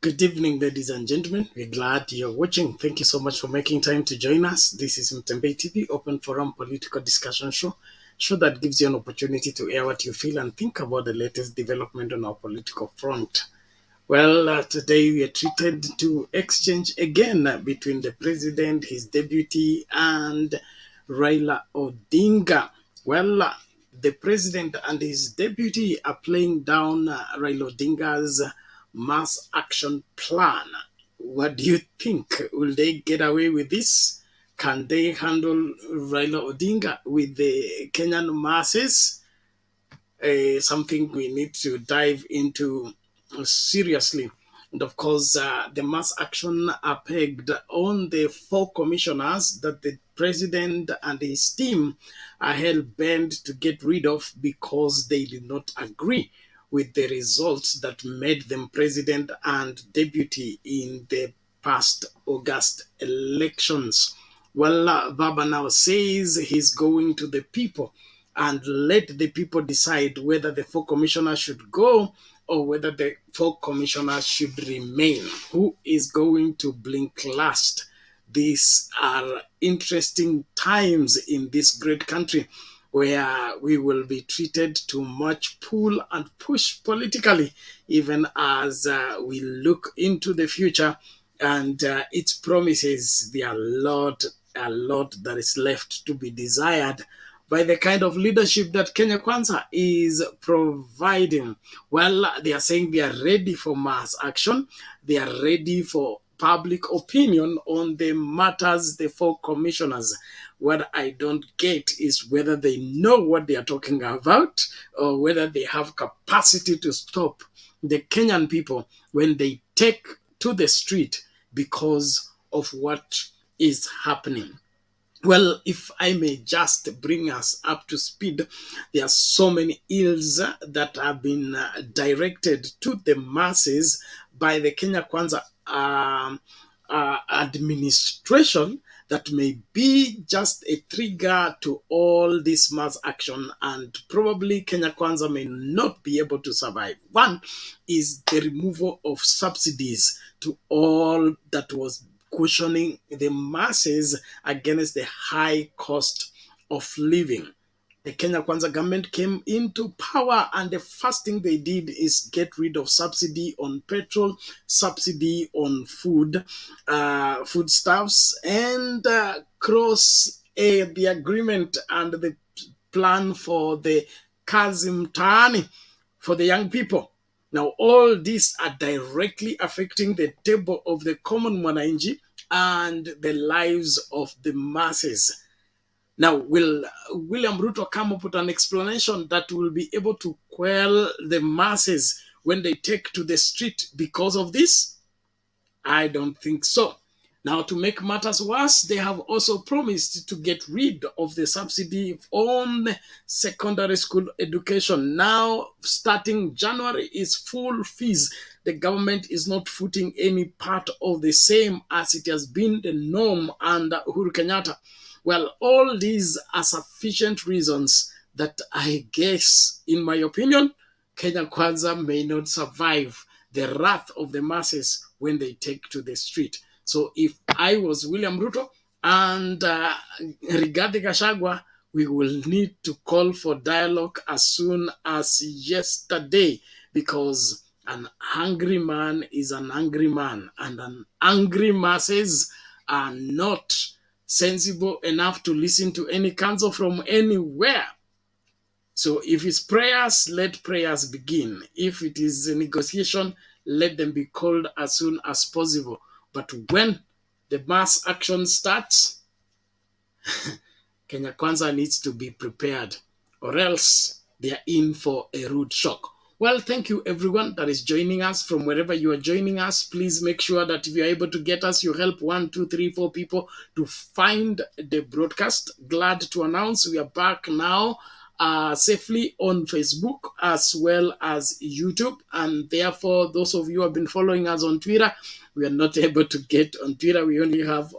Good evening, ladies and gentlemen. We're glad you're watching. Thank you so much for making time to join us. This is Mtembei TV, Open Forum Political Discussion Show that gives you an opportunity to air what you feel and think about the latest development on our political front. Well, today we are treated to exchange again between the president, his deputy, and Raila Odinga. Well, the president and his deputy are playing down Raila Odinga's mass action plan. What do you think? Will they get away with this? Can they handle Raila Odinga with the Kenyan masses? Something we need to dive into seriously. And of course, the mass action are pegged on the four commissioners that the president and his team are hell bent to get rid of because they did not agree with the results that made them president and deputy in the past August elections. Well, Baba now says he's going to the people and let the people decide whether the four commissioners should go or whether the four commissioners should remain. Who is going to blink last? These are interesting times in this great country where we will be treated to much pull and push politically, even as we look into the future and its promises. There are a lot that is left to be desired by the kind of leadership that Kenya Kwanza is providing. Well, they are saying they are ready for mass action. They are ready for public opinion on the matters, the four commissioners. What I don't get is whether they know what they are talking about or whether they have capacity to stop the Kenyan people when they take to the street because of what is happening. Well, if I may just bring us up to speed, there are so many ills that have been directed to the masses by the Kenya Kwanza administration that may be just a trigger to all this mass action, and probably Kenya Kwanza may not be able to survive. One is the removal of subsidies to all that was cushioning the masses against the high cost of living. The Kenya Kwanza government came into power, and the first thing they did is get rid of subsidy on petrol, subsidy on foodstuffs, and cross the agreement and the plan for the Kazi Mtaani for the young people. Now, all these are directly affecting the table of the common mwananchi and the lives of the masses. Now, will William Ruto come up with an explanation that will be able to quell the masses when they take to the street because of this? I don't think so. Now, to make matters worse, they have also promised to get rid of the subsidy on secondary school education. Now, starting January, is full fees. The government is not footing any part of the same as it has been the norm under Uhuru Kenyatta. Well, all these are sufficient reasons that I guess, in my opinion, Kenya Kwanza may not survive the wrath of the masses when they take to the street. So if I was William Ruto and Rigathi Gachagua, we will need to call for dialogue as soon as yesterday, because an angry man is an angry man, and an angry masses are not sensible enough to listen to any counsel from anywhere. So if it's prayers, let prayers begin. If it is a negotiation, let them be called as soon as possible. But when the mass action starts, Kenya Kwanza needs to be prepared, or else they are in for a rude shock. Well, thank you everyone that is joining us from wherever you are joining us. Please make sure that if you are able to get us, you help 1, 2, 3, 4 people to find the broadcast. Glad to announce we are back now safely on Facebook as well as YouTube, and therefore those of you who have been following us on Twitter, we are not able to get on Twitter. We only have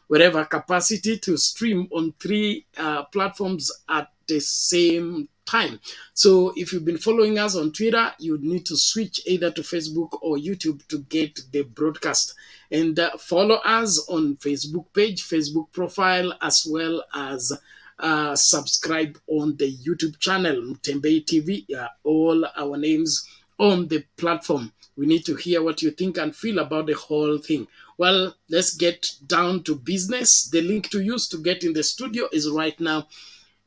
whatever capacity to stream on 3 platforms at the same time. So if you've been following us on Twitter, you need to switch either to Facebook or YouTube to get the broadcast. And follow us on Facebook page, Facebook profile, as well as subscribe on the YouTube channel, Mtembei TV. All our names on the platform. We need to hear what you think and feel about the whole thing. Well, let's get down to business. The link to use to get in the studio is right now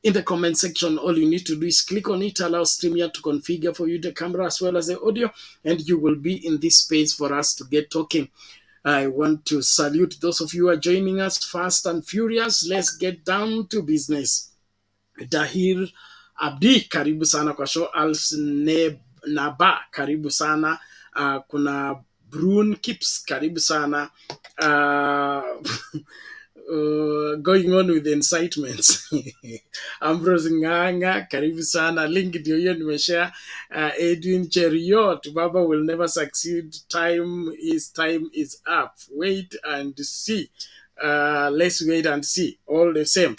in the comment section. All you need to do is click on it, allow StreamYard to configure for you the camera as well as the audio, and you will be in this space for us to get talking. I want to salute those of you who are joining us fast and furious. Let's get down to business. Dahir Abdi, karibu sana kwa show. Naba, karibu sana. Kuna Brun Kips, karibu sana. Going on with the incitements. Ambrose Nganga, karibu sana. Link ndio hiyo nimeshare. Edwin Cheriot, Baba will never succeed. Time is up. Wait and see. Let's wait and see. All the same.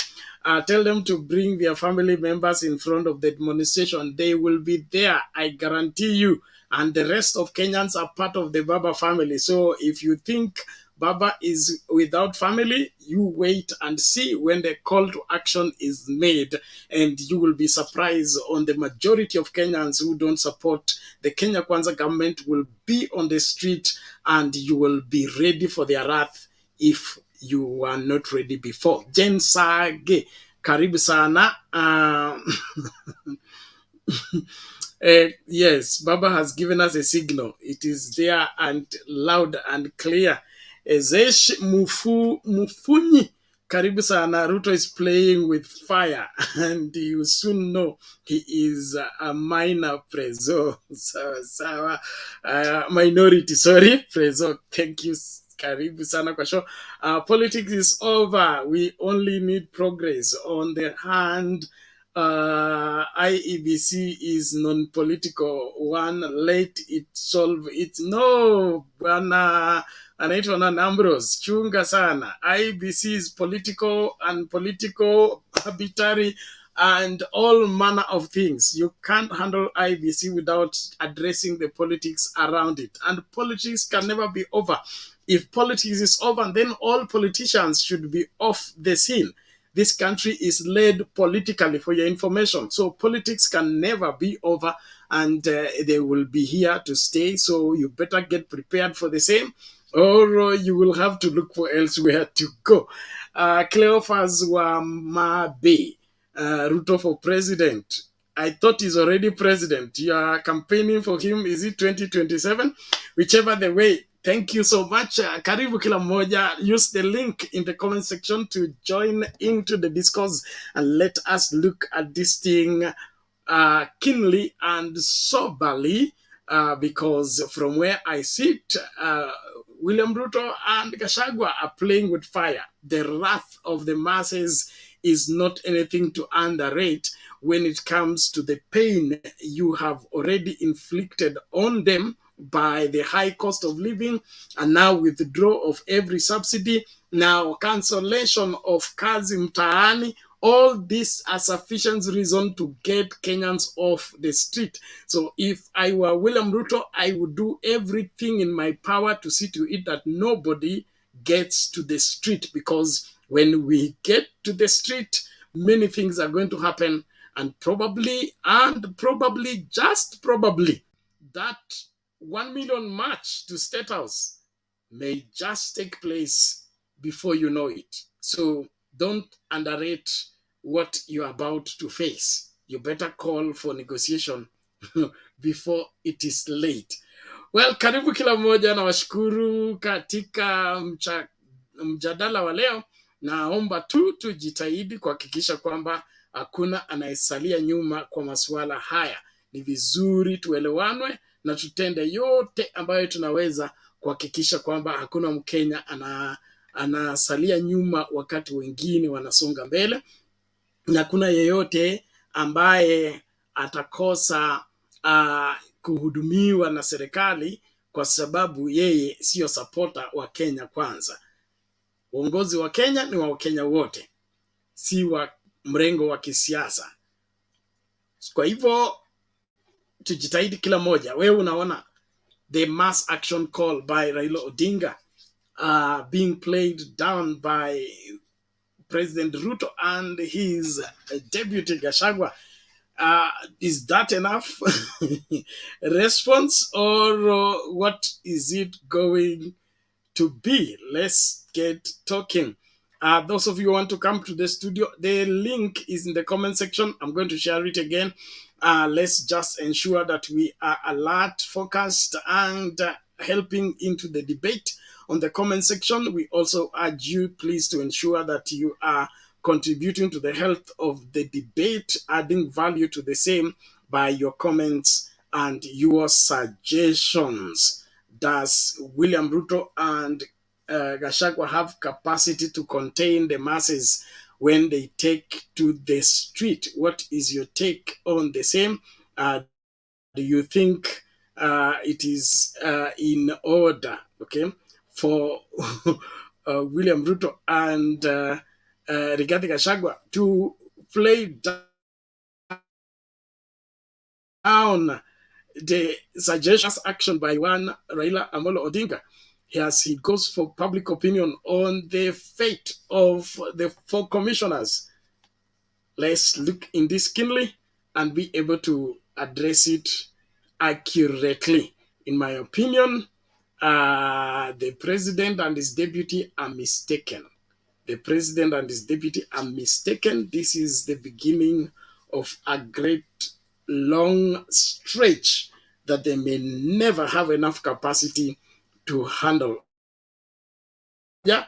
Tell them to bring their family members in front of the demonstration. They will be there, I guarantee you. And the rest of Kenyans are part of the Baba family. So if you think Baba is without family, you wait and see when the call to action is made, and you will be surprised on the majority of Kenyans who don't support the Kenya Kwanza government will be on the street, and you will be ready for their wrath if you were not ready before. Jen Sage, karibu sana. Yes, Baba has given us a signal. It is there and loud and clear. Ezesh Mufunyi, karibu sana. Ruto is playing with fire, and you soon know he is a minor preso. Minority, sorry, preso. Thank you. Karibu sana kwa show. Politics is over. We only need progress. On the hand, IEBC is non-political. One, let it solve it. No, bwana anaitwa na Ambrose, chunga sana. IEBC is political and political, arbitrary, and all manner of things. You can't handle IEBC without addressing the politics around it. And politics can never be over. If politics is over, then all politicians should be off the scene. This country is led politically, for your information. So politics can never be over, and they will be here to stay. So you better get prepared for the same, or you will have to look for elsewhere to go. Cleophas Wamabe, Ruto for president. I thought he's already president. You are campaigning for him. Is it 2027? Whichever the way. Thank you so much. Karibu kila mmoja. Use the link in the comment section to join into the discourse and let us look at this thing keenly and soberly, because from where I sit, William Ruto and Gachagua are playing with fire. The wrath of the masses is not anything to underrate when it comes to the pain you have already inflicted on them by the high cost of living, and now withdrawal of every subsidy, now cancellation of kazi mtaani. All this are sufficient reason to get Kenyans off the street. So if I were William Ruto, I would do everything in my power to see to it that nobody gets to the street, because when we get to the street, many things are going to happen, and probably, just probably, that 1 million march to State House may just take place before you know it. So don't underrate what you're about to face. You better call for negotiation before it is late. Well, karibu kila mmoja, na washukuru katika mjadala wa leo. Naomba tu tujitahidi kuhakikisha kwamba hakuna anayesalia nyuma kwa masuala haya. Ni vizuri tuelewanwe na tutende yote ambayo tunaweza kuhakikisha kwamba hakuna Mkenya anasalia nyuma wakati wengine wanasonga mbele, na kuna yeyote ambaye atakosa kuhudumiwa na serikali kwa sababu yeye sio supporter wa Kenya Kwanza. Uongozi wa Kenya ni wa Wakenya wote, si wa mrengo wa kisiasa. Kwa hivyo tujitahidi kila moja. Wewe unaona the mass action call by Raila Odinga being played down by President Ruto and his deputy Gachagua. Is that enough response, or what is it going to be? Let's get talking. Those of you who want to come to the studio, the link is in the comment section. I'm going to share it again. Let's just ensure that we are alert, focused, and helping into the debate on the comment section. We also urge you, please, to ensure that you are contributing to the health of the debate, adding value to the same by your comments and your suggestions. Does William Ruto and Gachagua have capacity to contain the masses when they take to the street? What is your take on the same? Do you think it is in order, okay, for William Ruto and Rigathi Gachagua to play down the suggestions action by one Raila Amolo Odinga as he goes for public opinion on the fate of the 4 commissioners? Let's look in this keenly and be able to address it accurately. In my opinion, the president and his deputy are mistaken. The president and his deputy are mistaken. This is the beginning of a great long stretch that they may never have enough capacity to handle. Yeah.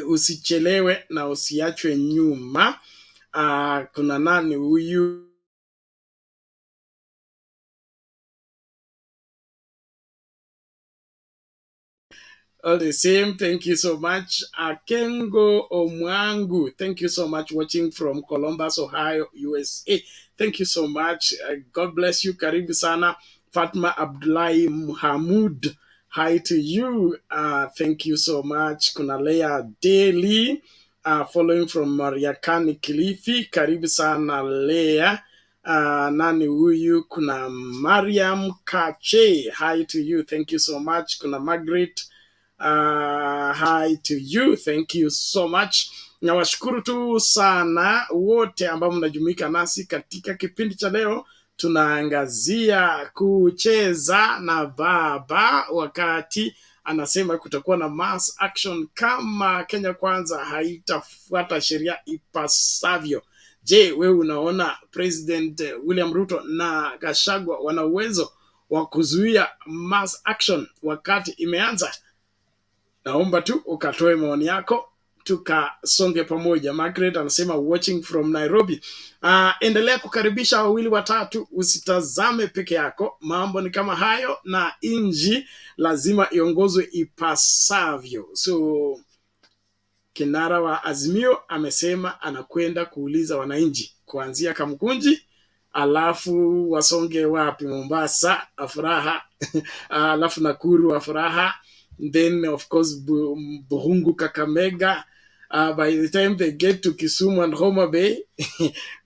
Usichelewe na usiachwe nyuma. Kuna nani huyu? All the same, thank you so much. Akengo Omwangu, thank you so much, watching from Columbus, Ohio, USA. Thank you so much. God bless you. Karibu sana. Fatma Abdullahi Muhammad, hi to you. Thank you so much. Kuna Leah Daily, following from Mariakani Kilifi. Karibu sana Leah. Nani huyu? Kuna Mariam Kache, hi to you. Thank you so much. Kuna Margaret, hi to you, thank you so much. Nawashukuru tu sana wote ambao mnajumuika nasi katika kipindi cha leo. Tunaangazia kucheza na baba, wakati anasema kutakuwa na mass action kama Kenya Kwanza haitafuata sheria ipasavyo. Je, wewe unaona President William Ruto na Gachagua wana uwezo wa kuzuia mass action wakati imeanza? Naomba tu ukatoe maoni yako tukasonge pamoja. Margaret anasema watching from Nairobi. Endelea kukaribisha wawili watatu, usitazame peke yako. Mambo ni kama hayo na inji lazima iongozwe ipasavyo. So kinara wa Azimio amesema anakwenda kuuliza wananchi kuanzia Kamkunji, alafu wasonge wapi? Mombasa, Afraha, alafu Nakuru, Afraha, then of course Buhungu, Kakamega. By the time they get to Kisumu and Homa Bay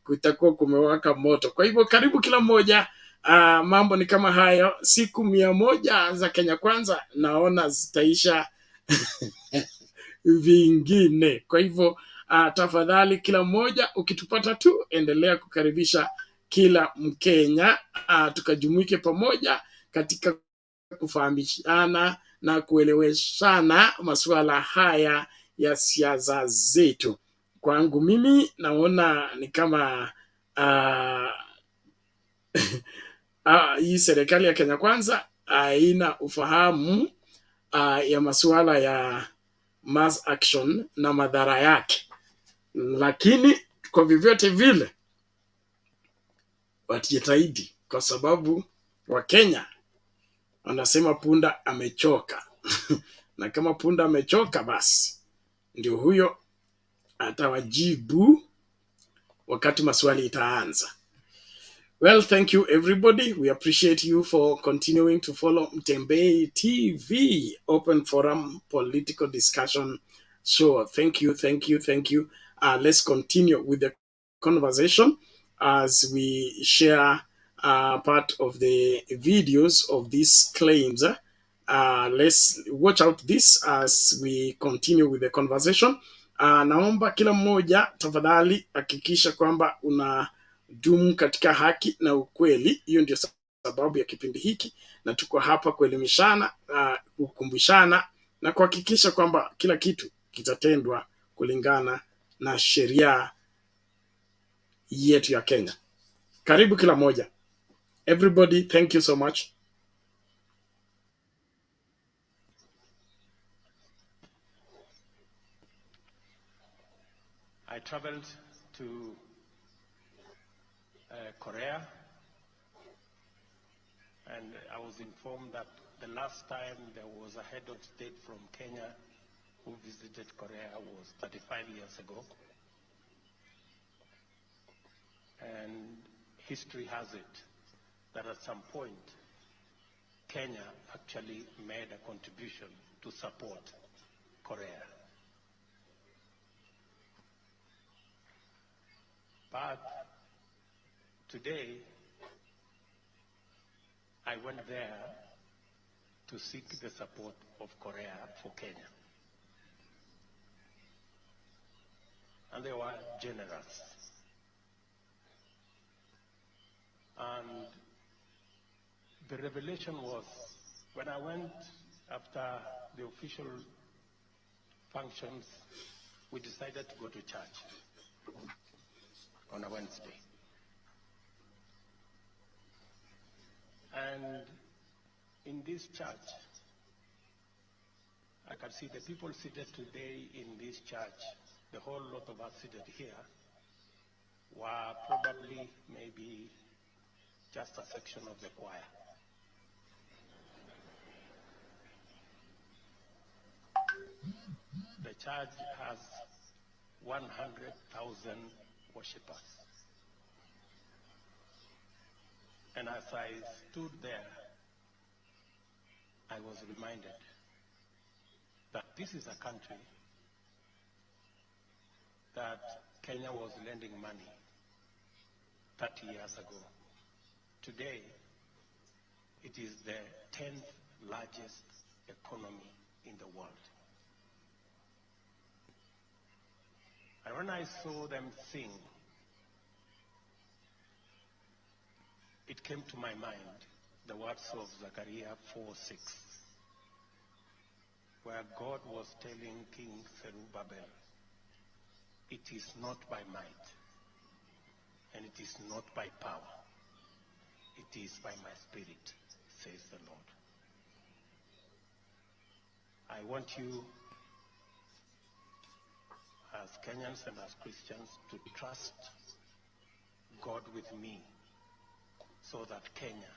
kutakuwa kumewaka moto. Kwa hivyo karibu kila mmoja. Mambo ni kama hayo. Siku 100 za Kenya Kwanza naona zitaisha vingine. Kwa hivyo tafadhali kila mmoja, ukitupata tu endelea kukaribisha kila Mkenya, tukajumuike pamoja katika kufahamishana na kueleweshana masuala haya ya siasa zetu. Kwangu mimi naona ni kama hii serikali ya Kenya Kwanza haina ufahamu ya masuala ya mass action na madhara yake, lakini kwa vyovyote vile watajitahidi, kwa sababu Wakenya wanasema punda amechoka. Na kama punda amechoka, basi ndio huyo atawajibu wakati maswali itaanza. Well, thank you everybody. We appreciate you for continuing to follow Mtembei TV, open forum political discussion show. Thank you, thank you, thank you. Let's continue with the conversation. as we share part of the videos of these claims. Let's watch out this as we continue with the conversation. Naomba kila mmoja tafadhali hakikisha kwamba una dumu katika haki na ukweli. Hiyo ndio sababu ya kipindi hiki, na tuko hapa kuelimishana, kukumbushana na kuhakikisha kwamba kila kitu kitatendwa kulingana na sheria yetu ya Kenya. Karibu kila moja. Everybody, thank you so much. I traveled to Korea, and I was informed that the last time there was a head of state from Kenya who visited Korea was 35 years ago. And history has it that at some point, Kenya actually made a contribution to support Korea. But today, I went there to seek the support of Korea for Kenya. And they were generous. And the revelation was, when I went after the official functions, we decided to go to church on a Wednesday. And in this church, I can see the people seated today in this church, the whole lot of us seated here, were probably maybe just a section of the choir. The church has 100,000 worshippers. And as I stood there, I was reminded that this is a country that Kenya was lending money 30 years ago. Today, it is the 10th largest economy in the world. And when I saw them sing, it came to my mind the words of Zechariah 4:6, where God was telling King Zerubbabel, it is not by might, and it is not by power, it is by my spirit, says the Lord. I want you, as Kenyans and as Christians, to trust God with me so that Kenya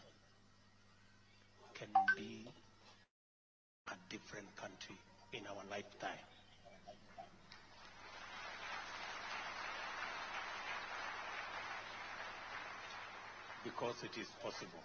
can be a different country in our lifetime. Because it is possible.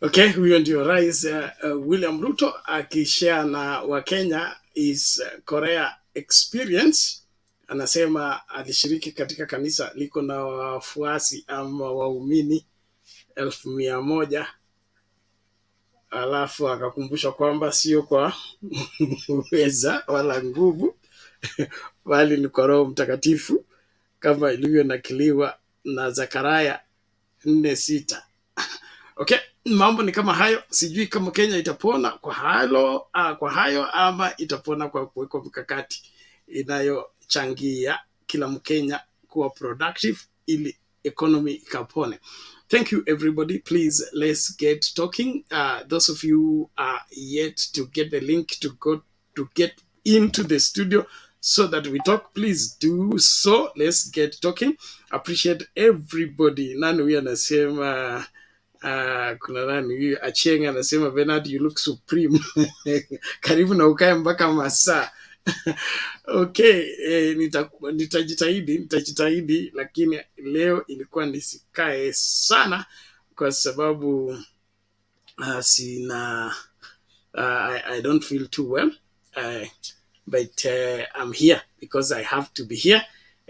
Okay, huyo ndio Rais William Ruto akishare na Wakenya is Korea experience. Anasema alishiriki katika kanisa liko na wafuasi ama waumini 1,100, alafu akakumbusha kwamba sio kwa uweza wala nguvu bali ni kwa Roho Mtakatifu, kama ilivyonakiliwa na Zechariah 4:6. Okay, mambo ni kama hayo. Sijui kama Kenya itapona kwa hayo ama itapona kwa kuweka mikakati inayochangia kila Mkenya kuwa productive ili economy ikapone. Thank you everybody. Please let's get talking. Those of you are yet to get the link to get into the studio so that we talk, please do so. Let's get talking. Appreciate everybody. Nani huyu anasema kuna nani huyu Achenga anasema Bernard, you look supreme. Karibu na ukae mpaka masaa Okay, nitajitahidi, lakini leo ilikuwa nisikae sana kwa sababu sina I don't feel too well. Uh, but I'm here because I have to be here.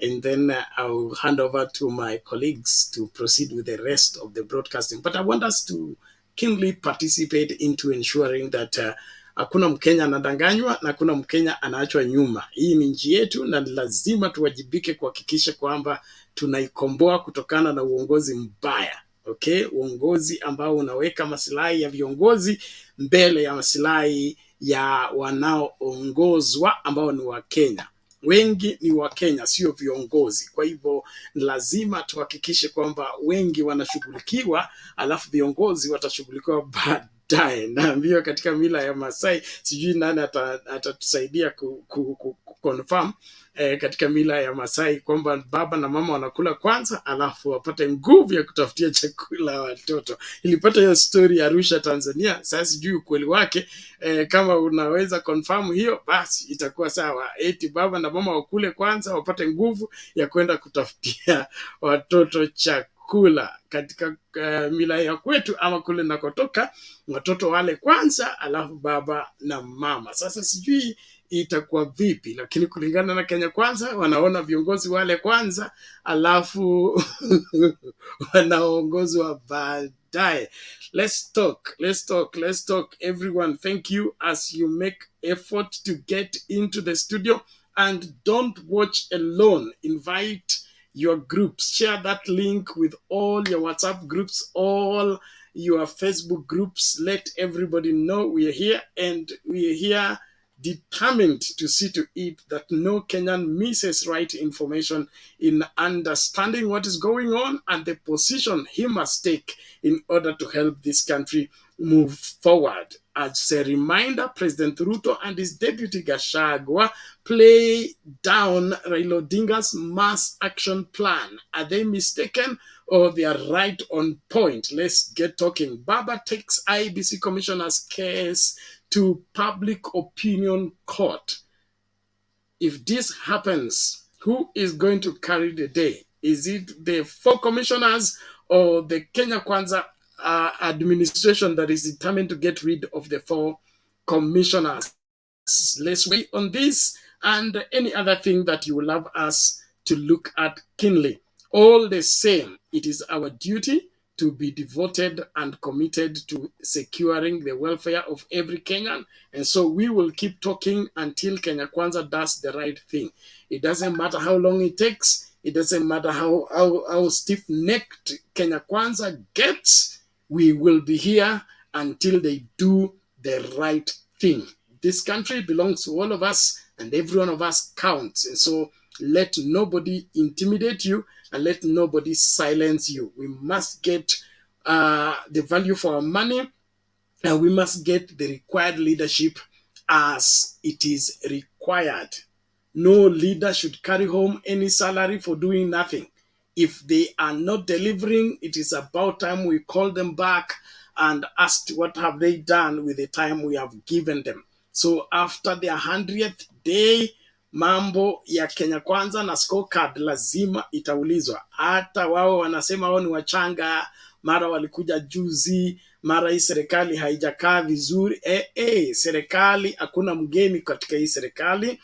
And then I'll hand over to my colleagues to proceed with the rest of the broadcasting. But I want us to keenly participate into ensuring that hakuna Mkenya anadanganywa na hakuna Mkenya anaachwa nyuma. Hii ni nchi yetu na lazima tuwajibike kuhakikisha kwamba tunaikomboa kutokana na uongozi mbaya. Okay, uongozi ambao unaweka masilahi ya viongozi mbele ya masilahi ya wanaoongozwa ambao ni Wakenya. Wengi ni Wakenya, sio viongozi. Kwa hivyo lazima tuhakikishe kwamba wengi wanashughulikiwa, alafu viongozi watashughulikiwa baadaye. Naambiwa katika mila ya Masai, sijui nani atatusaidia confirm katika mila ya Masai kwamba baba na mama wanakula kwanza, alafu wapate nguvu ya kutafutia chakula watoto. Ilipata hiyo story Arusha, Tanzania. Sasa sijui ukweli wake. Kama unaweza confirm hiyo, basi itakuwa sawa. Eti baba na mama wakule kwanza, wapate nguvu ya kwenda kutafutia watoto chakula. Katika mila ya kwetu ama kule nakotoka, watoto wale kwanza, alafu baba na mama. Sasa sijui itakuwa vipi, lakini kulingana na Kenya Kwanza wanaona viongozi wale kwanza, alafu wanaongozwa baadaye. Let's talk. Everyone, thank you as you make effort to get into the studio, and don't watch alone. Invite your groups. Share that link with all your WhatsApp groups, all your Facebook groups. Let everybody know we are here, and we are here determined to see to it that no Kenyan misses right information in understanding what is going on and the position he must take in order to help this country move forward. As a reminder, President Ruto and his deputy Gachagua play down Raila Odinga'S mass action plan. Are they mistaken or they are right on point? Let's get talking. Baba takes IEBC commissioner's case to public opinion court. If this happens, who is going to carry the day? Is it the 4 commissioners or the Kenya Kwanza administration that is determined to get rid of the 4 commissioners? Let's wait on this and any other thing that you will love us to look at keenly. All the same, it is our duty to be devoted and committed to securing the welfare of every Kenyan. And so we will keep talking until Kenya Kwanza does the right thing. It doesn't matter how long it takes. It doesn't matter how stiff-necked Kenya Kwanza gets. We will be here until they do the right thing. This country belongs to all of us, and every one of us counts. And so let nobody intimidate you, and let nobody silence you. We must get the value for our money, and we must get the required leadership as it is required. No leader should carry home any salary for doing nothing. If they are not delivering, it is about time we call them back and ask what have they done with the time we have given them. So after their 100th day, mambo ya Kenya Kwanza na scorecard lazima itaulizwa. Hata wao wanasema wao ni wachanga, mara walikuja juzi, mara hii serikali haijakaa vizuri. Serikali, hakuna mgeni katika hii serikali.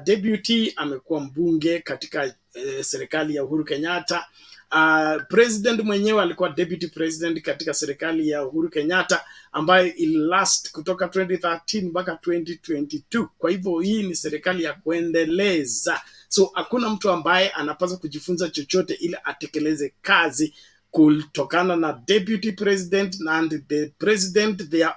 Deputy amekuwa mbunge katika serikali ya Uhuru Kenyatta. President mwenyewe alikuwa deputy president katika serikali ya Uhuru Kenyatta ambayo ilast kutoka 2013 mpaka 2022. Kwa hivyo hii ni serikali ya kuendeleza. So hakuna mtu ambaye anapaswa kujifunza chochote ili atekeleze kazi kutokana na deputy president and the president. They are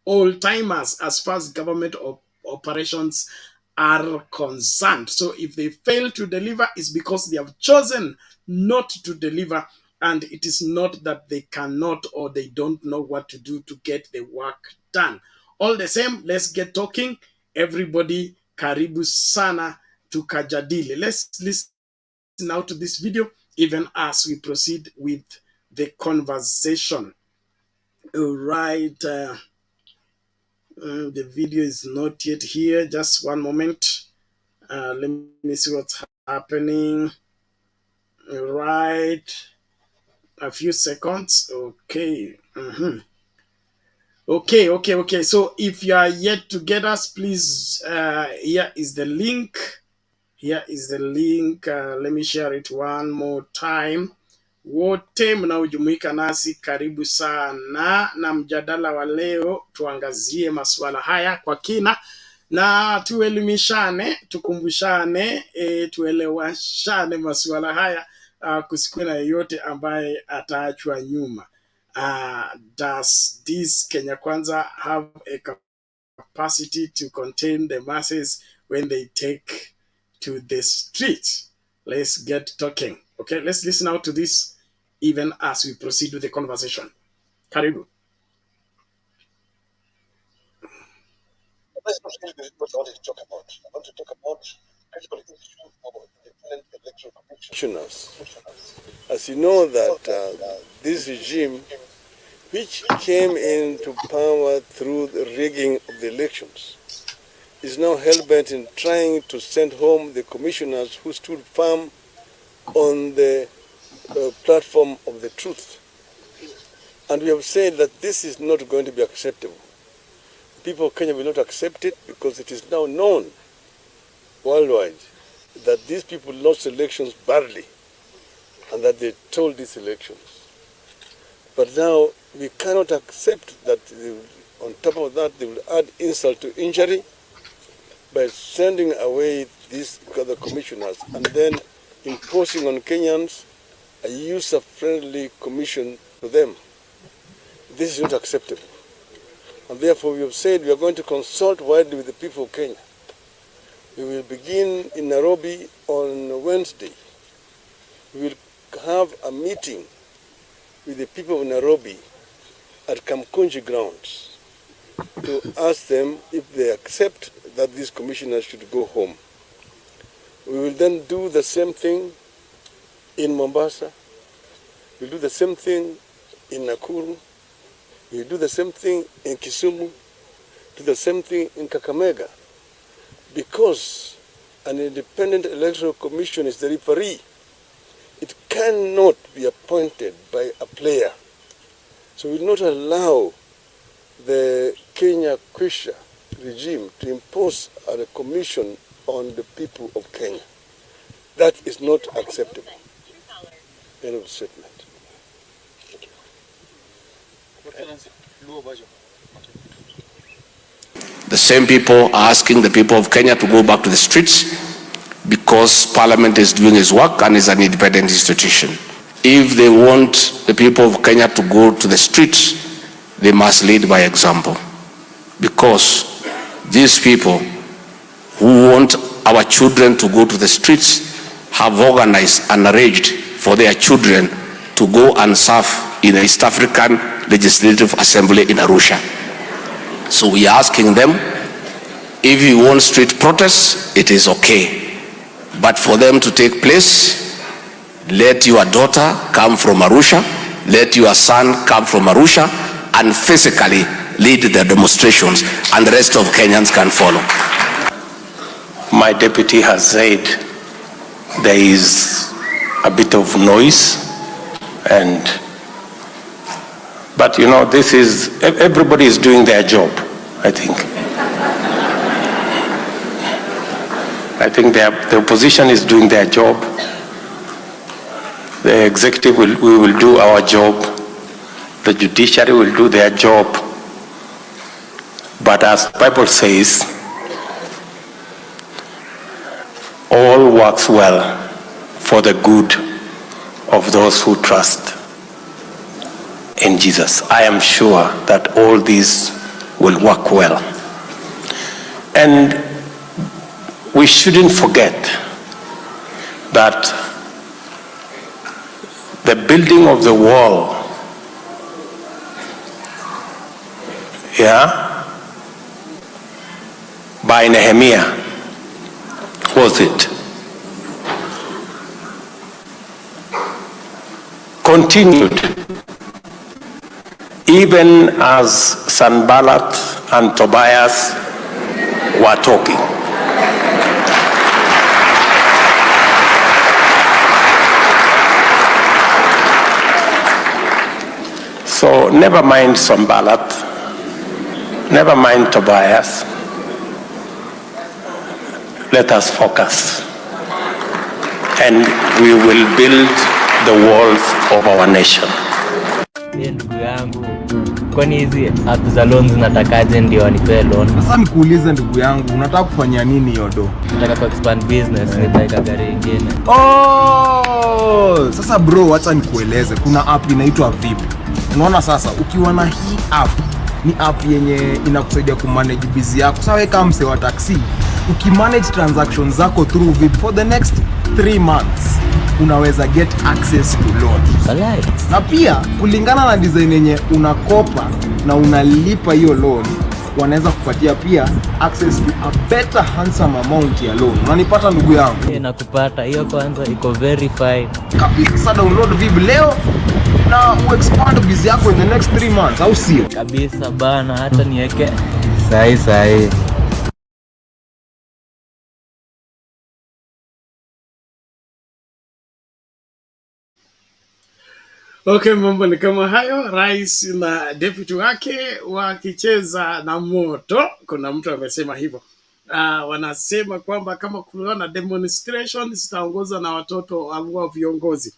all timers as far as government operations are concerned. So if they fail to deliver, it's because they have chosen not to deliver, and it is not that they cannot or they don't know what to do to get the work done. All the same, let's get talking. Everybody, karibu sana tukajadili. Let's listen now to this video even as we proceed with the conversation. All right. The video is not yet here. Just one moment. Let me see what's happening. Right. A few seconds. Okay. Okay. So if you are yet to get us, please, here is the link. Here is the link. Let me share it one more time. Wote mnaojumuika nasi karibu sana, na mjadala wa leo tuangazie masuala haya kwa kina na tuelimishane, tukumbushane, tuelewashane masuala haya, kusikue na yeyote ambaye ataachwa nyuma. Does this Kenya Kwanza have a capacity to contain the masses when they take to the streets? Let's get talking. Okay, let's listen out to this even as we proceed with the conversation. Karibu. That's not really what I wanted to talk about. I want to talk about critical issue of independent electoral commissioners. As you know that this regime, which came into power through the rigging of the elections, is now hell-bent in trying to send home the commissioners who stood firm on the platform of the truth. And we have said that this is not going to be acceptable. People of Kenya will not accept it because it is now known worldwide that these people lost elections badly and that they stole these elections. But now we cannot accept that on top of that they will add insult to injury by sending away these other commissioners and then imposing on Kenyans a user-friendly commission to them. This is not acceptable. And therefore we have said we are going to consult widely with the people of Kenya. We will begin in Nairobi on Wednesday. We will have a meeting with the people of Nairobi at Kamkunji grounds to ask them if they accept that these commissioners should go home. We will then do the same thing in Mombasa. We'll do the same thing in Nakuru. We do the same thing in Kisumu, do the same thing in Kakamega, because an independent electoral commission is the referee. It cannot be appointed by a player. So we will not allow the Kenya Kwisha regime to impose a commission on the people of Kenya. That is not acceptable. End of statement. The same people are asking the people of Kenya to go back to the streets because Parliament is doing its work and is an independent institution. If they want the people of Kenya to go to the streets, they must lead by example, because these people who want our children to go to the streets have organized and arranged for their children to go and serve in the East African Legislative Assembly in Arusha. So we are asking them, if you want street protests, it is okay. But for them to take place, let your daughter come from Arusha, let your son come from Arusha, and physically lead the demonstrations, and the rest of Kenyans can follow. My deputy has said there is a bit of noise, but you know, this is, everybody is doing their job, I think. I think the opposition is doing their job. The executive we will do our job. The judiciary will do their job. But as the Bible says, all works well for the good of those who trust in Jesus. I am sure that all these will work well. And we shouldn't forget that the building of the wall, by Nehemiah, was it? Continued even as Sanballat and Tobias were talking. So never mind Sanballat, never mind Tobias. Let us focus, and we will build the walls of our nation. Ndugu yangu, kwani hizi app za loans natakaje ndio wanipe loan? Sasa nikuulize ndugu yangu, unataka kufanya nini yodo? Nataka ku expand business, nitaweka gari nyingine. Oh, sasa bro, acha nikueleze. Kuna app inaitwa VIP. Unaona sasa, ukiwa na hii app, ni app yenye inakusaidia kumanage busy yako. Sasa wewe kama msee wa taxi, ukimanage transactions zako through VIP for the next 3 months, unaweza get access to loan. Alright. Na pia kulingana na design yenye unakopa na unalipa hiyo loan, wanaweza kupatia pia access to a better handsome amount ya loan. Unanipata ndugu yangu? Nakupata. Hiyo kwanza iko verified. Kabisa. Sasa download VIP leo na uexpand business yako in the next 3 months, au sio? Kabisa bana, hata niweke sahi. Okay, mambo ni kama hayo. Rais na deputy wake wakicheza na moto. Kuna mtu amesema hivyo. Wanasema kwamba kama kuna demonstration zitaongozwa na watoto wa viongozi.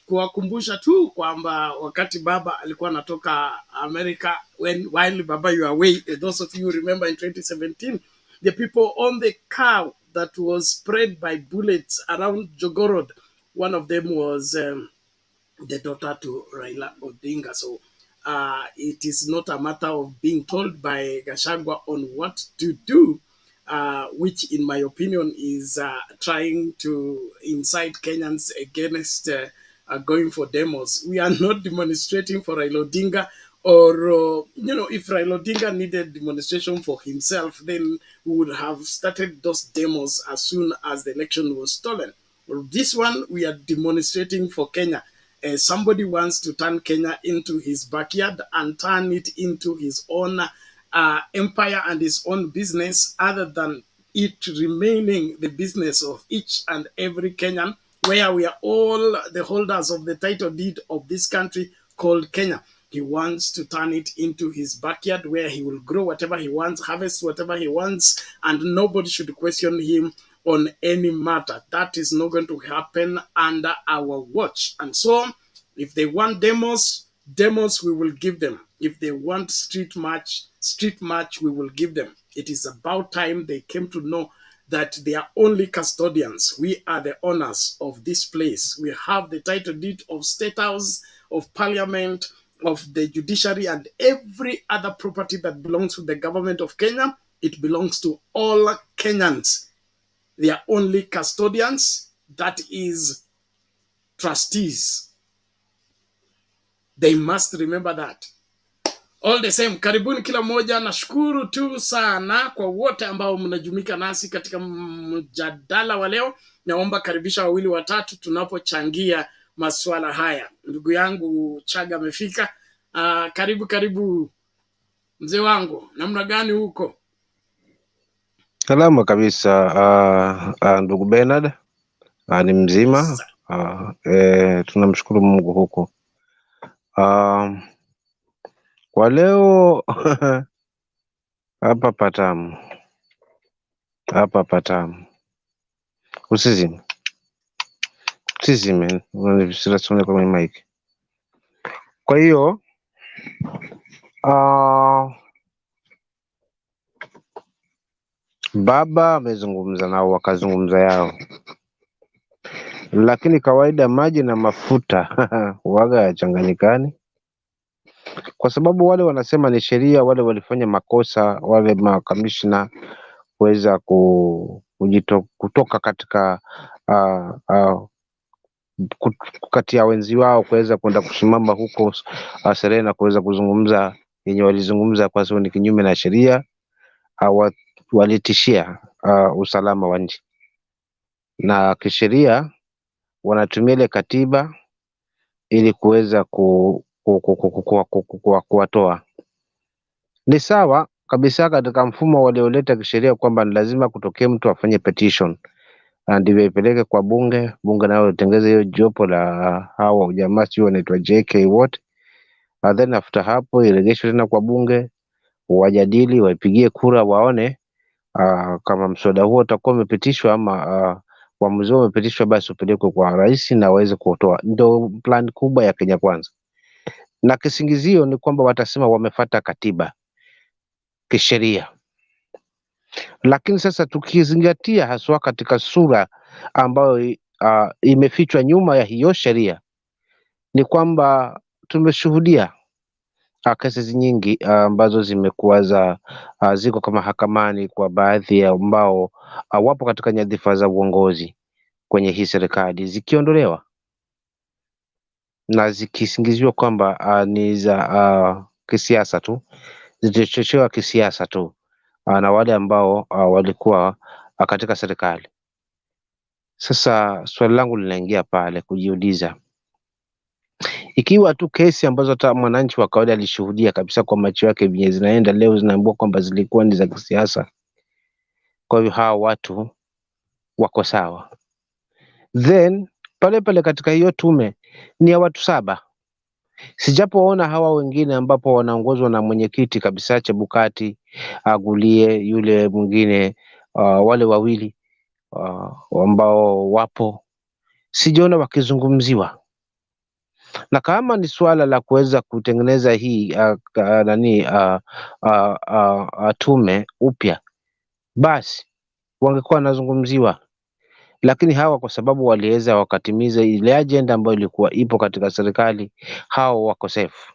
Kuwakumbusha tu kwamba wakati baba alikuwa anatoka America, while baba you away, those of you remember in 2017, the people on the car that was sprayed by bullets around Jogorod, one of them was the daughter to Raila Odinga'S. So it is not a matter of being told by Gachagua on what to do, which in my opinion is trying to incite Kenyans against going for demos. We are not demonstrating for Raila Odinga, or, if Raila Odinga needed demonstration for himself, then we would have started those demos as soon as the election was stolen. This one, we are demonstrating for Kenya. Somebody wants to turn Kenya into his backyard and turn it into his own empire and his own business, other than it remaining the business of each and every Kenyan, where we are all the holders of the title deed of this country called Kenya. He wants to turn it into his backyard, where he will grow whatever he wants, harvest whatever he wants, and nobody should question him on any matter. That is not going to happen under our watch. And so, if they want demos, we will give them. If they want street march, we will give them. It is about time they came to know that they are only custodians. We are the owners of this place. We have the title deed of State House, of Parliament, of the judiciary, and every other property that belongs to the government of Kenya. It belongs to all Kenyans. They are only custodians, that is trustees. They must remember that. All the same, karibuni kila moja. Nashukuru tu sana kwa wote ambao mnajumika nasi katika mjadala wa leo. Naomba karibisha wawili watatu tunapochangia masuala haya. Ndugu yangu Chaga amefika. Karibu mzee wangu, namna gani huko? Salama kabisa ndugu Bernard, ni mzima. Tunamshukuru Mungu huko. Kwa leo hapa patamu. Usizime unanisilasone kwa mic. Kwa hiyo baba amezungumza nao, wakazungumza yao, lakini kawaida maji na mafuta huaga yachanganyikani, kwa sababu wale wanasema ni sheria, wale walifanya makosa, wale makamishna kuweza kutoka katika kati ya wenzi wao kuweza kwenda kusimama huko Serena kuweza kuzungumza yenye walizungumza, kwa sababu ni kinyume na sheria. Walitishia usalama wa nchi, na kisheria wanatumia ile katiba ili kuweza kuwatoa. Ni sawa kabisa katika mfumo walioleta kisheria kwamba ni lazima kutokea mtu afanye petition ndivyo ipeleke kwa bunge nayo itengeze hiyo jopo la hawa jamaa sio wanaitwa JK wote, then after hapo iregeshwe tena kwa bunge wajadili, waipigie kura, waone kama mswada huo utakuwa umepitishwa ama uamuzi huo umepitishwa, basi upelekwe kwa rais na waweze kutoa. Ndio plan kubwa ya Kenya Kwanza, na kisingizio ni kwamba watasema wamefuata katiba kisheria. Lakini sasa tukizingatia haswa katika sura ambayo imefichwa nyuma ya hiyo sheria ni kwamba tumeshuhudia kesi nyingi ambazo zimekuwa ziko kama mahakamani kwa baadhi ya ambao wapo katika nyadhifa za uongozi kwenye hii serikali zikiondolewa na zikisingiziwa kwamba ni za kisiasa tu, zilichochewa kisiasa tu na wale ambao walikuwa katika serikali. Sasa swali langu linaingia pale kujiuliza, ikiwa tu kesi ambazo hata mwananchi wa kawaida alishuhudia kabisa kwa macho yake vyenye zinaenda leo zinaambiwa kwamba zilikuwa ni za kisiasa, kwa hivyo hawa watu wako sawa, then pale katika hiyo tume ni ya watu 7, sijapoona hawa wengine ambapo wanaongozwa na mwenyekiti kabisa Chebukati, Agulie, yule mwingine wale wawili ambao wapo, sijaona wakizungumziwa. Na kama ni swala la kuweza kutengeneza hii tume upya, basi wangekuwa wanazungumziwa, lakini hawa kwa sababu waliweza wakatimiza ile agenda ambayo ilikuwa ipo katika serikali, hao wako safe.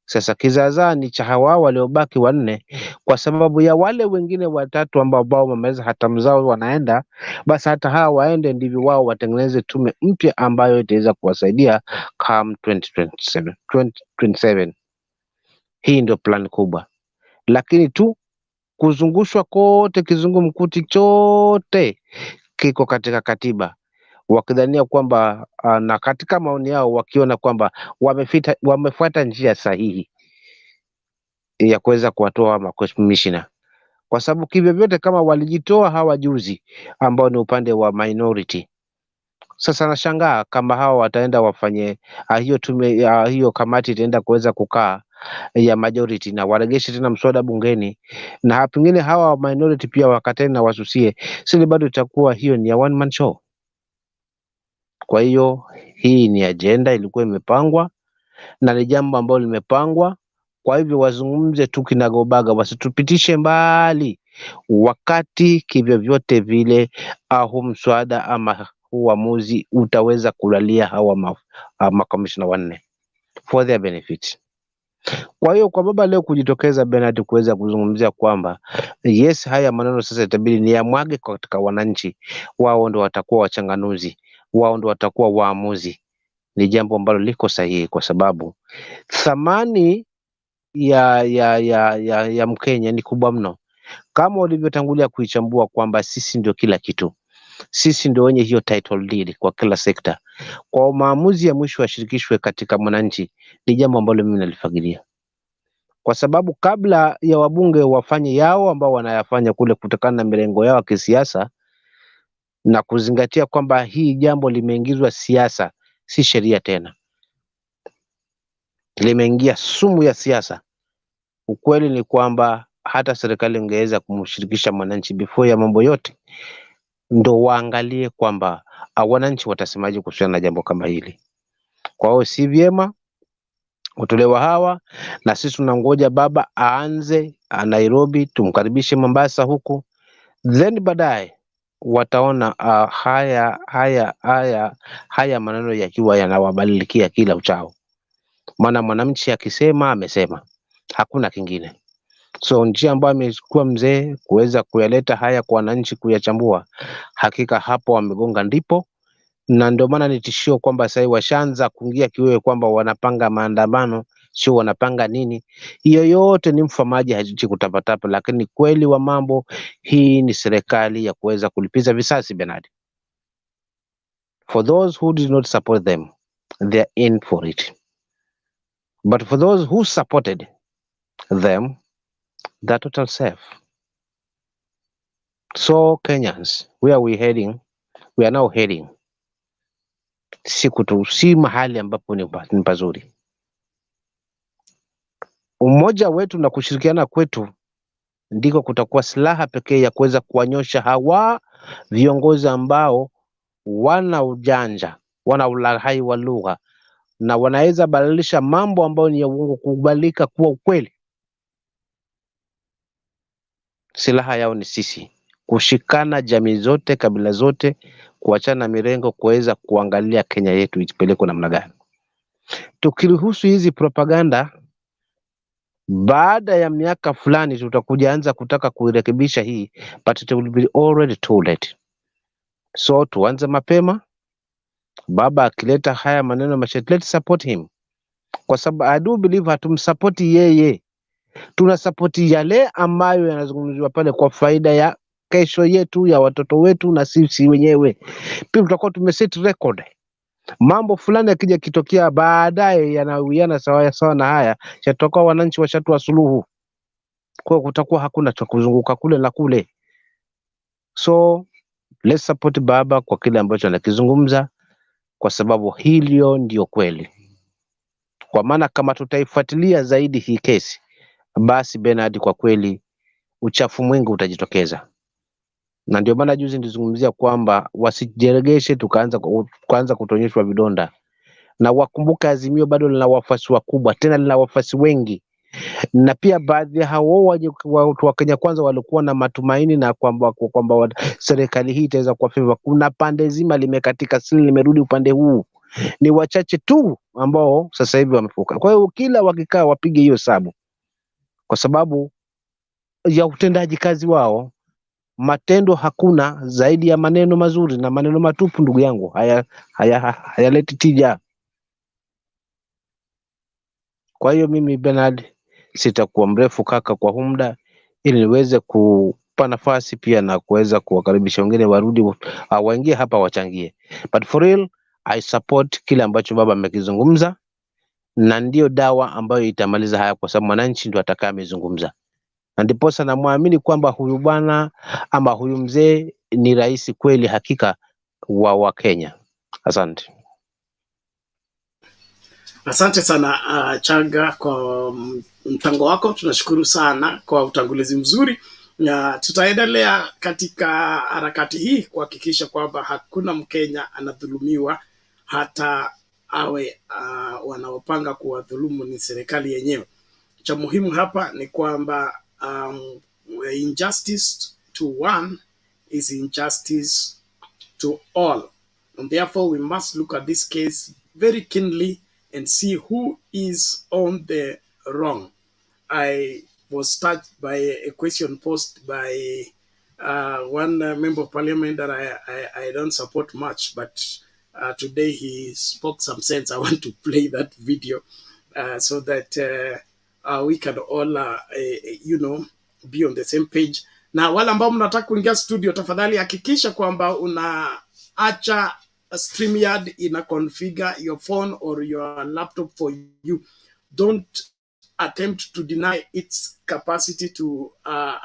Sasa kizaazaa ni cha hawa waliobaki 4 kwa sababu ya wale wengine 3 ambao wameweza hatamu zao wanaenda, basi hata hawa waende ndivyo wao watengeneze tume mpya ambayo itaweza kuwasaidia come 2027. Hii ndio plan kubwa, lakini tu kuzungushwa kote kizungumkuti chote kiko katika katiba, wakidhania kwamba na katika maoni yao wakiona kwamba wamefuata njia sahihi ya kuweza kuwatoa makomishina, kwa sababu kivyo vyote kama walijitoa hawa juzi ambao ni upande wa minority. Sasa nashangaa kama hawa wataenda wafanye hiyo tume hiyo kamati itaenda kuweza kukaa ya majority na waregeshe tena mswada bungeni, na pengine hawa minority pia wakatena na wasusie, sisi bado itakuwa hiyo ni ya one man show. Kwa hiyo hii ni agenda ilikuwa imepangwa na ni jambo ambalo limepangwa, kwa hivyo wazungumze tu kinagobaga, wasitupitishe mbali wakati kivyo vyote vile au mswada ama uamuzi utaweza kulalia hawa makomishna 4 for their benefit. Kwa hiyo kwa baba leo kujitokeza Bernard kuweza kuzungumzia kwamba yes, haya maneno sasa itabidi ni ya mwage katika wananchi, wao ndio watakuwa wachanganuzi, wao ndio watakuwa waamuzi, ni jambo ambalo liko sahihi, kwa sababu thamani ya Mkenya ni kubwa mno, kama ulivyotangulia kuichambua kwamba sisi ndio kila kitu, sisi ndio wenye hiyo title deed kwa kila sekta. Kwa maamuzi ya mwisho yashirikishwe katika mwananchi, ni jambo ambalo mimi nalifagilia, kwa sababu kabla ya wabunge wafanye yao ambao wanayafanya kule kutokana na mirengo yao ya kisiasa na kuzingatia kwamba hii jambo limeingizwa siasa, si sheria tena, limeingia sumu ya siasa. Ukweli ni kwamba hata serikali ingeweza kumshirikisha mwananchi before ya mambo yote, ndo waangalie kwamba wananchi watasemaje kuhusiana na jambo kama hili. Kwa hiyo si vyema kutolewa hawa, na sisi tunangoja baba aanze Nairobi, tumkaribishe Mombasa huku, then baadaye wataona haya maneno yakiwa yanawabadilikia kila uchao, maana mwananchi akisema amesema, hakuna kingine. So njia ambayo amechukua mzee kuweza kuyaleta haya kwa wananchi kuyachambua, hakika hapo wamegonga ndipo, na ndio maana ni tishio kwamba sasa washaanza kuingia kiwewe kwamba wanapanga maandamano, sio wanapanga nini. Hiyo yote ni mfamaji hajichi kutapatapa, lakini kweli wa mambo, hii ni serikali ya kuweza kulipiza visasi Bernard. For those who did not support them, they are in for it. But for those who supported them, they're total safe. So Kenyans, where are we heading? We are now heading si mahali ambapo ni pazuri. Umoja wetu na kushirikiana kwetu ndiko kutakuwa silaha pekee ya kuweza kuwanyosha hawa viongozi ambao wana ujanja, wana ulaghai wa lugha na wanaweza badilisha mambo ambayo ni ya uongo kukubalika kuwa ukweli. Silaha yao ni sisi kushikana, jamii zote, kabila zote, kuachana mirengo, kuweza kuangalia Kenya yetu ipelekwe namna gani. Tukiruhusu hizi propaganda, baada ya miaka fulani tutakuja anza kutaka kuirekebisha hii, but it will be already too late. So tuanze mapema. Baba akileta haya maneno mashati, let's support him, kwa sababu I do believe hatumsapoti yeye, tunasapoti yale ambayo yanazungumziwa pale kwa faida ya kesho yetu, ya watoto wetu na sisi wenyewe. Pia tutakuwa tumeset record. Mambo fulani yakija kitokea baadaye yanawiana sawa na haya, chatoka wananchi washatua suluhu, kwa kutakuwa hakuna cha kuzunguka kule na kule. So let's support baba kwa kile ambacho anakizungumza, kwa sababu hilo ndio kweli. Kwa maana kama tutaifuatilia zaidi hii kesi, basi Bernard, kwa kweli uchafu mwingi utajitokeza. Na ndio maana juzi nilizungumzia kwamba wasijeregeshe tukaanza kutonyeshwa vidonda, na wakumbuka Azimio bado lina wafuasi wakubwa, tena lina wafuasi wengi, na pia baadhi ya hao watu wa Kenya Kwanza walikuwa na matumaini na kwamba serikali hii itaweza kuwafeva. Kuna pande zima limekatika, sisi limerudi upande huu. Ni wachache tu ambao sasa hivi wamefuka. Kwa hiyo kila wakikaa wapige hiyo hesabu, kwa sababu ya utendaji kazi wao. Matendo hakuna zaidi ya maneno mazuri, na maneno matupu, ndugu yangu, hayaleti tija. Kwa hiyo mimi Bernard sitakuwa mrefu kaka kwa muda, ili niweze kupa nafasi pia na kuweza kuwakaribisha wengine warudi waingie hapa wachangie. But for real, I support kile ambacho baba amekizungumza, na ndio dawa ambayo itamaliza haya, kwa sababu mwananchi ndio atakaye amezungumza. Na ndiposa namwamini kwamba huyu bwana ama huyu mzee ni rais kweli hakika wa Kenya. Asante. Asante sana Chaga kwa mchango wako. Tunashukuru sana kwa utangulizi mzuri. Tutaendelea katika harakati hii kuhakikisha kwamba hakuna Mkenya anadhulumiwa, hata awe wanaopanga kuwadhulumu ni serikali yenyewe. Cha muhimu hapa ni kwamba injustice to one is injustice to all. And therefore we must look at this case very keenly and see who is on the wrong. I was touched by a question posed by one member of parliament that I don't support much, but today he spoke some sense. I want to play that video so that we can all, be on the same page. Na wale ambao mnataka kuingia studio, tafadhali hakikisha kwamba unaacha StreamYard ina configure your phone or your laptop for you. Don't attempt to deny its capacity to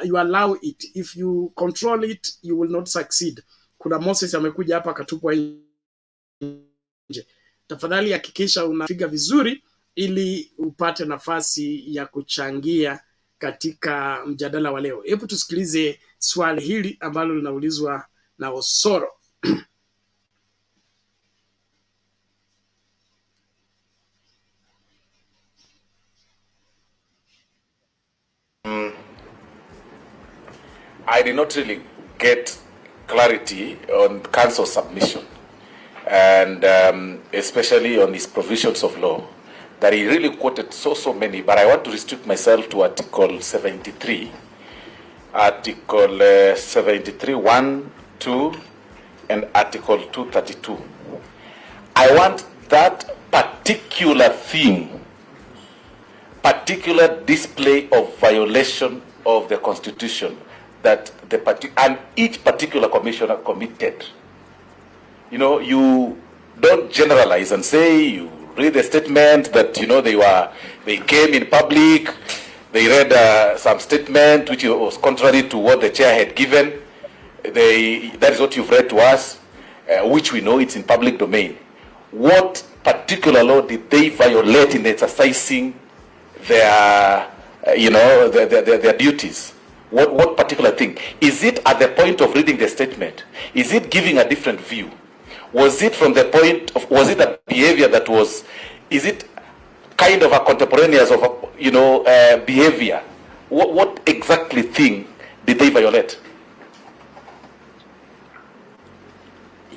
you allow it. If you control it, you will not succeed. Kuna Moses amekuja hapa akatupwa nje. Tafadhali hakikisha unapiga vizuri ili upate nafasi ya kuchangia katika mjadala wa leo. Hebu tusikilize swali hili ambalo linaulizwa na Osoro. I did not really get clarity on council submission, and especially on his provisions of law, that he really quoted so many, but I want to restrict myself to Article 73, Article 73, 1, 2, and Article 232. I want that particular thing, particular display of violation of the Constitution that and each particular commissioner committed. You know, you don't generalize and say you read the statement that they came in public, they read some statement which was contrary to what the chair had given. That is what you've read to us, which we know it's in public domain. What particular law did they violate in exercising their their duties? What particular thing? Is it at the point of reading the statement? Is it giving a different view? Was it from the point of, was it a behavior that was, is it kind of a contemporaneous of behavior? What exactly thing did they violate?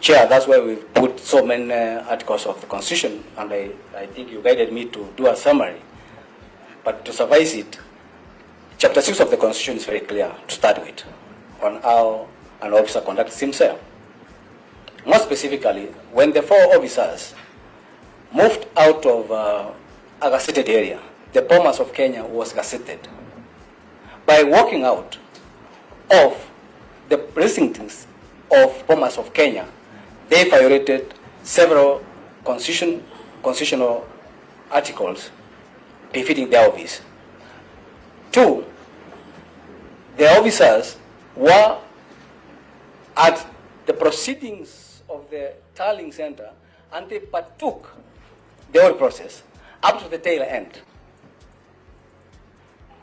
Chair, that's why we've put so many articles of the Constitution, and I think you guided me to do a summary. But to suffice it, Chapter 6 of the Constitution is very clear to start with on how an officer conducts himself. More specifically, when the 4 officers moved out of a gazetted area, the Bomas of Kenya was gazetted. By walking out of the precincts of Bomas of Kenya, they violated several constitutional articles befitting their office. 2, the officers were at the proceedings of the tallying center and they partook the whole process up to the tail end,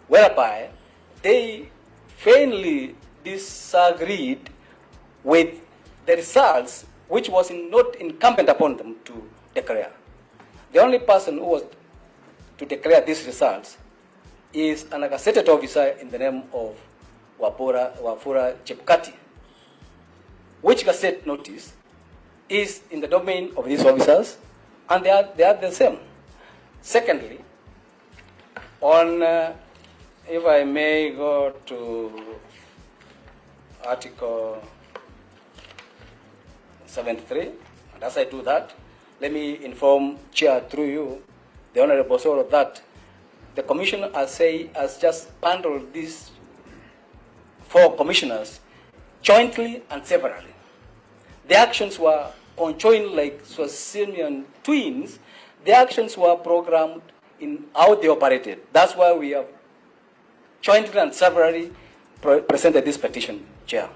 whereby they faintly disagreed with the results which was not incumbent upon them to declare. The only person who was to declare these results is an gazetted officer in the name of Wafula Chebukati, which gazette notice is in the domain of these officers, and they are the same. Secondly, on if I may go to Article 73, and as I do that, let me inform Chair through you, the Honorable Soro, that the Commission has just bundled these 4 commissioners jointly and severally. The actions were conjoined like Swazinian twins. The actions were programmed in how they operated. That's why we have jointly and severally presented this petition, Chair.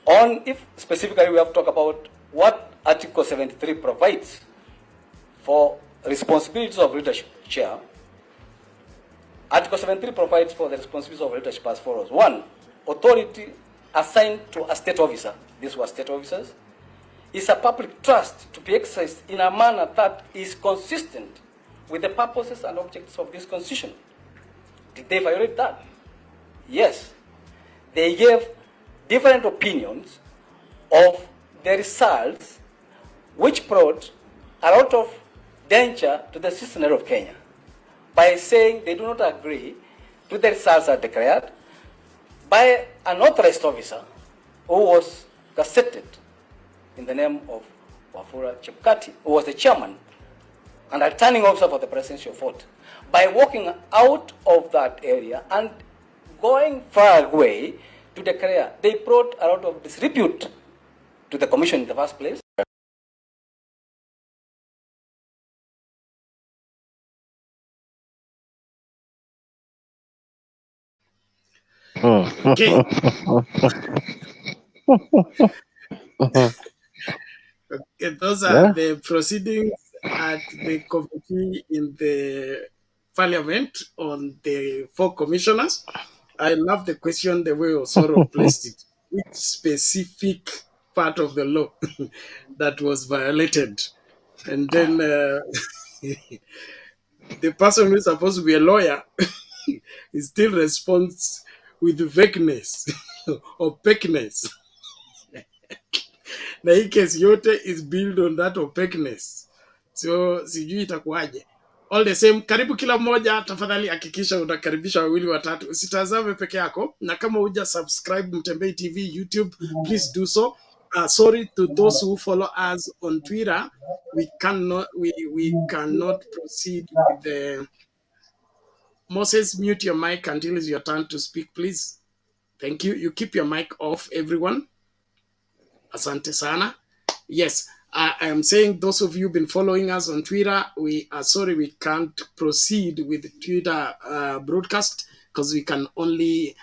On, if specifically we have to talk about what Article 73 provides for responsibilities of leadership, Chair, Article 73 provides for the responsibilities of leadership as follows. 1, authority assigned to a state officer, these were state officers, is a public trust to be exercised in a manner that is consistent with the purposes and objectives of this Constitution. Did they violate that? Yes. They gave different opinions of the results which brought a lot of danger to the citizenry of Kenya by saying they do not agree to the results that declared by an authorized officer who was gazetted in the name of Wafula Chebukati, who was the chairman and a returning officer for the presidential vote. By walking out of that area and going far away to declare, they brought a lot of disrepute to the commission in the first place. Okay. Okay, those are the proceedings at the committee in the parliament on the 4 commissioners. I love the question, the way Osoro placed it. Which specific part of the law that was violated? And then the person who is supposed to be a lawyer he still responds with vagueness opaqueness. Na hii kesi yote is built on that opaqueness, so sijui itakuwaje. All the same, karibu kila mmoja, tafadhali hakikisha unakaribisha wawili watatu, usitazame peke yako, na kama huja subscribe Mtembei TV YouTube, please do so. Sorry to those who follow us on Twitter, we cannot proceed with the Moses. Mute your mic until it's your turn to speak, please. Thank you. You keep your mic off, everyone. Asante sana. Yes. I am saying those of you been following us on Twitter, we are sorry we can't proceed with Twitter broadcast because we can only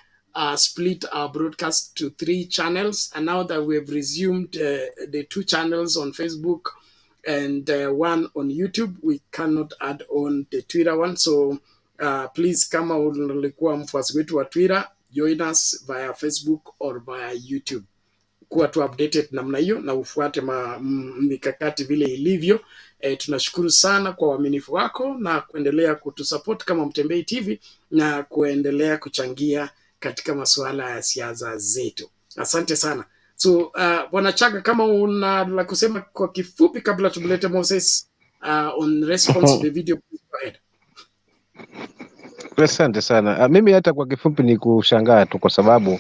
split our broadcast to 3 channels. And now that we have resumed the 2 channels on Facebook and one on YouTube, we cannot add on the Twitter one. So please, kama ulikuwa mfuasi wetu wa Twitter, join us via Facebook or via YouTube. Kuwa tu updated namna hiyo na ufuate mikakati vile ilivyo. Tunashukuru sana kwa uaminifu wako na kuendelea kutusupport kama Mtembei TV na kuendelea kuchangia katika masuala ya siasa zetu. Asante sana. So Bwana Chaga, kama una la kusema kwa kifupi kabla tumlete Moses on response to the video, please go ahead. Asante sana. Mimi hata kwa kifupi ni kushangaa tu kwa sababu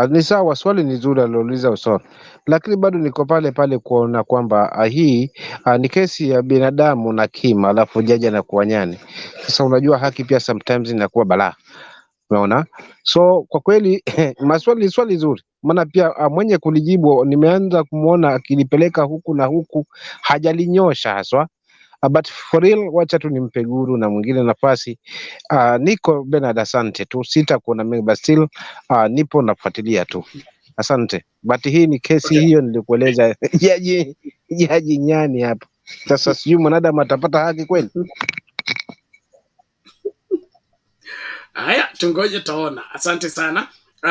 ni sawa, swali ni zuri alilouliza Usoro, lakini bado niko pale pale kuona kwamba hii ni kesi ya binadamu na kima, alafu jaji anakuwa nyani. Sasa unajua haki pia sometimes inakuwa balaa, unaona. So kwa kweli maswali swali zuri, maana pia mwenye kulijibu nimeanza kumuona akilipeleka huku na huku, hajalinyosha haswa. But for real, wacha tu nimpe Guru na mwingine nafasi. Niko Bernard, asante tu, sitakuona mengi but still nipo nafuatilia tu, asante. But hii ni kesi hiyo nilikueleza jaji nyani hapa. Sasa sijui mwanadamu atapata haki kweli? Haya, tungoje taona. Asante sana.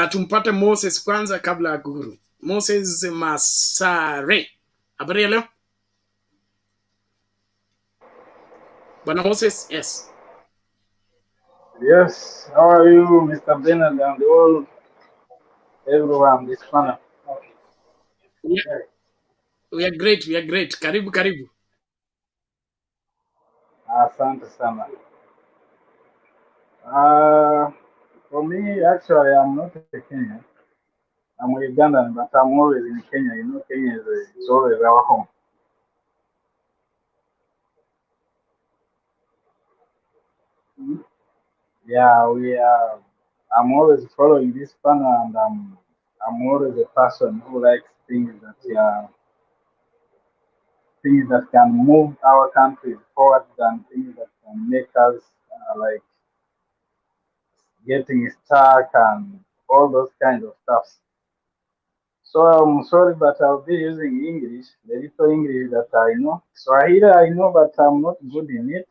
Tumpate Moses kwanza kabla ya Guru. Moses Masare, habari ya leo Bwana Moses? Yes. Yes, how are you, Mr. Bernard, and all everyone this corner? We are great, we are great. Karibu, karibu. Asante sana. For me, actually, I'm not a Kenyan. I'm a Ugandan, but I'm always in Kenya. You know, Kenya is always our home. Yeah, we are. I'm always following this panel, and I'm always a person who likes things that can move our country forward and things that can make us like getting stuck and all those kinds of stuff. So I'm sorry, but I'll be using English, the little English that I know. Swahili I know, but I'm not good in it.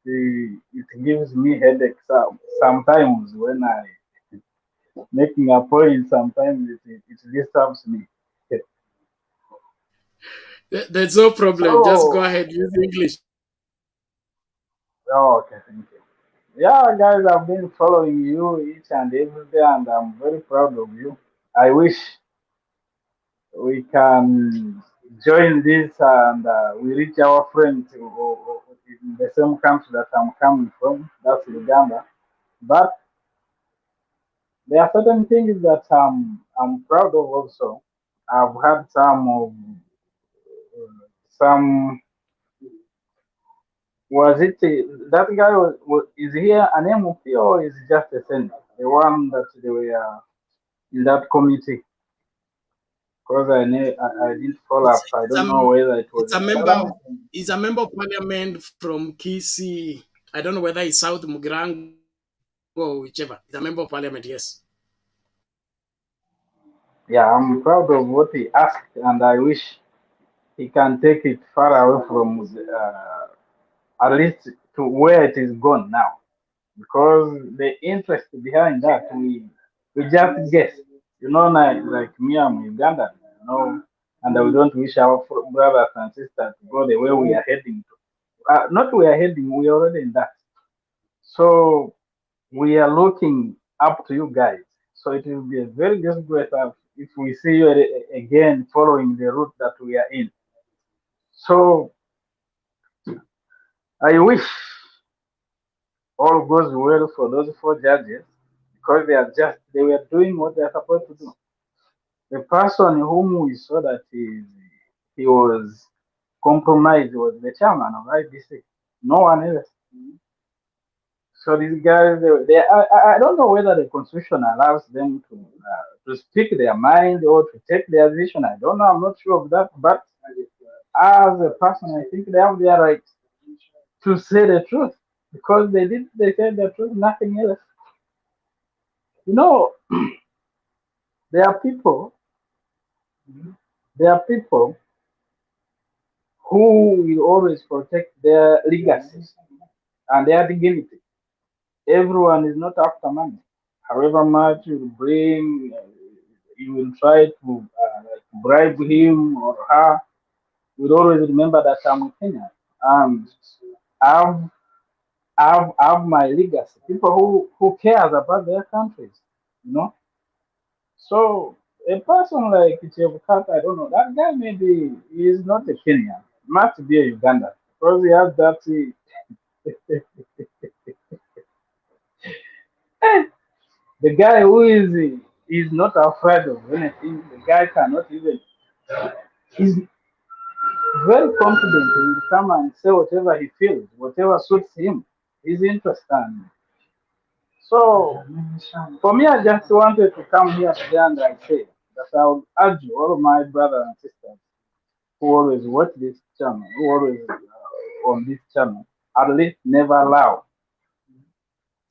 It gives me headaches sometimes when I making a point. Sometimes it disturbs me. There's no problem. Just go ahead, use English. Oh, okay, thank you. Yeah, guys, I've been following you each and every day, and I'm very proud of you. I wish we can join this and we reach our friends in the same country that I'm coming from, that's Uganda. But there are certain things that I'm proud of also. I've had some was it that guy is here an MP or is just a senator? The one that they were in that committee, because I didn't follow up. I don't know whether it was He's a member of parliament from Kisii. I don't know whether it's South Mugirango or whichever. He's a member of parliament, yes. Yeah, I'm proud of what he asked, and I wish he can take it far away from at least to where it is gone now, because the interest behind that we just guess. You know, like me, I'm Ugandan, you know, and we don't wish our brothers and sisters to go the way we are heading to. Not we are heading, we are already in that. So we are looking up to you guys. So it will be a very great if we see you again following the route that we are in. So I wish all goes well for those 4 judges because they were doing what they are supposed to do. The person whom we saw that he was compromised was the chairman of IEBC. No one else. So these guys, I don't know whether the constitution allows them to speak their mind or to take their decision. I don't know. I'm not sure of that. But as a person, I think they have their right to say the truth because they said the truth, nothing else. You know, there are people, there are people who will always protect their legacy and their dignity. Everyone is not after money. However much you bring, you will try to bribe him or her. You will always remember that I'm a Kenyan. And I've, I've my legacy. People who cares about their countries, you know. So a person like Chebukata, I don't know, that guy maybe is not a Kenyan, must be a Ugandan because he has that. The guy who is not afraid of anything. The guy cannot even. He's very confident. He will come and say whatever he feels, whatever suits him, his interest. And so, for me, I just wanted to come here today and I say that I would urge all of my brothers and sisters who always watch this channel, who always on this channel, at least never allow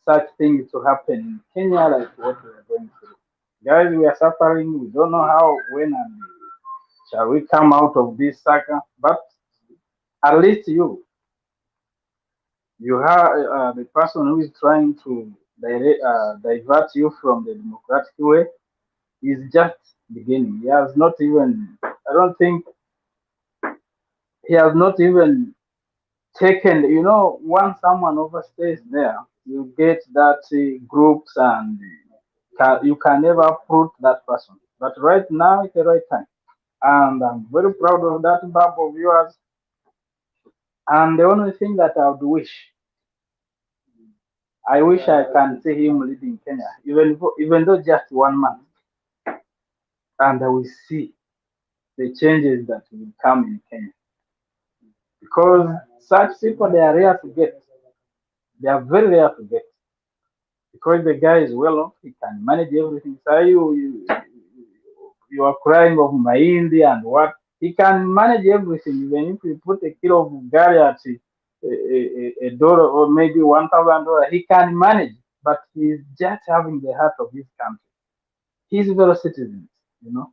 such things to happen in Kenya like what we are going through. Guys, we are suffering. We don't know how, when, and shall we come out of this saga. But at least you have the person who is trying to divert you from the democratic way is just beginning. He has not even, I don't think, he has not even taken, once someone overstays there, you get that groups and you can never prove that person. But right now, it's the right time. And I'm very proud of that bump of yours. And the only thing that I wish I can see him leading Kenya, even though just 1 month, and I will see the changes that will come in Kenya. Because such people, they are rare to get. They are very rare to get. Because the guy is well off, he can manage everything. So you are crying of Mahindi and what? He can manage everything. Even if you put a kilo of Gari at a dollar or maybe $1,000, he can manage. But he's just having the heart of his country. His fellow citizens, you know.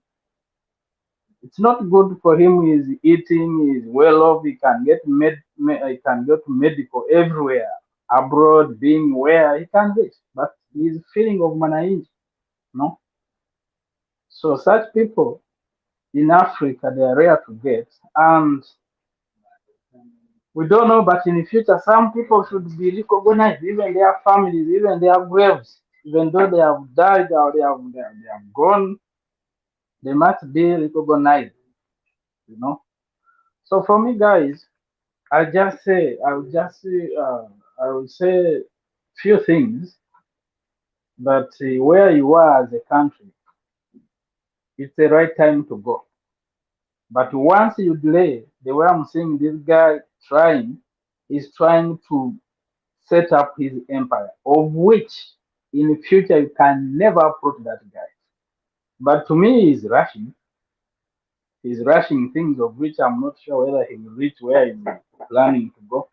It's not good for him. He's eating. He's well off. He can get he can go to medical everywhere abroad, being where he can reach. But he's feeling of Manainji, no. So such people in Africa, they are rare to get, and we don't know. But in the future, some people should be recognized, even their families, even their graves, even though they have died or they have gone, they must be recognized, you know. So for me, guys, I will say few things that where you are as a country, it's the right time to go. But once you delay, the way I'm seeing this guy trying, is trying to set up his empire, of which in the future you can never approach that guy. But to me, he's rushing. He's rushing things of which I'm not sure whether he will reach where he's planning to go.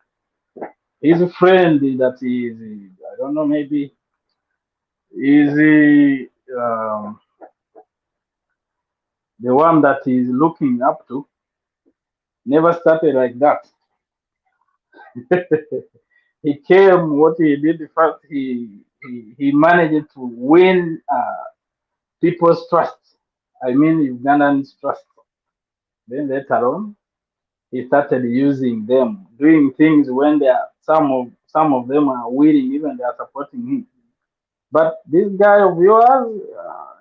His friend that is, I don't know, maybe is the one that he's looking up to, never started like that. He came, what he did first, he managed to win people's trust. I mean, Ugandans' trust. Then later on, he started using them, doing things when they are, some of them are willing, even they are supporting him. But this guy of yours,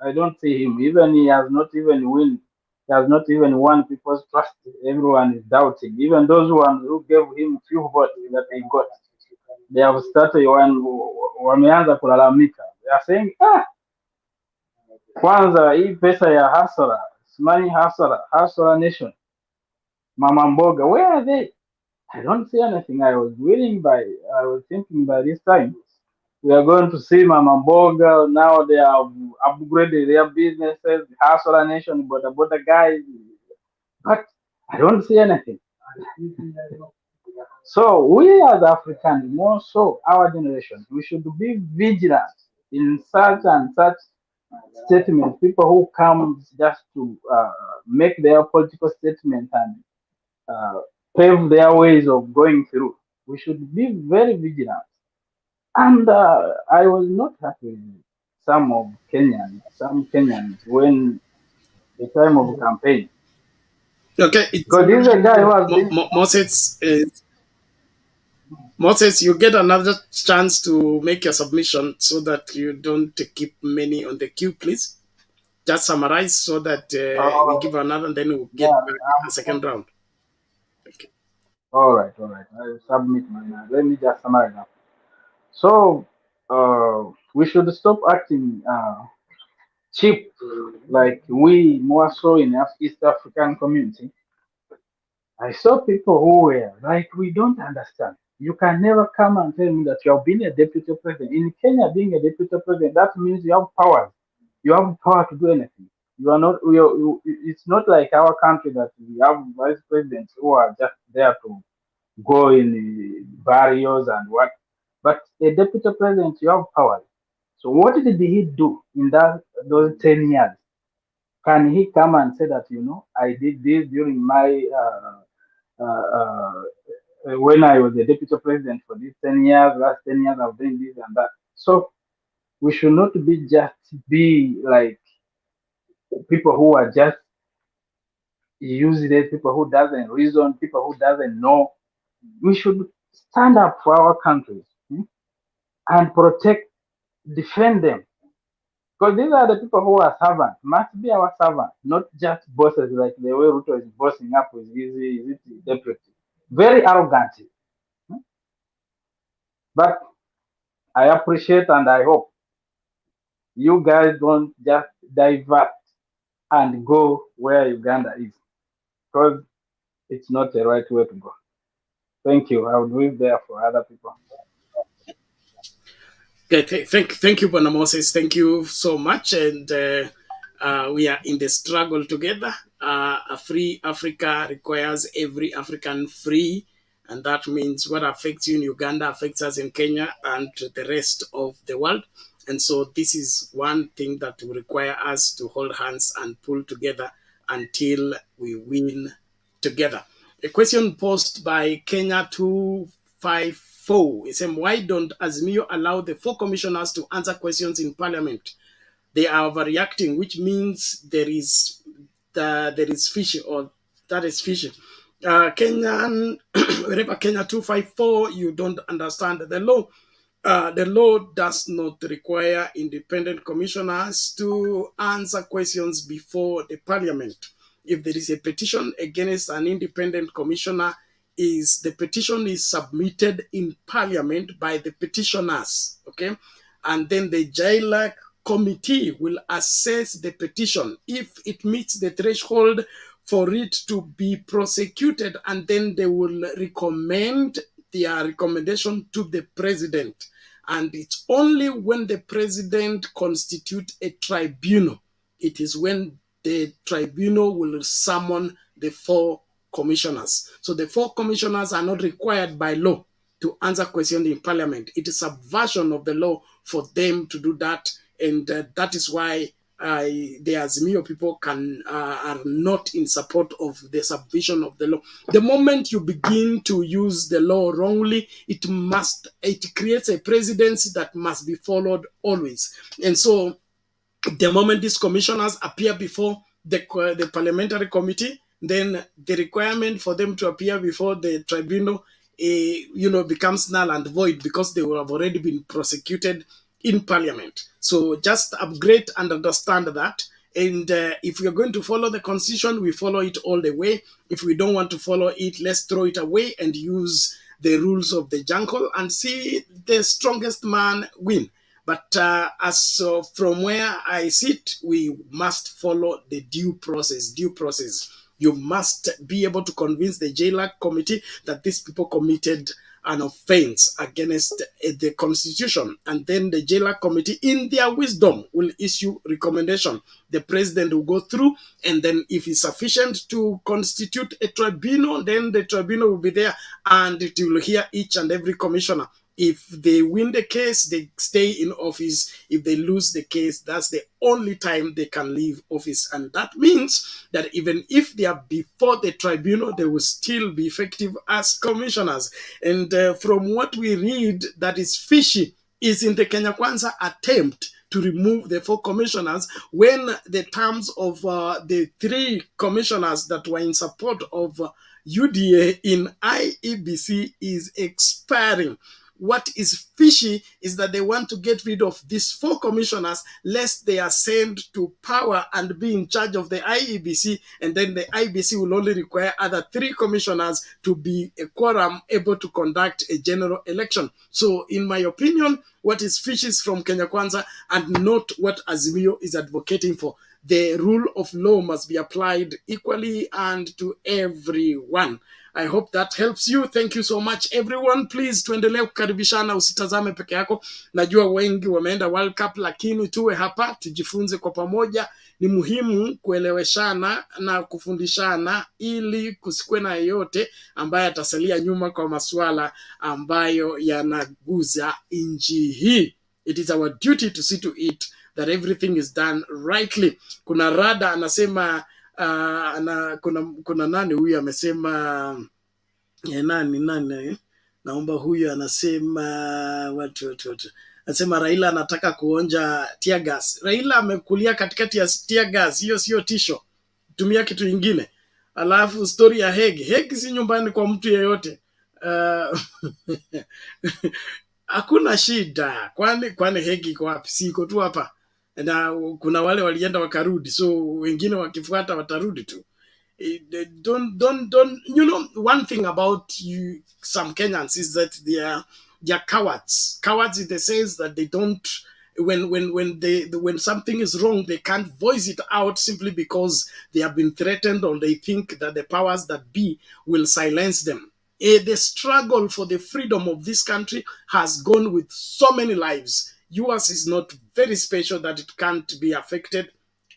I don't see him. Even he has not even win. He has not even won people's trust. Everyone is doubting. Even those ones who gave him few votes that he got, they have started wameanza kulalamika. They are saying, kwanza hii pesa ya hasara, money hasara nation, mama mboga, where are they? I don't see anything. I was thinking by this time we are going to see Mama Mboga. Now they have upgraded their businesses, Hustler Nation, Boda Boda guys. But I don't see anything. So we as Africans, more so our generation, we should be vigilant in such and such statements. People who come just to make their political statement and uh, pave their ways of going through. We should be very vigilant. And I was not happy with some Kenyans, when the time of campaign. Okay, it's Because this is a guy who has been. Moses. Moses, you get another chance to make your submission so that you don't keep many on the queue, please. Just summarize so that we Oh, give another, and then we'll get yeah. back a second round. Okay. All right, all right. I will submit my. Let me just summarize now. So, we should stop acting cheap, like we more so in East African community. I saw people who were like, we don't understand. You can never come and tell me that you have been a deputy president. In Kenya, being a deputy president, that means you have power. You have power to do anything. You are not. It's not like our country that we have vice presidents who are just there to go in barrios and what. But a deputy president, you have power. So what did he do in those 10 years? Can he come and say that I did this during my when I was the deputy president for these 10 years? Last 10 years I've done this and that. So we should not be like people who are just useless, people who doesn't reason, people who doesn't know. We should stand up for our countries, and protect, defend them. Because these are the people who are servants, must be our servants, not just bosses like the way Ruto is bossing up with his deputy. Very arrogant. But I appreciate and I hope you guys don't just divert and go where Uganda is, because it's not the right way to go. Thank you. I will leave there for other people. Okay, thank you, Bona Moses. Thank you so much. And we are in the struggle together. A free Africa requires every African free. And that means what affects you in Uganda affects us in Kenya and the rest of the world. And so this is one thing that will require us to hold hands and pull together until we win together. A question posed by Kenya 254 is saying, why don't Azimio allow the four commissioners to answer questions in Parliament? They are overreacting, which means there is fishy, or that is fishy. Kenyan, wherever Kenya 254, you don't understand the law. The law does not require independent commissioners to answer questions before the parliament. If there is a petition against an independent commissioner, the petition is submitted in parliament by the petitioners, okay? And then the JLAC committee will assess the petition if it meets the threshold for it to be prosecuted, and then they will recommend their recommendation to the president. And it's only when the president constitutes a tribunal, it is when the tribunal will summon the four commissioners. So the four commissioners are not required by law to answer questions in parliament. It is a version of the law for them to do that. And that is why the Azimio people are not in support of the subversion of the law. The moment you begin to use the law wrongly, it creates a presidency that must be followed always. And so the moment these commissioners appear before the parliamentary committee, then the requirement for them to appear before the tribunal becomes null and void, because they will have already been prosecuted in parliament. So just upgrade and understand that. And if we are going to follow the constitution, we follow it all the way. If we don't want to follow it, let's throw it away and use the rules of the jungle and see the strongest man win. But from where I sit, we must follow the due process. Due process. You must be able to convince the JLAC committee that these people committed an offense against the constitution, and then the JLAC committee, in their wisdom, will issue recommendation. the president will go through, and then if it's sufficient to constitute a tribunal, then the tribunal will be there and it will hear each and every commissioner. If they win the case, they stay in office. If they lose the case, that's the only time they can leave office. And that means that even if they are before the tribunal, they will still be effective as commissioners. And from what we read, that is fishy, is in the Kenya Kwanza attempt to remove the 4 commissioners when the terms of the 3 commissioners that were in support of UDA in IEBC is expiring. What is fishy is that they want to get rid of these 4 commissioners lest they are sent to power and be in charge of the IEBC, and then the IEBC will only require other 3 commissioners to be a quorum able to conduct a general election. So in my opinion, what is fishy is from Kenya Kwanza and not what Azimio is advocating for. The rule of law must be applied equally and to everyone. I hope that helps you. Thank you so much everyone. Please tuendelee kukaribishana, usitazame peke yako. Najua wengi wameenda World Cup, lakini tuwe hapa tujifunze kwa pamoja. Ni muhimu kueleweshana na kufundishana ili kusikwe na yeyote ambaye atasalia nyuma kwa masuala ambayo yanaguza nchi hii. It is our duty to see to it that everything is done rightly. Kuna Rada anasema kuna nani huyu amesema nani naomba huyu anasema watu anasema Raila anataka kuonja tear gas. Raila amekulia katikati ya tear gas, hiyo sio tisho, tumia kitu kingine. Alafu story ya Hegi si nyumbani kwa mtu yeyote. Hakuna shida, kwani Hegi iko wapi? Si iko tu hapa, na kuna wale walienda wakarudi, so wengine wakifuata watarudi tu. Don't you know, one thing about you some Kenyans is that they are cowards in the sense that they don't, when something is wrong, they can't voice it out simply because they have been threatened or they think that the powers that be will silence them. The struggle for the freedom of this country has gone with so many lives. Yours is not very special that it can't be affected.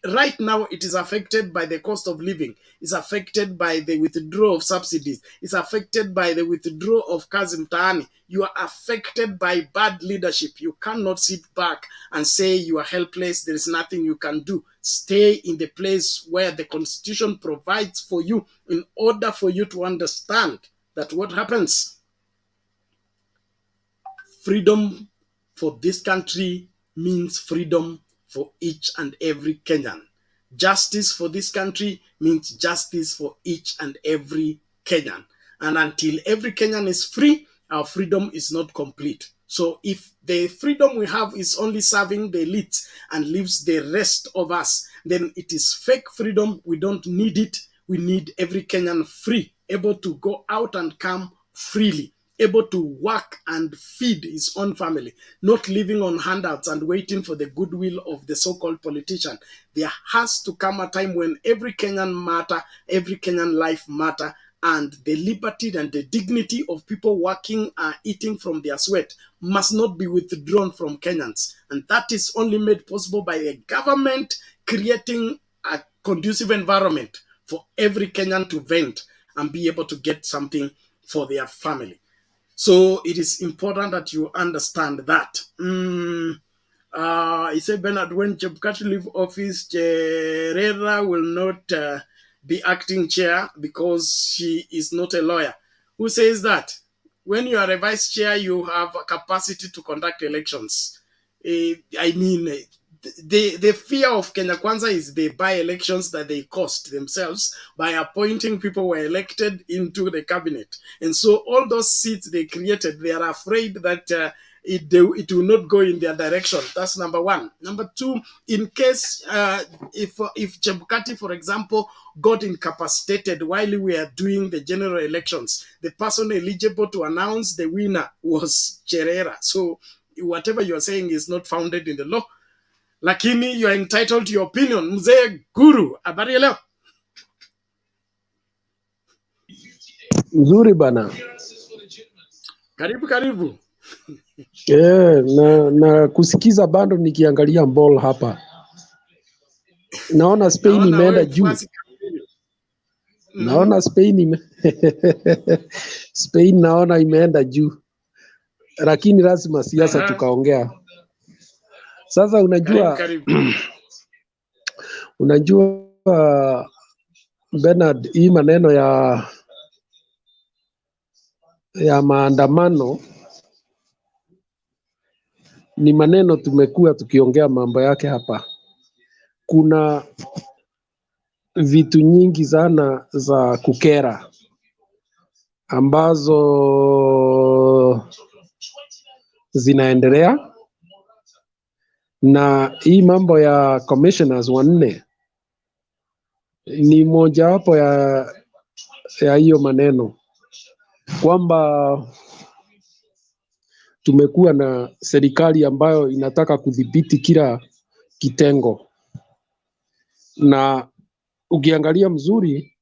Right now, it is affected by the cost of living. It's affected by the withdrawal of subsidies. It's affected by the withdrawal of kazi mtaani. You are affected by bad leadership. You cannot sit back and say you are helpless. There is nothing you can do. Stay in the place where the Constitution provides for you in order for you to understand that what happens. Freedom for this country means freedom for each and every Kenyan. Justice for this country means justice for each and every Kenyan. And until every Kenyan is free, our freedom is not complete. So if the freedom we have is only serving the elite and leaves the rest of us, then it is fake freedom. We don't need it. We need every Kenyan free, able to go out and come freely, able to work and feed his own family, not living on handouts and waiting for the goodwill of the so-called politician. There has to come a time when every Kenyan matter, every Kenyan life matter, and the liberty and the dignity of people working and eating from their sweat must not be withdrawn from Kenyans. And that is only made possible by the government creating a conducive environment for every Kenyan to vent and be able to get something for their family. So it is important that you understand that. He said, Bernard, when Chebukati leave office, Cherera will not be acting chair because she is not a lawyer. Who says that? When you are a vice chair, you have a capacity to conduct elections. I mean, the fear of Kenya Kwanza is the by-elections that they cost themselves by appointing people who were elected into the cabinet. And so all those seats they created, they are afraid that it will not go in their direction. That's number one. Number two, in case if Chebukati, for example, got incapacitated while we are doing the general elections, the person eligible to announce the winner was Cherera. So whatever you are saying is not founded in the law. Lakini you are entitled to your opinion. Mzee Guru, habari leo? Nzuri bana. Karibu. Na kusikiza bando nikiangalia ball hapa. naona Spain Naona imeenda wewe juu, mfuasi kamili. naona Spain naona imeenda juu, lakini lazima siasa Aha. tukaongea. Sasa Karibu unajua karibu. unajua Bernard, hii maneno ya maandamano ni maneno tumekuwa tukiongea mambo yake hapa. Kuna vitu nyingi sana za kukera ambazo zinaendelea, na hii mambo ya commissioners wanne ni mojawapo ya hiyo maneno, kwamba tumekuwa na serikali ambayo inataka kudhibiti kila kitengo, na ukiangalia mzuri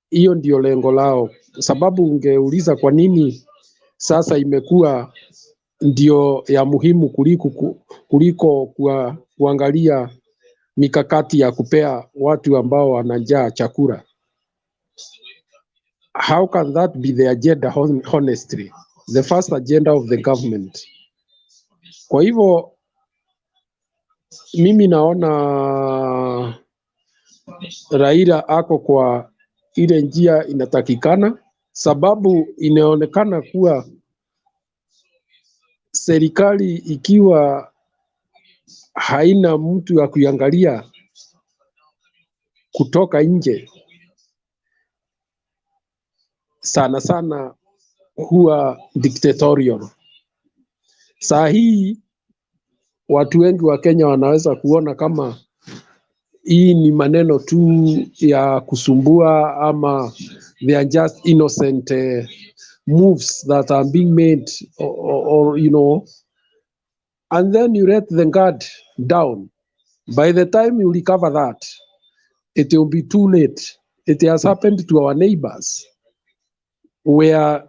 hiyo ndio lengo lao. Sababu ungeuliza kwa nini sasa imekuwa ndio ya muhimu kuliko kuangalia mikakati ya kupea watu ambao wanajaa chakula. How can that be the agenda honestly? The first agenda of the government. Kwa hivyo mimi naona Raila ako kwa ile njia inatakikana, sababu inaonekana kuwa serikali ikiwa haina mtu wa kuangalia kutoka nje, sana sana huwa dictatorial. Saa hii watu wengi wa Kenya wanaweza kuona kama hii ni maneno tu ya kusumbua, ama they are just innocent moves that are being made, or you know, and then you let the guard down. By the time you recover that, it will be too late. It has happened to our neighbors, where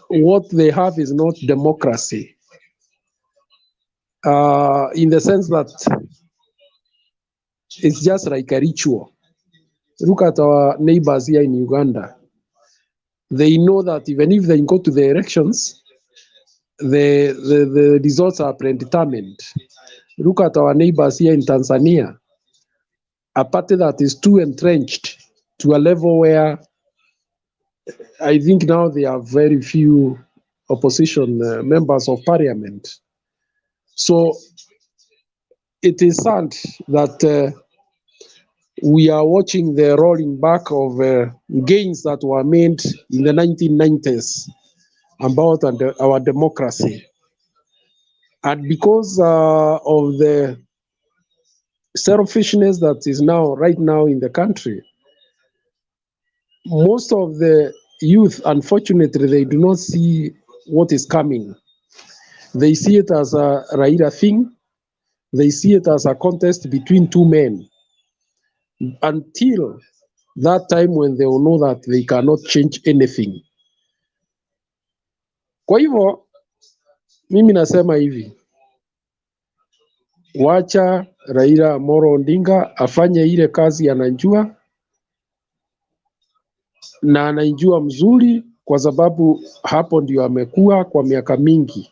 what they have is not democracy, in the sense that it's just like a ritual. Look at our neighbors here in Uganda. They know that even if they go to the elections, the results are predetermined. Look at our neighbors here in Tanzania, a party that is too entrenched to a level where I think now they have very few opposition members of parliament. So it is sad that we are watching the rolling back of gains that were made in the 1990s about our democracy. And because of the selfishness that is right now in the country, most of the youth, unfortunately, they do not see what is coming. They see it as a Raila thing. They see it as a contest between two men, until that time when they will know that they cannot change anything. Kwa hivyo mimi nasema hivi, wacha Raila Amolo Odinga afanye ile kazi anajua, na anaijua mzuri, kwa sababu hapo ndio amekuwa kwa miaka mingi,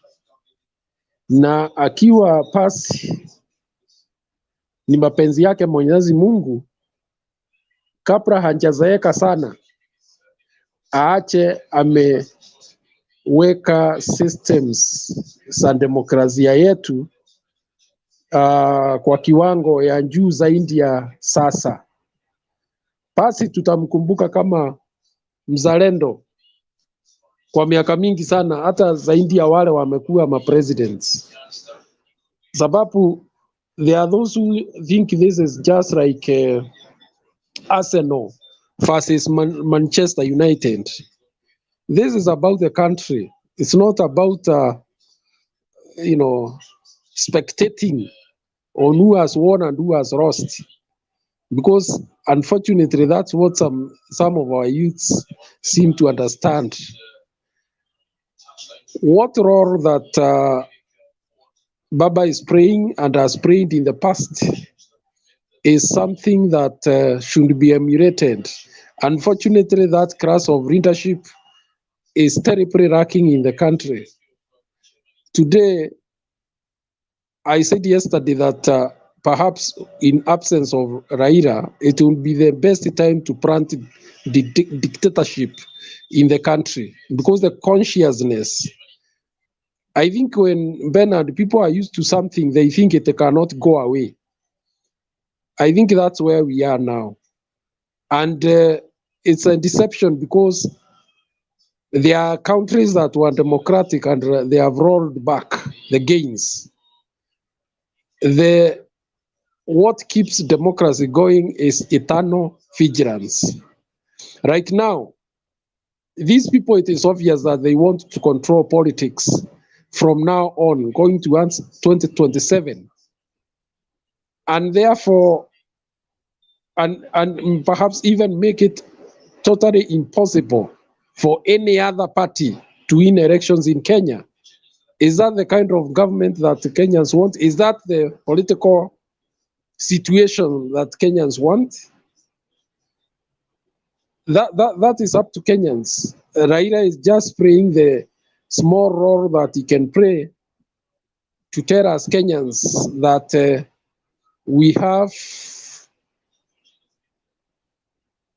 na akiwa pasi ni mapenzi yake Mwenyezi Mungu, kabla hajazeeka sana, aache ameweka systems za demokrasia yetu kwa kiwango ya juu zaidi ya sasa. Basi tutamkumbuka kama mzalendo kwa miaka mingi sana, hata zaidi ya wale wamekuwa ma-presidents. Sababu there are those who think this is just like Arsenal versus Manchester United. This is about the country. It's not about spectating on who has won and who has lost, because unfortunately that's what some of our youths seem to understand. What role that Baba is playing and has played in the past is something that should be emulated. Unfortunately, that class of leadership is terribly lacking in the country. Today, I said yesterday that perhaps in absence of Raila, it will be the best time to plant the dictatorship in the country, because the consciousness, I think when Bernard, people are used to something, they think it cannot go away. I think that's where we are now. And it's a deception, because there are countries that were democratic and they have rolled back the gains. What keeps democracy going is eternal vigilance. Right now, these people, it is obvious that they want to control politics from now on, going to 2027. And therefore, and perhaps even make it totally impossible for any other party to win elections in Kenya. Is that the kind of government that Kenyans want? Is that the political situation that Kenyans want? That is up to Kenyans. Raila is just playing the small role that he can play to tell us Kenyans that we have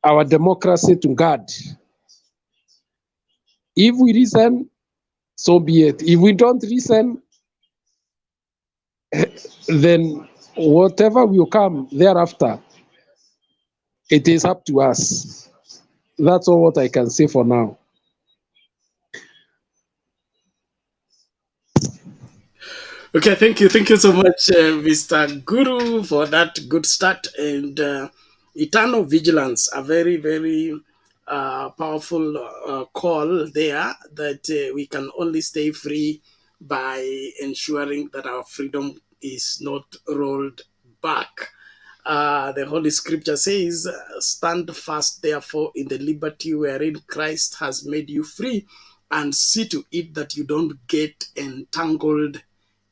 our democracy to guard. If we listen, so be it. If we don't listen, then whatever will come thereafter, it is up to us. That's all what I can say for now. Okay, thank you. Thank you so much, Mr. Guru, for that good start. And eternal vigilance, a very, very powerful call there, that we can only stay free by ensuring that our freedom is not rolled back. The Holy Scripture says, stand fast, therefore, in the liberty wherein Christ has made you free, and see to it that you don't get entangled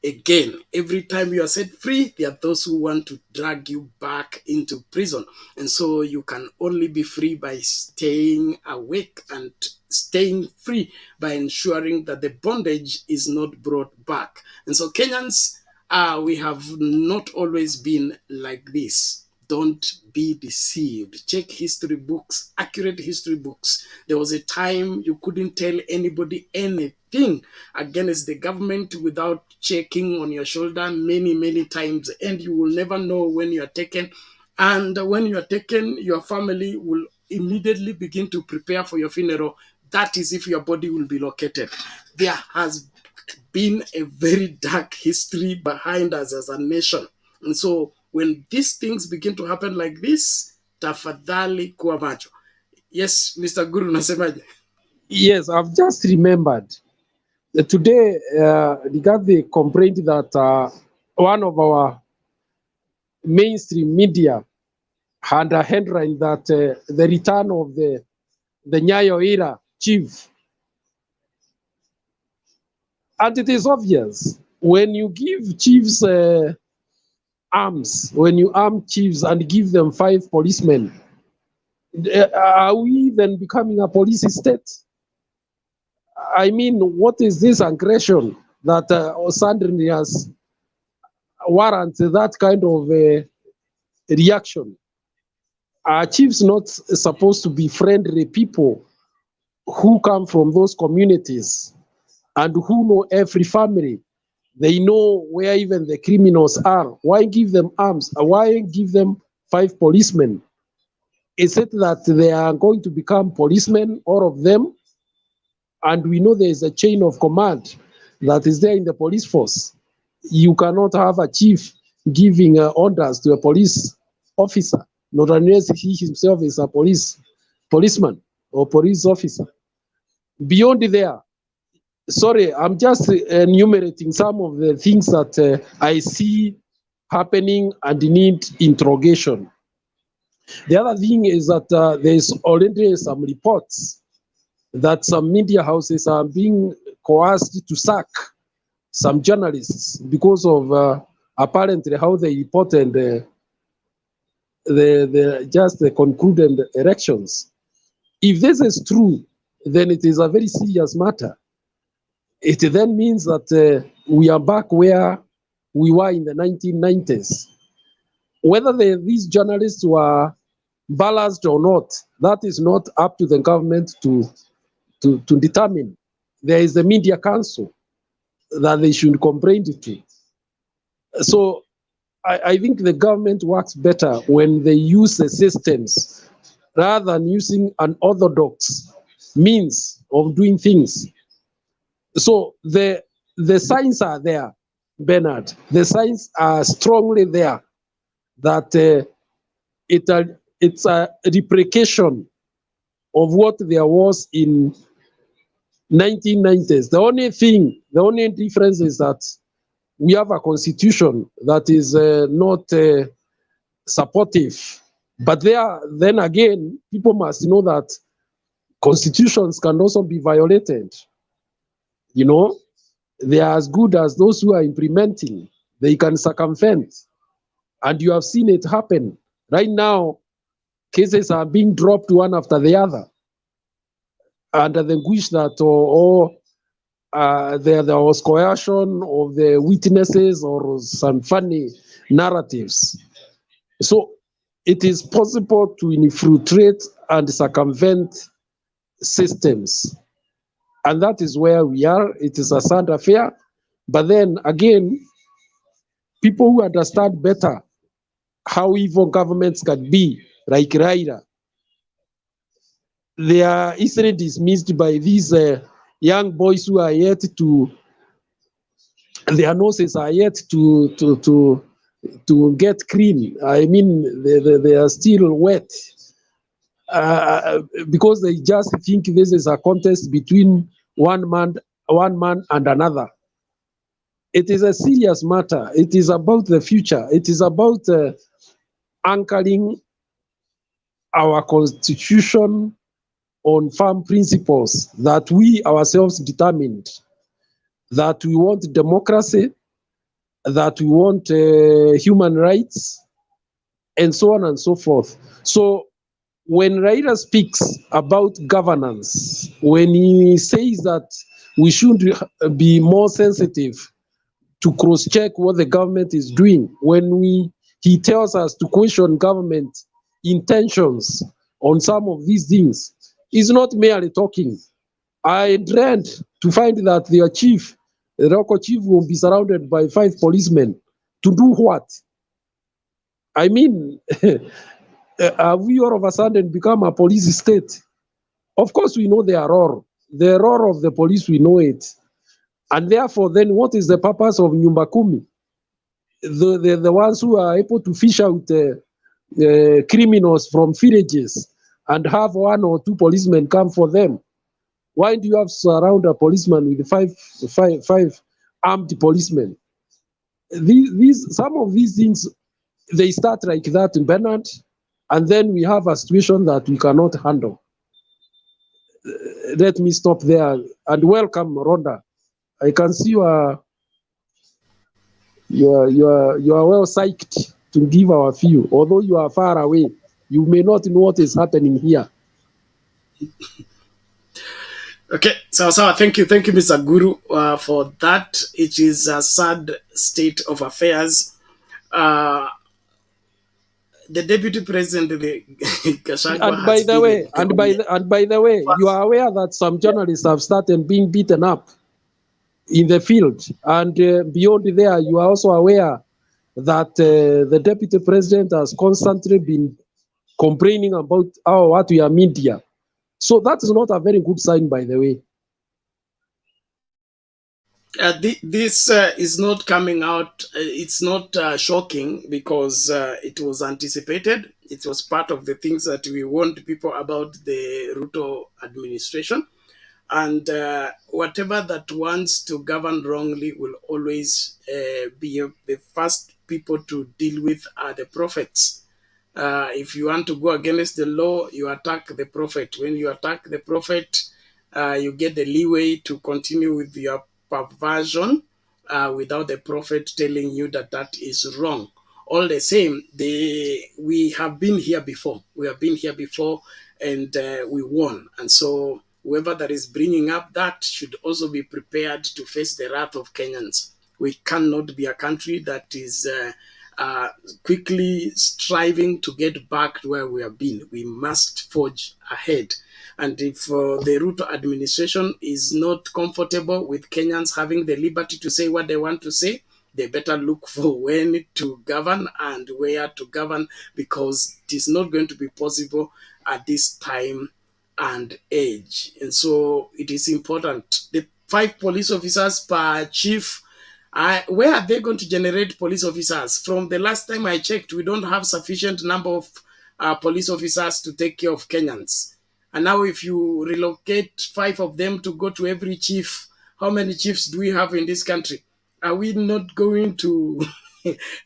again. Every time you are set free, there are those who want to drag you back into prison. And so you can only be free by staying awake and staying free by ensuring that the bondage is not brought back. And so Kenyans, we have not always been like this. Don't be deceived. Check history books, accurate history books. There was a time you couldn't tell anybody anything against the government without checking on your shoulder many, many times, and you will never know when you are taken. And when you are taken, your family will immediately begin to prepare for your funeral. That is if your body will be located. There has been a very dark history behind us as a nation. And so when these things begin to happen like this, tafadhali kuwa macho. Yes, Mr. Guru, nasemaje? Yes, I've just remembered. Today, we got the complaint that one of our mainstream media had a headline that the return of the Nyayo era chief. And it is obvious, when you give chiefs arms, when you arm chiefs and give them 5 policemen, are we then becoming a police state? I mean, what is this aggression that suddenly has warranted that kind of reaction? Are chiefs not supposed to be friendly people who come from those communities and who know every family? They know where even the criminals are. Why give them arms? Why give them 5 policemen? Is it that they are going to become policemen, all of them? And we know there is a chain of command that is there in the police force. You cannot have a chief giving orders to a police officer, not unless he himself is a policeman or police officer. Beyond there, sorry, I'm just enumerating some of the things that I see happening and need interrogation. The other thing is that there's already some reports that some media houses are being coerced to sack some journalists because of apparently how they reported the concluded elections. If this is true, then it is a very serious matter. It then means that we are back where we were in the 1990s. Whether these journalists were balanced or not, that is not up to the government to determine. There is the Media Council that they should complain to. So I think the government works better when they use the systems rather than using an orthodox means of doing things. So the signs are there, Bernard. The signs are strongly there that it's a replication of what there was in 1990s. The only difference is that we have a constitution that is not supportive. But then again, people must know that constitutions can also be violated. You know, they are as good as those who are implementing. They can circumvent. And you have seen it happen. Right now, cases are being dropped one after the other under the wish that there was coercion of the witnesses or some funny narratives. So it is possible to infiltrate and circumvent systems. And that is where we are. It is a sad affair. But then again, people who understand better how evil governments can be, like Raila, they are easily dismissed by these young boys who are yet to, their noses are yet to get clean. I mean, they are still wet because they just think this is a contest between one man and another. It is a serious matter. It is about the future. It is about anchoring our constitution on firm principles that we ourselves determined, that we want democracy, that we want human rights, and so on and so forth. So when Raila speaks about governance, when he says that we should be more sensitive to cross-check what the government is doing, when he tells us to question government intentions on some of these things, he's not merely talking. I dread to find that their chief, the local chief, will be surrounded by 5 policemen. To do what? I mean, have we all of a sudden become a police state? Of course, we know their roar. The roar of the police, we know it. And therefore, then what is the purpose of Nyumba Kumi? The ones who are able to fish out criminals from villages and have 1 or 2 policemen come for them. Why do you have to surround a policeman with five armed policemen? Some of these things, they start like that in Bernard, and then we have a situation that we cannot handle. Let me stop there and welcome Rhoda. I can see you are well psyched to give our view. Although you are far away, you may not know what is happening here. Okay, so thank you, Mr. Guru, for that. It is a sad state of affairs. The deputy president, Gachagua, and by the way, you are aware that some journalists have started being beaten up in the field, and beyond there, you are also aware that the deputy president has constantly been complaining about what we are media. So that is not a very good sign, by the way. This is not coming out. It's not shocking because it was anticipated. It was part of the things that we warned people about the Ruto administration. And whatever that wants to govern wrongly will always be the first people to deal with are the prophets. If you want to go against the law, you attack the prophet. When you attack the prophet, you get the leeway to continue with your perversion without the prophet telling you that that is wrong. all the same, we have been here before. We have been here before, and we won. And so whoever that is bringing up that should also be prepared to face the wrath of Kenyans. We cannot be a country that is quickly striving to get back to where we have been. We must forge ahead. And if the Ruto administration is not comfortable with Kenyans having the liberty to say what they want to say, they better look for when to govern and where to govern, because it is not going to be possible at this time and age. And so it is important. The 5 police officers per chief, where are they going to generate police officers? From the last time I checked, we don't have sufficient number of police officers to take care of Kenyans. And now if you relocate 5 of them to go to every chief, how many chiefs do we have in this country? Are we not going to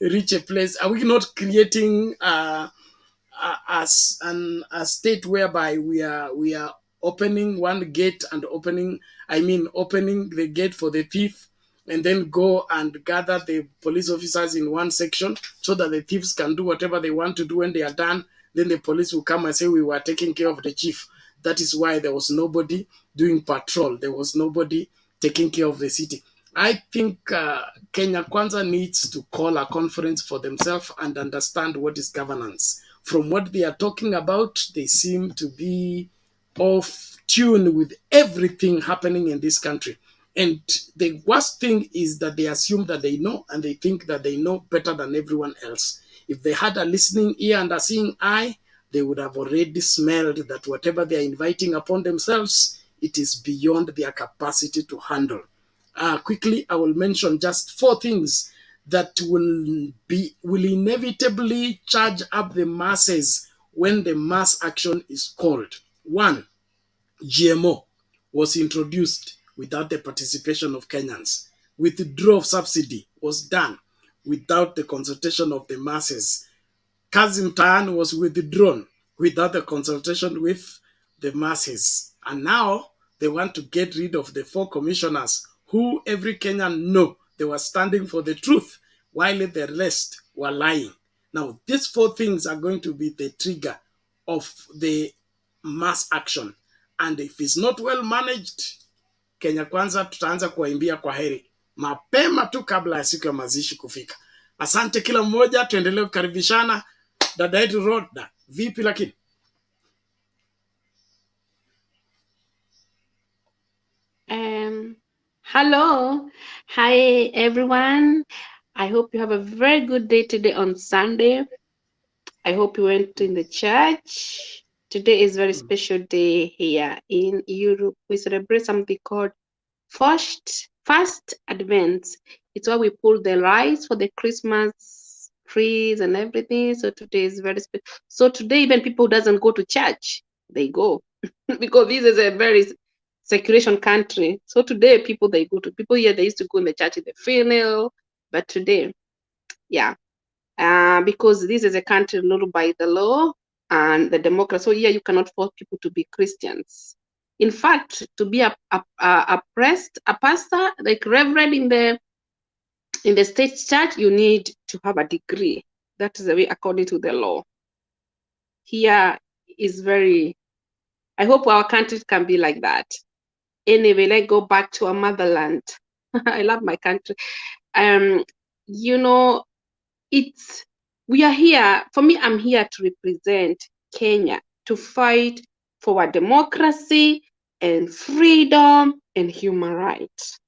reach a place? Are we not creating as a state whereby we are opening one gate and opening the gate for the thief, and then go and gather the police officers in one section so that the thieves can do whatever they want to do. When they are done, then the police will come and say we were taking care of the chief. That is why there was nobody doing patrol. There was nobody taking care of the city. I think Kenya Kwanza needs to call a conference for themselves and understand what is governance. From what they are talking about, they seem to be off tune with everything happening in this country. And the worst thing is that they assume that they know, and they think that they know better than everyone else. If they had a listening ear and a seeing eye, they would have already smelled that whatever they are inviting upon themselves, it is beyond their capacity to handle. Quickly, I will mention just 4 things that will inevitably charge up the masses when the mass action is called. 1, GMO was introduced without the participation of Kenyans. Withdrawal of subsidy was done without the consultation of the masses. Kazi Mtaani was withdrawn without the consultation with the masses. And now they want to get rid of the 4 commissioners who every Kenyan know they were standing for the truth, while the rest were lying. Now, these 4 things are going to be the trigger of the mass action. And if it's not well managed, Kenya Kwanza tutaanza kuwaimbia kwa heri mapema tu kabla ya siku ya mazishi kufika. Asante kila mmoja, tuendelee kukaribishana. Dada yetu Roda, vipi lakini? Hello. Hi, everyone. I hope you have a very good day today on Sunday. I hope you went in the church. Today is a very special day here in Europe. We celebrate something called Fast Advent. It's where we pull the lights for the Christmas trees and everything. So today is very special. So today, even people who doesn't go to church, they go because this is a very seculation country. So today, people here, they used to go in the church in the funeral, but today, yeah, because this is a country ruled by the law and the democracy. So here, you cannot force people to be Christians. In fact, to be a pastor, like reverend in the state church, you need to have a degree. That is the way according to the law. Here is very. I hope our country can be like that. Anyway, let's go back to our motherland. I love my country. We are here. For me, I'm here to represent Kenya, to fight for our democracy and freedom and human rights.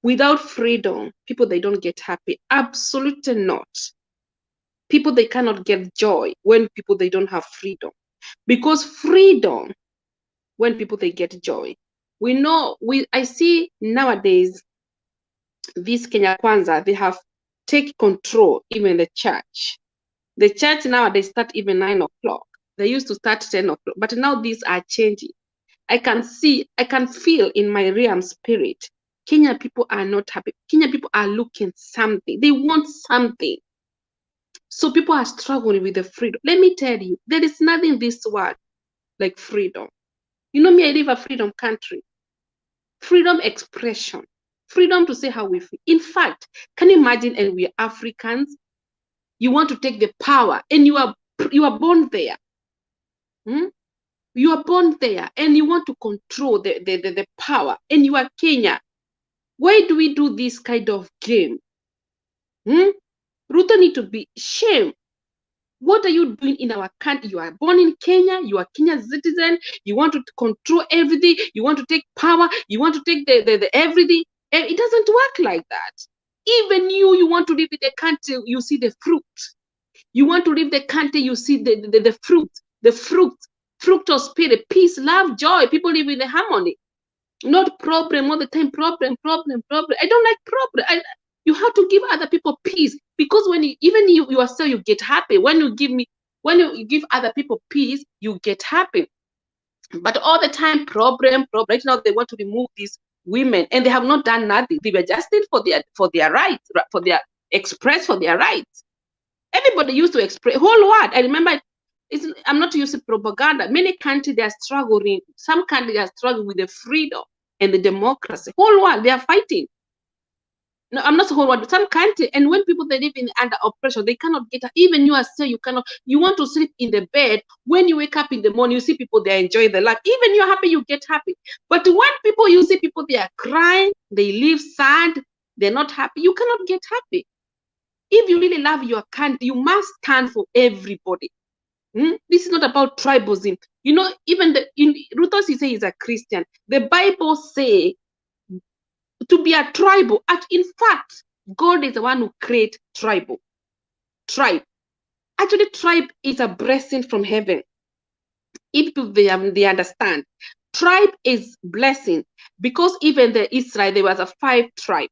Without freedom, people, they don't get happy. Absolutely not. People, they cannot get joy when people, they don't have freedom. Because freedom, when people, they get joy. I see nowadays, this Kenya Kwanza, they have take control, even the church. The church nowadays start even 9 o'clock. They used to start 10 o'clock, but now these are changing. I can feel in my realm spirit, Kenya people are not happy. Kenya people are looking something. They want something. So people are struggling with the freedom. Let me tell you, there is nothing in this world like freedom. You know me, I live a freedom country. Freedom expression. Freedom to say how we feel. In fact, can you imagine, and we are Africans, You want to take the power, and you are born there. You are born there, and you want to control the power, and you are Kenya. Why do we do this kind of game? Ruto need to be shamed. What are you doing in our country? You are born in Kenya. You are Kenya's citizen. You want to control everything. You want to take power. You want to take the everything. And it doesn't work like that. Even you want to live in the country, you see the fruit. You want to live the country, you see the fruit. The fruit of spirit, peace, love, joy. People live in the harmony. Not problem all the time. Problem. I don't like problem. You have to give other people peace, because when even you yourself, you get happy. When you give other people peace, you get happy. But all the time, problem. Right now, they want to remove these women, and they have not done nothing. They were just in for their rights, for their rights. Everybody used to express whole world. I remember. I'm not using propaganda. Many countries, they are struggling. Some countries are struggling with the freedom and the democracy. Whole world, they are fighting. No, I'm not the whole world, but some country. And when people, they live under oppression, they cannot get. Even you yourself, you cannot. You want to sleep in the bed. When you wake up in the morning, you see people, they enjoy their life. Even you're happy, you get happy. But when people, you see people, they are crying, they live sad, they're not happy. You cannot get happy. If you really love your country, you must stand for everybody. This is not about tribalism. You know, even in Ruto, he says he's a Christian. The Bible say to be a tribal. In fact, God is the one who created tribe. Actually, tribe is a blessing from heaven. If they understand, tribe is blessing, because even the Israel, there was a 5 tribe,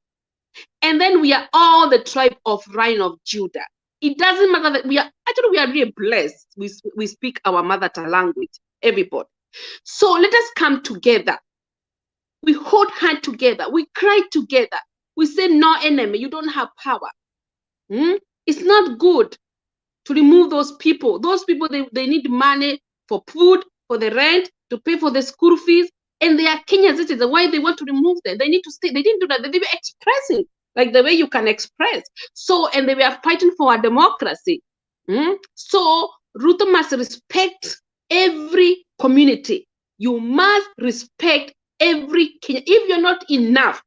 and then we are all the tribe of Lion of Judah. It doesn't matter that we are really blessed. We speak our mother tongue language, everybody. So let us come together. We hold hand together. We cry together. We say, no enemy, you don't have power. It's not good to remove those people. Those people, they need money for food, for the rent, to pay for the school fees, and they are Kenyan citizens. Why they want to remove them? They need to stay. They didn't do that. They were expressing like the way you can express. So, and they were fighting for a democracy. So Ruto must respect every community. You must respect every Kenyan. If you're not enough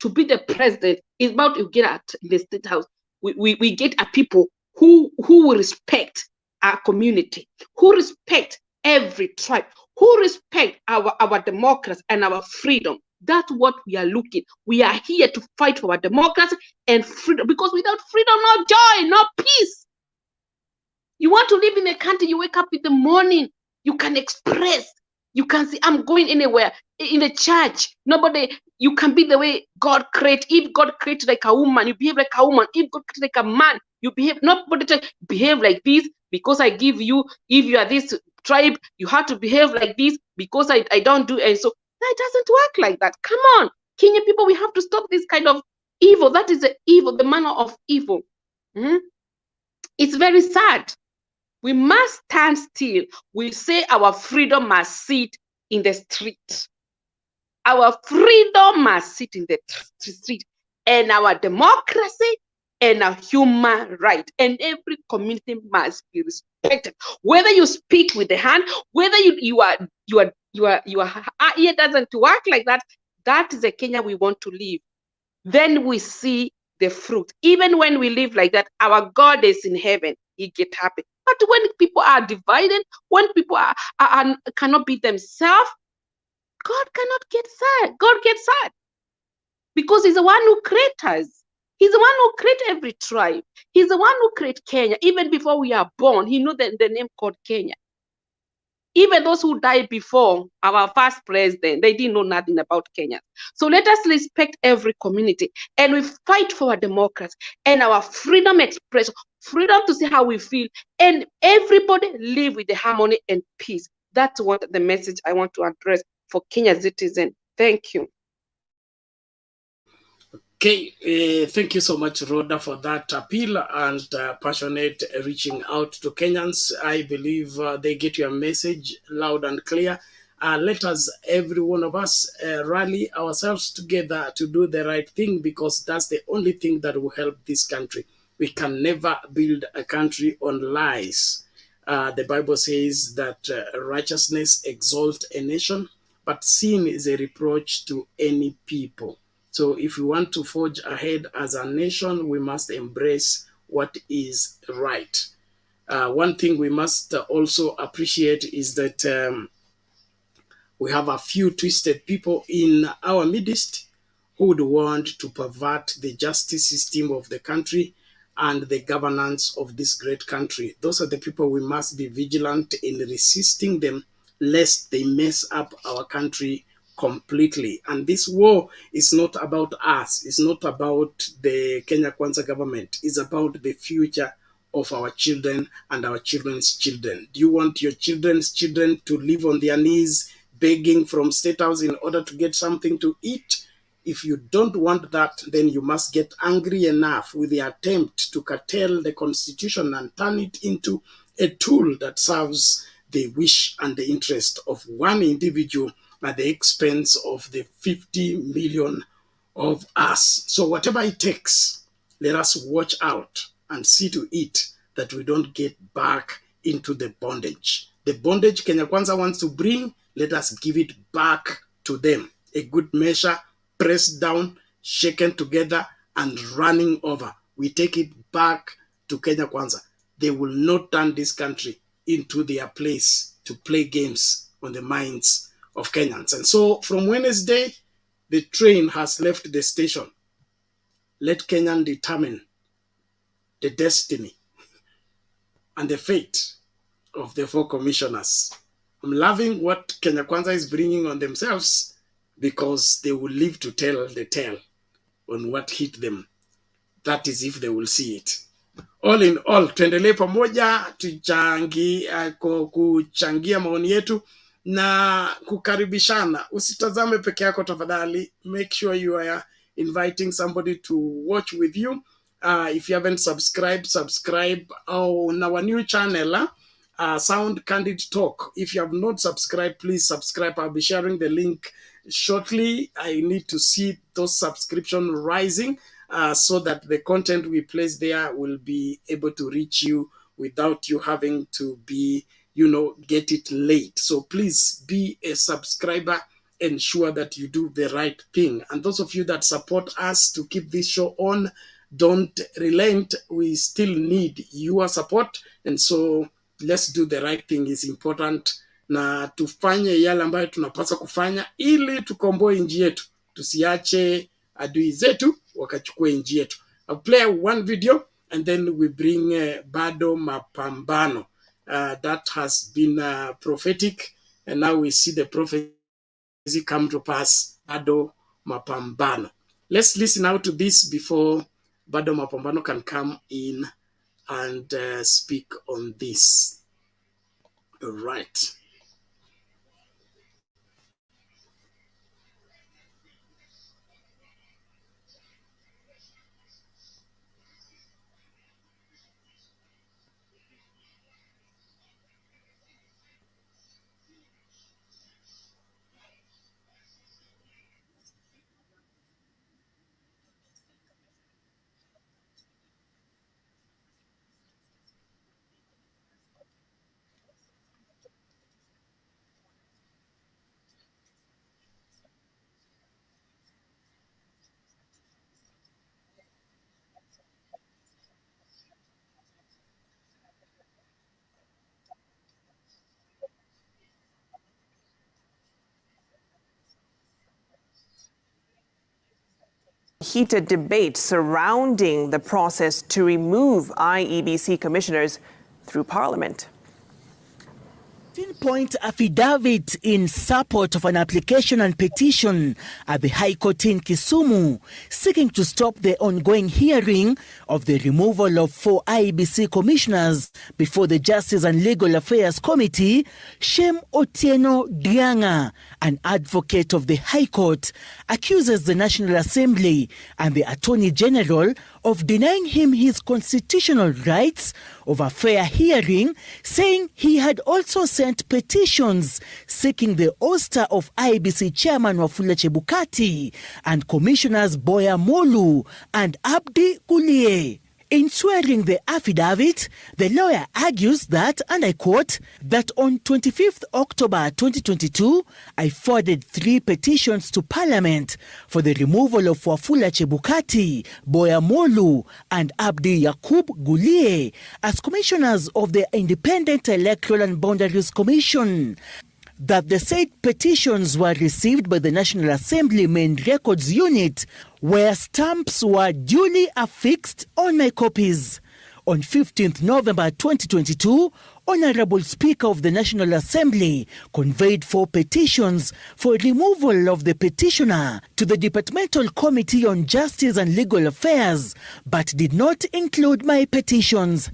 to be the president, it's about you get at the state house. We get a people who will respect our community, who respect every tribe, who respect our democracy and our freedom. That's what we are looking. We are here to fight for our democracy and freedom, because without freedom, no joy, no peace. You want to live in a country, you wake up in the morning, you can express, you can say, I'm going anywhere. In the church, nobody, you can be the way God created. If God created like a woman, you behave like a woman. If God created like a man, you behave, nobody behave like this because I give you, if you are this tribe, you have to behave like this because I don't do. And so that doesn't work like that. Come on, Kenyan people, we have to stop this kind of evil. That is the evil, the manner of evil. It's very sad. We must stand still. We say our freedom must sit in the street. Our freedom must sit in the street, and our democracy and our human right, and every community must be respected. Whether you speak with the hand, whether your ear doesn't work like that, that is the Kenya we want to live. Then we see the fruit. Even when we live like that, our God is in heaven. He get happy. But when people are divided, when people cannot be themselves, God cannot get sad. God gets sad because he's the one who created us. He's the one who created every tribe. He's the one who created Kenya. Even before we are born, he knew the name called Kenya. Even those who died before our first president, they didn't know nothing about Kenya. So let us respect every community, and we fight for our democracy and our freedom expression, freedom to say how we feel, and everybody live with the harmony and peace. That's what the message I want to address for Kenya citizens. Thank you. Okay, thank you so much, Rhoda, for that appeal and passionate reaching out to Kenyans. I believe they get your message loud and clear. Let us, every one of us, rally ourselves together to do the right thing, because that's the only thing that will help this country. We can never build a country on lies. The Bible says that righteousness exalts a nation, but sin is a reproach to any people. So if we want to forge ahead as a nation, we must embrace what is right. One thing we must also appreciate is that we have a few twisted people in our midst who would want to pervert the justice system of the country and the governance of this great country. Those are the people we must be vigilant in resisting them, lest they mess up our country completely. And this war is not about us. It's not about the Kenya Kwanza government. It's about the future of our children and our children's children. Do you want your children's children to live on their knees begging from State House in order to get something to eat? If you don't want that, then you must get angry enough with the attempt to curtail the Constitution and turn it into a tool that serves the wish and the interest of one individual at the expense of the 50 million of us. So whatever it takes, let us watch out and see to it that we don't get back into the bondage. The bondage Kenya Kwanza wants to bring, let us give it back to them. A good measure, pressed down, shaken together, and running over. We take it back to Kenya Kwanza. They will not turn this country into their place to play games on the minds of Kenyans. And so from Wednesday, the train has left the station. Let Kenyan determine the destiny and the fate of the 4 commissioners. I'm loving what Kenya Kwanza is bringing on themselves, because they will live to tell the tale on what hit them. That is if they will see it. All in all, tuendelee pamoja kuchangia maoni yetu na kukaribishana. Usitazame peke yako tafadhali. Make sure you are inviting somebody to watch with you. If you haven't subscribed, subscribe on our new channel, Sound Candid Talk. If you have not subscribed, please subscribe. I'll be sharing the link shortly. I need to see those subscriptions rising so that the content we place there will be able to reach you without you having to be, get it late. So please be a subscriber. Ensure that you do the right thing. And those of you that support us to keep this show on, don't relent. We still need your support. And so let's do the right thing is important, na tufanye yale ambayo tunapaswa kufanya ili tukomboe nchi yetu. Tusiache adui zetu wakachukue nchi yetu. I'll play one video and then we bring Bado Mapambano. That has been prophetic, and now we see the prophecy come to pass. Bado Mapambano. Let's listen out to this before Bado Mapambano can come in and speak on this. All right. Heated debate surrounding the process to remove IEBC commissioners through Parliament. 15-point affidavit in support of an application and petition at the High Court in Kisumu, seeking to stop the ongoing hearing of the removal of 4 IEBC commissioners before the Justice and Legal Affairs Committee. Shem Otieno Dianga, an advocate of the High Court, accuses the National Assembly and the Attorney General of denying him his constitutional rights of a fair hearing, saying he had also sent petitions seeking the ouster of IEBC Chairman Wafula Chebukati and Commissioners Boya Molu and Abdi Kulie. In swearing the affidavit, the lawyer argues that, and I quote, that on 25th October 2022, I forwarded 3 petitions to Parliament for the removal of Wafula Chebukati, Boya Molu, and Abdi Yakub Gulie as commissioners of the Independent Electoral and Boundaries Commission. That the said petitions were received by the National Assembly Main Records Unit, where stamps were duly affixed on my copies. On 15th November 2022, Honorable Speaker of the National Assembly conveyed 4 petitions for removal of the petitioner to the Departmental Committee on Justice and Legal Affairs, but did not include my petitions.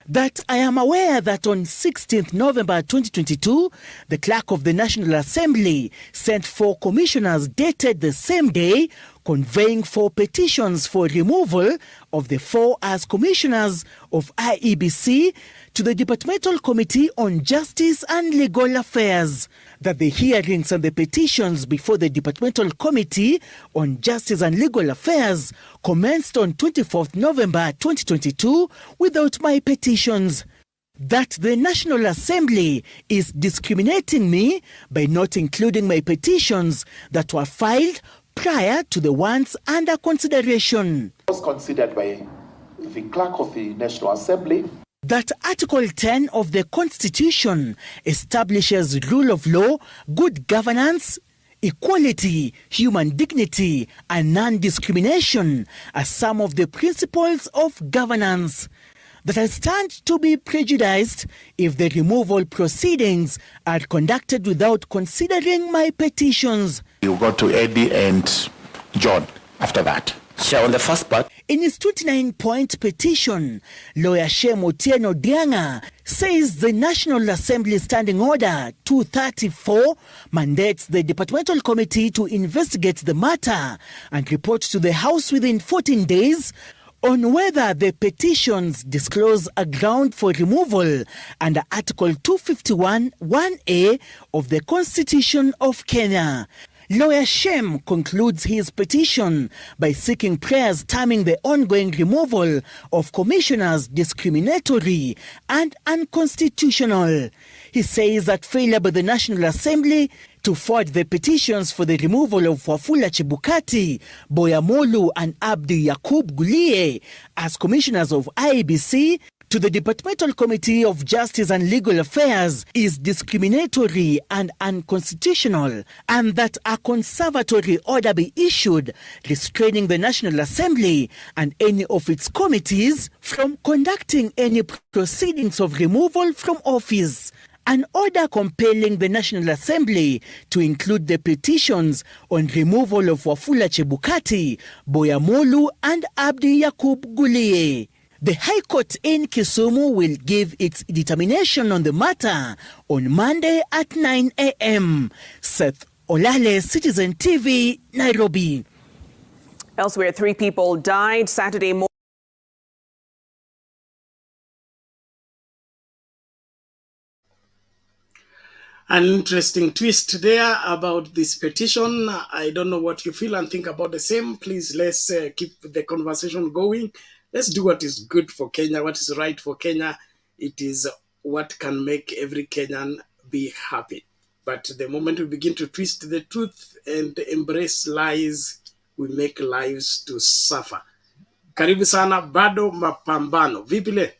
That I am aware that on 16th November 2022, the Clerk of the National Assembly sent 4 commissioners dated the same day, conveying 4 petitions for removal of the 4 as commissioners of IEBC to the Departmental Committee on Justice and Legal Affairs. That the hearings and the petitions before the Departmental Committee on Justice and Legal Affairs commenced on 24th November 2022 without my petitions. That the National Assembly is discriminating me by not including my petitions that were filed prior to the ones under consideration. Was considered by the Clerk of the National Assembly. That Article 10 of the Constitution establishes rule of law, good governance, equality, human dignity, and non-discrimination as some of the principles of governance. That I stand to be prejudiced if the removal proceedings are conducted without considering my petitions. You go to Eddie and John after that. So on the first part. In his 29-point petition, lawyer Shem Otieno Dianga says the National Assembly Standing Order 234 mandates the Departmental Committee to investigate the matter and report to the House within 14 days on whether the petitions disclose a ground for removal under Article 251(1)(a) of the Constitution of Kenya. Lawyer Shem concludes his petition by seeking prayers terming the ongoing removal of commissioners discriminatory and unconstitutional. He says that failure by the National Assembly to forward the petitions for the removal of Wafula Chebukati, Boya Molu, and Abdi Yakub Gulie as commissioners of IEBC to the Departmental Committee of Justice and Legal Affairs is discriminatory and unconstitutional, and that a conservatory order be issued restraining the National Assembly and any of its committees from conducting any proceedings of removal from office. An order compelling the National Assembly to include the petitions on removal of Wafula Chebukati, Boya Molu, and Abdi Yakub Gulie. The High Court in Kisumu will give its determination on the matter on Monday at 9 a.m. Seth Olale, Citizen TV, Nairobi. Elsewhere, 3 people died Saturday morning. An interesting twist there about this petition. I don't know what you feel and think about the same. Please, let's keep the conversation going. Let's do what is good for Kenya, what is right for Kenya. It is what can make every Kenyan be happy. But the moment we begin to twist the truth and embrace lies, we make lives to suffer. Karibu sana, bado mapambano. Vipi le?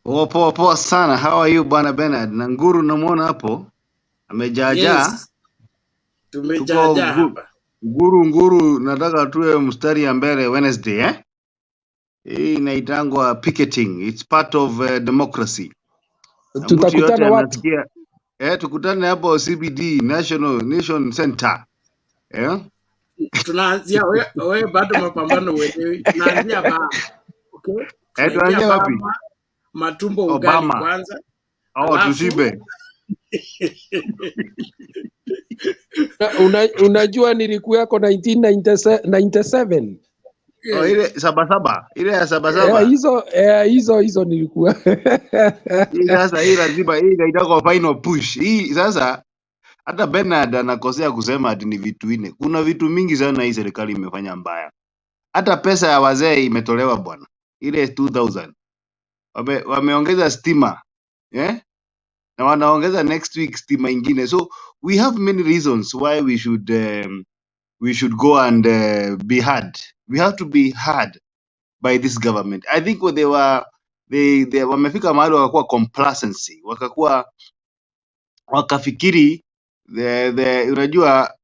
Poa sana. How are you Bwana Bernard? Na Nguru namuona hapo amejaajaa. Yes. Tumejaajaa hapa. Nguru nataka tuwe mstari ya mbele Wednesday Hii inaitangwa picketing. It's part of democracy. Tutakutana wapi? Tukutane hapo CBD Nation Center. Tunaanzia wewe bado mapambano wewe. Tunaanzia baba. Okay? Tunaanzia wapi? Matumbo ugali kwanza. Tusibe. Unajua nilikuwako 1997. Ile sabasaba. Ile ya sabasaba. Hizo nilikuwa. Hii sasa hii lazima hii inaitwa final push. Hii sasa hata Bernard anakosea kusema ati ni vitu 4. Kuna vitu mingi sana hii serikali imefanya mbaya. Hata pesa ya wazee imetolewa bwana, ile 2000 wameongeza stima na wanaongeza next week stima ingine. So we have many reasons why we should go and be heard. We have to be heard by this government. I think what they wamefika mahali wakakuwa complacency, wakafikiri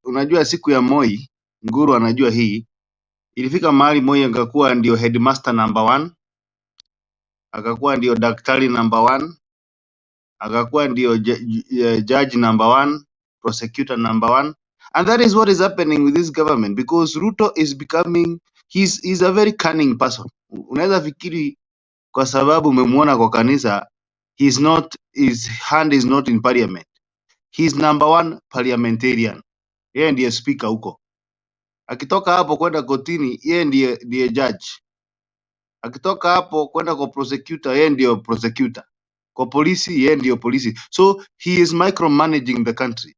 unajua siku ya Moi, Nguru anajua hii, ilifika mahali Moi akakuwa ndio headmaster number 1, akakuwa ndio daktari number 1, akakuwa ndio judge number 1, prosecutor number 1. And that is what is happening with this government, because Ruto is becoming, he's a very cunning person. Unaweza fikiri kwa sababu umemuona kwa kanisa, his hand is not in parliament. He's number 1 parliamentarian. Yeye ndiye speaker huko. Akitoka hapo kwenda kotini, yeye ndiye judge. Akitoka hapo kwenda kwa prosecutor, yeye ndiyo prosecutor. Kwa polisi, yeye ndiyo polisi. So he is micromanaging the country.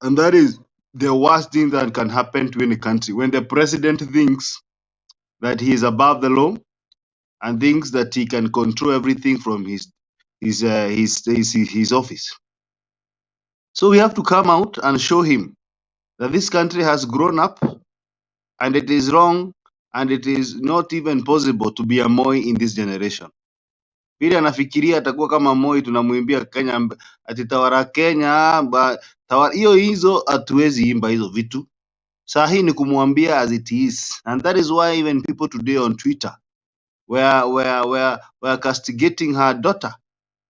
And that is the worst thing that can happen to any country, when the president thinks that he is above the law and thinks that he can control everything from his office. So we have to come out and show him that this country has grown up, and it is wrong, and it is not even possible to be a Moi in this generation. Vile anafikiria atakuwa kama Moi, tunamwimbia Kenya ati tawara Kenya, hizo hatuwezi imba hizo vitu. Sahi ni kumwambia as it is. And that is why even people today on Twitter were castigating her daughter,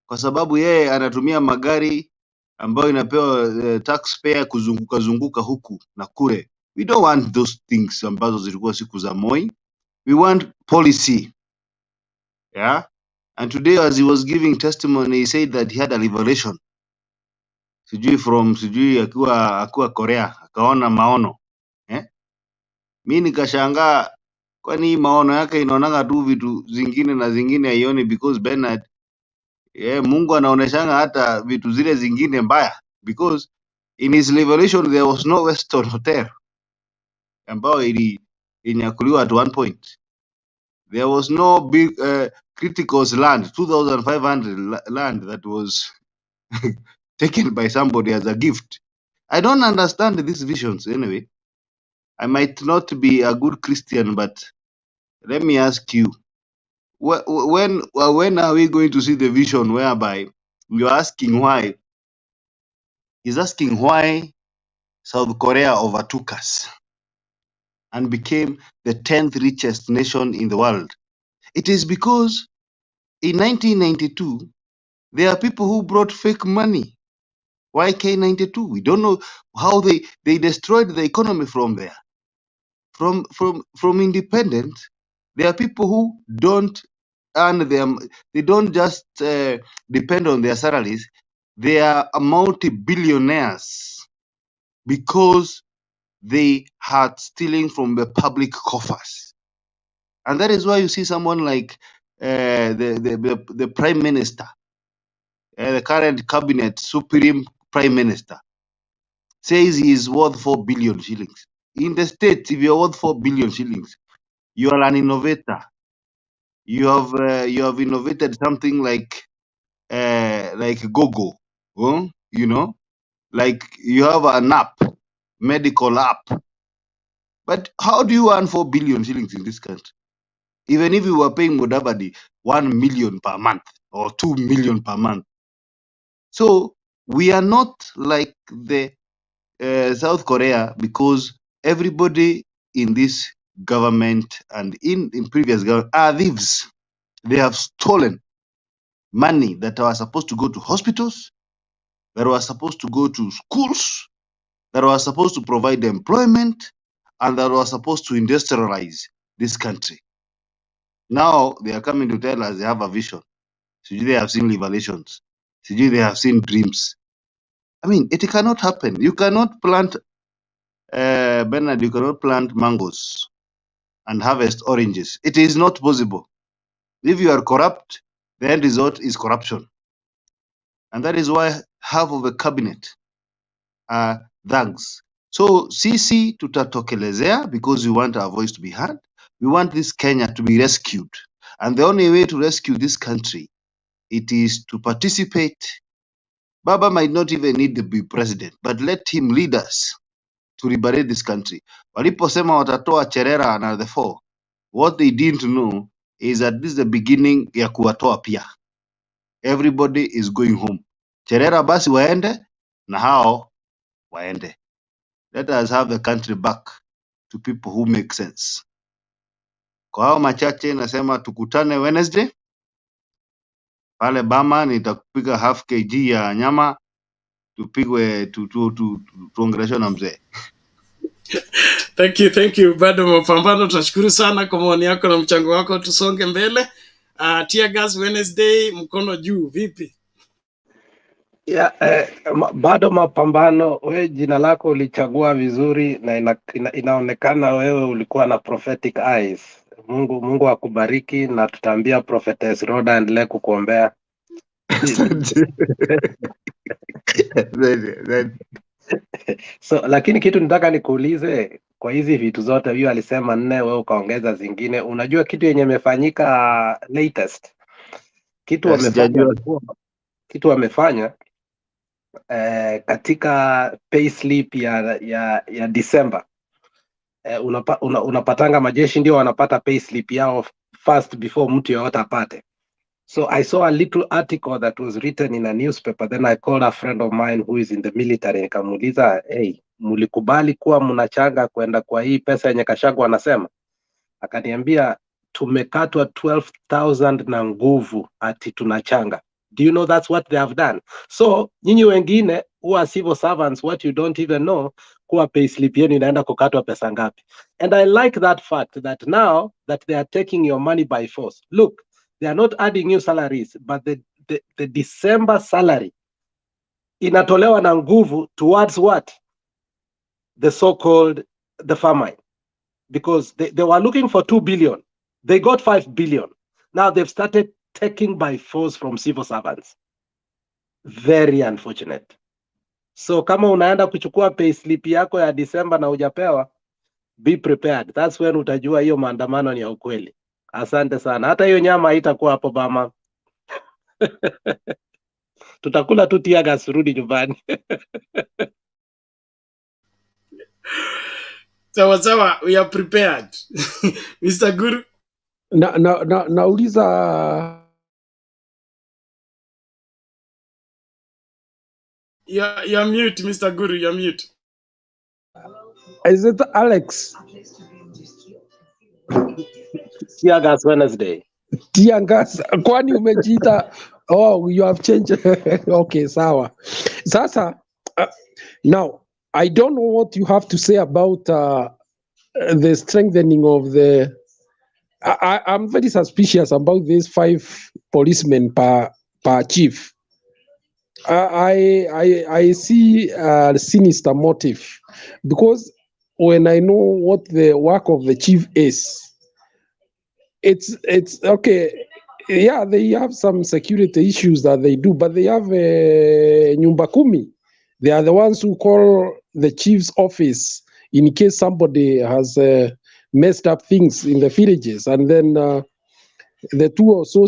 kwa sababu yeye anatumia magari ambayo inapewa taxpayer kuzunguka huku na kule. We don't want those things ambazo zilikuwa siku za Moi. We want policy. Yeah? And today as he was giving testimony, he said that he had a revelation. Sijui akiwa Korea, akaona maono. Mimi nikashangaa, kwani maono yake inaonanga tu vitu zingine na zingine haioni, because Bernard Mungu anaoneshanga hata vitu zile zingine mbaya, because in his revelation there was no Western Hotel ambayo inyakuliwa at one point. There was no big critical land, 2,500 land that was taken by somebody as a gift. I don't understand these visions anyway. I might not be a good Christian, but let me ask you, when are we going to see the vision whereby you're asking why? He's asking why South Korea overtook us and became the 10th richest nation in the world. It is because in 1992, there are people who brought fake money. YK92. We don't know how they destroyed the economy from there. From independence, there are people who don't earn them. They don't just depend on their salaries. They are multi-billionaires because they had stealing from the public coffers. And that is why you see someone like the prime minister, the current cabinet supreme prime minister, says he is worth 4 billion shillings. In the States, if you're worth 4 billion shillings, you are an innovator. You have innovated something like Gogo, like you have an app, medical app. But how do you earn 4 billion shillings in this country? Even if you were paying Mudavadi 1 million per month or 2 million per month. So we are not like the South Korea, because everybody in this government and in previous government are thieves. They have stolen money that was supposed to go to hospitals, that was supposed to go to schools, that was supposed to provide employment, and that was supposed to industrialize this country. Now they are coming to tell us they have a vision. They have seen revelations. They have seen dreams. I mean, it cannot happen. You cannot plant, Bernard, you cannot plant mangoes and harvest oranges. It is not possible. If you are corrupt, the end result is corruption. And that is why half of the cabinet are thugs. So sisi tutatokelezea because we want our voice to be heard. We want this Kenya to be rescued. And the only way to rescue this country, it is to participate. Baba might not even need to be president, but let him lead us to liberate this country. Waliposema watatoa Cherera and the four, what they didn't know is that this is the beginning ya kuwatoa pia. Everybody is going home. Cherera basi waende na hao waende. Let us have the country back to people who make sense. Kwa hao machache nasema tukutane Wednesday pale Bama, nitakupiga half kg ya nyama tupigwe tuongeleshwe na mzee. Thank you. Bado mapambano, tunashukuru sana kwa maoni yako na mchango wako, tusonge mbele. Tear gas Wednesday, mkono juu, vipi? Bado mapambano. We jina lako ulichagua vizuri na inaonekana wewe ulikuwa na prophetic eyes. Mungu akubariki, na tutaambia Prophetess Rhoda endelee kukuombea. So lakini kitu nataka nikuulize, kwa hizi vitu zote hiyo alisema 4, wewe ukaongeza zingine, unajua kitu yenye imefanyika latest, kitu wamefanya katika payslip ya December, unapatanga majeshi ndio wanapata payslip yao first before mtu yoyote apate. So I saw a little article that was written in a newspaper, then I called a friend of mine who is in the military, nikamuuliza, hey, mulikubali kuwa mnachanga kwenda kwa hii pesa yenye Gachagua anasema? Akaniambia tumekatwa 12,000 na nguvu ati tunachanga. Do you know that's what they have done? So nyinyi wengine who are civil servants, what you don't even know, kuwa payslip yenu inaenda kukatwa pesa ngapi. And I like that fact that now that they are taking your money by force. Look, they are not adding new salaries, but the December salary inatolewa na nguvu towards what? The so-called the famine. Because they were looking for 2 billion. They got 5 billion. Now they've started taking by force from civil servants. Very unfortunate. So kama unaenda kuchukua payslip yako ya December na hujapewa, be prepared. That's when utajua hiyo maandamano ni ya ukweli. Asante sana. Hata hiyo nyama haitakuwa hapo Bama. Tutakula tu tear gas, rudi nyumbani. Sawa, we are prepared. Mr. Guru. Nauliza You're mute, Mr. Guru, you're mute. Is it Alex? Tear gas Wednesday. Tear gas. Kwani umejiita? Oh, you have changed. Okay, sawa. Sasa, now, I don't know what you have to say about the strengthening of the... I'm very suspicious about these 5 policemen per chief. I see a sinister motive, because when I know what the work of the chief is, it's okay. Yeah, they have some security issues that they do, but they have nyumba kumi. They are the ones who call the chief's office in case somebody has messed up things in the villages, and then the 2 or so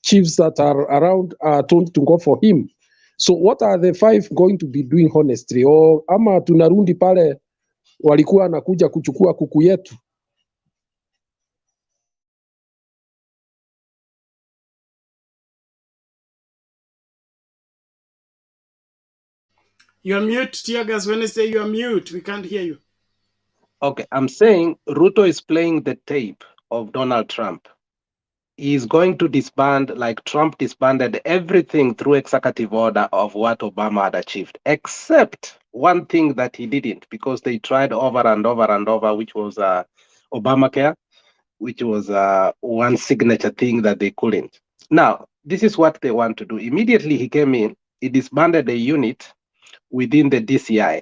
chiefs that are around are told to go for him. So what are the 5 going to be doing honestly? Or ama tunarundi pale walikuwa anakuja kuchukua kuku yetu? You're mute, Tear gas Wednesday, you're mute. We can't hear you. Okay, I'm saying Ruto is playing the tape of Donald Trump. He's going to disband, like Trump disbanded everything through executive order of what Obama had achieved, except one thing that he didn't, because they tried over and over and over, which was Obamacare, which was one signature thing that they couldn't. Now, this is what they want to do. Immediately he came in, he disbanded a unit within the DCI,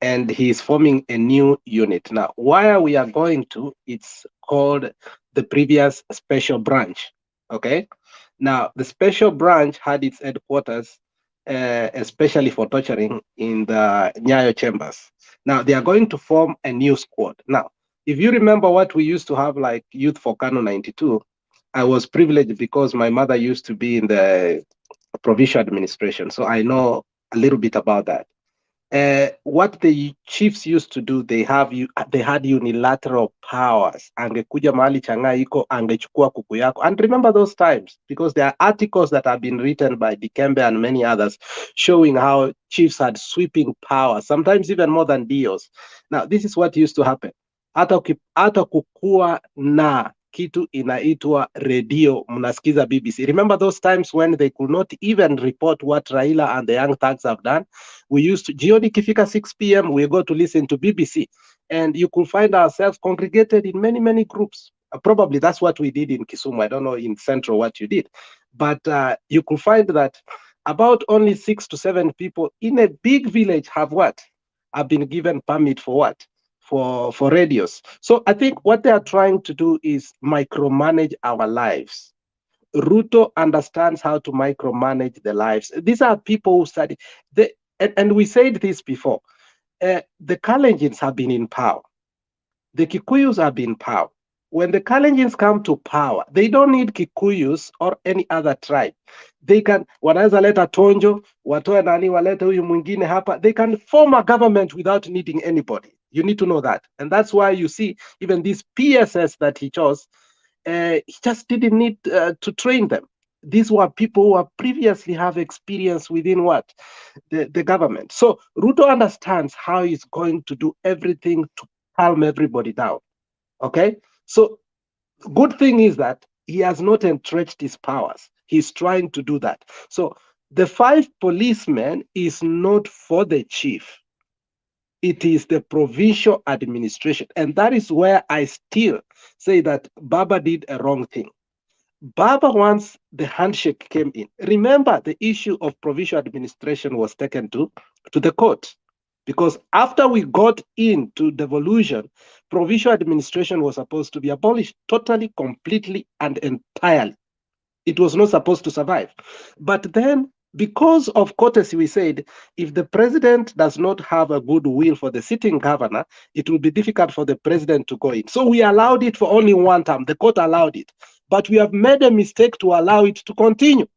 and he's forming a new unit. Now, where we are going to, it's called the previous special branch, okay? Now, the special branch had its headquarters especially for torturing in the Nyayo chambers. Now they are going to form a new squad. Now, if you remember what we used to have like Youth for Kano 92, I was privileged because my mother used to be in the provincial administration, so I know a little bit about that. What the chiefs used to do, they had unilateral powers. Angekuja mahali chang'aa iko, angechukua kuku yako. And remember those times, because there are articles that have been written by Dikembe and many others showing how chiefs had sweeping power, sometimes even more than DOs. Now, this is what used to happen. Hata kukua na kitu inaitwa radio, mnasikiza BBC. Remember those times when they could not even report what Raila and the Young Thugs have done? We used to, jioni kifika 6 p.m., we go to listen to BBC. And you could find ourselves congregated in many, many groups. Probably that's what we did in Kisumu. I don't know in Central what you did. But you could find that about only 6 to 7 people in a big village have been given permit for what? For radios. So I think what they are trying to do is micromanage our lives. Ruto understands how to micromanage the lives. These are people who study. And we said this before. The Kalenjins have been in power. The Kikuyus have been in power. When the Kalenjins come to power, they don't need Kikuyus or any other tribe. They can, wanaweza leta Tonjo, watoe nani walete huyu mwingine hapa. They can form a government without needing anybody. You need to know that. And that's why you see even these PSS that he chose, he just didn't need to train them. These were people who have previously have experience within what? The government. So Ruto understands how he's going to do everything to calm everybody down. Okay? So good thing is that he has not entrenched his powers. He's trying to do that. So the 5 policemen is not for the chief. It is the provincial administration. And that is where I still say that Baba did a wrong thing. Baba, once the handshake came in, remember the issue of provincial administration was taken to the court. Because after we got into devolution, provincial administration was supposed to be abolished totally, completely, and entirely. It was not supposed to survive. But then, because of courtesy, we said, if the president does not have a good will for the sitting governor, it will be difficult for the president to go in. So we allowed it for only one term. The court allowed it. But we have made a mistake to allow it to continue.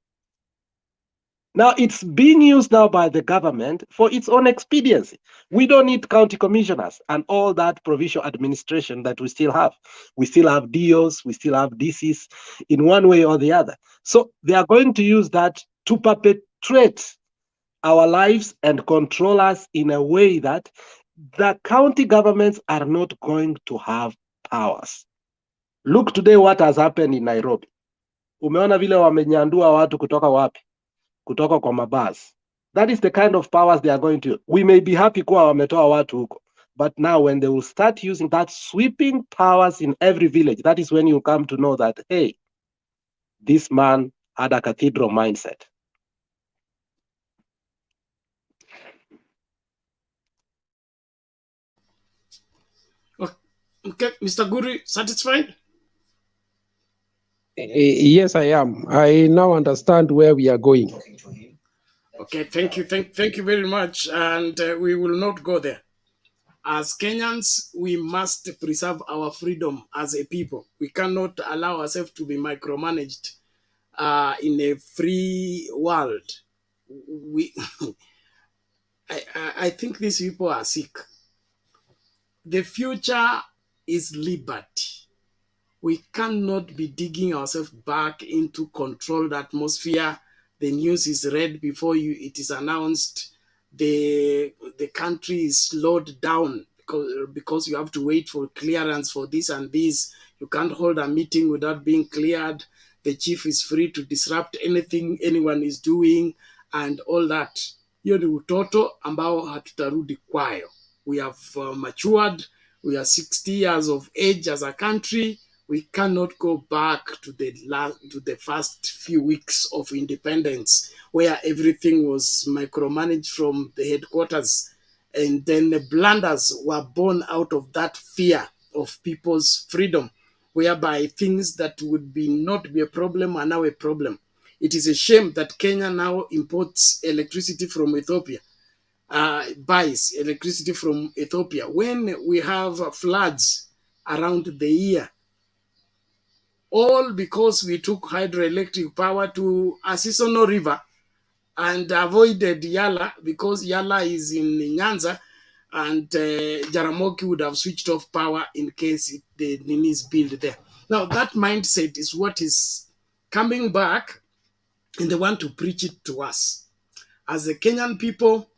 Now it's being used now by the government for its own expediency. We don't need county commissioners and all that provincial administration that we still have. We still have DOs, we still have DCs in one way or the other. So they are going to use that to perpetrate our lives and control us in a way that the county governments are not going to have powers. Look today what has happened in Nairobi. Umeona vile wamenyandua watu kutoka wapi? Kutoka kwa mabasi. That is the kind of powers they are going to. We may be happy kuwa wametoa watu huko. But now when they will start using that sweeping powers in every village, that is when you come to know that, hey, this man had a cathedral mindset. Okay, Mr. Guri, satisfied? Yes, I am. I now understand where we are going. Okay, thank you. Thank you very much. And we will not go there. As Kenyans, we must preserve our freedom as a people. We cannot allow ourselves to be micromanaged in a free world. I think these people are sick. The future is liberty. We cannot be digging ourselves back into controlled atmosphere. The news is read before it is announced. The country is slowed down because you have to wait for clearance for this and this. You can't hold a meeting without being cleared. The chief is free to disrupt anything anyone is doing and all that. Hiyo ni utoto ambao hatutarudi kwayo. We have matured. We are 60 years of age as a country. We cannot go back to the first few weeks of independence where everything was micromanaged from the headquarters. And then the blunders were born out of that fear of people's freedom, whereby things that would not be a problem are now a problem. It is a shame that Kenya now imports electricity from Ethiopia, buys electricity from Ethiopia when we have floods around the year. All because we took hydroelectric power to a seasonal river and avoided Yala, because Yala is in Nyanza, and Jaramogi would have switched off power in case the Nini is built there. Now, that mindset is what is coming back, and they want to preach it to us. As the Kenyan people,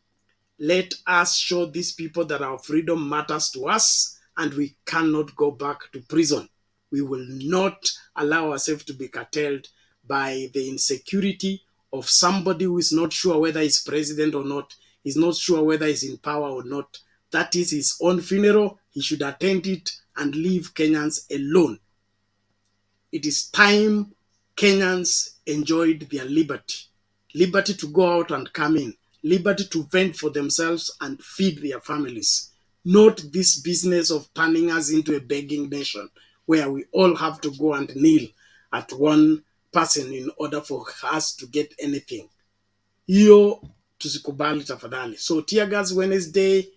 let us show these people that our freedom matters to us, and we cannot go back to prison. We will not allow ourselves to be curtailed by the insecurity of somebody who is not sure whether he's president or not, is not sure whether he's in power or not. That is his own funeral. He should attend it and leave Kenyans alone. It is time Kenyans enjoyed their liberty. Liberty to go out and come in. Liberty to fend for themselves and feed their families. Not this business of turning us into a begging nation where we all have to go and kneel at one person in order for us to get anything. Hiyo tusikubali tafadhali. So Tear Gas Wednesday,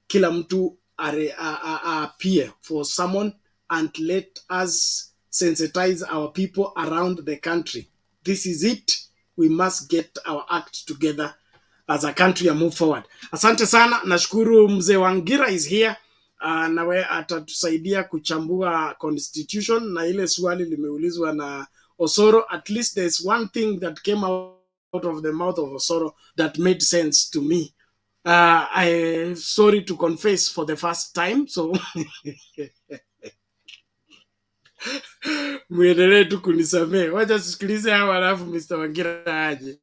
kila mtu appear for someone, and let us sensitize our people around the country. This is it. We must get our act together as a country and move forward. Asante sana, nashukuru mzee Wangira is here. Nawe atatusaidia kuchambua constitution na ile swali limeulizwa na Osoro. At least there's one thing that came out of the mouth of Osoro that made sense to me. I'm sorry to confess for the first time, so mwendelee tu kunisamee. Wacha tusikilize hawa alafu Mr. Wangira aje.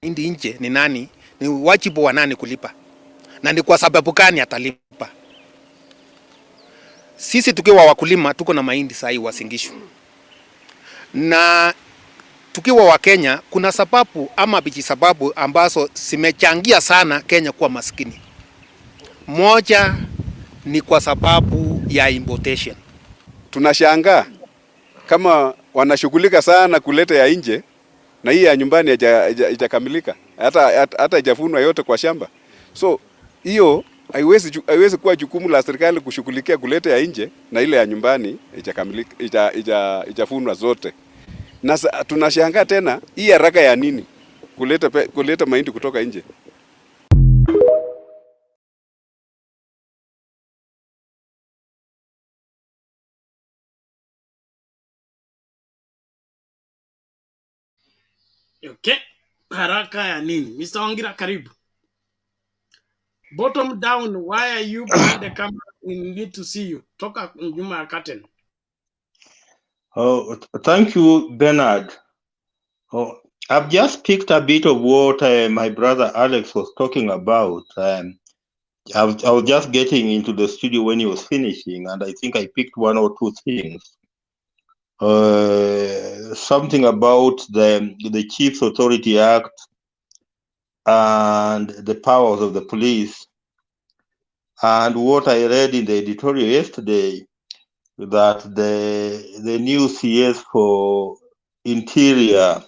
Indi nje ni nani, ni wajibu wa nani kulipa, na ni kwa sababu gani atalipa. Sisi tukiwa wakulima tuko na mahindi sahi Wasingishu, na tukiwa wa Kenya kuna sababu ama biji sababu ambazo zimechangia sana Kenya kuwa maskini. Moja ni kwa sababu ya importation. Tunashangaa kama wanashughulika sana kuleta ya nje na hii ya nyumbani haijakamilika, hata haijafunwa yote kwa shamba. So hiyo haiwezi kuwa jukumu la serikali kushughulikia kuleta ya nje na ile ya nyumbani haijakamilika, haijafunwa zote. Na tunashangaa tena hii haraka ya nini kuleta mahindi kutoka nje. Okay, haraka ya nini? Mr. Wangira, karibu. Bottom down, why are you behind the camera? We need to see you. Toka nyuma ya curtain. Oh, thank you, Bernard. Oh, I've just picked a bit of what my brother Alex was talking about. I was just getting into the studio when he was finishing, and I think I picked one or two things. Something about the Chiefs Authority Act and the powers of the police, and what I read in the editorial yesterday, that the new CS for Interior,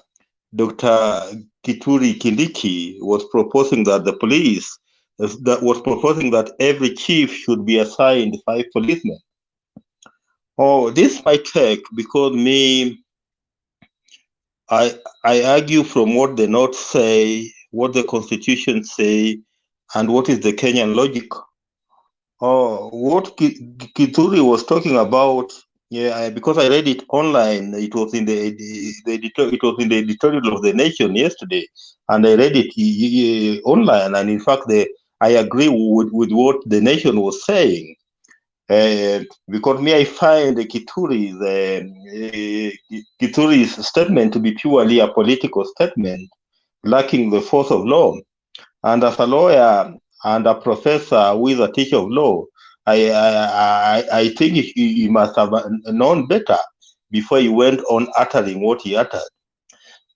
Dr. Kituri Kindiki, was proposing that the police, proposing that every chief should be assigned 5 policemen. Oh, this might take, because I argue from what the notes say, what the constitution say, and what is the Kenyan logic. Oh, what Kituri was talking about, yeah, because I read it online. It was in the editorial of the Nation yesterday, and I read it online. And in fact, I agree with what the Nation was saying. Because I find Kituri's statement to be purely a political statement, lacking the force of law. And as a lawyer and a professor who is a teacher of law, I think he must have known better before he went on uttering what he uttered.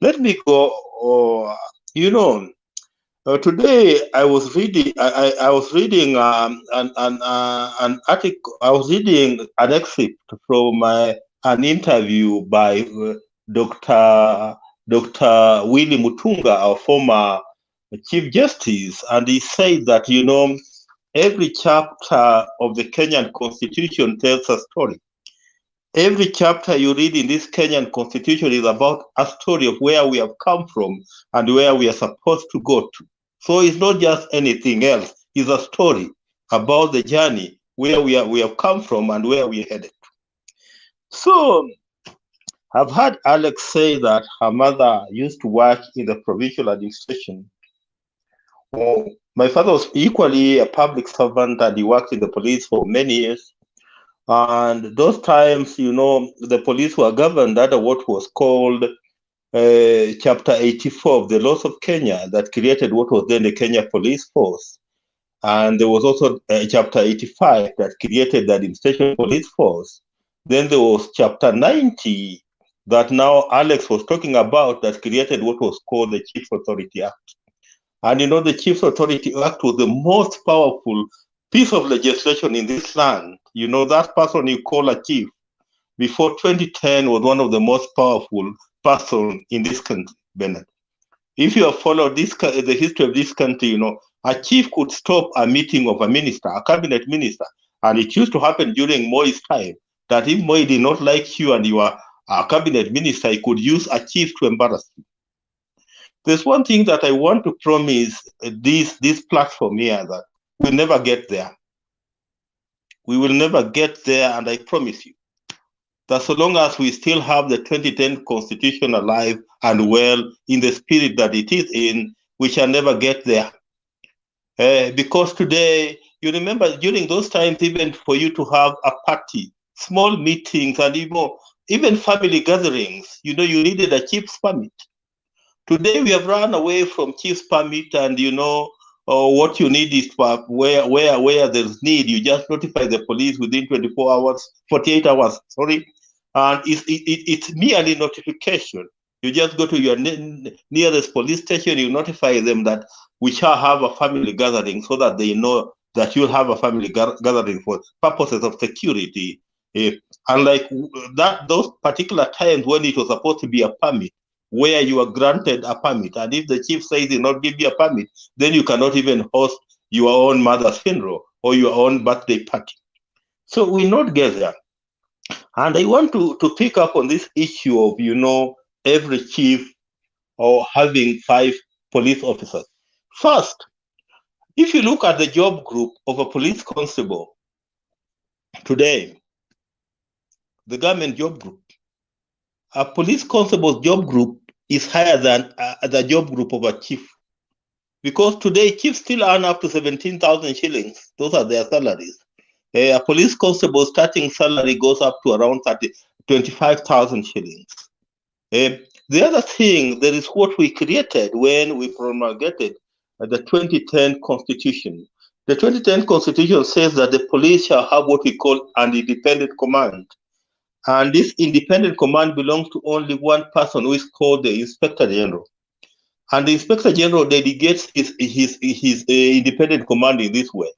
Let me go. Today I was reading. I was reading an article. I was reading an excerpt from an interview by Dr. Willy Mutunga, our former Chief Justice, and he said that every chapter of the Kenyan Constitution tells a story. Every chapter you read in this Kenyan Constitution is about a story of where we have come from and where we are supposed to go to. So it's not just anything else. It's a story about the journey where we have come from and where we are headed. So I've heard Alex say that her mother used to work in the provincial administration. My father was equally a public servant and he worked in the police for many years. And those times, the police were governed under what was called Chapter 84 of the laws of Kenya that created what was then the Kenya Police Force. And there was also Chapter 85 that created the Administration Police Force. Then there was Chapter 90 that now Alex was talking about that created what was called the Chiefs Authority Act. And the Chiefs Authority Act was the most powerful piece of legislation in this land. That person you call a chief before 2010 was one of the most powerful person in this country, Bennett. If you have followed the history of this country, a chief could stop a meeting of a minister, a cabinet minister, and it used to happen during Moi's time that if Moi did not like you and you are a cabinet minister, he could use a chief to embarrass you. There's one thing that I want to promise this platform here, that we'll never get there. We will never get there, and I promise you that so long as we still have the 2010 Constitution alive and well in the spirit that it is in, we shall never get there. Because today, you remember during those times, even for you to have a party, small meetings, and even family gatherings, you needed a chief's permit. Today, we have run away from chief's permit, and what you need is where there's need, you just notify the police within 48 hours, and it's merely notification. You just go to your nearest police station, you notify them that we shall have a family gathering so that they know that you'll have a family gathering for purposes of security. Unlike those particular times when it was supposed to be a permit, where you are granted a permit, and if the chief says he will not give you a permit, then you cannot even host your own mother's funeral or your own birthday party. So we not get there. And I want to pick up on this issue of, every chief or having 5 police officers. First, if you look at the job group of a police constable today, the government job group, a police constable's job group is higher than the job group of a chief. Because today, chiefs still earn up to 17,000 shillings. Those are their salaries. A police constable starting salary goes up to around 25,000 shillings. The other thing, there is what we created when we promulgated the 2010 Constitution. The 2010 Constitution says that the police shall have what we call an independent command. And this independent command belongs to only one person, who is called the Inspector General. And the Inspector General delegates his independent command in this way.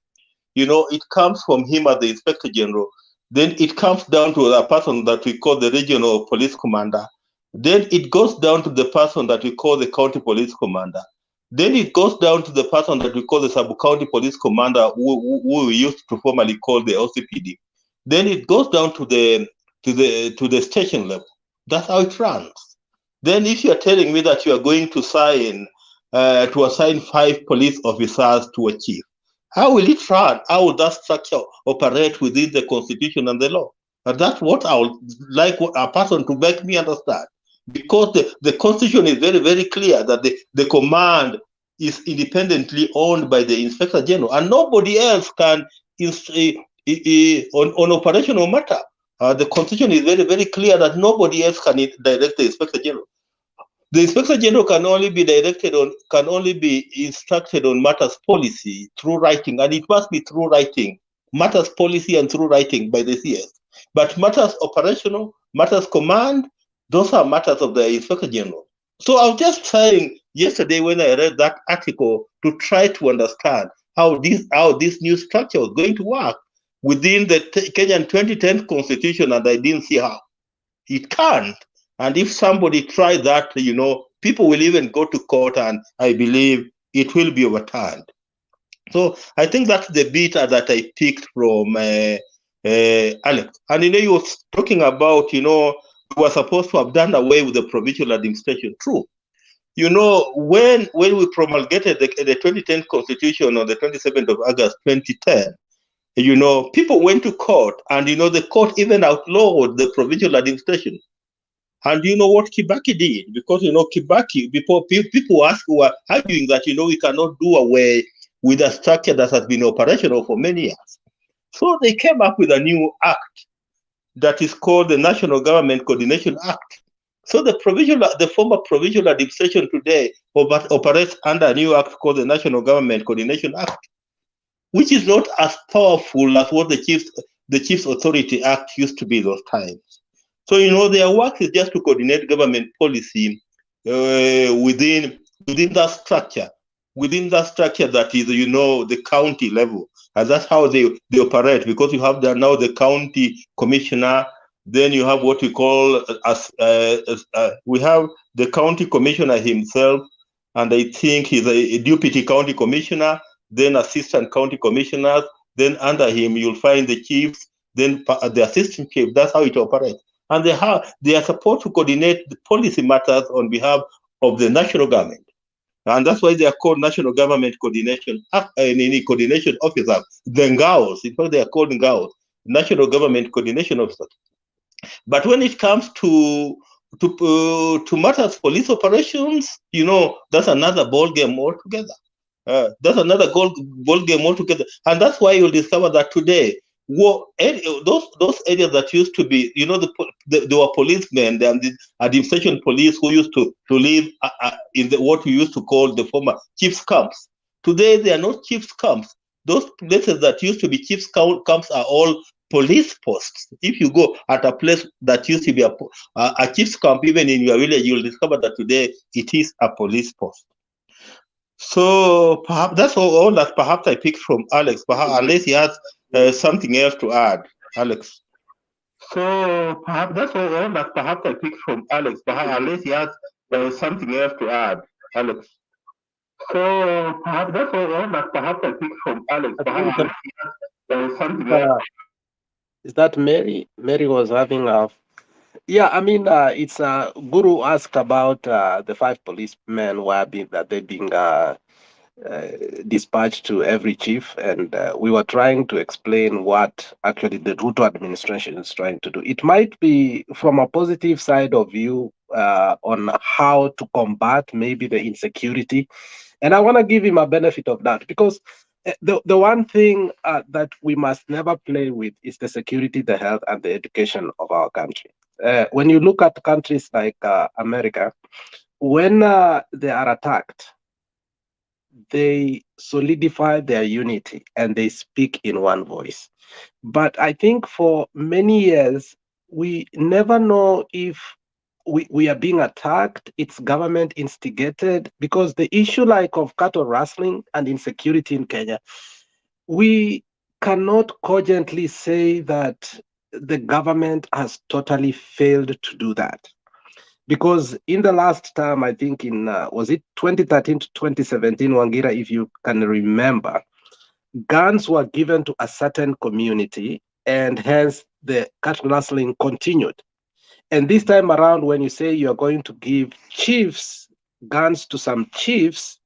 It comes from him as the Inspector General. Then it comes down to a person that we call the Regional Police Commander. Then it goes down to the person that we call the County Police Commander. Then it goes down to the person that we call the Sub-County Police Commander, who we used to formerly call the OCPD. Then it goes down to the station level. That's how it runs. Then if you are telling me that you are going to assign 5 police officers to a chief, how will it run? How will that structure operate within the Constitution and the law? And that's what I would like a person to make me understand. Because the Constitution is very, very clear that the command is independently owned by the Inspector General, and nobody else can, on operational matter. The Constitution is very, very clear that nobody else can direct the Inspector General. The Inspector General can only be instructed on matters policy through writing, and it must be through writing. Matters policy and through writing by the CS. But matters operational, matters command, those are matters of the Inspector General. So I was just trying yesterday when I read that article to try to understand how this new structure was going to work within the Kenyan 2010 constitution, and I didn't see how. It can't. And if somebody tries that, people will even go to court, and I believe it will be overturned. So I think that's the bit that I picked from Alex. And he was talking about, we were supposed to have done away with the provincial administration. True. When we promulgated the 2010 constitution on the 27th of August 2010, people went to court, and the court even outlawed the provincial administration. And you know what Kibaki did? Because Kibaki, before people were arguing that we cannot do away with a structure that has been operational for many years. So they came up with a new act that is called the National Government Coordination Act. So the former provincial administration today operates under a new act called the National Government Coordination Act, which is not as powerful as what the Chiefs Authority Act used to be those times. So their work is just to coordinate government policy within that structure. Within that structure that is, the county level. And that's how they operate, because you have now the county commissioner, then you have what we call we have the county commissioner himself, and I think he's a deputy county commissioner, then assistant county commissioners, then under him you'll find the chiefs, then the assistant chief. That's how it operates. And they are supposed to coordinate the policy matters on behalf of the national government. And that's why they are called National Government Coordination Coordination Officers, the NGAOs. In fact, they are called NGAOs, National Government Coordination Officers. But when it comes to matters police operations, that's another ball game altogether. That's another ball game altogether. And that's why you'll discover that today, those areas that used to be, there were policemen and the administration police who used to live in what we used to call the former chiefs camps. Today, they are not chiefs camps. Those places that used to be chiefs camps are all police posts. If you go at a place that used to be a chiefs camp, even in your village, you'll discover that today it is a police post. So perhaps that's all that perhaps I picked from Alex, unless he has something else to add, Alex. So perhaps that's all that perhaps I picked from Alex, unless he has something else to add, Alex. So perhaps that's all that perhaps I picked from Alex, unless he has something else. Is that Mary? Mary was having a. Yeah, I mean, it's Guru asked about the 5 policemen that they're being dispatched to every chief, and we were trying to explain what actually the Ruto administration is trying to do. It might be from a positive side of view on how to combat maybe the insecurity, and I want to give him a benefit of that, because the one thing that we must never play with is the security, the health, and the education of our country. When you look at countries like America, when they are attacked, they solidify their unity and they speak in one voice. But I think for many years, we never know if we are being attacked, it's government instigated, because the issue like of cattle rustling and insecurity in Kenya, we cannot cogently say that the government has totally failed to do that. Because in the last term, I think in, was it 2013 to 2017, Wangira, if you can remember, guns were given to a certain community, and hence the cattle rustling continued. And this time around, when you say you're going to give chiefs guns to some chiefs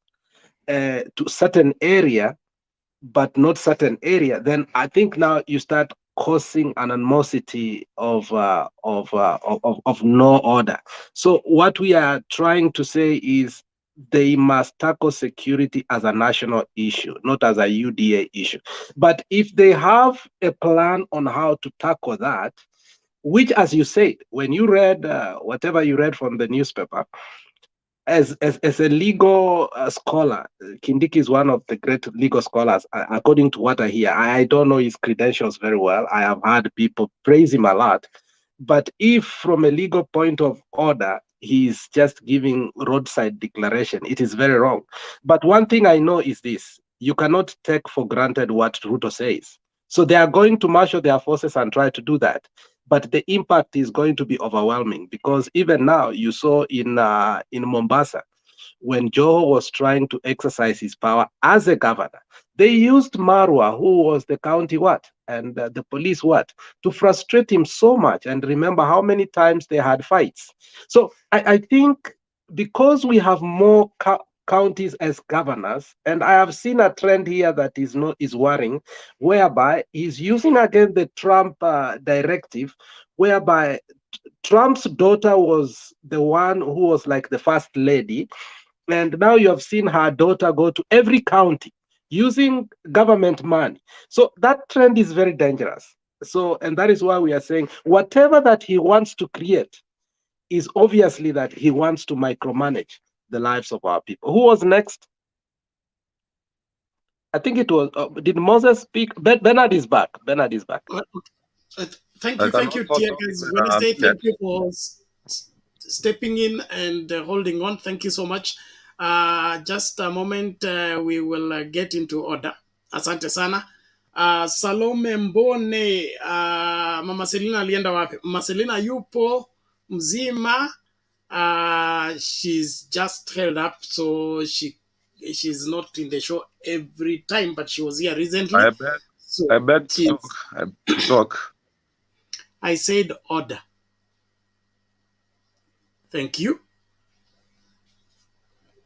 to certain area, but not certain area, then I think now you start causing an animosity of no order. So what we are trying to say is they must tackle security as a national issue, not as a UDA issue. But if they have a plan on how to tackle that, which, as you said, when you read whatever you read from the newspaper, as a legal scholar, Kindiki is one of the great legal scholars, according to what I hear. I don't know his credentials very well. I have heard people praise him a lot. But if from a legal point of order, he's just giving roadside declaration, it is very wrong. But one thing I know is this: you cannot take for granted what Ruto says. So they are going to marshal their forces and try to do that. But the impact is going to be overwhelming, because even now you saw in Mombasa, when Joho was trying to exercise his power as a governor, they used Marwa, who was the county and the police to frustrate him so much. And remember how many times they had fights. So I think because we have more counties as governors, and I have seen a trend here that is worrying, whereby he's using again the Trump directive, whereby Trump's daughter was the one who was like the first lady, and now you have seen her daughter go to every county using government money. So that trend is very dangerous. So, and that is why we are saying whatever that he wants to create is obviously that he wants to micromanage the lives of our people. Who was next? I think it was, did Moses speak? Bernard is back. Bernard is back. Thank I you, can also Tia talk guys. if Wednesday, needed. thank you for stepping in and holding on. Thank you so much. Just a moment, we will get into order. Asante sana. Salome Mbone, Mama Selina alienda wapi? Mama Selina yupo mzima. She's just held up, so she's not in the show every time, but she was here recently. I beg to talk. I said order. Thank you.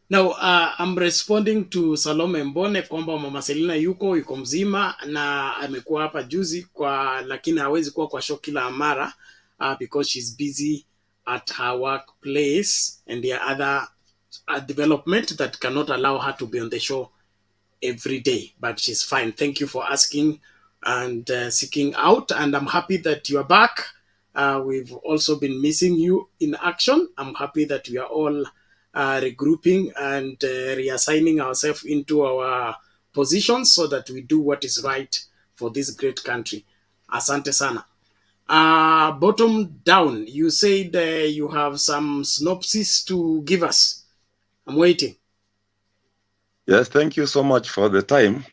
Now, I'm responding to Salome Mbone kwamba Mama Selina yuko mzima na amekuwa hapa juzi lakini hawezi kuwa kwa show kila mara because she's busy at her workplace and there are other development that cannot allow her to be on the show every day, but she's fine. Thank you for asking and seeking out, and I'm happy that you are back. We've also been missing you in action. I'm happy that we are all regrouping and reassigning ourselves into our positions so that we do what is right for this great country. Asante sana. Bottom down, you said you have some synopsis to give us. I'm waiting. Yes, thank you so much for the time.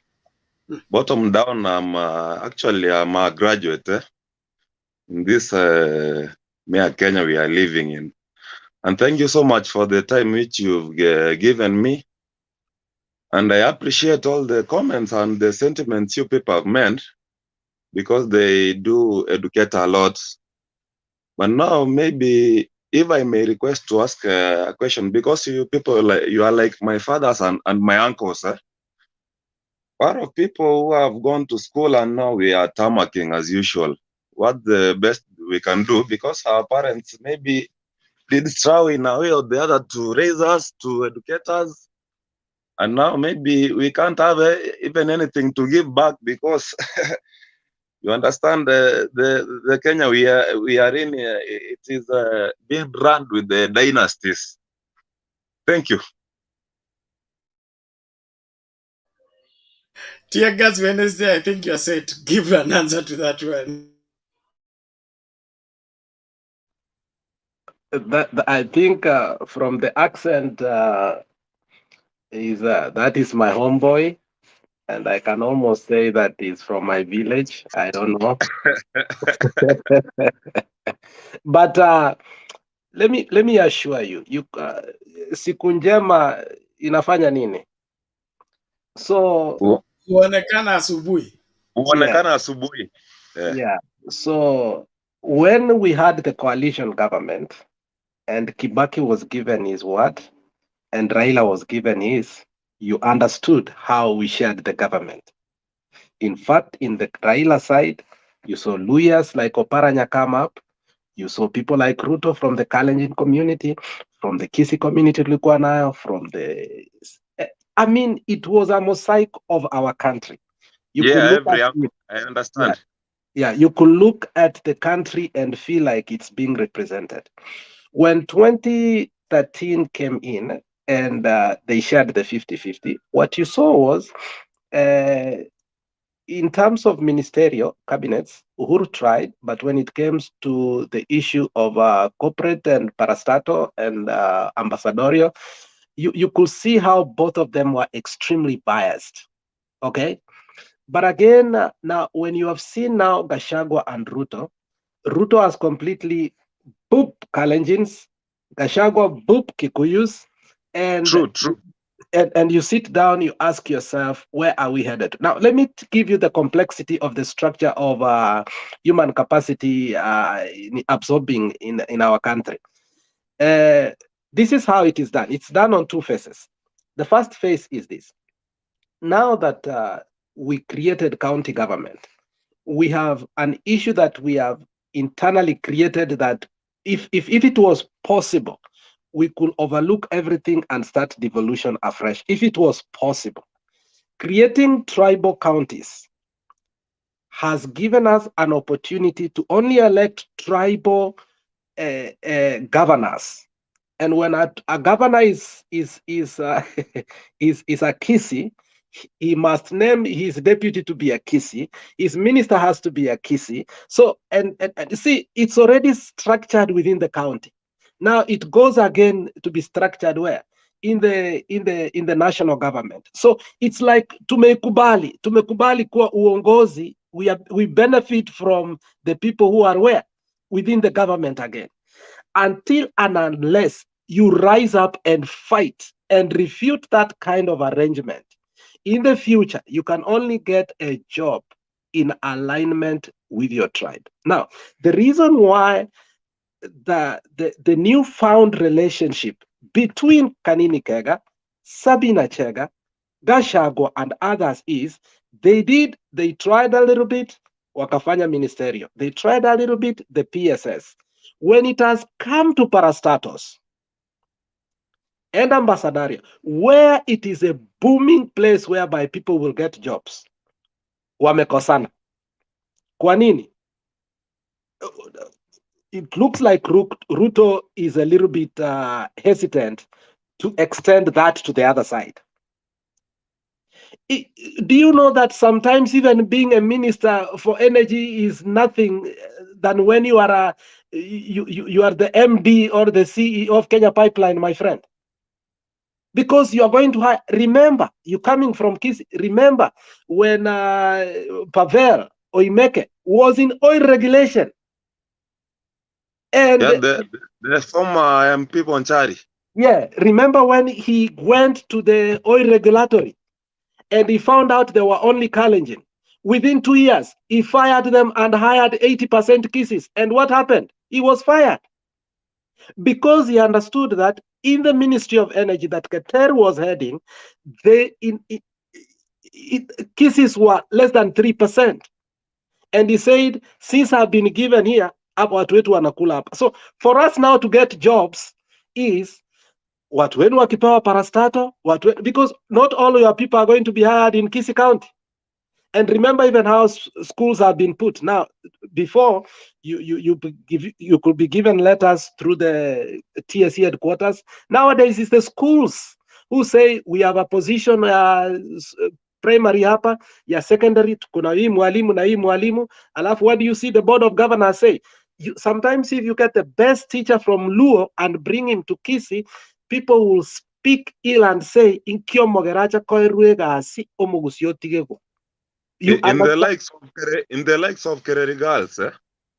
Bottom down, I'm a graduate in this mere Kenya we are living in. And thank you so much for the time which you've given me. And I appreciate all the comments and the sentiments you people have made, because they do educate a lot. But now maybe if I may request to ask a question, because you people, you are like my fathers and my uncles. Part of people who have gone to school and now we are tarmacking as usual. What the best we can do, because our parents maybe did try in a way or the other to raise us, to educate us. And now maybe we can't have even anything to give back, because you understand the Kenya we are in, it is being run with the dynasties. Thank you. Dear Gas Wednesday, I think you're set. Give an answer to that one. I think from the accent that is my homeboy, and I can almost say that he's from my village. I don't know, but let me assure you, siku njema inafanya nini? So huonekana asubuhi. Huonekana asubuhi. Yeah. So when we had the coalition government and Kibaki was given his word and Raila was given his, you understood how we shared the government. In fact, in the Raila side, you saw lawyers like Oparanya come up. You saw people like Ruto from the Kalenjin community, from the Kisi community, from the... I mean, it was a mosaic of our country. You could look at it. I understand. Yeah, you could look at the country and feel like it's being represented. When 2013 came in and they shared the 50-50, what you saw was in terms of ministerial cabinets, Uhuru tried, but when it comes to the issue of corporate and parastatal and ambassadorial, you could see how both of them were extremely biased. Okay, but again, now when you have seen now Gachagua and Ruto has completely boop Kalenjins, Gachagua boop Kikuyus, and True. And you sit down, you ask yourself, where are we headed? Now, let me give you the complexity of the structure of human capacity in absorbing in our country. This is how it is done. It's done on two phases. The first phase is this. Now that we created county government, we have an issue that we have internally created that if it was possible, we could overlook everything and start devolution afresh. If it was possible, creating tribal counties has given us an opportunity to only elect tribal governors. And when a governor is a Kisi, he must name his deputy to be a Kisi. His minister has to be a Kisi. So and see, it's already structured within the county. Now it goes again to be structured where? In the national government. So it's like tumekubali kuwa uongozi, we benefit from the people who are where? Within the government again. Until and unless you rise up and fight and refute that kind of arrangement, in the future, you can only get a job in alignment with your tribe. Now, the reason why the newfound relationship between Kanini Kega, Sabina Chega, Gachagua, and others is they tried a little bit, wakafanya ministerial. They tried a little bit, the PSS. When it has come to parastatus and ambassadorial, where it is a booming place whereby people will get jobs, wamekosana. Kwa nini? It looks like Ruto is a little bit hesitant to extend that to the other side. Do you know that sometimes even being a minister for energy is nothing than when you are you are the MD or the CEO of Kenya Pipeline, my friend? Because you are going to hire. Remember, you're coming from Kisi. Remember when Pavel Oimeke was in oil regulation. And the former MP Bonchari. Yeah, remember when he went to the oil regulatory and he found out they were only Kalenjin. Within 2 years, he fired them and hired 80% Kisis. And what happened? He was fired. Because he understood that in the Ministry of Energy that Keter was heading, Kisis were less than 3%. And he said, since I've been given here, watu wetu wanakula hapa. So for us now to get jobs is watu wenu wakipewa parastato, because not all your people are going to be hired in Kisii County. And remember even how schools have been put. Now, before you could be given letters through the TSC headquarters. Nowadays, it's the schools who say we have a position primary hapa, ya secondary, kuna hii mwalimu na hii mwalimu. Alafu, what do you see the board of governors say? Sometimes if you get the best teacher from Luo and bring him to Kisii, people will speak ill and say, Inkyo mogeracha koiruega asi omugusio tigego. In the likes of Kereri girls, eh?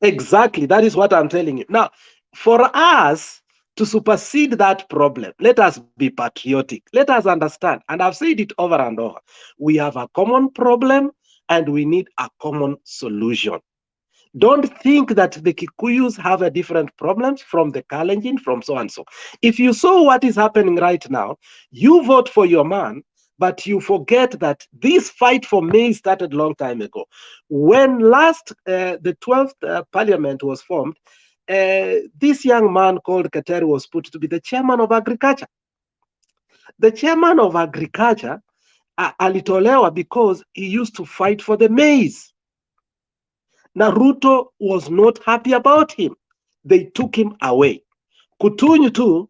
Exactly, that is what I'm telling you. Now, for us to supersede that problem, let us be patriotic. Let us understand, and I've said it over and over, we have a common problem and we need a common solution. Don't think that the Kikuyus have a different problems from the Kalenjin, from so and so. If you saw what is happening right now, you vote for your man, but you forget that this fight for maize started a long time ago. When last the 12th parliament was formed, this young man called Kateri was put to be the chairman of agriculture. The chairman of agriculture alitolewa because he used to fight for the maize. Ruto was not happy about him. They took him away. Kutunyu too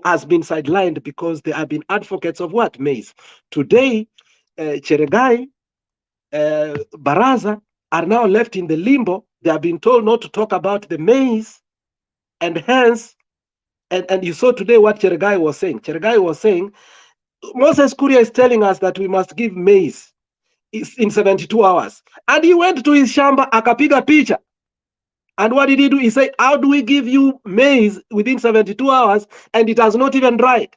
has been sidelined because they have been advocates of what? Maize. Today, Cheregai Baraza are now left in the limbo. They have been told not to talk about the maize, and hence, and you saw today what Cheregai was saying. Cheregai was saying, Moses Kuria is telling us that we must give maize in 72 hours. And he went to his shamba, akapiga picha. And what did he do? He said, how do we give you maize within 72 hours and it has not even dried?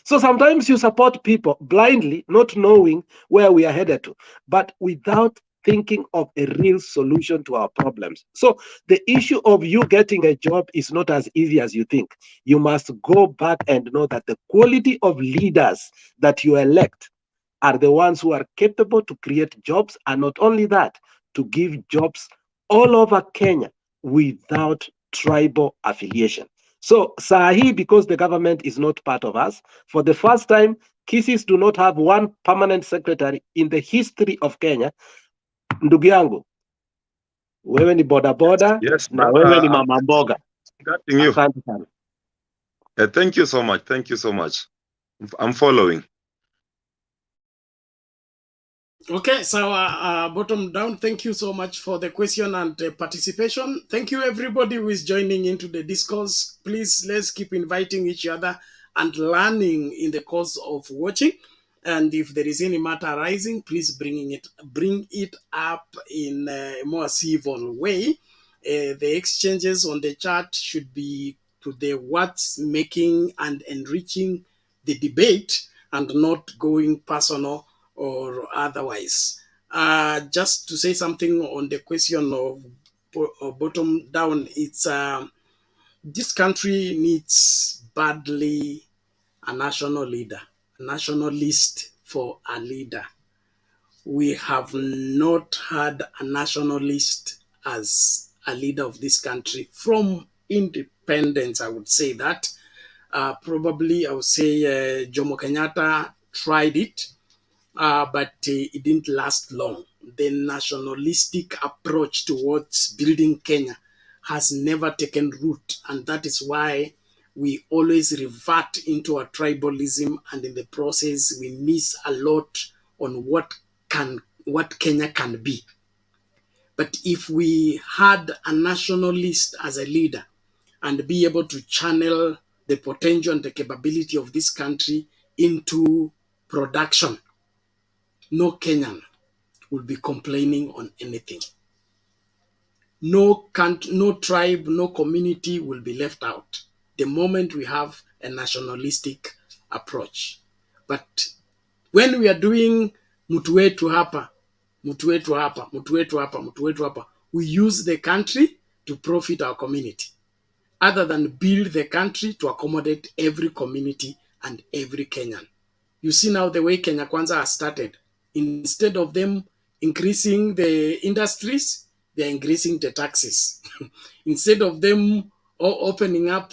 So sometimes you support people blindly, not knowing where we are headed to, but without thinking of a real solution to our problems. So the issue of you getting a job is not as easy as you think. You must go back and know that the quality of leaders that you elect are the ones who are capable to create jobs, and not only that, to give jobs all over Kenya without tribal affiliation. So Sahi, because the government is not part of us, for the first time, Kisses do not have one permanent secretary in the history of Kenya. Ndugu yangu, wewe ni boda boda, Yes, na wewe ni I'm mama mboga. getting you. Asante sana. Thank you so much. Thank you so much. I'm following. Okay, so bottom down, thank you so much for the question and participation. Thank you everybody who is joining into the discourse. Please, let's keep inviting each other and learning in the course of watching. And if there is any matter arising, please bring it up in a more civil way. The exchanges on the chat should be to the what's making and enriching the debate and not going personal or otherwise. Just to say something on the question of bottom down, it's this country needs badly a national leader, a nationalist for a leader. We have not had a nationalist as a leader of this country from independence, I would say that. Probably I would say Jomo Kenyatta tried it, but it didn't last long. The nationalistic approach towards building Kenya has never taken root, and that is why we always revert into a tribalism, and in the process we miss a lot on what Kenya can be. But if we had a nationalist as a leader and be able to channel the potential and the capability of this country into production, no Kenyan will be complaining on anything. No tribe, no community will be left out the moment we have a nationalistic approach. But when we are doing mtu wetu hapa, mtu wetu hapa, mtu wetu hapa, mtu wetu hapa, we use the country to profit our community, other than build the country to accommodate every community and every Kenyan. You see now the way Kenya Kwanza has started. Instead of them increasing the industries, they are increasing the taxes. Instead of them opening up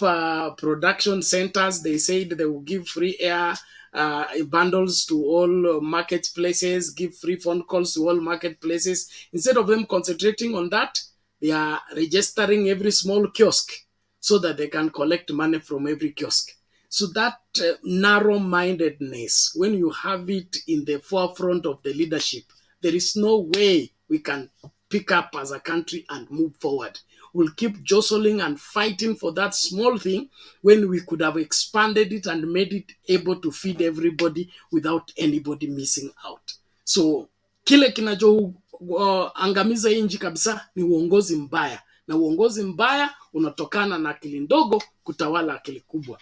production centers, they said they will give free air bundles to all marketplaces, give free phone calls to all marketplaces. Instead of them concentrating on that, they are registering every small kiosk so that they can collect money from every kiosk. So that narrow-mindedness, when you have it in the forefront of the leadership, there is no way we can pick up as a country and move forward. We'll keep jostling and fighting for that small thing when we could have expanded it and made it able to feed everybody without anybody missing out. So kile kinachoangamiza nchi kabisa ni uongozi mbaya, na uongozi mbaya unatokana na akili ndogo kutawala akili kubwa.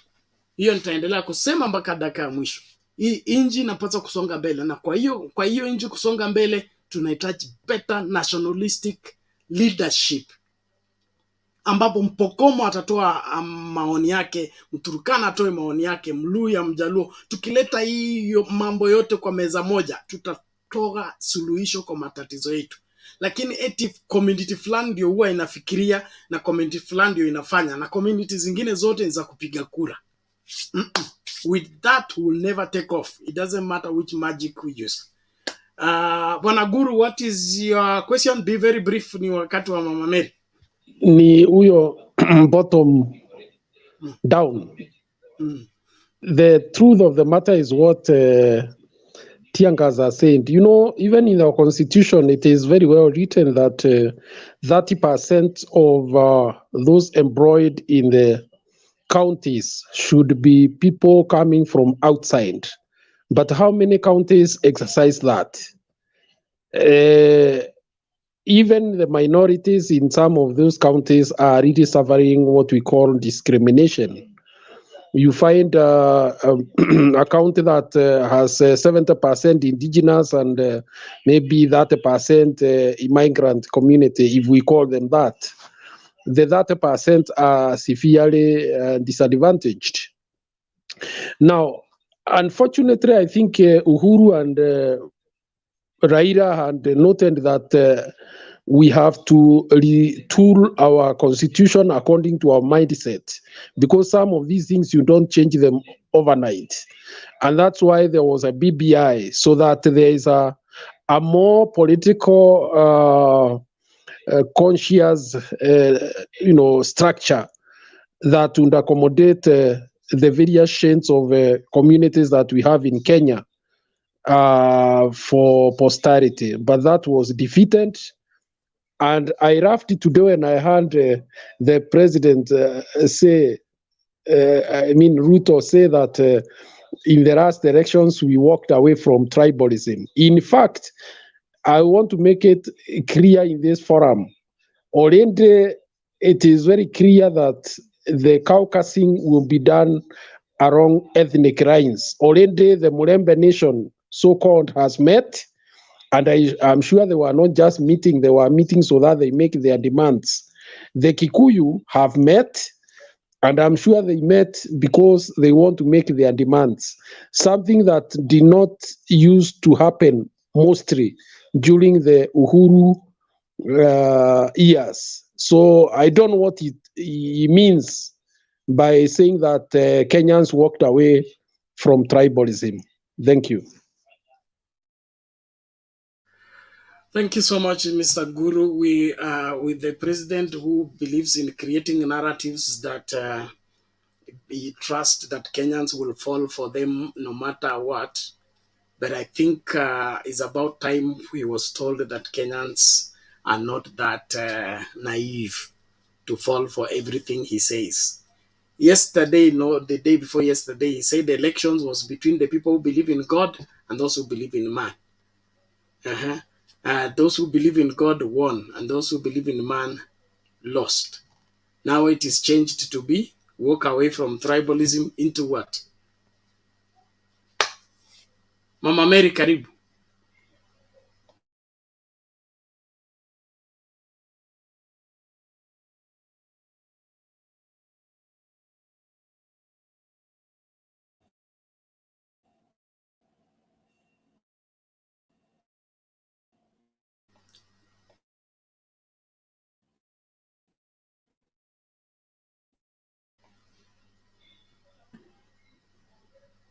Hiyo nitaendelea kusema mpaka dakika ya mwisho. Hii nchi inapaswa kusonga mbele, na kwa hiyo nchi kusonga mbele tunahitaji better nationalistic leadership, ambapo Mpokomo atatoa maoni yake, Mturukana atoe maoni yake, Mluya, Mjaluo. Tukileta hiyo mambo yote kwa meza moja, tutatoa suluhisho kwa matatizo yetu. Lakini eti community fulani ndio huwa inafikiria na community fulani ndio inafanya, na community zingine zote ni za kupiga kura. With that, we will never take off. It doesn't matter which magic we use. Bwana Guru, what is your question? Be very brief, ni wakati wa Mama Mary. Ni huyo bottom down. The truth of the matter is what Tiangas are saying. You know, even in our constitution, it is very well written that 30% of those employed in the counties should be people coming from outside. But how many counties exercise that? Even the minorities in some of those counties are really suffering what we call discrimination. You find a county that has 70% indigenous and maybe 30% immigrant community, if we call them that. The 30% are severely disadvantaged. Now, unfortunately, I think Uhuru and Raila had noted that we have to retool our constitution according to our mindset, because some of these things you don't change them overnight. And that's why there was a BBI, so that there is a more political conscious structure that would accommodate the various shades of communities that we have in Kenya for posterity. But that was defeated. And I laughed today when I heard the president Ruto say that in the last elections we walked away from tribalism. In fact, I want to make it clear in this forum. Already, it is very clear that the caucusing will be done along ethnic lines. Already, the Murembe nation, so-called, has met. And I'm sure they were not just meeting, they were meeting so that they make their demands. The Kikuyu have met, and I'm sure they met because they want to make their demands. Something that did not used to happen mostly during the Uhuru years. So I don't know what it means by saying that Kenyans walked away from tribalism. Thank you. Thank you so much, Mr. Guru. We are with the president who believes in creating narratives that he trusts that Kenyans will fall for them no matter what. But I think it's about time he was told that Kenyans are not that naive to fall for everything he says. Yesterday, no, the day before yesterday, he said the elections was between the people who believe in God and those who believe in man. Those who believe in God won, and those who believe in man lost. Now it is changed to be walk away from tribalism into what? Mama Mary, karibu.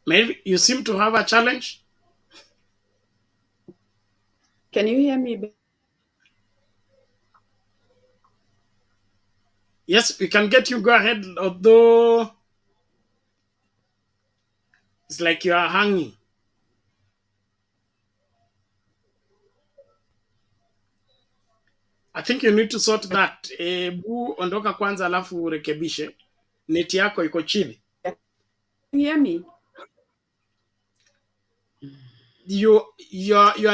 Maybe you seem to have a challenge. Can you hear me? Yes, we can get you. Go ahead, although it's like you are hanging. I think you need to sort that. Bu ondoka kwanza alafu urekebishe. Neti yako iko chini. Can you hear me? Your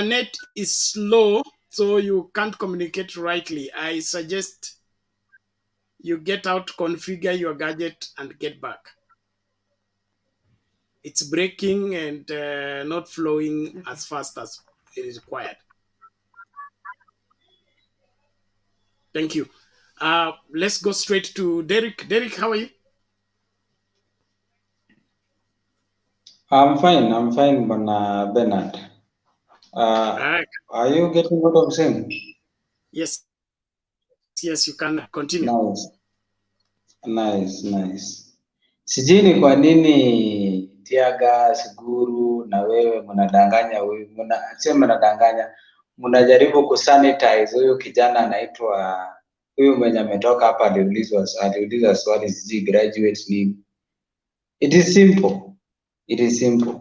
net is slow, so you can't communicate rightly. I suggest you get out, configure your gadget, and get back. It's breaking and not flowing as fast as it is required. Thank you. Let's go straight to Derek. Derek, how are you? I'm fine, Bernard. Are you getting what I'm saying? Yes, you can continue. Nice. Sijui ni kwa nini Tiagas, Guru na wewe mnadanganya huyu, mnajaribu kusanitize huyu kijana anaitwa huyu mwenye ametoka hapa aliuliza swali sijui graduate nini. It is simple.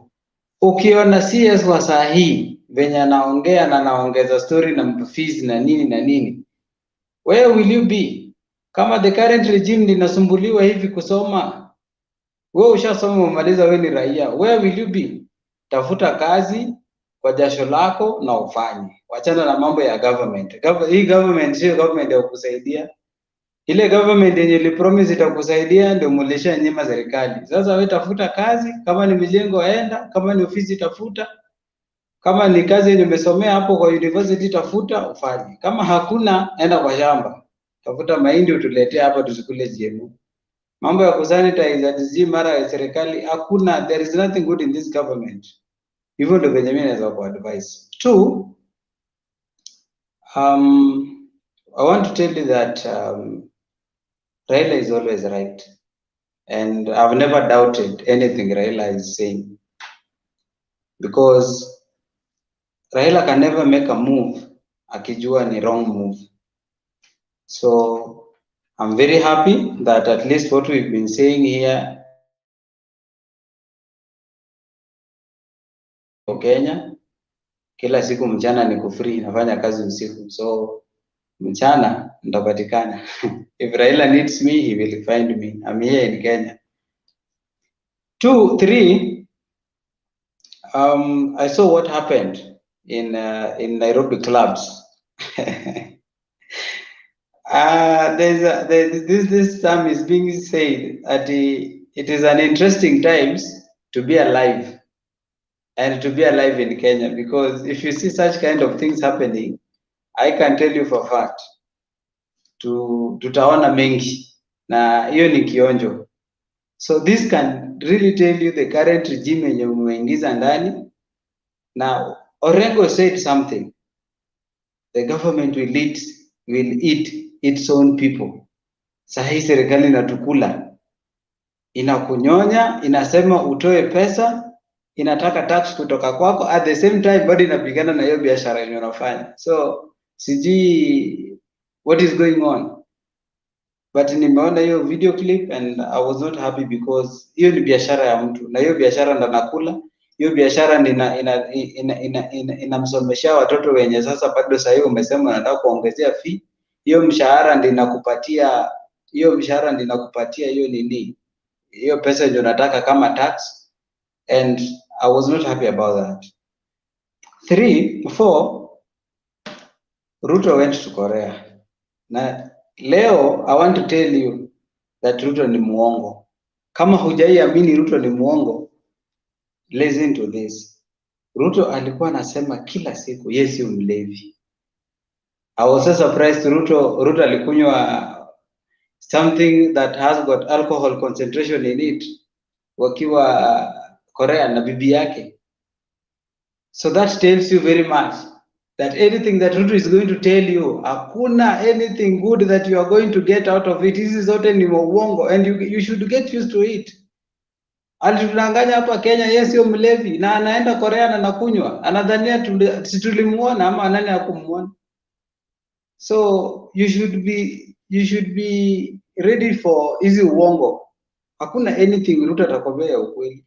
Ukiona CS wa saa hii venye anaongea na anaongeza story na fees na nini, where will you be? Kama the current regime linasumbuliwa hivi kusoma, wewe ushasoma umaliza, wewe ni raia, where will you be? Tafuta kazi kwa jasho lako na ufanye. Wachana na mambo ya government. Hii government sio government ya kukusaidia. Ile government yenye ilipromise itakusaidia ndio mulisha nyima serikali. Sasa wewe tafuta kazi, kama ni mijengo enda, kama ni ofisi tafuta, kama ni kazi yenye umesomea hapo kwa university tafuta ufanye. Kama hakuna, enda kwa shamba. Tafuta mahindi utuletee hapa tusikule GMO. Mambo ya kusanitize ati mara ya serikali hakuna, there is nothing good in this government. Hivyo ndio venye mimi naweza ku advise. Two, I want to tell you that Raila is always right, and I've never doubted anything Raila is saying, because Raila can never make a move akijua ni wrong move. So I'm very happy that at least what we've been saying here Kenya, kila siku mchana niko free, nafanya kazi usiku, so mchana nitapatikana. If Raila needs me, he will find me. I'm here in Kenya. 2, 3, I saw what happened in Nairobi clubs. This term is being said that it is an interesting times to be alive and to be alive in Kenya, because if you see such kind of things happening, I can tell you for fact tutaona mengi na hiyo ni kionjo. So this can really tell you the current regime yenye umeingiza ndani. Now Orengo said something, the government will eat its own people. Sahi serikali inatukula, inakunyonya, inasema utoe pesa, inataka tax kutoka kwako, at the same time bado inapigana na hiyo biashara yenye unafanya. So sijui what is going on, but nimeona hiyo video clip and I was not happy, because hiyo ni biashara ya mtu na hiyo biashara ndo nakula. Hiyo biashara inamsomesha watoto wenye sasa bado sasa hiyo umesema unataka kuongezea fee. Hiyo mshahara ndio inakupatia hiyo nini, hiyo pesa ndio nataka kama tax, and I was not happy about that. 3, 4, Ruto went to Korea. Na leo I want to tell you that Ruto ni muongo. Kama hujaiamini Ruto ni muongo, listen to this. Ruto alikuwa anasema kila siku yeye si mlevi. I was so surprised Ruto alikunywa something that has got alcohol concentration in it wakiwa Korea na bibi yake. So that tells you very much that anything that Ruto is going to tell you, hakuna anything good that you are going to get out of it. This is zote ni uongo, and you should get used to it. Alitudanganya hapa Kenya yeye sio mlevi na anaenda Korea na nakunywa. Anadhania tulimuona ama nani hakumuona. So you should be ready for hizi uongo. Hakuna anything Ruto atakwambia ukweli.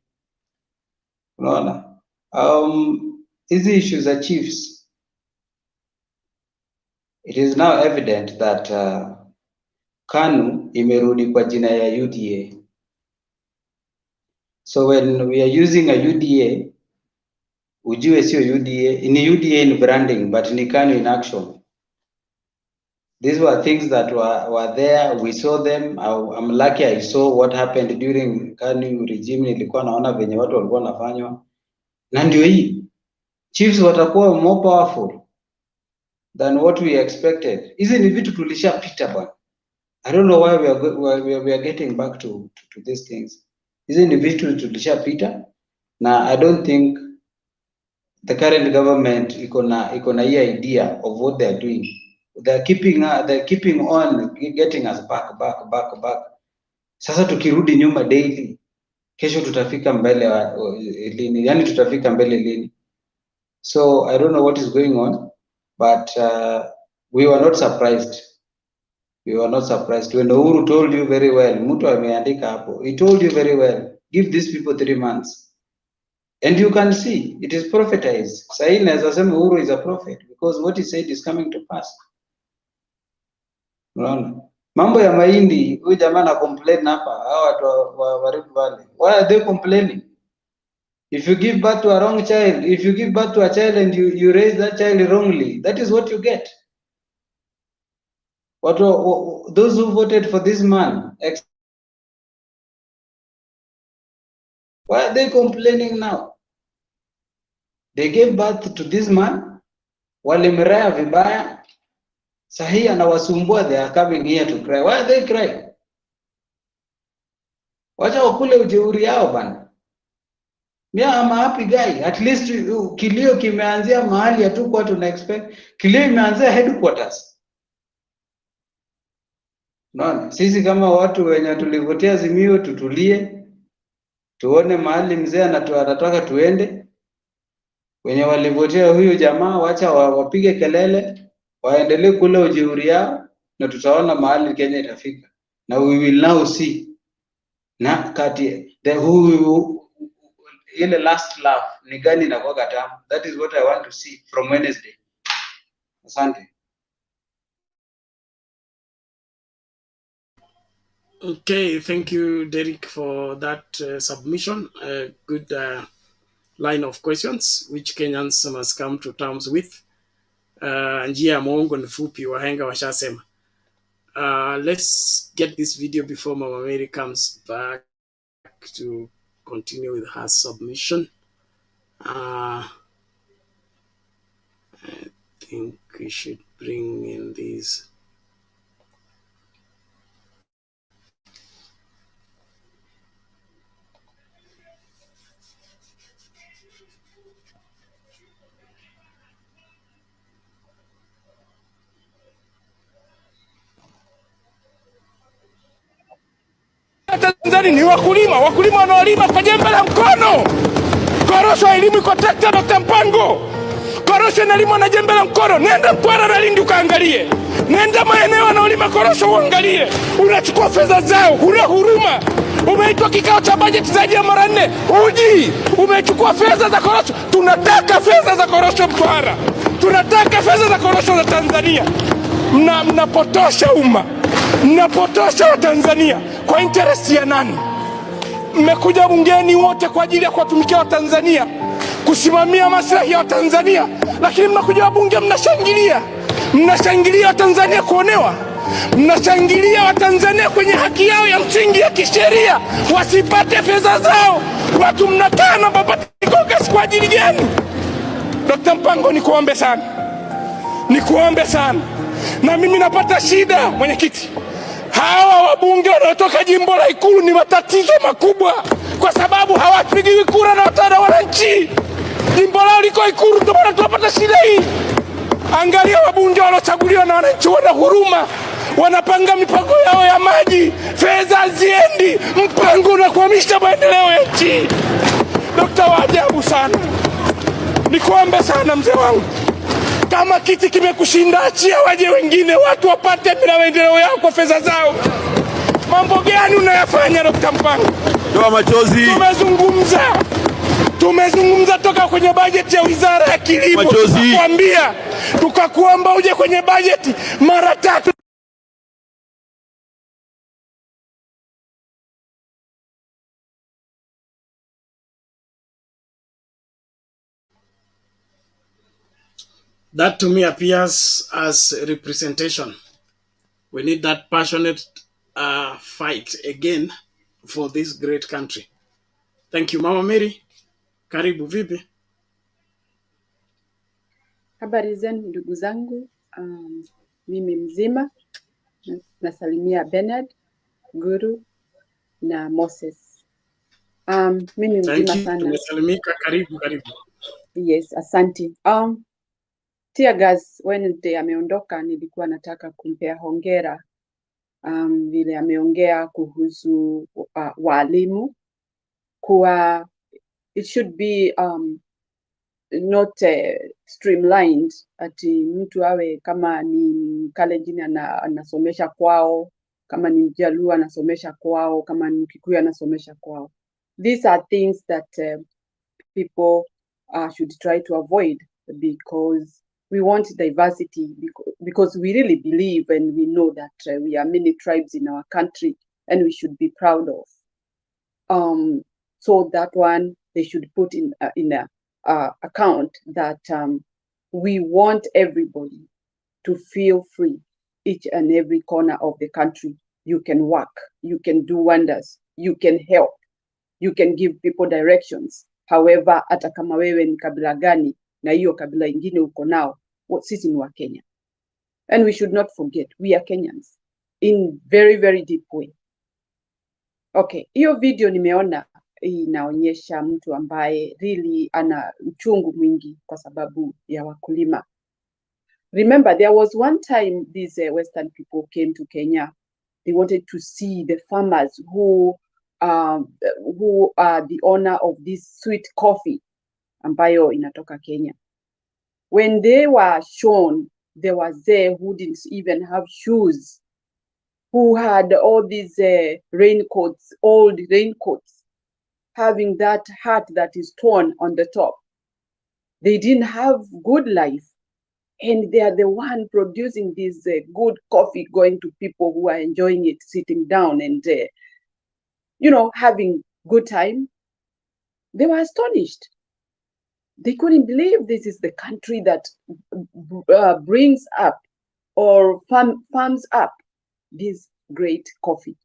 Unaona? Hizi issues za chiefs, it is now evident that KANU imerudi kwa jina ya UDA. So when we are using a UDA, ujue sio UDA, ni UDA in branding, but ni KANU in action. These were things that were there, we saw them. I'm lucky I saw what happened during KANU regime. Nilikuwa naona venye watu walikuwa wanafanywa. Na ndio hii, chiefs watakuwa more powerful than what we expected. Hizi ni vitu tulishapita bwana. I don't know why we are getting back to these things. Hizi ni vitu tulishapita, na I don't think the current government iko na hii idea of what they are doing. They're keeping on getting us back. Sasa tukirudi nyuma daily, kesho tutafika mbele lini? Yani tutafika mbele lini? So I don't know what is going on, but we were not surprised. When Uhuru told you very well, mtu ameandika hapo, he told you very well, give these people 3 months. And you can see it is prophetized. Sahi naweza sema Uhuru is a prophet because what he said is coming to pass. Unaona? Mambo ya mahindi, huyu jamaa na complain hapa, hao watu wa Rift Valley. Why are they complaining? If you give birth to a wrong child, if you give birth to a child and you raise that child wrongly, that is what you get. Those who voted for this man, why are they complaining now? They gave birth to this man, walimrea vibaya, sahi anawasumbua, they are coming here to cry. Why are they crying? Wacha wakule ujeuri yao bana. Yeah, I'm a happy guy. At least kilio kimeanzia mahali hatukuwa tuna expect. Kilio imeanzia headquarters. Naona sisi kama watu wenye tulivotea Azimio tutulie, tuone mahali mzee anataka tuende. Wenye walivotea huyu jamaa wacha wapige kelele, waendelee kule ujeuri yao, na tutaona mahali Kenya itafika. Na we will now see na kati the who ile last laugh ni gani na kwa tamu. That is what I want to see from Wednesday. Asante. Okay, thank you, Derek, for that submission. Good line of questions which Kenyans must come to terms with. Njia ya mwongo ni fupi, wahenga washasema. Let's get this video before Mama Mary comes back to continue with her submission. I think we should bring in these. Tanzania ni wakulima wanaolima kwa jembe la mkono. Korosho elimu iko trekta Dr. Mpango. Korosho inalimwa na jembe la mkono. Nenda Mtwara na Lindi ukaangalie. Nenda maeneo wanaolima korosho uangalie. Unachukua fedha zao, huna huruma. Umeitwa kikao cha bajeti zaidi ya mara 4. Uji, umechukua fedha za korosho. Tunataka fedha za korosho Mtwara. Tunataka fedha za korosho za Tanzania. Mnapotosha umma. Mnapotosha wa Tanzania kwa interest ya nani? Mmekuja bungeni wote kwa ajili ya kuwatumikia wa Tanzania, kusimamia maslahi ya Tanzania, lakini mnakuja bunge mnashangilia. Mnashangilia wa Tanzania kuonewa. Mnashangilia wa Tanzania kwenye haki yao ya msingi ya kisheria wasipate fedha zao. Watu mnakaa na babatikoka kwa ajili gani? Dr. Mpango, nikuombe sana. Nikuombe sana. Na mimi napata shida mwenyekiti. Hawa wabunge wanaotoka jimbo la Ikulu ni matatizo makubwa kwa sababu hawapigiwi kura na wananchi. Jimbo lao liko Ikulu, ndio maana tunapata shida hii. Angalia wabunge waliochaguliwa na wananchi, wana huruma, wanapanga mipango yao ya maji, fedha ziendi, mpango unakwamisha maendeleo ya nchi. Dokta wa ajabu sana. Nikuombe sana mzee wangu, kama kiti kimekushinda achia waje wengine, watu wapate bila maendeleo yao kwa fedha zao. Mambo gani unayafanya Dr. Mpango? Toa machozi. Tumezungumza toka kwenye bajeti ya Wizara ya Kilimo. Tukakuomba uje kwenye bajeti mara 3. That to me appears as representation. We need that passionate fight again for this great country. Thank you, Mama Mary. Karibu, vipi? Habari zenu ndugu zangu, mimi mzima, nasalimia Bernard, Guru na Moses. Mimi mzima sana. Tumesalimika, karibu. Yes, asante. Tear gas Wednesday ameondoka, nilikuwa nataka kumpea hongera vile ameongea kuhusu walimu kuwa it should be not streamlined, ati mtu awe kama ni Kalenjin anasomesha kwao, kama ni Mjaluo anasomesha kwao, kama ni Kikuyu anasomesha kwao. These are things that people should try to avoid, because we want diversity, because we really believe and we know that we are many tribes in our country and we should be proud of. So that one they should put in a account that we want everybody to feel free, each and every corner of the country. You can work, you can do wonders, you can help, you can give people directions. However, hata kama wewe ni kabila gani na hiyo kabila ingine uko nao, sisi ni wa Kenya. And we should not forget, we are Kenyans in very, very deep way. Okay, hiyo video nimeona inaonyesha mtu ambaye really ana uchungu mwingi kwa sababu ya wakulima. Remember, there was one time these Western people came to Kenya. They wanted to see the farmers who are the owner of this sweet coffee ambayo inatoka Kenya. When they were shown, there was there who didn't even have shoes, who had all these raincoats, old raincoats, having that hat that is torn on the top. They didn't have good life. And they are the one producing this good coffee, going to people who are enjoying it, sitting down and, having good time. They were astonished. They couldn't believe this is the country that brings up or farms up this great coffee.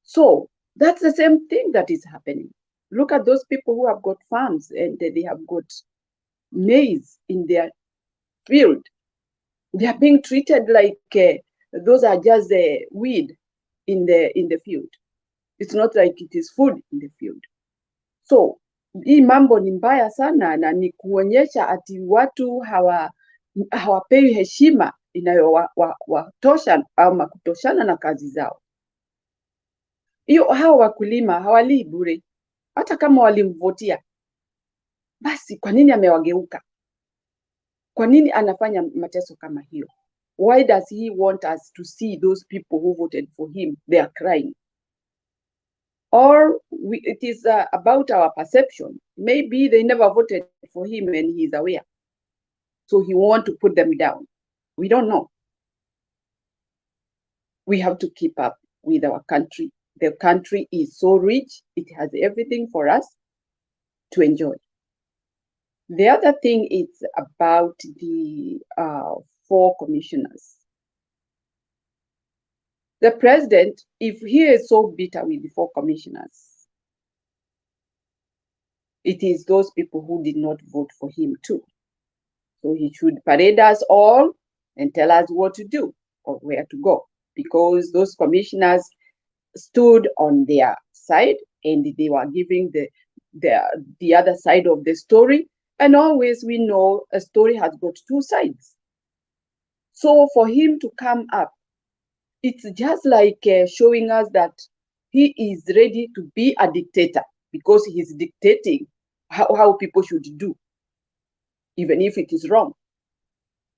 So that's the same thing that is happening. Look at those people who have got farms and they have got maize in their field. They are being treated like those are just weed in the field. It's not like it is food in the field. So hii mambo ni mbaya sana, na ni kuonyesha ati watu hawapewi heshima inayowatosha ama kutoshana na kazi zao. Hawa wakulima hawalii bure. Hata kama walimvotia, basi kwa nini amewageuka? Kwa nini anafanya mateso kama hiyo? Why does he want us to see those people who voted for him, they are crying? Or it is about our perception. Maybe they never voted for him and he is aware. So he wants to put them down. We don't know. We have to keep up with our country. The country is so rich. It has everything for us to enjoy. The other thing is about the 4 commissioners. The president, if he is so bitter with the 4 commissioners, it is those people who did not vote for him too. So he should parade us all and tell us what to do or where to go, because those commissioners stood on their side and they were giving the other side of the story. And always we know a story has got 2 sides. So for him to come up, it's just like showing us that he is ready to be a dictator, because he's dictating how people should do, even if it is wrong.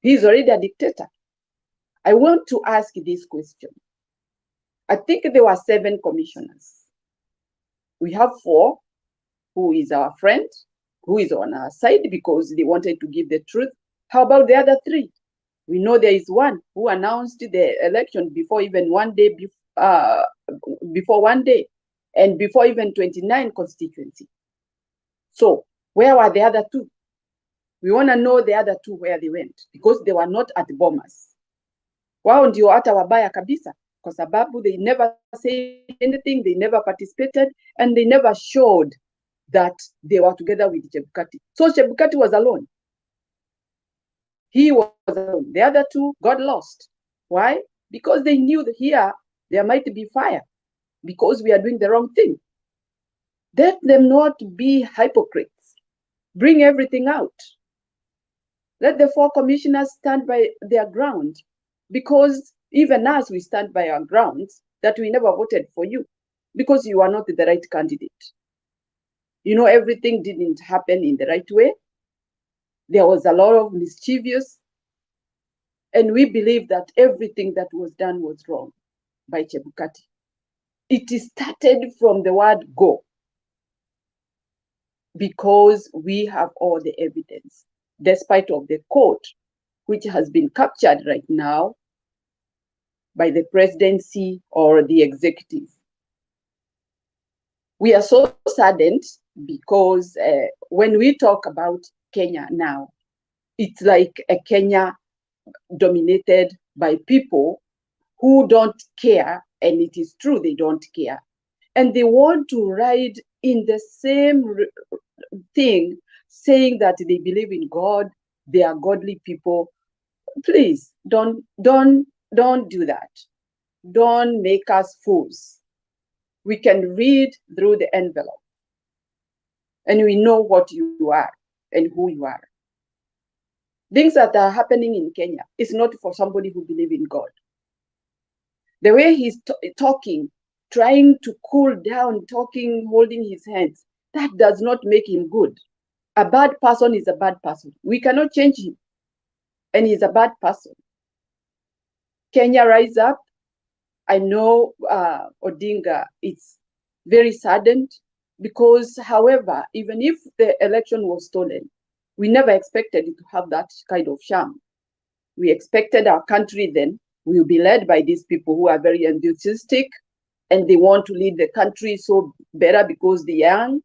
He's already a dictator. I want to ask this question. I think there were 7 commissioners. We have 4 who is our friend, who is on our side because they wanted to give the truth. How about the other 3? We know there is one who announced the election before even one day, before one day, and before even 29 constituency. So where were the other 2? We want to know the other 2 where they went, because they were not at Bomas. Wao ndio hata wabaya kabisa, kwa sababu they never said anything, they never participated, and they never showed that they were together with Chebukati. So Chebukati was alone. He was alone. The other 2 got lost. Why? Because they knew that here there might be fire, because we are doing the wrong thing. Let them not be hypocrites. Bring everything out. Let the 4 commissioners stand by their ground, because even us, we stand by our grounds that we never voted for you because you are not the right candidate. Everything didn't happen in the right way. There was a lot of mischievous, and we believe that everything that was done was wrong by Chebukati. It started from the word go. because we have all the evidence, despite of the court, which has been captured right now by the presidency or the executive. We are so saddened because when we talk about Kenya now, it's like a Kenya dominated by people who don't care, and it is true they don't care. And they want to ride in the same thing, saying that they believe in God, they are godly people. Please don't do that. Don't make us fools. We can read through the envelope and we know what you are and who you are. Things that are happening in Kenya is not for somebody who believes in God. The way he's talking, trying to cool down, talking, holding his hands, that does not make him good. A bad person is a bad person. We cannot change him, and he's a bad person. Kenya, rise up. I know Odinga is very saddened because, however, even if the election was stolen, we never expected it to have that kind of sham. We expected our country then will be led by these people who are very enthusiastic and they want to lead the country so better because they're young,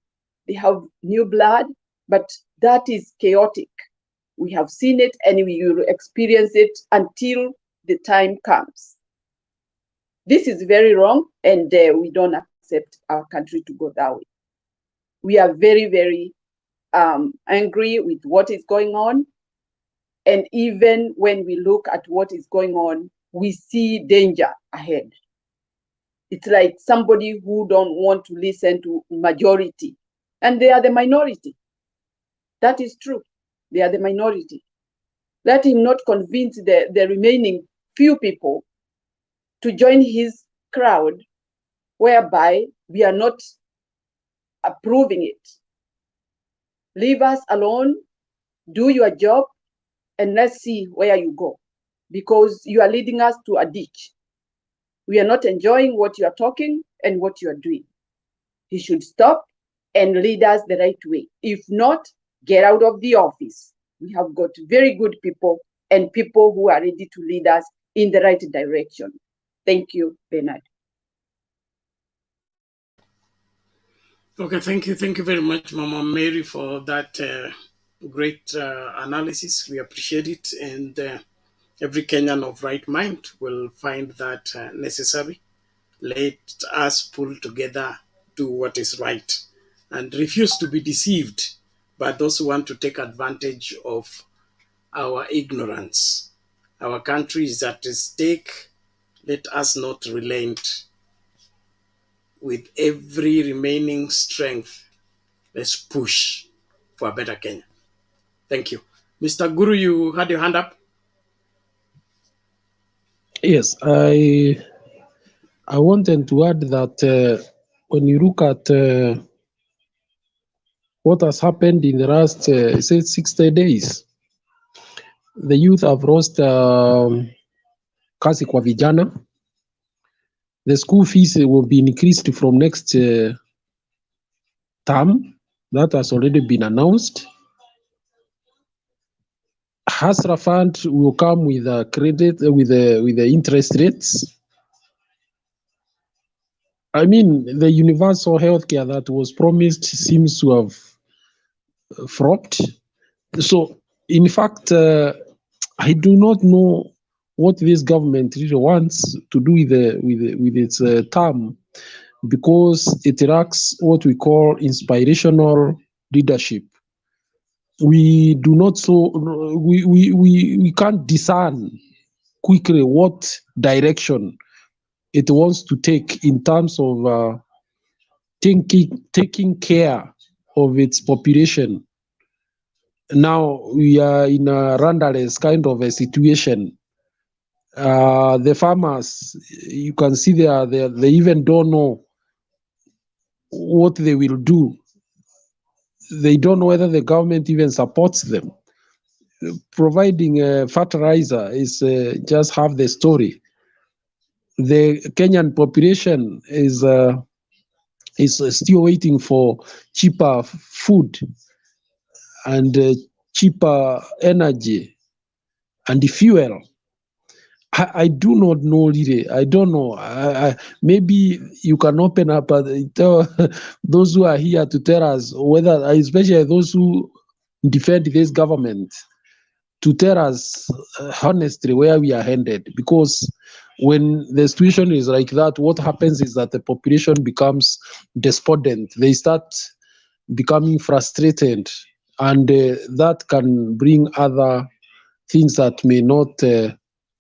they have new blood, but that is chaotic. We have seen it and we will experience it until the time comes. This is very wrong, and we don't accept our country to go that way. We are very, very angry with what is going on. And even when we look at what is going on, we see danger ahead. It's like somebody who don't want to listen to majority, and they are the minority. That is true. They are the minority. Let him not convince the remaining few people to join his crowd, whereby we are not approving it. Leave us alone, do your job, and let's see where you go, because you are leading us to a ditch. We are not enjoying what you are talking and what you are doing. He should stop and lead us the right way. If not, get out of the office. We have got very good people and people who are ready to lead us in the right direction. Thank you, Bernard. Okay, thank you. Thank you very much, Mama Mary, for that great analysis. We appreciate it. And every Kenyan of right mind will find that necessary. Let us pull together, do what is right, and refuse to be deceived by those who want to take advantage of our ignorance. Our country is at stake. Let us not relent. With every remaining strength, let's push for a better Kenya. Thank you. Mr. Guru, you had your hand up? Yes, I wanted to add that when you look at what has happened in the last, say, 60 days, the youth have lost kazi kwa vijana. The school fees will be increased from next term. That has already been announced. Hasra Fund will come with a credit with the interest rates. I mean, the universal healthcare that was promised seems to have flopped. So, in fact, I do not know what this government really wants to do with its term, because it lacks what we call inspirational leadership. We do not we can't discern quickly what direction it wants to take in terms of taking care of its population. Now we are in a rudderless kind of a situation. The farmers, you can see they even don't know what they will do. They don't know whether the government even supports them. Providing fertilizer is just half the story. The Kenyan population is is still waiting for cheaper food and cheaper energy and the fuel. I do not know really. I don't know. Maybe you can open up tell those who are here to tell us whether, especially those who defend this government, to tell us honestly where we are headed. Because when the situation is like that, what happens is that the population becomes despondent. They start becoming frustrated, and that can bring other things that may not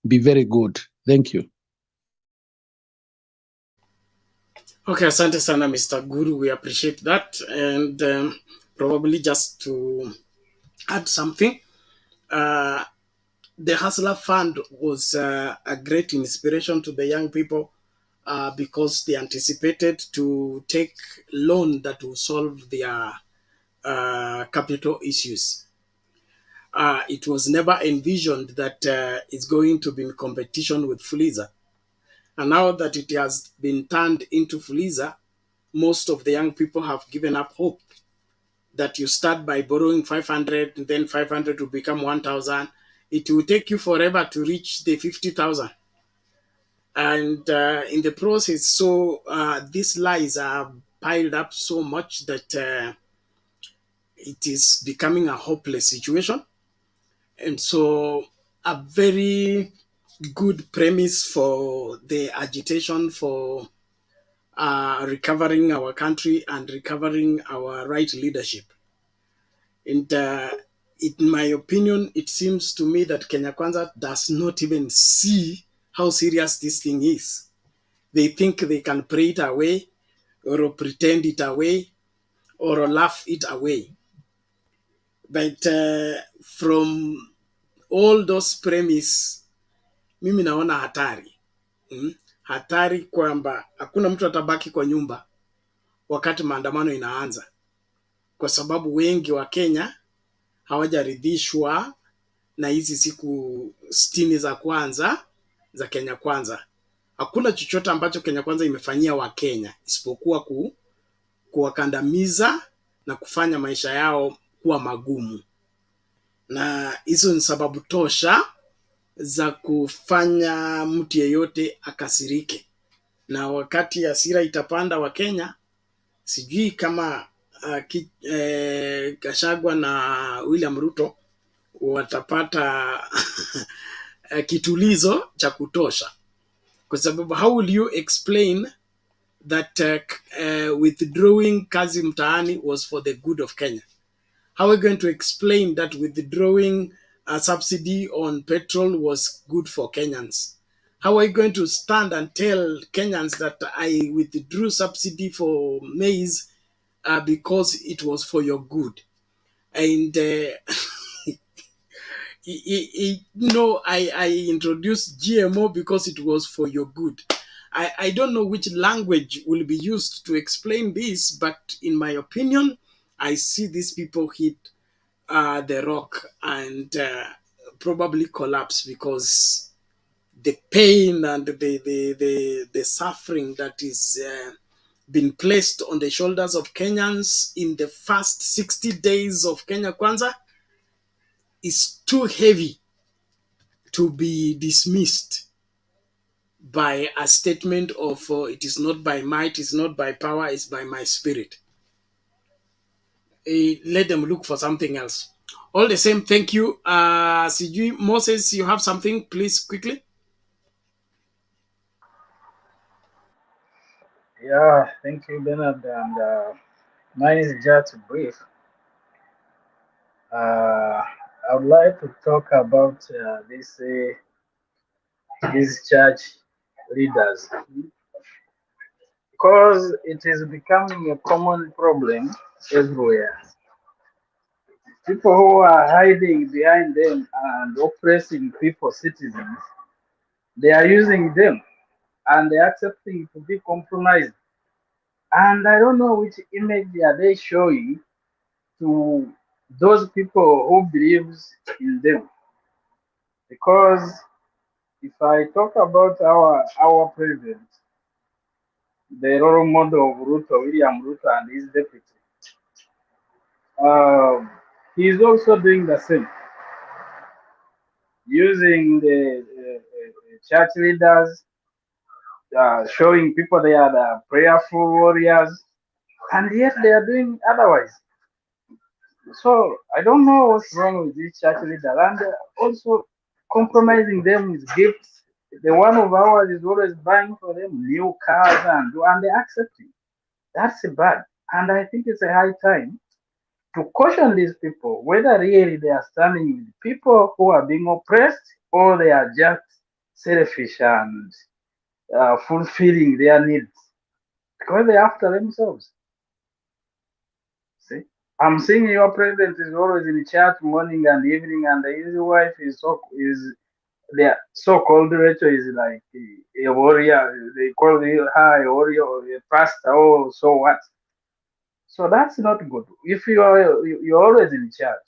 be very good. Thank you. Okay, asante sana Mr. Guru. We appreciate that. And probably just to add something, the Hustler Fund was a great inspiration to the young people because they anticipated to take loan that will solve their capital issues. It was never envisioned that it's going to be in competition with Fuliza. And now that it has been turned into Fuliza, most of the young people have given up hope that you start by borrowing 500, and then 500 will become 1,000. It will take you forever to reach the 50,000. And in the process, so these lies are piled up so much that it is becoming a hopeless situation. And so a very good premise for the agitation for recovering our country and recovering our right leadership. And in my opinion, it seems to me that Kenya Kwanza does not even see how serious this thing is. They think they can pray it away or pretend it away or laugh it away. But from all those premise, mimi naona hatari. Hatari kwamba hakuna mtu atabaki kwa nyumba wakati maandamano inaanza, kwa sababu wengi wa Kenya hawajaridhishwa na hizi siku 60 za kwanza za Kenya Kwanza. Hakuna chochote ambacho Kenya Kwanza imefanyia wa Kenya isipokuwa kuwakandamiza na kufanya maisha yao kuwa magumu, na hizo ni sababu tosha za kufanya mtu yeyote akasirike. Na wakati hasira itapanda wa Kenya, sijui kama Gachagua na William Ruto watapata kitulizo cha kutosha, kwa sababu how will you explain that withdrawing kazi mtaani was for the good of Kenya? How are we going to explain that withdrawing a subsidy on petrol was good for Kenyans? How are you going to stand and tell Kenyans that I withdrew subsidy for maize because it was for your good? And I introduced GMO because it was for your good. I don't know which language will be used to explain this, but in my opinion, I see these people hit the rock and probably collapse, because the pain and the suffering that is been placed on the shoulders of Kenyans in the first 60 days of Kenya Kwanza is too heavy to be dismissed by a statement of it is not by might, it's not by power, it's by my spirit. Let them look for something else. All the same, thank you. Sijui, Moses, you have something, please, quickly. Yeah, thank you, Bernard. And mine is just brief. I would like to talk about these church leaders, because it is becoming a common problem everywhere. People who are hiding behind them and oppressing people, citizens, they are using them and they're accepting to be compromised. And I don't know which image are they showing to those people who believes in them. Because if I talk about our president, the role model of Ruto, William Ruto, and his deputy. He's also doing the same, using the church leaders, showing people they are the prayerful warriors, and yet they are doing otherwise. So I don't know what's wrong with this church leader, and also compromising them with gifts. The one of ours is always buying for them new cars and they accept it. That's bad, and I think it's a high time to caution these people whether really they are standing with people who are being oppressed or they are just selfish and fulfilling their needs because they're after themselves. See, I'm seeing your president is always in church morning and evening, and his wife is the so-called Rachel is like a warrior. They call her a warrior or a pastor. Oh, so what? So that's not good. If you're always in church,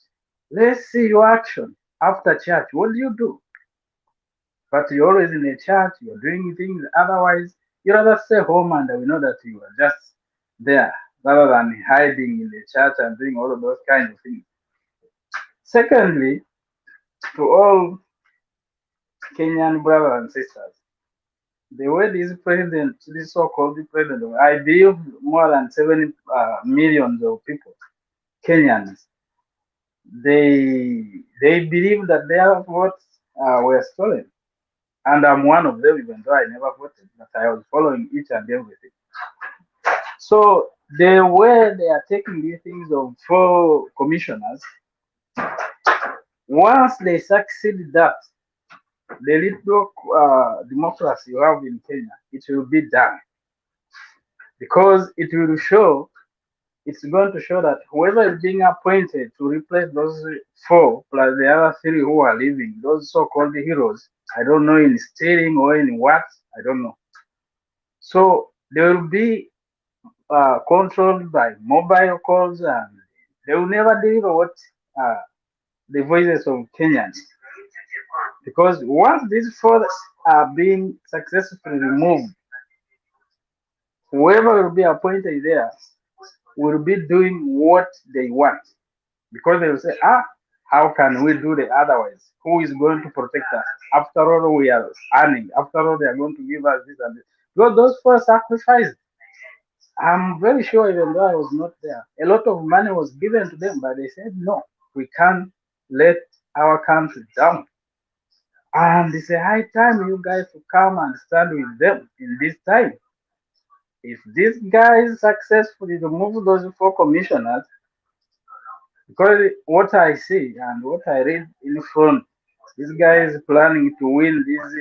let's see your action after church. What do you do? But you're always in a church, you're doing things. Otherwise, you rather stay home and we know that you are just there rather than hiding in the church and doing all of those kind of things. Secondly, to all Kenyan brothers and sisters, the way this so-called president, I believe more than 70 millions of people, Kenyans, they believe that their votes were stolen. And I'm one of them, even though I never voted, but I was following each and everything. So the way they are taking these things of 4 commissioners, once they succeed that, the little democracy you have in Kenya, it will be done. Because it's going to show that whoever is being appointed to replace those 4 plus the other 3 who are leaving, those so-called heroes, I don't know in stealing or in what, I don't know. So they will be controlled by mobile calls and they will never deliver what the voices of Kenyans. Because once these 4 are being successfully removed, whoever will be appointed there will be doing what they want. Because they will say, how can we do the otherwise? Who is going to protect us? After all, we are earning. After all, they are going to give us this and this. Because those 4 sacrificed. I'm very sure, even though I was not there, a lot of money was given to them, but they said, no, we can't let our country down. And it's a high time you guys to come and stand with them in this time. If these guys successfully remove those 4 commissioners, because what I see and what I read in front, this guy is planning to win this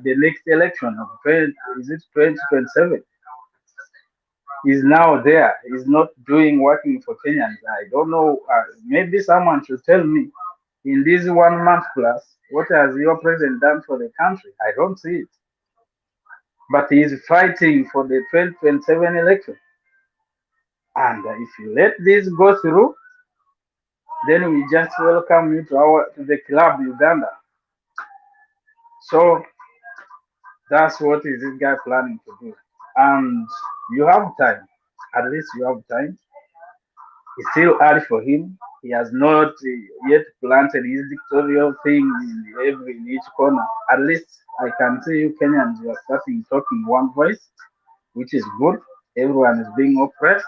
the next election of 2027. Is now there. He's not doing working for Kenyans. I don't know. Maybe someone should tell me in this 1 month plus, what has your president done for the country? I don't see it. But he's fighting for the 2027 election. And if you let this go through, then we just welcome you to the club, Uganda. So that's what is this guy planning to do. And you have time. At least you have time. It's still early for him. He has not yet planted his dictatorial thing in each corner. At least I can see you Kenyans, you are starting talking one voice, which is good. Everyone is being oppressed.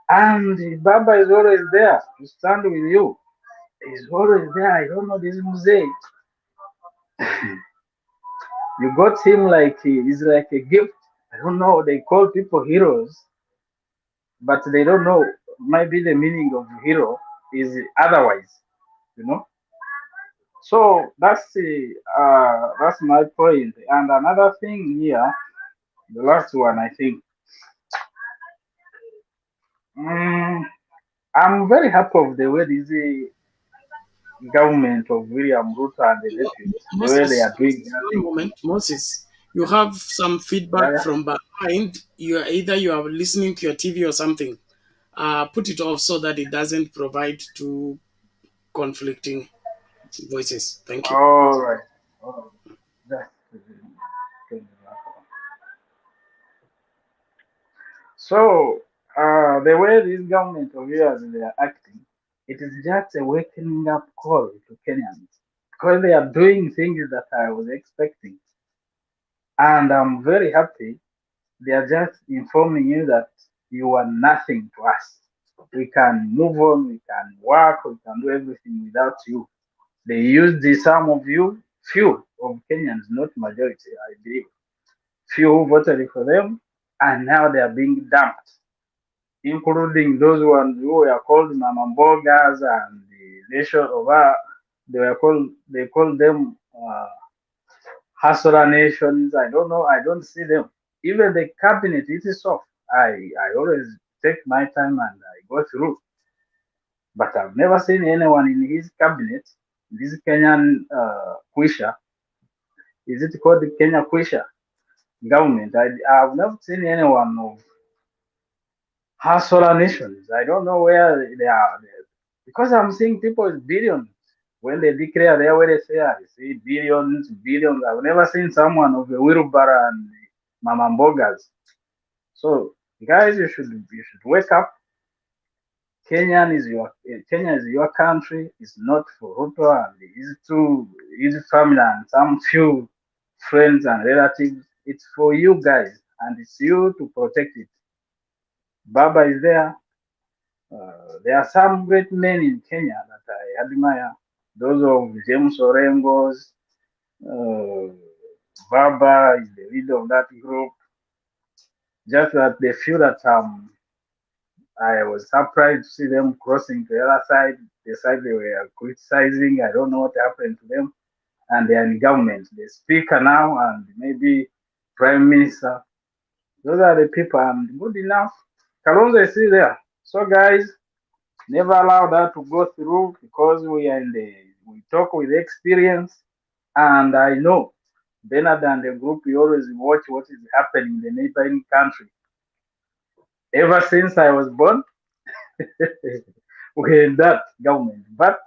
And Baba is always there to stand with you. He's always there. I don't know this mosaic. You got him like he's like a gift. I don't know. They call people heroes, but they don't know. Maybe the meaning of hero is otherwise, you know. So that's my point. And another thing here, the last one, I think. I'm very happy of the way this government of William Ruto and the deputy, the way they are doing Moses, their one thing. moment, Moses. You have some Yeah, feedback yeah. from behind. You are listening to your TV or something. Put it off so that it doesn't provide two conflicting voices. Thank you. All right. All right. That's So the way this government of yours they are acting, it is just a wakening up call to Kenyans because they are doing things that I was expecting, and I'm very happy. They are just informing you that you are nothing to us. We can move on, we can work, we can do everything without you. They used the some of you, few of Kenyans, not majority, I believe, few who voted for them, and now they are being dumped, including those ones who were called Mamambogas and the nation of they called them Hustler nations. I don't know, I don't see them. Even the cabinet it is soft. I always take my time and I go through. But I've never seen anyone in his cabinet, this Kenyan Kwisha, is it called the Kenya Kwisha government? I've never seen anyone of her solar nations. I don't know where they are because I'm seeing people with billions. When they declare their where they say, I see billions, billions. I've never seen someone of the wheelbarrow and the mamambogas. So guys, you should wake up. Kenya is your country. It's not for Ruto and his family and some few friends and relatives. It's for you guys, and it's you to protect it. Baba is there. There are some great men in Kenya that I admire. Those of James Orengo's. Baba is the leader of that group. Just that they feel that I was surprised to see them crossing to the other side. The side they were criticizing. I don't know what happened to them. And they are in government. The speaker now and maybe prime minister. Those are the people. And good enough. Kalonzo is still there. So guys, never allow that to go through because we talk with experience. And I know Bernard and the group, we always watch what is happening in the neighboring country. Ever since I was born, we're in that government. But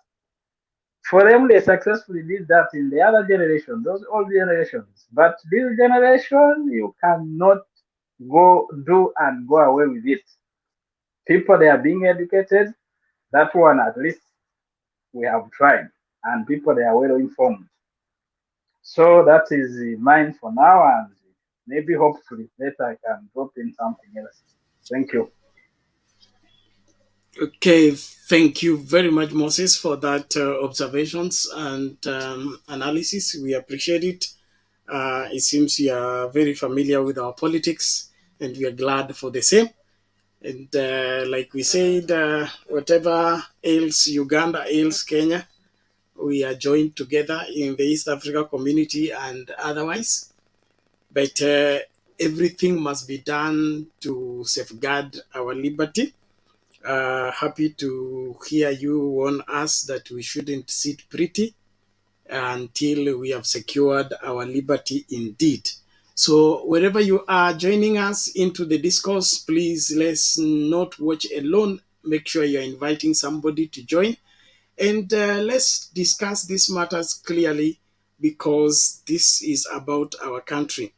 for them, they successfully did that in the other generation, those old generations. But this generation, you cannot go do and go away with it. People, they are being educated. That one, at least, we have tried. And people, they are well informed. So that is mine for now. And maybe hopefully later I can drop in something else. Thank you. Okay, thank you very much, Moses, for that observations and analysis. We appreciate it. It seems you are very familiar with our politics, and we are glad for the same. And like we said, whatever ails Uganda, ails Kenya, we are joined together in the East Africa community and otherwise. But everything must be done to safeguard our liberty. Happy to hear you warn us that we shouldn't sit pretty until we have secured our liberty indeed. So wherever you are joining us into the discourse, please let's not watch alone. Make sure you're inviting somebody to join. And let's discuss these matters clearly because this is about our country.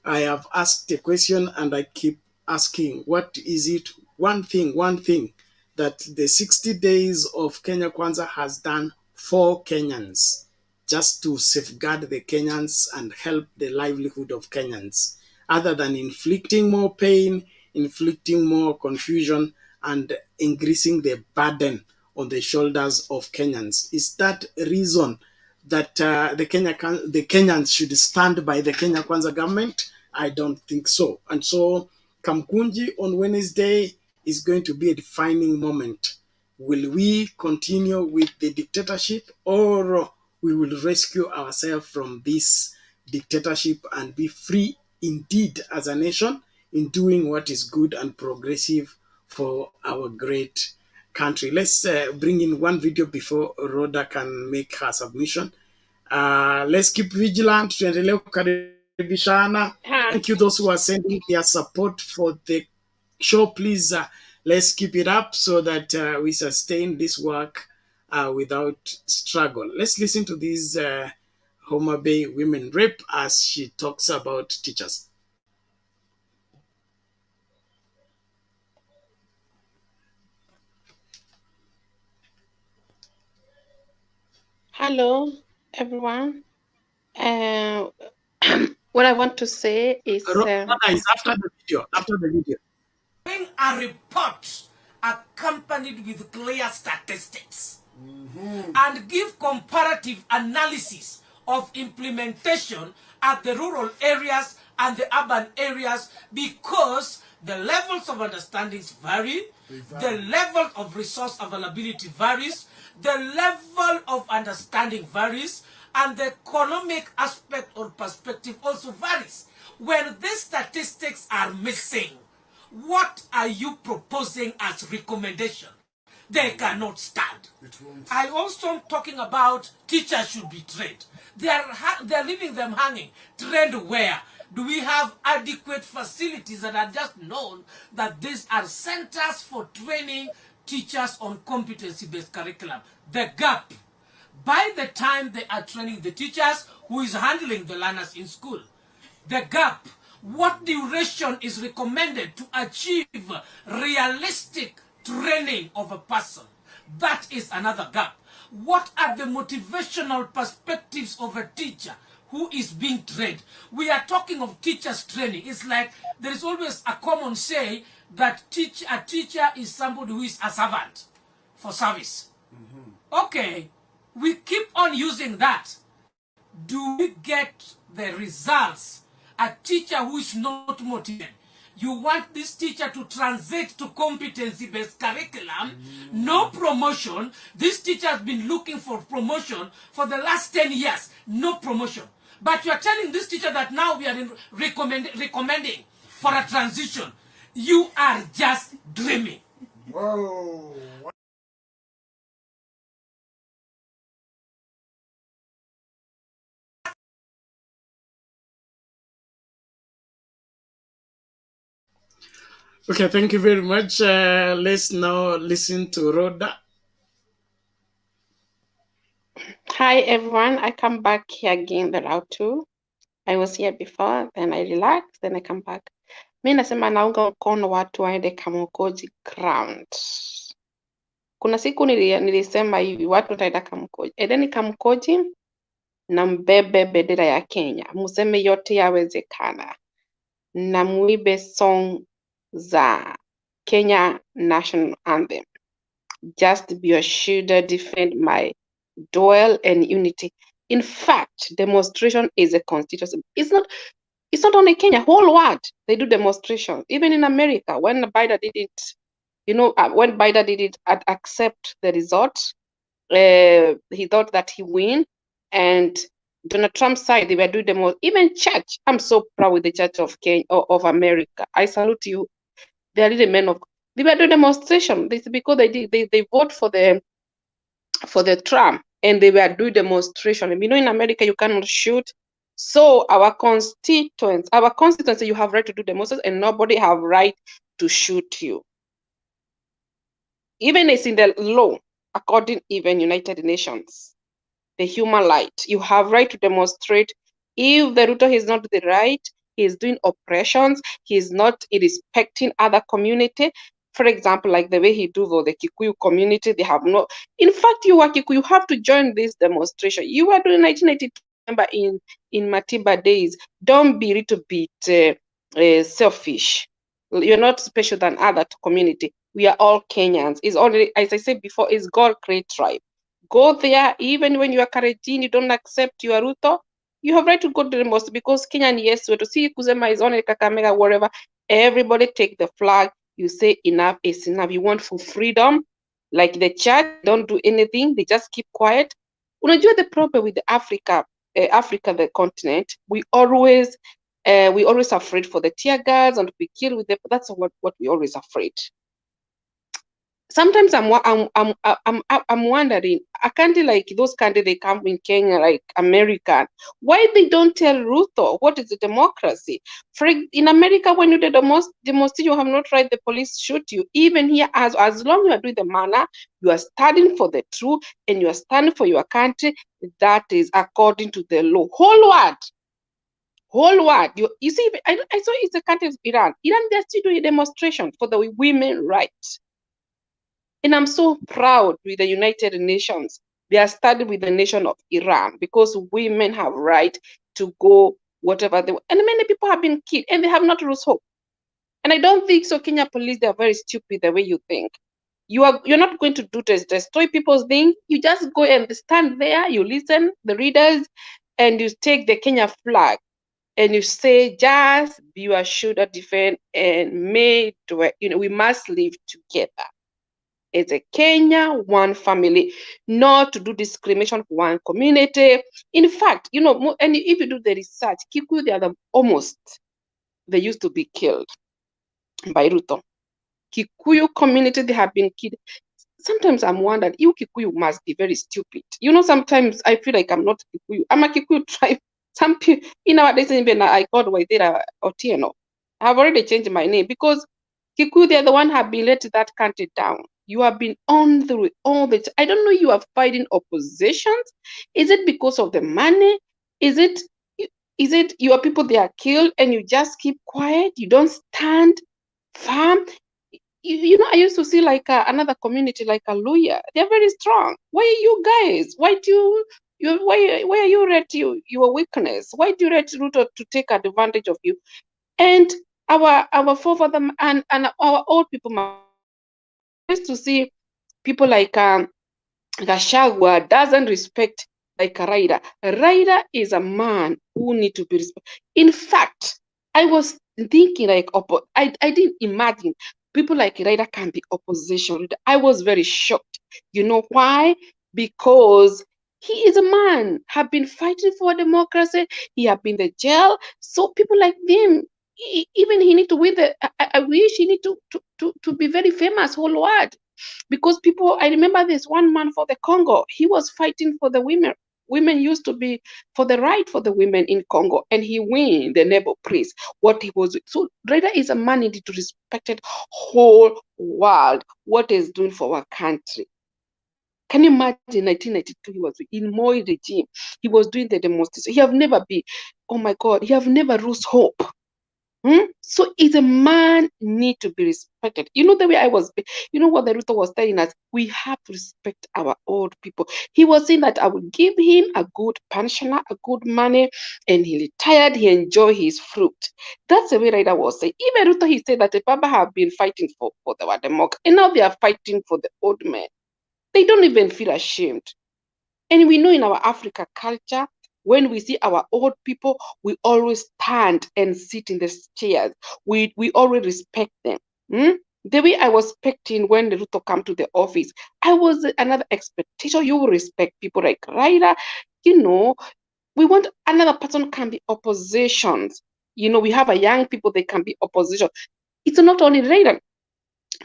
I have asked a question and I keep asking, what is it? One thing that the 60 days of Kenya Kwanza has done for Kenyans, just to safeguard the Kenyans and help the livelihood of Kenyans, other than inflicting more pain, inflicting more confusion, and increasing the burden on the shoulders of Kenyans. Is that reason that the Kenyans should stand by the Kenya Kwanza government? I don't think so. And so Kamkunji on Wednesday is going to be a defining moment. Will we continue with the dictatorship or we will rescue ourselves from this dictatorship and be free indeed as a nation in doing what is good and progressive for our great country? Let's bring in one video before Rhoda can make her submission. Let's keep vigilant. Tuendelee kukaribishana. Thank you those who are sending their support for the show. Please, let's keep it up so that we sustain this work without struggle. Let's listen to this Homa Bay women rep as she talks about teachers. Hello, everyone. Uh, what I want to say is, Rhoda is after the video. After the video. Bring a report accompanied with clear statistics and give comparative analysis of implementation at the rural areas and the urban areas, because the levels of understandings vary, the level of resource availability varies, the level of understanding varies, and the economic aspect or perspective also varies. When these statistics are missing, what are you proposing as recommendation? They cannot stand. I also am talking about teachers should be trained. They're leaving them hanging. Trained where? Do we have adequate facilities that are just known that these are centers for training teachers on competency-based curriculum? The gap. By the time they are training the teachers, who is handling the learners in school? The gap. What duration is recommended to achieve realistic training of a person? That is another gap. What are the motivational perspectives of a teacher who is being trained? We are talking of teachers training. It's like there is always a common say that a teacher is somebody who is a servant for service. Okay, we keep on using that. Do we get the results? A teacher who is not motivated. You want this teacher to translate to competency-based curriculum, no promotion. This teacher has been looking for promotion for the last 10 years, no promotion. But you are telling this teacher that now we are recommending for a transition. You are just dreaming. Whoa. Okay, thank you very much. Let's now listen to Rhoda. hi, everyone. I come back here again, the route 2. I was here before, then I relaxed, then I come back. Mi nasema naunga mkono watu waende Kamukoji ground. Kuna siku nilisema hivi, watu wataenda Kamukoji. Endeni Kamukoji na mbebe bendera ya Kenya. Museme yote yawezekana. Na muibe song za Kenya National Anthem. Just be assured to defend my dual and unity. In fact, demonstration is a constitution. It's not only Kenya, whole world they do demonstrations. Even in America, when Biden did it, when Biden did it, accept the result, he thought that he win, and Donald Trump's side they were doing demo. Even church, I'm so proud with the Church of Kenya of America. I salute you. They are really men of. They were doing demonstration. This because they vote for the Trump, and they were doing demonstration. And in America you cannot shoot. So our constituents, you have right to do demonstration, and nobody have right to shoot you. Even it's in the law, according even United Nations, the human right, you have right to demonstrate. If the Ruto is not the right, he is doing oppressions, he is not respecting other community. For example, like the way he do for the Kikuyu community, they have no. In fact, you are Kikuyu, you have to join this demonstration. You are doing 1992, remember in Matiba days. Don't be a little bit selfish. You're not special than other community. We are all Kenyans. It's already, as I said before, it's God create tribe. Go there, even when you are Karenjin, you don't accept your Ruto, you have right to go to the mosque, because Kenyan, yes, to see Kuzema is on Kakamega, wherever, everybody take the flag, you say enough is enough. You want for freedom, like the church, don't do anything, they just keep quiet. Unajua the problem with the Africa, the continent, we always afraid for the tear gas and we kill with them. That's what we always afraid. Sometimes I'm wondering, a country like those countries they come in Kenya, like America, why they don't tell Ruto what is the democracy? In America, when you do the most you have not right, the police shoot you. Even here, as long as you are doing the manner, you are standing for the truth and you are standing for your country. That is according to the law. Whole world. You see, I saw it's the country of Iran. Iran, they're still doing a demonstration for the women rights. And I'm so proud with the United Nations. they are studying with the nation of Iran because women have right to go whatever they want. And many people have been killed and they have not lost hope. And I don't think so. Kenya police, they are very stupid the way you think. You're not going to do this, destroy people's things. You just go and stand there, you listen, the readers, and you take the Kenya flag and you say, just be assured of defend and made, we must live together as a Kenya, one family, not to do discrimination for one community. In fact, and if you do the research, Kikuyu, they used to be killed by Ruto. Kikuyu community, they have been killed. Sometimes I'm wondering, you Kikuyu must be very stupid. Sometimes I feel like I'm not Kikuyu. I'm a Kikuyu tribe. Some people, nowadays, even I called Waithera Otieno. I've already changed my name because Kikuyu, they're the one who have been let that country down. You have been on through all the. I don't know. You are fighting oppositions. Is it because of the money? Is it your people they are killed and you just keep quiet? You don't stand firm. I used to see like another community like a lawyer. They're very strong. Why are you guys? Why do why are you let your weakness? Why do you let Ruto to take advantage of you? And our forefather and our old people used to see people like Gachagua doesn't respect like a Raila. Raila is a man who need to be respected. In fact, I was thinking like I didn't imagine people like Raila can be opposition. I was very shocked. You know why? Because he is a man, have been fighting for democracy. He have been in the jail. So people like them, even he need to win the. I wish he need to be very famous whole world. Because people, I remember this one man for the Congo, he was fighting for the women. Women used to be for the right for the women in Congo, and he win the Nobel Prize. What he was so Raila is a man needed to respect it whole world. What is doing for our country? Can you imagine 1992? He was in Moi regime. He was doing the demonstration. He have never been. Oh my God, he have never lost hope. So is a man need to be respected. The way I was, what the Ruto was telling us, we have to respect our old people. He was saying that I would give him a good pensioner, a good money, and he retired, he enjoy his fruit. That's the way Raila was saying. Even Ruto, he said that the Baba have been fighting for the democracy, and now they are fighting for the old men. They don't even feel ashamed. And we know in our Africa culture, when we see our old people, we always stand and sit in the chairs. We always respect them. The way I was expecting when the Ruto come to the office, I was another expectation. You will respect people like Raila. We want another person can be oppositions. We have a young people, they can be opposition. It's not only Raila.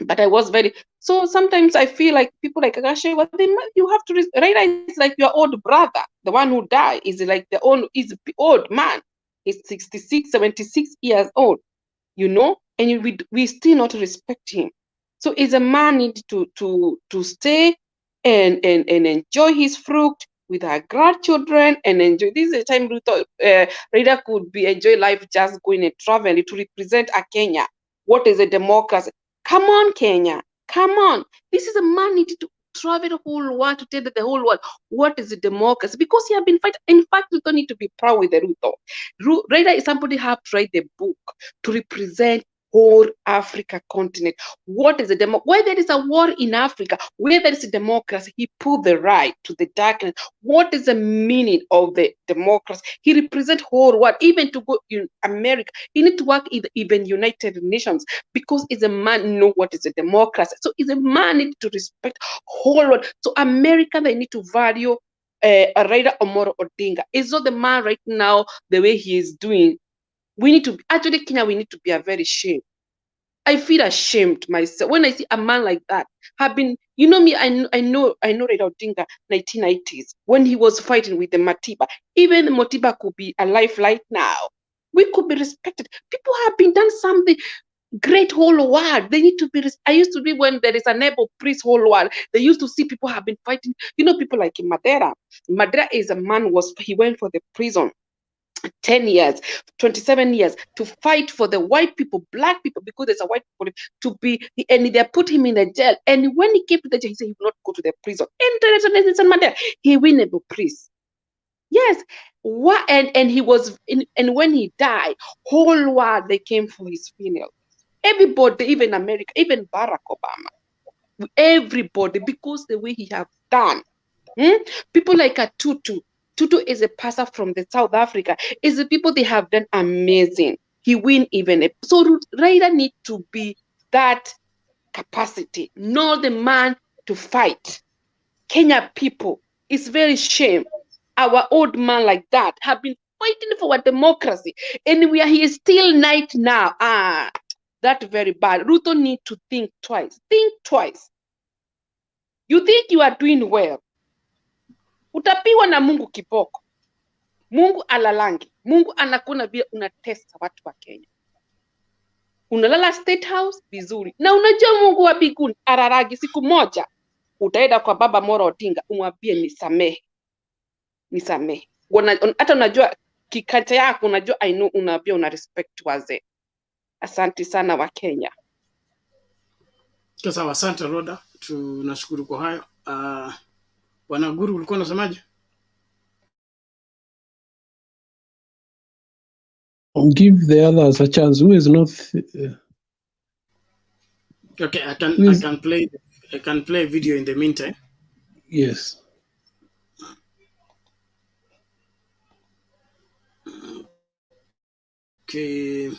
But I was very so sometimes I feel like people like Gachagua, you have to Raila is like your old brother, the one who died is like is old man. He's 66, 76 years old, and we still not respect him. So is a man need to stay and enjoy his fruit with our grandchildren and enjoy. This is a time Raila could be enjoy life just going and traveling to represent a Kenya. What is a democracy? Come on, Kenya. Come on. This is a man needed to travel the whole world to tell the whole world what is a democracy. Because he has been fighting. In fact, we don't need to be proud with the Ruto. Raila is somebody who have to write the book to represent whole Africa continent. What is a where there is a war in Africa, where there is a democracy, he put the right to the darkness. What is the meaning of the democracy? He represents whole world. Even to go in America, he need to work in even United Nations because he's a man know what is a democracy. So he's a man need to respect whole world. So America, they need to value Raila Omoro Odinga. Is not the man right now the way he is doing. We need to actually Kenya. We need to be a very ashamed. I feel ashamed myself when I see a man like that. Have been, me. I know Raila Odinga 1990s when he was fighting with the Matiba. Even the Matiba could be alive right now. We could be respected. People have been done something great whole world. They need to be. I used to be when there is a Nobel Prize whole world. They used to see people have been fighting. People like Madera. Madera is a man he went for the prison. 10 years, 27 years to fight for the white people, black people, because there's a white people to be, and they put him in a jail. And when he came to the jail, he said he will not go to the prison. And he win a priest. Yes. What? And he was, and when he died, whole world, they came for his funeral. Everybody, even America, even Barack Obama, everybody, because the way he have done. People like a Tutu. Tutu is a pastor from the South Africa. Is the people they have done amazing. He win even so Raila need to be that capacity, not the man to fight. Kenya people, it's very shame. Our old man like that have been fighting for our democracy, and we are here still night now. That's very bad. Ruto need to think twice. Think twice. You think you are doing well, utapigwa na Mungu kiboko. Mungu alalangi. Mungu anakuna vile unatesa watu wa Kenya. Unalala State House vizuri. Na unajua Mungu wa mbinguni araragi, siku moja utaenda kwa baba Raila Odinga umwambie nisamehe. Nisamehe. Hata unajua kikata yako, unajua I know unavyo una respect wazee. Asante sana wa Kenya. Sawa, asante Roda. Tunashukuru kwa hayo. Bwana Guru, ulikuwa unasemaje? Give the others a chance. Who is not? Okay, I can play video in the meantime. Yes. Okay.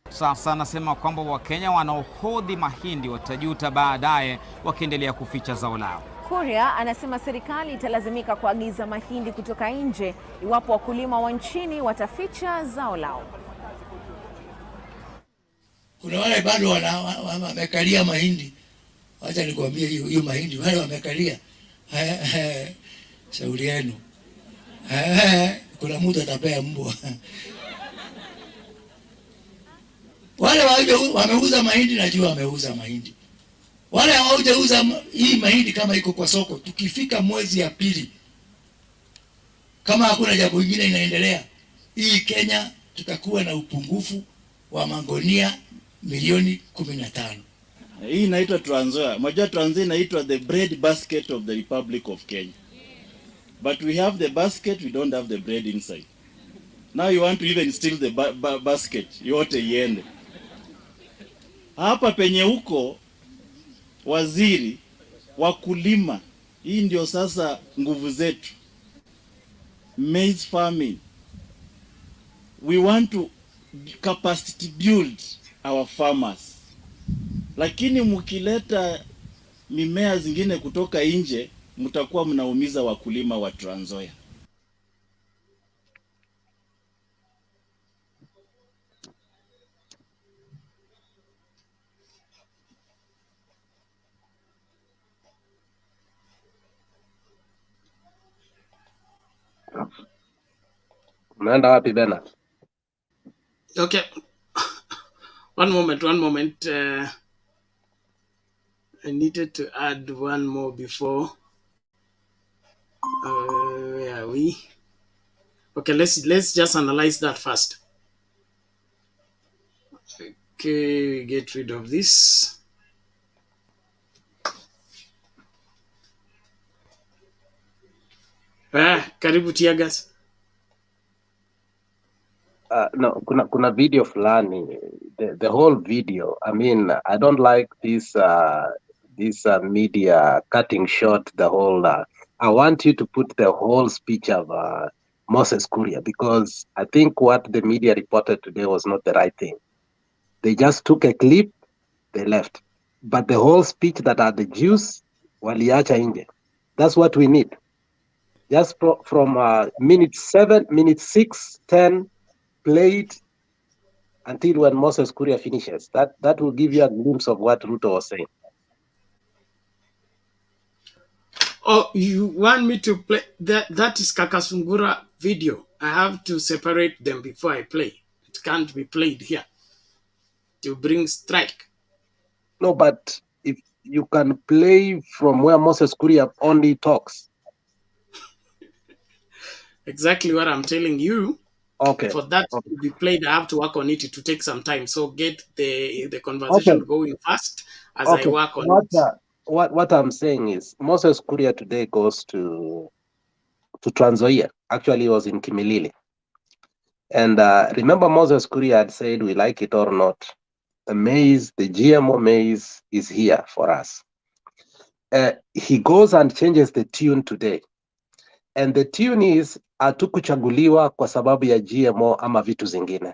Sasa anasema kwamba Wakenya wanaohodhi mahindi watajuta baadaye wakiendelea kuficha zao lao. Kuria anasema serikali italazimika kuagiza mahindi kutoka nje iwapo wakulima wa nchini wataficha zao lao. Kuna wale bado wamekalia mahindi. Wacha nikwambie hiyo mahindi wale wamekalia. Shauri yenu. Kuna mtu atapea mbwa. Wale wameuza mahindi, najua wameuza mahindi. Wale hawajauza hii mahindi kama iko kwa soko, tukifika mwezi ya pili, kama hakuna jambo lingine inaendelea, hii Kenya tutakuwa na upungufu wa mangonia milioni 15. Hii inaitwa Trans Nzoia. Unajua Trans Nzoia inaitwa the bread basket of the Republic of Kenya. But we have the basket, we don't have the bread inside. Now you want to even steal the basket, yote iende. Hapa penye huko waziri wakulima, hii ndio sasa nguvu zetu. Maize farming. We want to capacity build our farmers. Lakini mkileta mimea zingine kutoka nje, mtakuwa mnaumiza wakulima wa Trans Nzoia. Unaenda wapi Bernard? Okay. One moment. I needed to add one more before. Where are we? Okay, let's just analyze that first. Okay, get rid of this. Karibu Tiagas. No, kuna video fulani, the whole video. I mean, I don't like this media cutting short the whole. I want you to put the whole speech of Moses Kuria, because I think what the media reported today was not the right thing. They just took a clip, they left. But the whole speech that are the Jews, waliacha nje. That's what we need. Just from minute 7, minute 6, 10, play it until when Moses Kuria finishes. That will give you a glimpse of what Ruto was saying. Oh, you want me to play that? That is Kakasungura video. I have to separate them before I play. It can't be played here to bring strike. No, but if you can play from where Moses Kuria only talks. Exactly what I'm telling you. Okay. For that Okay. to be played, I have to work on it to take some time. So get the conversation Okay. going fast as I Okay. work on it. What I'm saying is Moses Kuria today goes to Trans Nzoia. Actually, he was in Kimilili. And remember, Moses Kuria had said, we like it or not, the maize, the GMO maize is here for us. He goes and changes the tune today. And the tune is, hatukuchaguliwa kwa sababu ya GMO ama vitu zingine.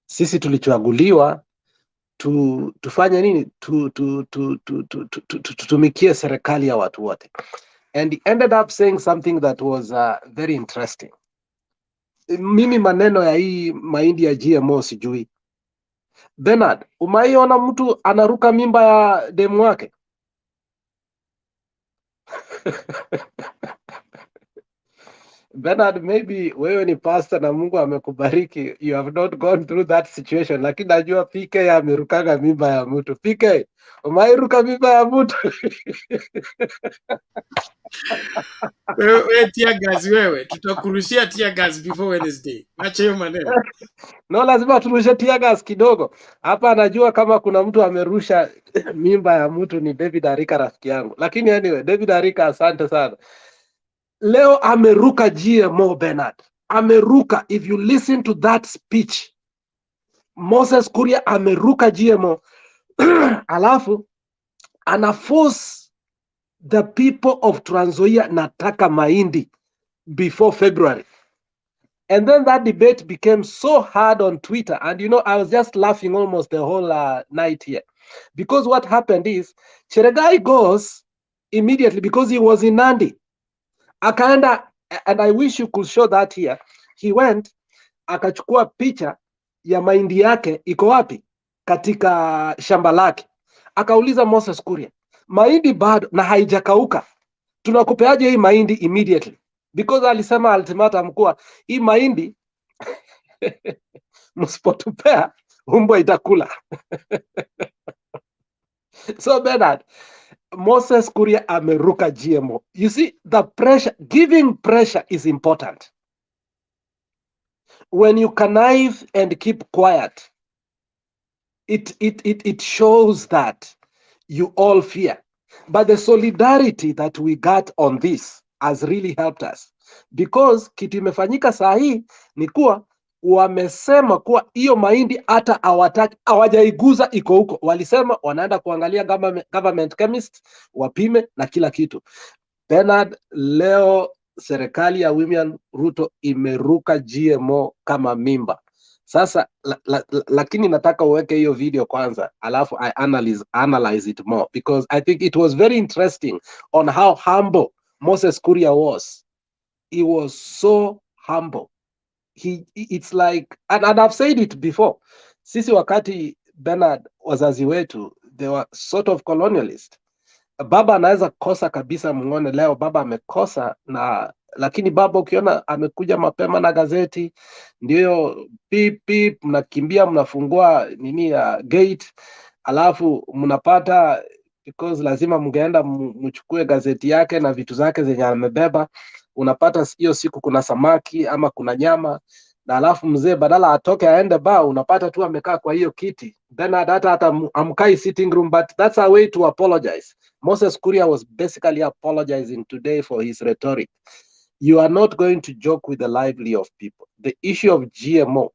Sisi tulichaguliwa tufanye nini? Tutumikie serikali ya watu wote. And he ended up saying something that was very interesting. Mimi maneno ya hii mahindi ya GMO sijui. Bernard, umaiona mtu anaruka mimba ya demu wake? Bernard, maybe wewe ni pastor na Mungu amekubariki, you have not gone through that situation, lakini najua PK amerukaga mimba ya mtu. PK, umairuka mimba ya mtu? Wewe tear gas wewe, tutakurushia tear gas before Wednesday. Acha hiyo maneno. No, lazima turushe tear gas kidogo. Hapa anajua kama kuna mtu amerusha mimba ya mtu ni David Arika, rafiki yangu. Lakini anyway, David Arika, asante sana. Leo ameruka GMO, Bernard. Ameruka. If you listen to that speech, Moses Kuria ameruka GMO. Alafu ana force the people of Trans Nzoia nataka mahindi before February. And then that debate became so hard on Twitter. And you know, I was just laughing almost the whole night here. Because what happened is, Cheregai goes immediately, because he was in Nandi. Akaenda, and I wish you could show that here. He went, akachukua picha ya mahindi yake iko wapi? Katika shamba lake. Akauliza Moses Kuria, mahindi bado na haijakauka, tunakupeaje hii mahindi immediately? Because alisema ultimatum kuwa hii mahindi msipotupea umbwa itakula. So Bernard, Moses Kuria ameruka GMO. You see, the pressure, giving pressure is important. When you connive and keep quiet, it shows that you all fear. But the solidarity that we got on this has really helped us. Because kitu imefanyika saa hii ni kuwa wamesema kuwa hiyo mahindi hata hawajaiguza iko huko. Walisema wanaenda kuangalia government chemist wapime na kila kitu. Bernard, leo serikali ya William Ruto imeruka GMO kama mimba. Sasa lakini nataka uweke hiyo video kwanza, alafu I analyze it more, because I think it was very interesting on how humble Moses Kuria was. He was so humble. It's like, and I've said it before, sisi wakati Bernard, wazazi wetu, they were sort of colonialist. Baba anaweza kosa kabisa, muone leo baba amekosa, na lakini baba ukiona amekuja mapema na gazeti, ndio pip pip, mnakimbia mnafungua nini ya gate, alafu mnapata, because lazima mngeenda mchukue gazeti yake na vitu zake zenye amebeba, unapata hiyo siku kuna samaki ama kuna nyama, na alafu mzee badala atoke aende ba, unapata tu amekaa kwa hiyo kiti. Then hata amkai sitting room, but that's a way to apologize. Moses Kuria was basically apologizing today for his rhetoric. You are not going to joke with the livelihood of people. The issue of GMO,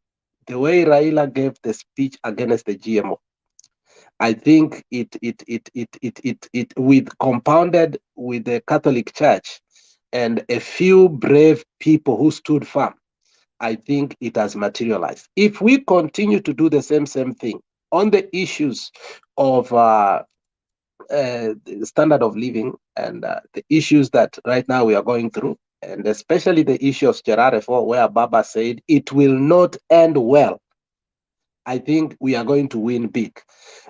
the way Raila gave the speech against the GMO, I think it with compounded with the Catholic Church and a few brave people who stood firm, I think it has materialized. If we continue to do the same thing on the issues of standard of living and the issues that right now we are going through, and especially the issue of Cherare 4, where Baba said it will not end well, I think we are going to win big.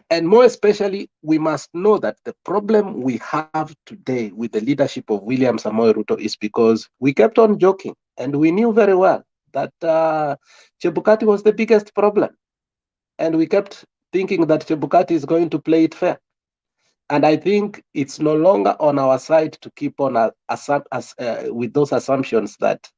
And more especially, we must know that the problem we have today with the leadership of William Samoei Ruto is because we kept on joking, and we knew very well that Chebukati was the biggest problem. And we kept thinking that Chebukati is going to play it fair. And I think it's no longer on our side to keep on with those assumptions that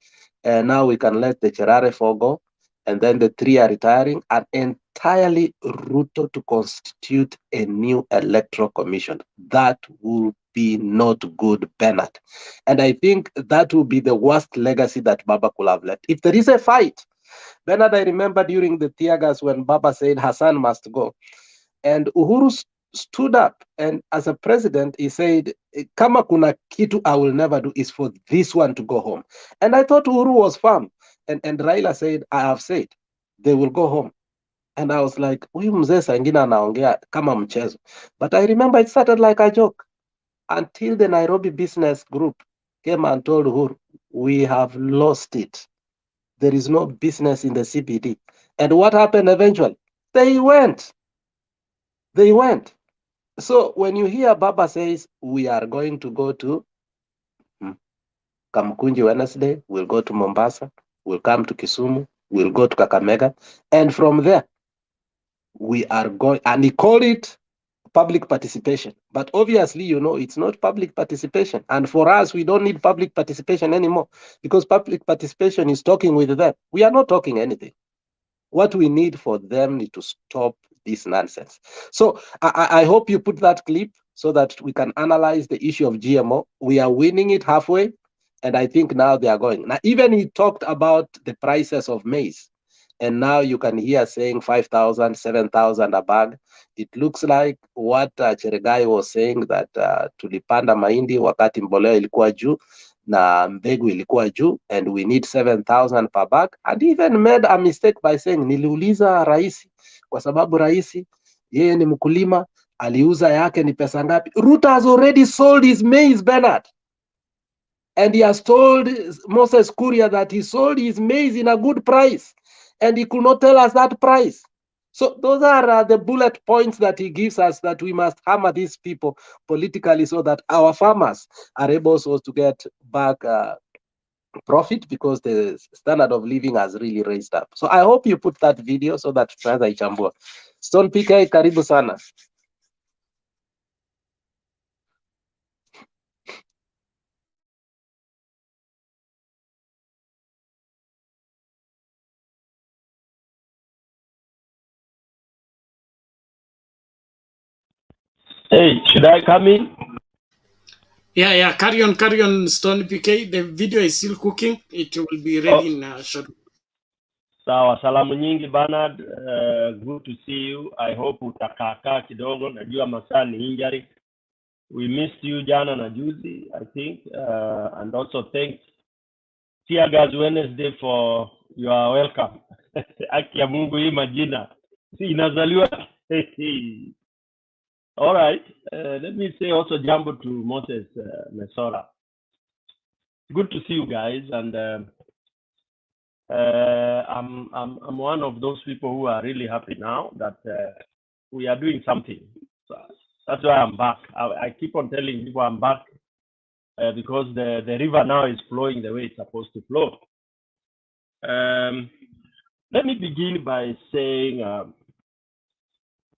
now we can let the Cherare 4 go, and then the 3 are retiring, and entirely Ruto to constitute a new electoral commission. That will be not good, Bernard. And I think that will be the worst legacy that Baba could have left. If there is a fight, Bernard, I remember during the tear gas when Baba said Hassan must go, and Uhuru stood up, and as a president, he said, kama kuna kitu I will never do is for this one to go home. And I thought Uhuru was firm. And Raila said, I have said, they will go home. And I was like, huyu mzee saa ingine anaongea kama mchezo. But I remember it started like a joke until the Nairobi Business Group came and told Uhuru, we have lost it. There is no business in the CBD. And what happened eventually? They went. They went. So when you hear Baba says, we are going to go to Kamkunji Wednesday, we'll go to Mombasa, we'll come to Kisumu, we'll go to Kakamega, and from there, we are going, and he called it public participation. But obviously, you know, it's not public participation. And for us, we don't need public participation anymore because public participation is talking with them. We are not talking anything. What we need for them is to stop this nonsense. So I hope you put that clip so that we can analyze the issue of GMO. We are winning it halfway, and I think now they are going. Now, even he talked about the prices of maize, and now you can hear saying 5,000, 7,000 a bag. It looks like what Cheregai was saying that tulipanda mahindi wakati mbolea ilikuwa juu na mbegu ilikuwa juu, and we need 7,000 per bag, and even made a mistake by saying niliuliza rais kwa sababu rais yeye ni mkulima, aliuza yake ni pesa ngapi. Ruto has already sold his maize, Bernard, and he has told Moses Kuria that he sold his maize in a good price, and he could not tell us that price. So those are the bullet points that he gives us, that we must hammer these people politically so that our farmers are able also to get back profit, because the standard of living has really raised up. So I hope you put that video so that tunaweza ichambua. Stone PK, karibu sana. Hey, should I come in? Yeah, carry on, Stone PK. The video is still cooking. It will be ready in a short. Sawa, salamu nyingi Bernard. Good to see you. I hope utakaa kidogo. Najua masaa ni injury. We missed you jana na juzi, I think. And also thanks Tear Gas Wednesday for your welcome. Aki ya Mungu, hii majina si inazaliwa. All right. Let me say also jambo to Moses Mesora. Good to see you guys, and I'm one of those people who are really happy now that we are doing something. So that's why I'm back. I keep on telling people I'm back because the river now is flowing the way it's supposed to flow. Let me begin by saying,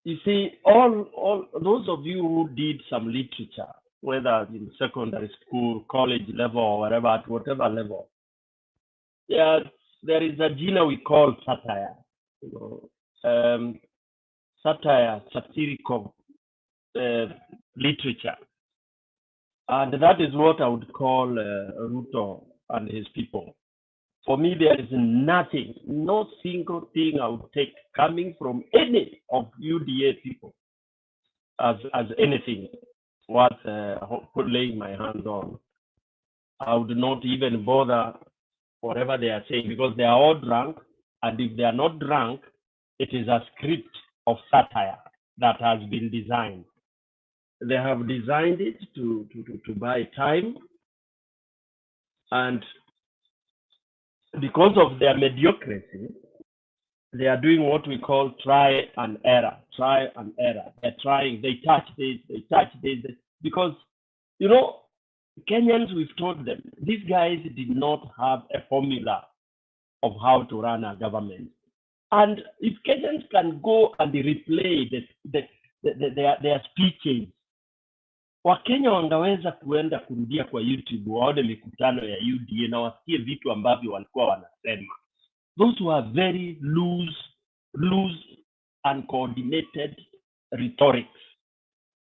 you see, all those of you who did some literature, whether in secondary school, college level, or whatever, at whatever level, yeah, there is a genre we call satire. You know, satire, satirical literature, and that is what I would call Ruto and his people. For me, there is nothing, no single thing I would take coming from any of UDA people as anything worth laying my hands on. I would not even bother whatever they are saying, because they are all drunk, and if they are not drunk, it is a script of satire that has been designed. They have designed it to buy time, and because of their mediocrity, they are doing what we call try and error. Try and error. They're trying. They touch this. They touch this. Because, you know, Kenyans, we've told them, these guys did not have a formula of how to run a government. And if Kenyans can go and replay their speeches, Wakenya wangeweza kuenda kurudia kwa YouTube waone mikutano ya UDA na wasikie vitu ambavyo walikuwa wanasema. Those were very loose and coordinated rhetorics.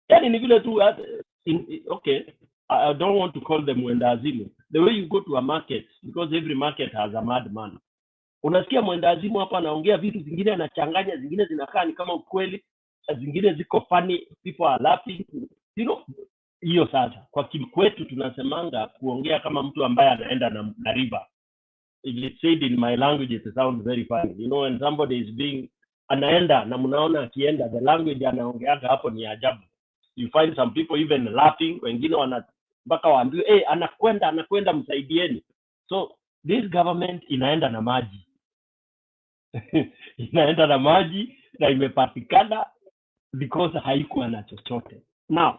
Yani ni vile tu, okay, I don't want to call them wendazimu. The way you go to a market, because every market has a madman. Unasikia mwendazimu hapa anaongea vitu zingine anachanganya, zingine zinakaa ni kama ukweli, zingine ziko funny, people are laughing. You know, hiyo sasa kwa kwetu tunasemanga kuongea kama mtu ambaye anaenda na river. If it's said in my language, it sounds very funny. You know, when somebody is being anaenda na mnaona akienda, the language anaongeaga hapo ni ajabu. You find some people even laughing, wengine mpaka waambiwe anakwenda msaidieni. So this government inaenda na maji. Inaenda na maji na imepatikana because haikuwa na chochote. Now,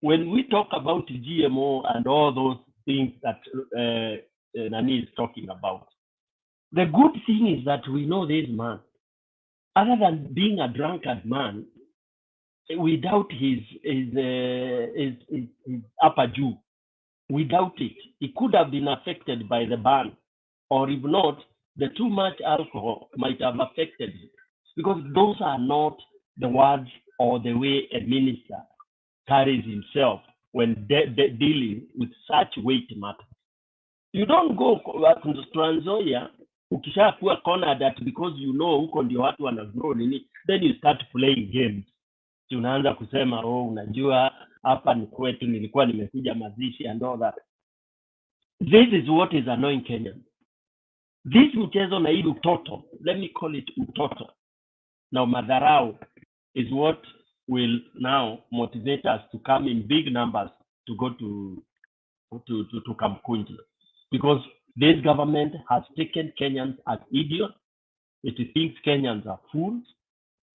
when we talk about GMO and all those things that Nani is talking about, the good thing is that we know this man, other than being a drunkard man, without his upper Jew, without it, he could have been affected by the ban, or if not, the too much alcohol might have affected him, because those are not the words or the way a minister carries himself when dealing with such weight matters. You don't go to Trans Nzoia ukishakuwa cornered that because you know huko ndio watu wanagrow nini, then you start playing games. Unaanza kusema unajua hapa ni kwetu, nilikuwa nimekuja mazishi and all that. This is what is annoying Kenya. This mchezo na hii utoto, let me call it utoto, now madharau, is what will now motivate us to come in big numbers to go to Kamkunji, because this government has taken Kenyans as idiots. It thinks Kenyans are fools.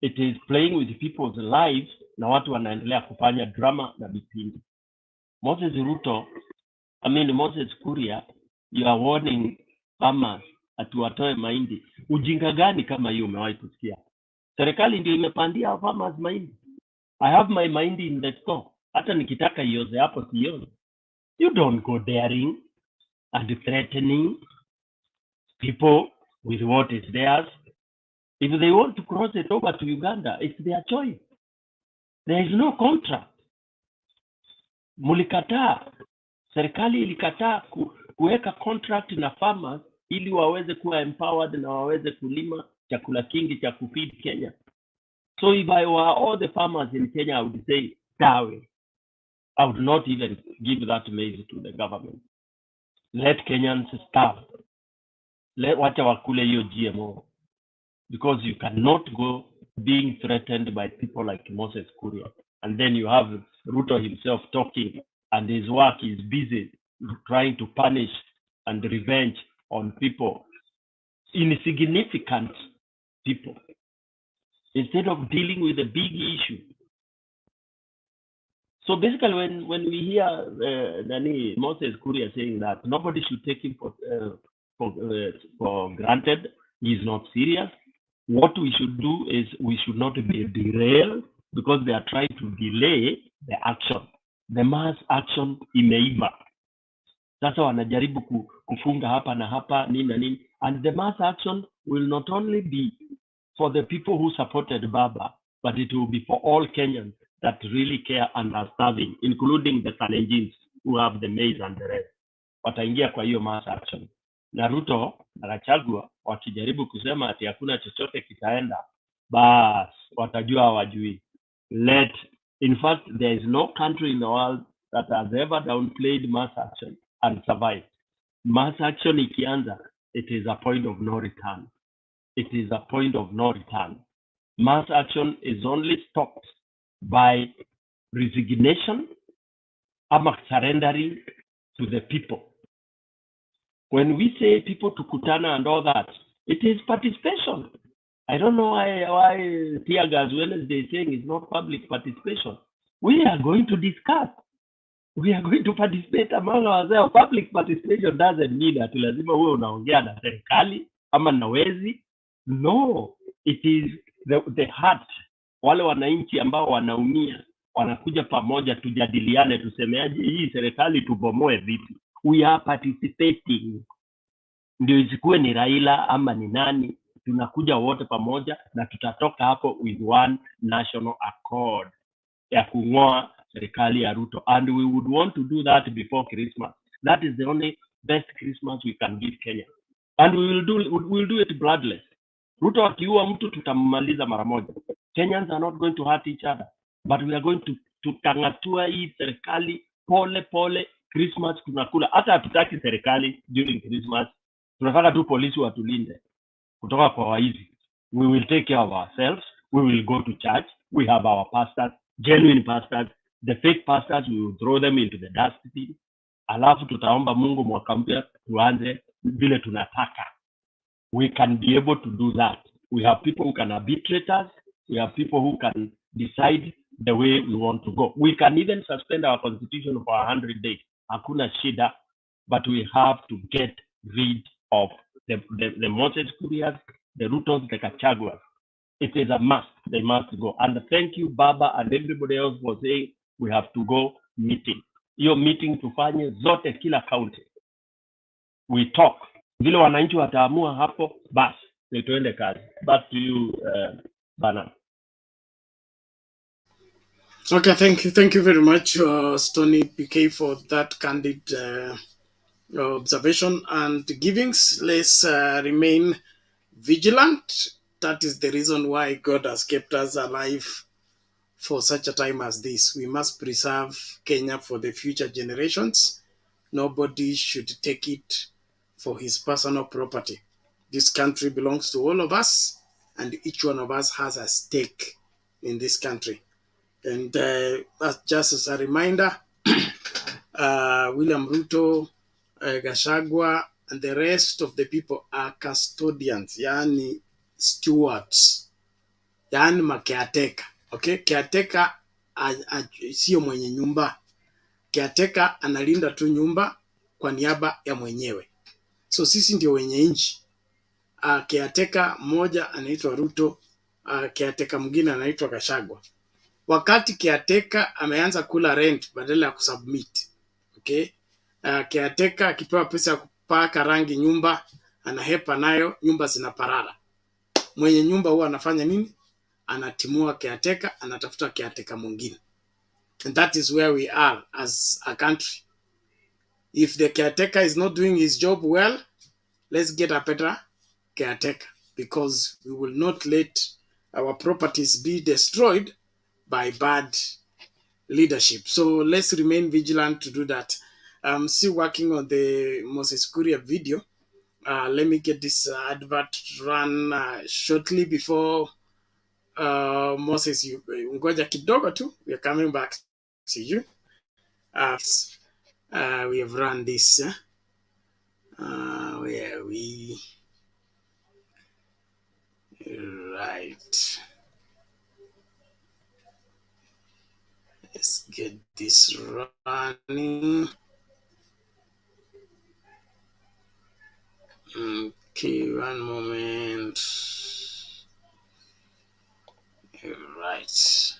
It is playing with people's lives, na watu wanaendelea kufanya drama na vipindi. Moses Kuria, you are warning farmers atuwatoe mahindi. Ujinga gani kama hiyo umewahi kusikia? Serikali ndio imepandia farmers mahindi. I have my mahindi in the store. Hata nikitaka ioze hapo sioni. You don't go daring and threatening people with what is theirs. If they want to cross it over to Uganda, it's their choice. There is no contract. Mulikataa, serikali ilikataa kuweka contract na farmers ili waweze kuwa empowered na waweze kulima chakula kingi cha kufeed Kenya. So if I were all the farmers in Kenya, I would say, dawe. I would not even give that maize to the government. Let Kenyans starve. Wacha wakule hiyo GMO. Because you cannot go being threatened by people like Moses Kuria. And then you have Ruto himself talking, and his work is busy trying to punish and revenge on people, insignificant people, instead of dealing with a big issue. So basically, when we hear Moses Kuria saying that nobody should take him for granted, he is not serious. What we should do is we should not be derailed because they are trying to delay the action. The mass action imeiva. Sasa wanajaribu kufunga hapa na hapa nini na nini. And the mass action will not only be for the people who supported Baba, but it will be for all Kenyans that really care and are starving, including the Kalenjins who have the maize and the rest. Wataingia kwa hiyo mass action. Na Ruto na Gachagua wakijaribu kusema ati hakuna chochote kitaenda, bas watajua hawajui. In fact, there is no country in the world that has ever downplayed mass action and survived. Mass action ikianza, it is a point of no return. It is a point of no return. Mass action is only stopped by resignation or surrendering to the people. When we say people to kutana and all that, It is participation. I don't know why tear gas Wednesday is saying it's not public participation. We are going to discuss. We are going to participate among ourselves. Public participation doesn't mean that lazima uwe unaongea na serikali ama na wezi. No, it is the heart. Wale wananchi ambao wanaumia wanakuja pamoja, tujadiliane, tusemeaje hii serikali tubomoe vipi. We are participating. Ndio isikuwe ni Raila ama ni nani, tunakuja wote pamoja na tutatoka hapo with one national accord ya kung'oa serikali ya Ruto, and we would want to do that before Christmas. That is the only best Christmas we can give Kenya, and we will do it bloodless. Ruto akiua mtu tutammaliza mara moja. Kenyans are not going to hurt each other, but we are going to tutangatua hii serikali pole pole. Christmas tunakula, hata hatutaki serikali during Christmas, tunataka tu polisi watulinde kutoka kwa waizi. We will take care of ourselves. We will go to church. We have our pastors, genuine pastors. The fake pastors, we will throw them into the dustbin. Alafu tutaomba Mungu mwaka mpya tuanze vile tunataka. We can be able to do that. We have people who can arbitrate us. We have people who can decide the way we want to go. We can even suspend our constitution for 100 days. Hakuna shida, but we have to get rid of the Moses Kurias, the Rutos, the Gachaguas. It is a must. They must go. And thank you, Baba, and everybody else for saying we have to go meeting. Your meeting tufanye zote kila county. We talk. Vile wananchi wataamua hapo, bas, tuende kazi. Back to you, Bana. Okay, thank you very much, Stony PK, for that candid observation and givings. Let's remain vigilant. That is the reason why God has kept us alive for such a time as this. We must preserve Kenya for the future generations. Nobody should take it for his personal property. This country belongs to all of us, and each one of us has a stake in this country. And just as a reminder, William Ruto, Gachagua, and the rest of the people are custodians, yani stewards, yani makeateka. Okay, caretaker sio mwenye nyumba. Caretaker analinda tu nyumba kwa niaba ya mwenyewe. So sisi ndio wenye nchi. Caretaker mmoja anaitwa Ruto, caretaker mwingine anaitwa Gachagua. Wakati caretaker ameanza kula rent badala ya kusubmit. Okay? Caretaker akipewa pesa ya kupaka rangi nyumba, anahepa nayo, nyumba zinaparara. Mwenye nyumba huwa anafanya nini? Anatimua caretaker, anatafuta caretaker mwingine. And that is where we are as a country. If the caretaker is not doing his job well, let's get a better caretaker, because we will not let our properties be destroyed by bad leadership. So let's remain vigilant to do that. I'm still working on the Moses Kuria video. Let me get this advert run shortly before Moses. Ngoja kidogo tu. We are coming back to you. We have run this. Where are we? Right. Let's get this running. Okay, one moment. Right.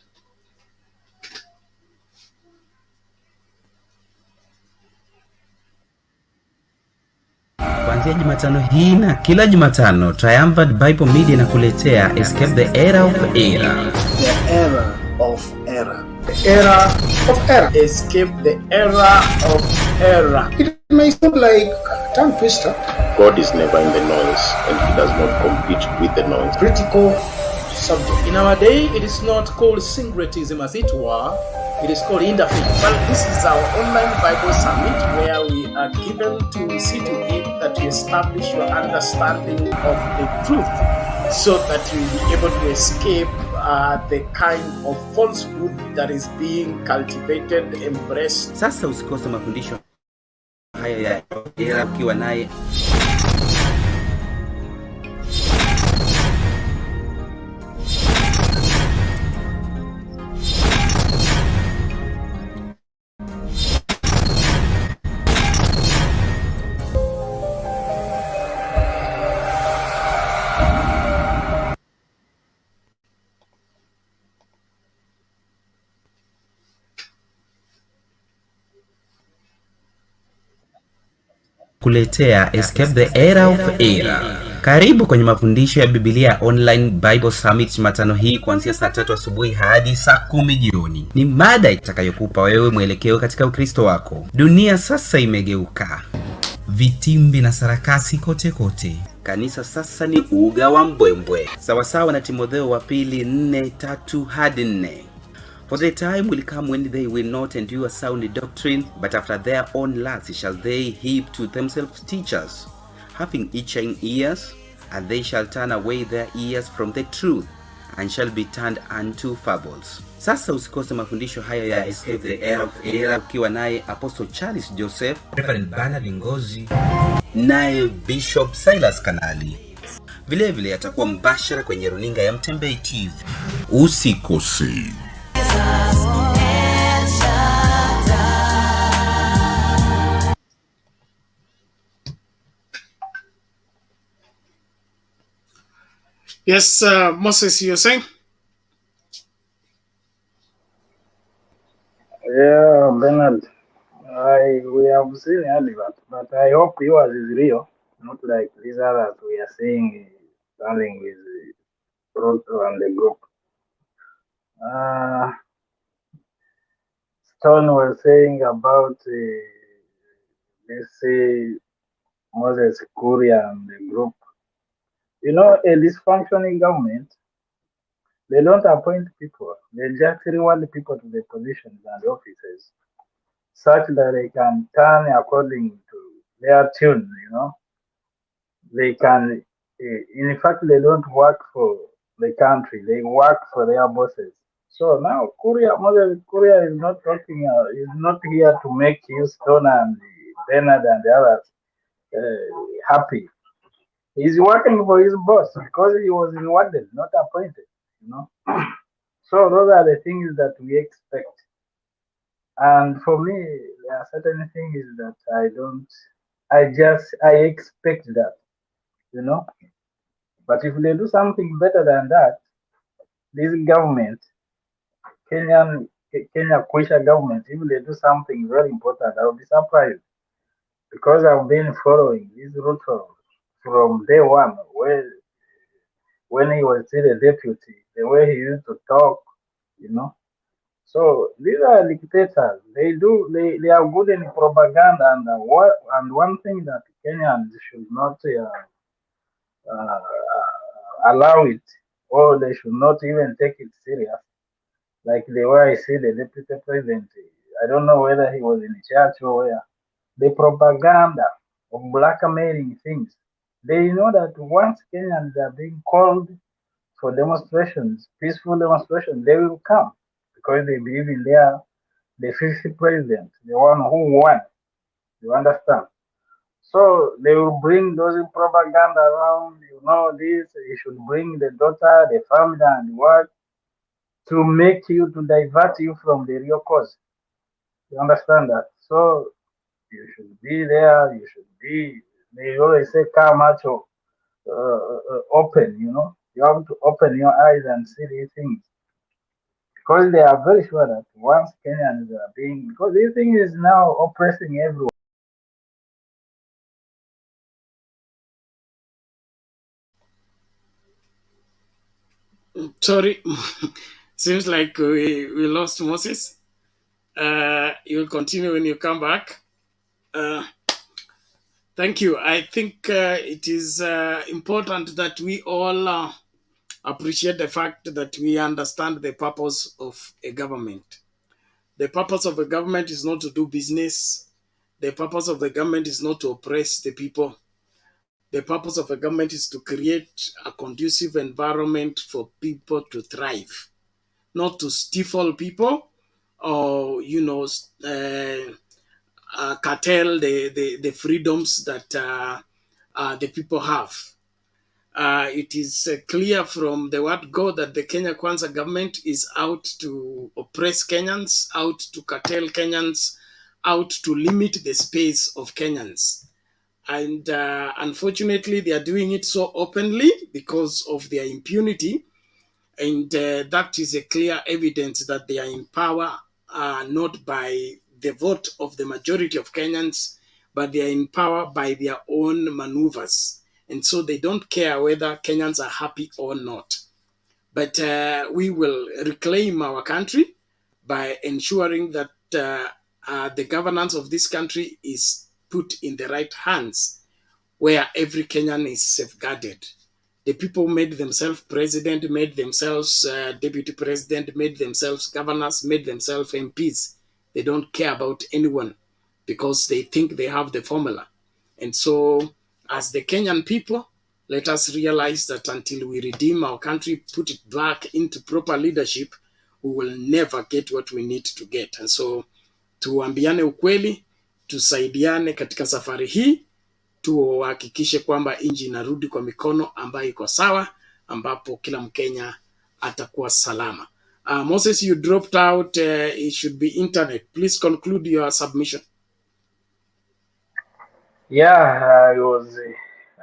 Kuanzia Jumatano hii na kila Jumatano, Triumphant Bible Media inakuletea Escape the Era of Error. The Era of Error. The Era of Error. Escape the Era of Error. It may sound like a tongue twister. God is never in the noise, and he does not compete with the noise. Critical subject. In our day, it is not called syncretism as it were, it is called interfaith. Well, this is our online Bible summit where we are given to see to it that you establish your understanding of the truth so that you will be able to escape the kind of falsehood that is being cultivated, embraced. Sasa usikose mafundisho haya ya era ukiwa naye kuletea Escape the Era of Era. Karibu kwenye mafundisho ya Biblia Online Bible Summit Jumatano hii kuanzia saa 3 asubuhi hadi saa 10 jioni. Ni mada itakayokupa wewe mwelekeo katika Ukristo wako. Dunia sasa imegeuka. Vitimbi na sarakasi kote kote. Kanisa sasa ni uga wa mbwembwe. Sawasawa na Timotheo wa pili 4:3 hadi 4. For the time will come when they will not endure sound doctrine, but after their own lusts shall they heap to themselves teachers, having itching ears, and they shall turn away their ears from the truth, and shall be turned unto fables. Sasa usikose mafundisho haya ya Escape the Era of Era ukiwa naye Apostle Charles Joseph, Reverend Bernard Ngozi, naye Bishop Silas Kanali. Vile vile atakuwa mbashara kwenye runinga ya Mtembei TV. Usikose. Yes, Moses, you're saying? Yeah, Bernard. We have seen earlier, but I hope yours is real, not like these others we are seeing standing with Ruto and the group. Stone was saying about let's say Moses Kuria and the group. You know, a dysfunctioning government, they don't appoint people. They just reward people to the positions and offices, such that they can turn according to their tune, you know. They can, in fact, they don't work for the country. They work for their bosses. So now Moses Kuria is not talking, is not here to make you Stone and Bernard and the others happy. He's working for his boss because he was rewarded, not appointed, you know. So those are the things that we expect. And for me, there are certain things that I expect that, you know. But if they do something better than that, this government, Kenya Kwisha government, if they do something very important, I'll be surprised. Because I've been following this Ruto from day one, when he was still a deputy, the way he used to talk, you know. So these are dictators. They are good in propaganda, and one thing that Kenyans should not allow it, or they should not even take it serious. Like the way I see the deputy president, I don't know whether he was in church or where. The propaganda of blackmailing things. They know that once Kenyans are being called for demonstrations, peaceful demonstrations, they will come because they believe in the 50th president, the one who won. You understand? So they will bring those propaganda around, you know, this, you should bring the daughter, the family, and what, to make you, to divert you from the real cause. You understand that? So you should be there, you should be, they always say, car macho, open, you know. You have to open your eyes and see these things. Because they are very sure that once Kenyans are being, because this thing is now oppressing everyone. Sorry, seems like we lost Moses. You'll continue when you come back. Thank you. I think it is important that we all appreciate the fact that we understand the purpose of a government. The purpose of a government is not to do business. The purpose of the government is not to oppress the people. The purpose of a government is to create a conducive environment for people to thrive, not to stifle people or, you know, curtail the freedoms that the people have. It is clear from the word God that the Kenya Kwanza government is out to oppress Kenyans, out to curtail Kenyans, out to limit the space of Kenyans. And unfortunately, they are doing it so openly because of their impunity. And that is a clear evidence that they are in power, not by the vote of the majority of Kenyans, but they are in power by their own maneuvers. And so they don't care whether Kenyans are happy or not. But we will reclaim our country by ensuring that the governance of this country is put in the right hands, where every Kenyan is safeguarded. The people made themselves president, made themselves deputy president, made themselves governors, made themselves MPs. They don't care about anyone because they think they have the formula. And so, as the Kenyan people, let us realize that until we redeem our country, put it back into proper leadership, we will never get what we need to get. And so, tuambiane ukweli, tusaidiane katika safari hii, tuhakikishe kwamba nchi inarudi kwa mikono ambayo iko sawa, ambapo kila Mkenya atakuwa salama. Moses, you dropped out. It should be internet. Please conclude your submission. Yeah,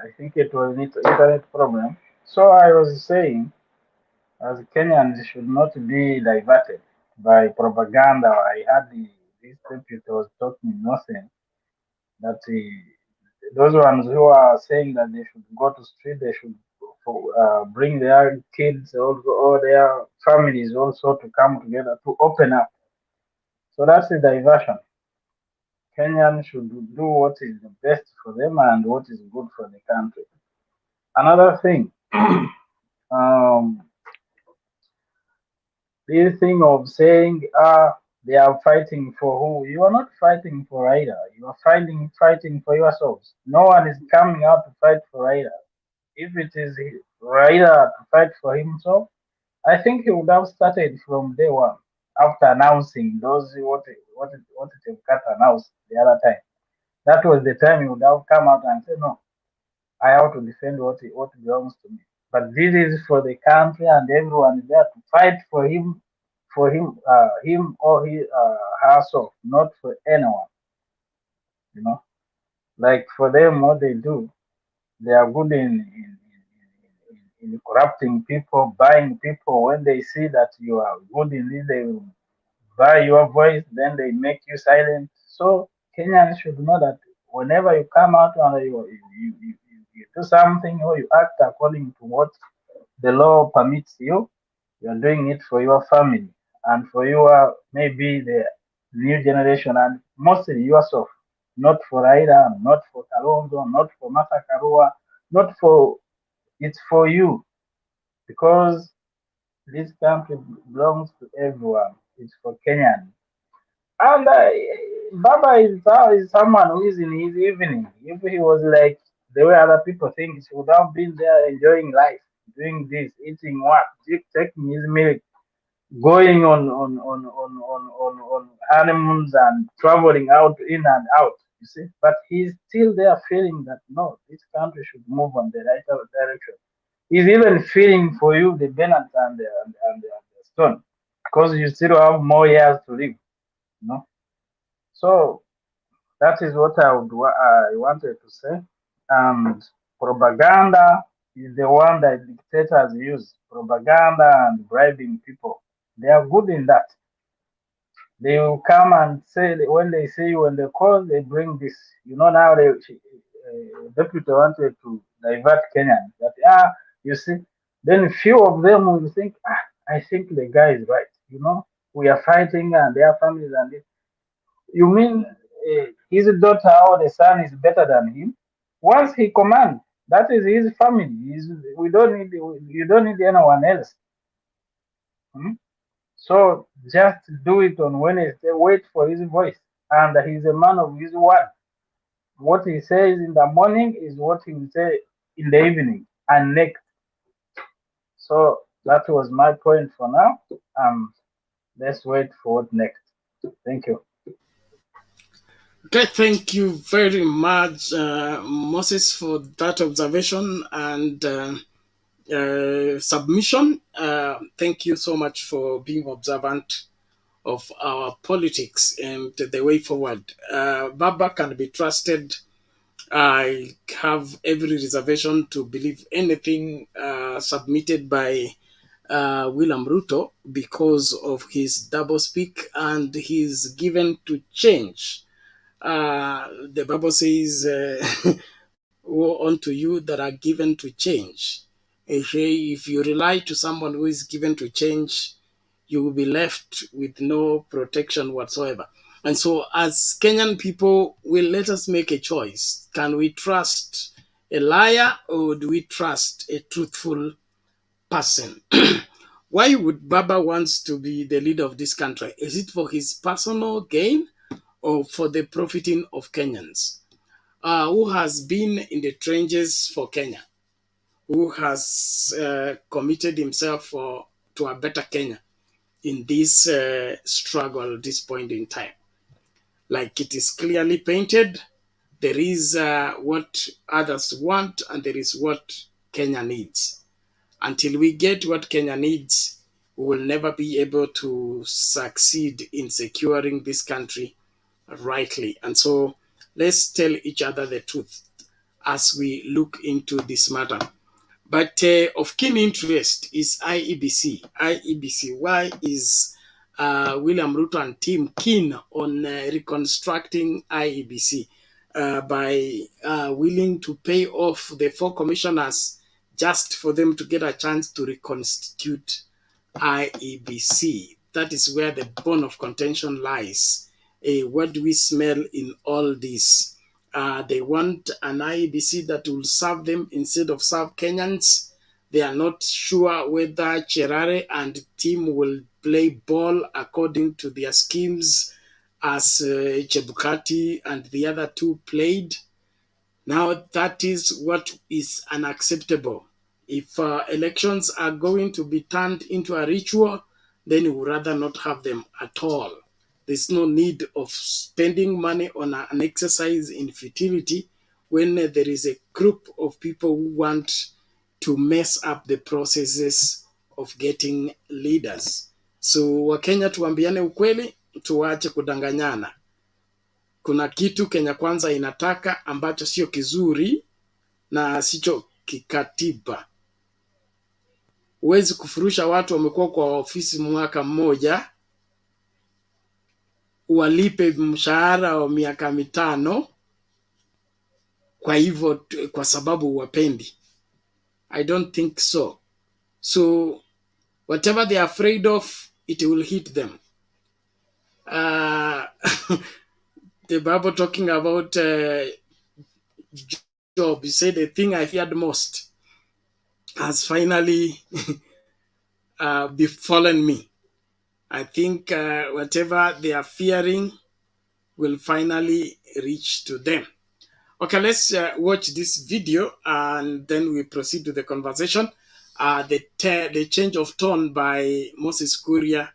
I think it was internet problem. So I was saying, as Kenyans should not be diverted by propaganda. I heard this deputy was talking nothing that those ones who are saying that they should go to street, they should bring their kids or their families also to come together to open up. So that's the diversion. Kenyans should do what is the best for them and what is good for the country. Another thing, this thing of saying, they are fighting for who? You are not fighting for Raila. You are fighting for yourselves. No one is coming out to fight for Raila. If it is Raila to fight for himself, I think he would have started from day one after announcing those what it got announced the other time. That was the time he would have come out and said, no, I have to defend what belongs to me. But this is for the country and everyone is there to fight for him, him or herself, not for anyone. You know, like for them, what they do, they are good in corrupting people, buying people. When they see that you are good in this, they will buy your voice, then they make you silent. So Kenyans should know that whenever you come out and you do something or you act according to what the law permits you, you are doing it for your family and for your maybe the new generation and mostly yourself, not for Raila, not for Kalonzo, not for Martha Karua, not for it's for you because this country belongs to everyone. It's for Kenyan. And Baba is someone who is in his evening. If he was like the way other people think, he would have been there enjoying life, doing this, eating what, taking his milk, going on honeymoons and traveling out in and out. You see, but he's still there feeling that no, this country should move on the right direction. He's even feeling for you the Bennett and the Stone because you still have more years to live. You know, so that is what I wanted to say. And propaganda is the one that dictators use. Propaganda and bribing people. They are good in that. They will come and say when they see you when they call, they bring this. You know now deputy wanted to divert Kenyans. That you see, then few of them will think, I think the guy is right. You know, we are fighting and their families and this. You mean his daughter or the son is better than him? Once he commands, that is his family. We don't need you don't need anyone else. Hmm? So just do it on Wednesday. Wait for his voice, and he's a man of his word. What he says in the morning is what he will say in the evening and next. So that was my point for now. Let's wait for what next. Thank you. Okay, thank you very much, Moses, for that observation and submission. Thank you so much for being observant of our politics and the way forward. Baba can be trusted. I have every reservation to believe anything submitted by William Ruto because of his doublespeak and his given to change. the Bible says, woe unto you that are given to change. If you rely to someone who is given to change, you will be left with no protection whatsoever. And so as Kenyan people, let us make a choice. Can we trust a liar or do we trust a truthful person? Why would Baba wants to be the leader of this country? Is it for his personal gain or for the profiting of Kenyans? Who has been in the trenches for Kenya? Who has committed himself to a better Kenya in this struggle at this point in time? Like it is clearly painted, there is what others want and there is what Kenya needs. Until we get what Kenya needs, we will never be able to succeed in securing this country rightly. And so let's tell each other the truth as we look into this matter. But of keen interest is IEBC. IEBC, why is William Ruto and team keen on reconstructing IEBC by willing to pay off the 4 commissioners just for them to get a chance to reconstitute IEBC? That is where the bone of contention lies. What do we smell in all this? They want an IEBC that will serve them instead of serve Kenyans. They are not sure whether Cherare and team will play ball according to their schemes as Chebukati and the other 2 played. Now that is what is unacceptable. If elections are going to be turned into a ritual, then we would rather not have them at all. There's no need of spending money on an exercise in futility when there is a group of people who want to mess up the processes of getting leaders. So Wakenya tuambiane ukweli, tuache kudanganyana. Kuna kitu Kenya Kwanza inataka ambacho sio kizuri na sicho kikatiba. Huwezi kufurusha watu wamekuwa kwa ofisi mwaka mmoja, walipe mshahara wa miaka 5 kwa hivyo kwa sababu wapendi. I don't think so. So whatever they are afraid of, it will hit them. The Bible talking about Job, he said the thing I feared most has finally befallen me. I think whatever they are fearing will finally reach to them. Okay, let's watch this video and then we proceed to the conversation. The change of tone by Moses Kuria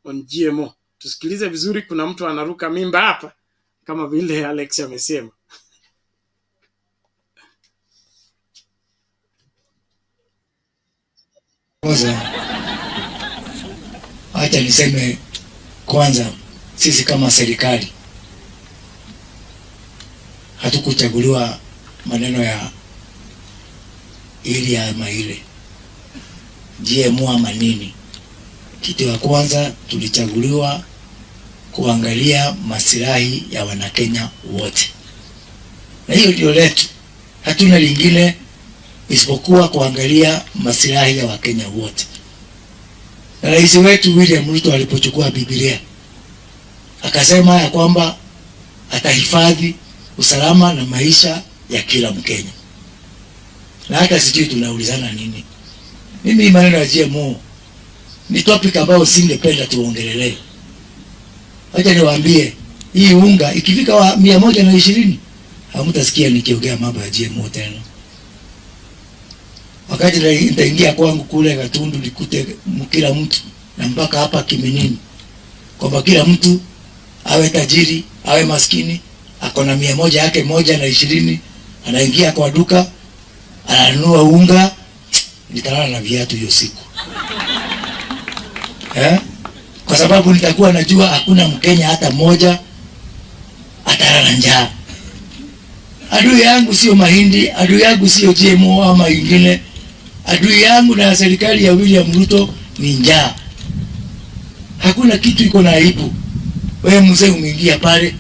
on GMO. Tusikilize vizuri, kuna mtu anaruka mimba hapa kama vile Alex amesema. Acha niseme kwanza, sisi kama serikali hatukuchaguliwa maneno ya ili ama ile GMO ama nini. Kitu ya kwanza tulichaguliwa kuangalia maslahi ya Wanakenya wote, na hiyo ndio letu. Hatuna lingine isipokuwa kuangalia maslahi ya Wakenya wote. Na rais wetu William Ruto alipochukua Biblia akasema ya kwamba atahifadhi usalama na maisha ya kila Mkenya. Na hata sijui tunaulizana nini. Mimi maneno ya GMO ni topic ambayo singependa tuongelelee. Acha niwaambie, hii unga ikifika 120 hamtasikia nikiongea mambo ya GMO tena. Wakati nitaingia kwangu kule Gatundu nikute kila mtu na mpaka hapa Kiminini kwamba kila mtu awe tajiri awe maskini ako na 100 yake 120, anaingia kwa duka ananunua unga, nitalala na viatu hiyo siku. Kwa sababu nitakuwa najua hakuna Mkenya hata mmoja atalala njaa. Adui yangu sio mahindi, adui yangu sio GMO ama ingine. Adui yangu na serikali ya William Ruto ni njaa. Hakuna kitu iko na aibu. Wewe mzee umeingia pale,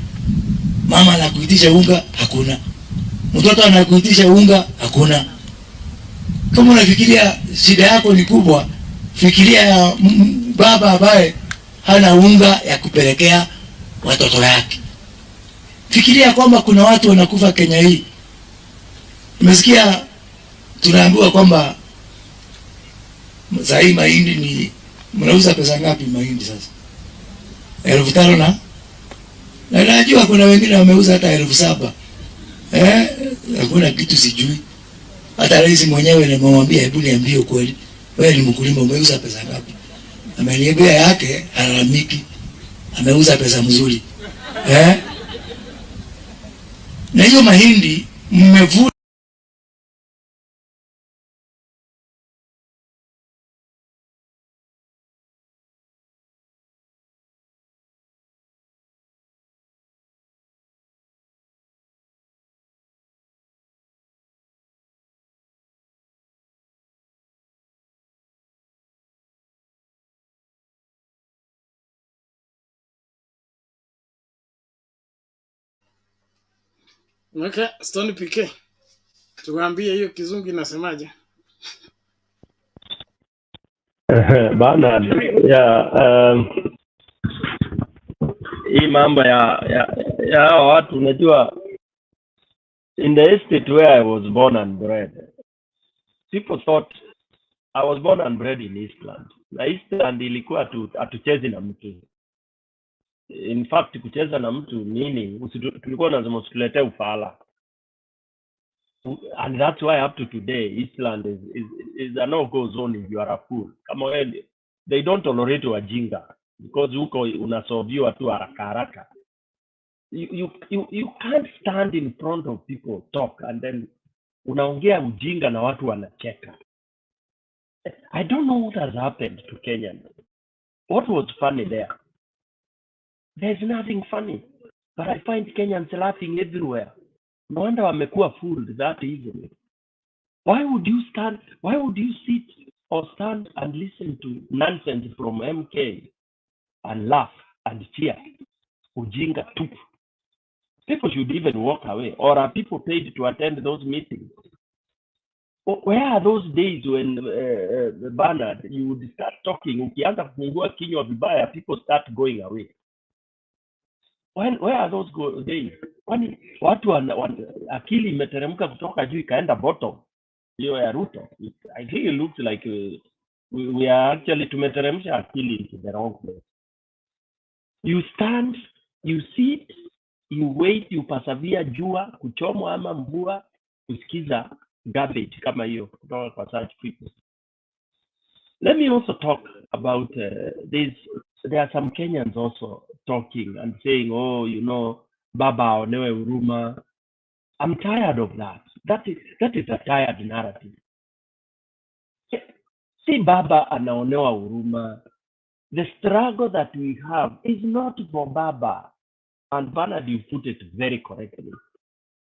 Mama anakuitisha unga, hakuna. Mtoto anakuitisha unga, hakuna. Kama unafikiria shida yako ni kubwa, fikiria ya baba ambaye hana unga ya kupelekea watoto yake. Fikiria kwamba kuna watu wanakufa Kenya hii. Umesikia tunaambiwa kwamba sahii mahindi ni mnauza pesa ngapi mahindi sasa? 5,000 na najua kuna wengine wameuza hata 7,000. Hakuna kitu sijui. Hata rais mwenyewe nimemwambia, hebu niambie ukweli, wewe ni mkulima, umeuza pesa ngapi? Ameniambia yake halalamiki, ameuza pesa mzuri. Na hiyo mahindi mmevuna Okay, Stone PK. Tuambie hiyo kizungu inasemaje? Bana hii mambo ya watu unajua, in the estate where I was born and bred, people thought I was born and bred in Eastland. Na Eastland ilikuwa hatuchezi na mtu. In fact kucheza na mtu nini, tulikuwa lazima usituletee ufala. And that's why up to today Eastland is a no-go zone if you are a fool. Kama wewe, they don't tolerate wajinga because huko unasolviwa tu haraka haraka. You can't stand in front of people, talk and then unaongea ujinga na watu wanacheka. I don't know what has happened to Kenyans. What was funny there? There's nothing funny, but I find Kenyans laughing everywhere. No wonder wamekuwa fooled that easily. Why would you sit or stand and listen to nonsense from MK and laugh and cheer? Ujinga tupu. People should even walk away. Or are people paid to attend those meetings? Where are those days when Bernard, you would start talking, ukianza kufungua kinywa vibaya, people start going away? Where are those days? Kwani watu akili imeteremka kutoka juu ikaenda bottom? Hiyo ya Ruto. I think it looks like we are actually tumeteremsha akili into the wrong place. You stand, you sit, you wait, you persevere, jua kuchomwa ama mvua, kusikiza garbage kama hiyo kutoka kwa such people. Let me also talk about this. There are some Kenyans also talking and saying, oh, you know, Baba onewe huruma. I'm tired of that. That is a tired narrative. See, Baba anaonewa huruma. The struggle that we have is not for Baba. And Bernard, you put it very correctly.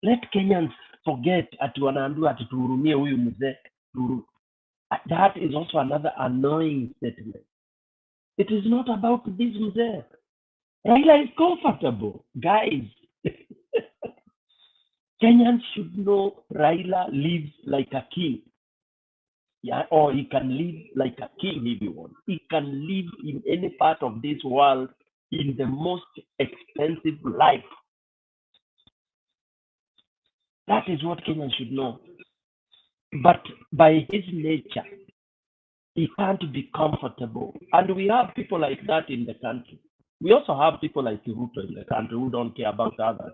Let Kenyans forget ati wanaambiwa ati tuhurumie huyu mzee. That is also another annoying statement. It is not about this mzee. Raila is comfortable. Guys, Kenyans should know Raila lives like a king. Yeah, or he can live like a king if you want. He can live in any part of this world in the most expensive life. That is what Kenyans should know. But by his nature, he can't be comfortable. And we have people like that in the country. We also have people like Ruto in the country who don't care about others.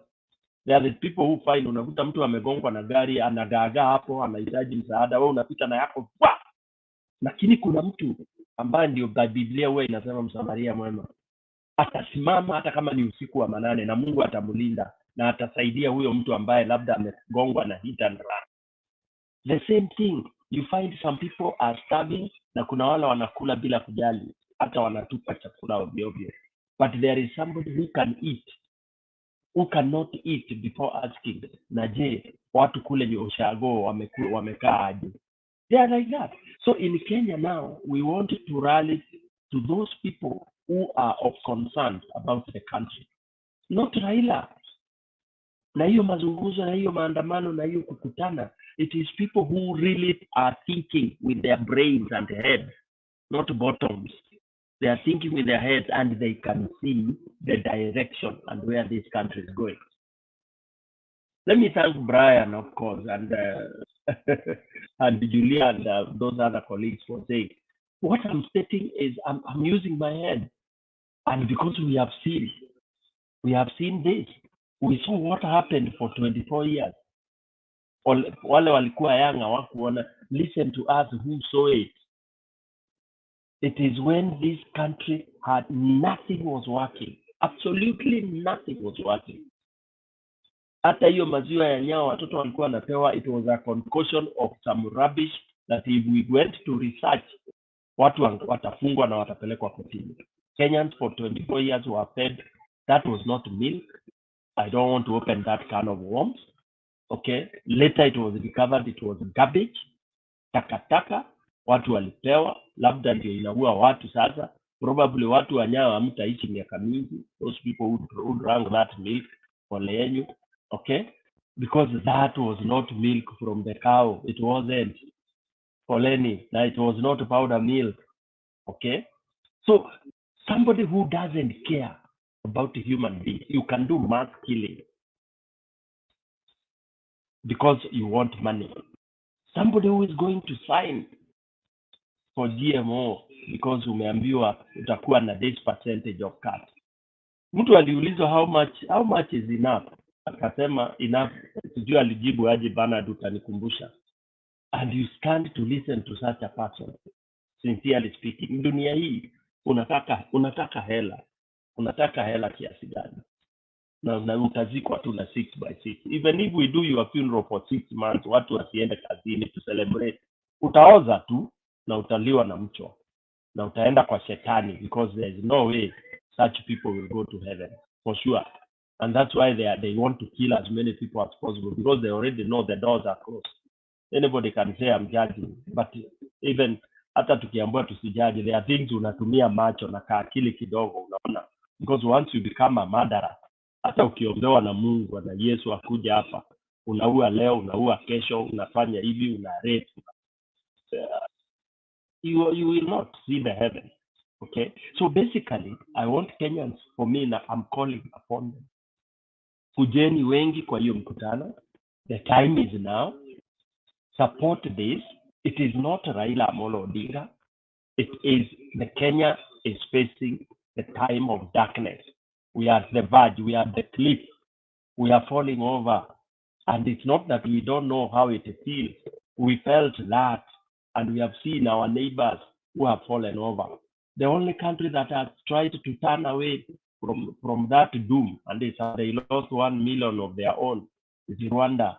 There are the people who find unakuta mtu amegongwa na gari, anagaagaa hapo, anahitaji msaada, wewe unapita na yako, lakini kuna mtu ambaye ndio Biblia huwa inasema msamaria mwema. Atasimama hata kama ni usiku wa manane na Mungu atamlinda na atasaidia huyo mtu ambaye labda amegongwa na hit and run. The same thing, you find some people are starving na kuna wale wanakula bila kujali, hata wanatupa chakula ovyo ovyo. But there is somebody who can eat, who cannot eat before asking, na je, watu kule ni ushago wamekaa aje? They are like that. So in Kenya now, we want to rally to those people who are of concern about the country. Not Raila. Na hiyo mazungumzo, na hiyo maandamano, na hiyo kukutana, it is people who really are thinking with their brains and heads, not bottoms. They are thinking with their heads and they can see the direction and where this country is going. Let me thank Brian, of course, and and Julia and those other colleagues for saying, what I'm stating is I'm using my head. And because we have seen this. We saw what happened for 24 years. Wale walikuwa young hawakuona. Listen to us who saw it. It is when this country had nothing was working. Absolutely nothing was working. Hata hiyo maziwa ya nyao watoto walikuwa wanapewa, it was a concoction of some rubbish that if we went to research, watu watafungwa na watapelekwa kotini. Kenyans for 24 years were fed. That was not milk. I don't want to open that can of worms. Okay. Later it was recovered, it was garbage. Takataka. Watu walipewa. Labda ndio inaua watu sasa. Probably watu wanyao hamtaishi miaka mingi. Those people who drank that milk. Pole yenu. Okay. Because that was not milk from the cow. It wasn't. Poleni. It was not powder milk. Okay. So somebody who doesn't care about a human being, you can do mass killing because you want money. Somebody who is going to sign for GMO because umeambiwa utakuwa na this percentage of cut. Mtu aliulizwa how much is enough, akasema enough, sijui alijibu aje bana, utanikumbusha. And you stand to listen to such a person, sincerely speaking. Dunia hii unataka hela kiasi gani? Na utazikwa tu na 6x6. Even if we do your funeral for 6 months, watu wasiende kazini to celebrate, utaoza tu na utaliwa na mchwa na utaenda kwa shetani, because there is no way such people will go to heaven for sure. And that's why they want to kill as many people as possible, because they already know the doors are closed. Anybody can say I'm judging, but even hata tukiambiwa tusijaji, there are things unatumia macho na kaakili kidogo, unaona, because once you become a murderer, hata ukiombewa na Mungu na Yesu akuja hapa, unaua leo, unaua kesho, unafanya hivi, una rape, you will not see the heaven. Okay, so basically I want Kenyans, for me, I'm calling upon them, kujeni wengi kwa hiyo mkutano. The time is now. Support this. It is not Raila Odinga. It is the Kenya is facing the time of darkness. We are at the verge. We are at the cliff. We are falling over. And it's not that we don't know how it feels. We felt that. And we have seen our neighbors who have fallen over. The only country that has tried to turn away from that doom, and they lost 1 million of their own, is Rwanda.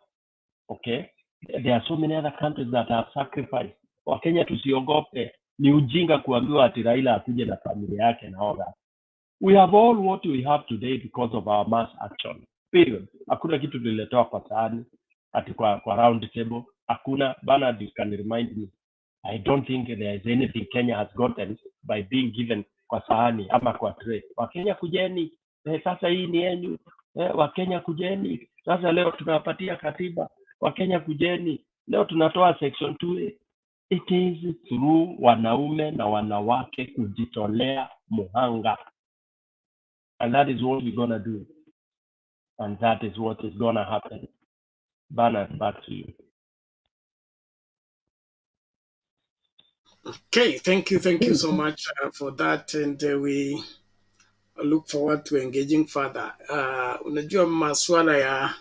Okay? There are so many other countries that have sacrificed. Wakenya tusiogope. Ni ujinga kuambiwa ati Raila akuje na familia yake na all that. We have all what we have today because of our mass action. Period. Hakuna kitu tuliletewa kwa sahani ati kwa round table. Hakuna. Bernard, you can remind me. I don't think there is anything Kenya has gotten by being given kwa sahani ama kwa tray. Wakenya kujeni. Sasa hii ni yenu. Wakenya kujeni. Sasa leo tunawapatia katiba. Wakenya kujeni. Leo tunatoa section 2A. It is through wanaume na wanawake kujitolea muhanga. And that is what we're going to do. And that is what is going to happen. Bernard, back to you. Okay, thank you so much for that, and we look forward to engaging further. Unajua masuala ya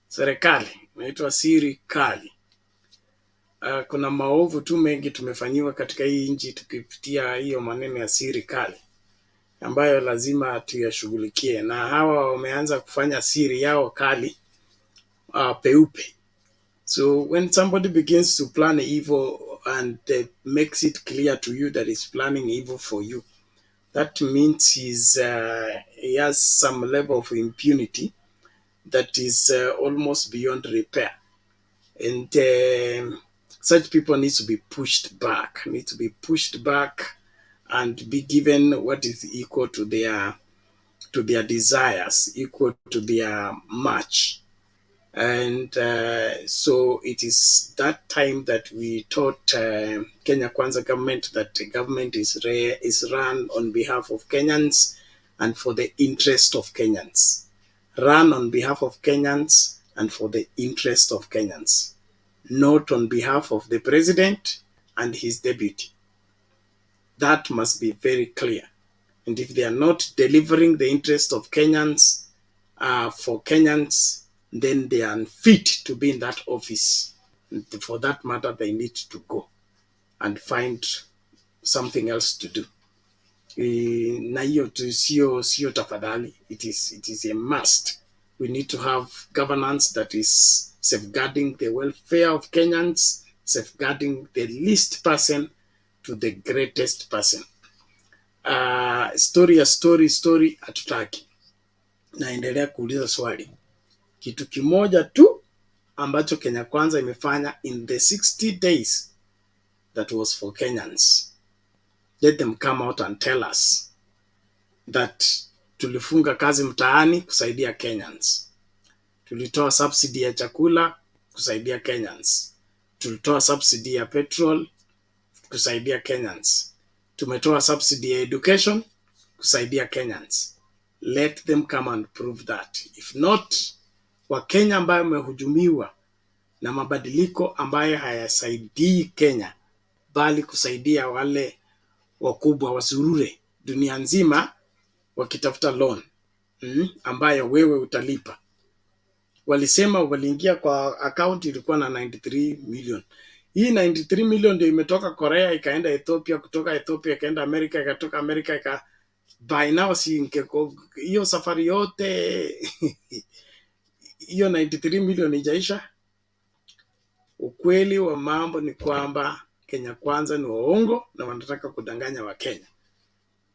serikali inaitwa siri kali. Kuna maovu tu mengi tumefanyiwa katika hii nchi tukipitia hiyo maneno ya siri kali ambayo lazima tuyashughulikie, na hawa wameanza kufanya siri yao kali peupe. So when somebody begins to plan evil and makes it clear to you that he's planning evil for you, that means he has some level of impunity that is almost beyond repair. And such people need to be pushed back, and be given what is equal to to their desires, equal to their match. And so it is that time that we taught Kenya Kwanza government that the government is run on behalf of Kenyans and for the interest of Kenyans. Run on behalf of Kenyans and for the interest of Kenyans, not on behalf of the president and his deputy. That must be very clear. And if they are not delivering the interest of Kenyans for Kenyans, then they are unfit to be in that office. And for that matter, they need to go and find something else to do. Na hiyo sio tafadhali. It is a must. We need to have governance that is safeguarding the welfare of Kenyans, safeguarding the least person to the greatest person. Story hatutaki. Naendelea kuuliza swali. Kitu kimoja tu ambacho Kenya Kwanza imefanya in the 60 days that was for Kenyans. Let them come out and tell us that tulifunga kazi mtaani kusaidia Kenyans. Tulitoa subsidy ya chakula kusaidia Kenyans. Tulitoa subsidy ya petrol kusaidia Kenyans. Tumetoa subsidy ya education kusaidia Kenyans. Let them come and prove that. If not, Wakenya ambayo wamehujumiwa na mabadiliko ambayo hayasaidii Kenya, bali kusaidia wale wakubwa wasurure dunia nzima wakitafuta loan ambayo wewe utalipa. Walisema waliingia kwa account ilikuwa na 93 million. Hii 93 million ndio imetoka Korea ikaenda Ethiopia, kutoka Ethiopia ikaenda Amerika, ikatoka Amerika by now hiyo safari yote hiyo 93 million ijaisha. Ukweli wa mambo ni kwamba Kenya Kwanza ni waongo na wanataka kudanganya Wakenya.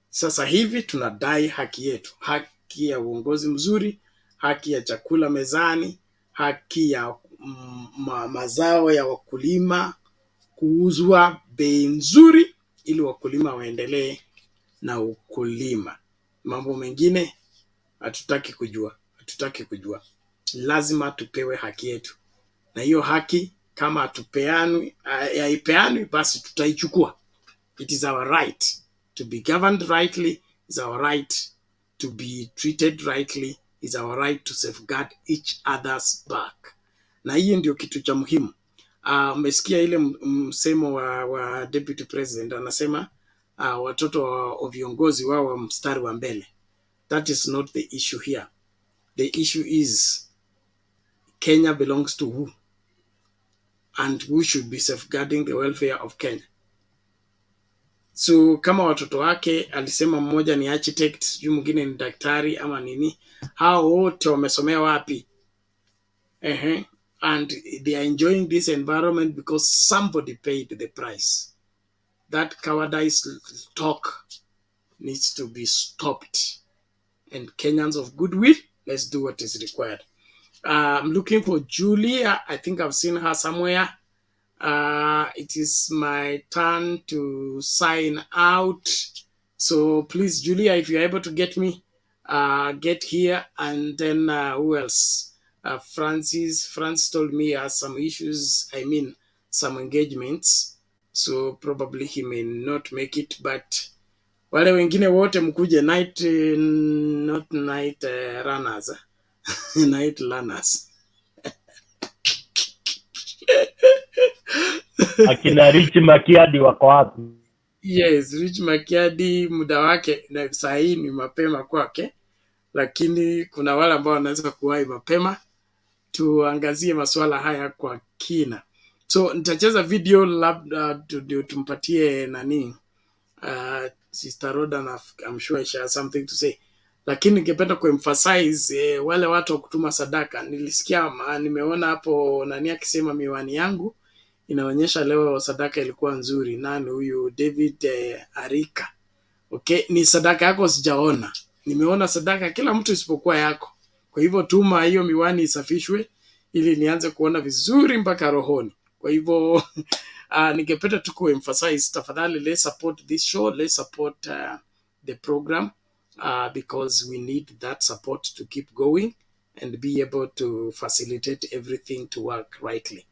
Sasa hivi tunadai haki yetu, haki ya uongozi mzuri, haki ya chakula mezani, haki ya mazao ya wakulima kuuzwa bei nzuri ili wakulima waendelee na ukulima. Mambo mengine hatutaki kujua. Lazima tupewe haki yetu. Na hiyo haki kama haipeanwi basi tutaichukua. It is our right to be governed rightly, is our right to be treated rightly, is our right to safeguard each other's back. Na hiyo ndio kitu cha muhimu. Umesikia ile msemo wa deputy president anasema watoto wa viongozi wao mstari wa mbele. That is not the issue here. The issue is Kenya belongs to who? And who should be safeguarding the welfare of Kenya? So kama watoto wake alisema mmoja ni architect, sijui mwingine ni daktari ama nini, hao wote wamesomea wapi? And they are enjoying this environment because somebody paid the price. That cowardice talk needs to be stopped. And Kenyans of goodwill, let's do what is required. I'm looking for Julia. I think I've seen her somewhere. It is my turn to sign out. So please, Julia, if you're able to get me, get here. And then who else? Francis told me he has some issues. Some engagements. So probably he may not make it. But wale wengine wote mkuje not night runners. Night learners. Akina Rich Makiadi wako wapi? Yes, Rich Makiadi muda wake na saa hii ni mapema kwake, lakini kuna wale ambao wanaweza kuwahi mapema. Tuangazie masuala haya kwa kina. So nitacheza video labda tumpatie nani Sister Roda, na I'm sure she has something to say. Lakini ningependa kuemphasize wale watu wa kutuma sadaka. Nilisikia nimeona hapo nani akisema miwani yangu inaonyesha leo sadaka ilikuwa nzuri. Nani huyu? David Arika. Okay, ni sadaka yako sijaona. Nimeona sadaka kila mtu isipokuwa yako. Kwa hivyo tuma hiyo miwani isafishwe ili nianze kuona vizuri mpaka rohoni. Kwa hivyo ningependa tu kuemphasize, tafadhali let's support this show, let's support the program. because we need that support to keep going and be able to facilitate everything to work rightly.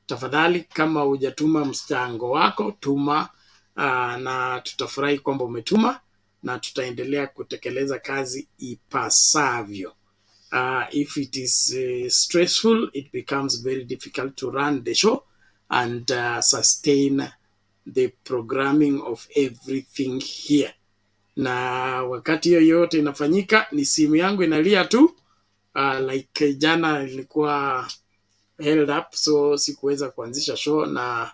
Tafadhali, kama hujatuma mchango wako, tuma, na tutafurahi kwamba umetuma na tutaendelea kutekeleza kazi ipasavyo. If it is stressful, it becomes very difficult to run the show and sustain the programming of everything here. Na wakati hiyo yote inafanyika, ni simu yangu inalia tu, like jana ilikuwa held up, so sikuweza kuanzisha show, na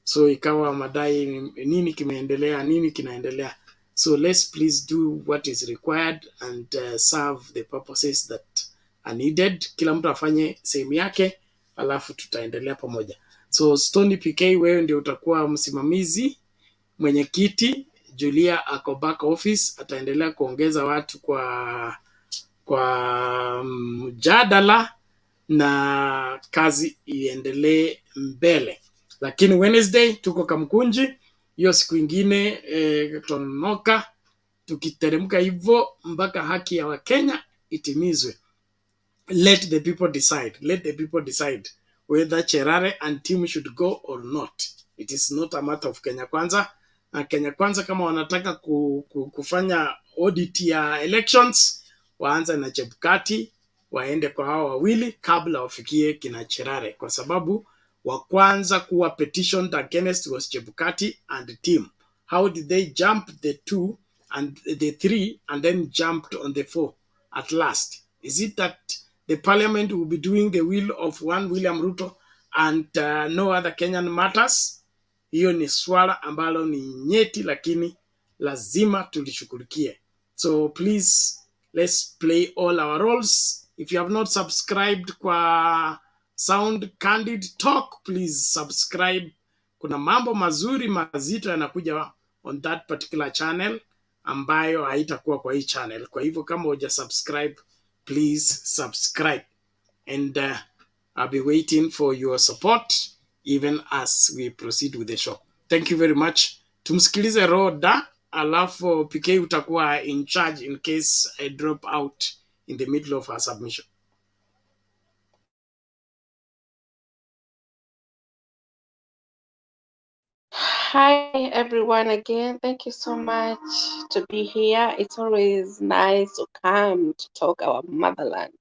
so ikawa madai nini kimeendelea, nini kinaendelea. So let's please do what is required and serve the purposes that are needed. Kila mtu afanye sehemu yake, alafu tutaendelea pamoja. So Stony PK, wewe ndio utakuwa msimamizi. Mwenyekiti Julia ako back office, ataendelea kuongeza watu kwa mjadala na kazi iendelee mbele. Lakini Wednesday tuko Kamkunji, hiyo siku ingine tonoka, tukiteremka hivyo mpaka haki ya Wakenya itimizwe. Let the people decide. Let the people decide whether Cherare and team should go or not. It is not a matter of Kenya Kwanza. Na Kenya Kwanza kama wanataka kufanya audit ya elections, waanza na Chebukati, waende kwa hao wawili kabla wafikie kina Cherare, kwa sababu wa kwanza kuwa petitioned against was Chebukati and the team. How did they jump the 2 and the 3 and then jumped on the 4 at last? Is it that the parliament will be doing the will of one William Ruto and no other Kenyan matters? Hiyo ni swala ambalo ni nyeti, lakini lazima tulishughulikie. So please, let's play all our roles. If you have not subscribed kwa Sound Candid Talk, please subscribe. Kuna mambo mazuri mazito yanakuja on that particular channel ambayo haitakuwa kwa hii channel. Kwa hivyo kama huja subscribe, please subscribe. And I'll be waiting for your support even as we proceed with the show. Thank you very much. Tumsikilize Roda, alafu PK utakuwa in charge in case I drop out in the middle of her submission. Hi everyone again. Thank you so much to be here. It's always nice to come to talk our motherland,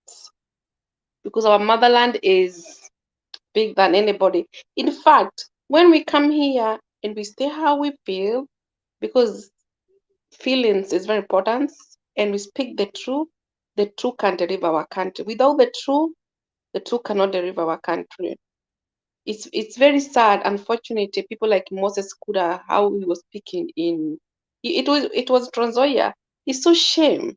because our motherland is big than anybody. In fact, when we come here and we say how we feel, because feelings is very important, and we speak the truth can deliver our country. Without the truth cannot deliver our country. It's very sad. Unfortunately, people like Moses Kuda, how he was speaking in it was Trans Nzoia. It's so shame.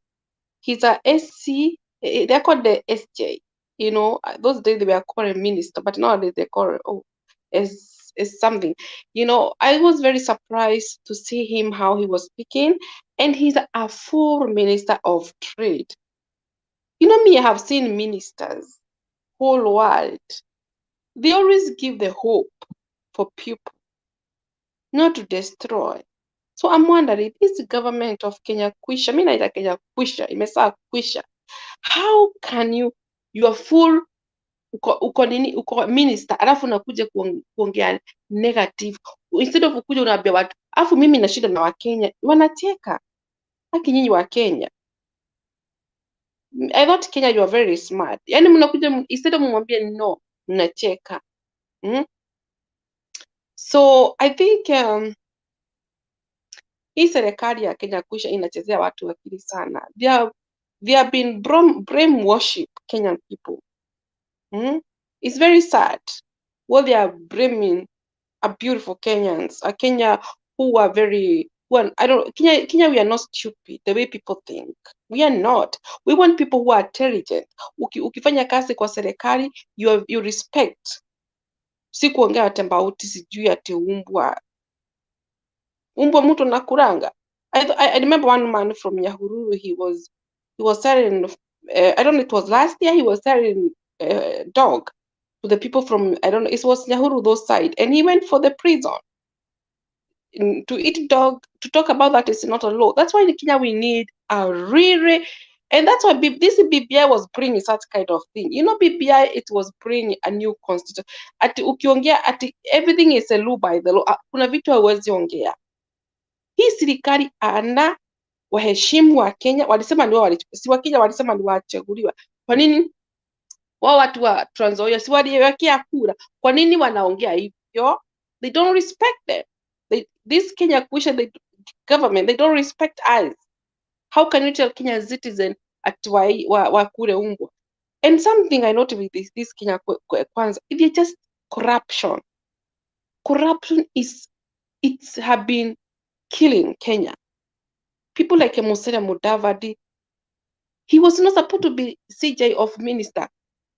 He's a SC. They're called the SJ. You know, those days they were called a minister, but nowadays they call as something. You know, I was very surprised to see him how he was speaking, and he's a full minister of trade. You know, me, I have seen ministers whole world. They always give the hope for people, not to destroy. So I'm wondering, this government of Kenya Kwisha, mimi naita Kenya Kwisha, imesaa kwisha. How can you are full uko minister alafu unakuja kuongea negative instead of kuja unaambia watu, alafu mimi na shida na Wakenya wanacheka. Haki nyinyi wa Kenya, I thought Kenya you are very smart. Yani mnakuja instead of mwambie no, mnacheka. So I think hii serikali ya Kenya Kwisha inachezea watu akili sana. They have been brainwashing Kenyan people. It's very sad what they are blaming a beautiful Kenyans, a Kenya who are very Kenya, we are not stupid the way people think. We are not. We want people who are intelligent. Ukifanya kazi kwa serikali, you respect. Si kuongea tembauti sijui ati umbwa mtu nakuranga. I remember one man from Nyahururu, he was selling I don't know, it was last year, he was selling dog to the people from, I don't know, it was Nyahururu those side, and he went for the prison. to eat dog, to talk about that is not a law. That's why in Kenya we need a really, and that's why this BBI was bringing such kind of thing. You know, BBI, it was bringing a new constitution. Ati ukiongea ati everything is a law by the law. Kuna vitu hauwezi ongea. Hii serikali ana waheshimu wa Kenya, walisema ni wao si wa Kenya, walisema ni wachaguliwa. Kwa nini wao watu wa Trans Nzoia si waliwekea kura? Kwa nini wanaongea hivyo? They don't respect them. This Kenya Kwisha government, they don't respect us. How can you tell Kenya citizen at wa kure umbwa? And something I noticed with this Kenya Kwanza, if you just corruption. Corruption it's have been killing Kenya. People like Musalia Mudavadi, he was not supposed to be CJ of minister.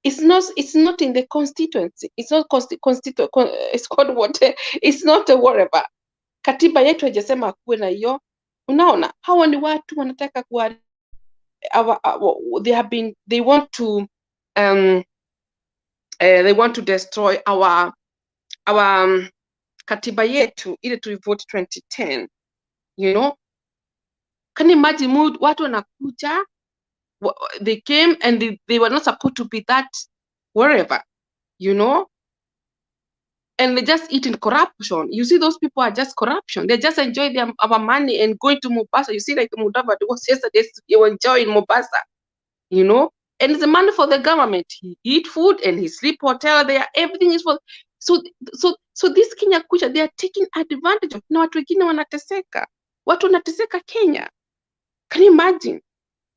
It's not in the constituency. It's not it's called what? It's not whatever. Katiba yetu haijasema kuwe na hiyo. Unaona, hawa ni watu wanataka kuwa they want to destroy our katiba yetu ile tulivote 2010. You know, can you imagine watu wanakuja, they came and they were not supposed to be that wherever, you know, and they just eat in corruption. You see, those people are just corruption. They just enjoy our money and going to Mombasa. You see, like Mudavadi was yesterday, you enjoy in Mombasa, you know, and it's the money for the government. He eat food and he sleep hotel there. Everything is for. So this Kenya Kwisha, they are taking advantage of. Na watu wengine wanateseka. Watu wanateseka Kenya. Can you imagine?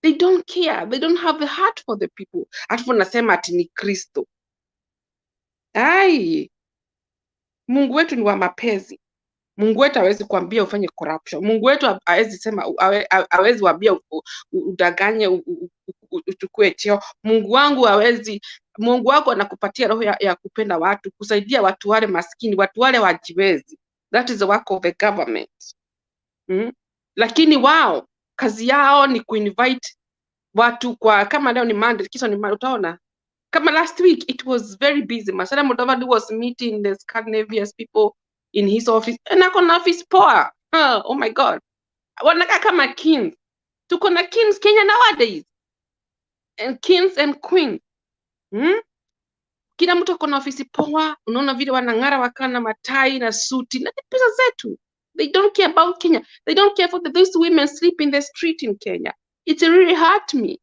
They don't care. They don't have the heart for the people. Hata nasema ati ni Kristo. Ai. Mungu wetu ni wa mapenzi. Mungu wetu hawezi kuambia ufanye corruption. Mungu wetu hawezi sema, hawezi kuambia udanganye uchukue cheo. Mungu wangu hawezi. Mungu wako anakupatia roho ya kupenda watu, kusaidia watu wale maskini, watu wale wajiwezi. That is the work of the government. Lakini wao kazi yao ni kuinvite watu kwa, kama leo ni Monday, kisha ni Monday, utaona kama last week it was very busy. Musalia Mudavadi was meeting the Scandinavian people in his office, and akona office poa. Oh my God, wanaka kama kings. Tuko na kings Kenya nowadays, and kings and queens. Kila mtu akona ofisi poa. Unaona vile wanang'ara wakiwa na matai na suti na pesa zetu. They don't care about Kenya. They don't care for those women sleep in the street in Kenya. It really hurt me.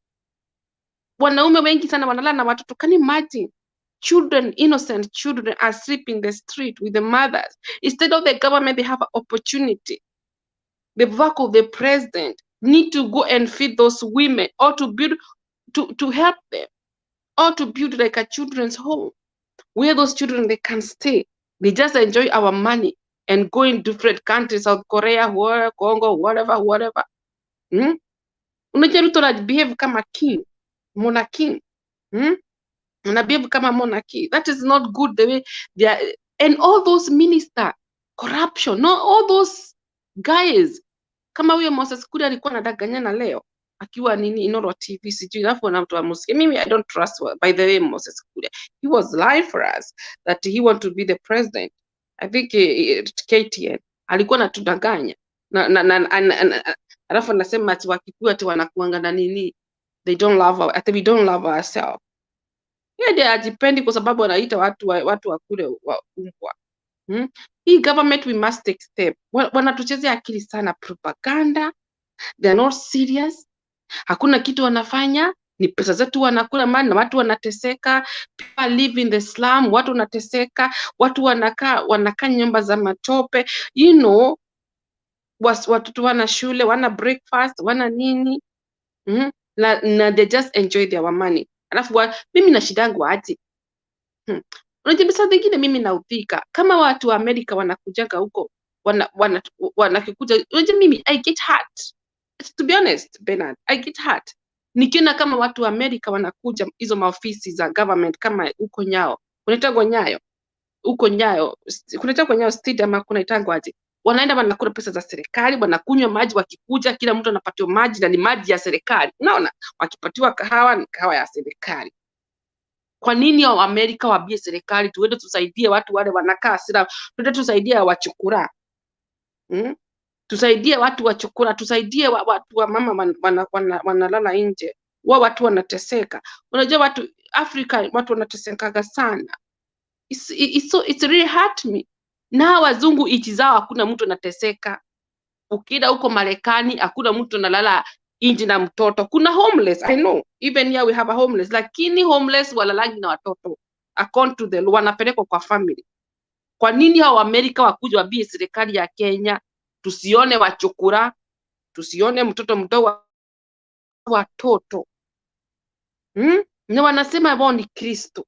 Wanaume wengi sana wanalala na watoto. Can you imagine? Children, innocent children are sleeping in the street with the mothers. Instead of the government, they have an opportunity. The work of the president need to go and feed those women, or to build, to help them, or to build like a children's home where those children, they can stay. They just enjoy our money and go in different countries, South Korea, whatever, Congo, whatever. Unajua Ruto na behave kama king, monarchy. Una behave kama monarchy. That is not good the way they are. And all those minister, corruption, no, all those guys. Kama huyo Moses Kuria alikuwa anadanganyana leo akiwa nini Inoro TV, sijui alafu na mtu wa musiki. Mimi I don't trust, by the way, Moses Kuria. He was lying for us that he want to be the president. I think KTN alikuwa anatudanganya alafu anasema ati wakikuwa ati wanakuanga na nini, they don't love our, ati we don't love ourselves. Yeye ajipendi kwa sababu anaita watu wa kule wa umbwa. Hii government, we must take step. Wanatuchezea akili sana, propaganda. They are not serious. Hakuna kitu wanafanya, ni pesa zetu wanakula mali na watu wanateseka. People live in the slum, watu wanateseka, watu wanakaa nyumba za matope. You know, watoto wana shule, wana breakfast, wana nini. Na they just enjoy their money. Alafu mimi na shidangu aje. Unajua saa zingine mimi naudhika kama watu wa Amerika wanakujaga huko wanakikuja. Unajua mimi I get hurt, to be honest Bernard, I get hurt nikiona kama watu wa Amerika wanakuja hizo maofisi za government kama huko Nyayo, kunaitwa Nyayo huko Nyayo, kunaitwa Nyayo State ama kunaitwa aje, wanaenda wanakula pesa za serikali, wanakunywa maji. Wakikuja kila mtu anapatiwa maji na ni maji ya serikali. Unaona, wakipatiwa kahawa ni kahawa ya serikali. Kwa nini wa Amerika wabie serikali tuende tusaidie watu wale wanakaa hasira, tuende tusaidie wachukura? Tusaidie watu wa chakula, tusaidie watu wa mama wanalala nje. Watu wanateseka. Unajua watu Afrika watu wanatesekaga sana. It's really hurt me. Na wazungu nchi zao hakuna mtu anateseka. Ukida huko Marekani hakuna mtu analala nje na mtoto. Kuna homeless, I know. Even here we have a homeless, lakini homeless walalagi na watoto. According to the law, wanapelekwa kwa family. Kwa nini hao Amerika wakuja wabie serikali ya Kenya? Tusione wachukura, tusione mtoto mdogo, watoto. Na wanasema wao ni Kristo.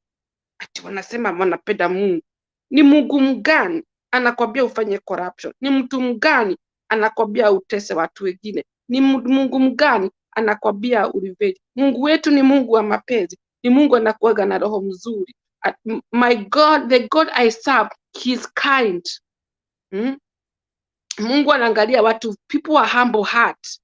Ati wanasema wanapenda Mungu. Ni Mungu mgani anakwambia ufanye corruption? Ni mtu mgani anakwambia utese watu wengine? Ni Mungu mgani anakwambia uliveli? Mungu wetu ni Mungu wa mapenzi. Ni Mungu anakuaga na roho mzuri. My God, the God I serve, he is kind. Mungu anaangalia watu, people are humble heart.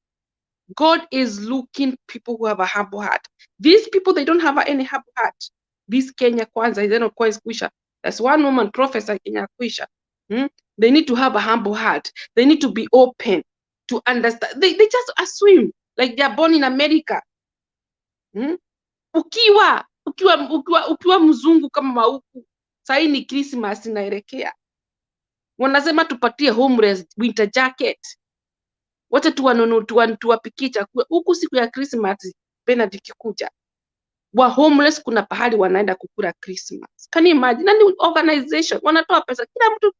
God is looking people who have a humble heart. These people, they don't have any humble heart. This Kenya kwanza, is not quite kwisha. That's one woman professor Kenya kwisha. They need to have a humble heart. They need to be open to understand. They just assume like they are born in America. Ukiwa mzungu kama mauku, sahi ni Christmas inaelekea. Wanasema tupatie homeless winter jacket. Wote tuwapikie chakula. Huku siku ya Christmas Bernard ikikuja. Wa homeless kuna pahali wanaenda kukula Christmas. Can you imagine? Nani organization wanatoa pesa kila mtu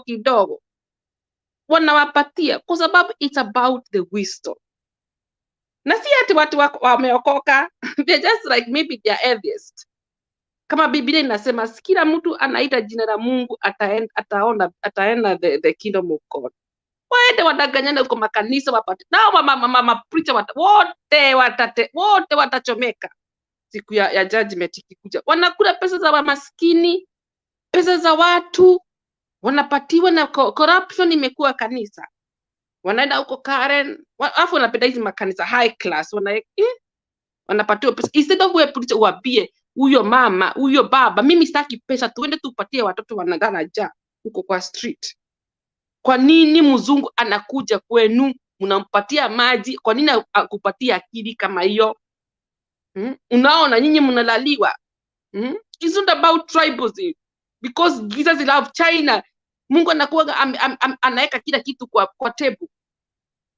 kidogo. Wanawapatia kwa sababu it's about the wisdom. Na si ati watu wameokoka. They're just like maybe they're atheist. Kama Biblia inasema kila mtu anaita jina la Mungu ataenda the kingdom of God. Waende wadanganyana huko makanisa wapate. Nao mama preacher wote watachomeka. Siku ya judgment ikikuja. Wanakula pesa za maskini, pesa za watu, wanapatiwa na corruption imekuwa kanisa. Wanaenda huko Karen, afu wanapenda hizi makanisa high class, wanapatiwa pesa. Instead of we preacher uambie huyo mama, huyo baba, mimi sitaki pesa, tuende tupatie watoto wanalala njaa huko kwa street. Kwa nini mzungu anakuja kwenu, mnampatia maji? Kwa nini akupatia akili kama hiyo? Unaona nyinyi mnalaliwa. It's not about tribalism. Because Jesus love China. Mungu anakuwa anaweka kila kitu kwa table.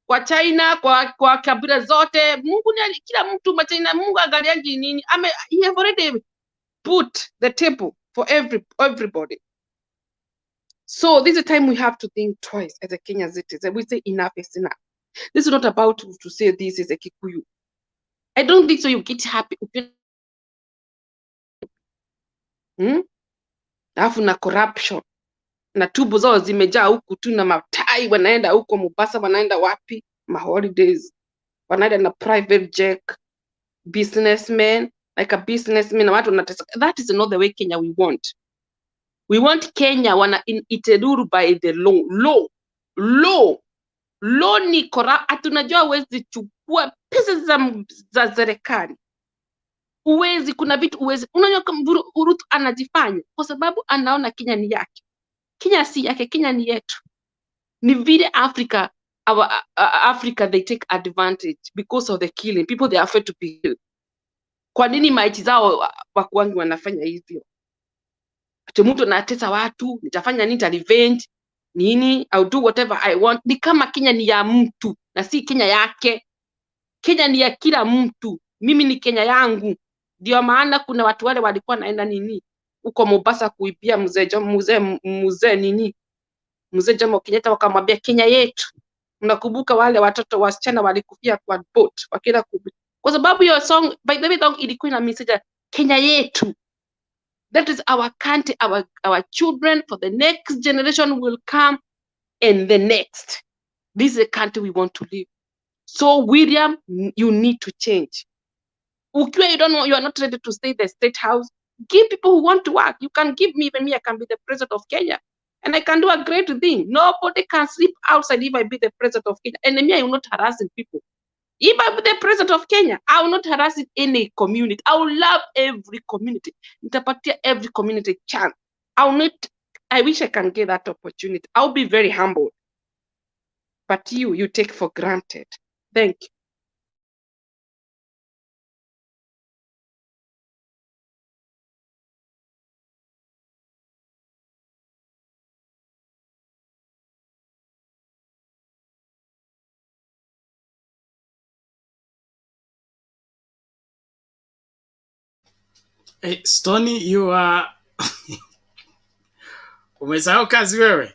Kwa China, kwa kabila zote, Mungu ni kila mtu China. Mungu angaliangi nini? He have already put the table for everybody. So this is a time we have to think twice as a Kenyan citizen. We say enough is enough. This is not about to say this is a Kikuyu. I don't think so. You get happy. Alafu na corruption. Na tubo zao zimejaa huku tu na matai, wanaenda huko Mombasa, wanaenda wapi? Holidays. Wanaenda na private jet. Businessmen, like a businessman. Watu wanateseka. That is not the way Kenya we want. We want Kenya iteruru by the law. Law ni corrupt. Atunajua uwezi chukua pesa za serikali. Uwezi, kuna vitu uwezi. Unajua Ruto anajifanya kwa sababu anaona Kenya ni yake. Kenya si yake, Kenya ni yetu. Ni vile Africa, Africa they take advantage because of the killing. People they are afraid to be killed. Kwa nini maiti zao wakuangi wanafanya hivyo? Ati mtu anatesa watu, nitafanya nini, revenge nini, I'll do whatever I want. Ni kama Kenya ni ya mtu na si Kenya yake. Kenya ni ya kila mtu. Mimi ni Kenya yangu. Ndio maana kuna watu wale walikuwa naenda nini huko Mombasa kuibia mzee Jomo Kenyatta, wakamwambia Kenya yetu. Unakumbuka wale watoto wasichana walikufia kwa boat wakila kwa sababu hiyo song, by the way, song ilikuwa na message Kenya yetu. That is our country, our children, for the next generation will come, and the next. This is the country we want to live. So William, you need to change. Ukiwa you are not ready to stay in the state house, give people who want to work. You can give me, even me, I can be the president of Kenya. And I can do a great thing. Nobody can sleep outside if I be the president of Kenya. And me, I will not harassing people. If I be the president of Kenya, I will not harass any community. I will love every community. Nitapatia every community chance. I wish I can get that opportunity. I'll be very humble. but you take for granted. Thank you. Hey, Stony, you are umesahau kazi wewe.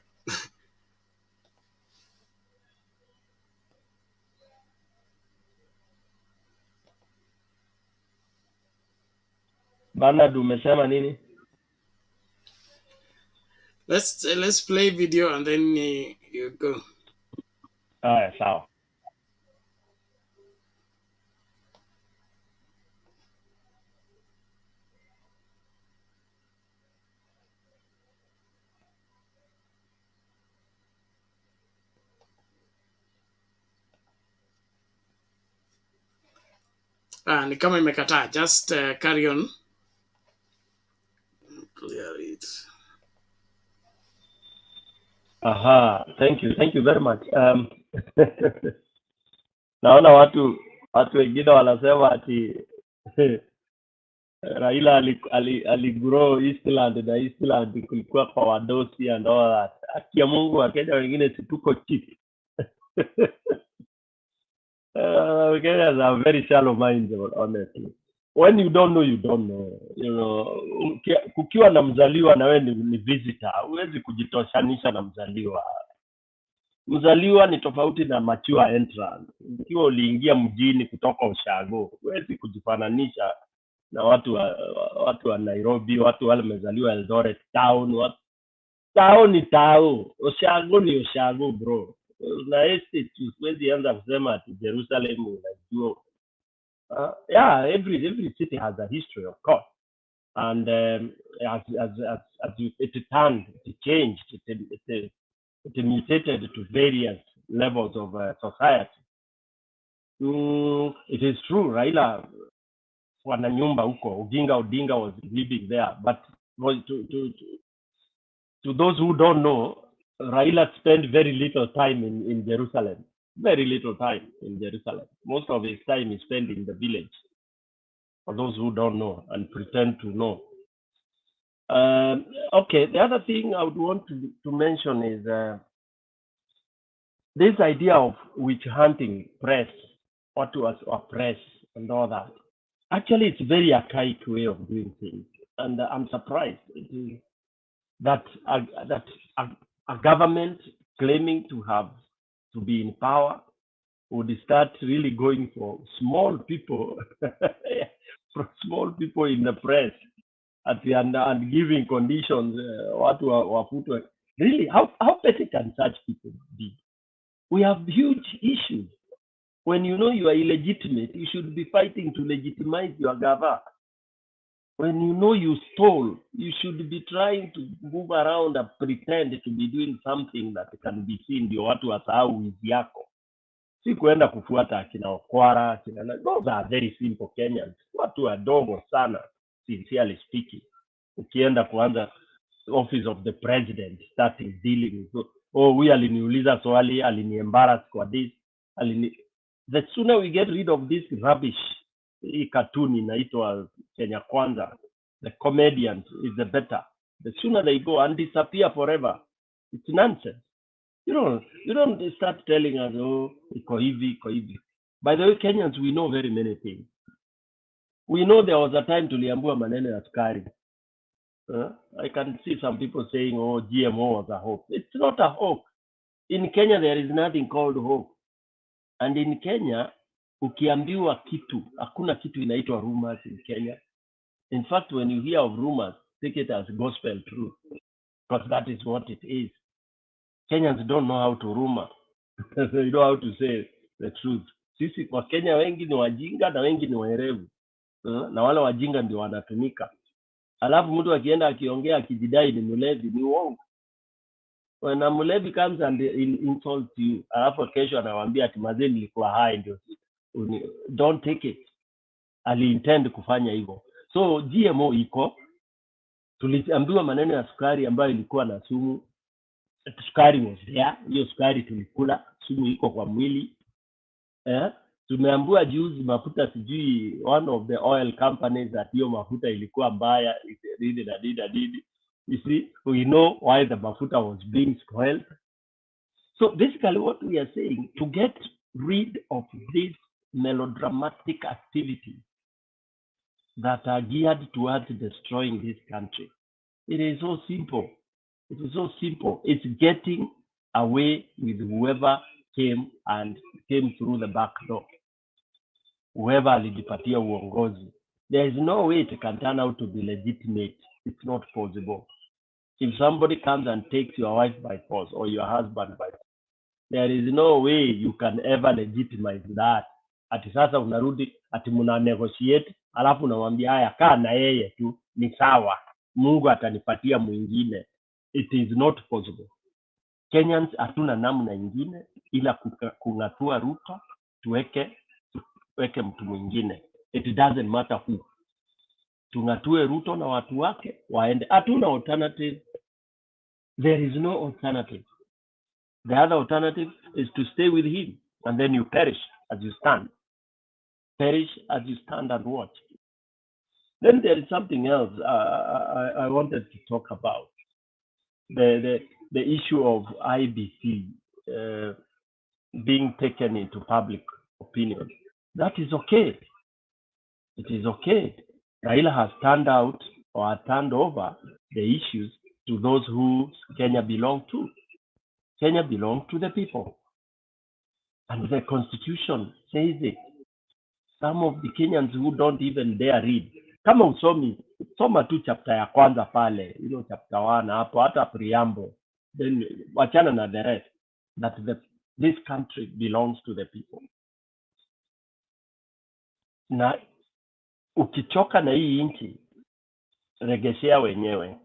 Bernard, umesema nini? Let's play video and then you go. Haya, sawa. Ni kama imekataa. Just carry on. Clear it. Aha, thank you very much. Naona watu wengine wanasema ati Raila aligrow Eastland na Eastland kulikuwa kwa wadosi and all that. Haki ya Mungu, Wakenya wengine si tuko cheap. Kenyans are very shallow minds, honestly. When you don't know, you don't know. You know, kukiwa na mzaliwa na wewe ni visitor, huwezi kujitoshanisha na mzaliwa. Mzaliwa ni tofauti na mature entrant. Ikiwa uliingia mjini kutoka ushago, huwezi kujifananisha na watu wa Nairobi, watu wale wamezaliwa Eldoret town. Town ni town, ushago ni ushago bro. Na estate huwezi anza kusema ati Jerusalem unajua. Yeah, every city has a history, of course, and as it turned, it changed, it mutated to various levels of society. It is true, Raila wana nyumba huko, Odinga was living there, but to those who don't know, Raila spent very little time in Jerusalem. Very little time in Jerusalem. Most of his time is spent in the village. For those who don't know and pretend to know. Okay, the other thing I would want to mention is this idea of witch hunting press, what was press and all that. Actually, it's a very archaic way of doing things, and I'm surprised that a government claiming to be in power would start really going for small people, for small people in the press, and giving conditions. Really, how petty can such people be? We have huge issues. When you know you are illegitimate, you should be fighting to legitimize your government. When you know you stole, you should be trying to move around and pretend to be doing something that can be seen. Ndio watu wasahau wizi yako. Si kuenda kufuata akina Okwara, those are very simple Kenyans. Watu wadogo sana, sincerely speaking. Ukienda kuanza office of the president, starting dealing with, huyu aliniuliza swali, alini-embarrass kwa this, the sooner we get rid of this rubbish, hii cartoon inaitwa Kenya Kwanza, the comedians, is the better. The sooner they go and disappear forever. It's nonsense. You don't start telling us, iko hivi. By the way, Kenyans, we know very many things. We know there was a time tuliambiwa maneno ya sukari. I can see some people saying, GMO was a hoax. It's not a hoax. In Kenya, there is nothing called hoax. And in Kenya, ukiambiwa kitu, hakuna kitu inaitwa rumors in Kenya. In fact, when you hear of rumors, take it as gospel truth, because that is what it is. Kenyans don't know how to rumor. They know how to say the truth. Sisi kwa Kenya wengi ni wajinga na wengi ni waerevu. Na wale wajinga ndio wanatumika. Alafu mtu akienda akiongea akijidai ni mlevi, ni uongo. When a mlevi comes and insults you, alafu kesho anawaambia ati mazee nilikuwa high, ndio. Don't take it. Ali-intend kufanya hivyo. So GMO iko. Tuliambiwa maneno ya sukari ambayo ilikuwa na sumu. Sukari was there. Hiyo sukari tulikula. sumu iko kwa mwili. Tumeambiwa juzi mafuta sijui one of the oil companies that hiyo mafuta ilikuwa mbaya, did. You see, we know why the mafuta was being spoiled. So basically what we are saying, to get rid of these melodramatic activities that are geared towards destroying this country, it is so simple. It is so simple. It's getting away with whoever came through the back door. Whoever alijipatia uongozi. There is no way it can turn out to be legitimate. It's not possible. If somebody comes and takes your wife by force or your husband by force, there is no way you can ever legitimize that. Ati sasa unarudi, ati muna negotiate, alafu unamwambia haya kaa na yeye tu, ni sawa. Mungu atanipatia mwingine. It is not possible. Kenyans hatuna namna nyingine ila kungatua Ruto tuweke mtu mwingine. It doesn't matter who. Tungatue Ruto na watu wake waende. Hatuna alternative. There is no alternative. The other alternative is to stay with him and then you perish as you stand. Perish as you stand and watch. Then there is something else I wanted to talk about. The issue of IEBC being taken into public opinion. That is okay. It is okay. Raila has turned over the issues to those who Kenya belong to. Kenya belongs to the people. And the constitution says it. Some of the Kenyans who don't even dare read. Kama usomi, soma tu chapter ya kwanza pale, chapter 1 hapo, hata preamble. Then wachana na the rest. That this country belongs to the people. Na ukichoka na hii nchi, regeshea wenyewe.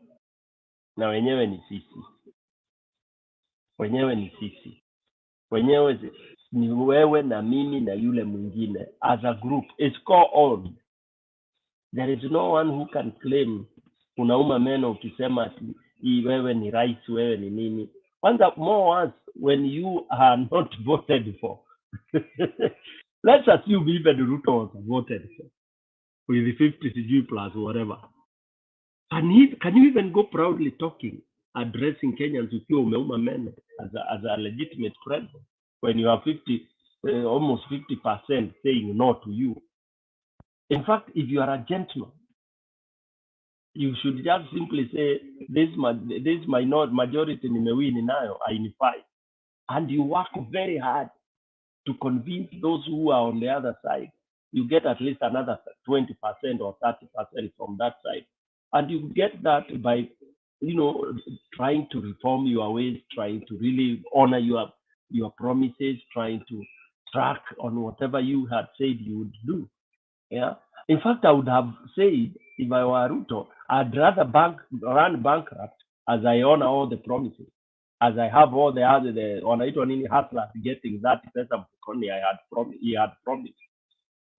Na wenyewe ni sisi. Wenyewe ni sisi. Wenyewe ni wewe na mimi na yule mwingine. As a group, it's co-owned. There is no one who can claim unauma meno ukisema ati wewe ni rais, wewe ni nini. Kwanza, more once when you are not voted for. Let's assume even Ruto was voted for with the 50 CG plus whatever. Can you even go proudly talking, addressing Kenyans ukiwa umeuma meno as a legitimate president when you have almost 50% saying no to you? In fact, if you are a gentleman, you should just simply say, this majority nimewini nayo, I unify. And you work very hard to convince those who are on the other side. You get at least another 20% or 30% from that side. And you get that by, trying to reform your ways, trying to really honor your promises, trying to track on whatever you had said you would do. Yeah. In fact, I would have said, if I were Ruto, I'd rather run bankrupt as I honor all the promises, as I have all the other hustlers getting that pesa mfukoni he had promised,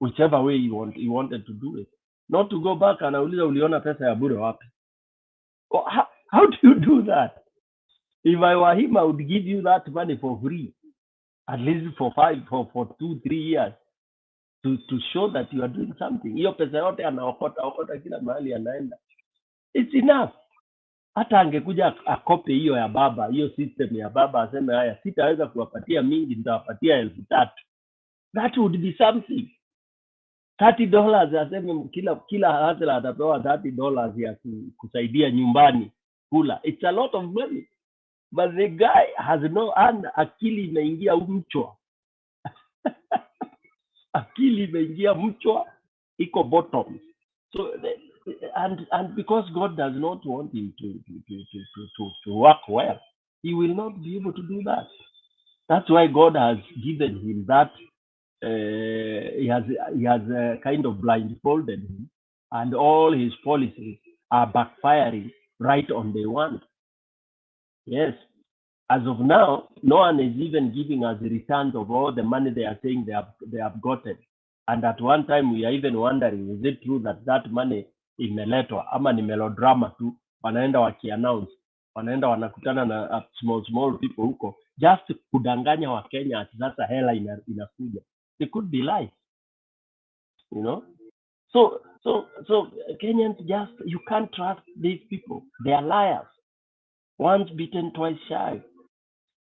whichever way he wanted to do it. Not to go back and anauliza uliona pesa ya bure wapi. How do you do that? If I were him, I would give you that money for free, at least for 2-3 years. To show that you are doing something. Hiyo pesa yote anaokota kila mahali anaenda. It's enough. Hata angekuja akope hiyo ya baba, hiyo system ya baba, aseme haya sitaweza kuwapatia mingi, nitawapatia 3,000. That would be something. $30, aseme kila hasla atapewa $30 ya kusaidia nyumbani kula. It's a lot of money. But the guy has akili imeingia mchwa. Akili imeingia mchwa, iko bottom. So and because God does not want him to work well, he will not be able to do that. That's why God has given him that. He has kind of blindfolded him, and all his policies are backfiring right on day one. Yes. As of now, no one is even giving us the returns of all the money they are saying they have gotten. And at one time, we are even wondering, is it true that money imeletwa ama ni melodrama tu? Wanaenda waki-announce, wanaenda wanakutana na small people huko, just kudanganya wa Kenya ati sasa hela inakuja. It could be lies, you know. So Kenyans, just, you can't trust these people. They are liars. Once bitten, twice shy,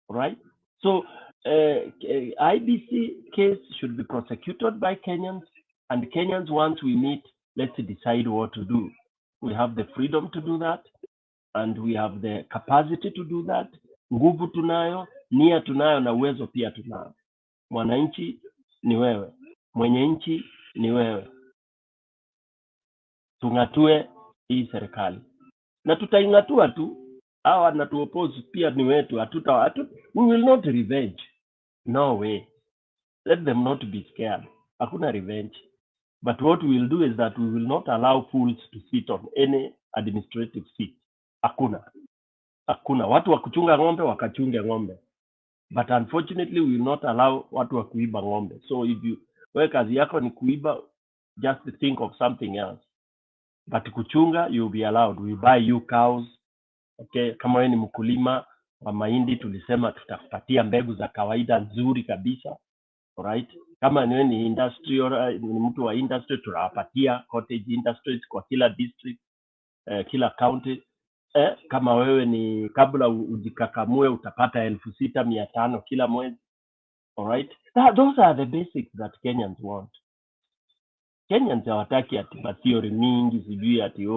right? So IEBC case should be prosecuted by Kenyans, and Kenyans, once we meet, let's decide what to do. We have the freedom to do that, and we have the capacity to do that. Nguvu tunayo, nia tunayo, na uwezo pia tunayo. Mwananchi ni wewe, mwenye nchi ni wewe. Tungatue hii serikali, na tutaingatua tu. Hawa na tu oppose pia ni wetu. We will not revenge. No way. Let them not be scared. Hakuna revenge. But what we will do is that we will not allow fools to sit on any administrative seat. Hakuna. Watu wa kuchunga ng'ombe wakachunge ng'ombe. But unfortunately, we will not allow watu wa kuiba ng'ombe. So if wewe kazi yako ni kuiba, just think of something else. But kuchunga, you'll be allowed. We buy you cows. Okay, kama wewe ni mkulima wa mahindi, tulisema tutakupatia mbegu za kawaida nzuri kabisa. Alright? Kama wewe ni industrial, ni mtu wa industry, tunawapatia cottage industries kwa kila district, kila county. Kama wewe ni, kabla ujikakamue, utapata 6,500 kila mwezi. Alright? Those are the basics that Kenyans want. Kenyans hawataki ati theory mingi, sijui ati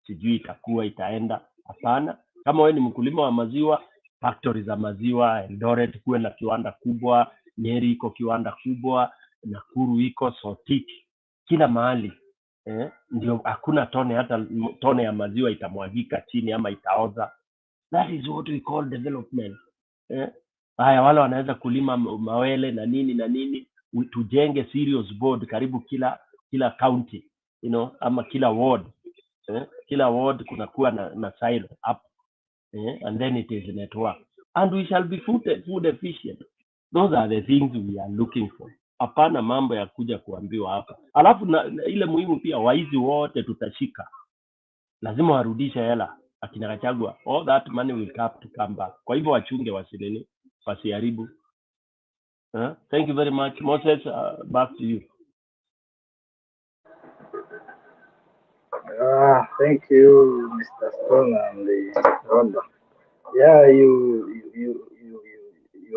sijui itakuwa itaenda. Hapana. Kama wewe ni mkulima wa maziwa, factory za maziwa Eldoret kuwe na kiwanda kubwa, Nyeri iko kiwanda kubwa, Nakuru iko, Sotik, kila mahali. Ndio hakuna tone ya maziwa itamwagika chini ama itaoza. That is what we call development. Haya, wale wanaweza kulima mawele na nini, tujenge serious board karibu kila county, you know, ama kila ward. Kila ward kunakuwa na silo up, and then it is network, and we shall be food efficient. Those are the things we are looking for. Hapana mambo ya kuja kuambiwa hapa. Alafu ile muhimu pia, waizi wote tutashika, lazima warudishe hela. Akina Gachagua, all that money will have to come back. Kwa hivyo wachunge, wasiharibu. Thank you very much. Moses, back to you. Thank you, Mr. Stone and Rhonda. Yeah, you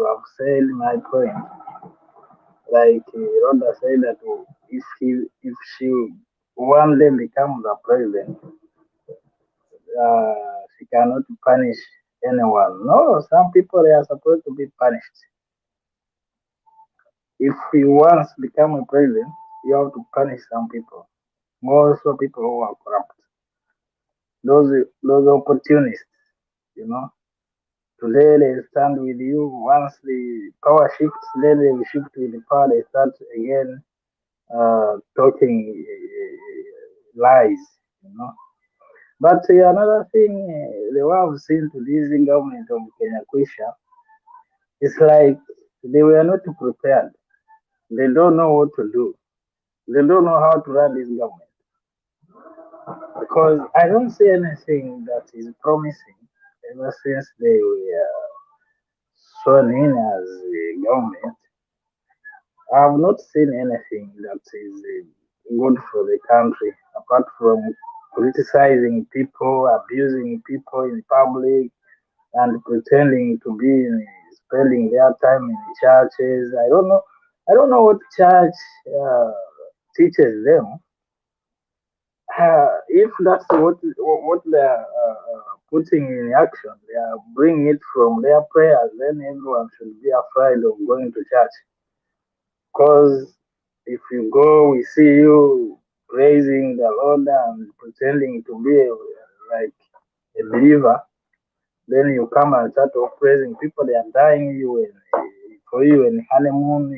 have said my point. Like Rhonda said that if she one day becomes the president, she cannot punish anyone. No, some people, they are supposed to be punished. If you once become a president, you have to punish some people. Also people who are corrupt. Those opportunists, you know. Today they stand with you. Once the power shifts, then they will shift with the power. They start again talking lies, you know. But another thing, the way I've seen to this government of Kenya Kwisha, it's like they were not prepared. They don't know what to do. They don't know how to run this government. Because I don't see anything that is promising ever since they were sworn in as a government. I have not seen anything that is good for the country, apart from criticizing people, abusing people in public, and pretending to be spending their time in churches. I don't know what church teaches them. If that's what they are putting in action, they are bringing it from their prayers, then everyone should be afraid of going to church. Because if you go, we see you praising the Lord and pretending to be like a believer, then you come and start off praising people. They are dying for you in honeymoon.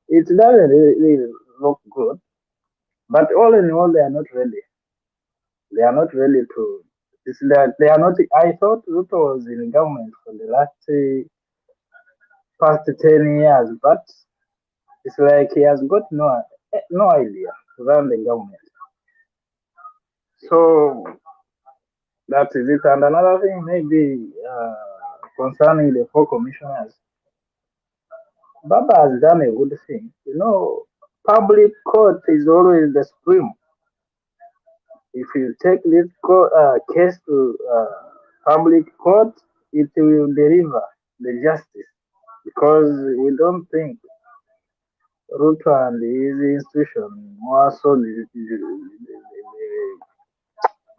It doesn't really look good. But all in all, they are not ready. They are not ready to. It's that they are not. I thought Ruto was in government for the last past 10 years, but it's like he has got no idea to run the government. So that is it. And another thing, maybe concerning the 4 commissioners, Baba has done a good thing. You know, public court is always the supreme. If you take this case to public court, it will deliver the justice because we don't think Ruto and his institution, more so the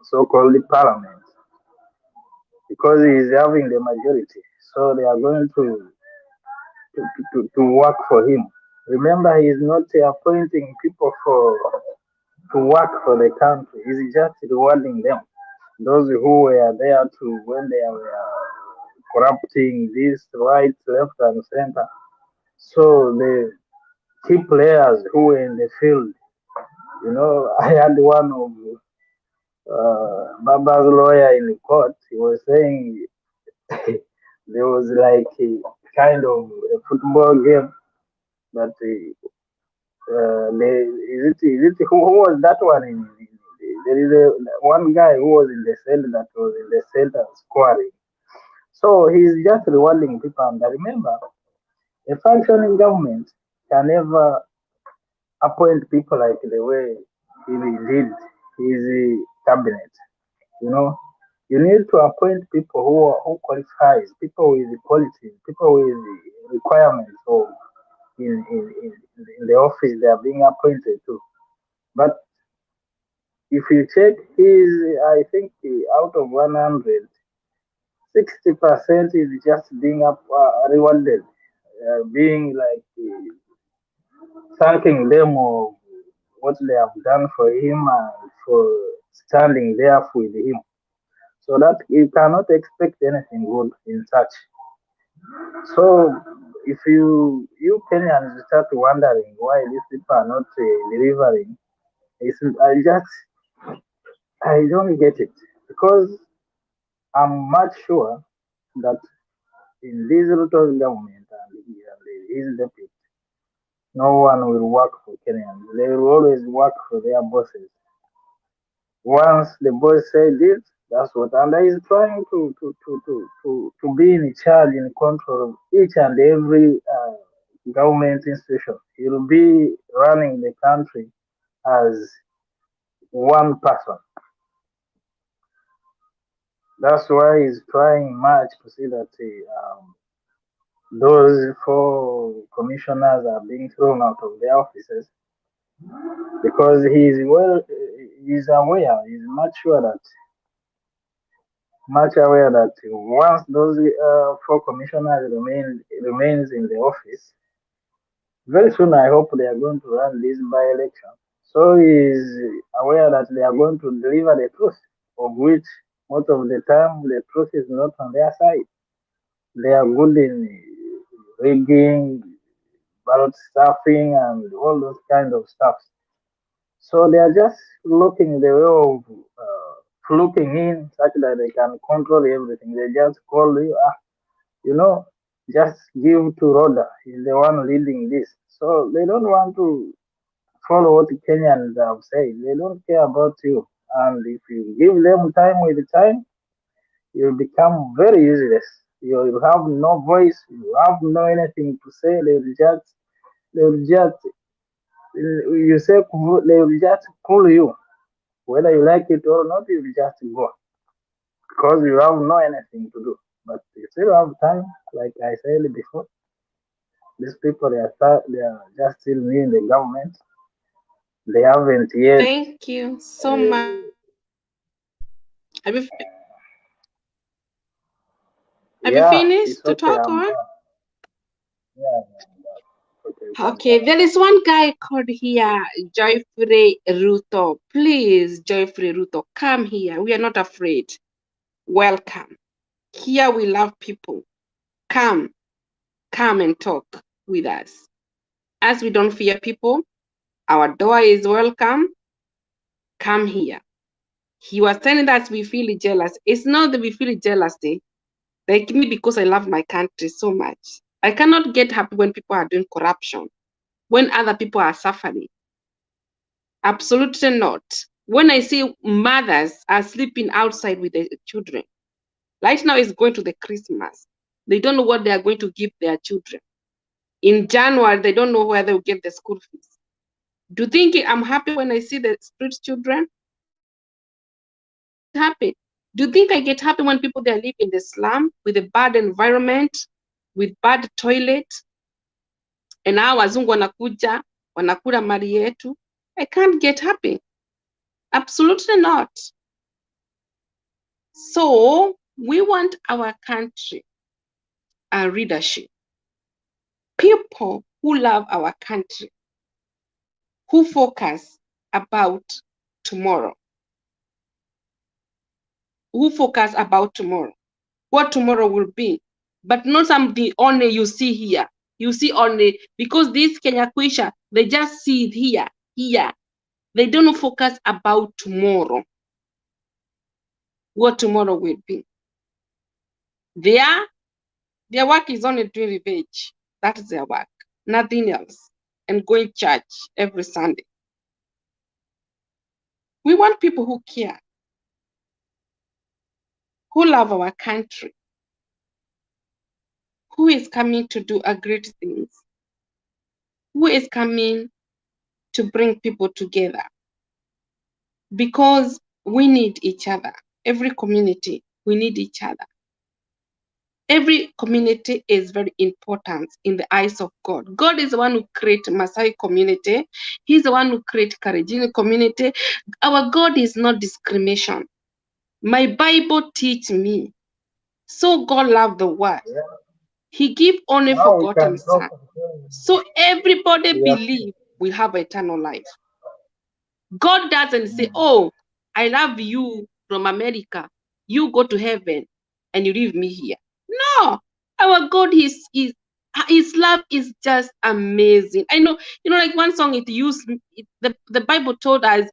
so-called parliament, because he is having the majority. So they are going to work for him. Remember, he is not appointing people to work for the country. He's just rewarding them. Those who were there to when they were corrupting this right, left, and center. So the key players who were in the field, you know, I had one of Baba's lawyer in the court. He was saying there was like a kind of a football game that is it who was that one there is one guy who was in the cell that was in the center scoring. So he's just rewarding people. And I remember, a functioning government can never appoint people like the way he did his cabinet. You know, you need to appoint people who qualifies, people with qualities, people with requirements of in the office they are being appointed to. But if you check his, I think out of 100, 60% is just being rewarded, being like thanking them of what they have done for him and for standing there with him. So that you cannot expect anything good in such. So if you Kenyans start wondering why these people are not delivering, I don't get it because I'm much sure that in this Ruto's government and his deputy, no one will work for Kenyans. They will always work for their bosses. Once the boss said this, that's what, and he is trying to be in charge, in control of each and every government institution. He will be running the country as one person. That's why he's trying much to see that those 4 commissioners are being thrown out of their offices because he's aware, he's much aware that once those 4 commissioners remains in the office, very soon I hope they are going to run this by-election. So he is aware that they are going to deliver the truth, of which most of the time the truth is not on their side. They are good in rigging, ballot stuffing, and all those kind of stuff. So they are just looking the way of looking in such that they can control everything. They just call you, you know, just give to Rhoda. He's the one leading this. So they don't want to follow what the Kenyans have said. They don't care about you. And if you give them time with time, you'll become very useless. You have no voice. You have no anything to say. They'll just, you say, they'll just pull you. Whether you like it or not, you'll just go. Because you have no anything to do. But you still have time, like I said before. These people, they are just still new in the government. They haven't yet. Thank you so much. Have you finished to Okay, talk I'm or? done. Yeah. Okay, there is one guy called here, Joyfrey Ruto. Please, Joyfrey Ruto, come here. We are not afraid. Welcome. Here we love people. Come and talk with us. As we don't fear people, our door is welcome. Come here. He was telling us we feel jealous. It's not that we feel jealousy, like me, because I love my country so much. I cannot get happy when people are doing corruption, when other people are suffering. Absolutely not. When I see mothers are sleeping outside with their children. Right now it's going to the Christmas. They don't know what they are going to give their children. In January, they don't know where they will get the school fees. Do you think I'm happy when I see the street children? Happy. Do you think I get happy when people they live in the slum with a bad environment, with bad toilet, and now wazungu wanakuja wanakula mali yetu? I can't get happy. Absolutely not. So we want our country, our leadership, people who love our country, who focus about tomorrow, what tomorrow will be, but not something only you see here. You see only because this Kenya Kwisha, they just see it here. They don't focus about tomorrow, what tomorrow will be. Their work is only doing revenge. That is their work, nothing else, and going church every Sunday. We want people who care, who love our country, who is coming to do a great things, who is coming to bring people together, because we need each other. Every community, we need each other. Every community is very important in the eyes of God. God is the one who created Maasai community. He's the one who created Kalenjin community. Our God is not discrimination. My Bible teach me. So God loved the world. He gave only forgotten son. So everybody believe we have eternal life. God doesn't say, oh, I love you from America. You go to heaven and you leave me here. No, our God his love is just amazing. I know, like one song it used, the Bible told us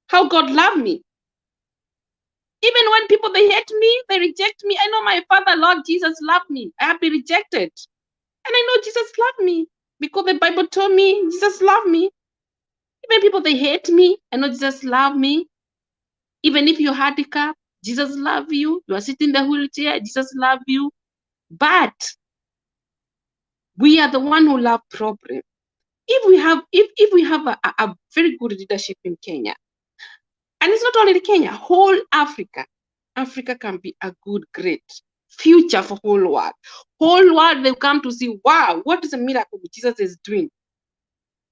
how God loved me. Even when people they hate me, they reject me. I know my Father, Lord Jesus, loved me. I have been rejected. And I know Jesus loved me because the Bible told me Jesus loved me. Even people they hate me, I know Jesus loved me. Even if you're handicapped, Jesus loves you. You are sitting in the wheelchair, Jesus loves you. But we are the one who love problem. If we have a very good leadership in Kenya, and it's not only Kenya, whole Africa can be a good, great future for whole world. Whole world they come to see, wow, what is a miracle Jesus is doing?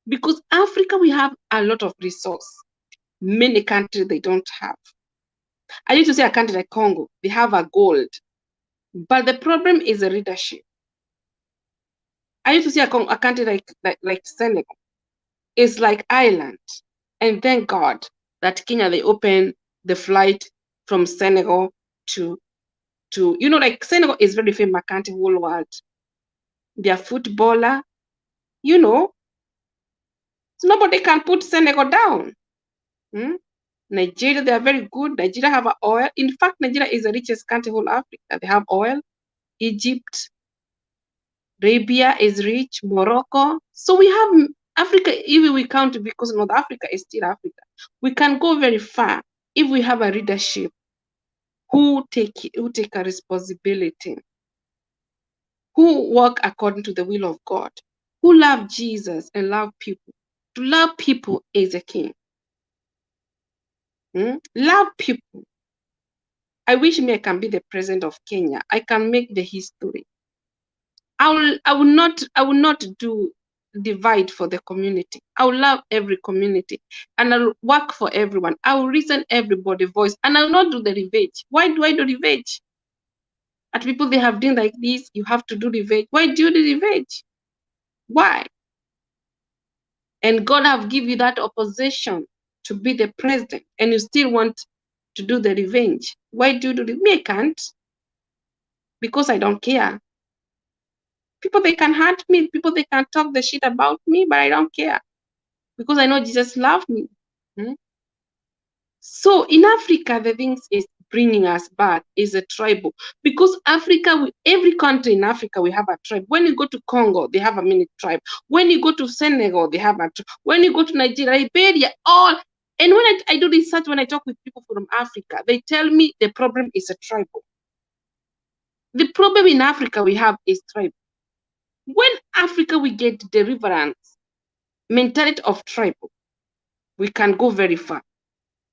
Because Africa, we have a lot of resource. Many countries they don't have. I need to say a country like Congo, they have a gold. But the problem is the leadership. I used to see a country like Senegal. It's like Ireland. And thank God that Kenya, they opened the flight from Senegal to like Senegal is very famous country whole world. Their footballer, so nobody can put Senegal down. Nigeria, they are very good. Nigeria have oil. In fact, Nigeria is the richest country in whole Africa. They have oil. Egypt, Arabia is rich, Morocco. So we have Africa, even we count because North Africa is still Africa. We can go very far if we have a leadership who take a responsibility, who work according to the will of God, who love Jesus and love people. To love people is a king. Love people. I wish me I can be the president of Kenya. I can make the history. I will not do divide for the community. I will love every community and I'll work for everyone. I will listen everybody's voice and I will not do the revenge. Why do I do revenge? At people they have done like this, you have to do revenge. Why do you do revenge? Why? And God have given you that opposition to be the president and you still want to do the revenge. Why do you do it? Me, I can't. Because I don't care. People, they can hurt me. People, they can talk the shit about me, but I don't care. Because I know Jesus loved me. So in Africa, the things is bringing us back is a tribal. Because Africa, every country in Africa, we have a tribe. When you go to Congo, they have a mini tribe. When you go to Senegal, they have a tribe. When you go to Nigeria, Liberia, all. And when I do research, when I talk with people from Africa, they tell me the problem is a tribal. The problem in Africa we have is tribe. When Africa we get deliverance, mentality of tribal, we can go very far.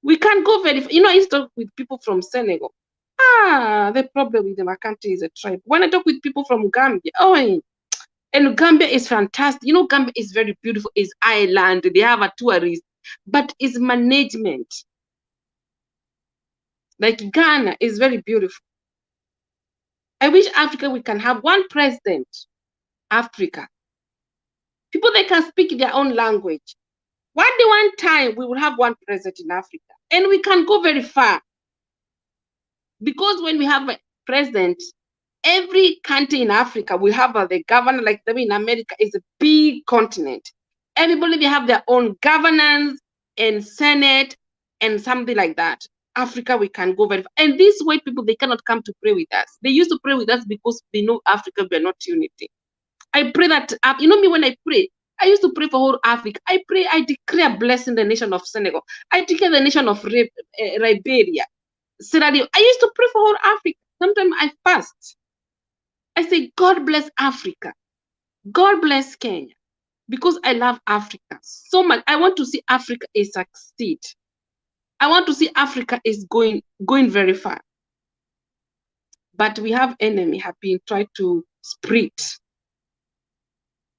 We can go very far. You know, I used to talk with people from Senegal. The problem with my country is a tribe. When I talk with people from Gambia, and Gambia is fantastic. You know, Gambia is very beautiful. It's island. They have a tourist, but it's management. Like Ghana is very beautiful. I wish Africa we can have one president. Africa. People they can speak their own language. One time we will have one president in Africa, and we can go very far. Because when we have a president, every country in Africa will have the governor, like in America is a big continent. Everybody will have their own governance and senate and something like that. Africa, we can go very far. And these white people, they cannot come to pray with us. They used to pray with us because they know Africa, we are not unity. I pray that, you know me, when I pray, I used to pray for whole Africa. I pray, I declare blessing the nation of Senegal. I declare the nation of Liberia, Sierra Leone. I used to pray for whole Africa. Sometimes I fast. I say, God bless Africa. God bless Kenya. Because I love Africa so much. I want to see Africa is succeed. I want to see Africa is going very far. But we have enemy have been trying to split.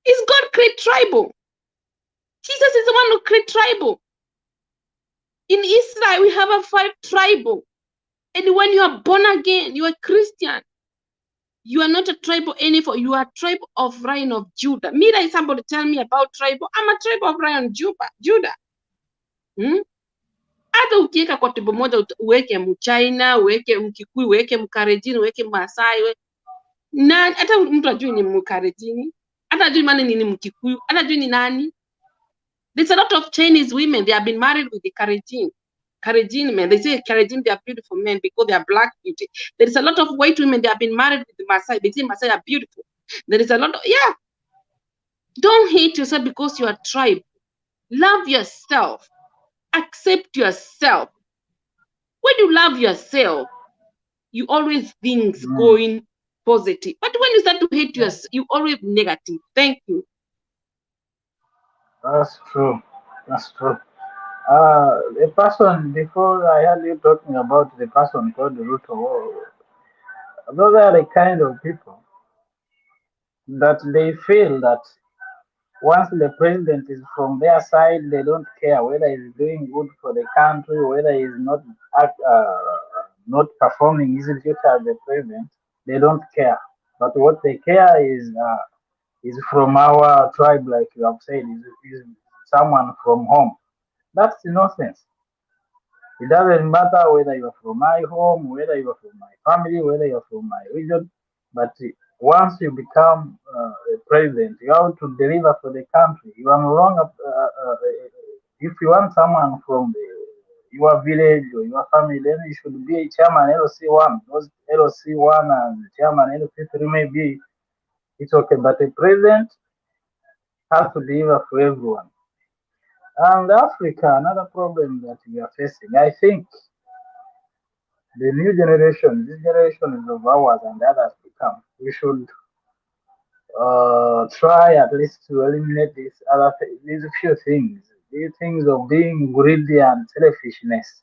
Is God create tribal? Jesus is the one who create tribal. In Israel, we have a 5 tribal. And when you are born again, you are Christian. You are not a tribal anymore. You are a tribe of Lion of Judah. Me, like somebody tell me about tribal. I'm a tribe of Lion Judah. Hata ukiweka kwa tribe moja uweke Mchina, uweke Mkikuyu, uweke Mkalenjin, uweke Masai, na hata mtu ajui ni Mkalenjin, hata ajui maana ni Mkikuyu, hata ajui ni nani. There's a lot of Chinese women, they have been married with the Kalenjin men. They say Kalenjin, they are beautiful men because they are black beauty. There is a lot of white women, they have been married with the Maasai. They say Maasai are beautiful. There is a lot of, Don't hate yourself because you are tribe. Love yourself. Accept yourself. When you love yourself, you always things going positive. But when you start to hate yourself, you always negative. Thank you. That's true. That's true. The person before I heard you talking about the person called Ruto. Those are the kind of people that they feel that once the president is from their side, they don't care whether he's doing good for the country, whether he's not performing his duty as the president. They don't care. But what they care is from our tribe, like you have said, is someone from home. That's nonsense. It doesn't matter whether you're from my home, whether you're from my family, whether you're from my region, but once you become a president, you have to deliver for the country. You are no longer, if you want someone from your village or your family, then you should be a chairman LC1. Those LC1 and chairman LC3 maybe it's okay, but a president has to deliver for everyone. And Africa, another problem that we are facing, I think the new generation, this generation is of ours and others to come. We should try at least to eliminate these few things. These things of being greedy and selfishness.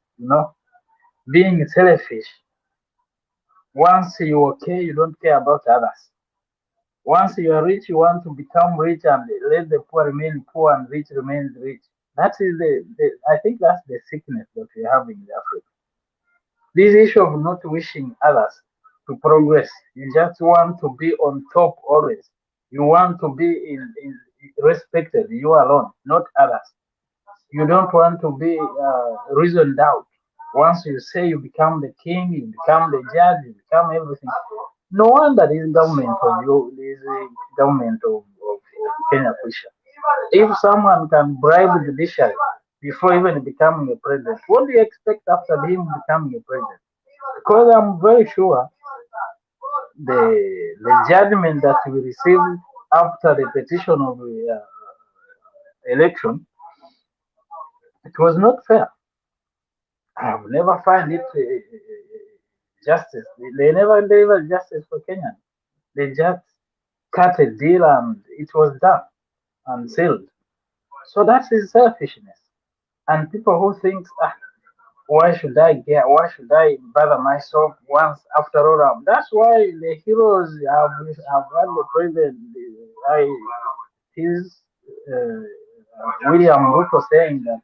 Being selfish. Once you're okay, you don't care about others. Once you are rich, you want to become rich and let the poor remain poor and rich remains rich. That is I think that's the sickness that we have in Africa. This issue of not wishing others to progress. You just want to be on top always. You want to be respected, you alone, not others. You don't want to be reasoned out. Once you say you become the king, you become the judge, you become everything. No wonder this government of Kenya Kusha. If someone can bribe the judiciary before even becoming a president, what do you expect after him becoming a president? Because I'm very sure the judgment that we received after the petition of the election, it was not fair. I have never find it justice. They never delivered justice for Kenyan. They just cut a deal and it was done and sealed. So that is selfishness. And people who think, why should I get? Why should I bother myself once after all? That's why the heroes have had the president. I his William Ruto saying that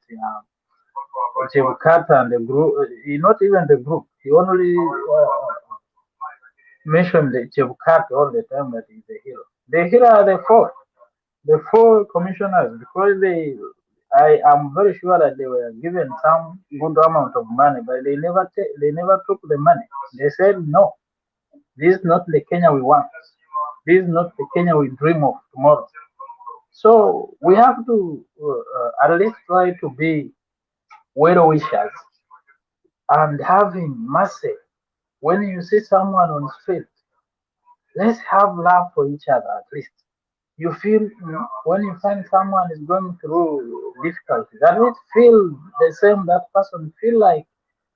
Chebukata and the group, not even the group. He only mentioned the Chebukata all the time that he's the hero. The hero are the four commissioners because I am very sure that they were given some good amount of money, but they never took the money. They said no, this is not the Kenya we want. This is not the Kenya we dream of tomorrow. So we have to at least try to be well wishers and having mercy. When you see someone on the street, let's have love for each other at least. You feel, when you find someone is going through difficulties, at least feel the same that person feel like,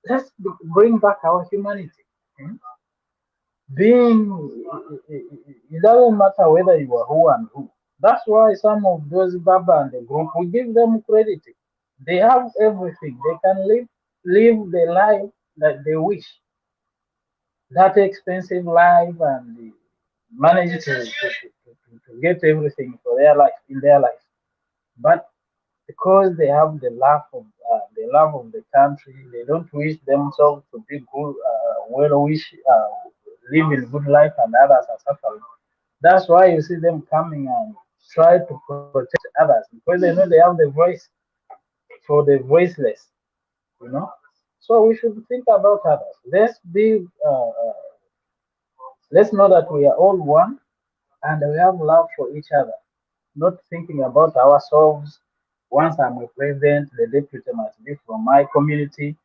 let's bring back our humanity. Hmm? It doesn't matter whether you are who and who. That's why some of those Baba and the group, we give them credit. They have everything. They can live the life that they wish. That expensive life, and they manage to get everything for their life in their life. But because they have the love of the country, they don't wish themselves to be good, living good life, and others are suffering. That's why you see them coming and try to protect others because they know they have the voice for the voiceless. You know, so we should think about others. Let's know that we are all one and we have love for each other, not thinking about ourselves. Once I'm a president, the deputy must be from my community.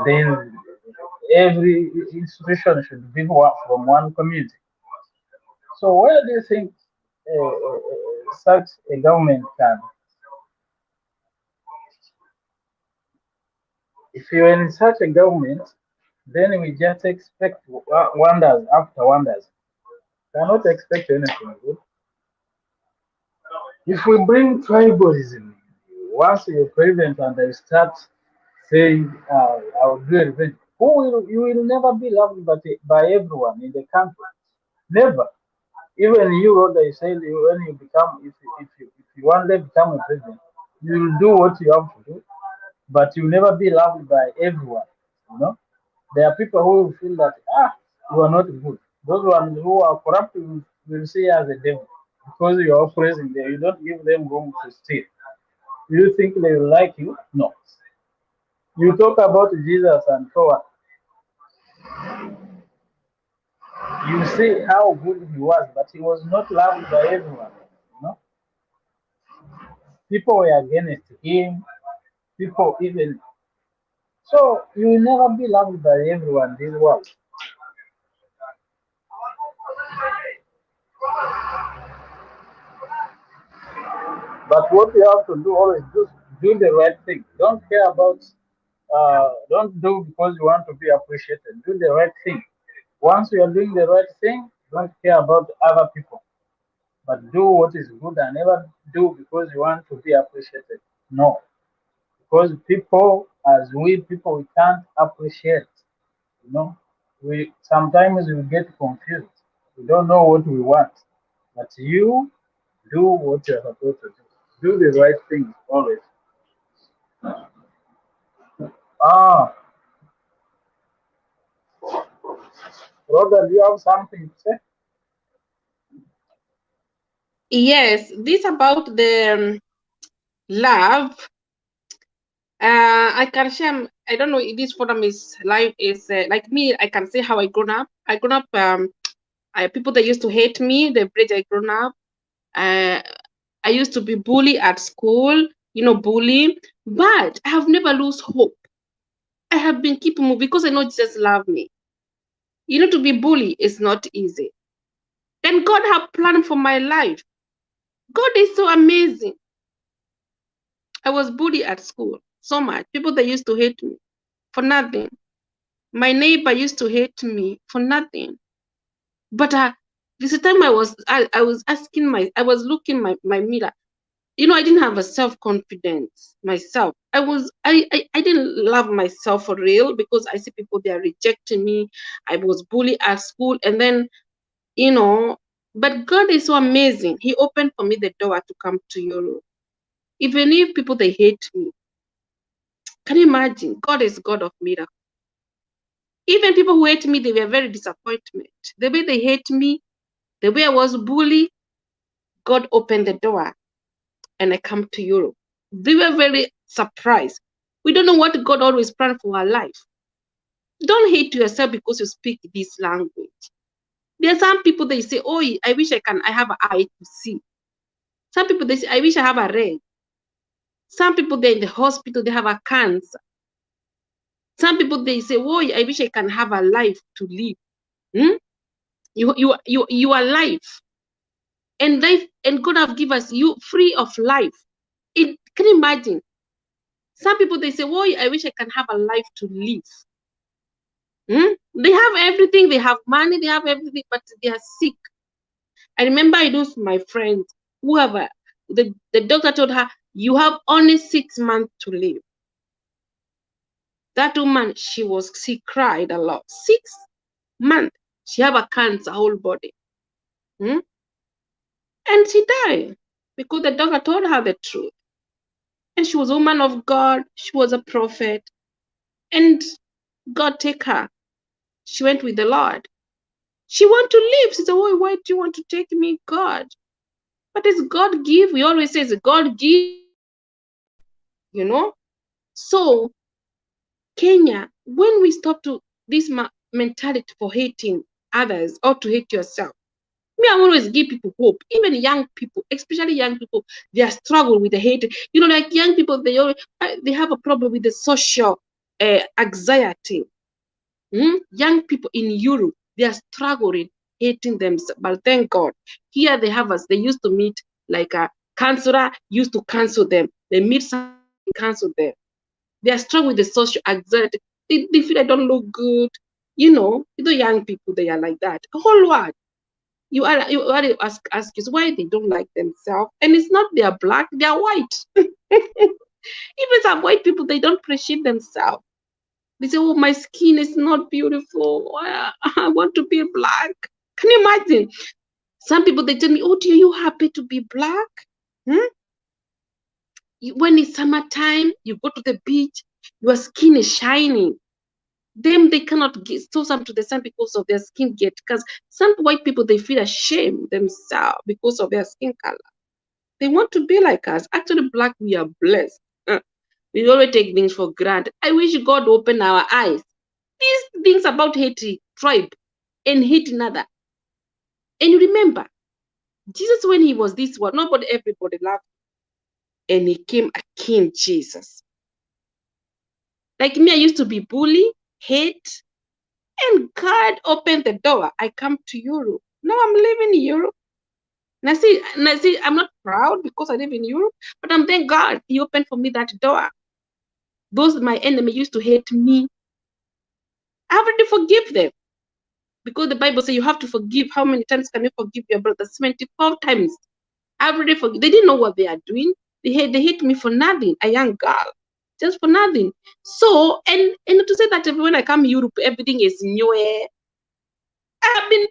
Then every institution should be from one community. So where do you think such a government can? If you're in such a government, then we just expect wonders after wonders. Cannot expect anything good. If we bring tribalism, once you're president and they start saying, I'll do revenge, you will never be loved by everyone in the country. Never. Even you, Rhoda, you say when you become, if you one day become a president, you will do what you have to do, but you'll never be loved by everyone. You know, there are people who will feel that, you are not good. Those ones who are corrupt will see you as a devil because you are oppressing them. You don't give them room to steal. You think they will like you? No. You talk about Jesus and so on. You see how good he was, but he was not loved by everyone. You know? People were against him. People even so you will never be loved by everyone in this world. But what you have to do always do the right thing. Don't care about don't do because you want to be appreciated. Do the right thing. Once you are doing the right thing, don't care about other people. But do what is good and never do because you want to be appreciated. No. Because people, as we people, we can't appreciate. You know, we sometimes we get confused. We don't know what we want. But you do what you're supposed to do. Do the right thing always. Ah, Rhoda, do you have something to say? Yes, this about the love. I can share. I don't know if this forum is live. Is like me. I can say how I grown up. I grown up. People that used to hate me, the bridge I grown up. I used to be bullied at school. You know, bully. But I have never lose hope. I have been keeping moving because I know Jesus love me. You know, to be bullied is not easy. And God have planned for my life. God is so amazing. I was bullied at school so much. People that used to hate me for nothing. My neighbor used to hate me for nothing. But this time I was asking I was looking my mirror. You know, I didn't have a self-confidence myself. I didn't love myself for real, because I see people, they are rejecting me. I was bullied at school, and then, you know, but God is so amazing. He opened for me the door to come to Europe. Even if people, they hate me. Can you imagine? God is God of miracles. Even people who hate me, they were very disappointed. The way they hate me, the way I was bullied, God opened the door and I come to Europe. They were very surprised. We don't know what God always planned for our life. Don't hate yourself because you speak this language. There are some people, they say, oh, I wish I have an eye to see. Some people, they say, I wish I have a leg. Some people, they're in the hospital, they have a cancer. Some people, they say, oh, I wish I can have a life to live. You are life. And life, and God have given us you free of life. Can you imagine? Some people, they say, oh, I wish I can have a life to live. They have everything, they have money, they have everything, but they are sick. I remember I know my friends, whoever, the doctor told her, you have only 6 months to live. That woman, she cried a lot. 6 months. She have a cancer, whole body. And she died because the doctor told her the truth. And she was a woman of God. She was a prophet. And God take her. She went with the Lord. She want to live. She said, oh, why do you want to take me, God? But it's God give. We always say, God give. You know? So, Kenya, when we stop to this mentality for hating others or to hate yourself, me, I always give people hope. Even young people, especially young people, they are struggling with the hate. You know, like young people, they have a problem with the social anxiety. Young people in Europe, they are struggling, hating themselves. But thank God, here they have us. They used to meet like a counselor used to counsel them. They meet someone, counsel them. They are struggling with the social anxiety. They feel I don't look good. You know, the young people, they are like that. A whole lot. You are ask you why they don't like themselves, and it's not they are black, they are white. Even some white people, they don't appreciate themselves. They say, oh, my skin is not beautiful. I want to be black. Can you imagine? Some people, they tell me, oh, dear, you happy to be black? When it's summertime, you go to the beach, your skin is shining. Them, they cannot show some to the sun because of their skin because some white people, they feel ashamed themselves because of their skin color. They want to be like us. Actually, black, we are blessed. We always take things for granted. I wish God opened our eyes. These things about hating tribe and hate another. And you remember, Jesus, when he was this one, everybody loved him. And he came a king, Jesus. Like me, I used to be bullied, hate, and God opened the door. I come to Europe. Now I'm living in Europe. And I see, I'm not proud because I live in Europe, but I'm thank God he opened for me that door. Those my enemy used to hate me, I already forgive them. Because the Bible says you have to forgive. How many times can you forgive your brother? 74 times. I already forgive. They didn't know what they are doing. They hate me for nothing, a young girl. Just for nothing. So, and to say that when I come to Europe, everything is new. I've been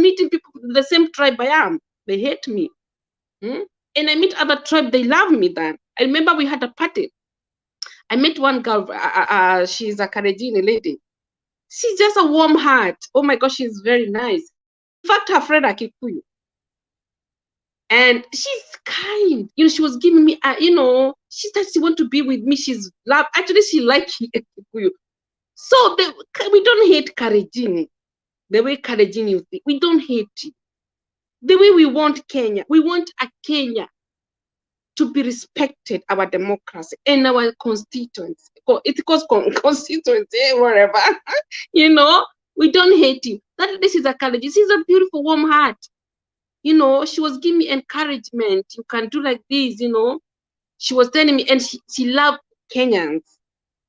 meeting people the same tribe I am. They hate me. And I meet other tribe, they love me then. I remember we had a party. I met one girl, she's a Kalenjin lady. She's just a warm heart. Oh my gosh, she's very nice. In fact, her friend are Kikuyu. And she's kind. You know, she was giving me, she said she want to be with me. She's love. Actually, she likes Kikuyu. So we don't hate Kalenjin. The way Kalenjin you think. We don't hate it. The way we want Kenya. We want a Kenya to be respected, our democracy and our constituents. It calls constituency, whatever. You know, we don't hate you. This is a Kalenjin. She's a beautiful, warm heart. You know, she was giving me encouragement. You can do like this, you know. She was telling me, and she loved Kenyans,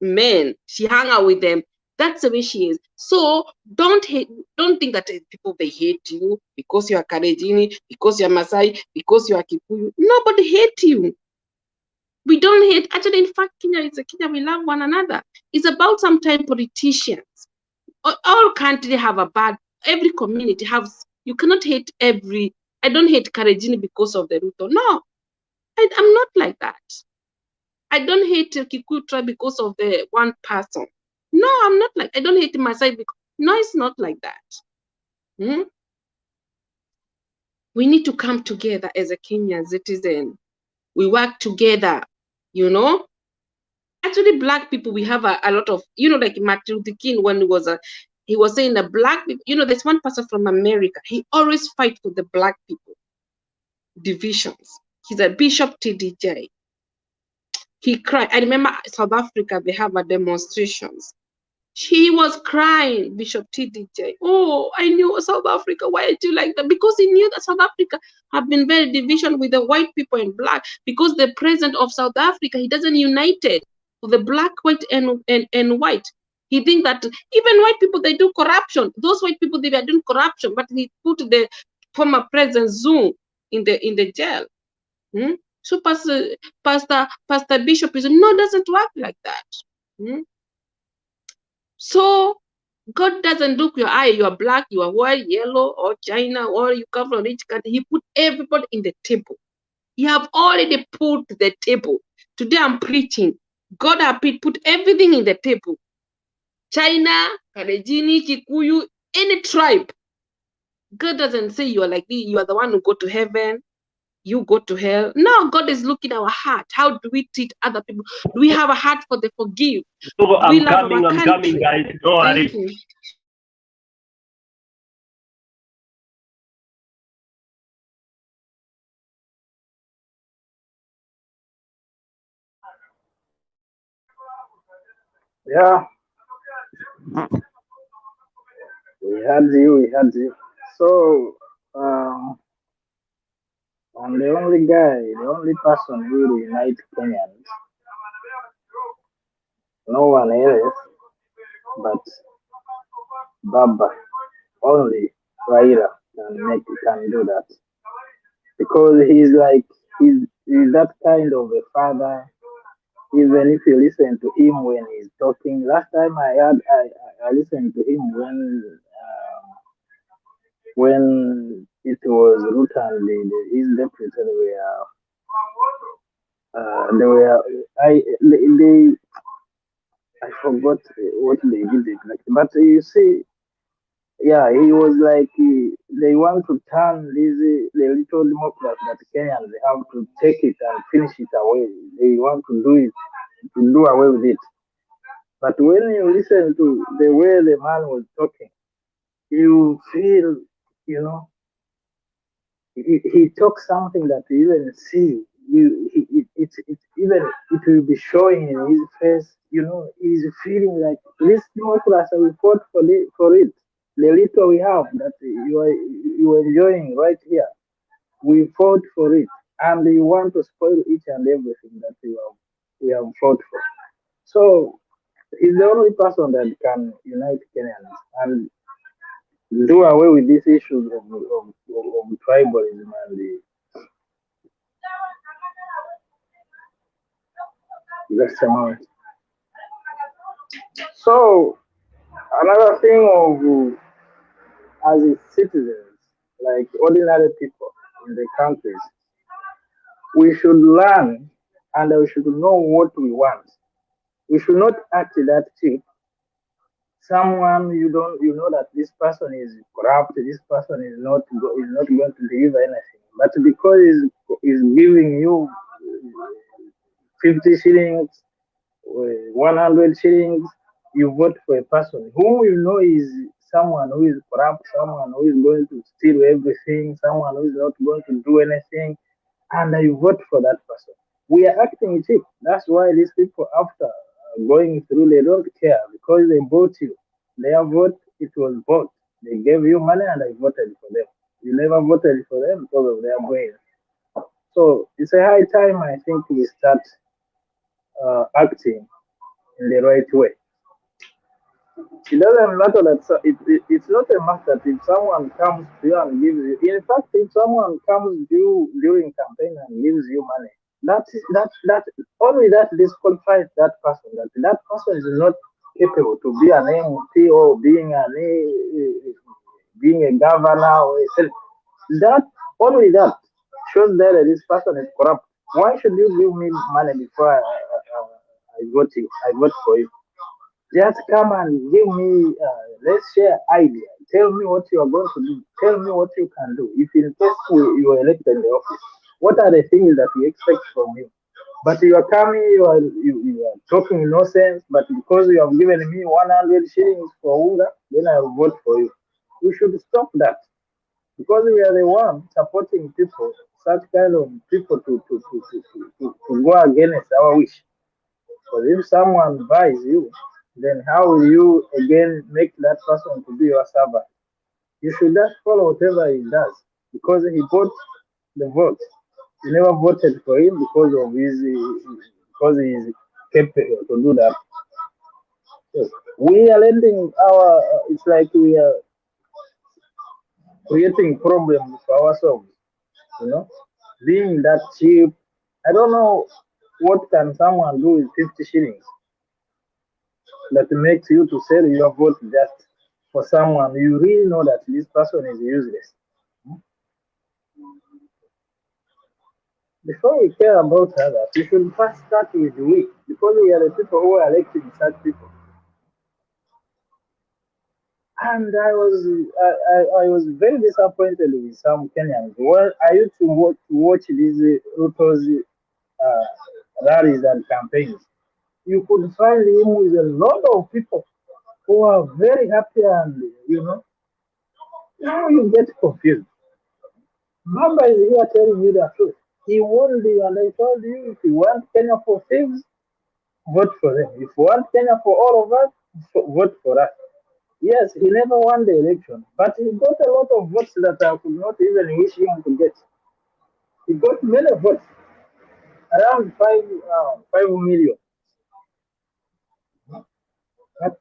men. She hung out with them. That's the way she is. So don't think that people, they hate you because you are Kalenjin, because you are Masai, because you are Kikuyu. Nobody hate you. We don't hate. Actually, in fact, Kenya is a Kenya. We love one another. It's about sometimes politicians. All countries have a bad. Every community has. You cannot hate every. I don't hate Kalenjin because of the Ruto. No, I'm not like that. I don't hate Kikuyu tribe because of the one person. No, I'm not like. I don't hate Masai because. No, it's not like that. We need to come together as a Kenyan citizen. We work together, you know. Actually, black people, we have a lot of, like Martin Luther King, when he was saying the black people, there's one person from America, he always fight for the black people divisions. He's a Bishop TDJ. He cried. I remember South Africa, they have a demonstrations. He was crying, Bishop TDJ. Oh, I knew South Africa. Why did you like that? Because he knew that South Africa have been very division with the white people and black. Because the president of South Africa, he doesn't united with the black, white, and white. He think that even white people, they do corruption. Those white people, they are doing corruption, but he put the former president Zoom in the jail. So Pastor Bishop is no, doesn't work like that. So God doesn't look your eye, you are black, you are white, yellow, or China, or you come from each country. He put everybody in the table. You have already put the table. Today I'm preaching. God has put everything in the table. China, Kalenjin, Kikuyu, any tribe. God doesn't say you are like this, you are the one who go to heaven, you go to hell. No, God is looking at our heart. How do we treat other people? Do we have a heart for the forgive? So We I'm love coming, our I'm country. coming, guys. Don't worry. Thank you. Yeah, we had you. So, I'm the only guy, the only person who will unite Kenyans. No one else but Baba. Only Raila can do that. Because he's that kind of a father. Even if you listen to him when he's talking, last time I listened to him when it was Ruto and his deputy they were I forgot what they did exactly. But you see, yeah, he was like they want to turn the little democracy that Kenyans they have to take it and finish it away. They want to do it to do away with it. But when you listen to the way the man was talking, you feel, you know, he talks something that you even see. It's even it will be showing in his face. You know, he's feeling like this democracy we fought for it. The little we have that you are enjoying right here, we fought for it, and you want to spoil each and everything that we have fought for. So he's the only person that can unite Kenyans and do away with these issues of tribalism and the amount. So another thing of as citizens, like ordinary people in the countries, we should learn and we should know what we want. We should not act that cheap. Someone you know that this person is corrupt, this person is not going to deliver anything, but because he's giving you 50 shillings, 100 shillings, you vote for a person who you know is someone who is corrupt, someone who is going to steal everything, someone who is not going to do anything, and you vote for that person. We are acting cheap. That's why these people, after going through, they don't care because they vote you. Their vote, it was bought. They gave you money and I voted for them. You never voted for them because of their brain. So it's a high time I think we start acting in the right way. It doesn't matter that it's not a matter that if someone comes to you and gives you. In fact, if someone comes to you during campaign and gives you money, that only that disqualifies that person. That person is not capable to be an MP or being a governor or a senator. That only that shows that this person is corrupt. Why should you give me money before I vote you? I vote for you. Just come and give me, let's share idea. Tell me what you are going to do. Tell me what you can do. If in case you are elected in the office, what are the things that we expect from you? But you are coming, you are talking nonsense, but because you have given me 100 shillings for Unga, then I will vote for you. We should stop that because we are the one supporting people, such kind of people to go against our wish. But if someone buys you, then how will you again make that person to be your servant? You should just follow whatever he does because he bought the vote. You never voted for him because he is capable to do that. So we are lending our. It's like we are creating problems for ourselves. You know, being that cheap. I don't know what can someone do with 50 shillings that makes you to sell your vote just for someone you really know that this person is useless. Before we care about others, we should first start with we because we are the people who are electing such people. And I was very disappointed with some Kenyans. Well, I used to watch these Ruto's rallies and campaigns. You could find him with a lot of people who are very happy and now you get confused. Mamba is here telling you the truth. He warned you, and I told you if you want Kenya for thieves, vote for them. If you want Kenya for all of us, vote for us. Yes, he never won the election, but he got a lot of votes that I could not even wish him to get. He got many votes, around 5 million. But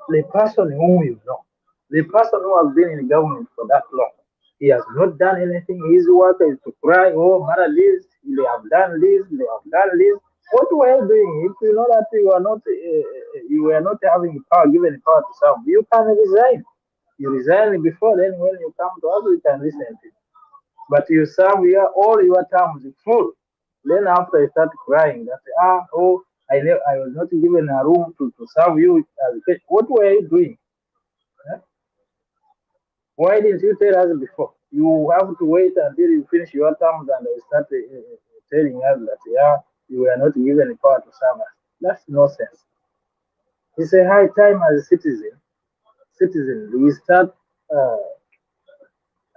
the person whom you know, the person who has been in government for that long, he has not done anything. His work is to cry, oh, Mara this, they have done this, they have done this. What were you doing? If you know that you were not having power, given power to serve, you can resign. You resign before then. When you come to us, we can listen to you. But you serve here all your terms full. Then after you start crying, that I was not given a room to serve you. What were you doing? Huh? Why didn't you tell us before? You have to wait until you finish your terms and you start telling us that you were not given the power to serve us. That's nonsense. It's a high time as a citizen, we start uh,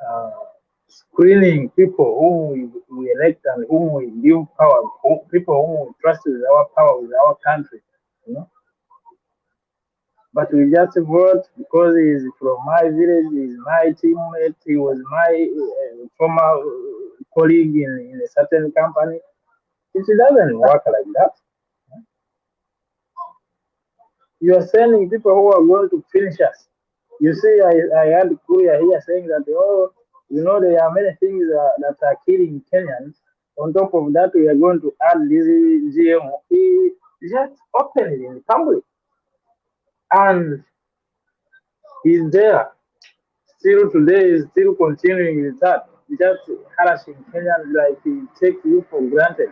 uh, screening people whom we elect and whom we give power, people whom we trust with our power, with our country, you know. But we just vote because he's from my village, he's my teammate, he was my former colleague in a certain company. It doesn't work like that. You are sending people who are going to finish us. You see, I had Kuya here saying that, there are many things that are killing Kenyans. On top of that, we are going to add this GMO. He just opened it in public. And he's there. Still today, is still continuing with that. Just harassing Kenyans like he takes you for granted.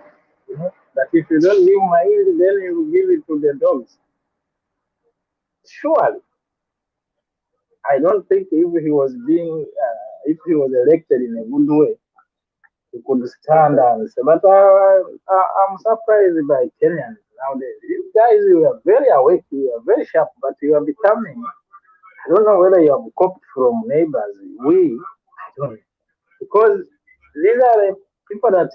That if you don't give my yield, then you will give it to the dogs. Surely. I don't think if he was elected in a good way, he could stand and say. But I'm surprised by Kenyans nowadays. You guys, you are very awake, you are very sharp, but you are becoming. I don't know whether you have copied from neighbors. I don't know. Because these are the people that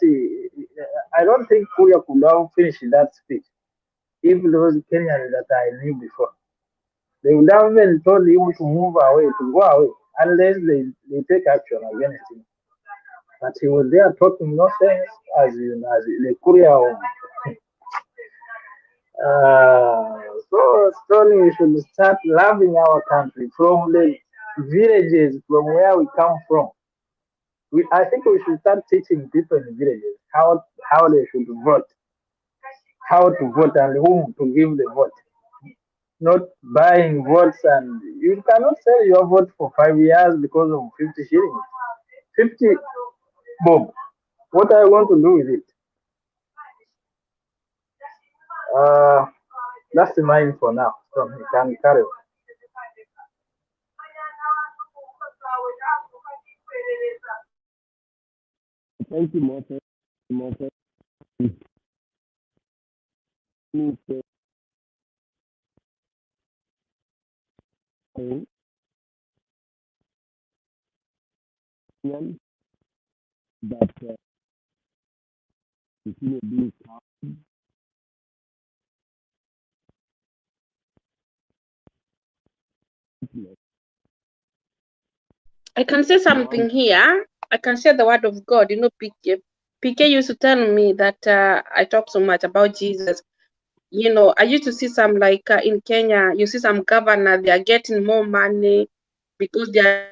I don't think Kuya could have finished that speech if those Kenyans that I knew before. They would have even told him to move away, to go away, unless they take action against him. But he was there talking nonsense as the courier of So slowly we should start loving our country from the villages, from where we come from. I think we should start teaching people in villages how they should vote, how to vote, and whom to give the vote. Not buying votes, and you cannot sell your vote for 5 years because of 50 shillings. 50 bob. What are you going to do with it? Uh, that's mine for now. So you can carry on. Thank you, Moses. Moses. That continue being I can say something here. I can share the word of God. You know, PK used to tell me that I talk so much about Jesus. You know, I used to see some like in Kenya, you see some governor, they are getting more money because they are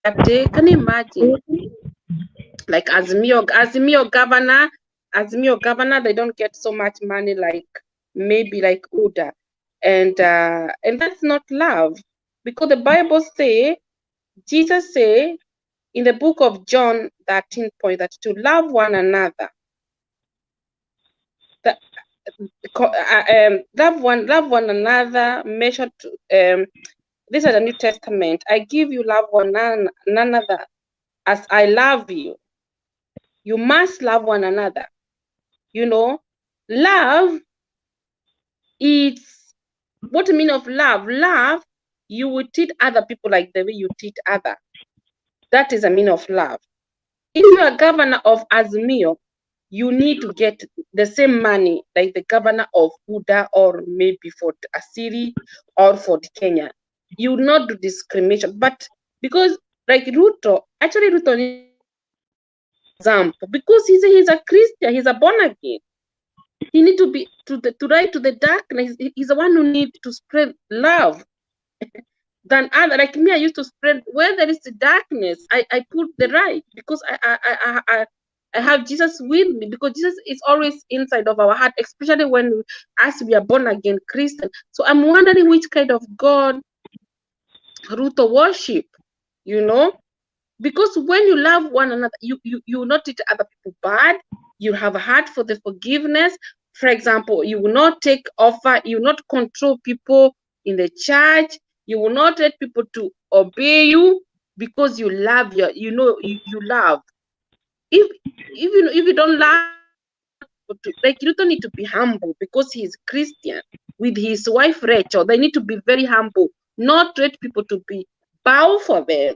can you imagine? Like Azimio governor, they don't get so much money like maybe like Uda. And that's not love. Because the Bible say, Jesus say in the book of John 13 that to love one another. Love one another, measure to this is the New Testament. I give you love one another as I love you. You must love one another. You know, love is what the meaning of love. Love, you will treat other people like the way you treat other. That is the meaning of love. If you are governor of Azimio, you need to get the same money like the governor of Uda or maybe for Asiri or for Kenya. You will not do discrimination. But because like Ruto, actually Ruto is an example because he's a Christian, he's a born again. He need to be to right to the darkness. He's the one who need to spread love than other. Like me, I used to spread where there is the darkness. I put the right because I have Jesus with me because Jesus is always inside of our heart, especially when as we are born again Christian. So I'm wondering which kind of God Ruto worship, you know, because when you love one another, you will not treat other people bad. You have a heart for the forgiveness. For example, you will not take offer. You will not control people in the church. You will not let people to obey you because you love you love. If you don't love, like you don't need to be humble because he's Christian with his wife Rachel. They need to be very humble, not let people to be bow for them.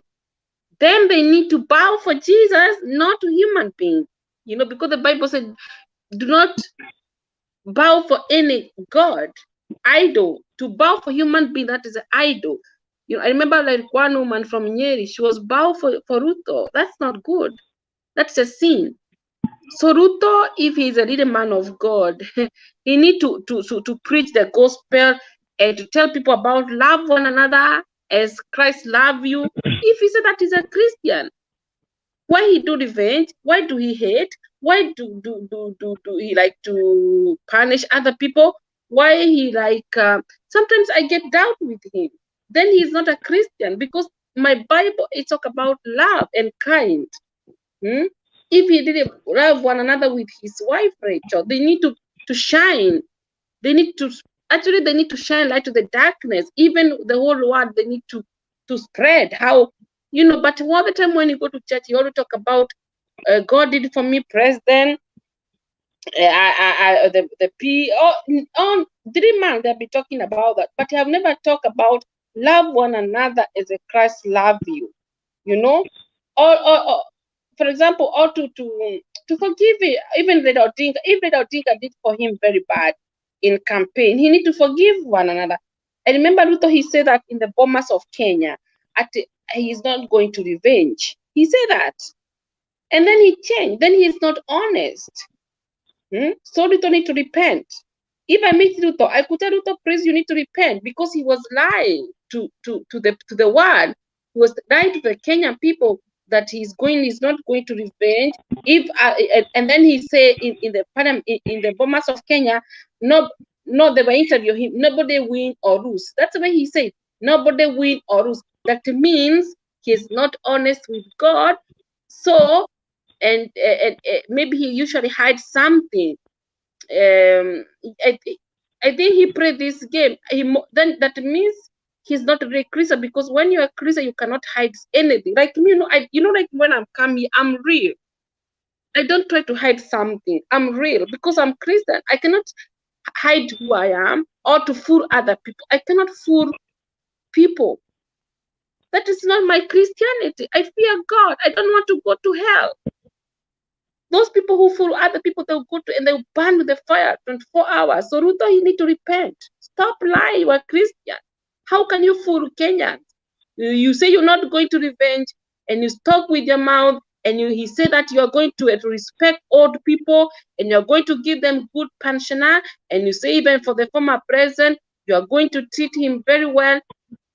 Then they need to bow for Jesus, not to human being. You know, because the Bible said, do not bow for any God, idol. To bow for human being, that is an idol. You know, I remember like one woman from Nyeri, she was bow for Ruto. That's not good. That's a sin. So Ruto, if he's a little man of God, he need to preach the gospel and to tell people about love one another as Christ love you. If he said that he's a Christian, why he do revenge? Why do he hate? Why do he like to punish other people? Why he like sometimes I get doubt with him. Then he's not a Christian because my Bible it talk about love and kind. If he didn't love one another with his wife Rachel, they need to shine. They need to they need to shine light to the darkness. Even the whole world they need to spread how but all the time when you go to church, you always talk about God did it for me, president, the P, on 3 months they'll be talking about that, but you have never talked about love one another as a Christ love you, or for example, or to forgive it. Even Raila Odinga, if Raila Odinga did for him very bad in campaign, he need to forgive one another. I remember Ruto, he said that in the Bomas of Kenya, he's not going to revenge. He said that. And then he changed. Then he is not honest. So Ruto need to repent. If I meet Ruto, I could tell Ruto, please, you need to repent, because he was lying to the world. He was lying to the Kenyan people that he's not going to revenge. If and then he say in the parliament, in the Bomas of Kenya, no, they were interviewing him. Nobody win or lose. That's the way he said. Nobody win or lose. That means he's not honest with God. So and maybe he usually hides something. I think he played this game. Then that means he's not a real Christian, because when you're a Christian, you cannot hide anything. Like me, like when I'm coming, I'm real. I don't try to hide something. I'm real because I'm Christian. I cannot hide who I am or to fool other people. I cannot fool people. That is not my Christianity. I fear God. I don't want to go to hell. Those people who fool other people, they'll go to and they'll burn with the fire 24 hours. So Ruto, you need to repent. Stop lying. You are Christian. How can you fool Kenyans? You say you're not going to revenge, and you talk with your mouth, and he said that you are going to respect old people, and you're going to give them good pensioner, and you say even for the former president, you are going to treat him very well.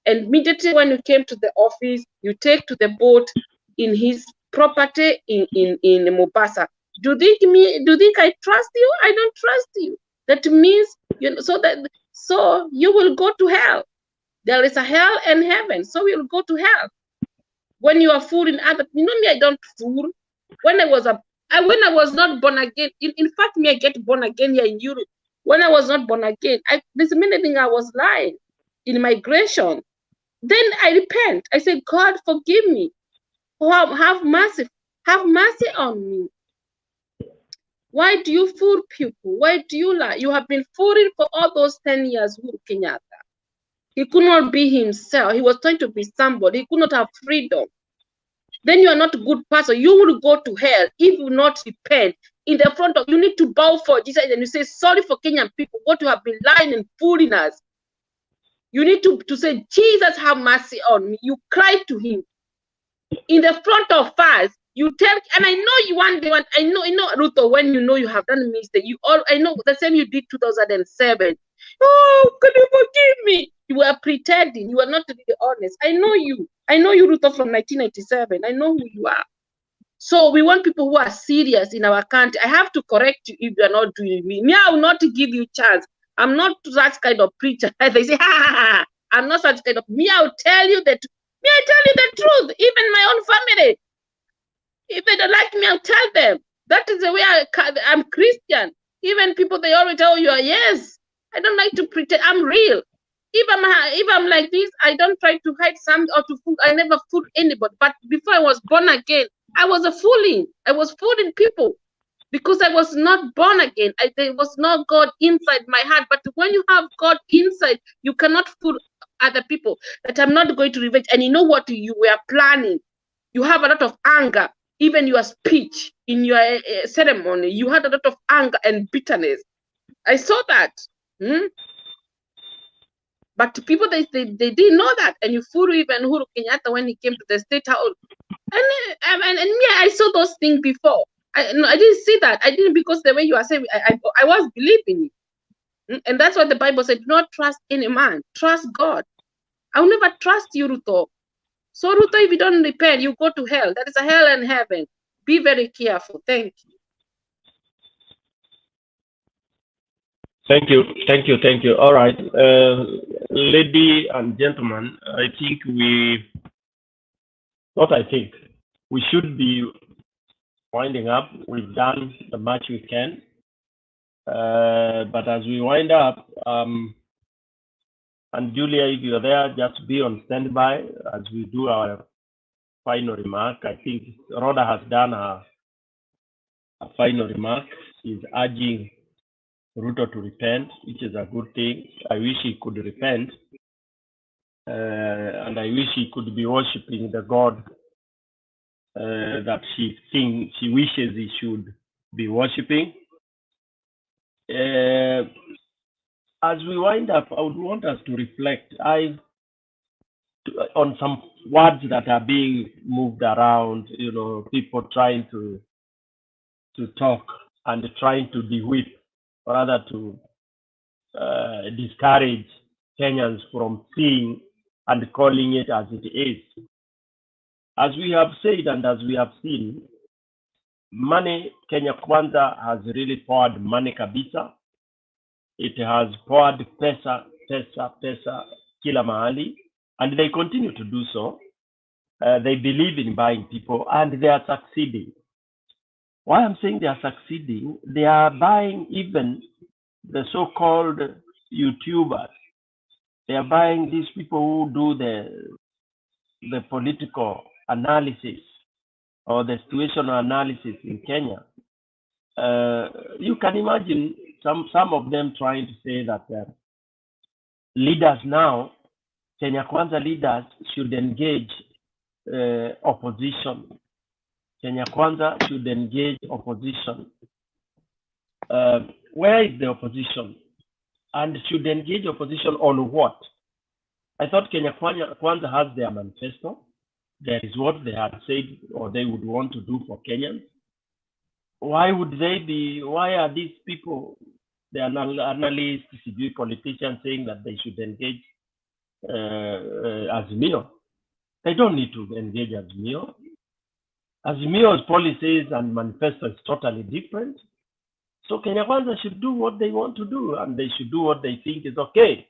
And immediately when you came to the office, you take to the boat in his property in Mombasa. Do you think I trust you? I don't trust you. That means so you will go to hell. There is a hell and heaven, so you will go to hell. When you are fooling other, me, I don't fool. When I was not born again, in fact, me, I get born again here in Europe. When I was not born again, there's many things I was lying in migration. Then I repent. I say, God, forgive me. Have mercy on me. Why do you fool people? Why do you lie? You have been fooling for all those 10 years, Uhuru Kenyatta. He could not be himself. He was trying to be somebody. He could not have freedom. Then you are not a good person. You will go to hell if you not repent. In the front of you need to bow for Jesus and you say, sorry for Kenyan people, what you have been lying and fooling us. You need to say, Jesus, have mercy on me. You cry to him. In the front of us, you tell, and I know you want, I know, Ruto, when you know you have done a mistake, I know the same you did 2007. Oh, can you forgive me? You were pretending. You were not really honest. I know you, Ruto, from 1997. I know who you are. So we want people who are serious in our country. I have to correct you if you are not doing me. Me, I will not give you chance. I'm not that kind of preacher. They say, ha, ha, ha. I'm not such kind of, me, I'll tell you that. Me, I tell you the truth. Even my own family. If they don't like me, I'll tell them. That is the way I'm Christian. Even people, they always tell you, yes. I don't like to pretend. I'm real. If I'm like this, I don't try to hide something or to fool. I never fool anybody. But before I was born again, I was fooling. I was fooling people because I was not born again. There was no God inside my heart. But when you have God inside, you cannot fool other people that I'm not going to revenge. And you know what you were planning? You have a lot of anger. Even your speech in your ceremony, you had a lot of anger and bitterness. I saw that. But people, they didn't know that. And you fool even Uhuru Kenyatta when he came to the State House. And me, I saw those things before. I didn't see that. I didn't, because the way you are saying, I was believing it. And that's what the Bible said. Do not trust any man. Trust God. I will never trust you, Ruto. So, Ruto, if you don't repent, you go to hell. That is a hell and heaven. Be very careful. Thank you. Thank you. All right. Lady and gentlemen, we should be winding up. We've done the much we can. But as we wind up, and Julia, if you're there, just be on standby as we do our final remark. I think Rhoda has done a final remark. She's urging Ruto to repent, which is a good thing. I wish he could repent. And I wish he could be worshiping the God that she wishes he should be worshiping. As we wind up, I would want us to reflect on some words that are being moved around, people trying to talk and trying to de-whip, rather to discourage Kenyans from seeing and calling it as it is. As we have said and as we have seen, money, Kenya Kwanza has really poured money kabisa. It has poured pesa kila mahali, and they continue to do so. They believe in buying people, and they are succeeding. Why I'm saying they are succeeding, they are buying even the so-called YouTubers. They are buying these people who do the political analysis or the situational analysis in Kenya. You can imagine some of them trying to say that leaders now, Kenya Kwanza leaders should engage opposition. Kenya Kwanza should engage opposition. Where is the opposition? And should engage opposition on what? I thought Kenya Kwanza has their manifesto. There is what they had said or they would want to do for Kenyans. Why are these people, the analysts, politicians saying that they should engage Azimio? They don't need to engage Azimio. Azimio's policies and manifesto is totally different. So Kenya Kwanza should do what they want to do, and they should do what they think is okay.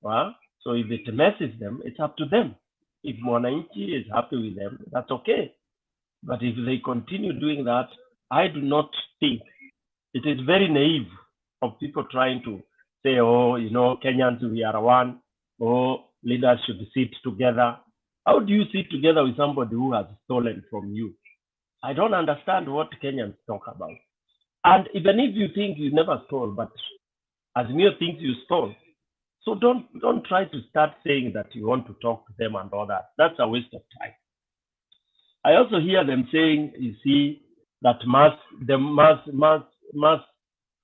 Well, so if it messes them, it's up to them. If Mwananchi is happy with them, that's okay. But if they continue doing that, I do not think, it is very naive of people trying to say, oh, Kenyans, we are one. Oh, leaders should sit together. How do you sit together with somebody who has stolen from you? I don't understand what Kenyans talk about. And even if you think you never stole, but Azimio thinks you stole, so don't try to start saying that you want to talk to them and all that. That's a waste of time. I also hear them saying, you see, that mass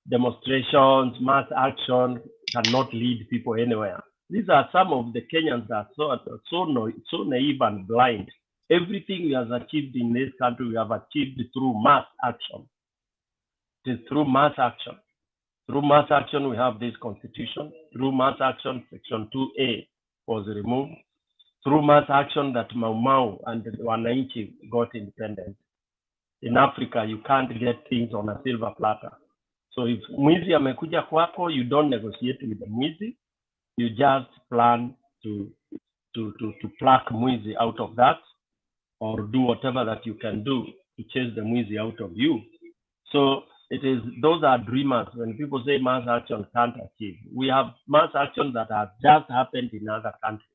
demonstrations, mass action cannot lead people anywhere. These are some of the Kenyans that are so naive and blind. Everything we have achieved in this country, we have achieved through mass action. It is through mass action. Through mass action, we have this constitution. Through mass action, Section 2A was removed. Through mass action that Mau Mau and Wananchi got independence. In Africa, you can't get things on a silver platter. So if mwizi amekuja kwako, you don't negotiate with the mwizi. You just plan to pluck mwizi out of that, or do whatever that you can do to chase the mwizi out of you. So those are dreamers. When people say mass action can't achieve, we have mass action that has just happened in other countries.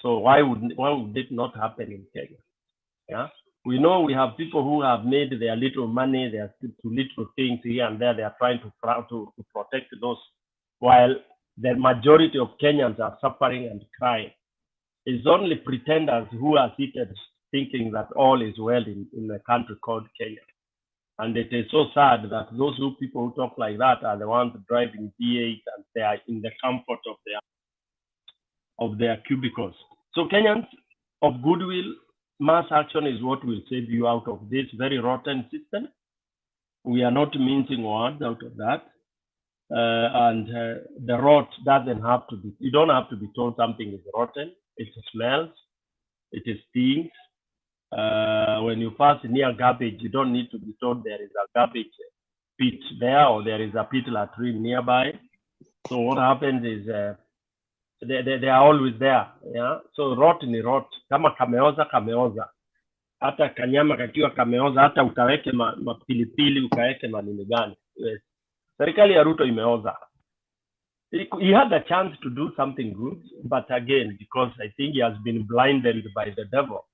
So why would it not happen in Kenya? Yeah, we know we have people who have made their little money, their little things here and there. They are trying to protect those, while the majority of Kenyans are suffering and crying. It's only pretenders who are seated thinking that all is well in a country called Kenya. And it is so sad that those people who talk like that are the ones driving V8 and they are in the comfort of their cubicles. So Kenyans of goodwill, mass action is what will save you out of this very rotten system. We are not mincing words out of that. The rot doesn't have to be, you don't have to be told something is rotten. It smells, it stinks. When you pass near garbage, you don't need to be told there is a garbage pit there or there is a pit latrine nearby. So what happens is they are always there. Yeah. So rot ni rot. Kama kameoza. Hata kanyama kakiwa kameoza, hata ukaweke mapilipili, ukaweke manini gani. Yes. Serikali ya Ruto imeoza. He had a chance to do something good, but again, because I think he has been blinded by the devil,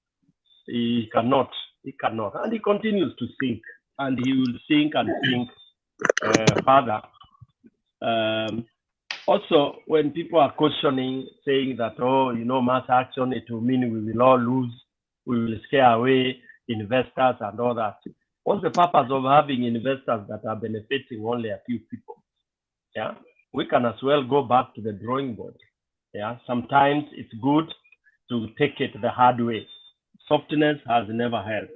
he cannot, and he continues to sink, and he will sink and sink further. Also, when people are cautioning, saying that, oh, mass action, it will mean we will all lose, we will scare away investors and all that. What's the purpose of having investors that are benefiting only a few people? Yeah, we can as well go back to the drawing board. Yeah, sometimes it's good to take it the hard way. Softness has never helped.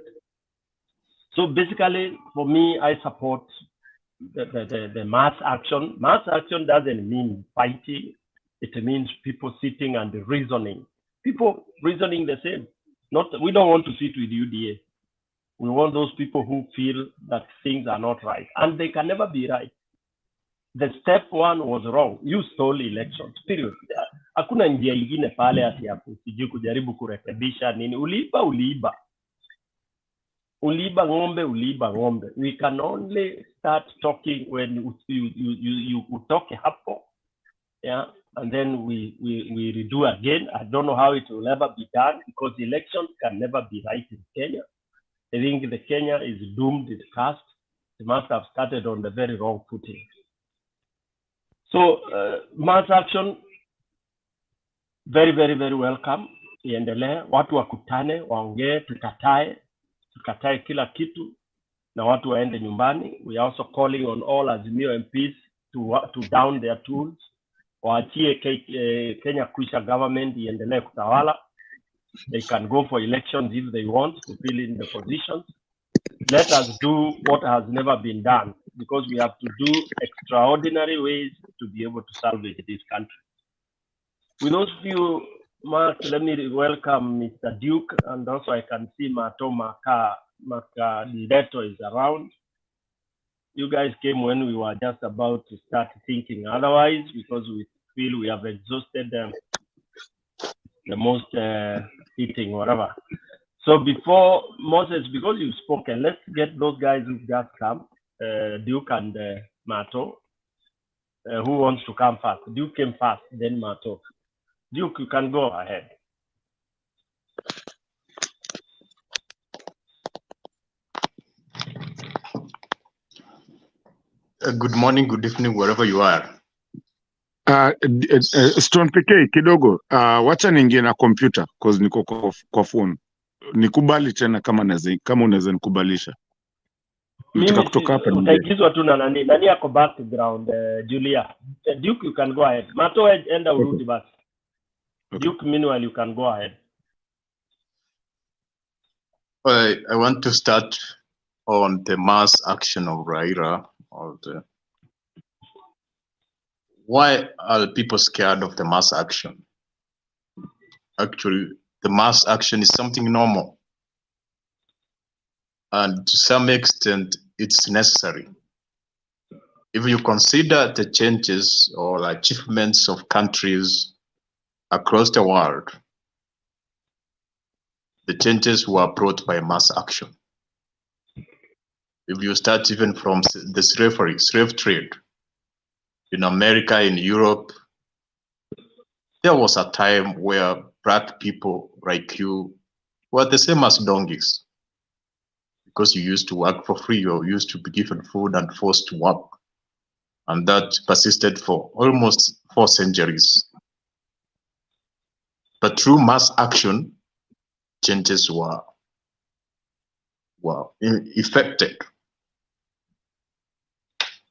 So basically, for me, I support the mass action. Mass action doesn't mean fighting. It means people sitting and reasoning. People reasoning the same. We don't want to sit with UDA. We want those people who feel that things are not right, and they can never be right. The step one was wrong. You stole elections. Period. Hakuna njia ingine pale ati ya sijui kujaribu kurekebisha nini. Uliiba ng'ombe. We can only start talking when you talk hapo, yeah, and then we redo again. I don't know how it will ever be done, because elections can never be right in Kenya. I think the Kenya is doomed, it's cast. It must have started on the very wrong footing. So mass action, very, very, very welcome. Iendelee, watu wakutane, waongee, tukatae kila kitu na watu waende nyumbani. We are also calling on all Azimio MPs to down their tools. Waachie Kenya Kwisha government iendelee kutawala. They can go for elections if they want to fill in the positions. Let us do what has never been done, because we have to do extraordinary ways to be able to salvage this country. With those few marks, let me welcome Mr. Duke, and also I can see Mato Maka Direto is around. You guys came when we were just about to start thinking otherwise, because we feel we have exhausted the most hitting, whatever. So before Moses, because you've spoken, let's get those guys who just come, Duke and Mato. Who wants to come first? Duke came first, then Mato. Duke, you can go ahead. Good morning, good evening, wherever you are. Stone PK kidogo, wacha niingie na computer cause niko kwa phone. Nikubali tena kama unaweza nikubalisha. Nataka kutoka hapa niingie. Utaigizwa tu na nani yako background, Julia. Duke, you can go ahead. Mato enda urudi basi. Duke, meanwhile you can go ahead. I want to start on the mass action of Raila. Why are people scared of the mass action? Actually, the mass action is something normal. And to some extent, it's necessary. If you consider the changes or achievements of countries across the world, the changes were brought by mass action. If you start even from the slave trade, in America, in Europe, there was a time where black people like you were the same as donkeys, because you used to work for free, or used to be given food and forced to work. And that persisted for almost 4 centuries. But through mass action, changes were effected.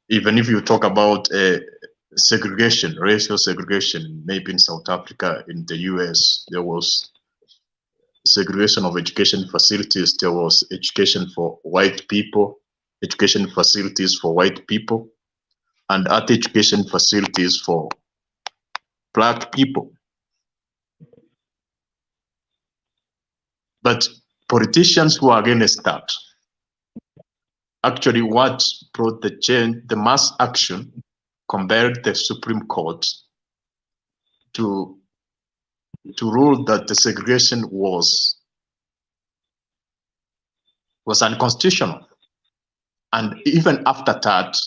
Even if you talk about segregation, racial segregation, maybe in South Africa, in the US, there was segregation of education facilities. There was education for white people, education facilities for white people, and other education facilities for black people. But politicians who are against that, actually what brought the change, the mass action, compelled the Supreme Court to rule that the segregation was unconstitutional. And even after that,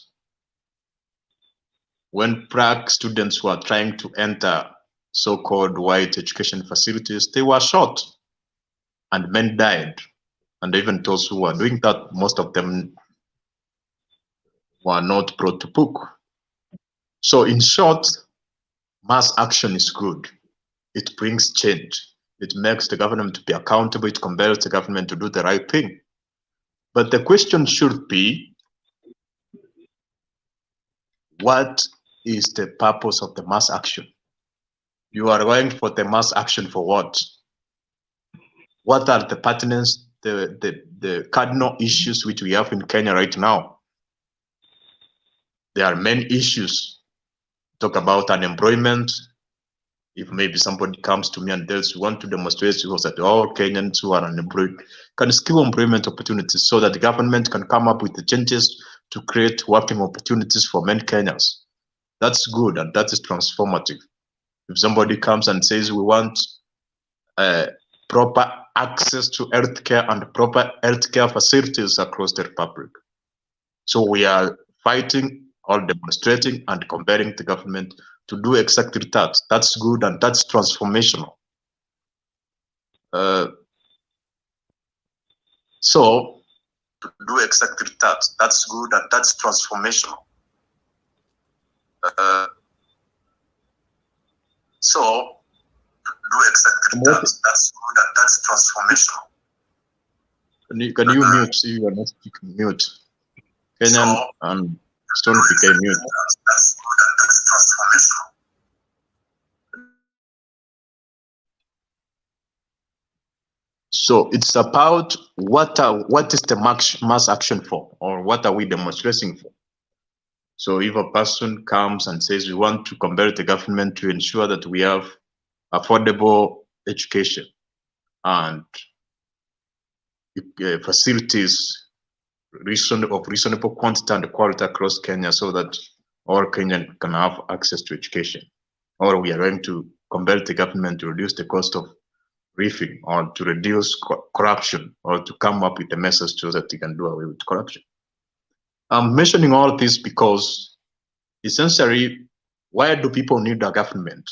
when black students were trying to enter so-called white education facilities, they were shot and men died. And even those who were doing that, most of them were not brought to book. So in short, mass action is good. It brings change. It makes the government to be accountable. It compels the government to do the right thing. But the question should be, what is the purpose of the mass action? You are going for the mass action for what? What are the pertinence, the cardinal issues which we have in Kenya right now? there are many issues. Talk about unemployment. If maybe somebody comes to me and tells you want to demonstrate that all Kenyans who are unemployed can skill employment opportunities so that the government can come up with the changes to create working opportunities for many Kenyans. That's good and that is transformative. If somebody comes and says we want proper access to healthcare and proper healthcare facilities across the republic. So we are fighting or demonstrating and comparing the government to do exactly that. That's good and that's transformational. So to do exactly that, that's good and that's transformational. So to do exactly that, that's good and that's transformational. Can you mute? See, you are not speaking. Mute. Kenyan and Stone became mute. That's good and that's transformational. So it's about what is the mass action for, or what are we demonstrating for? So if a person comes and says we want to compel the government to ensure that we have affordable education and facilities of reasonable quantity and quality across Kenya so that all Kenyans can have access to education, or we are going to compel the government to reduce the cost of briefing or to reduce corruption or to come up with a message so that they can do away with corruption. I'm mentioning all of this because essentially, why do people need a government?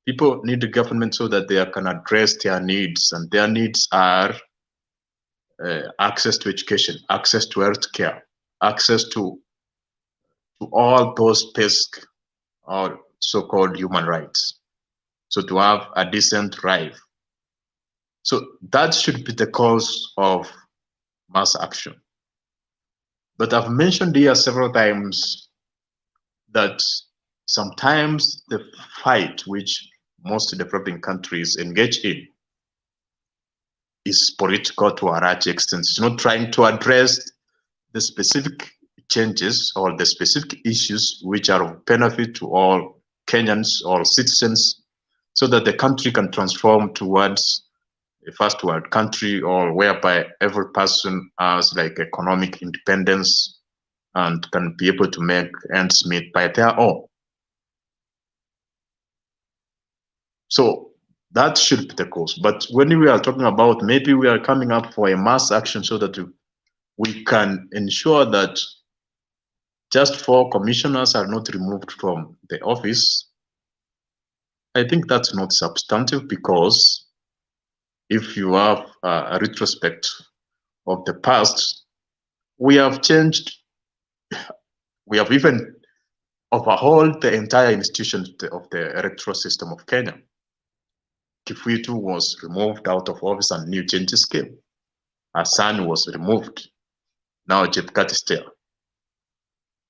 People need a government so that they can address their needs, and their needs are access to education, access to healthcare, access to all those basic or so-called human rights. So to have a decent life. So that should be the cause of mass action. But I've mentioned here several times that sometimes the fight which most developing countries engage in is political to a large extent. It's not trying to address the specific changes or the specific issues which are of benefit to all Kenyans or citizens so that the country can transform towards a first world country, or whereby every person has like economic independence and can be able to make ends meet by their own. So that should be the cause. But when we are talking about maybe we are coming up for a mass action so that we can ensure that just 4 commissioners are not removed from the office, I think that's not substantive, because if you have a retrospect of the past, we have changed, we have even overhauled the entire institution of the electoral system of Kenya. Kifuitu was removed out of office and new changes came. Hassan was removed. Now Chebukati is there.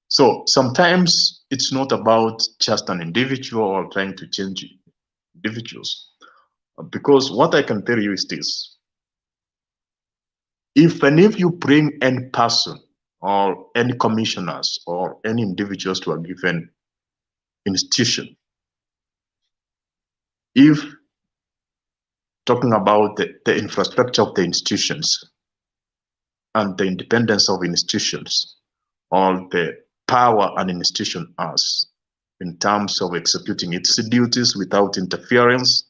So sometimes it's not about just an individual or trying to change individuals. Because what I can tell you is this. If you bring any person or any commissioners or any individuals to a given institution, if talking about the infrastructure of the institutions and the independence of institutions, or the power an institution has in terms of executing its duties without interference,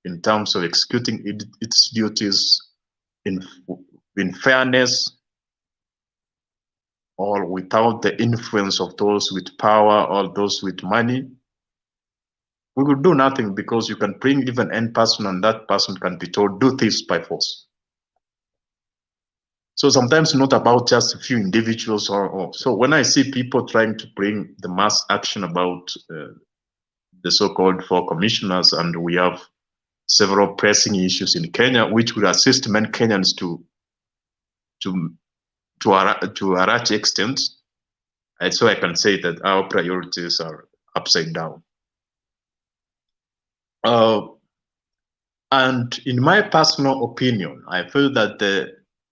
in terms of executing its duties in fairness, or without the influence of those with power or those with money, we will do nothing, because you can bring even any person and that person can be told, do this by force. So sometimes not about just a few individuals so when I see people trying to bring the mass action about the so-called 4 commissioners, and we have several pressing issues in Kenya, which will assist many Kenyans to a large extent, so I can say that our priorities are upside down. And in my personal opinion, I feel that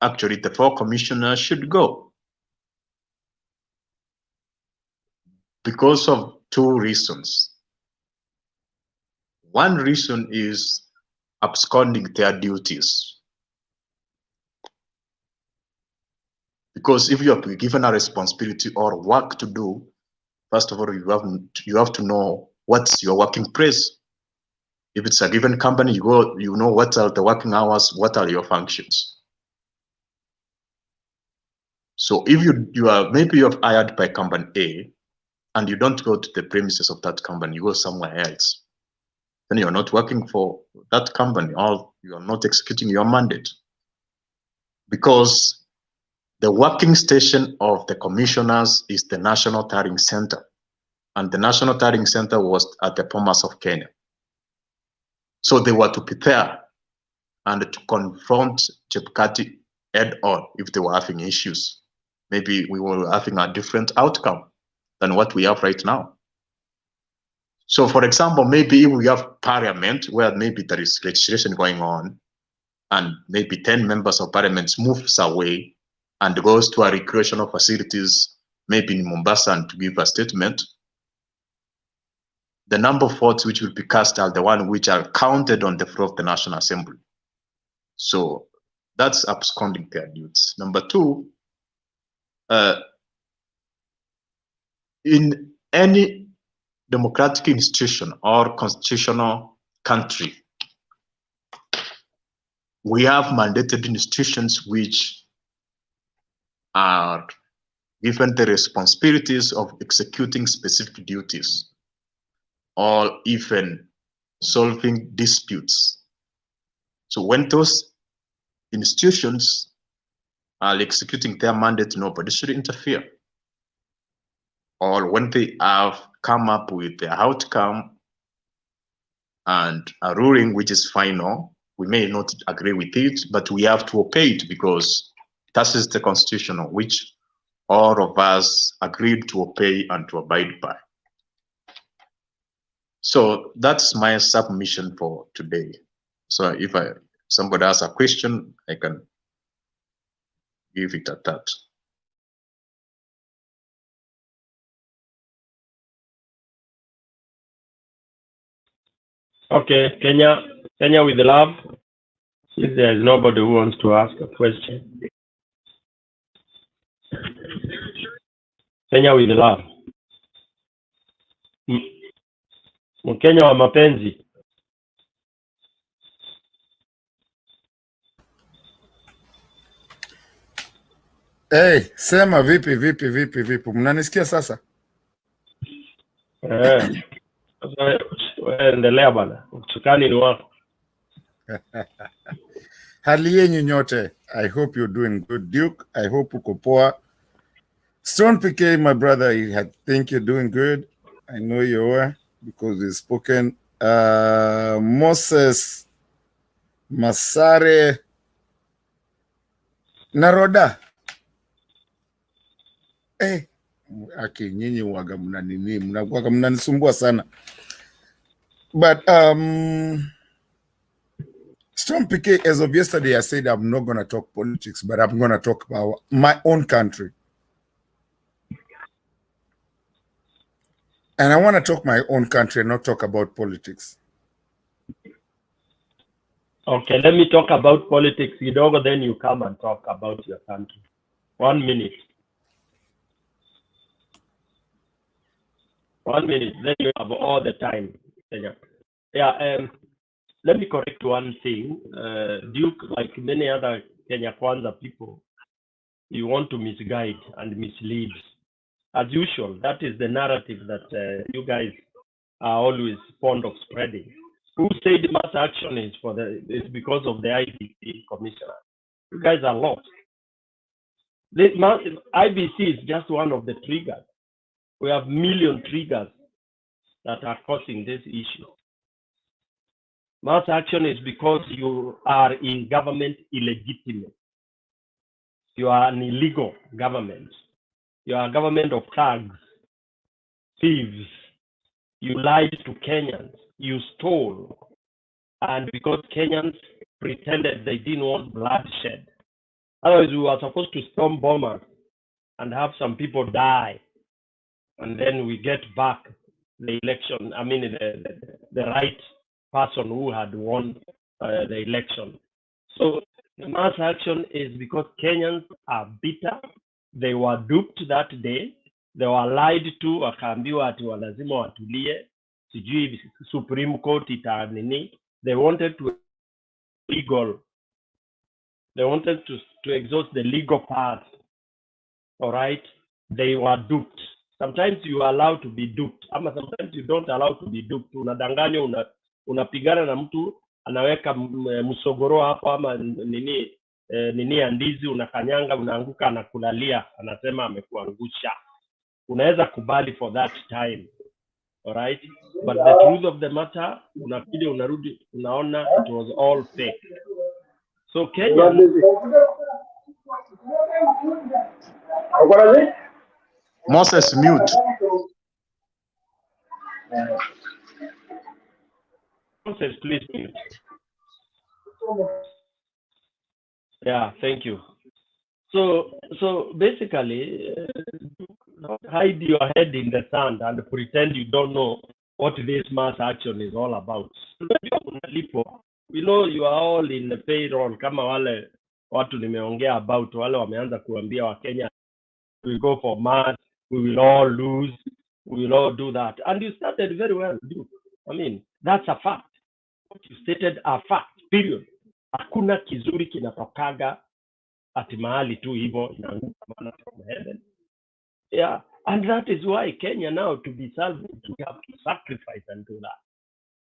actually the 4 commissioners should go. because of two reasons. One reason is absconding their duties. Because if you are given a responsibility or work to do, first of all, you have to know what's your working place. If it's a given company, you know what are the working hours, what are your functions. So if you are maybe you're hired by company A and you don't go to the premises of that company, you go somewhere else, then you're not working for that company or you are not executing your mandate. Because the working station of the commissioners is the National Tallying Center. And the National Tallying Center was at the Bomas of Kenya. So they were to be there and to confront Chebukati head-on if they were having issues. Maybe we were having a different outcome than what we have right now. So for example, maybe we have parliament where maybe there is legislation going on and maybe 10 members of parliament moves away and goes to a recreational facilities, maybe in Mombasa, and to give a statement. The number of votes which will be cast are the ones which are counted on the floor of the National Assembly. So that's absconding their duties. Number two, in any democratic institution or constitutional country, we have mandated institutions which are given the responsibilities of executing specific duties or even solving disputes. So when those institutions are executing their mandate, nobody should interfere. Or when they have come up with the outcome and a ruling which is final, we may not agree with it, but we have to obey it because that is the constitution which all of us agreed to obey and to abide by. So that's my submission for today. So if somebody has a question, I can give it at that. Okay, Kenya with love. If there's nobody who wants to ask a question. Kenya with love. Mkenya wa mapenzi. Hey, sema vipi. Mnanisikia sasa? Endelea bana. Usukani ni wako. Hali yenyu nyote. I hope you're doing good. Duke, I hope uko poa. Stone PK, my brother, I think you're doing good. I know you are because you've spoken. Moses Masare Naroda. Aki nyinyi waga mnanisumbua sana. But Storm PK, as of yesterday, I said I'm not going to talk politics, but I'm going to talk about my own country. And I want to talk my own country and not talk about politics. Okay, let me talk about politics. Then you come and talk about your country. 1 minute. 1 minute, then you have all the time. Yeah, let me correct one thing. Duke, like many other Kenya Kwanza people, you want to misguide and mislead. As usual, that is the narrative that you guys are always fond of spreading. Who said mass action is because of the IEBC commissioner? You guys are lost. IEBC is just one of the triggers. We have million triggers that are causing this issue. Mass action is because you are in government illegitimate. You are an illegal government. You are a government of thugs, thieves. You lied to Kenyans. You stole. And because Kenyans pretended they didn't want bloodshed. Otherwise, we were supposed to storm bombers and have some people die. and then we get back the election. I mean, the right person who had won the election. So the mass action is because Kenyans are bitter. They were duped that day. They were lied to, wakaambiwa ati lazima watulie, sijui Supreme Court itanini. They wanted to legal. They wanted to exhaust the legal path. All right, they were duped. Sometimes you are allowed to be duped, ama sometimes you don't allow to be duped. Unadanganya, unapigana na mtu anaweka msogoro hapo ama nini ya ndizi, unakanyanga, unaanguka, anakulalia, anasema amekuangusha. Unaweza kubali for that time. All right, but the truth of the matter, unakuja unarudi unaona it was all fake. So Kenya Moses, mute. Moses, please mute. Yeah, thank you. So basically, don't hide your head in the sand and pretend you don't know what this mass action is all about. We know you are all in the payroll. Kama wale watu nimeongea about, wale wameanza kuambia wa Kenya, we go for mass, we will all lose, we will all do that. And you started very well, dude. I mean, that's a fact. What you stated are facts, period. Hakuna kizuri kinatokaga ati mahali tu hivyo inaanguka mana from heaven. Yeah, and that is why Kenya now, to be salvaged, we have to sacrifice and do that.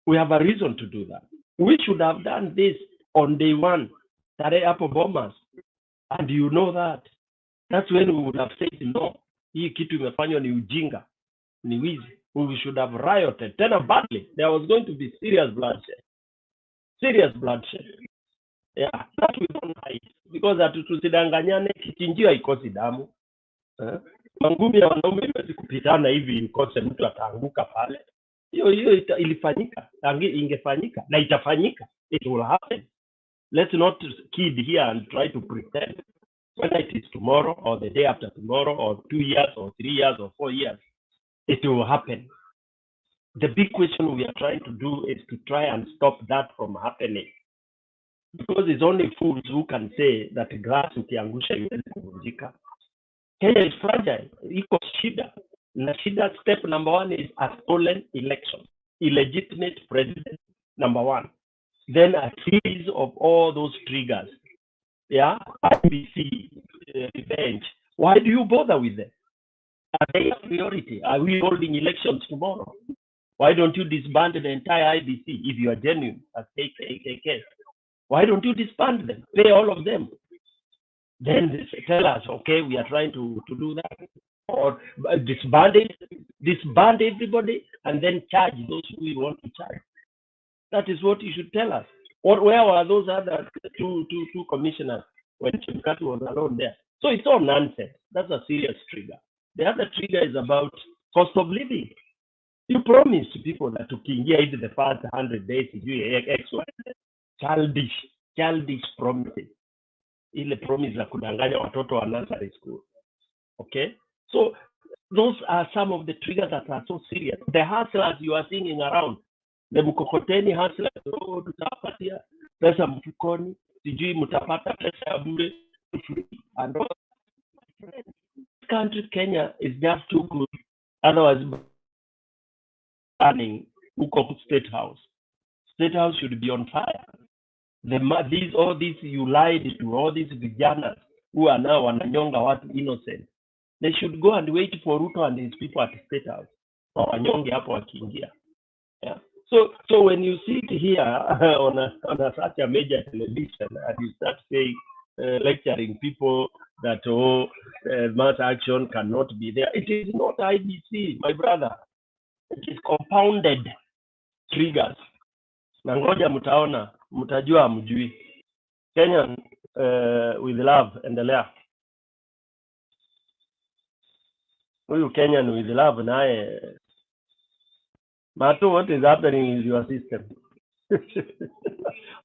We have a reason to do that. We should have done this on day one, Tare Apo Bombers, and you know that. That's when we would have said, no, hii kitu imefanywa ni ujinga, ni wizi. We should have rioted, tena badly. There was going to be serious bloodshed. Serious bloodshed. Yeah, that we don't hide. Because tusidanganyane, kichinjio haikosi damu. Mangumi ya wanaume iwezi kupitana hivi ikose mtu ataanguka pale. Hiyo ilifanyika, ingefanyika, na itafanyika. It will happen. Let's not kid here and try to pretend. Whether it is tomorrow or the day after tomorrow or 2 years or 3 years or 4 years, it will happen. The big question we are trying to do is to try and stop that from happening. Because it's only fools who can say that glass ukiangusha iwezi kuvunjika. Kenya is fragile. Iko shida. Na shida, step number 1 is a stolen election. Illegitimate president, number 1. Then a series of all those triggers. Yeah, IEBC, revenge. Why do you bother with them? Are they a priority? Are we holding elections tomorrow? Why don't you disband the entire IEBC if you are genuine as KKK? Why don't you disband them? Pay all of them. Then tell us, okay, we are trying to do that. Or disband everybody and then charge those who we want to charge. That is what you should tell us. Or where were those other two commissioners when Chimkati was alone there? So it's all nonsense. That's a serious trigger. The other trigger is about cost of living. You promise to people that to kiingia into the first 100 days, childish promises. Ile promise za kudanganya watoto wa nursery school. Okay? So those are some of the triggers that are so serious. The hustlers you are seeing around, the mkokoteni hustlers, tutapatia pesa mfukoni, sijui mtapata pesa ya bure, and all. This country, Kenya, is just too good. Otherwise, burning State House. State House should be on fire. All these you lied to, all these vijanas who are now wananyonga watu innocent. They should go and wait for Ruto and his people at the State House. Wanyonge hapo wakiingia. Yeah. So when you sit here on such a major television and you start saying, lecturing people that mass action cannot be there, it is not IEBC, my brother. It is compounded triggers. Na ngoja mtaona, mtajua mjui. Kenyan with love, endelea. Huyu Kenyan with love naye. Matu, what is happening in your system?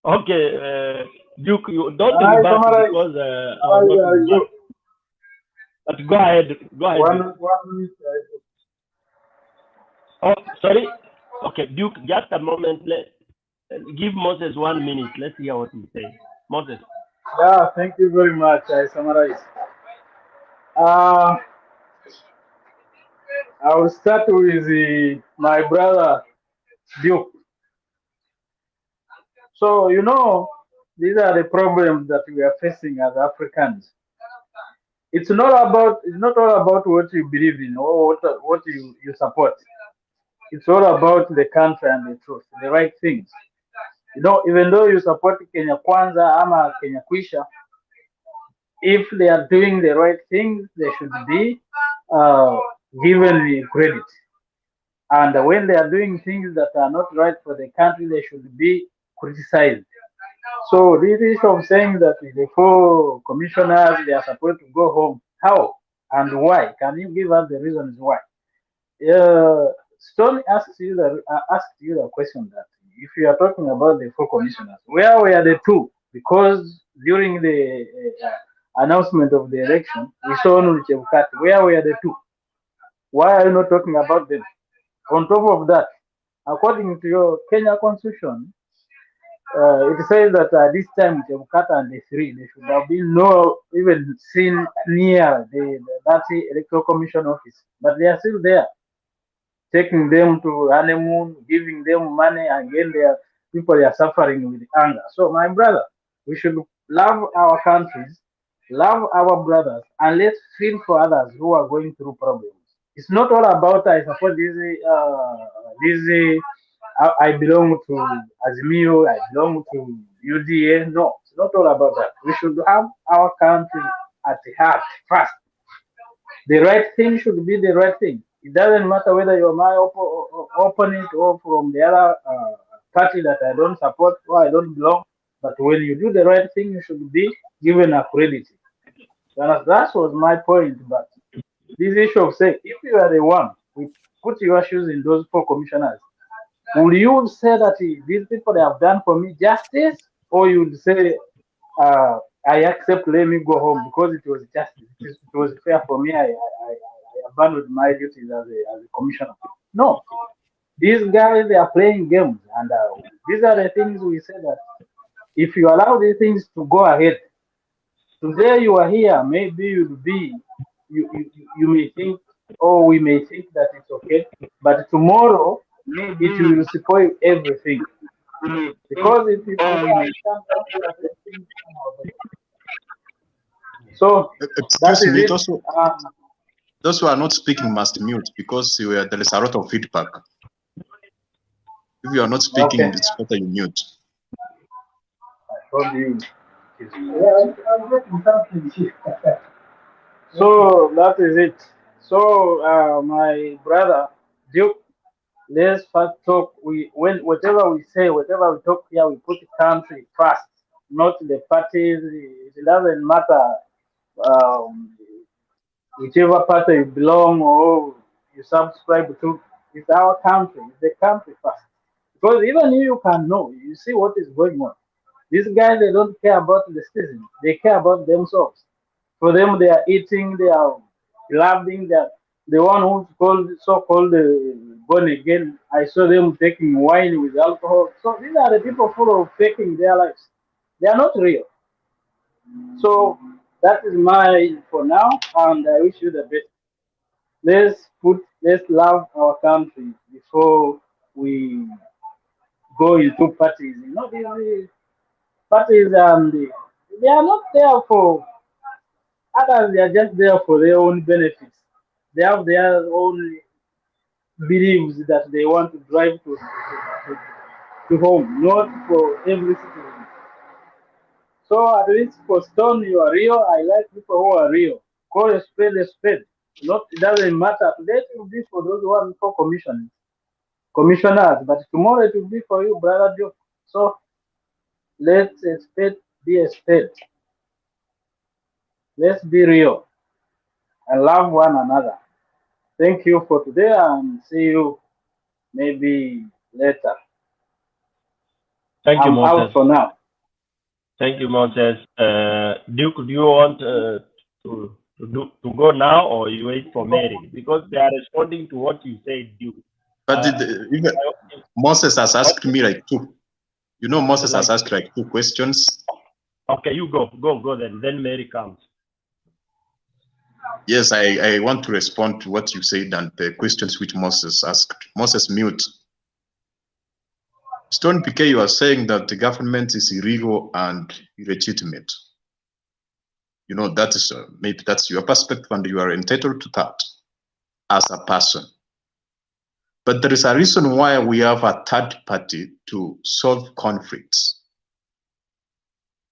Okay, Duke, you don't rebut because but go ahead. One minute. Oh, sorry. Okay, Duke, just a moment. Give Moses 1 minute. Let's hear what he says. Moses. Yeah, thank you very much. I summarize. Uh, I will start with my brother Duke. So, these are the problems that we are facing as Africans. It's not all about what you believe in or what you support. It's all about the country and the truth, the right things. Even though you support Kenya Kwanza ama Kenya Kwisha, if they are doing the right things, they should be uh, given the credit. And when they are doing things that are not right for the country, they should be criticized. So this issue of saying that the four commissioners they are supposed to go home, how and why? Can you give us the reasons why? Stone asked you the question that if you are talking about the four commissioners, where were the two? Because during the announcement of the election, we saw Nurichebukati. Where were the two? Why are you not talking about them? On top of that, according to your Kenya constitution, it says that this time Chebukata and the three, they should have been no even seen near that electoral commission office, but they are still there, taking them to honeymoon, giving them money, and again people are suffering with anger. So my brother, we should love our countries, love our brothers, and let's feel for others who are going through problems. It's not all about I support I belong to Azimio, I belong to UDA. No, it's not all about that. We should have our country at the heart first. The right thing should be the right thing. It doesn't matter whether you're my opponent or from the other party that I don't support or I don't belong. But when you do the right thing, you should be given a credit. That was my point. But this issue of saying, if you are the one, we put your shoes in those four commissioners, will you say that these people they have done for me justice, or you would say, I accept, let me go home because it was justice, it was fair for me, I abandoned my duties as a commissioner? No, these guys they are playing games, and these are the things we say that if you allow these things to go ahead, today you are here, maybe you may think, or we may think that it's okay, but tomorrow it will spoil everything. Because if you don't understand that things come out. So that Excuse is me, it. those who are not speaking must mute because there is a lot of feedback. If you are not speaking, Okay. it's better you mute. I told you. I'm getting something here. So that is it. So my brother Duke, let's first talk. Whatever we say, whatever we talk here, we put the country first, not the parties. It doesn't matter whichever party you belong or you subscribe to. It's our country. It's the country first. Because even you can know, you see what is going on. These guys, they don't care about the citizens. They care about themselves. For them, they are eating, they are loving, they are the one who's called so-called born again. I saw them taking wine with alcohol. So these are the people full of faking their lives. They are not real. So that is my for now, and I wish you the best. Let's love our country before we go into parties. These parties they are not there for others. They are just there for their own benefits. They have their own beliefs that they want to drive to home, not for every citizen. So at least for Stone, you are real. I like people who are real. Call a spade a spade. Not it doesn't matter. Today it will be for those who are for commissioners, but tomorrow it will be for you, brother Joe. So let a spade be a spade. Let's be real and love one another. Thank you for today and see you maybe later. Thank you, I'm Moses. out for now. Thank you, Moses. Duke, do you want to go now, or you wait for Mary? Because they are responding to what you said, Duke. But even Moses has asked me like two. You know, Moses has asked like two questions. Okay, you go then. Then Mary comes. Yes, I want to respond to what you said and the questions which Moses asked. Moses, mute. Stone PK, you are saying that the government is illegal and illegitimate. You know, that is maybe that's your perspective and you are entitled to that as a person. But there is a reason why we have a third party to solve conflicts.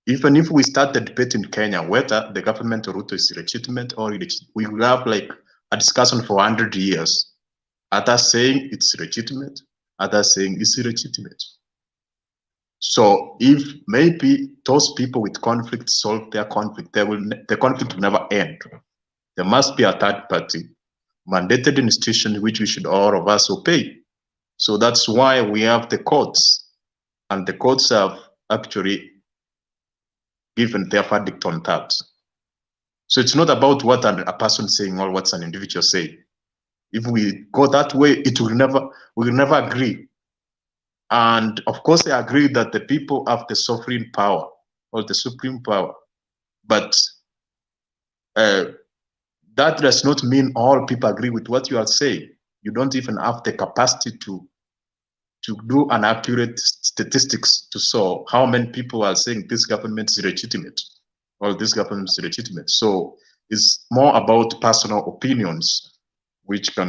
Even if we start the debate in Kenya whether the government of Ruto is legitimate or illegitimate, we will have like a discussion for 100 years. Others saying it's legitimate, others saying it's illegitimate. So if maybe those people with conflict solve their conflict, the conflict will never end. There must be a third party mandated institution which we should all of us obey. So that's why we have the courts, and the courts have actually given their verdict on that. So it's not about what a person saying or what an individual saying. If we go that way, we will never agree. And of course, I agree that the people have the sovereign power or the supreme power, but that does not mean all people agree with what you are saying. You don't even have the capacity to do an accurate statistics to show how many people are saying this government is legitimate or this government is legitimate. So it's more about personal opinions, which we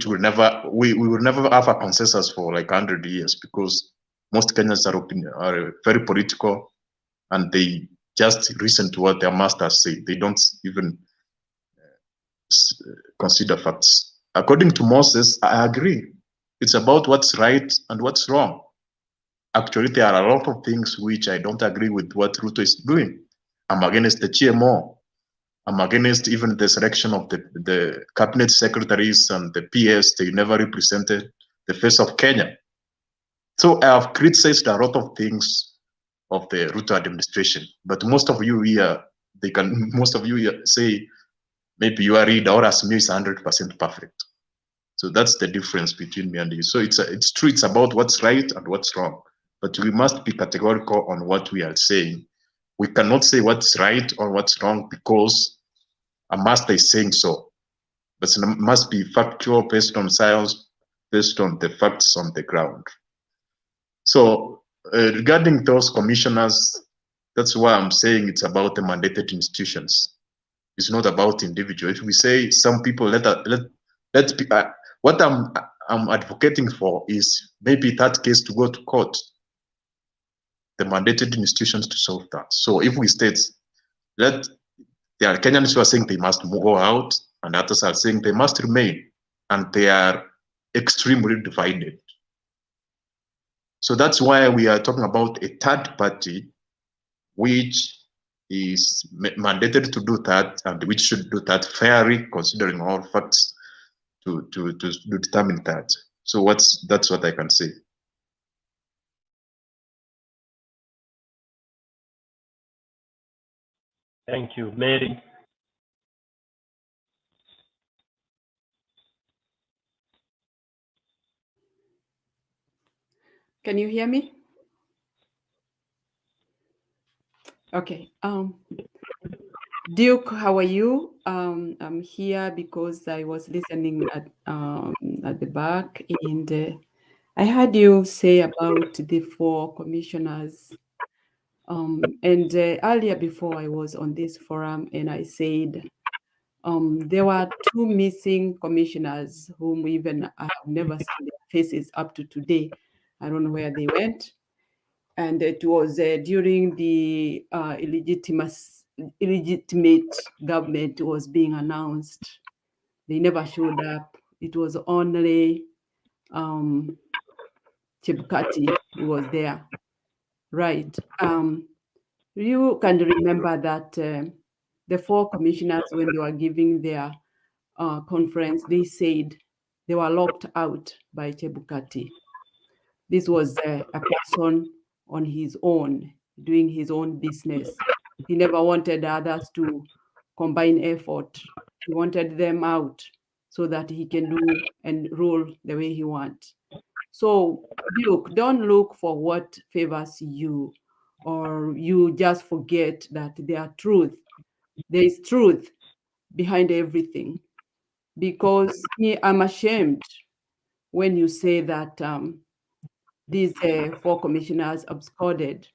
will never have a consensus for like 100 years, because most Kenyans are very political and they just listen to what their masters say. They don't even consider facts. According to Moses, I agree. It's about what's right and what's wrong. Actually, there are a lot of things which I don't agree with what Ruto is doing. I'm against the GMO. I'm against even the selection of the cabinet secretaries and the PS. They never represented the face of Kenya. So I have criticized a lot of things of the Ruto administration. But most of you here, say maybe you are read or as me is 100% perfect. So that's the difference between me and you. So it's true. It's about what's right and what's wrong. But we must be categorical on what we are saying. We cannot say what's right or what's wrong because a master is saying so. But it must be factual, based on science, based on the facts on the ground. So regarding those commissioners, that's why I'm saying it's about the mandated institutions. It's not about individuals. If we say some people, what I'm advocating for is maybe that case to go to court, the mandated institutions to solve that. So if we state there are Kenyans who are saying they must go out, and others are saying they must remain, and they are extremely divided. So that's why we are talking about a third party which is mandated to do that, and which should do that fairly, considering all facts to determine that. So that's what I can say. Thank you, Mary. Can you hear me? Okay. Duke, how are you? I'm here because I was listening at the back, and I heard you say about the 4 commissioners. And earlier, before I was on this forum, and I said there were 2 missing commissioners whom even I have never seen their faces up to today. I don't know where they went. And it was during the illegitimate government was being announced. They never showed up. It was only Chebukati who was there. Right. You can remember that the 4 commissioners, when they were giving their conference, they said they were locked out by Chebukati. This was a person on his own, doing his own business. He never wanted others to combine effort. He wanted them out so that he can do and rule the way he wants. So, Duke, don't look for what favors you, or you just forget that there is truth behind everything. Because me, I'm ashamed when you say that these 4 commissioners absconded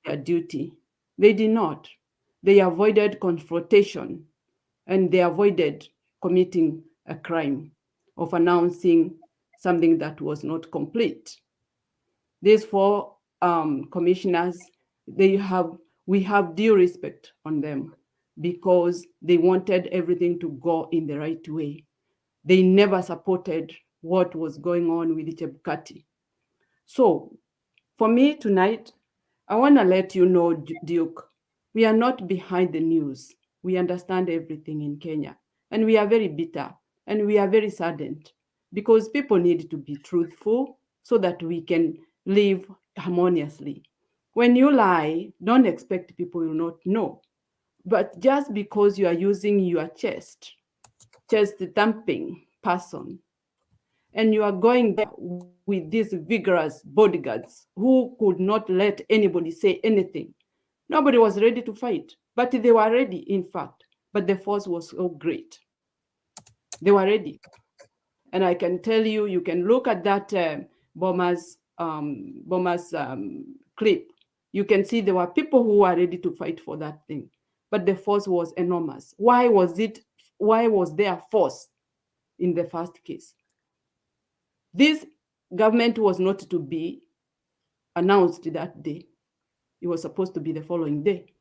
their duty. They did not. They avoided confrontation, and they avoided committing a crime of announcing something that was not complete. These 4 commissioners, we have due respect on them because they wanted everything to go in the right way. They never supported what was going on with Chebukati. So for me tonight, I want to let you know, Duke, we are not behind the news. We understand everything in Kenya, and we are very bitter, and we are very saddened because people need to be truthful so that we can live harmoniously. When you lie, don't expect people will not know. But just because you are using your chest thumping person, and you are going there with these vigorous bodyguards who could not let anybody say anything. Nobody was ready to fight, but they were ready, in fact. But the force was so great. They were ready. And I can tell you, you can look at that bombers clip. You can see there were people who were ready to fight for that thing. But the force was enormous. Why was there force in the first case? This government was not to be announced that day. It was supposed to be the following day,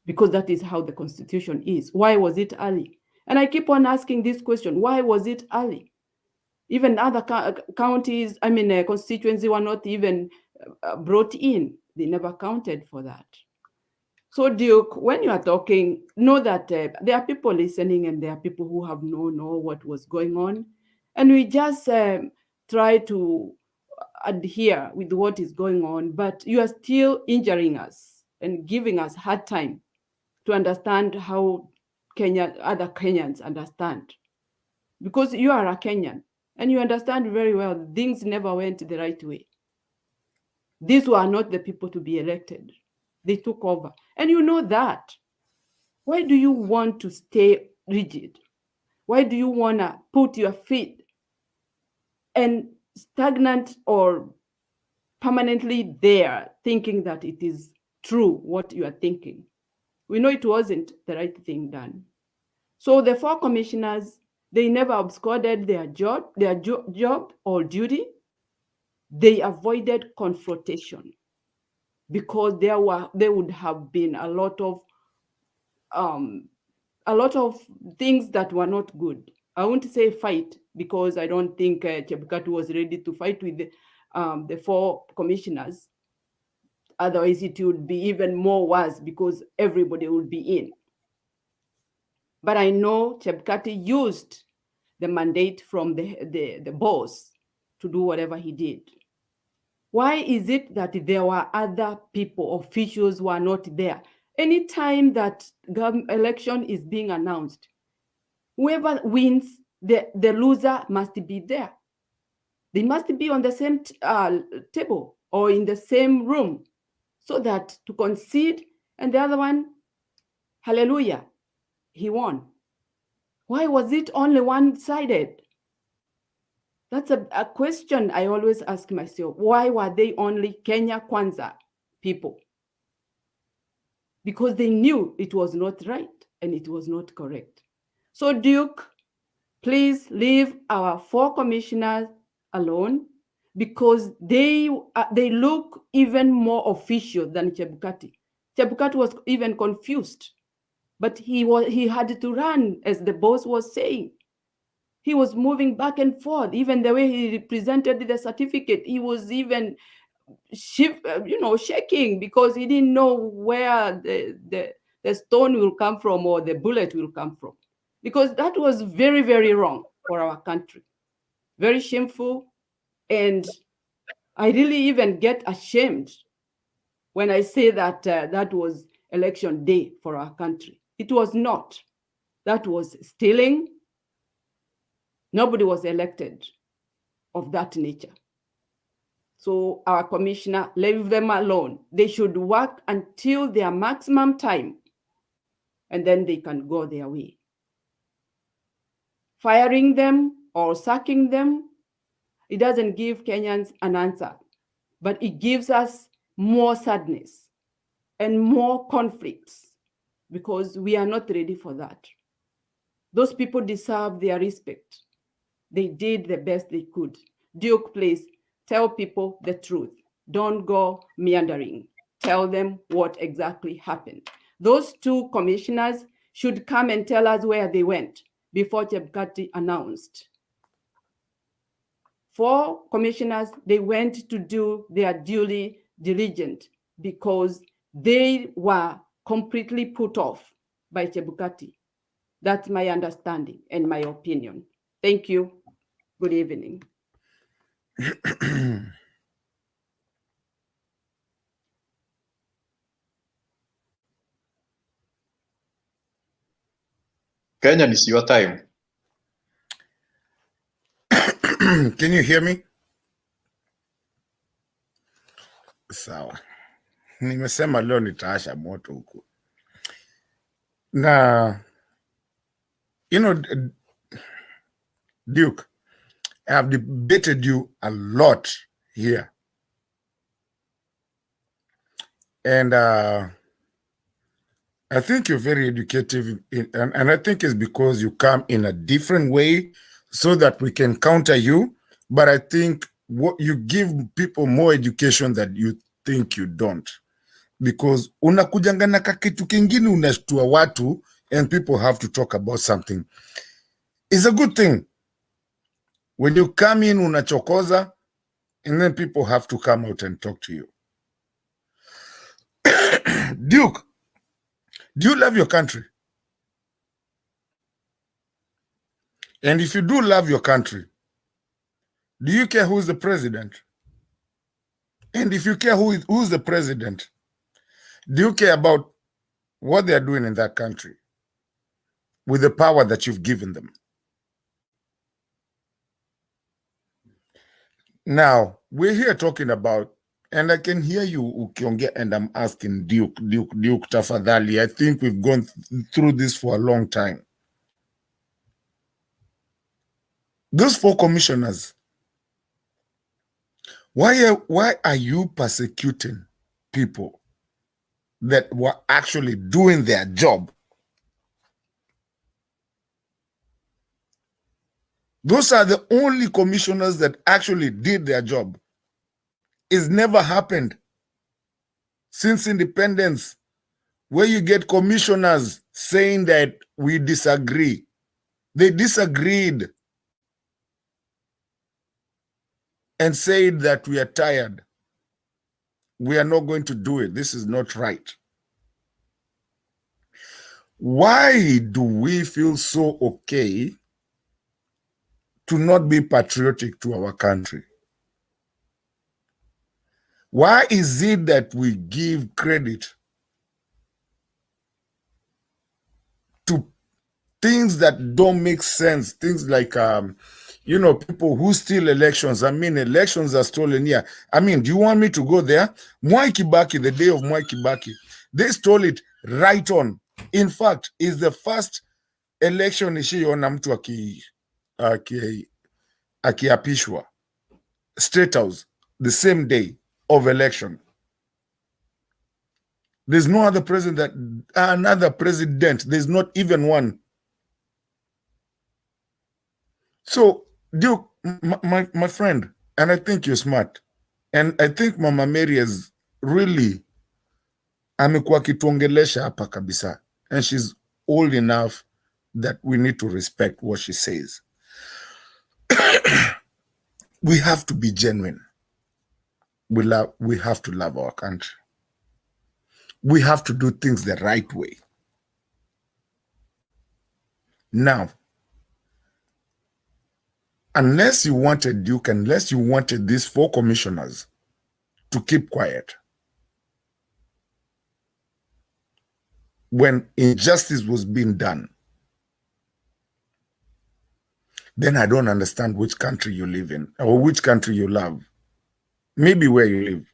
because that is how the constitution is. Why was it early? And I keep on asking this question, why was it early? Even other counties, constituencies were not even brought in. They never counted for that. So Duke, when you are talking, know that there are people listening, and there are people who have no know what was going on. And we just try to adhere with what is going on, but you are still injuring us and giving us hard time to understand how other Kenyans understand. Because you are a Kenyan, and you understand very well things never went the right way. These were not the people to be elected. They took over. And you know that. Why do you want to stay rigid? Why do you want to put your feet and stagnant or permanently there, thinking that it is true what you are thinking? We know it wasn't the right thing done. So the 4 commissioners, they never absconded their job or duty. They avoided confrontation because there would have been a lot of things that were not good. I won't say fight, because I don't think Chebukati was ready to fight with the 4 commissioners. Otherwise, it would be even more worse because everybody would be in. But I know Chebukati used the mandate from the boss to do whatever he did. Why is it that there were other people, officials who are not there? Anytime that election is being announced, whoever wins, the loser must be there. They must be on the same table or in the same room, so that to concede, and the other one, hallelujah, he won. Why was it only one-sided? That's a question I always ask myself. Why were they only Kenya Kwanza people? Because they knew it was not right and it was not correct. So Duke, please leave our 4 commissioners alone, because they look even more official than Chebukati. Chebukati was even confused, but he had to run, as the boss was saying. He was moving back and forth. Even the way he presented the certificate, he was even shaking, because he didn't know where the stone will come from or the bullet will come from. Because that was very, very wrong for our country. Very shameful. And I really even get ashamed when I say that that was election day for our country. It was not. That was stealing, Nobody was elected of that nature. So our commissioner, leave them alone. They should work until their maximum time, and then they can go their way. Firing them or sacking them, it doesn't give Kenyans an answer, but it gives us more sadness and more conflicts because we are not ready for that. Those people deserve their respect. They did the best they could. Duke, please tell people the truth. Don't go meandering. Tell them what exactly happened. Those two commissioners should come and tell us where they went before Chebukati announced. 4 commissioners, they went to do their duly diligent because they were completely put off by Chebukati. That's my understanding and my opinion. Thank you. Good evening. Kenyan, it's your time. Can you hear me? Sawa. Nimesema leo nitaasha moto huku. Na, you know, Duke, I have debated you a lot here. And I think you're very educative, and I think it's because you come in a different way so that we can counter you. But I think what you give people more education that you think you don't. Because unakujanga na kakitu kingine unashtua watu and people have to talk about something. It's a good thing. When you come in, unachokoza, and then people have to come out and talk to you. Duke, do you love your country? And if you do love your country, do you care who's the president? And if you care who's the president, do you care about what they're doing in that country with the power that you've given them? Now, we're here talking about, and I can hear you, Ukionge, and I'm asking Duke, tafadhali. I think we've gone through this for a long time. Those 4 commissioners, why are you persecuting people that were actually doing their job? Those are the only commissioners that actually did their job. It's never happened since independence where you get commissioners saying that we disagree. They disagreed and said that we are tired. We are not going to do it. This is not right. Why do we feel so okay to not be patriotic to our country? Why is it that we give credit to things that don't make sense? Things like, you know, people who steal elections. I mean, elections are stolen here. I mean, do you want me to go there? Mwai Kibaki, the day of Mwai Kibaki, they stole it right on. In fact, it's the first election ishiona mtu akiapishwa State House the same day of election. There's no other president another president. There's not even one. So, Duke, my friend, and I think you're smart, and I think Mama Mary is really amekuwa kituongelesha hapa kabisa, and she's old enough that we need to respect what she says. We have to be genuine. We have to love our country. We have to do things the right way. Now, unless you wanted Duke, unless you wanted these 4 commissioners to keep quiet when injustice was being done, then I don't understand which country you live in or which country you love. Maybe where you live.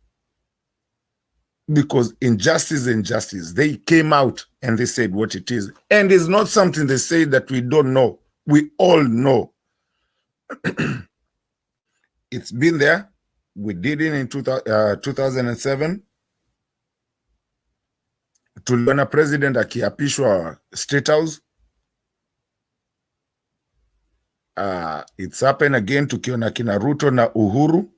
Because injustice is injustice. They came out and they said what it is. And it's not something they say that we don't know. We all know. It's been there. We did it in 2007. Tuliona president akiapishwa State House. It's happened again tukiona kina Ruto na Uhuru.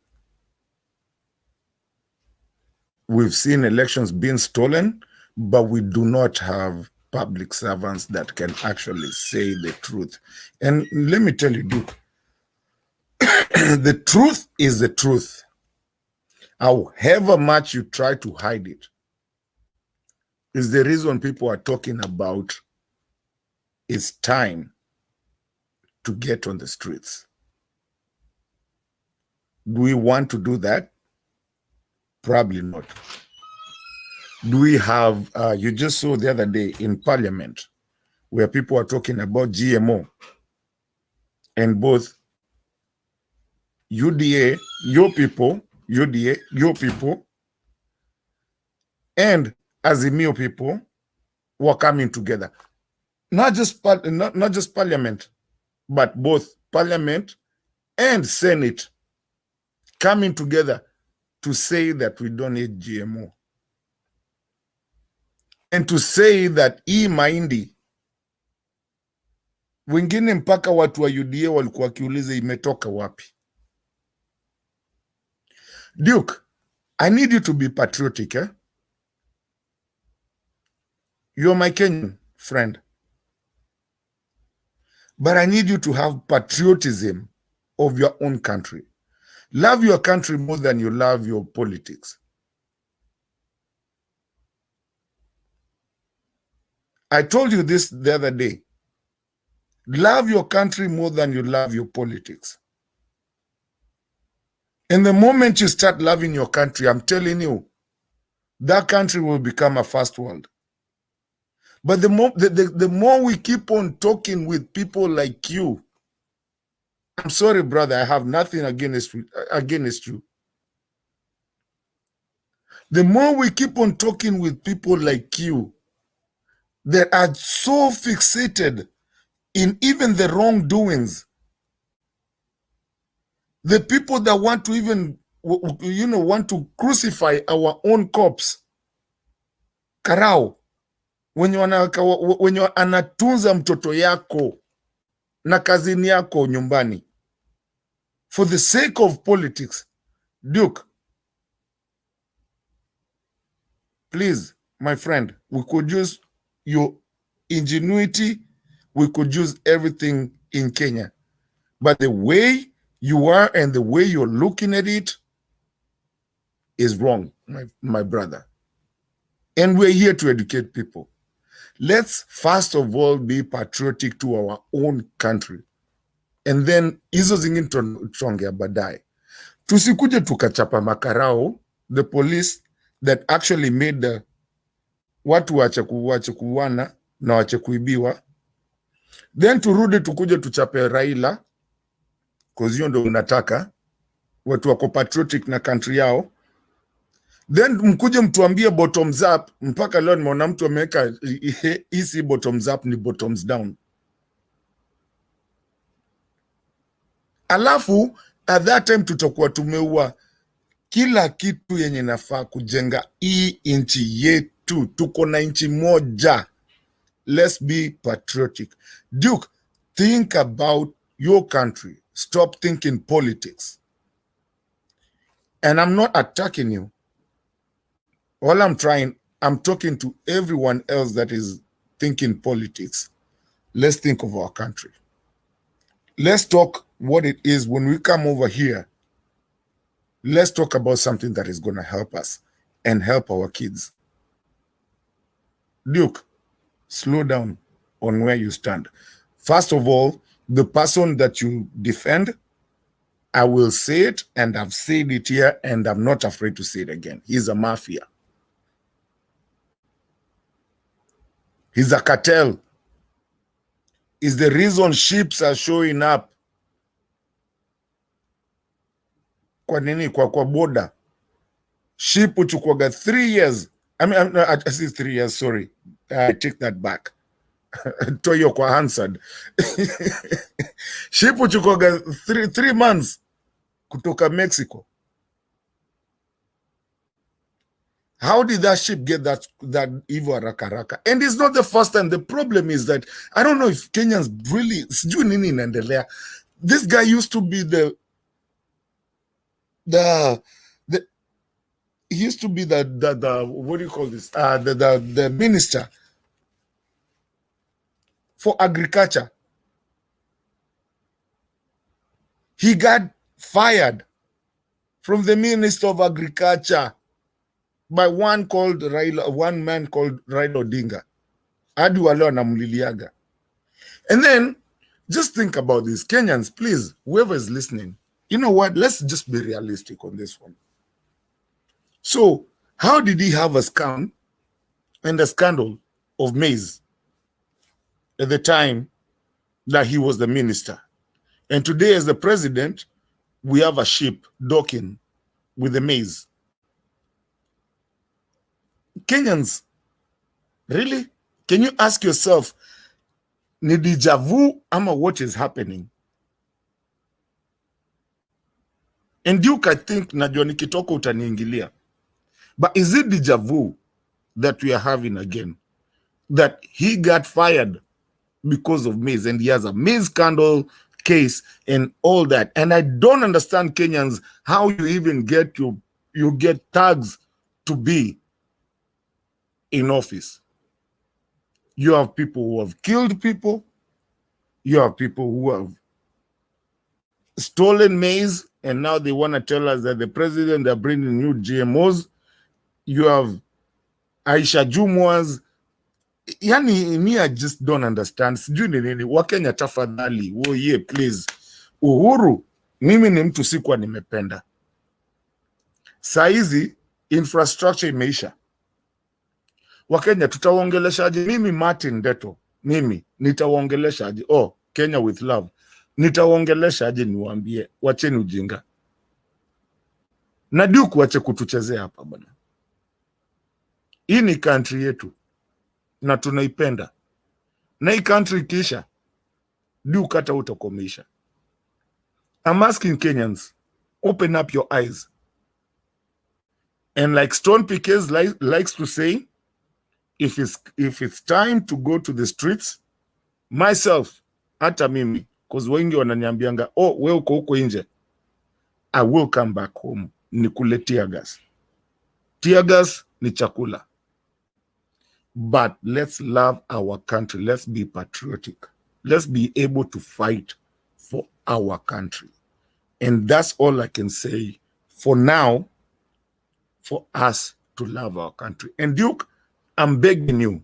We've seen elections being stolen, but we do not have public servants that can actually say the truth. And let me tell you, Duke, the truth is the truth. However much you try to hide it, is the reason people are talking about it's time to get on the streets. Do we want to do that? Probably not. Do we have, you just saw the other day in Parliament, where people are talking about GMO, and both UDA, your people, UDA, your people, and Azimio people were coming together. Not just Parliament, but both Parliament and Senate coming together to say that we don't need GMO. And to say that hii mahindi, wengine mpaka watu wa UDA walikuwa wakiuliza imetoka wapi. Duke, I need you to be patriotic, eh? You're my Kenyan friend. But I need you to have patriotism of your own country. Love your country more than you love your politics. I told you this the other day. Love your country more than you love your politics. And the moment you start loving your country, I'm telling you, that country will become a first world. But the more we keep on talking with people like you, I'm sorry, brother, I have nothing against you. The more we keep on talking with people like you that are so fixated in even the wrongdoings, the people that want to even, want to crucify our own corpse, karao, wenye anatunza mtoto yako na kazini yako nyumbani for the sake of politics. Duke, please, my friend, we could use your ingenuity. We could use everything in Kenya. But the way you are and the way you're looking at it is wrong, my brother. And we're here to educate people. Let's first of all be patriotic to our own country. And then hizo zingine tuongea baadaye. Tusikuje tukachapa makarao, the police that actually made the watu wache kuwana na wache kuibiwa. Then turudi tukuje tuchape Raila, because hiyo ndo unataka, watu wako patriotic na country yao. Then mkuje mtuambie bottoms up, mpaka leo nimeona mtu ameweka hii bottoms up ni bottoms down. Alafu at that time tutakuwa tumeua kila kitu yenye nafaa kujenga hii inchi yetu. Tuko na inchi moja. Let's be patriotic. Duke, think about your country. Stop thinking politics. And I'm not attacking you. All I'm talking to everyone else that is thinking politics. Let's think of our country. Let's talk what it is when we come over here. Let's talk about something that is going to help us and help our kids. Duke, slow down on where you stand. First of all, the person that you defend, I will say it, and I've said it here, and I'm not afraid to say it again. He's a mafia. He's a cartel. Is the reason ships are showing up kwa nini kwa border. Ship huchukuaga 3 years. I see 3 years, sorry. I take that back. Toyo kwa Hansard. Ship huchukuaga 3 months kutoka Mexico. How did that ship get that evil haraka? And it's not the first time. The problem is that I don't know if Kenyans really sijui nini inaendelea. This guy used to be he used to be the what do you call this? The minister for agriculture. He got fired from the Minister of Agriculture by one man called Raila Odinga. Hadi wale wanamliliaga. And then just think about this. Kenyans, please, whoever is listening, you know what? Let's just be realistic on this one. So, how did he have a scam and a scandal of maize at the time that he was the minister? And today, as the president, we have a ship docking with the maize. Kenyans, really? Can you ask yourself, ni deja vu ama what is happening? And Duke, I think, najua nikitoka utaniingilia. But is it deja vu that we are having again? That he got fired because of maize and he has a maize scandal case and all that. And I don't understand, Kenyans, how you even get you get tags to be in office. You have people who have killed people. You have people who have stolen maize, and now they want to tell us that the president, they're bringing new GMOs. You have Aisha Jumwa's. Yani, me, I just don't understand. Sijui ni nini. Wakenya tafadhali. Woye, please. Uhuru, mimi ni mtu sikuwa nimependa. Saizi, infrastructure imeisha. Wakenya, tutawaongeleshaje? Mimi Martin Deto, mimi, nitawaongeleshaje? Oh, Kenya with love. Nitawaongeleshaje niwaambie, wacheni ujinga. Na Duke wache kutuchezea hapa bwana. Hii ni country yetu. Na tunaipenda. Na hii country kisha, Duke hata utakomisha. I'm asking Kenyans, open up your eyes. And like Stone Pickers likes to say, if it's time to go to the streets, myself, hata mimi, because wengi wananiambianga, oh, we uko huko nje, I will come back home, nikule tear gas. Tear gas ni chakula. But let's love our country. Let's be patriotic. Let's be able to fight for our country. And that's all I can say for now, for us to love our country. And Duke, I'm begging you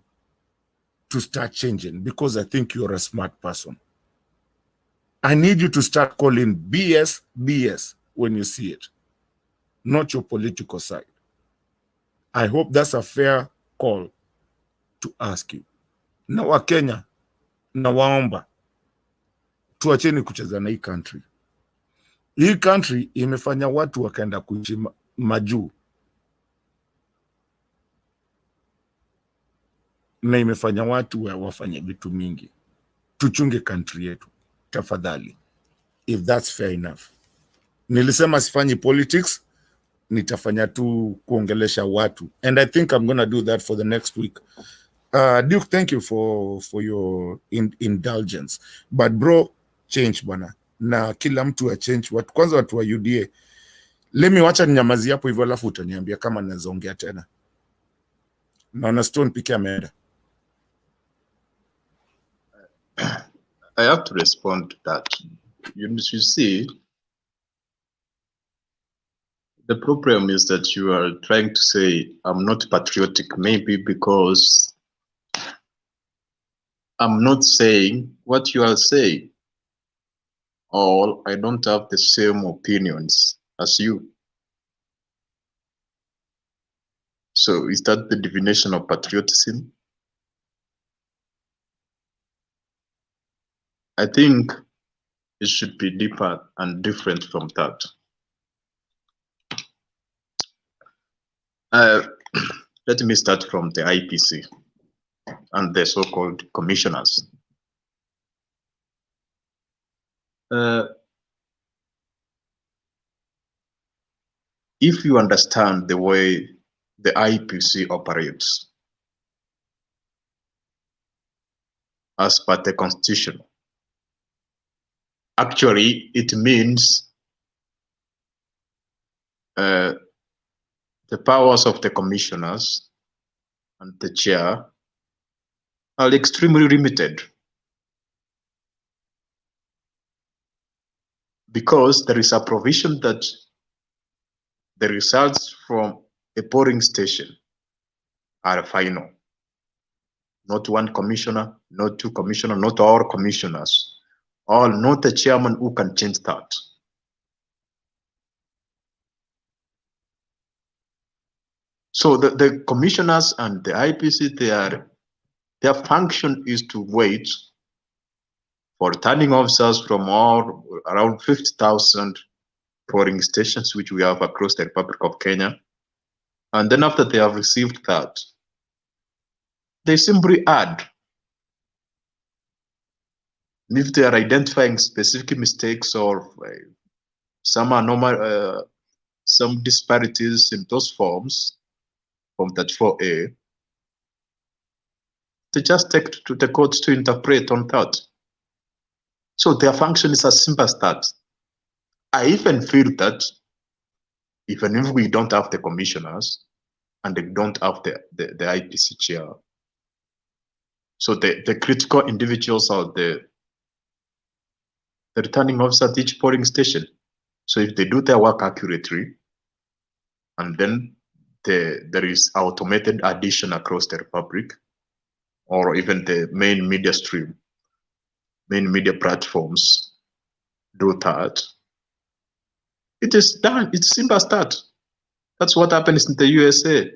to start changing because I think you're a smart person. I need you to start calling BS, BS when you see it, not your political side. I hope that's a fair call to ask you. Na Wakenya, na waomba, tuacheni kucheza na hii country. Hii country imefanya watu wakaenda kuishi majuu. Na imefanya watu wafanye vitu mingi. Tuchunge country yetu, tafadhali. If that's fair enough. Nilisema sifanyi politics, nitafanya tu kuongelesha watu. And I think I'm going to do that for the next week. Duke, thank you for your indulgence. But bro, change bwana. Na kila mtu ya change. Kwanza watu wa UDA. Lemi wacha ninyamazi hapo hivyo alafu utaniambia kama nazoongea tena. Naona Stone pike ameenda. I have to respond to that. You see, the problem is that you are trying to say I'm not patriotic, maybe because I'm not saying what you are saying, or I don't have the same opinions as you. So is that the definition of patriotism? I think it should be deeper and different from that. Uh, let me start from the IPC and the so-called commissioners. If you understand the way the IPC operates as per the constitution, actually it means the powers of the commissioners and the chair are extremely limited, because there is a provision that the results from a polling station are final. Not one commissioner, not two commissioners, not all commissioners, or not the chairman who can change that. So the commissioners and the IPC, their function is to wait for returning officers from all around 50,000 polling stations which we have across the Republic of Kenya. And then after they have received that, they simply add. If they are identifying specific mistakes or some anomaly, some disparities in those forms from 34A, they just take to the courts to interpret on that. So their function is as simple as that. I even feel that even if we don't have the commissioners and they don't have the IPC chair, so the critical individuals are the returning officer at each polling station. So if they do their work accurately, and then there is automated addition across the Republic, or even the main media stream, main media platforms do that, it is done. It's simple as that. That's what happens in the USA.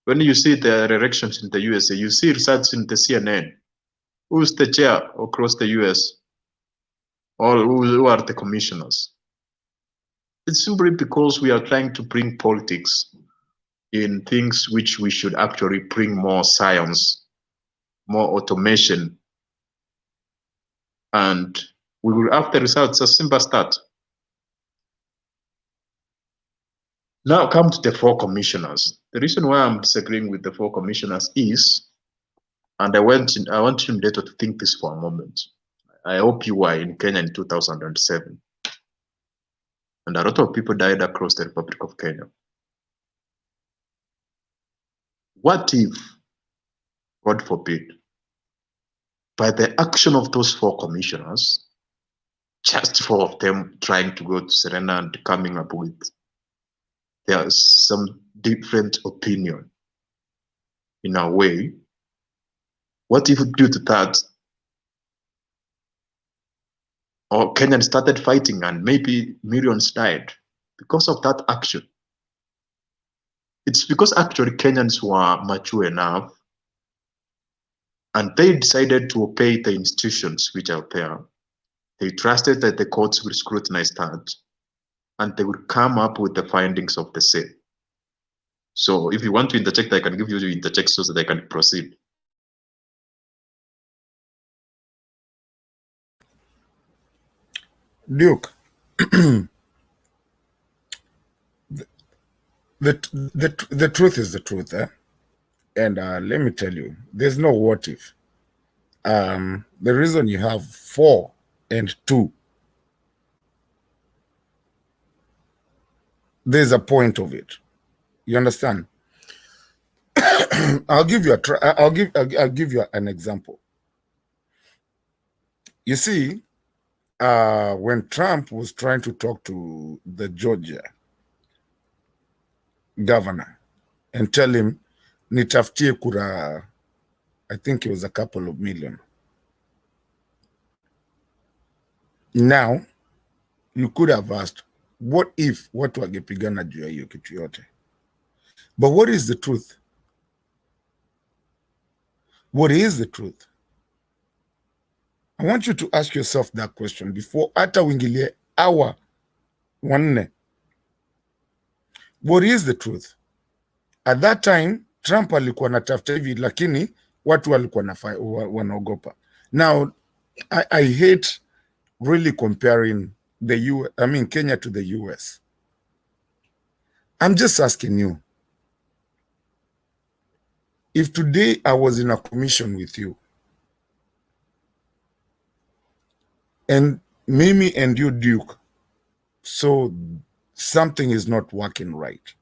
When you see the elections in the USA, you see results in the CNN. Who's the chair across the US? Or who are the commissioners? It's simply because we are trying to bring politics in things which we should actually bring more science, more automation, and we will have the results as simple as that. Now come to the 4 commissioners. The reason why I'm disagreeing with the 4 commissioners is, and I want you later to think this for a moment. I hope you were in Kenya in 2007. And a lot of people died across the Republic of Kenya. What if, God forbid, by the action of those 4 commissioners, just 4 of them trying to go to Serena and coming up with there's some different opinion in a way, what if due to that, or Kenyans started fighting and maybe millions died because of that action? It's because actually Kenyans were mature enough and they decided to obey the institutions which are there. They trusted that the courts will scrutinize that and they will come up with the findings of the same. So if you want to interject, I can give you the interject so that I can proceed. Duke, the truth is the truth, eh? And let me tell you, there's no what if. The reason you have 4 and 2, there's a point of it. You understand? I'll give you I'll give you an example. You see, when Trump was trying to talk to the Georgia governor and tell him, nitafutie kura, I think it was a couple of million. Now, you could have asked, what if watu wangepigana juu ya hiyo kitu yote? But what is the truth? What is the truth? I want you to ask yourself that question before hata uingilie awa wanne. What is the truth? At that time Trump alikuwa anatafuta hivi, lakini watu walikuwa wanaogopa. Now I hate really comparing Kenya to the US. I'm just asking you, if today I was in a commission with you and Mimi and you, Duke, so something is not working right,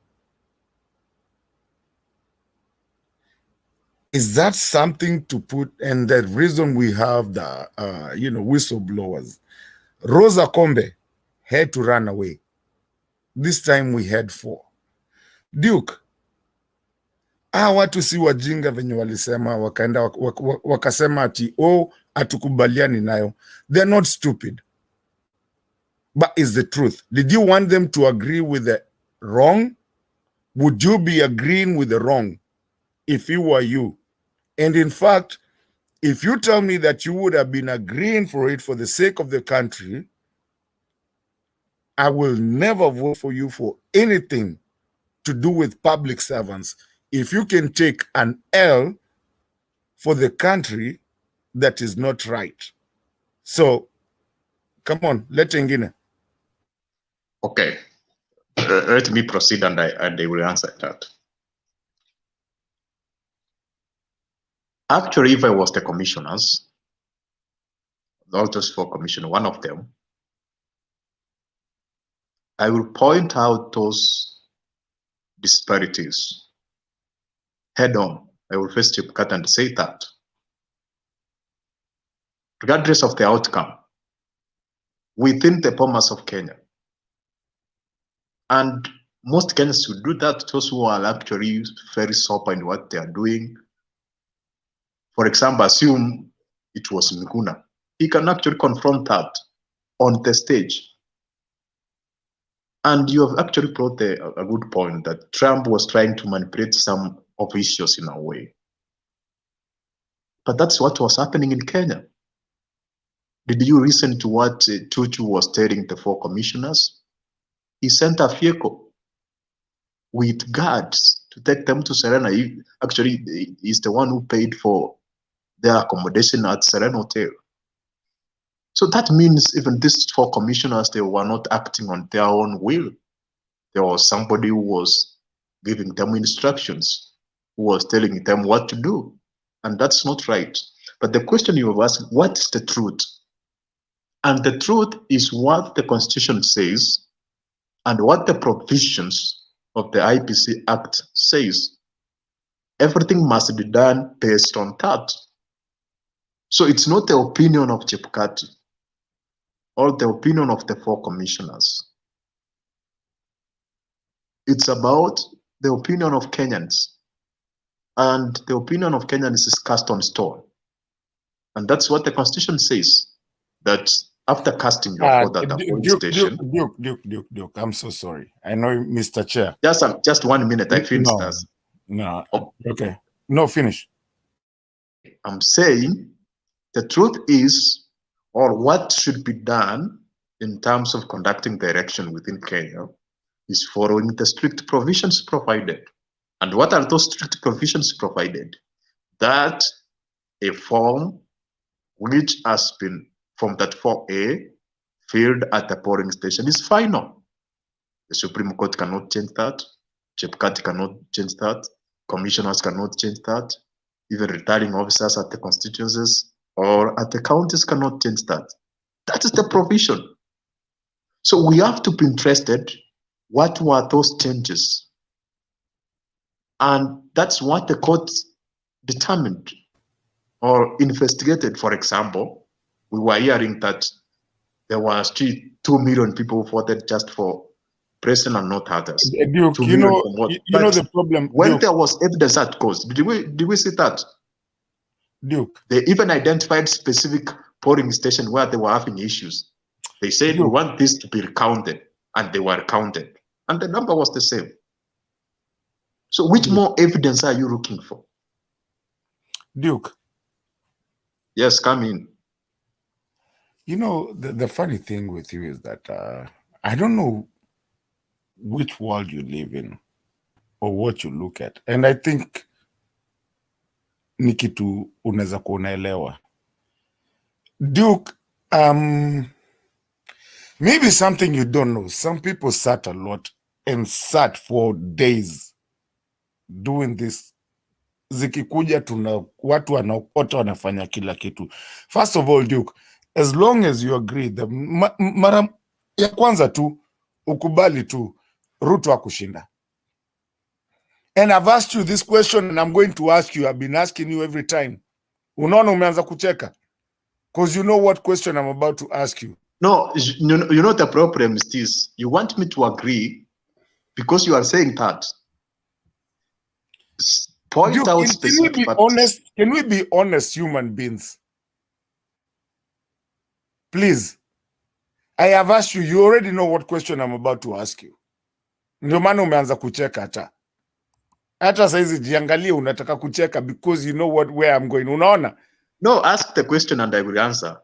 is that something to put? And the reason we have the whistleblowers, Rosa Kombe had to run away. This time we had 4. Duke, watu si wajinga venye walisema wakaenda wakasema ati atukubaliani nayo. They're not stupid, but it's the truth. Did you want them to agree with the wrong? Would you be agreeing with the wrong if you were you? And in fact, if you tell me that you would have been agreeing for it for the sake of the country, I will never vote for you for anything to do with public servants. If you can take an L for the country, that is not right. So, come on, let Engine. Okay, let me proceed and I will answer that. Actually, if I was the commissioners, not just for commissioner, one of them, I will point out those disparities head on. I will face Chipkat and say that regardless of the outcome, within the promise of Kenya, and most Kenyans should do that, those who are actually very sober in what they are doing. For example, assume it was Miguna. He can actually confront that on the stage. And you have actually brought a good point that Trump was trying to manipulate some officials in a way. But that's what was happening in Kenya. Did you listen to what Tuju was telling the 4 commissioners? He sent a vehicle with guards to take them to Serena. Actually, he's the one who paid for their accommodation at Serena Hotel. So that means even these 4 commissioners, they were not acting on their own will. There was somebody who was giving them instructions, who was telling them what to do. And that's not right. But the question you have asked, what is the truth? And the truth is what the Constitution says and what the provisions of the IEBC Act says. Everything must be done based on that. So it's not the opinion of Chepkati or the opinion of the 4 commissioners. It's about the opinion of Kenyans. And the opinion of Kenyans is cast on stone. And that's what the Constitution says, that after casting your vote at a polling station... Duke, I'm so sorry. I know, Mr. Chair. Just 1 minute, I finished that. No, okay. No, finish. I'm saying the truth is, or what should be done in terms of conducting the election within Kenya is following the strict provisions provided. And what are those strict provisions provided? That a form which has been from that 4A filled at the polling station is final. The Supreme Court cannot change that. Chepkati cannot change that. Commissioners cannot change that. Even returning officers at the constituencies or at the counties cannot change that. That is the provision. So we have to be interested. What were those changes? And that's what the court determined or investigated. For example, we were hearing that there were still 2 million people who voted just for president and not others. Duke, you know the problem. When there was evidence at coast, did we see that? Duke. They even identified specific polling stations where they were having issues. They said, we want this to be recounted, and they were recounted. And the number was the same. So which more evidence are you looking for? Duke. Yes, come in. You know, the funny thing with you is that I don't know which world you live in. or what you look at. And I think ni kitu unaweza kuonaelewa. Duke, maybe something you don't know. Some people sat a lot and sat for days doing this. Zikikuja tuna watu wanaokota wanafanya kila kitu. First of all, Duke, as long as you agree that mara ya kwanza tu ukubali tu Ruto akushinda. And I've asked you this question and I'm going to ask you. I've been asking you every time. Unaona umeanza kucheka? Because you know what question I'm about to ask you. No, you know the problem is this. You want me to agree because you are saying that. Point Duke, out can we specific be facts. honest? Can we be honest human beings? Please. I have asked you. You already know what question I'm about to ask you. Ndio maana umeanza kucheka hata. Hata saizi jiangalie unataka kucheka because you know where I'm going. Unaona? No, ask the question and I will answer.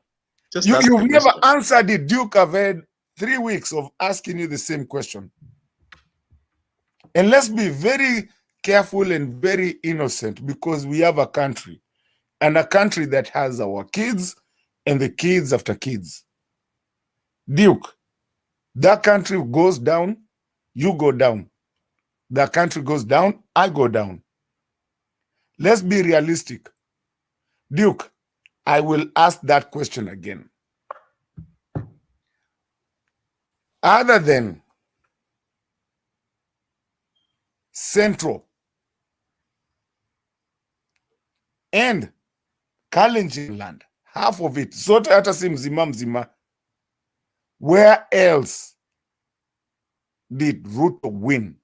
Just ask You've the never question. answered it, Duke. I've had 3 weeks of asking you the same question. And let's be very careful and very innocent because we have a country, and a country that has our kids and the kids after kids. Duke, that country goes down, you go down. That country goes down, I go down. Let's be realistic. Duke, I will ask that question again. Other than Central and Kalenjin land, half of it, zote hata si mzima mzima, where else did Ruto win?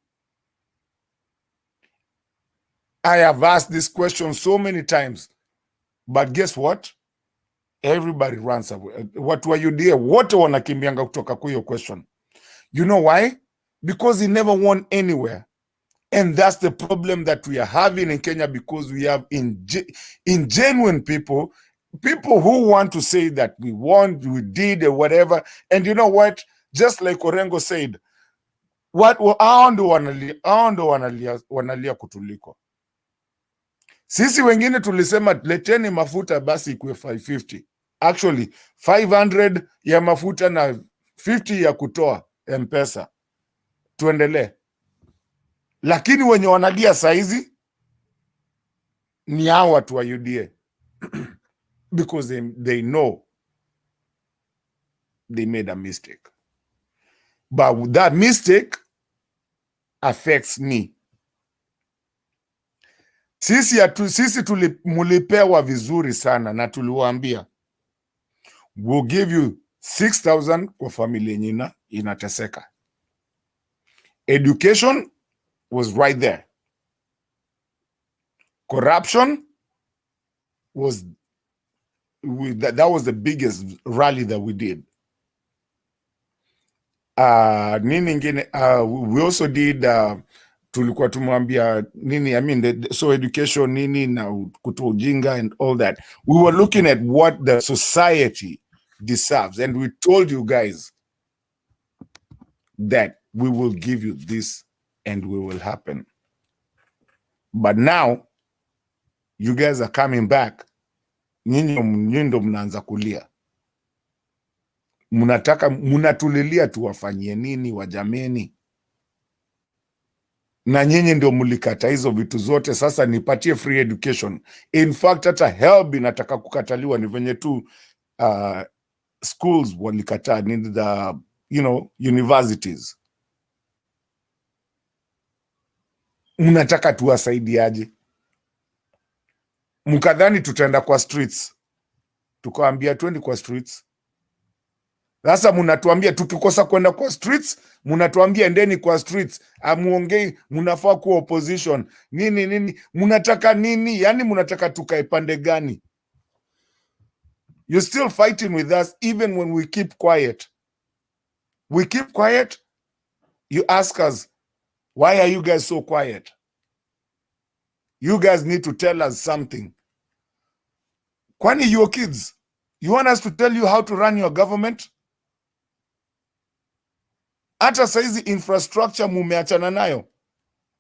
I have asked this question so many times, but guess what? Everybody runs away. What were you there? Wote wanakimbianga kutoka kwa hiyo question. You know why? Because he never won anywhere. And that's the problem that we are having in Kenya, because we have ingenuine people who want to say that we won, we did, or whatever. And you know what? Just like Orengo said, hao ndo wanalia kutuliko. Sisi wengine tulisema leteni mafuta basi ikuwe 550. Actually, 500 ya mafuta na 50 ya kutoa M-Pesa. Tuendelee. Lakini wenye wanalia saizi ni hao watu wa UDA. Because they know they made a mistake. But that mistake affects me. Sisi mulipewa vizuri sana na tuliwaambia we'll give you 6,000 kwa familia yenye inateseka. Education was right there. Corruption was that was the biggest rally that we did. Nini ingine, we also did tulikuwa tumwambia nini, I mean, so education nini na kutoa ujinga and all that. We were looking at what the society deserves, and we told you guys that we will give you this and we will happen. But now you guys are coming back. Nyinyi ndo mnaanza kulia. Munatulilia tuwafanyie nini wajameni? Na nyinyi ndio mlikata hizo vitu zote. Sasa nipatie free education. In fact, hata HELB inataka kukataliwa, ni venye tu schools walikataa, ni the universities. Mnataka tuwasaidiaje? Mkadhani tutaenda kwa streets. Tukaambia twende kwa streets. Sasa mnatuambia tukikosa kwenda kwa streets, mnatuambia endeni kwa streets. Amuongei, mnafaa kuwa opposition. Nini, mnataka nini? Yani mnataka tukae pande gani? You're still fighting with us even when we keep quiet. We keep quiet. You ask us, why are you guys so quiet? You guys need to tell us something. Kwani your kids, you want us to tell you how to run your government? Hata saizi infrastructure mumeachana nayo.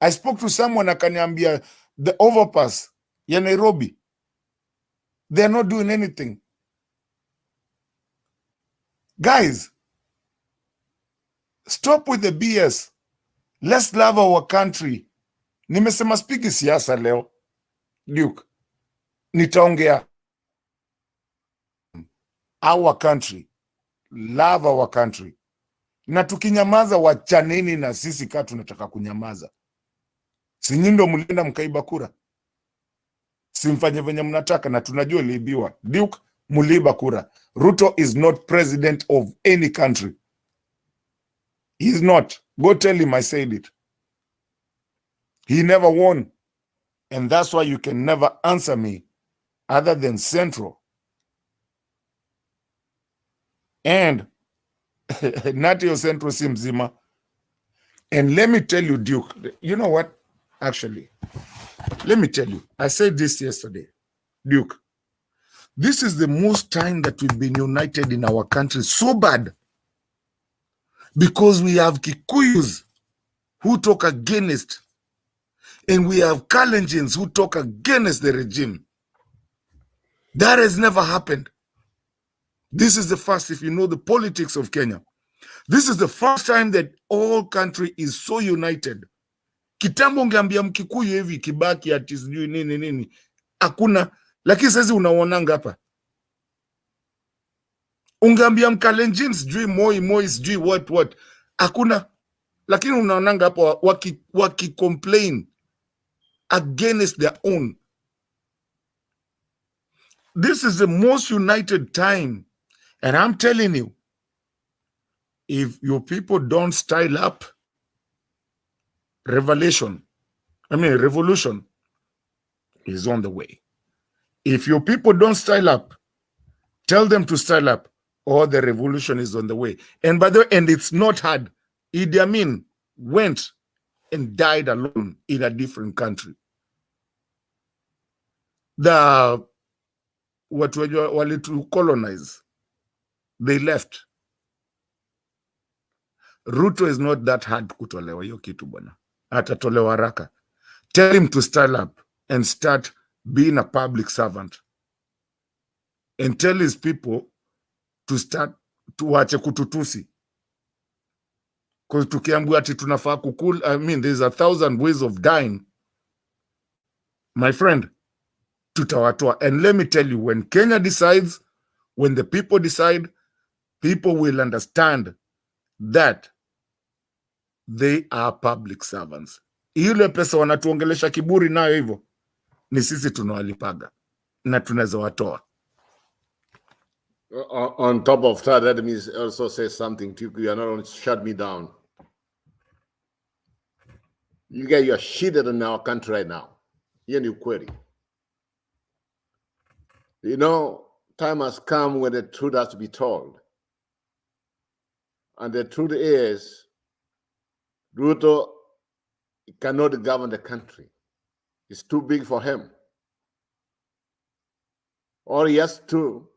I spoke to someone akaniambia the overpass ya Nairobi, they're not doing anything. Guys, stop with the BS. Let's love our country. Nimesema spiki siasa leo, Duke. Nitaongea our country. Love our country. Na tukinyamaza wachaneni na sisi kaa tunataka kunyamaza. Si nyinyi ndio mlienda mkaiba kura? Simfanye venye mnataka na tunajua iliibiwa. Duke, muliiba kura. Ruto is not president of any country. He is not. Go tell him I said it. He never won. And that's why you can never answer me other than Central. And Natio Central Simzima. And let me tell you, Duke, you know what? Actually, let me tell you, I said this yesterday, Duke, this is the most time that we've been united in our country so bad because we have Kikuyus who talk against, and we have Kalenjins who talk against the regime. That has never happened. This is the first, if you know the politics of Kenya, this is the first time that all country is so united. Kitambo ungeambia Mkikuyu hivi Kibaki ati sijui nini nini, hakuna. Lakini sasa unaonanga hapa, ungeambia Mkalenjin sijui Moi sijui what, hakuna. Lakini unaonanga hapa waki complain against their own. This is the most united time, and I'm telling you, if your people don't style up, revolution is on the way. If your people don't style up, tell them to style up, or the revolution is on the way. And by the way, and it's not hard. Idi Amin went and died alone in a different country. The what were to colonize, they left. Ruto is not that hard kutolewa hiyo kitu bwana. Atatolewa haraka. Tell him to style up and start being a public servant. And tell his people to start tuache kututusi. Because tukiambiwa ati tunafaa kukul, there's 1,000 ways of dying. My friend, tutawatoa. And let me tell you, when Kenya decides, when the people decide, people will understand that they are public servants. Ile pesa wanatuongelesha kiburi nayo hivyo, ni sisi tunawalipaga na tunaweza watoa. On top of that, let me also say something to you. You are not going to shut me down. You get your shit in our country right now. You're new query. You know, time has come when the truth has to be told. And the truth is, Ruto cannot govern the country. It's too big for him. All he has to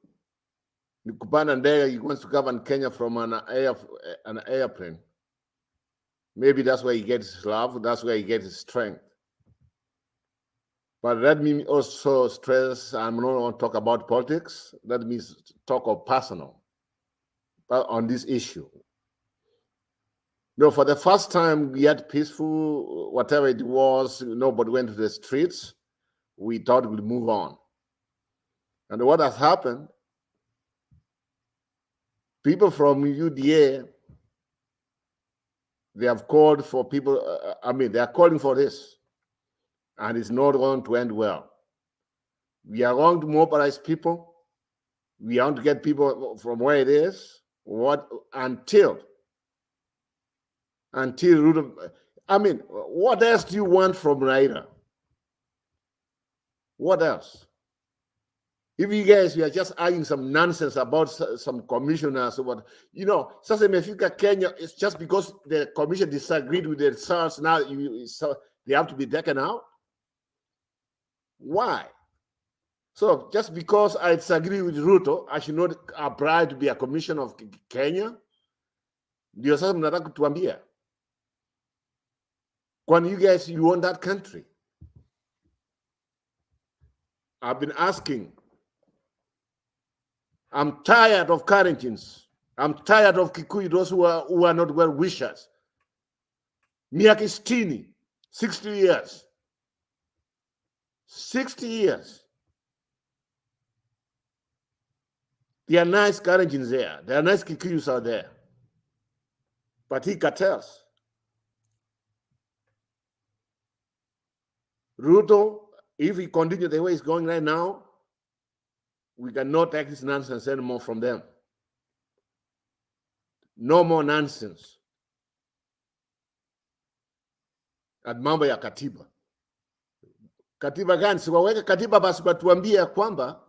kupanda ndege, he wants to govern Kenya from an airplane. Maybe that's where he gets his love, that's where he gets his strength. But let me also stress, I'm not going to talk about politics, let me talk of personal on this issue. For the first time, we had peaceful, whatever it was, nobody went to the streets. We thought we'd move on. And what has happened, people from UDA, they have called for people, they are calling for this. And it's not going to end well. We are going to mobilize people. We want to get people from where it is. Until Ruto, what else do you want from Raila? What else? If you guys, we are just arguing some nonsense about some commissioners or what, sasa imefika Kenya, it's just because the commission disagreed with the results, now they have to be taken out? Why? So just because I disagree with Ruto, I should not apply to be a commissioner of Kenya? Ndio sasa mnataka kutuambia. When you guys, you want that country. I've been asking. I'm tired of Karenjins. I'm tired of Kikuyu, those who are not well wishers. Miaka 60 years. 60 years. There are nice Karenjins there. There are nice Kikuyus out there. But he cartels. Ruto, if he continue the way he's going right now, we cannot take this nonsense anymore from them. No more nonsense. At mambo ya katiba. Katiba gani? Si waweke katiba basi batuambie kwamba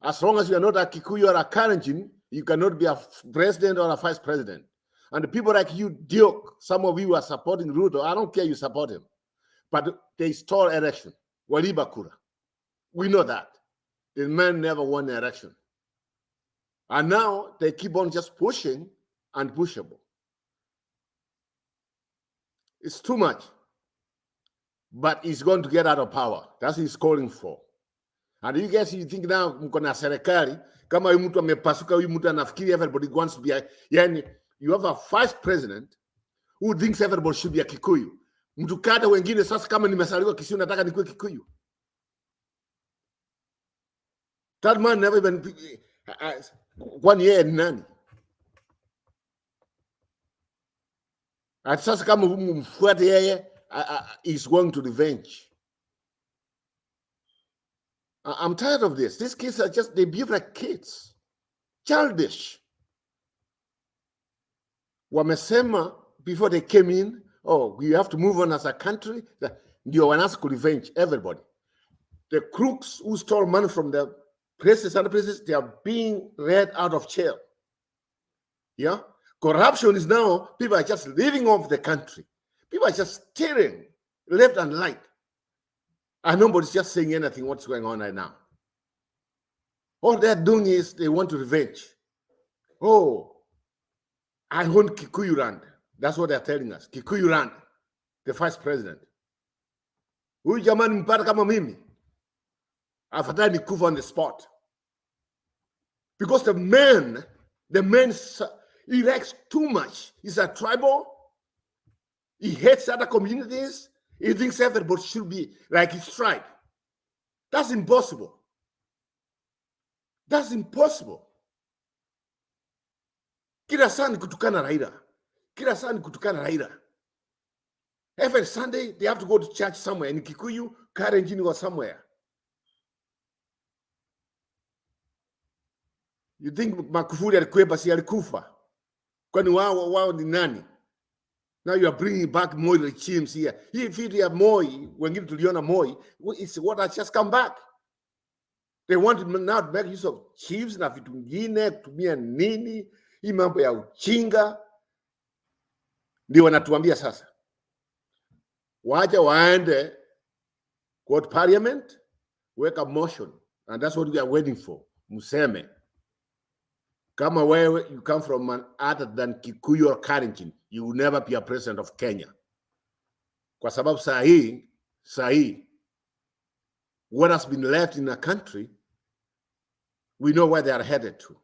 as long as you are not a Kikuyu or a Kalenjin, you cannot be a president or a vice president. And the people like you, Duke, some of you are supporting Ruto. I don't care you support him. But they stole election. Waliba kura. We know that. The man never won an election. And now they keep on just pushing and pushable. It's too much. But he's going to get out of power. That's what he's calling for. And you guys, you think now, mkona serikali, kama huyu mtu amepasuka, huyu mtu anafikiri everybody wants to be a, yani, you have a vice president who thinks everybody should be a Kikuyu. Mtu kada wengine sasa kama nimesaliwa Kisiu nataka nikuwe Kikuyu. That man never even, kwani yeye ni nani? At sasa kama mfuate yeye, is going to revenge. I'm tired of this. These kids are just, they behave like kids. Childish. Wamesema before they came in, oh, we have to move on as a country. Ndio wanaanza to revenge everybody. The crooks who stole money from the places and places, they are being let out of jail. Yeah? Corruption is now, people are just living off the country. People are just stealing left and right. And nobody's just saying anything what's going on right now. All they're doing is they want to revenge. Oh, I want Kikuyu land. That's what they're telling us. Kikuyu land, the vice president. Huyu jamani mpata kama mimi. Afadhali nikufa on the spot. Because the man, he likes too much. He's a tribal. He hates other communities. He thinks everybody should be like his tribe. That's impossible. That's impossible. Kila saa ni kutukana Raila. Kila saa ni kutukana Raila. Every Sunday, they have to go to church somewhere in Kikuyu, Karenjin or somewhere. You think Magufuli alikuwa basi alikufa? Kwani wao ni nani? Now you are bringing back Moi regimes here. If you have Moi, wengine tuliona Moi, it's what has just come back. They want to now make use of chiefs na vitu vingine, kutumia nini, hii mambo ya uchinga. Ndio wanatuambia sasa. Wacha waende court parliament, weka motion. And that's what we are waiting for. Museme. Kama wewe, you come from an other than Kikuyu or Kalenjin, you will never be a president of Kenya. Kwa sababu sahi, what has been left in a country, we know where they are headed to.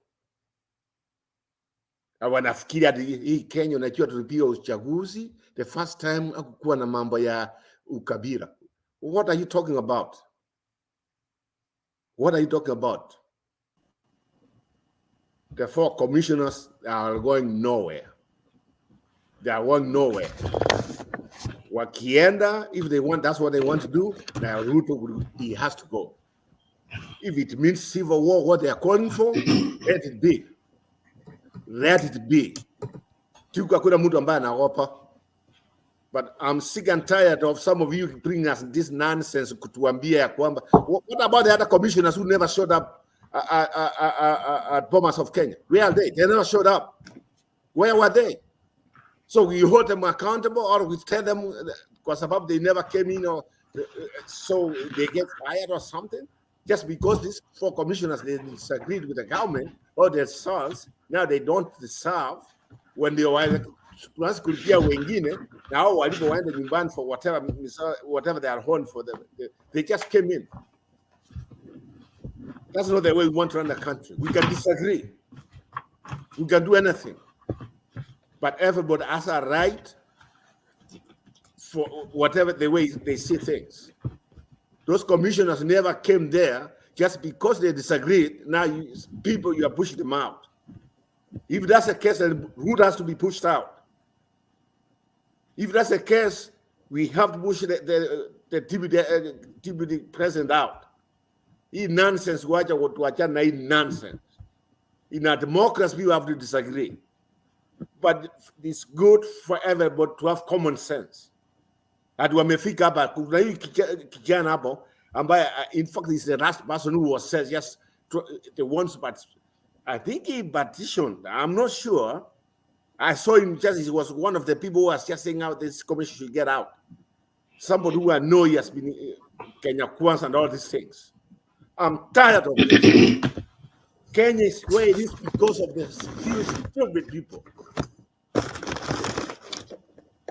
Wanafikiri hii Kenya unajua tulipiga uchaguzi, the first time hakukuwa na mambo ya ukabila. What are you talking about? What are you talking about? The 4 commissioners are going nowhere. They are going nowhere. Wakienda, if they want, that's what they want to do, Ruto, he has to go. If it means civil war, what they are calling for, let it be. Let it be. Tukakuna mtu ambaye anaogopa. But I'm sick and tired of some of you bringing us this nonsense kutuambia ya kwamba. What about the other commissioners who never showed up at Bomas of Kenya? Where are they? They never showed up. Where were they? So we hold them accountable, or we tell them because about they never came in, or so they get fired or something? Just because these 4 commissioners, they disagreed with the government or their sons, now they don't deserve when they were tunaanza kulipia wengine na hao walipowaenda nyumbani for whatever they are on for they just came in. That's not the way we want to run the country. We can disagree. We can do anything. But everybody has a right for whatever the way they see things. Those commissioners never came there just because they disagreed. Now you are pushing them out. If that's the case, then Ruto has to be pushed out. If that's the case, we have to push the TBD president out. Hii nonsense, wacha wachana na hii nonsense. In a democracy, people have to disagree. But it's good for everybody to have common sense. Hadi wamefika hapa, kuna hii kijana hapo, ambaye in fact is the last person who was said yes, the ones, but I think he petitioned. I'm not sure. I saw him he was one of the people who was just saying out this commission should get out. Somebody who I know he has been Kenya Kwanza and all these things. I'm tired of this. Kenya is where it is because of the stupid people.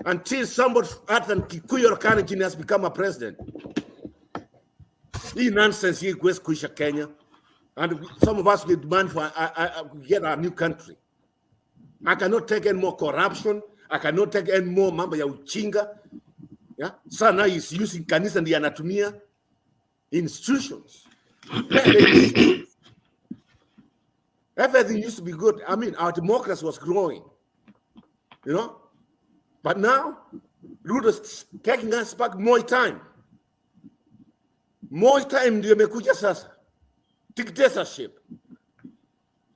Until somebody other than Kikuyu or Kalenjin has become a president. This nonsense here goes to Kenya. And some of us will demand for get our new country. I cannot take any more corruption. I cannot take any more mambo ya uchinga. Yeah? So now he's using kanisa and the anatumia institutions. Everything used to be good. I mean, our democracy was growing. You know? But now, Ruto's taking us back more time. More time ndio imekuja sasa. Dictatorship.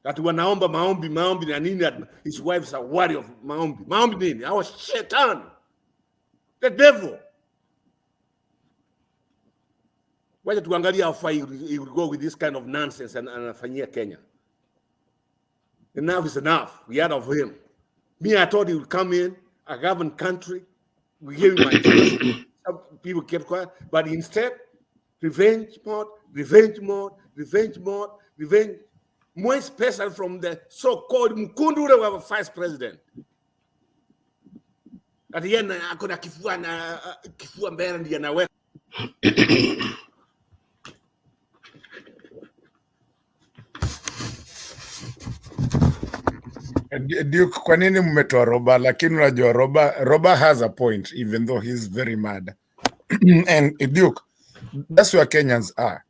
That wanaomba maombi na nini, his wife's a warrior of maombi. Maombi nini? I was shaitan. The devil. Wacha tuangalia how far he will go with this kind of nonsense and anafanyia Kenya. Enough is enough. We had of him. Me, I thought he would come in, a governed country. We gave him my chance. Some people kept quiet. But instead, revenge mode. More special from the so-called Mkundure of a vice president. At the end, akona kifua mbele ndiye anaweka. Duke, kwa nini mmetoa Roba? Lakini unajua Roba has a point, even though he's very mad. And Duke, that's where Kenyans are.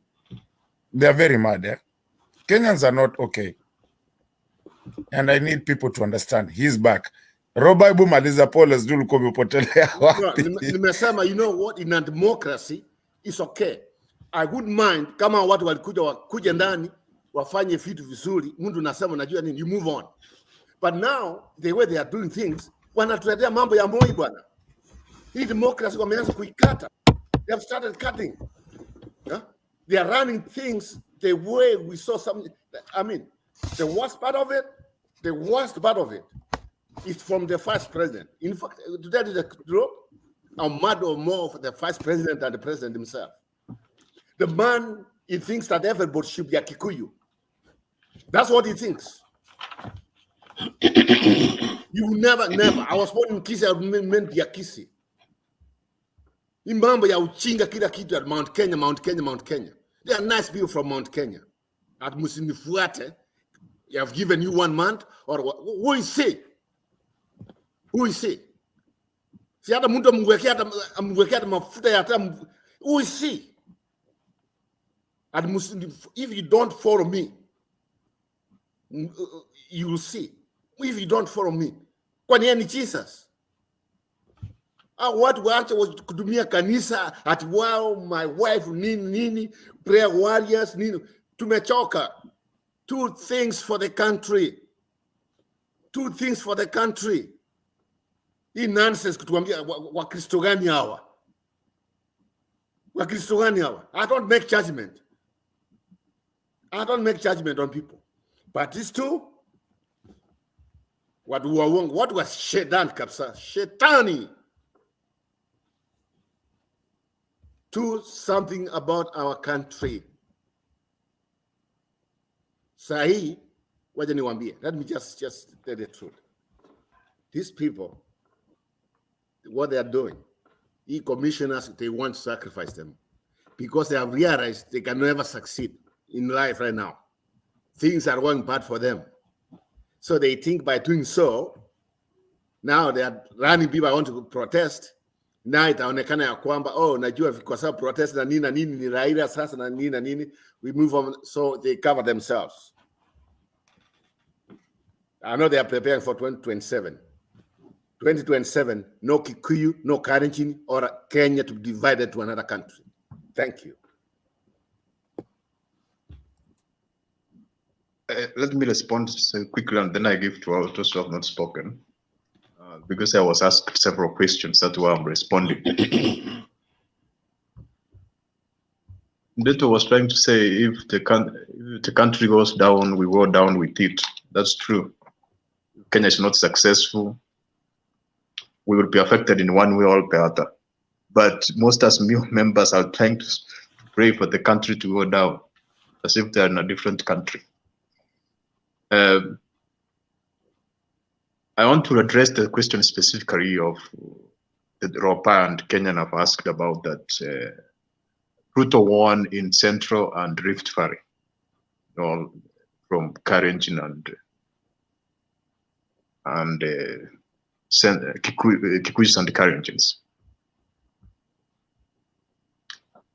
They are very mad. Eh? Kenyans are not okay. And I need people to understand. He's back. Roba ibu maliza pole sijui ulikuwa umepotelea wapi. Nimesema, you know what, in a democracy, it's okay. I wouldn't mind kama watu walikuja ndani wafanye vitu vizuri, mtu nasema najua nini, you move on. But now, the way they are doing things, wanatuletea mambo ya Moi bwana. Hii democracy wameanza kuikata. They have started cutting. Yeah? They are running things the way we saw some. I mean, the worst part of it is from the vice president. In fact, to tell you the truth, I'm mad or more of the vice president than the president himself. The man, he thinks that everybody should be a Kikuyu. That's what he thinks. You never. I was born in Kisii, I meant be a Kisii. Imambo ya uchinga kila kitu at Mount Kenya. They are nice people from Mount Kenya. At Musinifuate, you have given you 1 month, or who is he? Si hata mtu amwekea mafuta ya hata, who is he? At if you don't follow me, you will see. If you don't follow me, kwani yeye ni Jesus? Watu waache kutumia kanisa ati wao, my wife, nini, prayer warriors, nini. Tumechoka. 2 things for the country. Hii nonsense kutuambia Wakristo gani hawa? I don't make judgment. On people. But these two, what was Shetan kabisa? Shetani. Do something about our country. Sahi, wacha niwaambie. Let me just tell the truth. these people, what they are doing, commissioners, they want to sacrifice them because they have realized they can never succeed in life right now. Things are going bad for them. So they think by doing so, now they are running people. I want to protest. Now itaonekana ya kwamba, oh, najua kwa sababu protest na nini ni Raila sasa na nini, we move on, so they cover themselves. I know they are preparing for 2027. 2027, no Kikuyu, no Karenjin, or Kenya to be divided to another country. Thank you. Let me respond so quickly, and then I give to those who have not spoken, because I was asked several questions. That's why I'm responding. Beto was trying to say if the country goes down, we go down with it. That's true. Kenya is not successful. We will be affected in one way or the other. But most as new members are trying to pray for the country to go down, as if they're in a different country. I want to address the question specifically of the Ropa and Kenyan have asked about that Ruto won in Central and Rift Valley, from Karenjin and Kikuyus and Karenjins.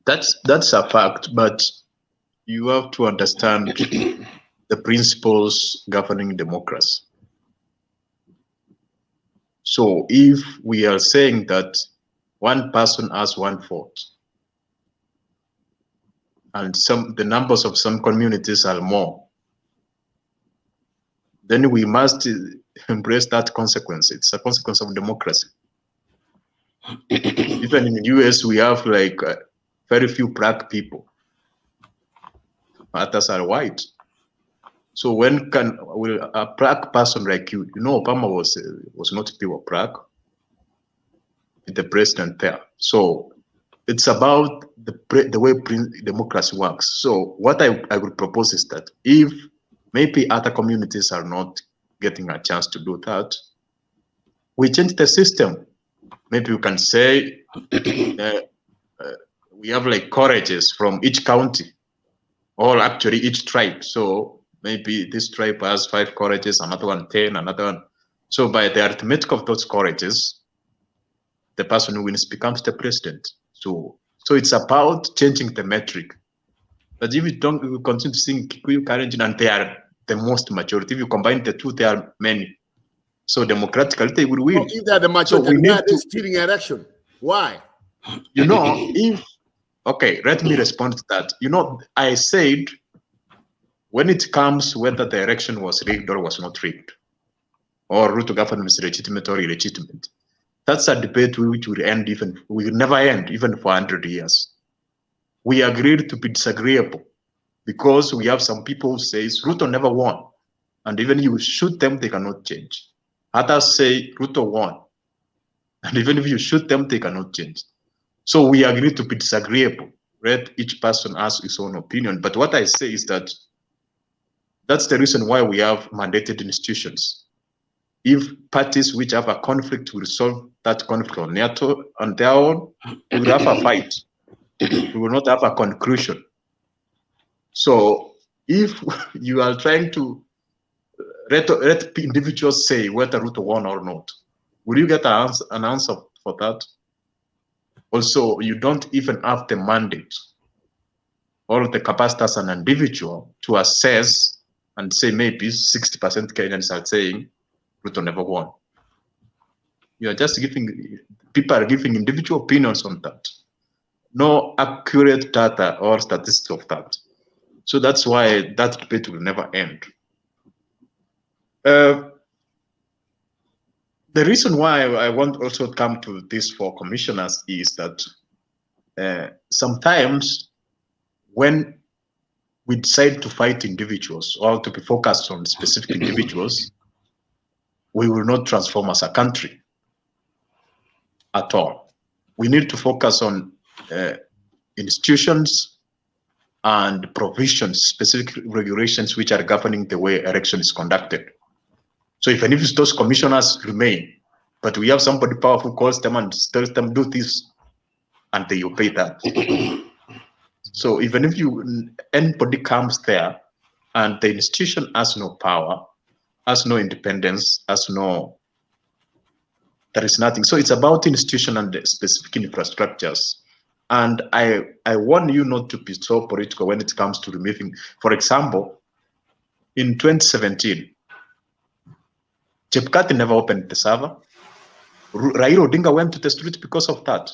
That's a fact, but you have to understand the principles governing democracy. So if we are saying that one person has one vote, and the numbers of some communities are more, then we must embrace that consequence. It's a consequence of democracy. Even in the US, we have like very few black people. Others are white. So when will a black person like you, Obama was not pure black, the president there. So it's about the way democracy works. So what I would propose is that if maybe other communities are not getting a chance to do that, we change the system. Maybe you can say we have like colleges from each county, or actually each tribe. So maybe this tribe has 5 colleges, another one 10, another one. So by the arithmetic of those colleges, the person who wins becomes the president. So it's about changing the metric. But if you continue to sing Kikuyu, Karenjin, and they are the most majority, if you combine the two, there are many. So democratically, they will win. Well, if they are the majority, why are they stealing election? Why? Okay, let me respond to that. I said, when it comes whether the election was rigged or was not rigged, or Ruto government is legitimate or illegitimate, that's a debate which will never end, even for 100 years. We agreed to be disagreeable because we have some people who say Ruto never won, and even if you shoot them, they cannot change. Others say Ruto won, and even if you shoot them, they cannot change. So we agreed to be disagreeable. Let each person ask his own opinion. But what I say is that that's the reason why we have mandated institutions. If parties which have a conflict will resolve that conflict on their own, we will have a fight. We will not have a conclusion. So if you are trying to let individuals say whether Ruto won or not, will you get an answer for that? Also, you don't even have the mandate or the capacity as an individual to assess and say maybe 60% Kenyans are saying Ruto never won. You are just people are giving individual opinions on that. No accurate data or statistics of that. So that's why that debate will never end. The reason why I want also to come to this for commissioners is that sometimes when we decide to fight individuals or to be focused on specific individuals, we will not transform as a country at all. We need to focus on institutions and provisions, specific regulations which are governing the way election is conducted. So even if those commissioners remain, but we have somebody powerful calls them and tells them do this, and they obey that. So even if anybody comes there and the institution has no power, has no independence, there is nothing. So it's about institution and specific infrastructures. And I warn you not to be so political when it comes to removing. For example, in 2017, Chepkati never opened the server. Raila Odinga went to the street because of that.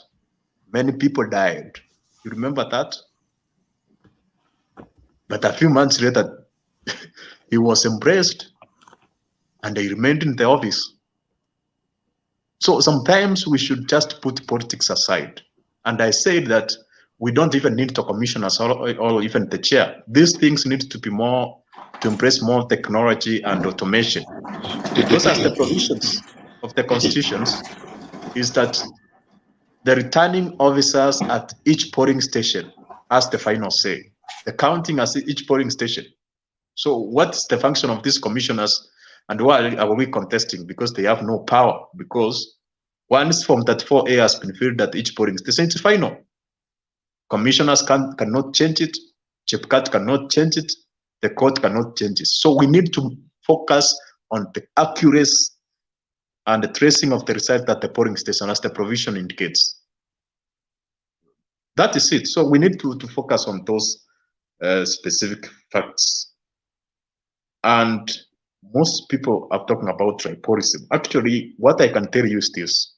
Many people died. You remember that? But a few months later, he was embraced and he remained in the office. So sometimes we should just put politics aside. And I said that we don't even need the commissioners or even the chair. These things need to be more, to embrace more technology and automation. Because as the provisions of the constitutions is that the returning officers at each polling station has the final say. The counting at each polling station. So what's the function of these commissioners, and why are we contesting? Because they have no power. Because once Form 34A has been filled at each polling station, it's final. Commissioners cannot change it. Chepkat cannot change it. The court cannot change it. So we need to focus on the accuracy and the tracing of the result at the polling station as the provision indicates. That is it. So we need to focus on those specific facts. And most people are talking about tribalism. Actually, what I can tell you is this.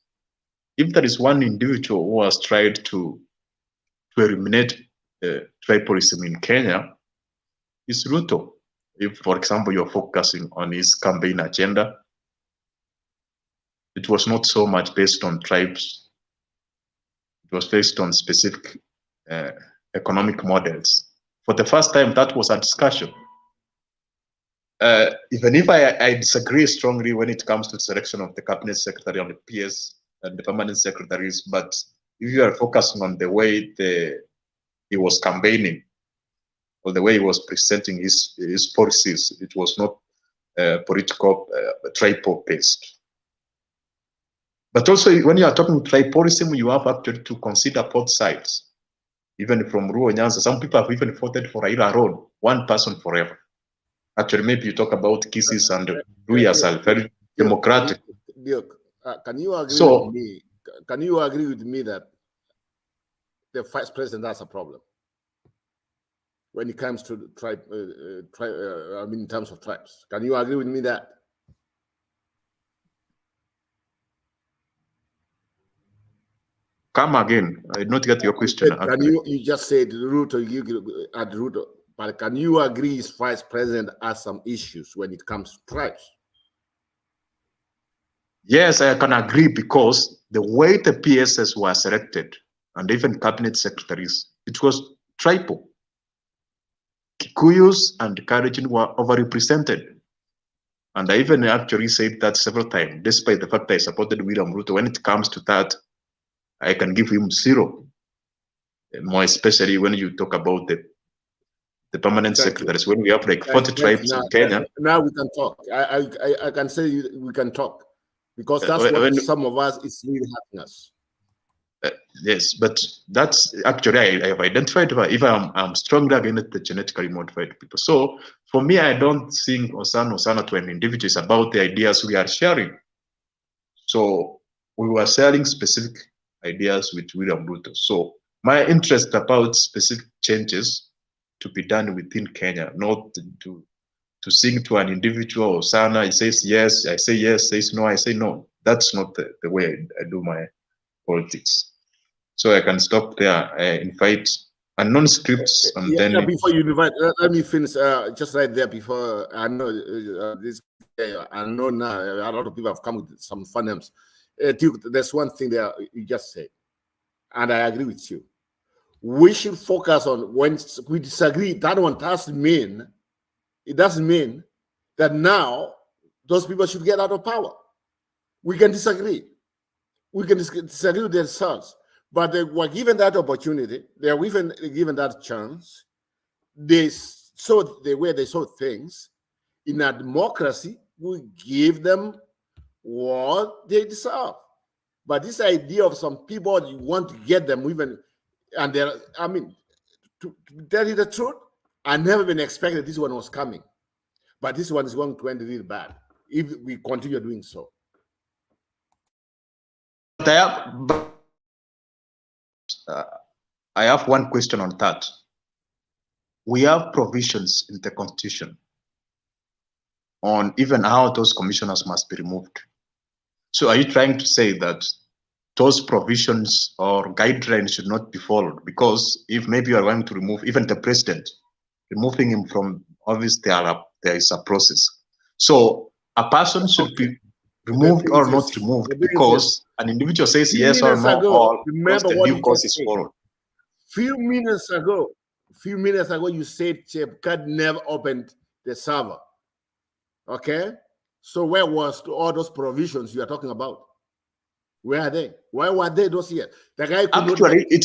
If there is one individual who has tried to eliminate tribalism in Kenya, it's Ruto. If, for example, you're focusing on his campaign agenda, it was not so much based on tribes. It was based on specific economic models. For the first time, that was a discussion. Even if I disagree strongly when it comes to the selection of the cabinet secretary and the PS and the permanent secretaries, but if you are focusing on the way he was campaigning or the way he was presenting his policies, it was not political, tribal based. But also, when you are talking tribalism, you have actually to consider both sides. Even from Ruo Nyanza, some people have even voted for Raila alone, one person forever. Actually, maybe you talk about Kisses and Luyas are very democratic. Dirk, can you agree with me? Can you agree with me that the vice president has a problem when it comes to tribe? I mean, in terms of tribes, can you agree with me that? Come again. I did not get your question. Can you just said Ruto, you at Ruto, but can you agree his vice president has some issues when it comes to tribes? Yes, I can agree, because the way the PSS were selected and even cabinet secretaries, it was tribal. Kikuyus and Kalenjin were overrepresented. And I even actually said that several times, despite the fact that I supported William Ruto. When it comes to that, I can give him 0. More especially when you talk about the permanent secretaries, when we have like 40 tribes in Kenya. Now we can talk. I can say we can talk, because that's what some of us is really happening us. Yes, but that's actually I have identified if I'm strongly against the genetically modified people. So for me, I don't think Osana to an individual is about the ideas we are sharing. So we were sharing specific ideas with William Ruto. So my interest about specific changes to be done within Kenya, not to sing to an individual. Osana, he says yes, I say yes, says no, I say no. That's not the way I do my politics. So I can stop there. I invite unknown scripts and then. Yeah, before you invite, let me finish just right there before I know this. I know now a lot of people have come with some fun names. Duke, there's one thing there you just said, and I agree with you. We should focus on when we disagree. That one doesn't mean that now those people should get out of power. We can disagree. We can disagree with themselves, but they were given that opportunity. They were even given that chance. They saw the way they saw things. In a democracy, we give them what they deserve. But this idea of some people, you want to get them even, and they're, I mean, to tell you the truth, I never been expected this one was coming. But this one is going to end really bad if we continue doing so. I have one question on that. We have provisions in the Constitution on even how those commissioners must be removed. So are you trying to say that those provisions or guidelines should not be followed? Because if maybe you are going to remove even the president, removing him from office, there is a process. So a person should be removed or not removed because an individual says yes or no, or because the due course is followed. Few minutes ago, you said Chebukati never opened the server. Okay, so where was all those provisions you are talking about? Where are they? Why were they those here? The guy could actually, it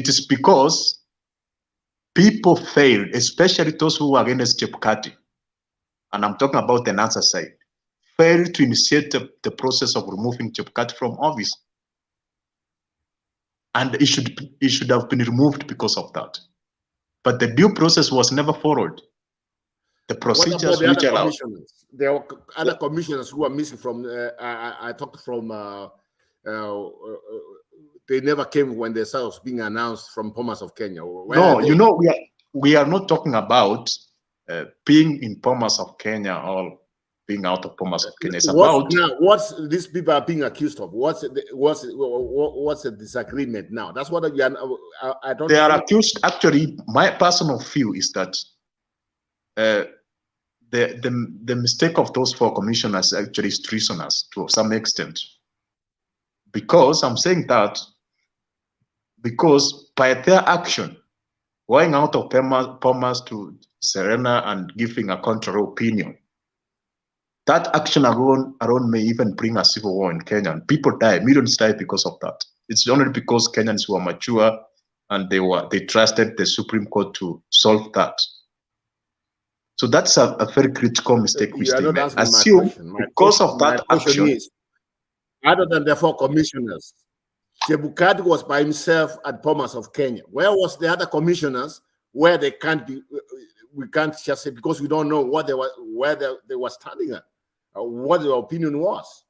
is because people failed, especially those who were against Chebukati, and I'm talking about the answer side, failed to initiate the process of removing Chebukati from office. And it should have been removed because of that. But the due process was never followed. The procedures what about which allowed. There were other commissioners who are missing from. I talked from. They never came when the result was being announced from Bomas of Kenya. No, you know, we are not talking about being in Bomas of Kenya or being out of Bomas of Kenya. It's about what's these people are being accused of. What's the disagreement now? That's what I don't. They are accused. Actually, my personal view is that the mistake of those 4 commissioners actually is treasonous to some extent. Because I'm saying that because by their action, going out of Bomas to Serena and giving a contrary opinion, that action alone may even bring a civil war in Kenya. And people die, millions die because of that. It's only because Kenyans were mature and they trusted the Supreme Court to solve that. So that's a very critical mistake which they made. Assume because of that action. Is, other than the 4 commissioners, Chebukati was by himself at Bomas of Kenya. Where was the other commissioners? Where they can't be, we can't just say because we don't know what they were, where they were standing at, what their opinion was.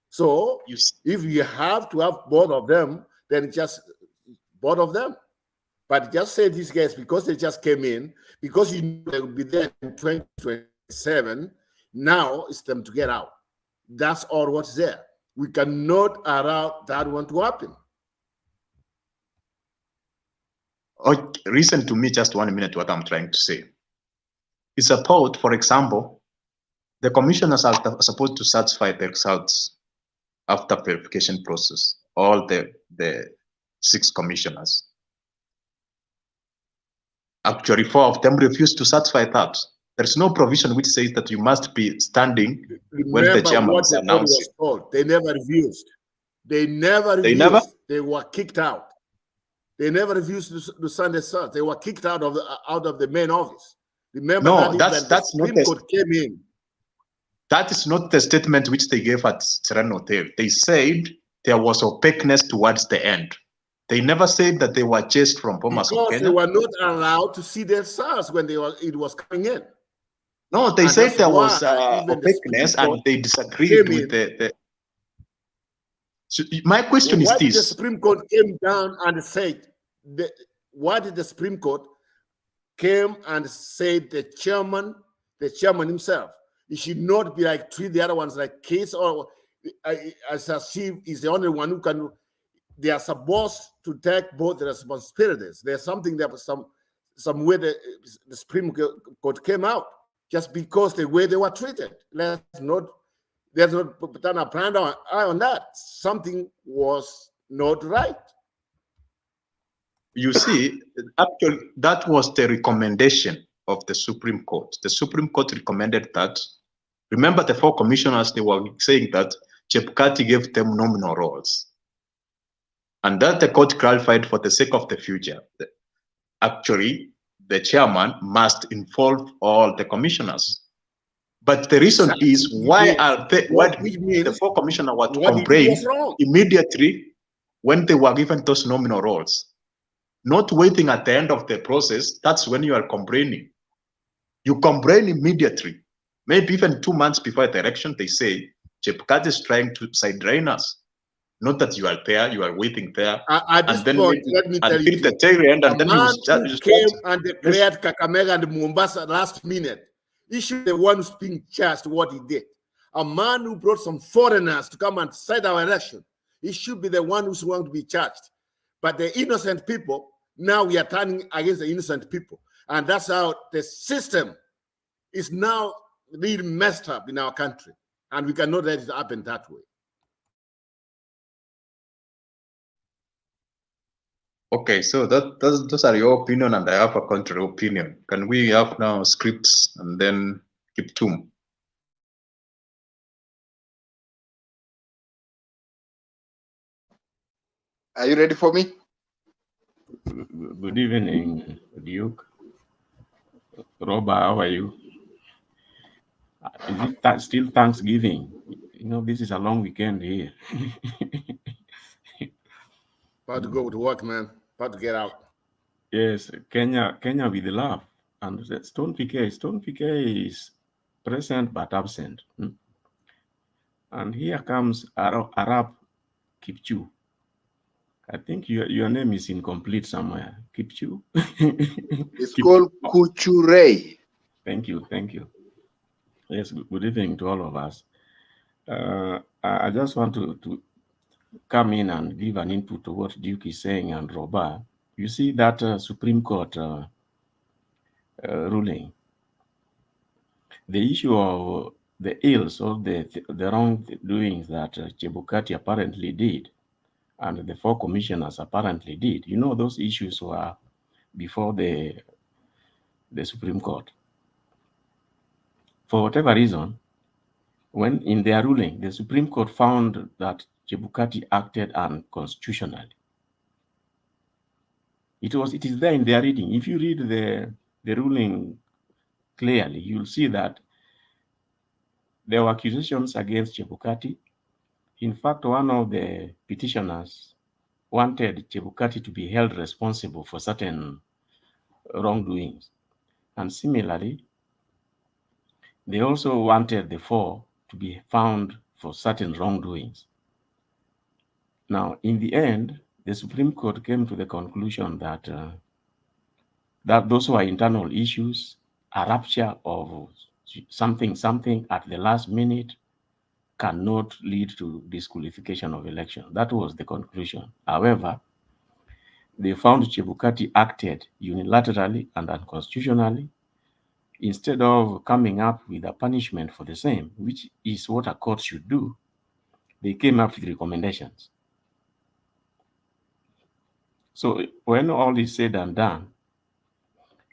So if you have to have both of them, then just both of them. But just say these guys because they just came in, because you know they will be there in 2027. Now it's time to get out. That's all what's there. We cannot allow that one to happen. Listen to me just 1 minute what I'm trying to say. It's about, for example, the commissioners are supposed to satisfy the results after verification process, all the 6 commissioners. Actually, 4 of them refused to satisfy that. There's no provision which says that you must be standing when the chairman is announcing. They never refused. They never refused. They were kicked out. They never refused to send the results. They were kicked out of the main office. Remember that's the Supreme Court came in. That is not the statement which they gave at Serena Hotel. They said there was opaqueness towards the end. They never said that they were chased from Bomas of Kenya. Because they were not allowed to see their results when it was coming in. No, they said there was opaqueness and they disagreed with the. So my question is this: did the Supreme Court came down and said, why did the Supreme Court came and said the chairman himself, he should not be like treat the other ones like kids or as if he's the only one who can. They are supposed to take both the responsibilities. There's something that was some way the Supreme Court came out just because the way they were treated. Let's not put a brand eye on that. Something was not right. You see, actually, that was the recommendation of the Supreme Court. The Supreme Court recommended that. Remember, the 4 commissioners, they were saying that Chebukati gave them nominal roles. And that the court clarified for the sake of the future. Actually, the chairman must involve all the commissioners. But the reason is why are they, which the means four commissioners were to what he did complain was wrong. immediately when they were given those nominal roles, not waiting at the end of the process. That's when you are complaining. You complain immediately. Maybe even 2 months before the election, they say Chebukati is trying to sideline us. Not that you are there, you are waiting there. At this and then point, maybe let me tell until you, the tail end, and the then you man start. who came and declared Kakamega and Mombasa last minute, he should be the one who's being charged what he did. A man who brought some foreigners to come and side our election, he should be the one who's going to be charged. But the innocent people, now we are turning against the innocent people. And that's how the system is now really messed up in our country. And we cannot let it happen that way. Okay, so those are your opinion, and I have a contrary opinion. Can we have now scripts and then keep two? Are you ready for me? Good evening, Duke. Robert, how are you? Is it still Thanksgiving? You know, this is a long weekend here. About to go to work, man. About to get out. Yes, Kenya with the love. And Stone PK is present but absent. And here comes Arab Kipchu. I think your name is incomplete somewhere. Kipchu? It's called Kuchure. Thank you. Yes, good evening to all of us. I just want to come in and give an input to what Duke is saying and Robert. You see that Supreme Court ruling, the issue of the ills or the wrongdoings that Chebukati apparently did and the four commissioners apparently did. You know, those issues were before the Supreme Court. For whatever reason, when in their ruling, the Supreme Court found that Chebukati acted unconstitutionally. It is there in their reading. If you read the ruling clearly, you'll see that there were accusations against Chebukati. In fact, one of the petitioners wanted Chebukati to be held responsible for certain wrongdoings. And similarly, they also wanted the four to be found for certain wrongdoings. Now, in the end, the Supreme Court came to the conclusion that that those were internal issues, a rupture of something at the last minute cannot lead to disqualification of election. That was the conclusion. However, they found Chebukati acted unilaterally and unconstitutionally. Instead of coming up with a punishment for the same, which is what a court should do, they came up with recommendations. So when all is said and done,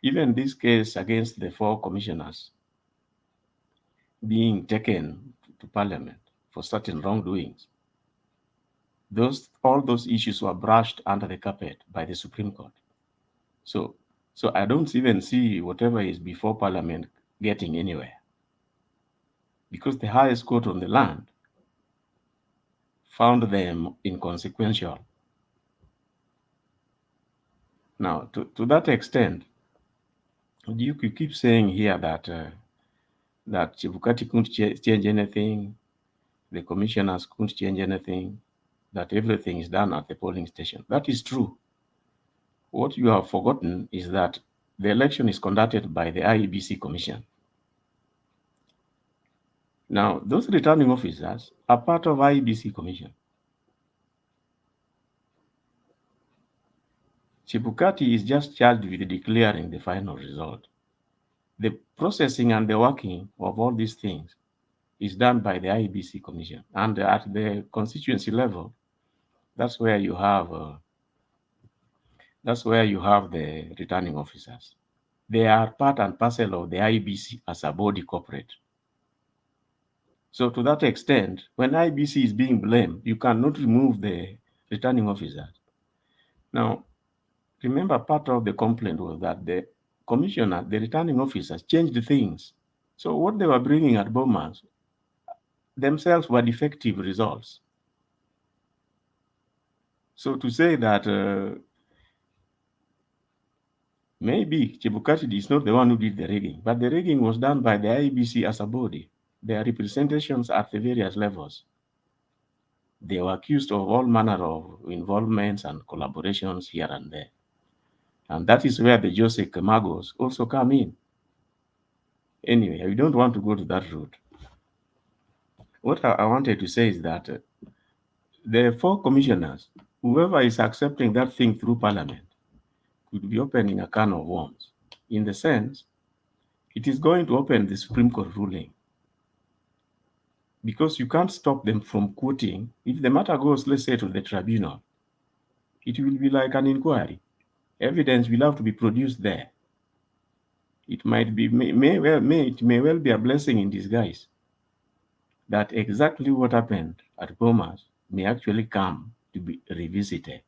even this case against the four commissioners being taken to Parliament for certain wrongdoings, all those issues were brushed under the carpet by the Supreme Court. So I don't even see whatever is before Parliament getting anywhere, because the highest court on the land found them inconsequential. Now, to that extent, you keep saying here that that Chebukati couldn't change anything, the commissioners couldn't change anything, that everything is done at the polling station. That is true. What you have forgotten is that the election is conducted by the IEBC Commission. Now, those returning officers are part of IEBC Commission. Chebukati is just charged with declaring the final result. The processing and the working of all these things is done by the IEBC Commission. And at the constituency level, that's where you have the returning officers. They are part and parcel of the IEBC as a body corporate. So to that extent, when IEBC is being blamed, you cannot remove the returning officers. Now, remember, part of the complaint was that the commissioner, the returning officers, changed things So what they were bringing at Bomas themselves were defective results. So to say that maybe Chebukati is not the one who did the rigging, but the rigging was done by the IEBC as a body. Their representations at the various levels. They were accused of all manner of involvements and collaborations here and there. And that is where the Jose Camagos also come in. Anyway, we don't want to go to that route. What I wanted to say is that the 4 commissioners, whoever is accepting that thing through Parliament, could be opening a can of worms, in the sense it is going to open the Supreme Court ruling. Because you can't stop them from quoting. If the matter goes, let's say, to the tribunal, it will be like an inquiry. Evidence will have to be produced there. It might be, it may well be a blessing in disguise that exactly what happened at Bomas may actually come to be revisited.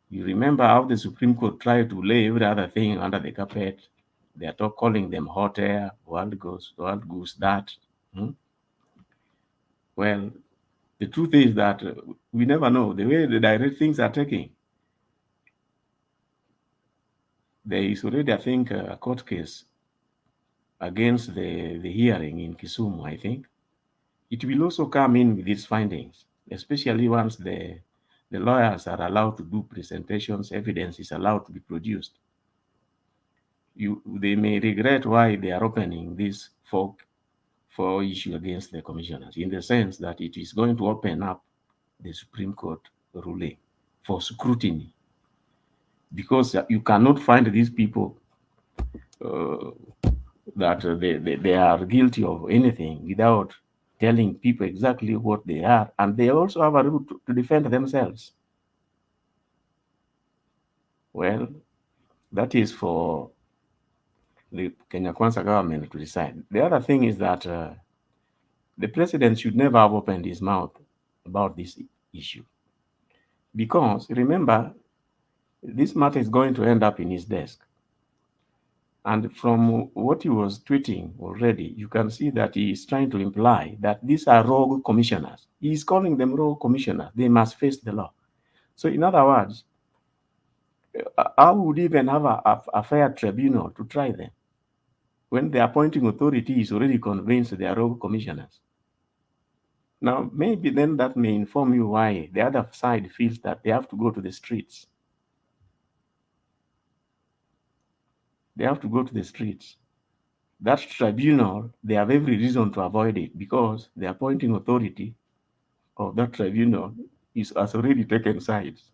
You remember how the Supreme Court tried to lay every other thing under the carpet. They are calling them hot air, world goes that. Well, the truth is that we never know the way the direct things are taking. There is already, I think, a court case against the hearing in Kisumu, I think. It will also come in with its findings, especially once the lawyers are allowed to do presentations, evidence is allowed to be produced. They may regret why they are opening this for issue against the commissioners, in the sense that it is going to open up the Supreme Court ruling for scrutiny, because you cannot find these people that they are guilty of anything without telling people exactly what they are, and they also have a right to defend themselves. Well, that is for the Kenya Kwanza government to decide. The other thing is that the president should never have opened his mouth about this issue, because remember, this matter is going to end up in his desk. And from what he was tweeting already, you can see that he is trying to imply that these are rogue commissioners. He is calling them rogue commissioners. They must face the law. So in other words, how would he even have a fair tribunal to try them when the appointing authority is already convinced they are rogue commissioners? Now, maybe then that may inform you why the other side feels that they have to go to the streets. They have to go to the streets. That tribunal, they have every reason to avoid it, because the appointing authority of that tribunal has already taken sides.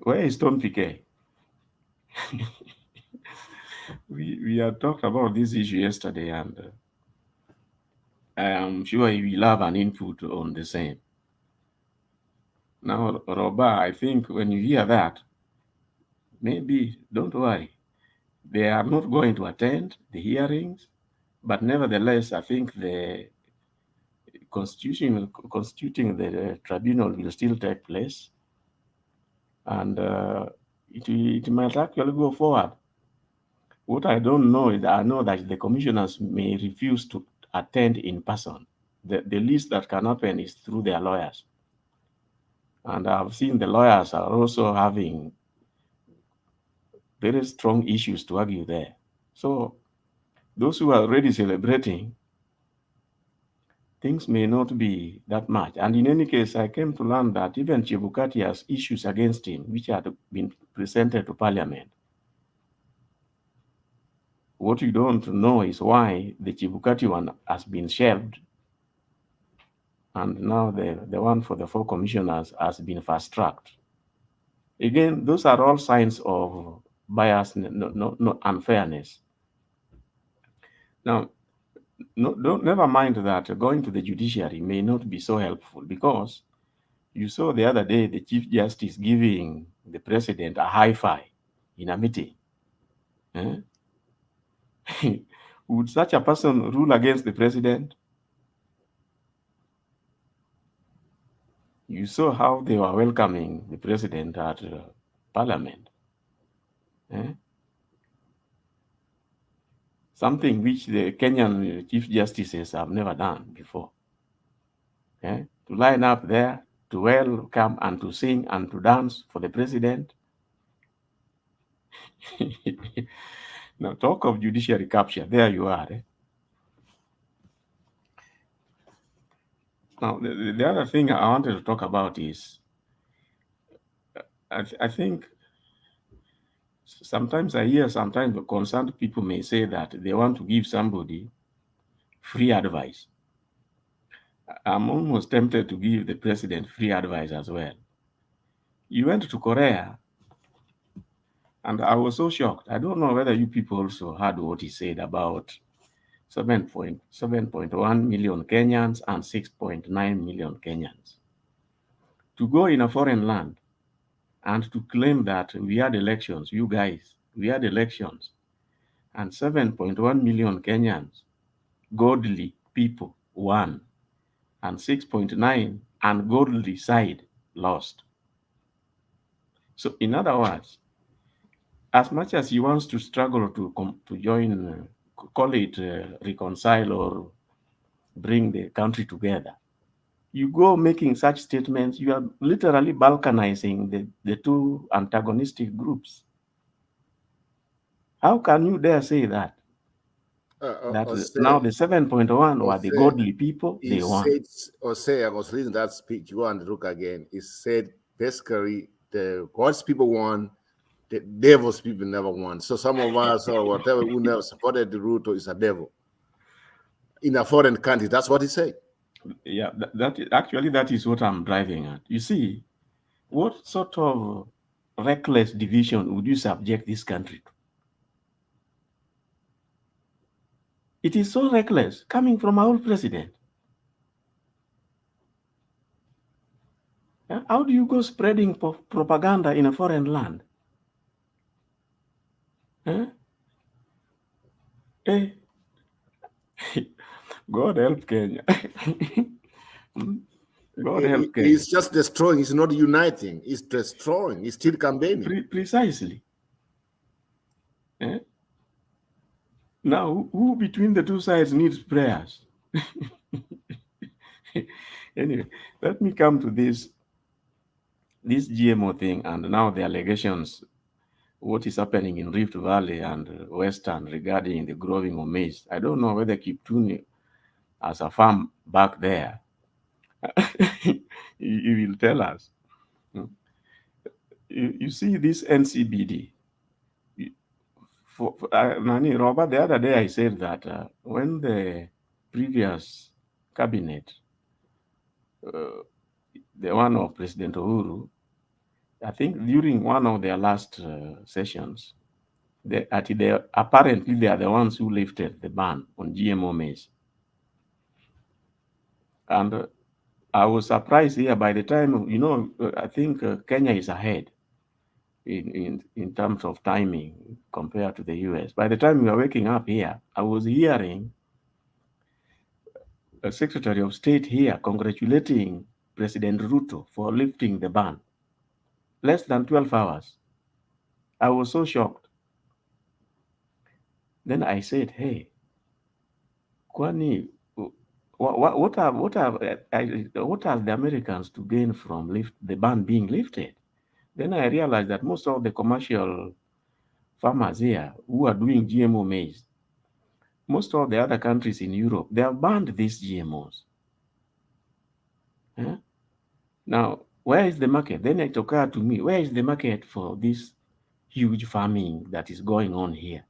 Where is Tom PK? we had talked about this issue yesterday, and I am sure he will have an input on the same. Now, Roba, I think when you hear that, maybe don't worry. They are not going to attend the hearings, but nevertheless, I think the constituting the tribunal will still take place, and it might actually go forward. What I don't know is I know that the commissioners may refuse to attend in person. The least that can happen is through their lawyers. And I've seen the lawyers are also having very strong issues to argue there. So those who are already celebrating, things may not be that much. And in any case, I came to learn that even Chebukati has issues against him, which had been presented to Parliament. What you don't know is why the Chebukati one has been shelved, and now the one for the 4 commissioners has been fast-tracked. Again, those are all signs of bias, no unfairness. Now, never mind that going to the judiciary may not be so helpful, because you saw the other day the Chief Justice giving the president a high five in a meeting. Would such a person rule against the president? You saw how they were welcoming the president at Parliament. something which the Kenyan chief justices have never done before. To line up there, to welcome and to sing and to dance for the president. Now, talk of judiciary capture. There you are. Now, the other thing I wanted to talk about is, I think sometimes I hear sometimes the concerned people may say that they want to give somebody free advice. I'm almost tempted to give the president free advice as well. You went to Korea, and I was so shocked. I don't know whether you people also heard what he said about 7.1 million Kenyans and 6.9 million Kenyans. To go in a foreign land and to claim that we had elections, you guys, we had elections, and 7.1 million Kenyans, godly people, won, and 6.9 ungodly side lost. So in other words, as much as he wants to struggle to join, call it reconcile or bring the country together, you go making such statements, you are literally balkanizing the two antagonistic groups. How can you dare say that? Now the 7.1 were the godly people, they won. I was reading that speech, go and look again. It said basically the God's people won, the devil's people never won. So some of us or whatever who never supported the Ruto is a devil. In a foreign country, that's what he said. Yeah, that is what I'm driving at. You see, what sort of reckless division would you subject this country to? It is so reckless coming from our president. How do you go spreading propaganda in a foreign land? God help Kenya. God help Kenya. He's just destroying. He's not uniting. He's destroying. He's still campaigning. Precisely. Now, who between the two sides needs prayers? Anyway, let me come to this GMO thing and now the allegations, what is happening in Rift Valley and Western regarding the growing of maize. I don't know whether Kiptuni, as a farm back there, he will tell us. You see this NCBD. Robert, the other day I said that when the previous cabinet, the one of President Uhuru, I think during one of their last sessions, apparently they are the ones who lifted the ban on GMO maize. And I was surprised here by the time, I think Kenya is ahead in terms of timing compared to the US. By the time we were waking up here, I was hearing a Secretary of State here congratulating President Ruto for lifting the ban. Less than 12 hours. I was so shocked. Then I said, hey, Kwani, what have the Americans to gain from the ban being lifted? Then I realized that most of the commercial farmers here who are doing GMO maize, most of the other countries in Europe, they have banned these GMOs. Now, where is the market? Then it occurred to me, where is the market for this huge farming that is going on here?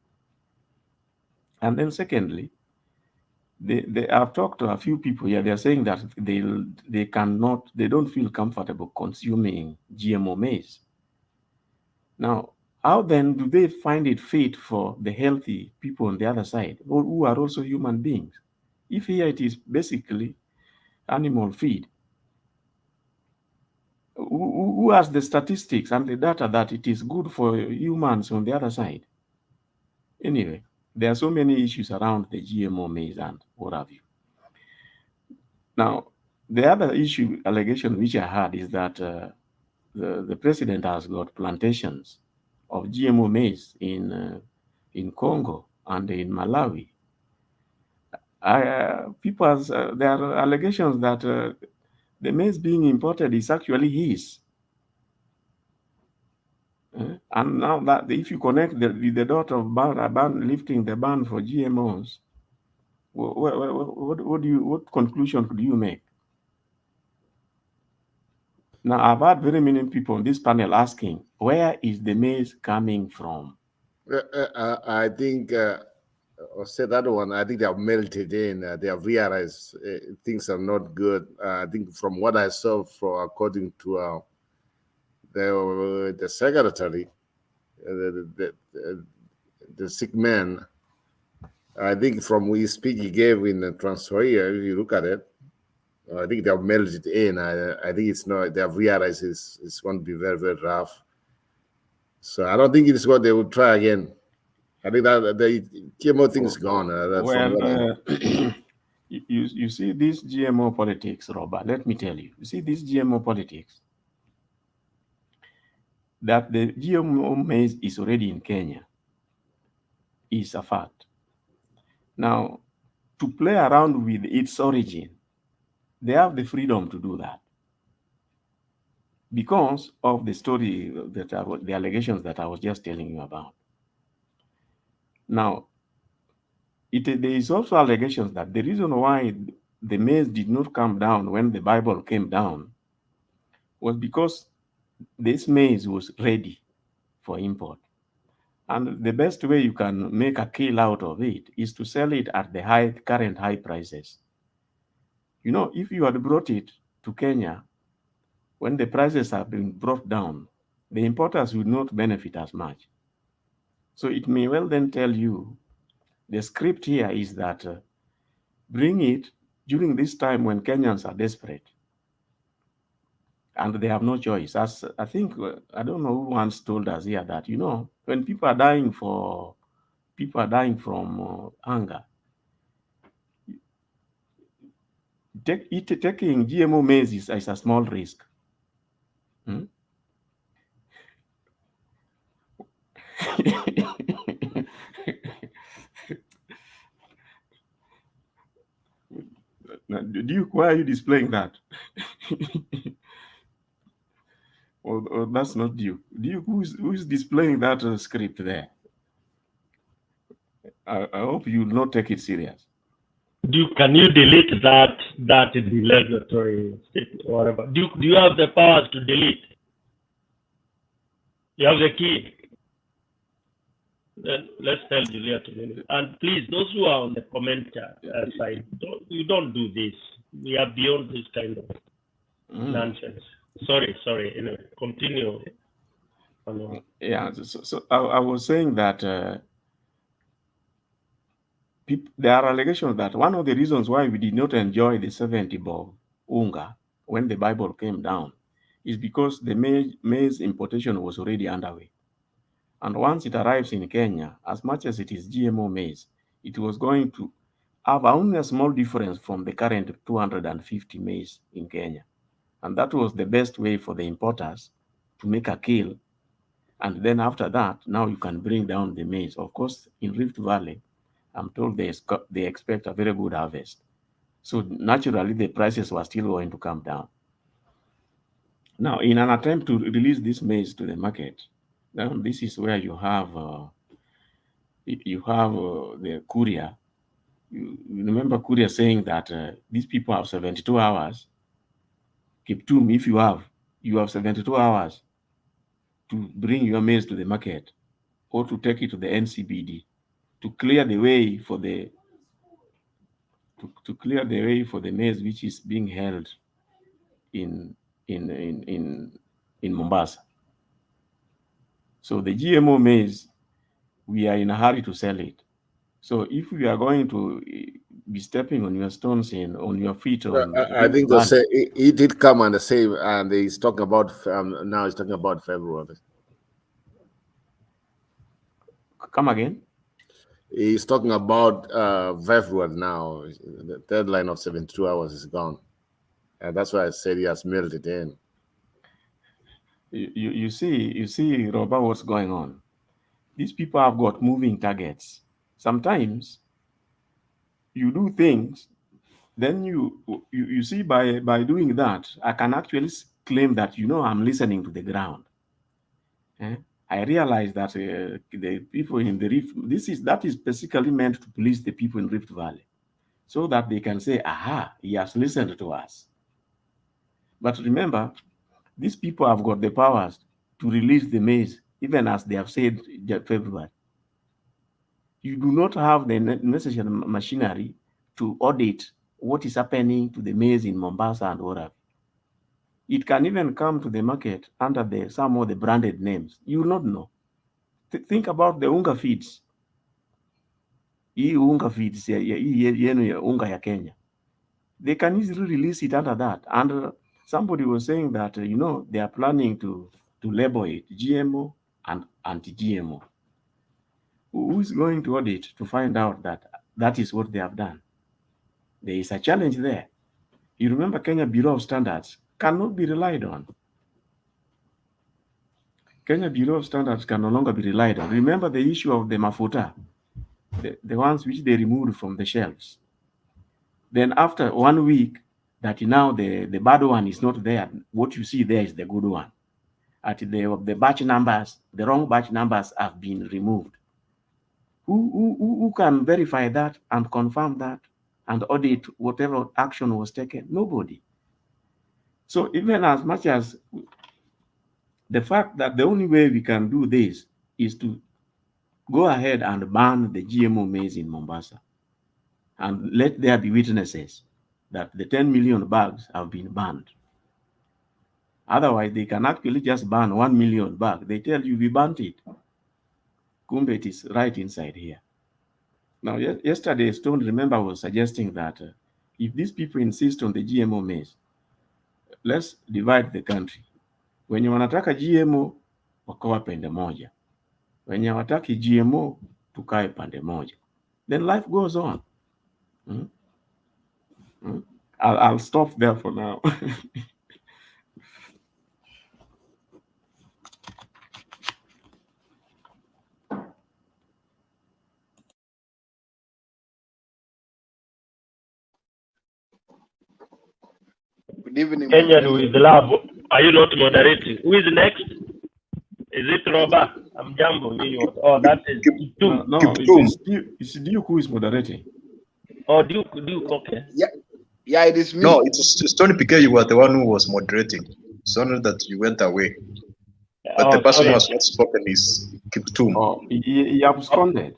And then secondly, I've talked to a few people here. They're saying that they don't feel comfortable consuming GMO maize. Now, how then do they find it fit for the healthy people on the other side, who are also human beings? If here it is basically animal feed, who has the statistics and the data that it is good for humans on the other side? Anyway, there are so many issues around the GMO maize and what have you. Now, the other allegation which I had is that the president has got plantations of GMO maize in Congo and in Malawi. There are allegations that the maize being imported is actually his. And now that if you connect with the dot of lifting the ban for GMOs, what conclusion could you make? Now, I've had very many people on this panel asking, where is the maize coming from? I think, or said that one, I think they have melted in. They have realized things are not good. I think from what I saw, according to the secretary, the sick man, I think from his speech he gave in the Transhoia, if you look at it, I think they have melted in. I think it's not, they have realized it's going to be very, very rough. So I don't think it's what they will try again. I think that the GMO thing is gone. You see this GMO politics, Robert, let me tell you. You see this GMO politics, that the GMO maize is already in Kenya is a fact. Now, to play around with its origin, they have the freedom to do that because of the story, the allegations that I was just telling you about. Now, there is also allegations that the reason why the maize did not come down when the Bible came down was because this maize was ready for import. And the best way you can make a kill out of it is to sell it at the current high prices. You know, if you had brought it to Kenya, when the prices have been brought down, the importers would not benefit as much. So it may well then tell you, the script here is that bring it during this time when Kenyans are desperate and they have no choice. As I think, I don't know who once told us here that, you know, when people are dying from hunger, taking GMO maize is a small risk. Duke, why are you displaying that? Or that's not Duke. Duke, who's displaying that script there? I hope you will not take it serious. Duke, can you delete that delegatory statement or whatever? Duke, do you have the powers to delete? You have the key. Then let's tell Julia to delete. And please, those who are on the commenter side, don't do this. We are beyond this kind of nonsense. Sorry. Anyway, continue. Yeah, so I was saying that there are allegations that one of the reasons why we did not enjoy the 70 bob unga when the Bible came down is because the maize importation was already underway. And once it arrives in Kenya, as much as it is GMO maize, it was going to have only a small difference from the current 250 maize in Kenya. And that was the best way for the importers to make a kill. And then after that, now you can bring down the maize. Of course, in Rift Valley, I'm told they expect a very good harvest. So naturally, the prices were still going to come down. Now, in an attempt to release this maize to the market, then this is where you have the courier. You remember courier saying that these people have 72 hours. Kiptum, if you have 72 hours to bring your maize to the market or to take it to the NCBD to clear the way for the maize which is being held in Mombasa. So the GMO maize, we are in a hurry to sell it. So if we are going to be stepping on your stones on your feet, I think they say he did come and say, and he's talking about now. He's talking about February. Come again? He's talking about February now. The deadline of 72 hours is gone, and that's why I said he has melted in. You see, Robert, what's going on? These people have got moving targets. Sometimes you do things, then you see by doing that, I can actually claim that, I'm listening to the ground. I realize that the people in the Rift, that is basically meant to police the people in Rift Valley, so that they can say, aha, he has listened to us. But remember, these people have got the powers to release the maize, even as they have said in February. You do not have the necessary machinery to audit what is happening to the maize in Mombasa and Orab. It can even come to the market under some of the branded names. You will not know. Think about the unga feeds. Hii unga feeds yenu ya unga ya Kenya. They can easily release it under that. And somebody was saying that, they are planning to label it GMO and anti-GMO. Who is going to audit to find out that that is what they have done? There is a challenge there. You remember Kenya Bureau of Standards cannot be relied on. Kenya Bureau of Standards can no longer be relied on. Remember the issue of the mafuta, the ones which they removed from the shelves. Then after 1 week, that now the bad one is not there, what you see there is the good one. At the batch numbers, the wrong batch numbers have been removed. Who can verify that and confirm that and audit whatever action was taken? Nobody. So even as much as the fact that the only way we can do this is to go ahead and ban the GMO maize in Mombasa, and let there be witnesses that the 10 million bags have been banned. Otherwise, they can actually just ban 1 million bags. They tell you we banned it. Kumbe, it is right inside here. Now, yesterday, Stone, remember, was suggesting that if these people insist on the GMO maize, let's divide the country. Wenye wanataka GMO, wakawa pande moja. Wenye hawataki GMO, tukae pande moja. Then life goes on. I'll stop there for now. Good evening, my Kenyan friend. with love. Are you not moderating? Who is next? Is it Roba? I'm Jambo. Oh, that is Kiptum. No, it's Duke who is moderating. Oh, Duke, okay. Yeah, it is me. No, it's Tony Piquet. You were the one who was moderating. It's only that you went away. But the person who has not spoken is Kiptum. Oh, he absconded.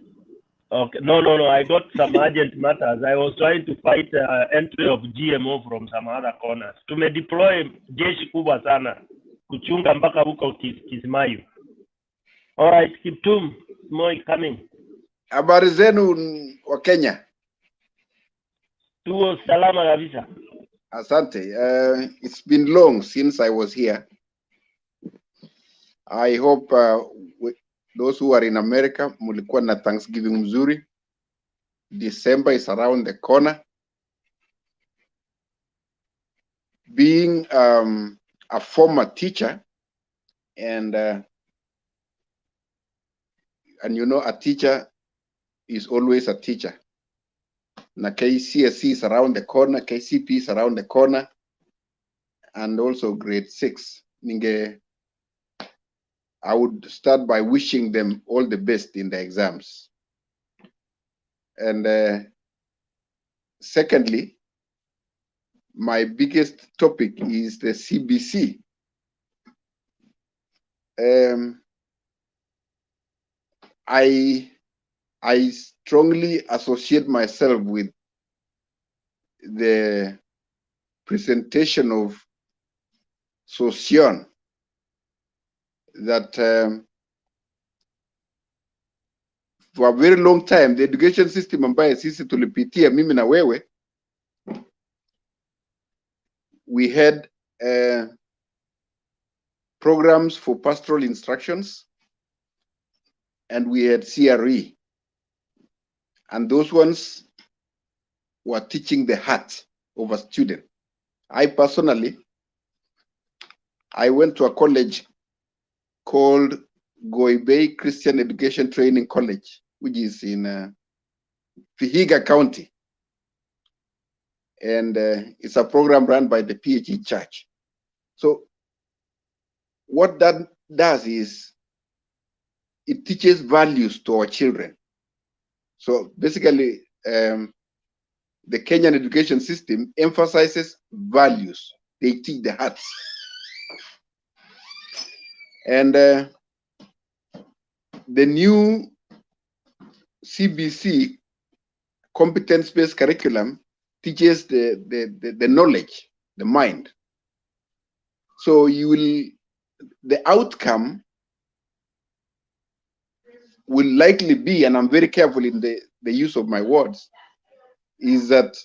Okay, no. I got some urgent matters. I was trying to fight entry of GMO from some other corners. Tumedeploy jeshi kubwa sana kuchunga mpaka huko Kismayu. All right, Kiptum, Moi coming. Habari zenu wa Kenya? Tuo salama kabisa. Asante. It's been long since I was here. I hope those who are in America, mulikuwa na Thanksgiving mzuri. December is around the corner. Being a former teacher, and a teacher is always a teacher. Na KCSE is around the corner, KCP is around the corner, and also grade 6. I would start by wishing them all the best in the exams. And secondly, my biggest topic is the CBC. I strongly associate myself with the presentation of Sossion that for a very long time the education system ambayo sisi tulipitia mimi na wewe, we had programs for pastoral instructions, and we had CRE, and those ones were teaching the heart of a student. I personally, I went to a college called Goibei Christian Education Training College, which is in Vihiga County. And it's a program run by the PHE Church. So what that does is it teaches values to our children. So basically, the Kenyan education system emphasizes values. They teach the hearts. And the new CBC, competence-based curriculum, teaches the knowledge, the mind. So the outcome will likely be, and I'm very careful in the use of my words, is that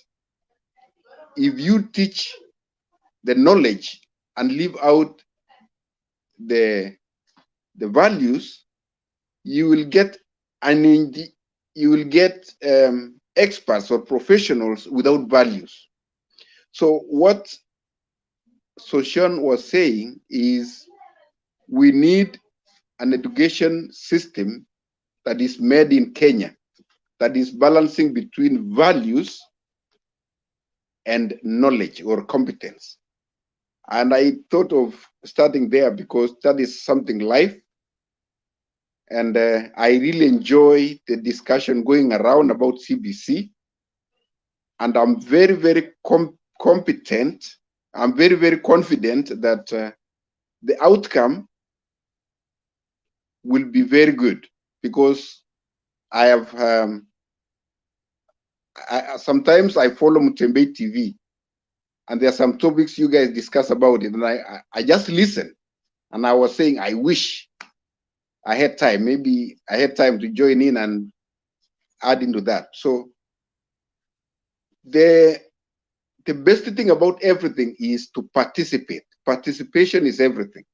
if you teach the knowledge and leave out the values, you will get experts or professionals without values. So what Soshan was saying is we need an education system that is made in Kenya, that is balancing between values and knowledge or competence. And I thought of starting there because that is something live. And I really enjoy the discussion going around about CBC. And I'm very, very competent. I'm very, very confident that the outcome will be very good, because I have sometimes I follow Mutembei TV, and there are some topics you guys discuss about it, and I just listen. And I was saying, I wish I had time. Maybe I had time to join in and add into that. So the best thing about everything is to participate. Participation is everything.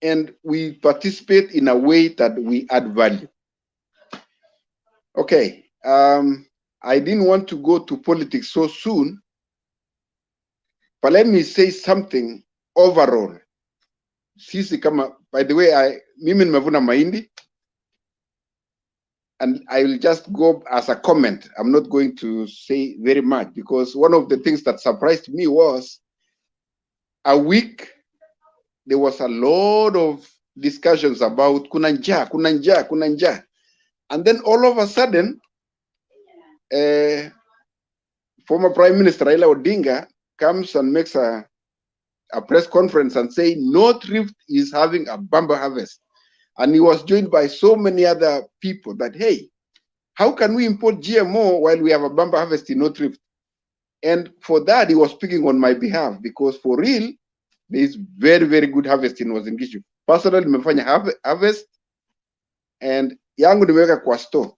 And we participate in a way that we add value. Okay, I didn't want to go to politics so soon, but let me say something overall. Sisi kama, by the way, mimi nimevuna mahindi, and I will just go as a comment. I'm not going to say very much, because one of the things that surprised me was a week there was a lot of discussions about kuna njaa, kuna njaa, kuna njaa. And then all of a sudden, former Prime Minister Raila Odinga comes and makes a press conference and say North Rift is having a bumper harvest. And he was joined by so many other people that, hey, how can we import GMO while we have a bumper harvest in North Rift? And for that, he was speaking on my behalf, because for real, there is very, very good harvest in Uasin Gishu. Personally, nimefanya harvest, and yangu nimeweka kwa store.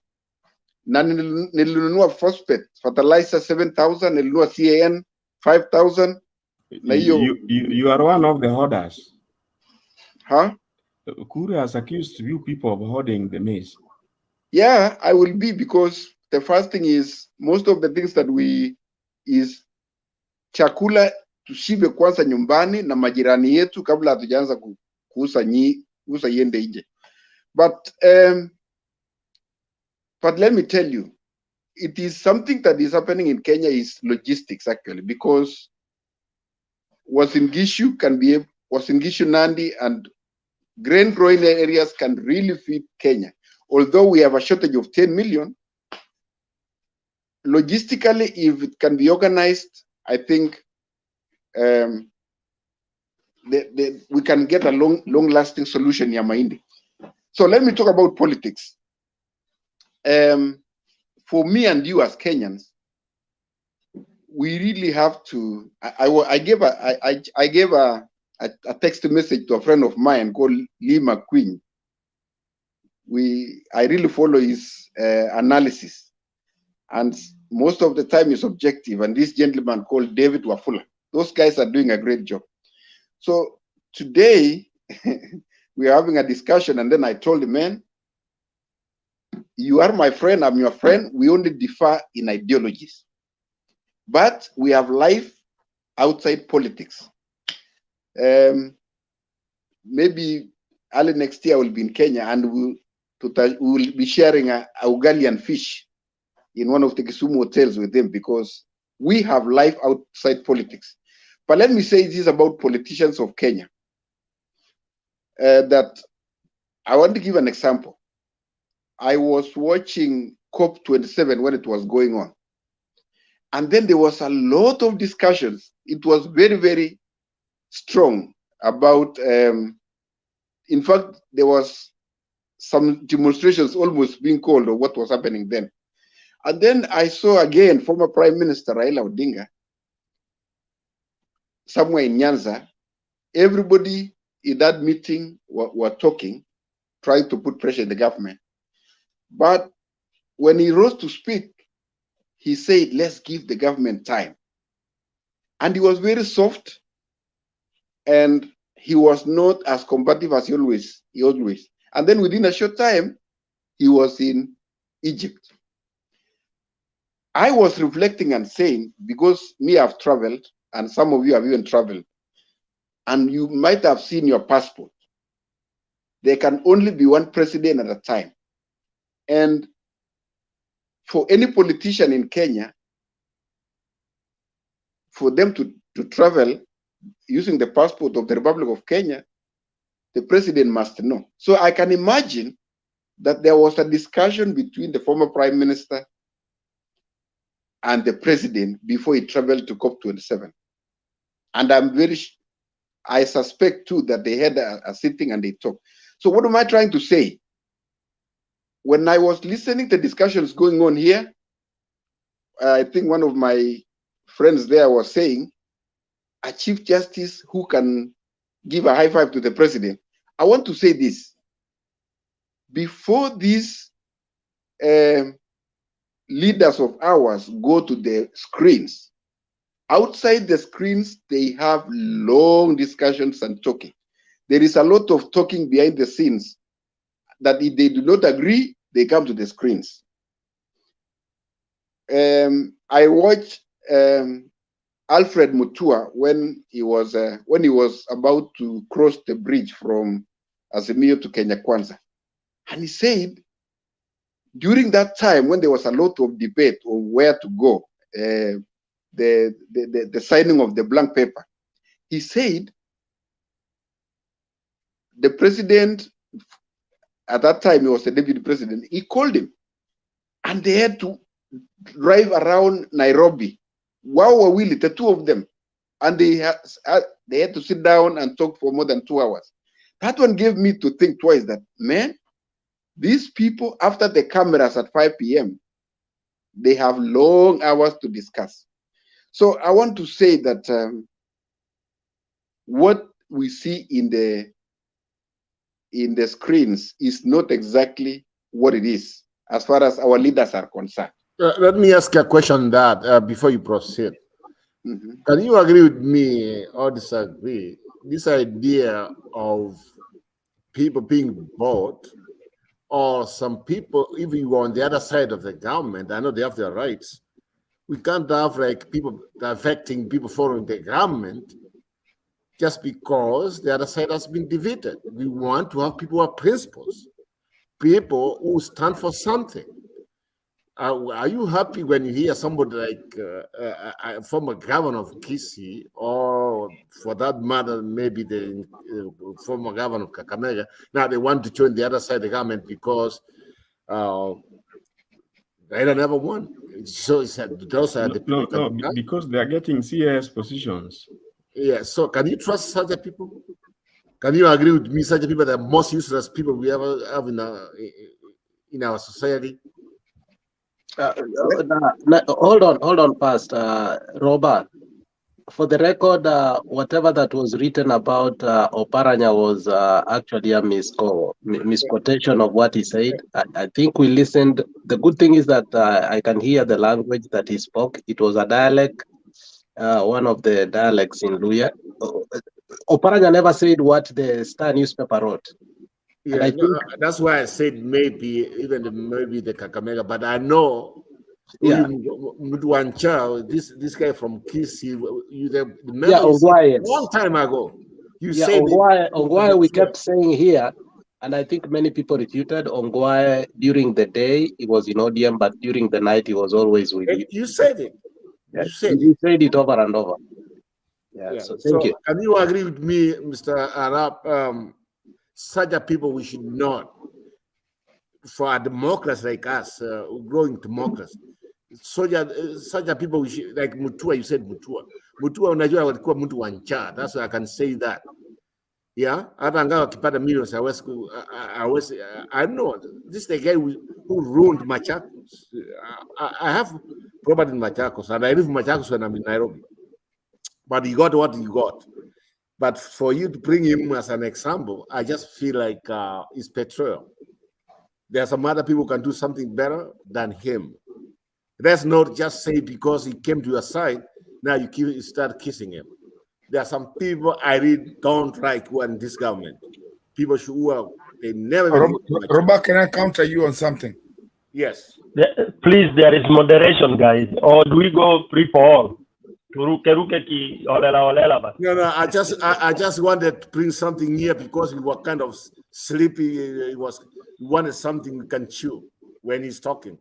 Na nilinunua phosphate fertilizer 7,000, nilinunua CAN 5,000. You are one of the hoarders. Huh? Kuru has accused you people of hoarding the maize. Yeah, I will be, because the first thing is, most of the things that is chakula tushibe kwanza nyumbani na majirani yetu kabla hatujaanza kuuza iende nje. But let me tell you, it is something that is happening in Kenya is logistics, actually, because Uasin Gishu Nandi and grain growing areas can really feed Kenya. Although we have a shortage of 10 million, logistically, if it can be organized, I think we can get a long-lasting solution ya mahindi. So let me talk about politics. For me and you as Kenyans, we really have to. I gave a text message to a friend of mine called Lee McQueen. I really follow his analysis, and most of the time is objective. And this gentleman called David Wafula, those guys are doing a great job. So today we are having a discussion, and then I told him, man, you are my friend, I'm your friend. We only differ in ideologies, but we have life outside politics. Maybe early next year I will be in Kenya, and we will be sharing a ugali and fish in one of the Kisumu hotels with them, because we have life outside politics. But let me say this about politicians of Kenya, that I want to give an example. I was watching COP27 when it was going on. And then there was a lot of discussions. It was very, very strong about, in fact, there was some demonstrations almost being called of what was happening then. And then I saw again former Prime Minister Raila Odinga somewhere in Nyanza. Everybody in that meeting were talking, trying to put pressure on the government. But when he rose to speak, he said, let's give the government time. And he was very soft, and he was not as combative as he always. And then within a short time, he was in Egypt. I was reflecting and saying, because me, I've traveled, and some of you have even traveled, and you might have seen your passport. There can only be one president at a time. And for any politician in Kenya, for them to travel using the passport of the Republic of Kenya, the president must know. So I can imagine that there was a discussion between the former prime minister and the president before he traveled to COP27. And I suspect too that they had a sitting and they talked. So what am I trying to say? When I was listening to discussions going on here, I think one of my friends there was saying, a chief justice who can give a high five to the president. I want to say this. Before these leaders of ours go to the screens, outside the screens, they have long discussions and talking. There is a lot of talking behind the scenes that if they do not agree, they come to the screens. I watched Alfred Mutua when he was about to cross the bridge from Azimio to Kenya Kwanza. And he said, during that time when there was a lot of debate on where to go, the signing of the blank paper, he said the president, at that time he was the deputy president, he called him and they had to drive around Nairobi. Wow, Willie, the two of them, and they had to sit down and talk for more than 2 hours. That one gave me to think twice that, man, these people, after the cameras at 5 p.m., they have long hours to discuss. So I want to say that what we see in the screens is not exactly what it is as far as our leaders are concerned. Let me ask a question that before you proceed. Can you agree with me or disagree? This idea of people being bought, or some people, even you are on the other side of the government, I know they have their rights. We can't have like people affecting people following the government just because the other side has been defeated. We want to have people who have principles, people who stand for something. Are you happy when you hear somebody like a former governor of Kisii, or for that matter, maybe the former governor of Kakamega, now they want to join the other side of the government because Raila never won? So it's those are the people. No, because they are getting CS positions. Yeah, so can you trust such people? Can you agree with me, such people are the most useless people we ever have in our society? Hold on first, Robert. For the record, whatever that was written about Oparanya was actually a misquotation of what he said. I think we listened. The good thing is that I can hear the language that he spoke. It was a dialect, one of the dialects in Luya. Oparanya never said what the Star newspaper wrote. Yeah, I think that's why I said maybe the Kakamega, but I know. Yeah, one child, this guy from Kisii, Ongwae. long time ago. You yeah, said Ongwae we kept saying here And I think many people refuted Ongwae during the day. He was in ODM, but during the night, he was always with you. You said it. Yeah, You said he it. said it over and over. Yeah, Yeah. so thank So you. can you agree with me, Mr. Arab? Such a people we should not, for a democracy like us, growing democracy. Such a people we should, like Mutua, you said Mutua. Mutua unajua walikuwa mtu wa njaa. That's why I can say that. Yeah, hata angawa akipata millions, I know this is the guy who ruined Machakos. I have property in Machakos, and I live in Machakos when I'm in Nairobi. But he got what he got. But for you to bring him as an example, I just feel like it's betrayal. There are some other people who can do something better than him. Let's not just say because he came to your side, now you start kissing him. There are some people I really don't like who are in this government. People who are, they never even Robert, can I counter you on something? Yes. Please, there is moderation, guys. Or do we go free for all? No, I just wanted to bring something here because we were kind of sleepy. We wanted something we can chew when he's talking.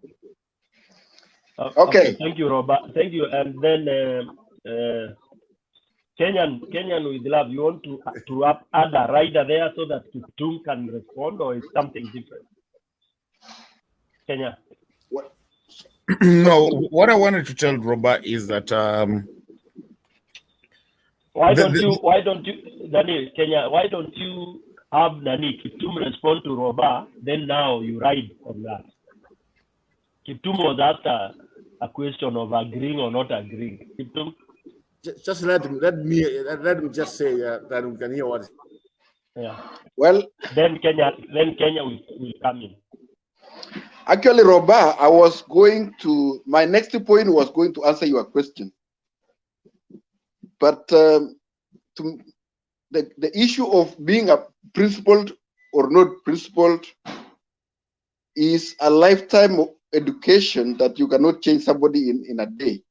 Okay. Thank you, Robert. Thank you. And then Kenyan with love, you want to add a rider there so that Kiptum can respond, or is something different? Kenya. No, what I wanted to tell Robert is that why don't you, Daniel, Kenya, why don't you have Nani Kiptum respond to Robert, then now you ride on that. Kiptum was asked a question of agreeing or not agreeing. Kiptum, just let me just say that we can hear what. Yeah. Well, then Kenya will come in. Actually, Robert, my next point was going to answer your question. But the issue of being a principled or not principled is a lifetime of education that you cannot change somebody in a day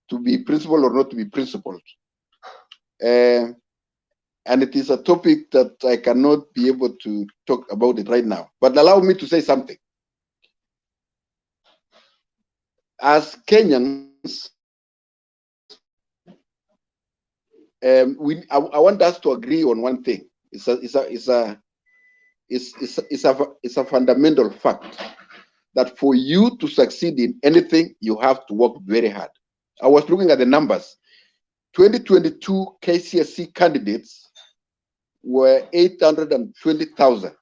to be principled or not to be principled. And it is a topic that I cannot be able to talk about it right now. But allow me to say something. As Kenyans, I want us to agree on one thing. It's a fundamental fact that for you to succeed in anything, you have to work very hard. I was looking at the numbers. 2022 KCSE candidates were 820,000.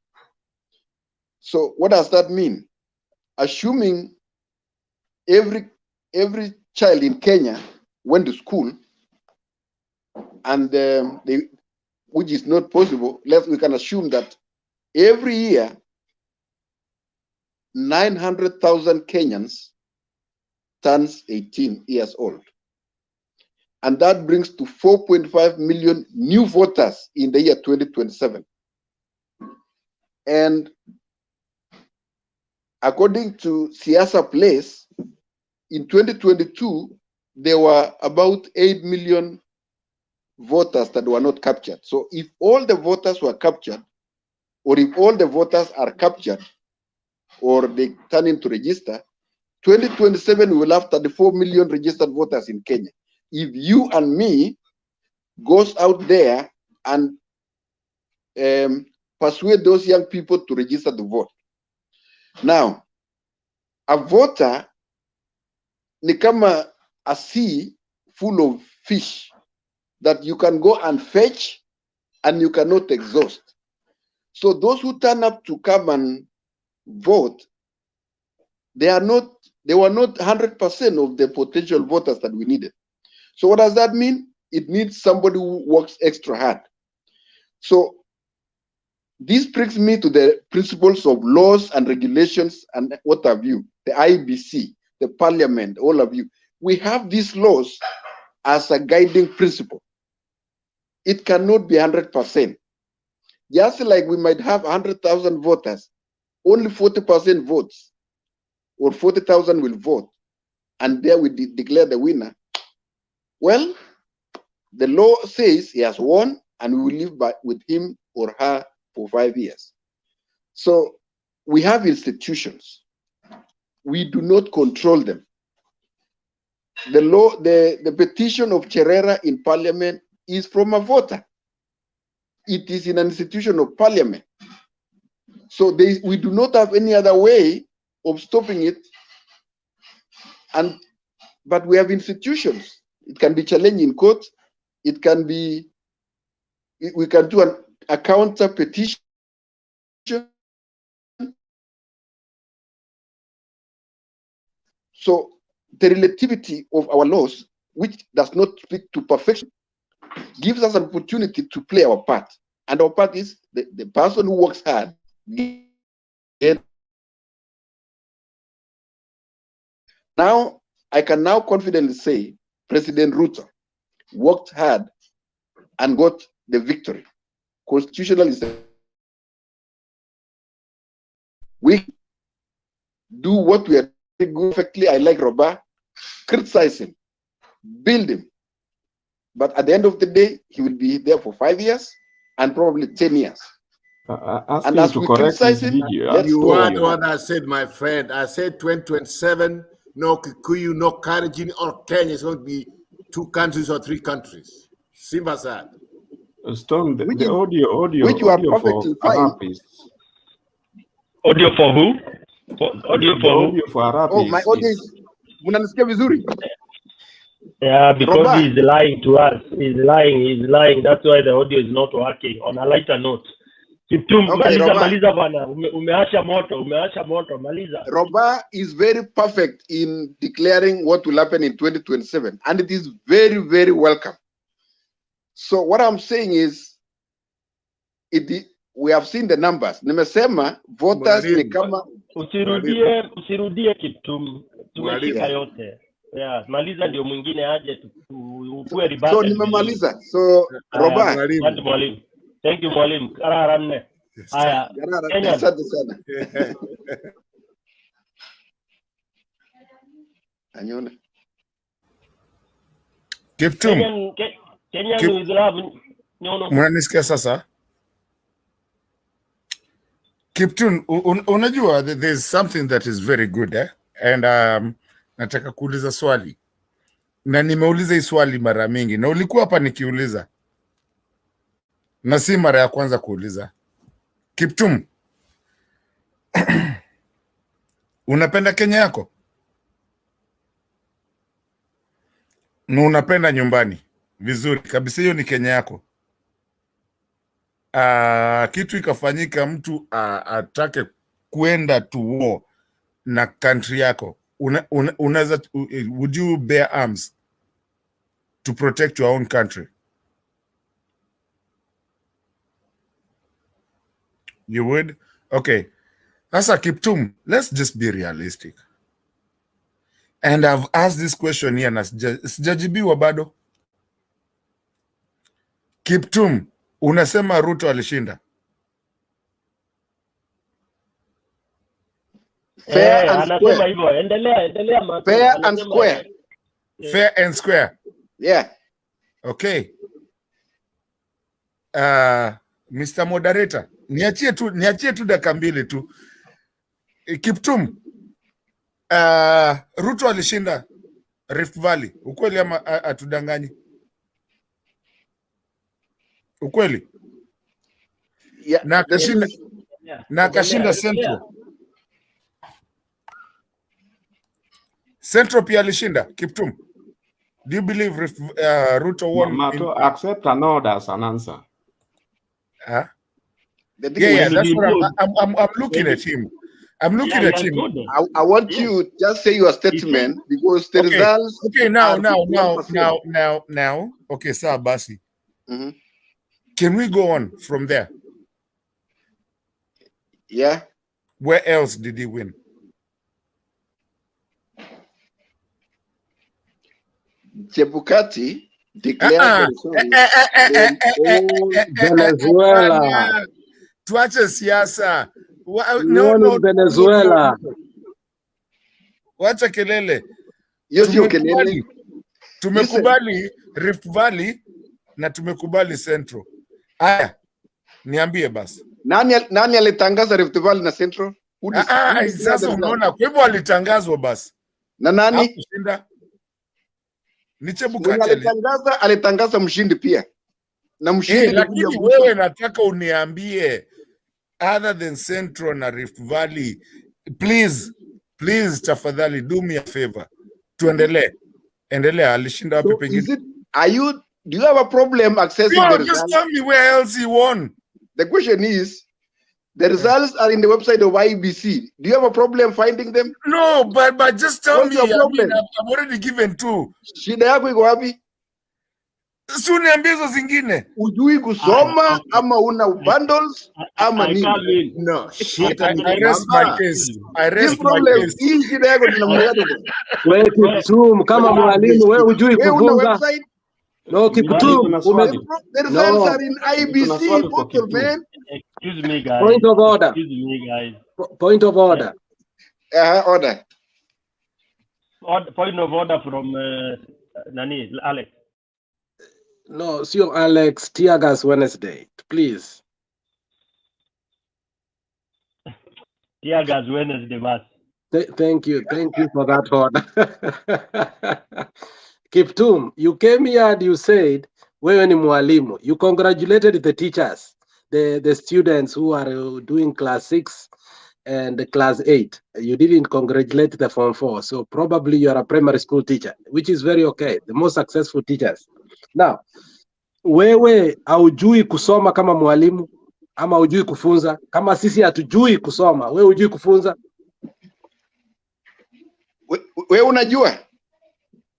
So what does that mean? Assuming every child in Kenya went to school, and which is not possible, we can assume that every year 900,000 Kenyans turns 18 years old. And that brings to 4.5 million new voters in the year 2027. And according to Siasa Place, in 2022, there were about 8 million voters that were not captured. So if all the voters were captured, or if all the voters are captured, or they turn into register, 2027 we will have 34 million registered voters in Kenya. If you and me goes out there and persuade those young people to register to vote. Now, a voter ni kama a sea full of fish that you can go and fetch and you cannot exhaust. So those who turn up to come and vote, they were not 100% of the potential voters that we needed. So what does that mean? It needs somebody who works extra hard. So this brings me to the principles of laws and regulations and what have you, the IEBC, the parliament, all of you. We have these laws as a guiding principle. It cannot be 100%. Just like we might have 100,000 voters, only 40% votes, or 40,000 will vote, and there we declare the winner. Well, the law says he has won, and we will live with him or her for 5 years. So we have institutions. We do not control them. The law, the petition of Cherera in parliament is from a voter. It is in an institution of parliament. So we do not have any other way of stopping it. But we have institutions. It can be challenged in court. It can be, we can do a counter petition. So the relativity of our laws, which does not speak to perfection, gives us an opportunity to play our part. And our part is the person who works hard. Now, I can now confidently say President Ruto worked hard and got the victory. Constitutional is we do what we are doing perfectly. I like Roba, criticize him, build him. But at the end of the day, he will be there for 5 years and probably 10 years. And as we criticize him, You heard what I said, my friend. I said 2027, no Kikuyu, no Kalenjin, or Kenya is going to be 2 countries or 3 countries. Simba said. Storm, the audio which you are for perfectly fine. Arab Audio for who? Audio for who? Audio for Arab Oh, my audio is munanisikia vizuri? Yeah, because Roba. he's lying to us. He's lying. That's why the audio is not working. On a lighter note. Kiptum, Okay, maliza bana. Umeacha moto, maliza. Roba is very perfect in declaring what will happen in 2027, and it is very, very welcome. So what I'm saying is, we have seen the numbers. Nimesema voters ni kama usirudie Kiptum. Tumeshika yote. Yeah, maliza ndio mwingine aje tukue ribata. So nimemaliza. So Roba. Asante mwalimu. Thank you mwalimu. Karara nne. Haya. Asante sana. Anyone. Kiptum. Kenya ni Uislamu. Mnanisikia sasa? Kiptum, unajua there's something that is very good and nataka kuuliza swali. Na nimeuliza hii swali mara mingi na ulikuwa hapa nikiuliza. Na si mara ya kwanza kuuliza. Kiptum, unapenda Kenya yako? Na unapenda nyumbani? Vizuri kabisa, hiyo ni Kenya yako. Kitu ikafanyika mtu atake kuenda to war na country yako. Unaweza, would you bear arms to protect your own country? You would? Okay. Sasa Kiptum, let's just be realistic. And I've asked this question here na sijajibiwa bado. Kiptum, unasema Ruto alishinda? Fair and anasema hivyo. Endelea Martin. Fair and square. Fair and square. Yeah. Okay. Mr. Moderator, niachie tu dakika mbili tu. Kiptum, Ruto alishinda Rift Valley. Ukweli ama atudanganyi? Ukweli? Yeah, na kashinda Central. Central pia alishinda Kiptum. Do you believe Ruto won? Mato, accept an order as an answer. Yeah, that's what I'm looking at him. I'm looking at him. I want you to just say your statement because the results. Okay, now. Okay, sir, Basi. Can we go on from there? Yeah. Where else did he win? Chebukati declared Venezuela. Tuache siasa. No, Venezuela. Wacha kelele. Tumekubali Rift Valley na tumekubali Central. Aya. Niambie basi. Nani alitangaza Rift Valley na Central? Sasa unaona, kwa hivyo alitangazwa basi. Na nani? Hakushinda. Ni Chebukati alitangaza mshindi pia. Na mshindi lakini wewe nataka uniambie other than Central na Rift Valley, please tafadhali do me a favor. Tuendelee. Endelea, alishinda wapi pengine? Do you have a problem accessing the results? Just tell me where else he won. The question is, the results are in the website of IEBC. Do you have a problem finding them? No, but just tell me. What's your problem? I've already given two. Shida yako iko wapi? Si uniambie hizo zingine. Ujui kusoma ama una bundles ama nini? No, shit. I rest my case. Hii shida yako tunamwona. Wewe Kiptum kama mwalimu wewe ujui kufunza. No, Kiptum. The results are in IEBC portal, man. Excuse me, guys. Point of order. Excuse me, guys. Point of order. Order. Point of order from Nani, Alex. No, sio Alex, Tear Gas Wednesday, please. Tear Gas Wednesday, boss. Thank you for that order. Kiptum, you came here and you said, wewe ni mwalimu. You congratulated the teachers, the students who are doing class 6 and class 8. You didn't congratulate the form 4. So probably you are a primary school teacher, which is very okay. The most successful teachers. Now, wewe haujui kusoma kama mwalimu ama hujui kufunza? Kama sisi hatujui kusoma, wewe hujui kufunza? Wewe unajua?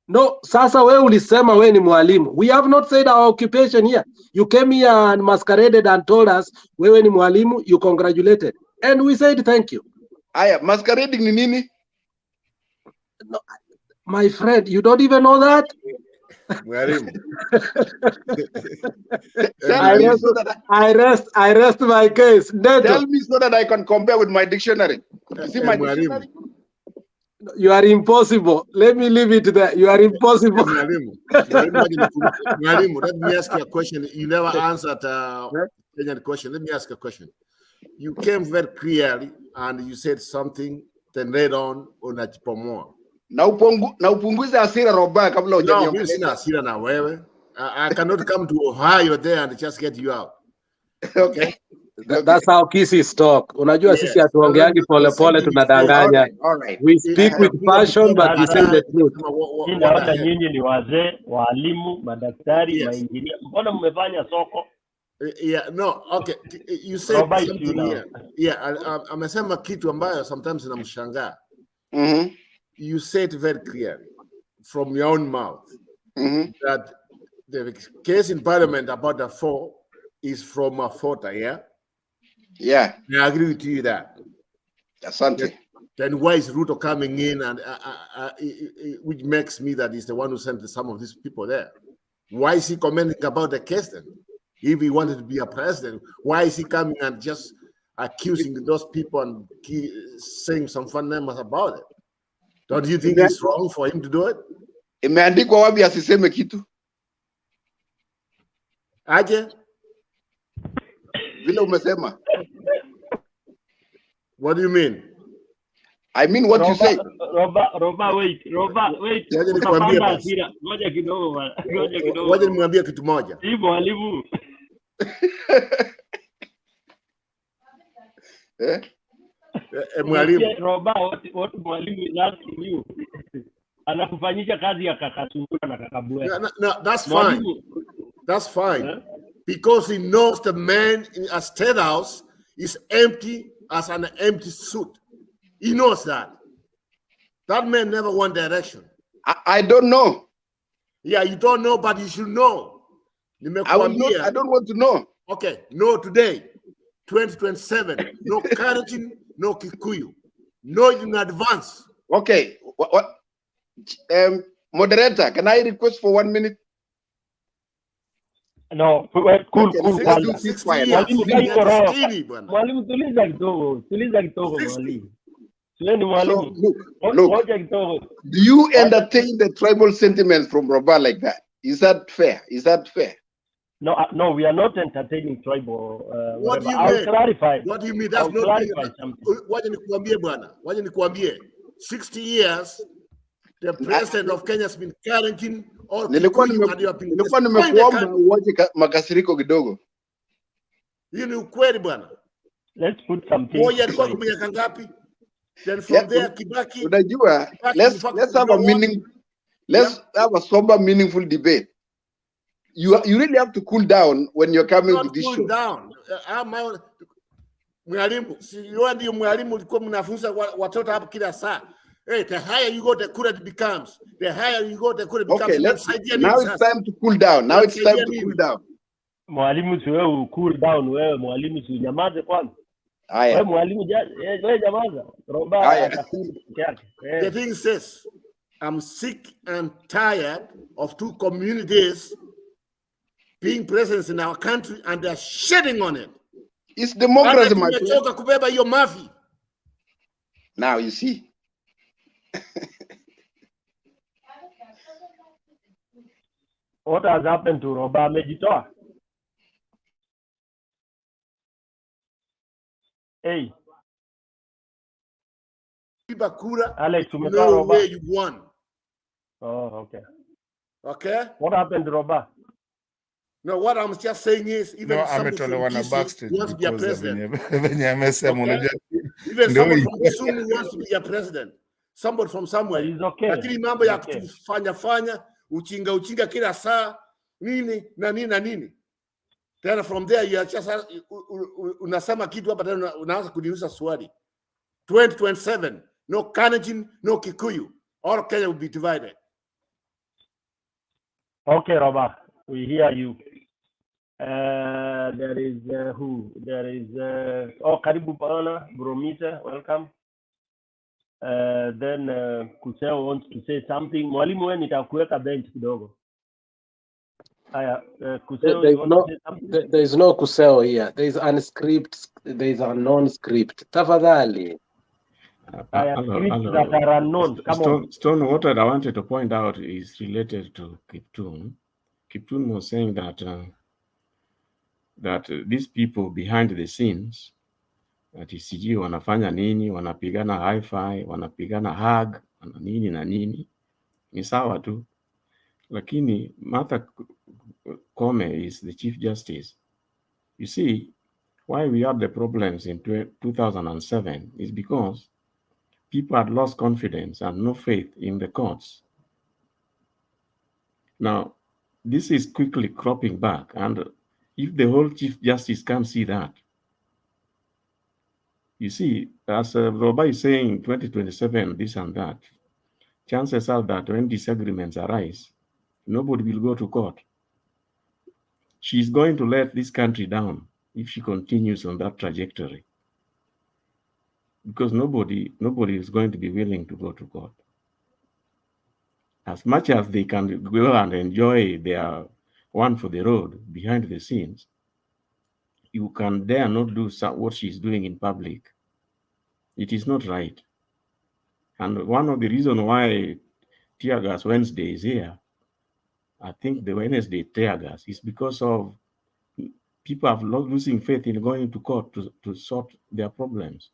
No, sasa wewe ulisema wewe ni mwalimu. We have not said our occupation here. You came here and masqueraded and told us wewe ni mwalimu, you congratulated. And we said thank you. Aya, masquerading ni nini? No, my friend, you don't even know that? Mwalimu. I rest my case. Tell me so that I can compare with my dictionary. You see my dictionary? You are impossible. Let me leave it there. You are impossible. Mwalimu, let me ask you a question. You never answered the question. Let me ask a question. You came very clearly and you said something, then later on unajipomoa. Na upunguze hasira Roba kabla hujaniongea. No, mimi sina hasira na wewe. I cannot come to Ohio there and just get you out. Okay. That's how kisses talk. Unajua sisi hatuongeangi pole pole, tunadanganya. We speak with passion but we say the truth. Hata nyinyi ni wazee, walimu, madaktari, mainjinia. Mbona mmefanya soko? Yeah, no, okay. You said something here. Yeah, amesema kitu ambayo sometimes inamshangaa. You said very clearly from your own mouth that the case in Parliament about the 4 is from a photo, yeah? Yeah. I agree with you that. Asante. Then why is Ruto coming in and which makes me that he's the one who sent some of these people there? Why is he commenting about the case then? If he wanted to be a president, why is he coming and just accusing those people and saying some fun names about it? Don't you think it's wrong for him to do it? Imeandikwa wapi asiseme kitu? Aje? Vile umesema. What do you mean? I mean what you say. Roba, wait. Yaje nikwambie basi. Ngoja kidogo. Ngoja nimwambie kitu moja. Hii mwalimu. Mwalimu. Roba, what mwalimu is asking you. Anakufanyisha kazi ya kakasungura na kakabwe. No, that's fine. That's fine. Because he knows the man in a state house is empty as an empty suit. He knows that. That man never won direction. I don't know. Yeah, you don't know, but you should know. I don't want to know. Okay, no today, 2027, no Karatin, no Kikuyu. No in advance. Okay. What? Moderator, can I request for 1 minute? No, cool. Mwalimu tuliza kidogo mwalimu. Look, do you entertain the tribal sentiments from Roba like that? Is that fair? No, we are not entertaining tribal. What do you I'll mean? clarify. What do you mean? That's I'll not being. clarify something. Waje nikuambie bwana, waje nikuambie. 60 years, the president of Kenya has been challenging all Kikuyu and you have been nilikuwa destroying the nimekuomba country. uache makasiriko kidogo. Hiyo ni ukweli bwana. Let's put some things Moja alikuwa straight. kwa miaka ngapi? Then from there Kibaki. Unajua, Kibaki, let's have a meaning. Let's have a sober, meaningful debate. You really have to cool down when you're coming to Not this cool show. down. Mwalimu, si wewe ndio mwalimu ulikuwa mnafunza watoto hapo kila saa. Hey, the higher you go, the cooler it becomes. The higher you go, the cooler it becomes. Okay, now it's time to cool down. Now it's time to cool down. Mwalimu, si wewe cool down wewe, mwalimu si unyamaze kwanza. Haya. Wewe mwalimu wewe nyamaza. Roba atakuja yake. The thing says, I'm sick and tired of two communities being present in our country and they're shedding on it. It's democracy, my friend. Kubeba hiyo mafi. Now you see. What has happened to Roba? Amejitoa? Hey. Alex, umetoa No Roba? way you won. Oh, okay. Okay? What happened to Roba? No, what I'm just saying is, even No, somebody from ametolewa na Kisumu backstage wants to be a because of president. venye amesema, unajua Even ndio someone hii. from Kisumu wants to be a president. Somebody from somewhere. It's okay. Lakini mambo ya It's okay. kufanya uchinga kila saa nini na nini. Then from there you are just unasema kitu hapa tena unaanza kuniuliza swali. 2027, no Kalenjin, no Kikuyu. All Kenya will be divided. Okay, Roba, we hear you. There is who? There is Karibu Bana, Bromita, welcome. Then Kuseo wants to say something. Mwalimu, wewe nitakuweka bench kidogo. Haya, Kuseo, you want to say something? There is no Kuseo here. There is unscript. There is a non-script. Tafadhali. That are unknown. Come on. Stone, what I wanted to point out is related to Kiptun. Kiptun was saying that these people behind the scenes, that sijui wanafanya nini, wanapigana hi-fi, wanapigana hug, nini na nini, ni sawa tu. Lakini Martha Koome is the Chief Justice. You see, why we had the problems in 2007 is because people had lost confidence and no faith in the courts. Now, this is quickly cropping back, and if the whole Chief Justice can't see that, you see, as Roba is saying, 2027, this and that, chances are that when disagreements arise, nobody will go to court. She's going to let this country down if she continues on that trajectory, because nobody is going to be willing to go to court. As much as they can go and enjoy their one for the road behind the scenes, you can dare not do what she's doing in public. It is not right. And one of the reasons why Tear Gas Wednesday is here, I think the Wednesday tear gas, is because of people have losing faith in going to court to sort their problems.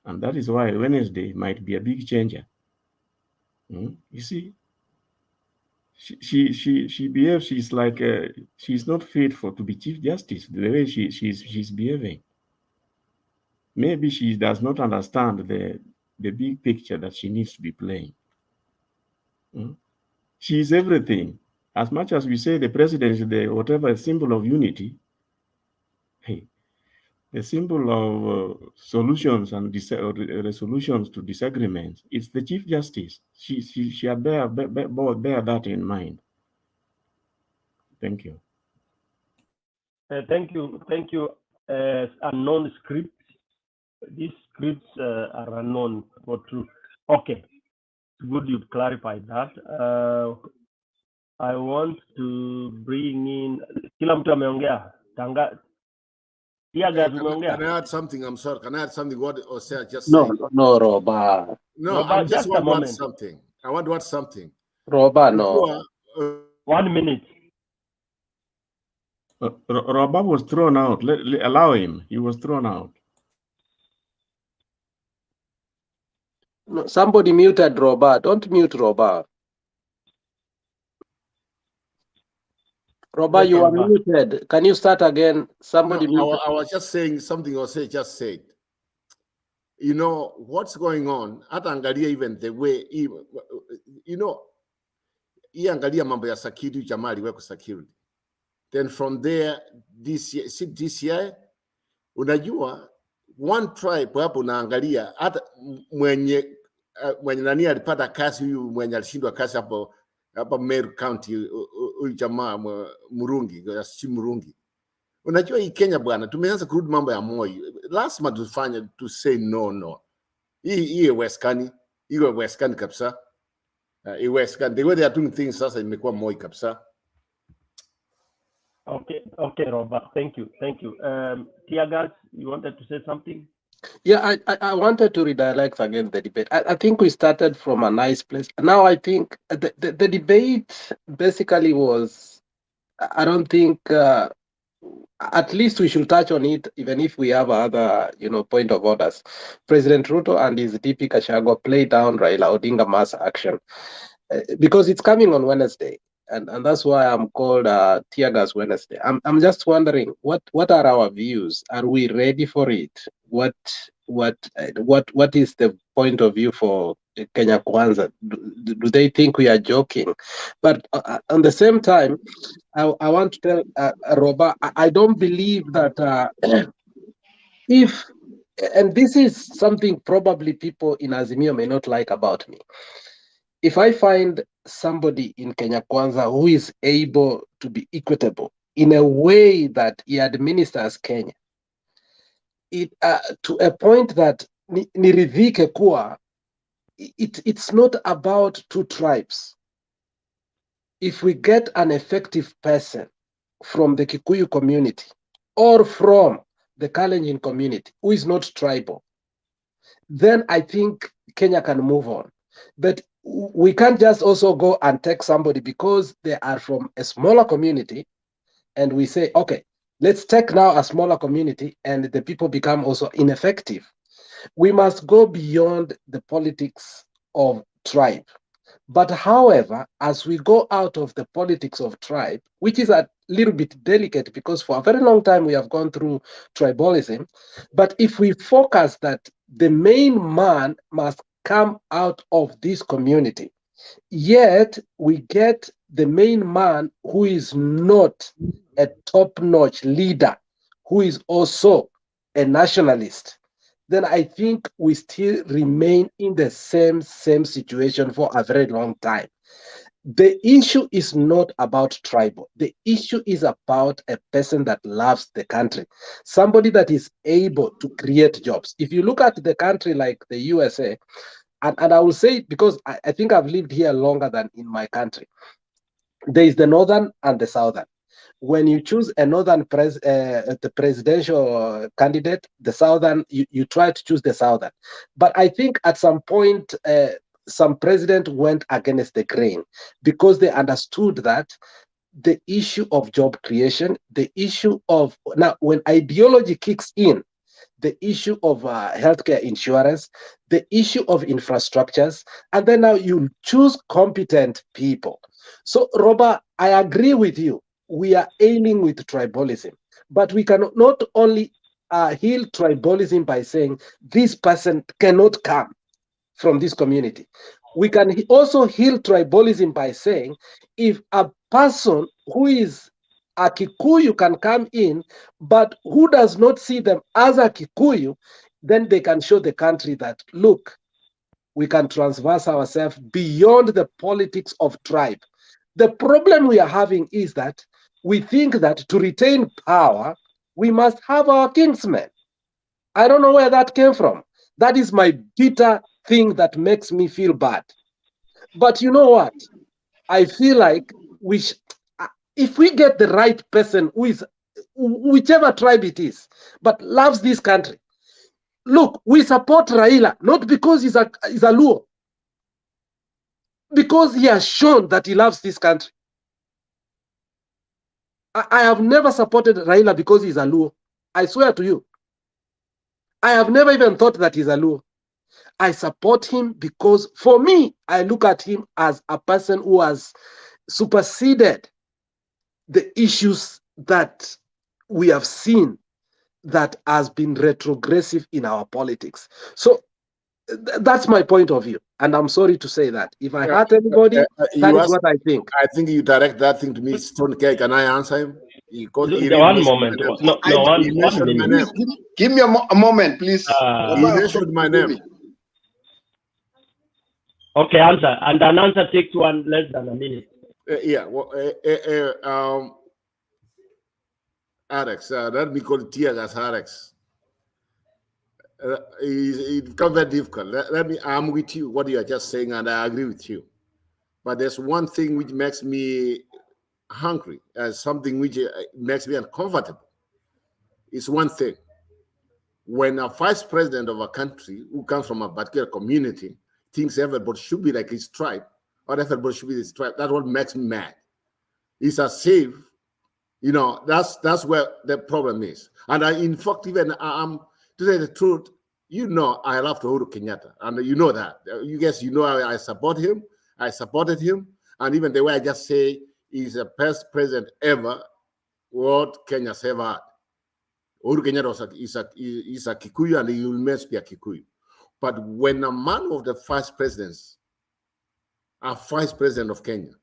And that is why Wednesday might be a big changer. You see, she behaves, she's like, she's not fit to be Chief Justice, the way she's behaving. Maybe she does not understand the big picture that she needs to be playing. She is everything. As much as we say the president is the whatever symbol of unity, hey, the symbol of solutions and resolutions to disagreements, it's the Chief Justice. She had bear that in mind. Thank you. Thank you. Unknown scripts. These scripts are unknown for truth. Okay, good you've clarified that. I want to bring in kila mtu ameongea. Can I add something? I'm sorry. Can I add something? What Osea just said? No, Roba. No, I just want to add something. I want to add something. Roba, no. 1 minute. Robert was thrown out. Allow him. He was thrown out. No, somebody muted Robert. Don't mute Robert. Robert, you are muted. Can you start again? Somebody muted. I was just saying something Jose just said. You know, what's going on? Hata angalia even the way, you know, hii angalia mambo ya security, jamaa aliweka security. Then from there, this year, unajua, one tribe hapo unaangalia, hata mwenye nani alipata kazi, huyu mwenye alishindwa kazi hapo Meru County, huyu jamaa Murungi, si Murungi. Unajua hii Kenya bwana, tumeanza kurudi mambo ya Moi. Lazima tufanye to say no. Hii Western kabisa. Western, the way they are doing things sasa imekuwa Moi kabisa. Okay, Robert. Thank you. Tiagas, you wanted to say something? Yeah, I wanted to redirect again the debate. I think we started from a nice place. Now I think the debate basically was, I don't think, at least we should touch on it, even if we have other, point of orders. President Ruto and his DP Gachagua played down Raila Odinga'S action because it's coming on Wednesday. And that's why I'm called Tiagas Wednesday. I'm just wondering what are our views? Are we ready for it? What is the point of view for Kenya Kwanza? Do they think we are joking? But at the same time, I want to tell Roba, I don't believe that if, and this is something probably people in Azimio may not like about me. If I find somebody in Kenya Kwanza who is able to be equitable in a way that he administers Kenya, to a point that niridhike kuwa, it's not about two tribes. If we get an effective person from the Kikuyu community or from the Kalenjin community who is not tribal, then I think Kenya can move on. But we can't just also go and take somebody because they are from a smaller community and we say, okay, let's take now a smaller community and the people become also ineffective. We must go beyond the politics of tribe. But however, as we go out of the politics of tribe, which is a little bit delicate because for a very long time we have gone through tribalism, but if we focus that the main man must come out of this community, yet we get the main man who is not a top-notch leader, who is also a nationalist, then I think we still remain in the same situation for a very long time. The issue is not about tribal. The issue is about a person that loves the country, somebody that is able to create jobs. If you look at the country like the USA, and I will say it because I think I've lived here longer than in my country, there is the northern and the southern. When you choose a northern the presidential candidate, the southern, you try to choose the southern. But I think at some point, some president went against the grain because they understood that the issue of job creation, the issue of, now when ideology kicks in, the issue of healthcare insurance, the issue of infrastructures, and then now you choose competent people. So, Robert, I agree with you. We are aiming with tribalism, but we cannot not only heal tribalism by saying this person cannot come from this community. We can also heal tribalism by saying if a person who is a Kikuyu can come in, but who does not see them as a Kikuyu, then they can show the country that, look, we can transverse ourselves beyond the politics of tribe. The problem we are having is that we think that to retain power, we must have our kinsmen. I don't know where that came from. That is my bitter thing that makes me feel bad. But you know what? I feel like if we get the right person who is, whichever tribe it is, but loves this country, look, we support Raila, not because he's a Luo, because he has shown that he loves this country. I have never supported Raila because he's a Luo. I swear to you. I have never even thought that he's a Luo. I support him because, for me, I look at him as a person who has superseded the issues that we have seen that has been retrogressive in our politics. So that's my point of view. And I'm sorry to say that. If I hurt anybody, that is what I think. I think you direct that thing to me, Stone K. Can I answer him? Because he The really one mentioned moment. my name. No, no, He one mentioned my minute. name. Give me a moment, please. He mentioned my name. Okay, answer. And an answer takes one less than a minute. Yeah. Well, Alex, let me call it tears as Alex. It becomes very difficult. I'm with you, what you are just saying, and I agree with you. But there's one thing which makes me hungry, something which makes me uncomfortable. It's one thing. When a vice president of a country who comes from a particular community thinks everybody should be like his tribe, or everybody should be his tribe, that's what makes me mad. It's as if, that's where the problem is. And in fact, even to say the truth, I love Uhuru Kenyatta, and you know that. You guys, I support him. I supported him, and even the way I just say he's the best president ever what Kenya's ever had. Uhuru Kenyatta is a Kikuyu, and he will always be a Kikuyu. But when a man of the vice presidents, a vice president of Kenya,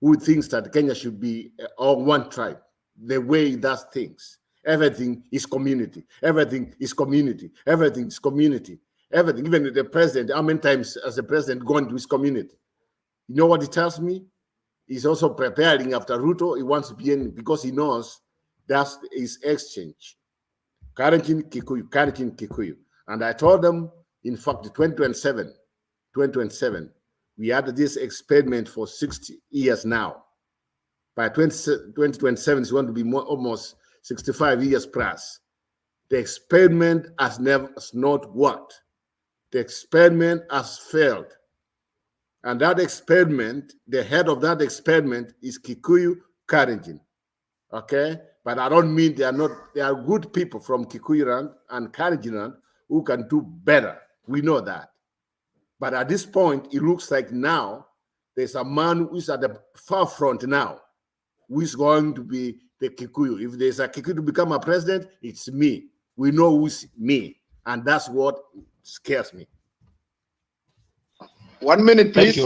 who thinks that Kenya should be one tribe, the way he does things, everything is community, everything is community, everything is community, everything, even the president, how many times has the president gone to his community? You know what he tells me? He's also preparing after Ruto. He wants to be in because he knows that's his exchange. Karenkin Kikuyu. And I told them, in fact, 2027, we had this experiment for 60 years now. By 2027, it's going to be almost 65 years plus. The experiment has not worked. The experiment has failed. And that experiment, the head of that experiment is Kikuyu Karenjin. Okay? But I don't mean there are good people from Kikuyu land and Karenjin land who can do better. We know that. But at this point, it looks like now there's a man who's at the far front now, who is going to be the Kikuyu. If there's a Kikuyu to become a president, it's me. We know who's me. And that's what scares me. 1 minute, please.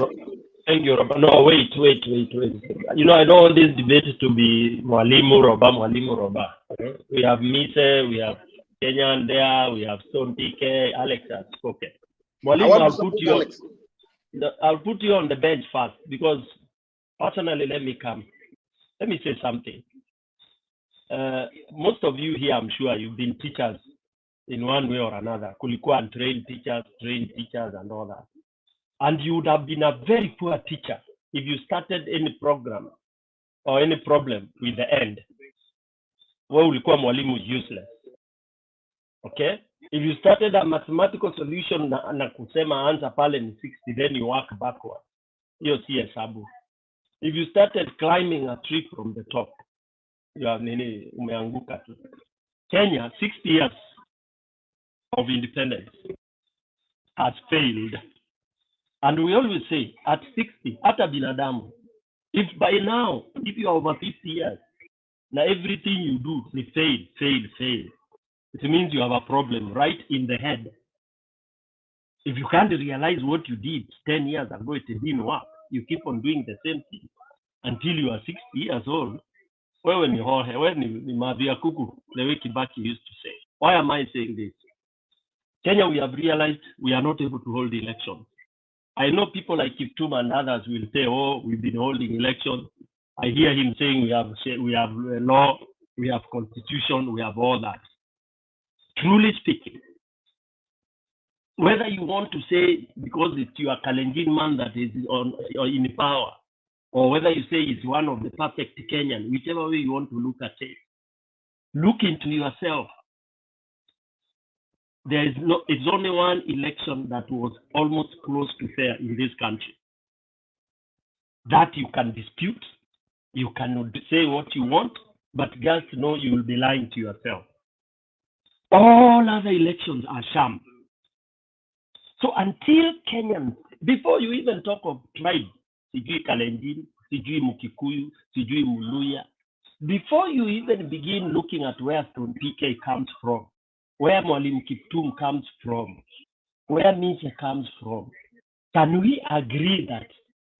Thank you, Roba. No, wait. I don't want this debate to be Mwalimu Roba. We have Mise, we have Kenyan there, we have Stone PK, Alex has spoken. Mwalimu, I'll put you on the bench first because personally, let me say something. Most of you here, I'm sure you've been teachers in one way or another. Kulikuwa and trained teachers and all that. And you would have been a very poor teacher if you started any program or any problem with the end. Where ulikuwa mwalimu useless. Okay? If you started a mathematical solution na kusema answer pale ni 60, then you work backward. Hiyo si hesabu. If you started climbing a tree from the top, you have umeanguka tu. Kenya, 60 years of independence has failed. And we always say, at 60, hata binadamu, if by now, if you are over 50 years, now everything you do, they fail. It means you have a problem right in the head. If you can't realize what you did 10 years ago, it didn't work. You keep on doing the same thing until you are 60 years old. Wewe ni mavi ya kuku, the way Kibaki used to say. Why am I saying this? Kenya, we have realized we are not able to hold elections. I know people like Kiptum and others will say, oh, we've been holding elections. I hear him saying we have law, we have constitution, we have all that. Truly speaking, whether you want to say because it's your Kalenjin man that is in power, or whether you say it's one of the perfect Kenyan, whichever way you want to look at it, look into yourself. It's only one election that was almost close to fair in this country. That you can dispute, You cannot say what you want, but just know you will be lying to yourself. All other elections are sham. So until Kenyans, before you even talk of tribe, sijui Kalenjin, sijui Mukikuyu, sijui Muluya, before you even begin looking at where Stone PK comes from, where Mwalimu Kiptum comes from, where Miche comes from, can we agree that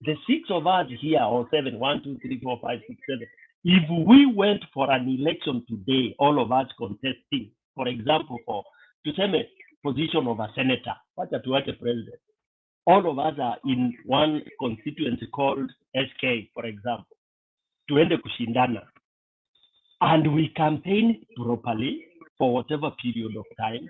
the 6 of us here, or 7, 1, 2, 3, 4, 5, 6, 7, if we went for an election today, all of us contesting, for example, for to say a position of a senator, what a president, all of us are in one constituency called SK, for example, tuende kushindana, and we campaign properly for whatever period of time.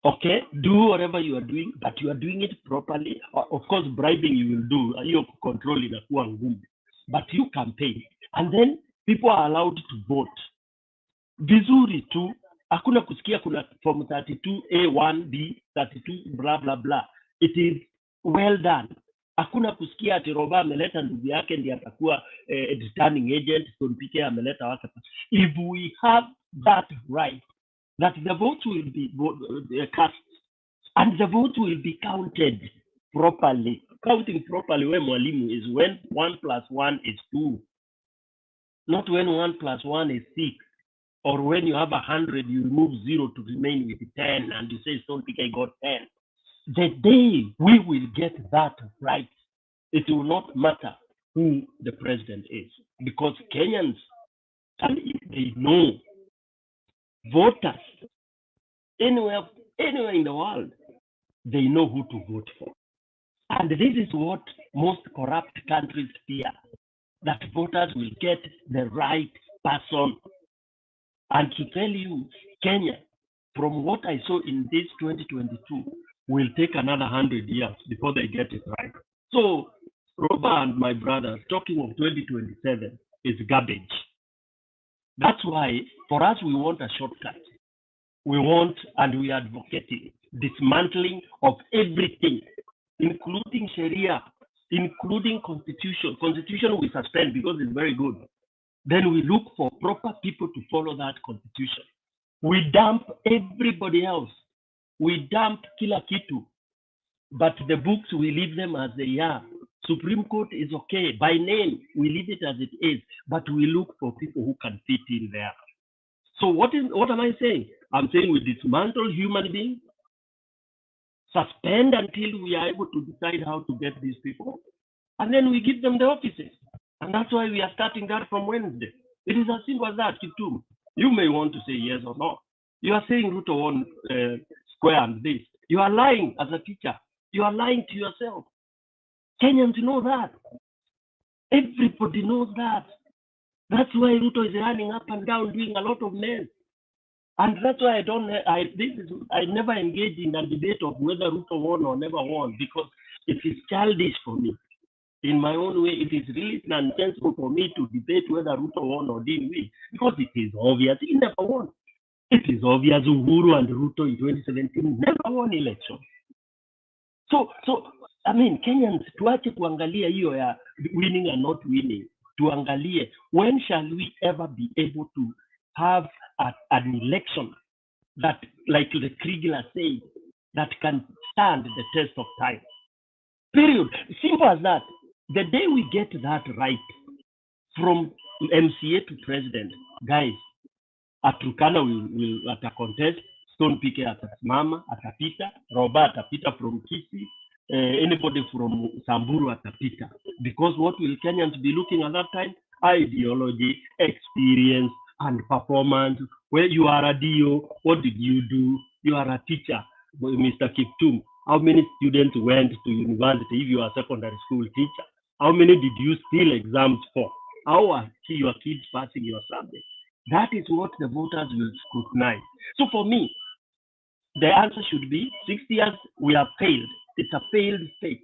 Okay, do whatever you are doing, but you are doing it properly. Of course, bribing you will do, your control inakuwa ngumu, but you campaign, and then people are allowed to vote. Vizuri tu, hakuna kusikia kuna from 32A, 1B, 32 blah blah blah. It is well done. Hakuna kusikia ati Roba ameleta ndugu yake ndiye atakuwa returning agent, Stone PK ameleta wake. If we have that right, that the vote will be cast and the vote will be counted properly. Counting properly when Mwalimu is when 1 + 1 is 2, not when 1 + 1 is 6, or when you have 100, you remove 0 to remain with 10, and you say Stone PK got 10. The day we will get that right, it will not matter who the president is, because Kenyans, and if they know, voters anywhere in the world, they know who to vote for. And this is what most corrupt countries fear, that voters will get the right person. And to tell you, Kenya, from what I saw in this 2022, will take another 100 years before they get it right. So, Roba and my brothers, talking of 2027 is garbage. That's why, for us, we want a shortcut. We want, and we are advocating, dismantling of everything, including Sharia, including Constitution. Constitution we suspend because it's very good. Then we look for proper people to follow that Constitution. We dump everybody else. We dump kila kitu. But the books, we leave them as they are. Supreme Court is okay. By name, we leave it as it is. But we look for people who can fit in there. So what am I saying? I'm saying we dismantle human beings, suspend until we are able to decide how to get these people, and then we give them the offices. And that's why we are starting that from Wednesday. It is as simple as that, Kiptum. You may want to say yes or no. You are saying Ruto won square and this. You are lying as a teacher. You are lying to yourself. Kenyans know that. Everybody knows that. That's why Ruto is running up and down doing a lot of mess. And that's why I never engage in a debate of whether Ruto won or never won, because it is childish for me. In my own way, it is really nonsensical for me to debate whether Ruto won or didn't win, because it is obvious he never won. It is obvious Uhuru and Ruto in 2017 never won election. So I mean, Kenyans, tuache kuangalia hiyo ya winning and not winning. Tuangalie, when shall we ever be able to have an election that, like the Kriegler said, that can stand the test of time? Period. Simple as that. The day we get that right, from MCA to president, guys, Atukana will contest, Stone PK atasimama, atapita, Roba atapita from Kisi, anybody from Samburu atapita. Because what will Kenyans be looking at that time? Ideology, experience, and performance. Where you are a DO, what did you do? You are a teacher, Mr. Kiptum. How many students went to university if you are a secondary school teacher? How many did you steal exams for? How are your kids passing your subject? That is what the voters will scrutinize. So for me, the answer should be 6 years we have failed. It's a failed state.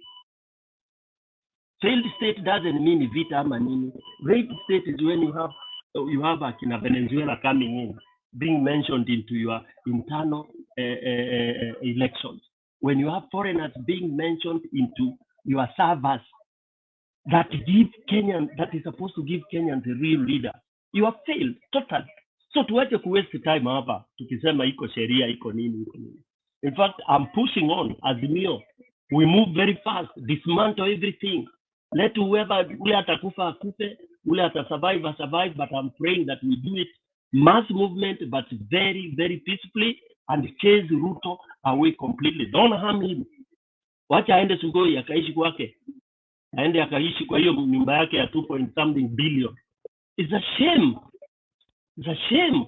Failed state doesn't mean vita manini. Failed state is when you have Akina Venezuela coming in, being mentioned into your internal elections. When you have foreigners being mentioned into your servers, that is supposed to give Kenyans a real leader. You have failed totally. So tuache kuwaste time hapa tukisema iko sheria iko nini. In fact, I'm pushing on Azimio. We move very fast, dismantle everything. Let whoever ule atakufa akufe, ule survive, but I'm praying that we do it mass movement, but very, very peacefully, and chase Ruto away completely. Don't harm him. Wacha aende Sugoi akaishi kwake. Aende akaishi kwa hiyo nyumba yake ya 2 billion. It's a shame. It's a shame.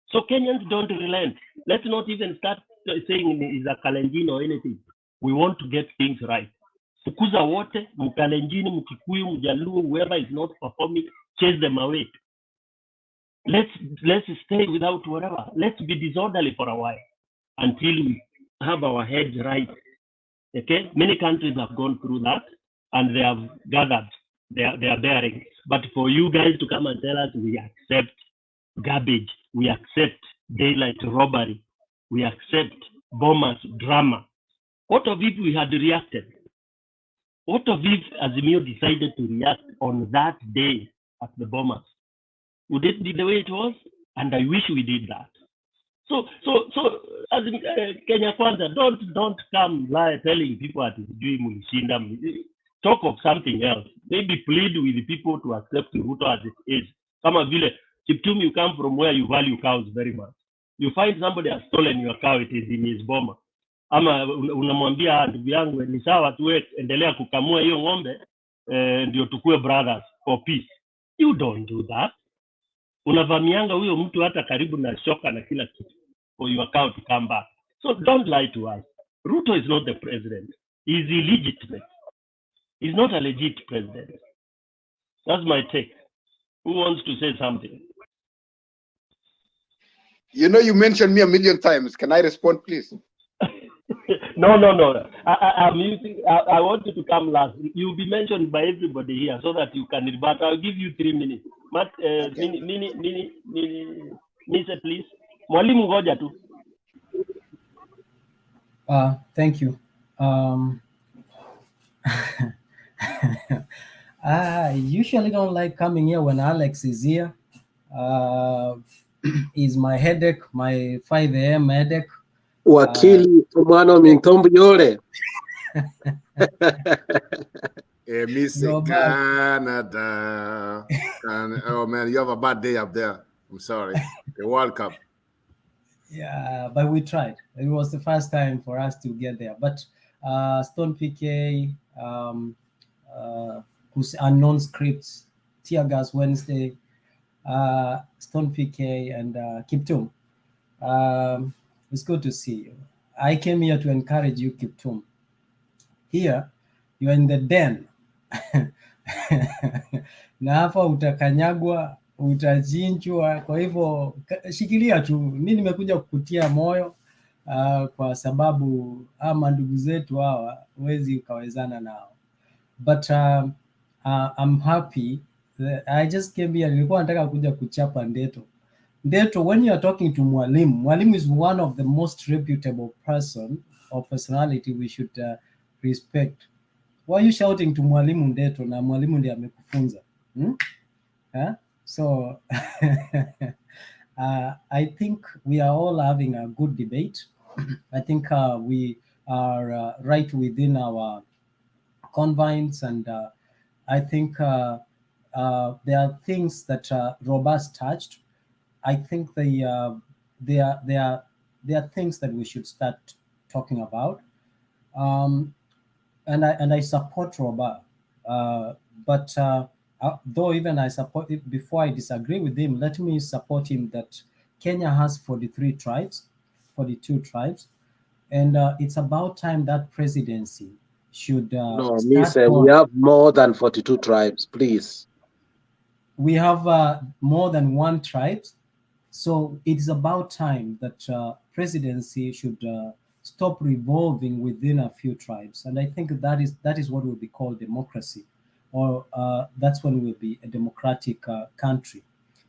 So Kenyans don't relent. Let's not even start saying it's a Kalenjin or anything. We want to get things right. Fukuza wote, Mkalenjini, Mkikuyu, Mjaluo, whoever is not performing, chase them away. Let's stay without whatever. Let's be disorderly for a while until we have our heads right. Okay? Many countries have gone through that and they have gathered. They are bearing. But for you guys to come and tell us we accept garbage, we accept daylight robbery, we accept bombers drama. What of if we had reacted? What of if Azimio decided to react on that day at the bombers? Would it be the way it was? And I wish we did that. So as Kenya Kwanza, don't come lie telling people that it's doing Mulishinda. Talk of something else. Maybe plead with the people to accept Ruto as it is. Kama vile Kiptum, you come from where you value cows very much. You find somebody has stolen your cow, it is in his boma. Ama unamwambia ndugu yangu ni sawa tuwe endelea kukamua hiyo ng'ombe ndio tukue brothers for peace. You don't do that. Unavamianga huyo mtu hata karibu na shoka na kila kitu for your cow to come back. So don't lie to us. Ruto is not the president. He is illegitimate. He's not a legit president. That's my take. Who wants to say something? You know, you mentioned me a million times. Can I respond, please? No. I'm using. I want you to come last. You'll be mentioned by everybody here so that you can rebut. I'll give you 3 minutes. But Nise, please. Mwalimu ngoja tu. Thank you. I usually don't like coming here when Alex is here. Is my headache, my 5 a.m. headache. Wakili mwana mintombo yole. Miss Canada. Oh man, you have a bad day up there. I'm sorry. The World Cup. Yeah, but we tried. It was the first time for us to get there. But Stone PK, unknown scripts, Tear Gas Wednesday, Stone PK, and Kiptum. It's good to see you. I came here to encourage you, Kiptum. Here, you're in the den. Na hapa utakanyagwa, utachinjwa. Kwa hivyo shikilia tu. Mimi nimekuja kukutia moyo kwa sababu ama ndugu zetu hawa huwezi ukawezana nao. But I'm happy. I just came here. Nilikuwa nataka kuja kuchapa Ndeto. Ndeto, when you are talking to Mwalimu, Mwalimu is one of the most reputable person or personality we should respect. Why are you shouting to Mwalimu Ndeto na Mwalimu ndiye amekufunza? So I think we are all having a good debate. I think we are right within our confines, and I think there are things that Robust touched. I think there are things that we should start talking about. And I support Robert, but though even I support it, before I disagree with him, let me support him that Kenya has 42 tribes, and it's about time that presidency should no, we have more than 42 tribes, please. We have more than 1 tribe, so it's about time that presidency should stop revolving within a few tribes, and I think that is what will be called democracy, or that's when we'll be a democratic country.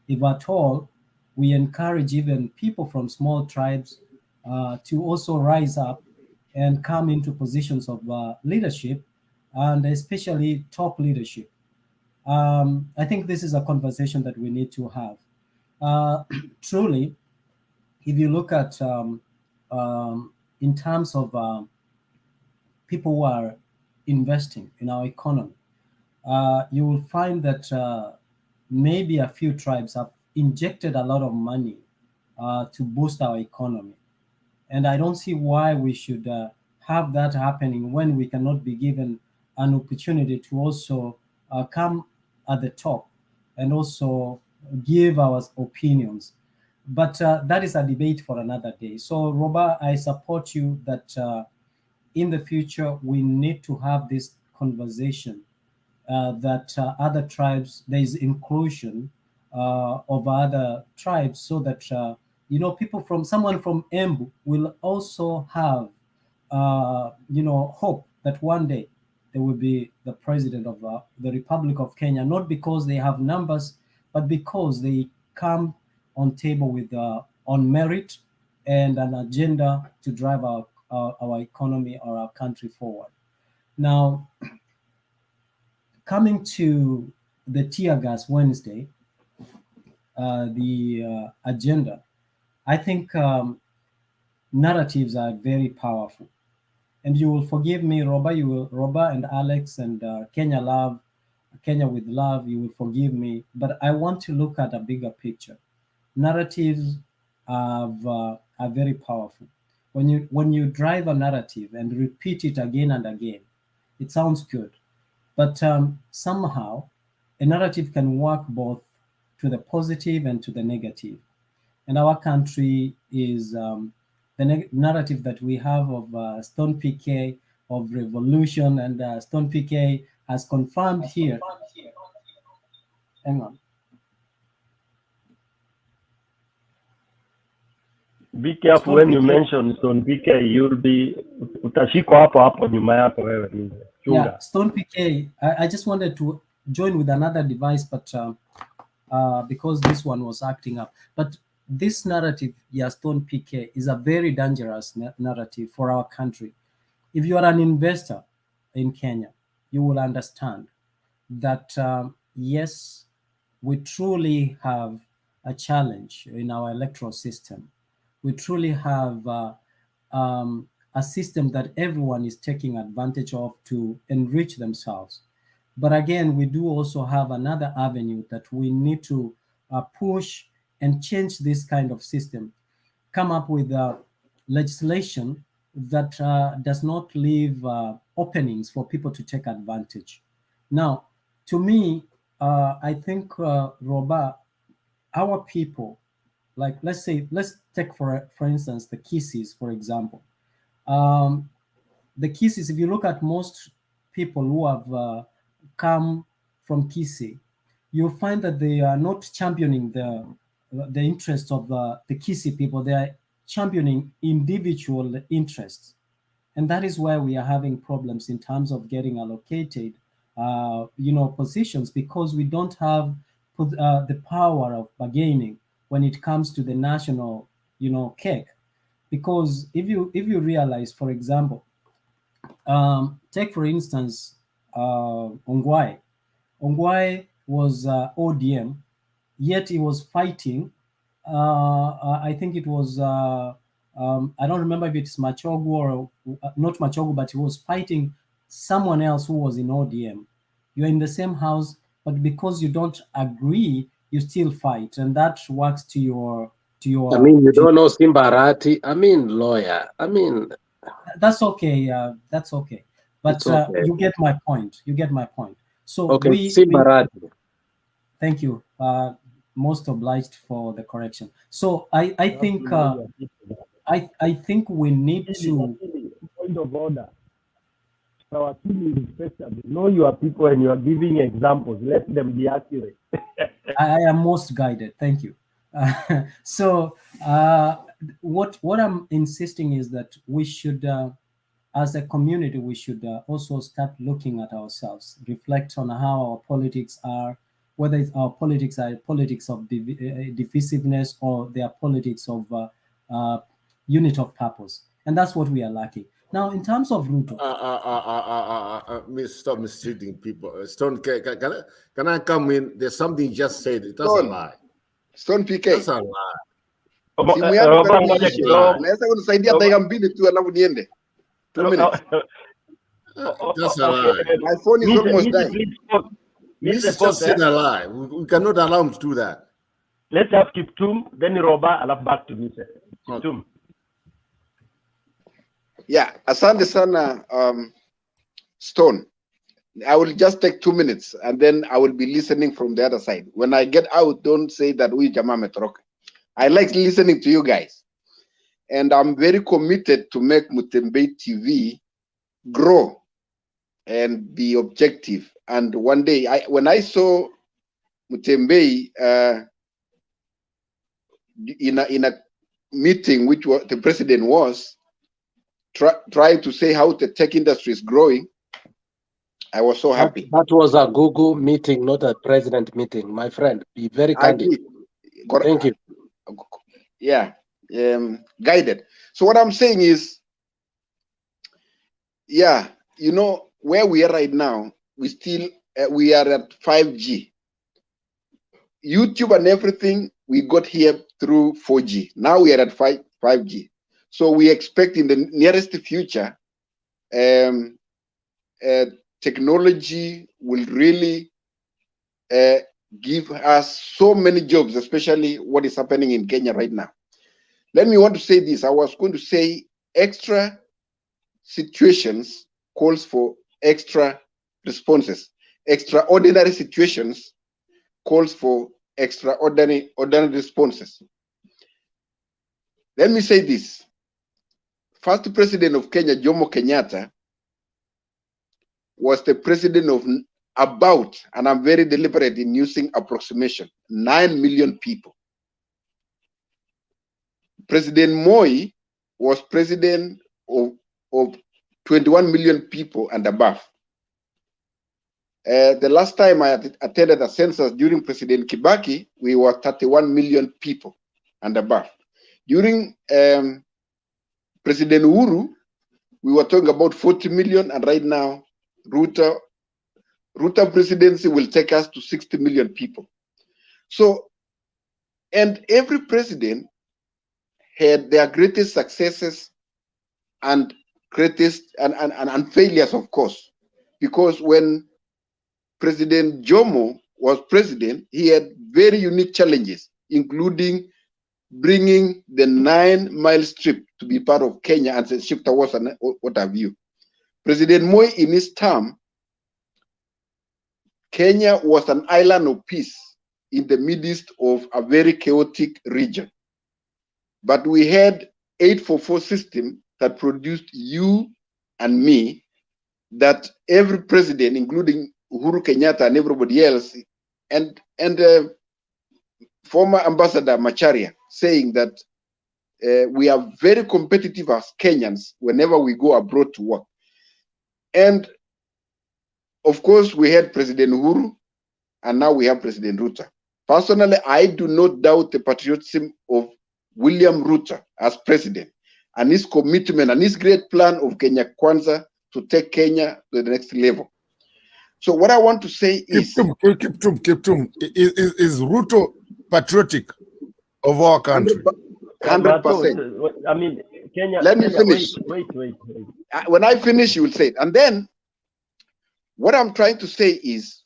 If at all, we encourage even people from small tribes to also rise up and come into positions of leadership, and especially top leadership. I think this is a conversation that we need to have. Truly, if you look at in terms of people who are investing in our economy, you will find that maybe a few tribes have injected a lot of money to boost our economy. And I don't see why we should have that happening when we cannot be given an opportunity to also come at the top and also give our opinions. But that is a debate for another day. So, Roba, I support you that in the future we need to have this conversation that other tribes, there is inclusion of other tribes, so that people from someone from Embu will also have hope that one day they will be the president of the Republic of Kenya, not because they have numbers, but because they come on table with on merit and an agenda to drive our economy or our country forward. Now, coming to the tear gas Wednesday, the agenda, I think narratives are very powerful. And you will forgive me, Roba and Alex and Kenya with Love, you will forgive me, but I want to look at a bigger picture. Narratives are very powerful. When you drive a narrative and repeat it again and again, it sounds good. But somehow, a narrative can work both to the positive and to the negative. And our country is the narrative that we have of Stone PK, of revolution, and Stone PK has confirmed here. Hang on. Be careful when you mention Stone PK, you'll be utashikwa hapo nyuma yako wewe. Yeah, Stone PK, I just wanted to join with another device, but because this one was acting up. But this narrative, Stone PK, is a very dangerous narrative for our country. If you are an investor in Kenya, you will understand that, yes, we truly have a challenge in our electoral system. We truly have a system that everyone is taking advantage of to enrich themselves. But again, we do also have another avenue that we need to push and change this kind of system, come up with legislation that does not leave openings for people to take advantage. Now, to me, I think, Roba, our people, like let's take for instance the Kisses, for example. The Kisses, if you look at most people who have come from Kisii, you'll find that they are not championing the interests of the Kisii people. They are championing individual interests. And that is why we are having problems in terms of getting allocated positions, because we don't have the power of bargaining when it comes to the national cake. Because if you realize, for example, take for instance Ongwae. Ongwae was ODM, yet he was fighting. I think it was I don't remember if it's Machogu or not Machogu, but he was fighting someone else who was in ODM. You're in the same house, but because you don't agree, you still fight, and that works to your. I mean, you don't know Simbarati. I mean, lawyer. I mean, that's okay. That's okay. But okay. You get my point. You get my point. So okay, Simbarati. Thank you. Most obliged for the correction. So I think I think we need to. Point of order. Our team is respectable. Know your people and you are giving examples. Let them be accurate. I am most guided. Thank you. So what I'm insisting is that we should, as a community, we should also start looking at ourselves, reflect on how our politics are, whether it's our politics are politics of divisiveness or they are politics of unit of purpose. And that's what we are lacking. Now, in terms of Ruto, Stop mistreating people. Stone, can I come in? There's something you just said. That's a lie. Stone PK. That's a lie. Simu yangu karibu That's a iishe. lie. Unaweza kunisaidia dakika mbili tu alafu niende? 2 minutes. That's a lie. My phone is almost dying. Please stop. Mr. just said a lie. We cannot allow him to do that. Let's have Kiptum, then Roba, I'll back to Mr. Kiptum. Yeah, asante sana, Stone. I will just take 2 minutes and then I will be listening from the other side. When I get out, don't say that we Jama Metroka. I like listening to you guys. And I'm very committed to make Mutembe TV grow and be objective. And one day, when I saw Mutembe in a meeting, which the president was trying to say how the tech industry is growing, I was so happy. That was a Google meeting, not a president meeting, my friend. Be very candid. Thank you. Yeah, guided. So what I'm saying is, yeah, you know, where we are right now, we are at 5G. YouTube and everything, we got here through 4G. Now we are at 5G. So we expect in the nearest future, technology will really give us so many jobs, especially what is happening in Kenya right now. Let me want to say this. I was going to say extra situations calls for extra responses. Extraordinary situations calls for extraordinary responses. Let me say this. First president of Kenya, Jomo Kenyatta, was the president of about, and I'm very deliberate in using approximation, 9 million people. President Moi was president of 21 million people and above. The last time I attended a census during President Kibaki, we were 31 million people and above. During President Uhuru, we were talking about 40 million, and right now, Ruto presidency will take us to 60 million people. So, and every president had their greatest successes and greatest and failures, of course, because when President Jomo was president, he had very unique challenges, including bringing the 9-mile strip to be part of Kenya and shift towards what have you. President Moi, in his term, Kenya was an island of peace in the midst of a very chaotic region. But we had 844 system that produced you and me, that every president, including Uhuru Kenyatta and everybody else, and former Ambassador Macharia, saying that we are very competitive as Kenyans whenever we go abroad to work. And of course, we had President Uhuru, and now we have President Ruto. Personally, I do not doubt the patriotism of William Ruto as president, and his commitment and his great plan of Kenya Kwanza to take Kenya to the next level. So what I want to say is... Kiptum. Is Ruto patriotic of our country? 100%. I mean, Kenya. Let me finish. Wait. When I finish, you will say it. And then, what I'm trying to say is,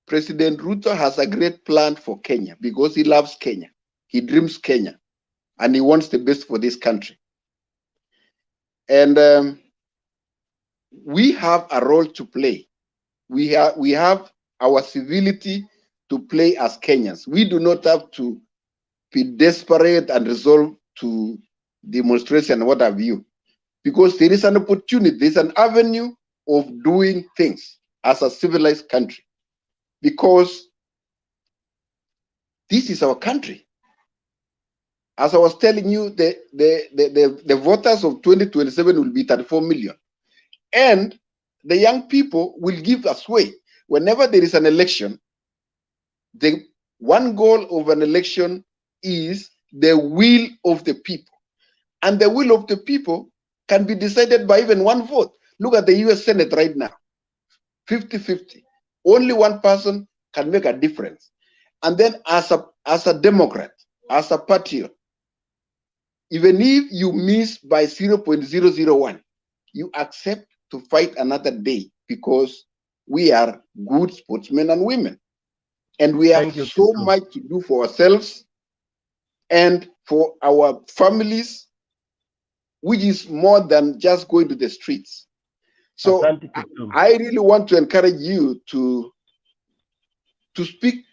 President Ruto has a great plan for Kenya because he loves Kenya. He dreams Kenya, and he wants the best for this country. And we have a role to play. We have our civility to play as Kenyans. We do not have to be desperate and resolve to demonstration and what have you, because there is an opportunity, there's an avenue of doing things as a civilized country, because this is our country. As I was telling you, the voters of 2027 will be 34 million. And the young people will give us way. Whenever there is an election, the one goal of an election is the will of the people. And the will of the people can be decided by even one vote. Look at the US Senate right now, 50-50. Only one person can make a difference. And then as a Democrat, as a patriot, even if you miss by 0.001, you accept to fight another day because we are good sportsmen and women. And we have so much to do for ourselves and for our families, which is more than just going to the streets. So I really want to encourage you to speak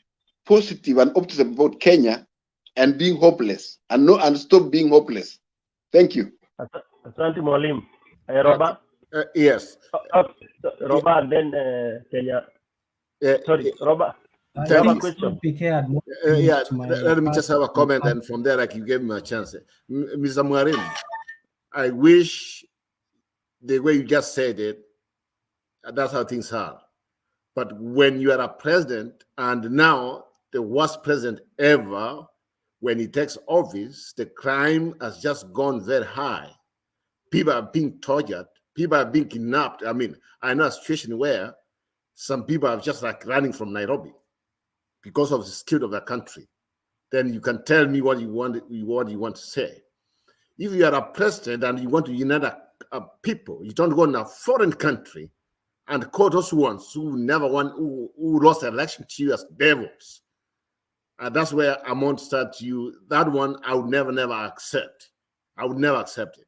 positive and optimistic about Kenya and being hopeless and stop being hopeless. Thank you. Asante Mwalimu. Roba? Yes. Roba and then Kenya. Sorry, Roba. You have a question? Yeah, let me just have a comment, and from there, like, you gave me a chance. Mr. Mwarim, I wish the way you just said it, that's how things are. But when you are a president, and now the worst president ever, when he takes office, the crime has just gone very high. People are being tortured. People are being kidnapped. I mean, I know a situation where some people are just like running from Nairobi because of the state of the country. Then you can tell me what you want to say. If you are a president and you want to unite a people, you don't go in a foreign country and call those ones who never won, who lost the election to you as devils. And that's where I'm going to start to you. That one I would never accept. I would never accept it.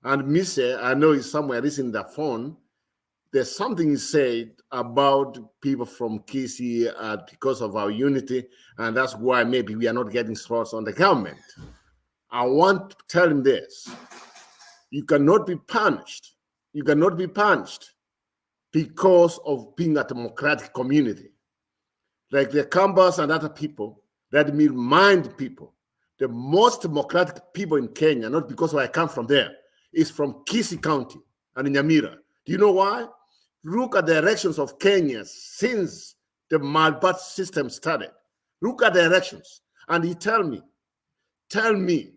And Mise, I know he's somewhere listening to the phone. There's something he said about people from Kisii because of our unity, and that's why maybe we are not getting slots on the government. I want to tell him this. You cannot be punished. You cannot be punished because of being a democratic community. Like the Kambas and other people, let me remind people, the most democratic people in Kenya, not because I come from there, is from Kisii County and in Nyamira. Do you know why? Look at the elections of Kenya since the Malbat system started. Look at the elections, and you tell me,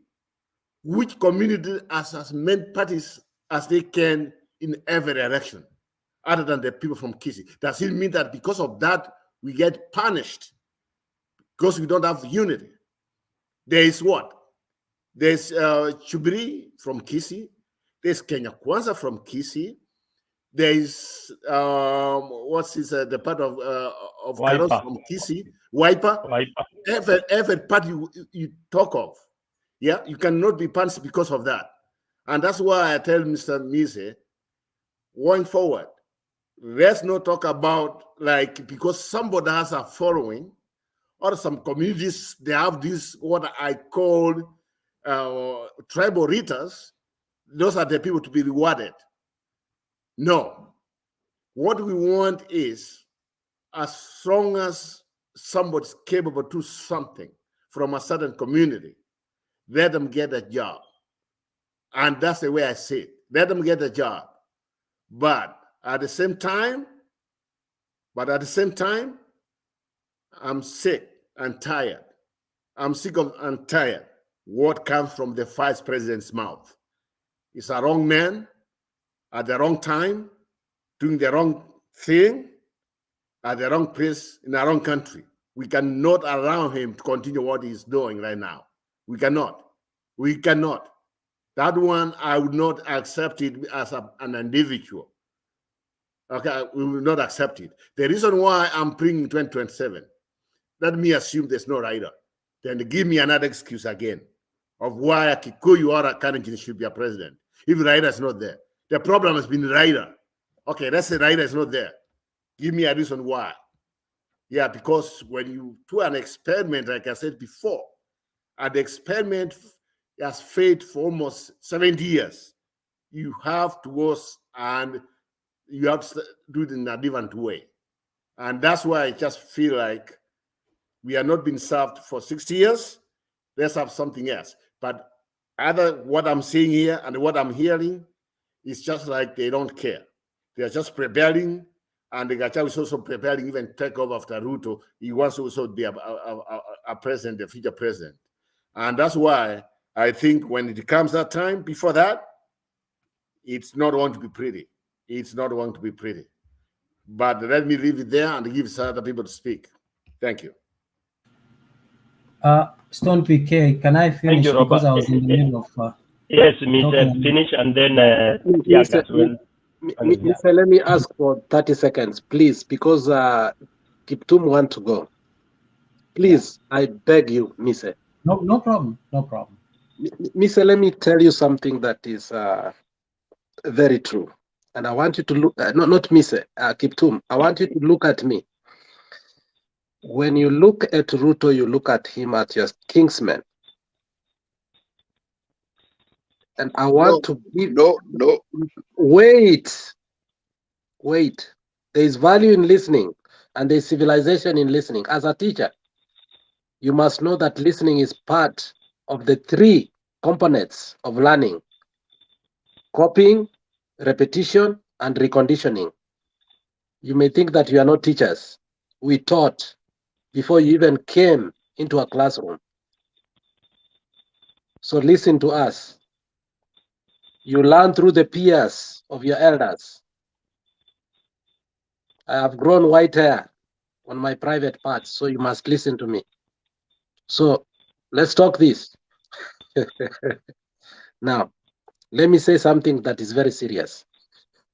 which community has as many parties as they can in every election, other than the people from Kisii? Does it mean that because of that, we get punished because we don't have unity? There is what? There's Chubiri from Kisii. There's Kenya Kwanza from Kisii. There is the part of Karos from Kisii, Wiper. Every party you talk of, yeah, you cannot be punished because of that. And that's why I tell Mr. Mise, going forward, let's not talk about like because somebody has a following or some communities, they have this what I call tribal readers. Those are the people to be rewarded. No. What we want is, as long as somebody's capable to do something from a certain community, let them get a job. And that's the way I see it. Let them get a job. But at the same time, I'm sick and tired. I'm sick of and tired what comes from the vice president's mouth. He's a wrong man at the wrong time, doing the wrong thing at the wrong place in the wrong country. We cannot allow him to continue what he's doing right now. We cannot. That one, I would not accept it as an individual. Okay, we will not accept it. The reason why I'm bringing 2027, let me assume there's no rider. Then give me another excuse again of why a Kikuyu or a Kalenjin should be a president. If rider is not there, the problem has been rider. Okay, let's say rider is not there. Give me a reason why. Yeah, because when you do an experiment, like I said before, and the experiment has failed for almost 70 years, you have to go and you have to do it in a different way. And that's why I just feel like we are not being served for 60 years. Let's have something else. But either what I'm seeing here and what I'm hearing is just like they don't care. They're just preparing, and the Gachagua is also preparing even take over after Ruto. He wants to also be a president, a future president. And that's why I think when it comes that time, before that, it's not going to be pretty. It's not going to be pretty. But let me leave it there and give other people to speak. Thank you. Stone PK, can I Thank finish you, because Robert. I was in the middle of Yes, Mr. talking? Finish, and then Mr. Tiagas will. Mr. Let me ask for 30 seconds, please, because Kiptum want to go. Please, I beg you, Mr. No problem. No problem. Mr. Let me tell you something that is very true. And I want you to look, not Mr. Kiptum, I want you to look at me. When you look at Ruto, you look at him as your kingsman. And I want to give... No. Wait. There is value in listening, and there is civilization in listening. As a teacher, you must know that listening is part of the 3 components of learning: copying, repetition, and reconditioning. You may think that you are not teachers. We taught before you even came into a classroom. So listen to us. You learn through the peers of your elders. I have grown white hair on my private parts, so you must listen to me. So let's talk this. Now, let me say something that is very serious.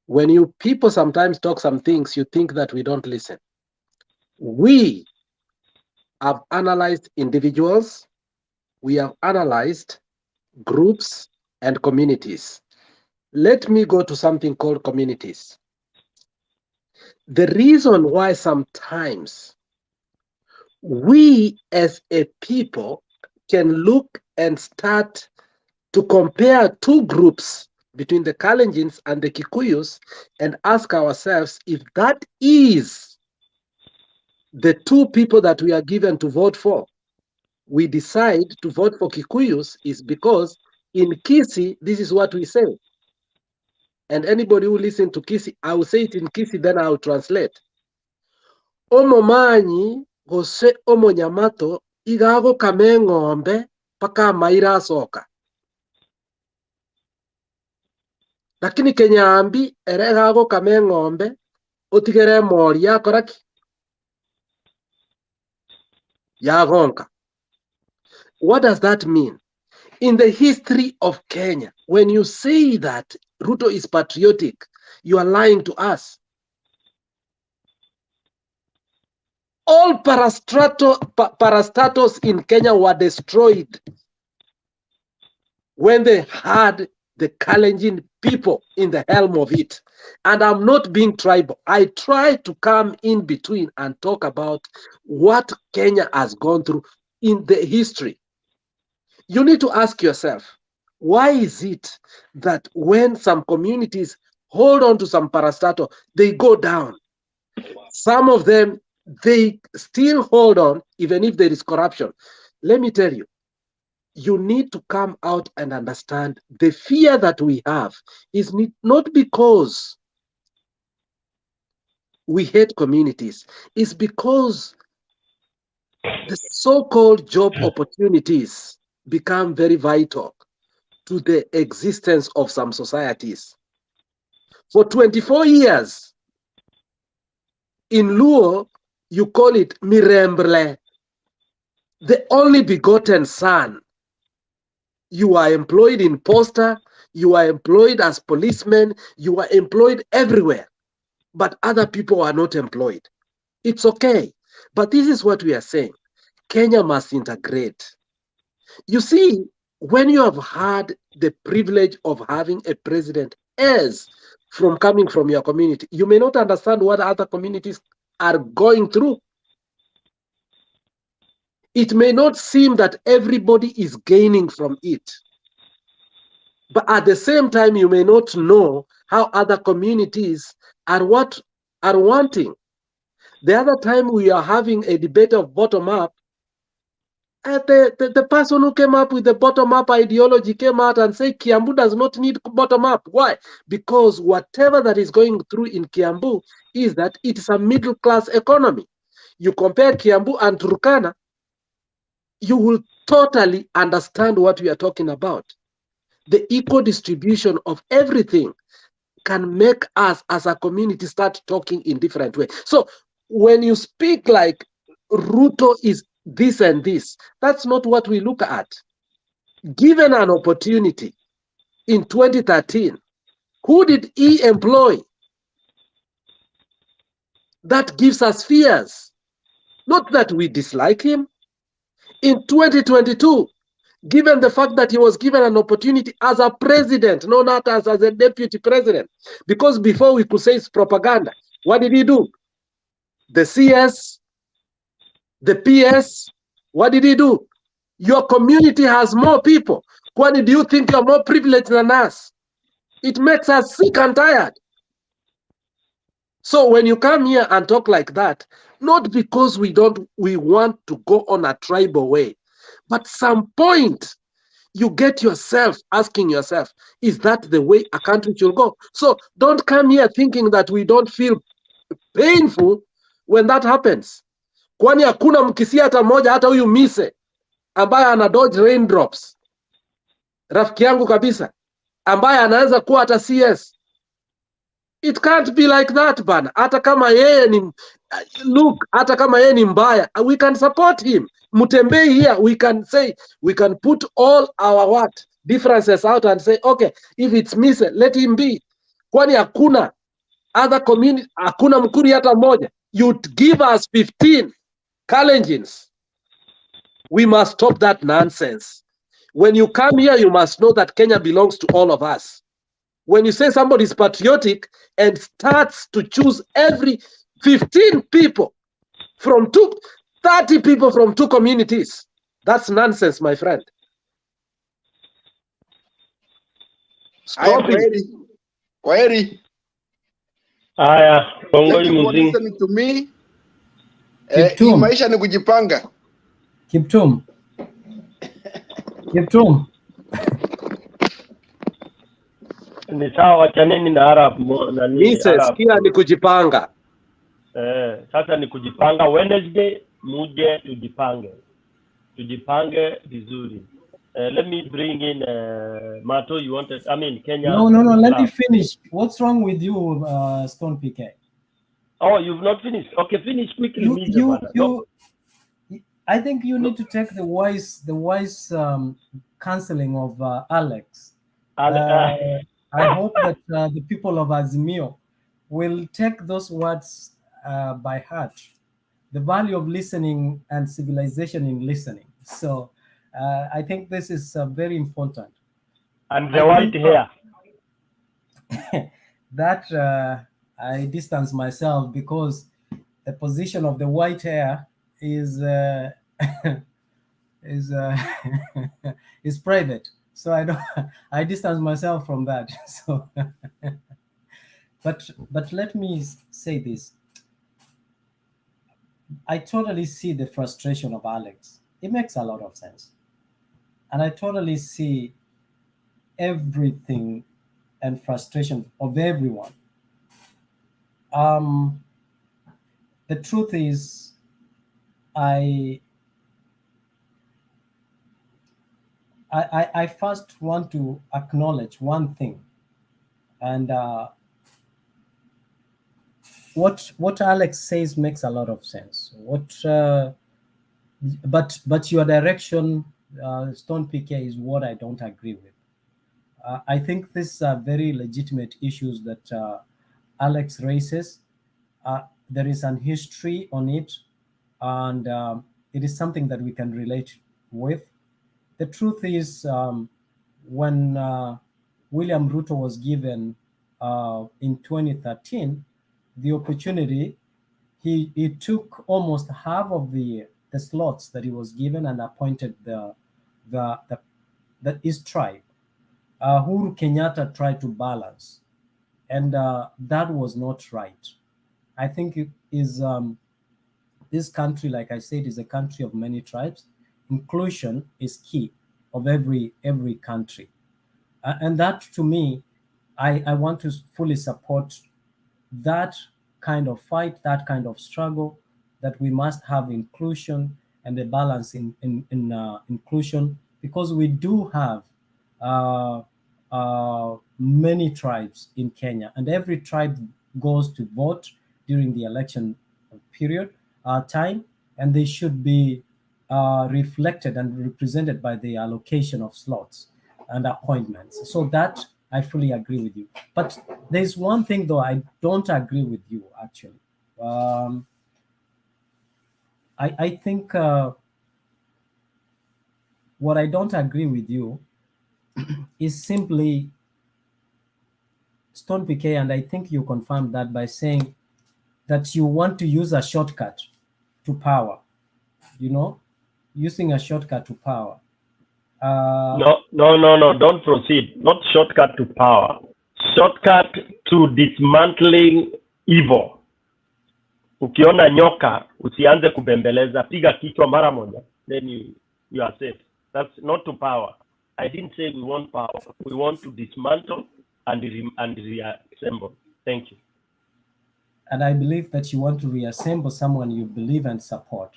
When you people sometimes talk some things, you think that we don't listen. We have analyzed individuals, we have analyzed groups and communities. Let me go to something called communities. The reason why sometimes we as a people can look and start to compare 2 groups between the Kalenjins and the Kikuyus and ask ourselves if that is the 2 people that we are given to vote for. We decide to vote for Kikuyus is because in Kisi, this is what we say. And anybody who listens to Kisi, I will say it in Kisi, then I will translate. Omo manyi gose omo nyamato igago kame ng'ombe paka maira soka. Lakini kenyambi ere gago kame ng'ombe otigere mori yakoraki yagonka. What does that mean? In the history of Kenya, when you say that Ruto is patriotic, you are lying to us. All parastatos in Kenya were destroyed when they had the Kalenjin people in the helm of it. And I'm not being tribal. I try to come in between and talk about what Kenya has gone through in the history. You need to ask yourself, why is it that when some communities hold on to some parastatal, they go down? Some of them, they still hold on, even if there is corruption. Let me tell you, you need to come out and understand the fear that we have is not because we hate communities. It's because the so-called job opportunities become very vital to the existence of some societies. For 24 years, in Luo, you call it Miremble, the only begotten son. You are employed in posta, you are employed as policemen, you are employed everywhere, but other people are not employed. It's okay, but this is what we are saying. Kenya must integrate. You see, when you have had the privilege of having a president as from coming from your community, you may not understand what other communities are going through. It may not seem that everybody is gaining from it. But at the same time, you may not know how other communities are wanting. The other time we are having a debate of bottom-up, the person who came up with the bottom-up ideology came out and said Kiambu does not need bottom-up. Why? Because whatever that is going through in Kiambu is that it's a middle-class economy. You compare Kiambu and Turkana, you will totally understand what we are talking about. the equal distribution of everything can make us as a community start talking in different ways. So when you speak like Ruto is this and this, that's not what we look at. Given an opportunity in 2013, who did he employ? That gives us fears. Not that we dislike him. In 2022, given the fact that he was given an opportunity as a president, no, not as a deputy president, because before we could say it's propaganda. What did he do? The CS, the PS, what did he do? Your community has more people. Why do you think you're more privileged than us? It makes us sick and tired. So when you come here and talk like that, not because we want to go on a tribal way, but some point you get yourself asking yourself, is that the way a country should go? So don't come here thinking that we don't feel painful when that happens. Kwani hakuna mkisia hata moja, hata huyu mise ambaye ana dodge raindrops, rafiki yangu kabisa, ambaye anaweza kuwa hata CS. It can't be like that bana. Hata kama yeye ni look, hata kama yeye ni mbaya, we can support him. Mutembei here, we can say, we can put all our differences out and say, okay, if it's Mise, let him be. Kwani hakuna other community, hakuna mkuri hata moja. You'd give us 15 Kalenjins. We must stop that nonsense. When you come here, you must know that Kenya belongs to all of us. When you say somebody is patriotic and starts to choose every 15 people from 30 people from 2 communities, that's nonsense, my friend. Stop it. Kwaheri. Thank you for listening to me. Kiptum. Maisha ni kujipanga. Kiptum. Kiptum. Ni sawa, wachaneni na Arab na ni Arab. Sikia ni kujipanga. Sasa ni kujipanga. Wednesday muje tujipange vizuri. Let me bring in Mato. You wanted, I mean, Kenya. No. Let me finish. What's wrong with you, Stone PK? Oh, you've not finished. Okay, finish quickly. I think you need to take the wise counseling of Alex. I hope that the people of Azimio will take those words by heart. The value of listening and civilization in listening. So I think this is very important. And the white hair. That I distance myself, because the position of the white hair is is private. So I distance myself from that. So, but let me say this. I totally see the frustration of Alex. It makes a lot of sense. And I totally see everything and frustration of everyone. The truth is, I first want to acknowledge one thing, and what Alex says makes a lot of sense. But your direction, Stone PK, is what I don't agree with. I think these are very legitimate issues that Alex raises. There is an history on it, and it is something that we can relate with. The truth is, when William Ruto was given in 2013 the opportunity, he took almost half of the slots that he was given and appointed the East tribe. Uhuru Kenyatta tried to balance, and that was not right. I think it is this country, like I said, is a country of many tribes. Inclusion is key of every country, and that, to me, I want to fully support that kind of fight, that kind of struggle, that we must have inclusion and a balance in inclusion, because we do have many tribes in Kenya, and every tribe goes to vote during the election period time, and they should be reflected and represented by the allocation of slots and appointments. So that I fully agree with you. But there's one thing though I don't agree with you actually. I think what I don't agree with you is simply Stone PK, and I think you confirmed that by saying that you want to use a shortcut to power, using a shortcut to power. No, don't proceed. Not shortcut to power. Shortcut to dismantling evil. Ukiona nyoka, usianze kubembeleza, piga kichwa mara moja, then you are safe. That's not to power. I didn't say we want power. We want to dismantle and reassemble. Thank you. And I believe that you want to reassemble someone you believe and support.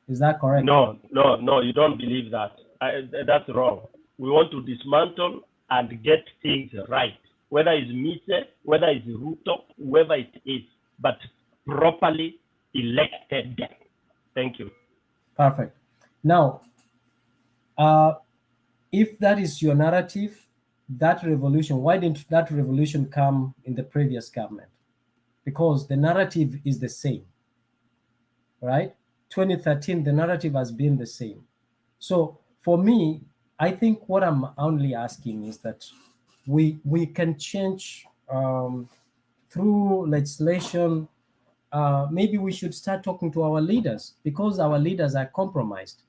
Is that correct? No, you don't believe that. That's wrong. We want to dismantle and get things right. Whether it's Mise, whether it's Ruto, whoever it is, but properly elected. Thank you. Perfect. Now, if that is your narrative, that revolution, why didn't that revolution come in the previous government? Because the narrative is the same, right? 2013, the narrative has been the same. So for me, I think what I'm only asking is that we can change through legislation. Maybe we should start talking to our leaders, because our leaders are compromised.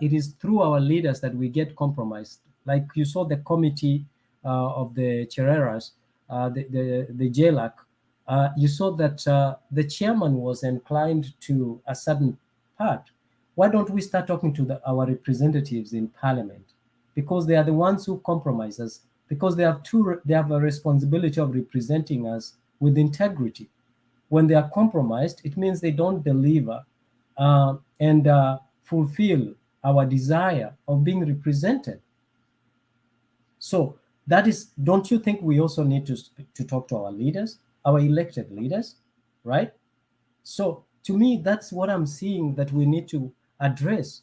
It is through our leaders that we get compromised. Like you saw the committee of the Chereras, the JLAC, you saw that the chairman was inclined to a certain part. Why don't we start talking to our representatives in parliament? Because they are the ones who compromise us, because they have a responsibility of representing us with integrity. When they are compromised, it means they don't deliver and fulfill our desire of being represented. So that is, don't you think we also need to talk to our leaders, our elected leaders, right? So to me, that's what I'm seeing that we need to address,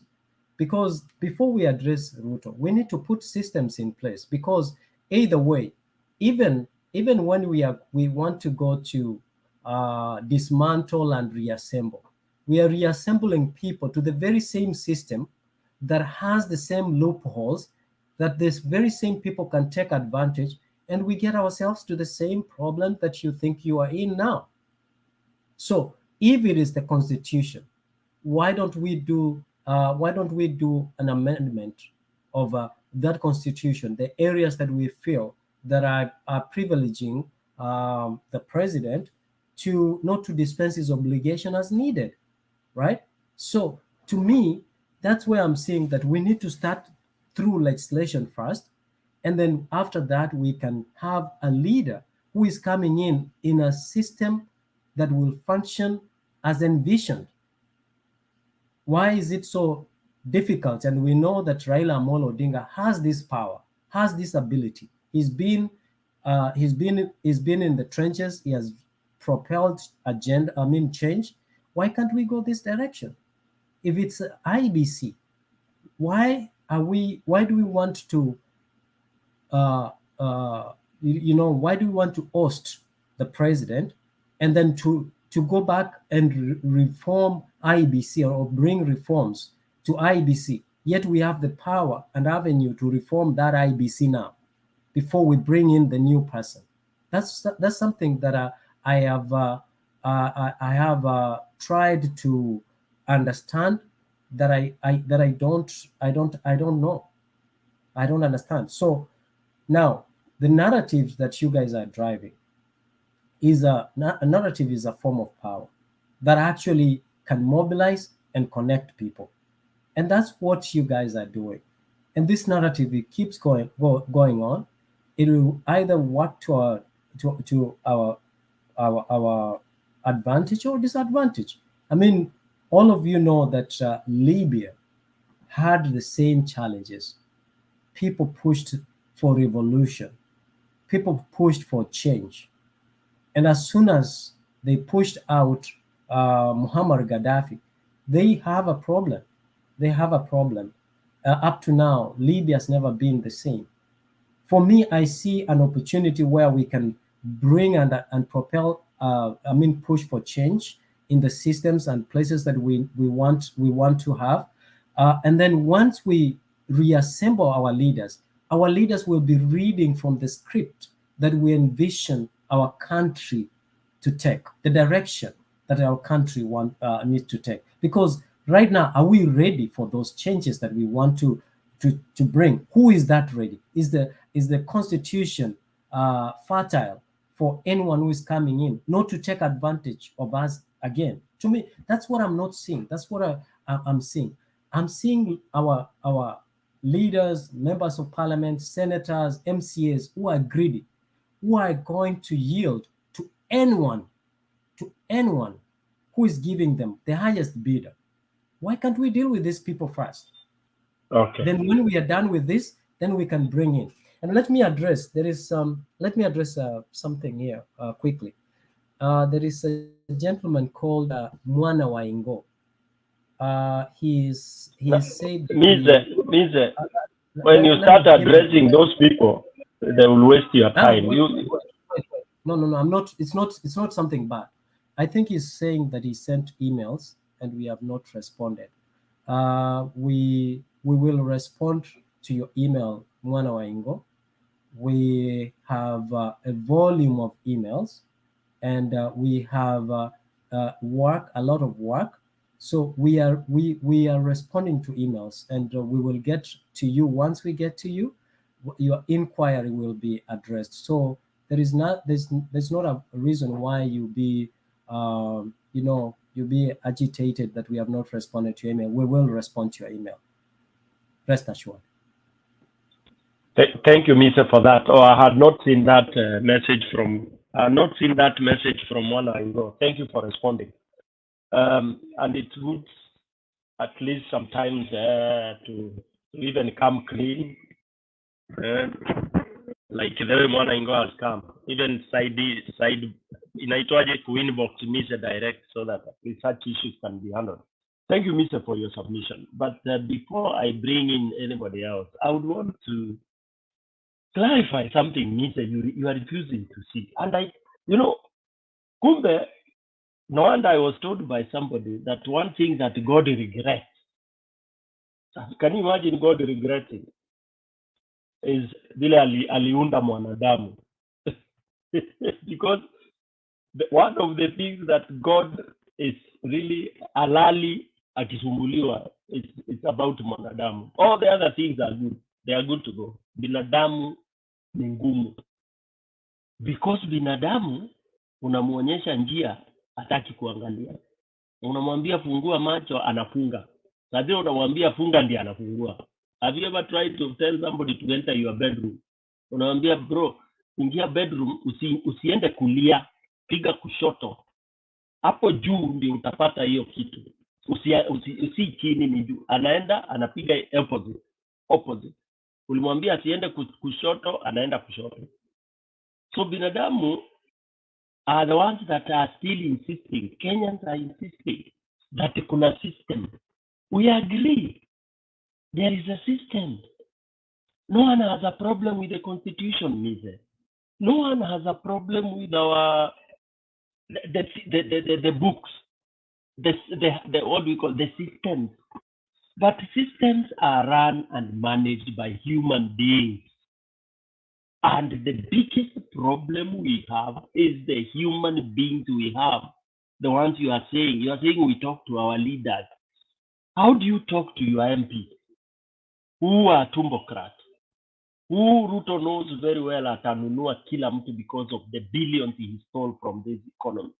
because before we address Ruto, we need to put systems in place, because either way, even when we want to go to dismantle and reassemble, we are reassembling people to the very same system that has the same loopholes, that this very same people can take advantage, and we get ourselves to the same problem that you think you are in now. So if it is the Constitution, why don't we do an amendment of that Constitution, the areas that we feel that are privileging the president to not to dispense his obligation as needed, right? So to me, that's where I'm saying that we need to start through legislation first, and then after that we can have a leader who is coming in a system that will function as envisioned. Why is it so difficult? And we know that Raila Odinga has this power, has this ability. He's been in the trenches. He has propelled change. Why can't we go this direction? If it's IEBC, why do we want to why do we want to oust the president and then to go back and reform IEBC or bring reforms to IEBC, yet we have the power and avenue to reform that IEBC now before we bring in the new person? That's something that I have tried to understand, that I don't know. I don't understand. So now the narratives that you guys are driving is a narrative, is a form of power that actually can mobilize and connect people, and that's what you guys are doing. And this narrative, it keeps going on. It will either work to our advantage or disadvantage. I mean, all of you know that Libya had the same challenges. People pushed for revolution. People pushed for change. And as soon as they pushed out Muammar Gaddafi, they have a problem. They have a problem. Up to now, Libya's never been the same. For me, I see an opportunity where we can bring and propel, push for change in the systems and places that we want to have. And then once we reassemble our leaders will be reading from the script that we envision our country to take, the direction that our country needs to take. Because right now, are we ready for those changes that we want to bring? Who is that ready? Is the constitution fertile for anyone who is coming in, not to take advantage of us again? To me, that's what I'm not seeing. That's what I'm seeing. I'm seeing our leaders, members of parliament, senators, MCAs who are greedy, who are going to yield to anyone who is giving them the highest bidder. Why can't we deal with these people first? Okay. Then when we are done with this, then we can bring in. And let me address something here quickly. There is a gentleman called Mwana Waingo. He said Mise, when you start addressing those people, they will waste your time. No, I'm not. It's not something bad. I think he's saying that he sent emails and we have not responded. We will respond to your email, Mwana Waingo. We have a volume of emails, and we have a lot of work. So we are responding to emails, and we will get to you. Once we get to you, your inquiry will be addressed. So there's not a reason why you be agitated that we have not responded to your email. We will respond to your email. Rest assured. Thank you, Mr. for that. Oh, I had not seen that message from one ago. Thank you for responding. And it's good, at least sometimes, to even come clean, like the way Mwanango has come. Even side inaitwaje inbox Mr. direct, so that such issues can be handled. Thank you, Mr. for your submission. But before I bring in anybody else, I would want to clarify something, Mr. You are refusing to see. And Kumbe, no wonder I was told by somebody that one thing that God regrets, can you imagine God regretting, is vile aliunda mwanadamu. Because one of the things that God is really halali akisumbuliwa, it's about mwanadamu. All the other things are good. They are good to go. Binadamu ni ngumu. Because binadamu unamuonyesha njia hataki kuangalia. Unamwambia fungua macho anafunga. Sasa unamwambia funga ndiye anafungua. Have you ever tried to tell somebody to enter your bedroom? Unamwambia bro, ingia bedroom, usiende kulia, piga kushoto. Hapo juu ndio utapata hiyo kitu. Usi chini ni juu. Anaenda anapiga opposite. Ulimwambia asiende kushoto, anaenda kushoto. So binadamu are the ones that are still insisting. Kenyans are insisting that kuna system. We agree. There is a system. No one has a problem with the constitution, Mise. No one has a problem with our the books, the what we call the systems. But systems are run and managed by human beings. And the biggest problem we have is the human beings we have. The ones you are saying. You are saying we talk to our leaders. How do you talk to your MP who are tumbocrat? Who Ruto knows very well atanunua kila mtu because of the billions he stole from this economy.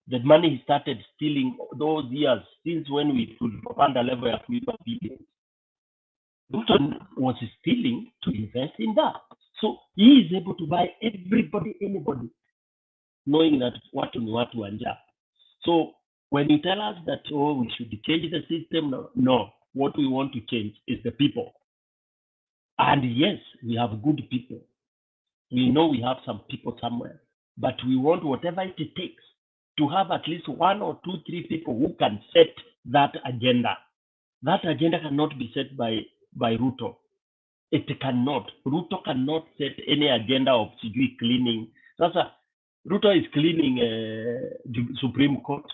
The money he started stealing those years, since when we could fund a level of billions. Ruto was stealing to invest in that. So he is able to buy everybody, anybody, knowing that watu ni watu wa njaa. So when you tell us that, oh, we should change the system, no. What we want to change is the people. And yes, we have good people. We know we have some people somewhere, but we want whatever it takes to have at least 1 or 2, 3 people who can set that agenda. That agenda cannot be set by Ruto. It cannot. Ruto cannot set any agenda of cleaning. Sasa, Ruto is cleaning Supreme Court.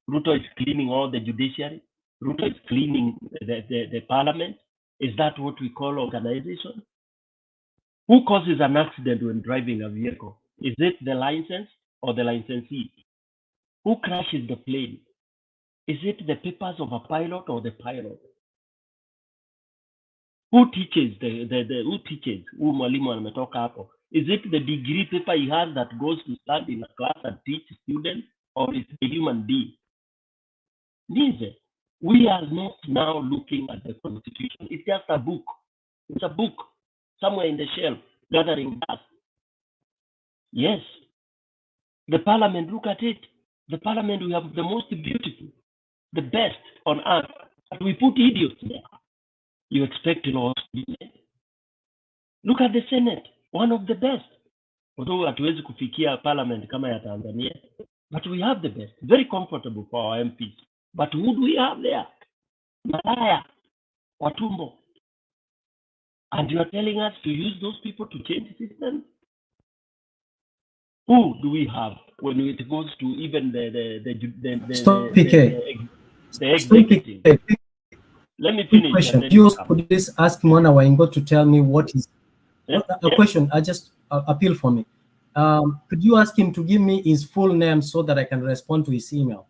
Ruto is cleaning all the judiciary. Ruto is cleaning the parliament. Is that what we call organization? Who causes an accident when driving a vehicle? Is it the license or the licensee? Who crashes the plane? Is it the papers of a pilot or the pilot? Who teaches who teaches? Who mwalimu ametoka hapo? Is it the degree paper he has that goes to stand in a class and teach students, or is it a human being? Neither. We are not now looking at the constitution. It's just a book. It's a book somewhere in the shelf gathering dust. Yes. The parliament, look at it. The parliament, we have the most beautiful, the best on earth. But we put idiots there. You expect laws to be made. Look at the Senate, one of the best. Although hatuwezi kufikia parliament kama ya Tanzania, but we have the best. Very comfortable for our MPs. But who do we have there? Malaya, Watumbo. And you are telling us to use those people to change the system? Who do we have when it goes to even the executive? Let me finish. Question. You could please ask Mwana Waingo to tell me what is a question. I just appeal for me. Could you ask him to give me his full name so that I can respond to his email?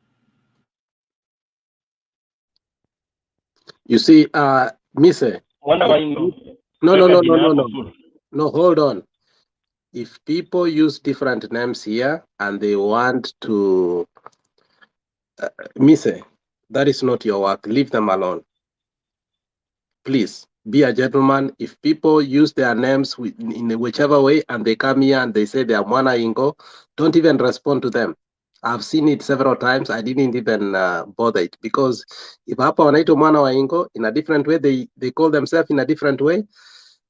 You see, Mise. No, hold on. If people use different names here and they want to, Mise, that is not your work. Leave them alone. Please be a gentleman. If people use their names in whichever way and they come here and they say they are Mwana Ingo, don't even respond to them. I've seen it several times. I didn't even bother it, because if hapa wanaitwa Mwana wa Ingo in a different way, they call themselves in a different way,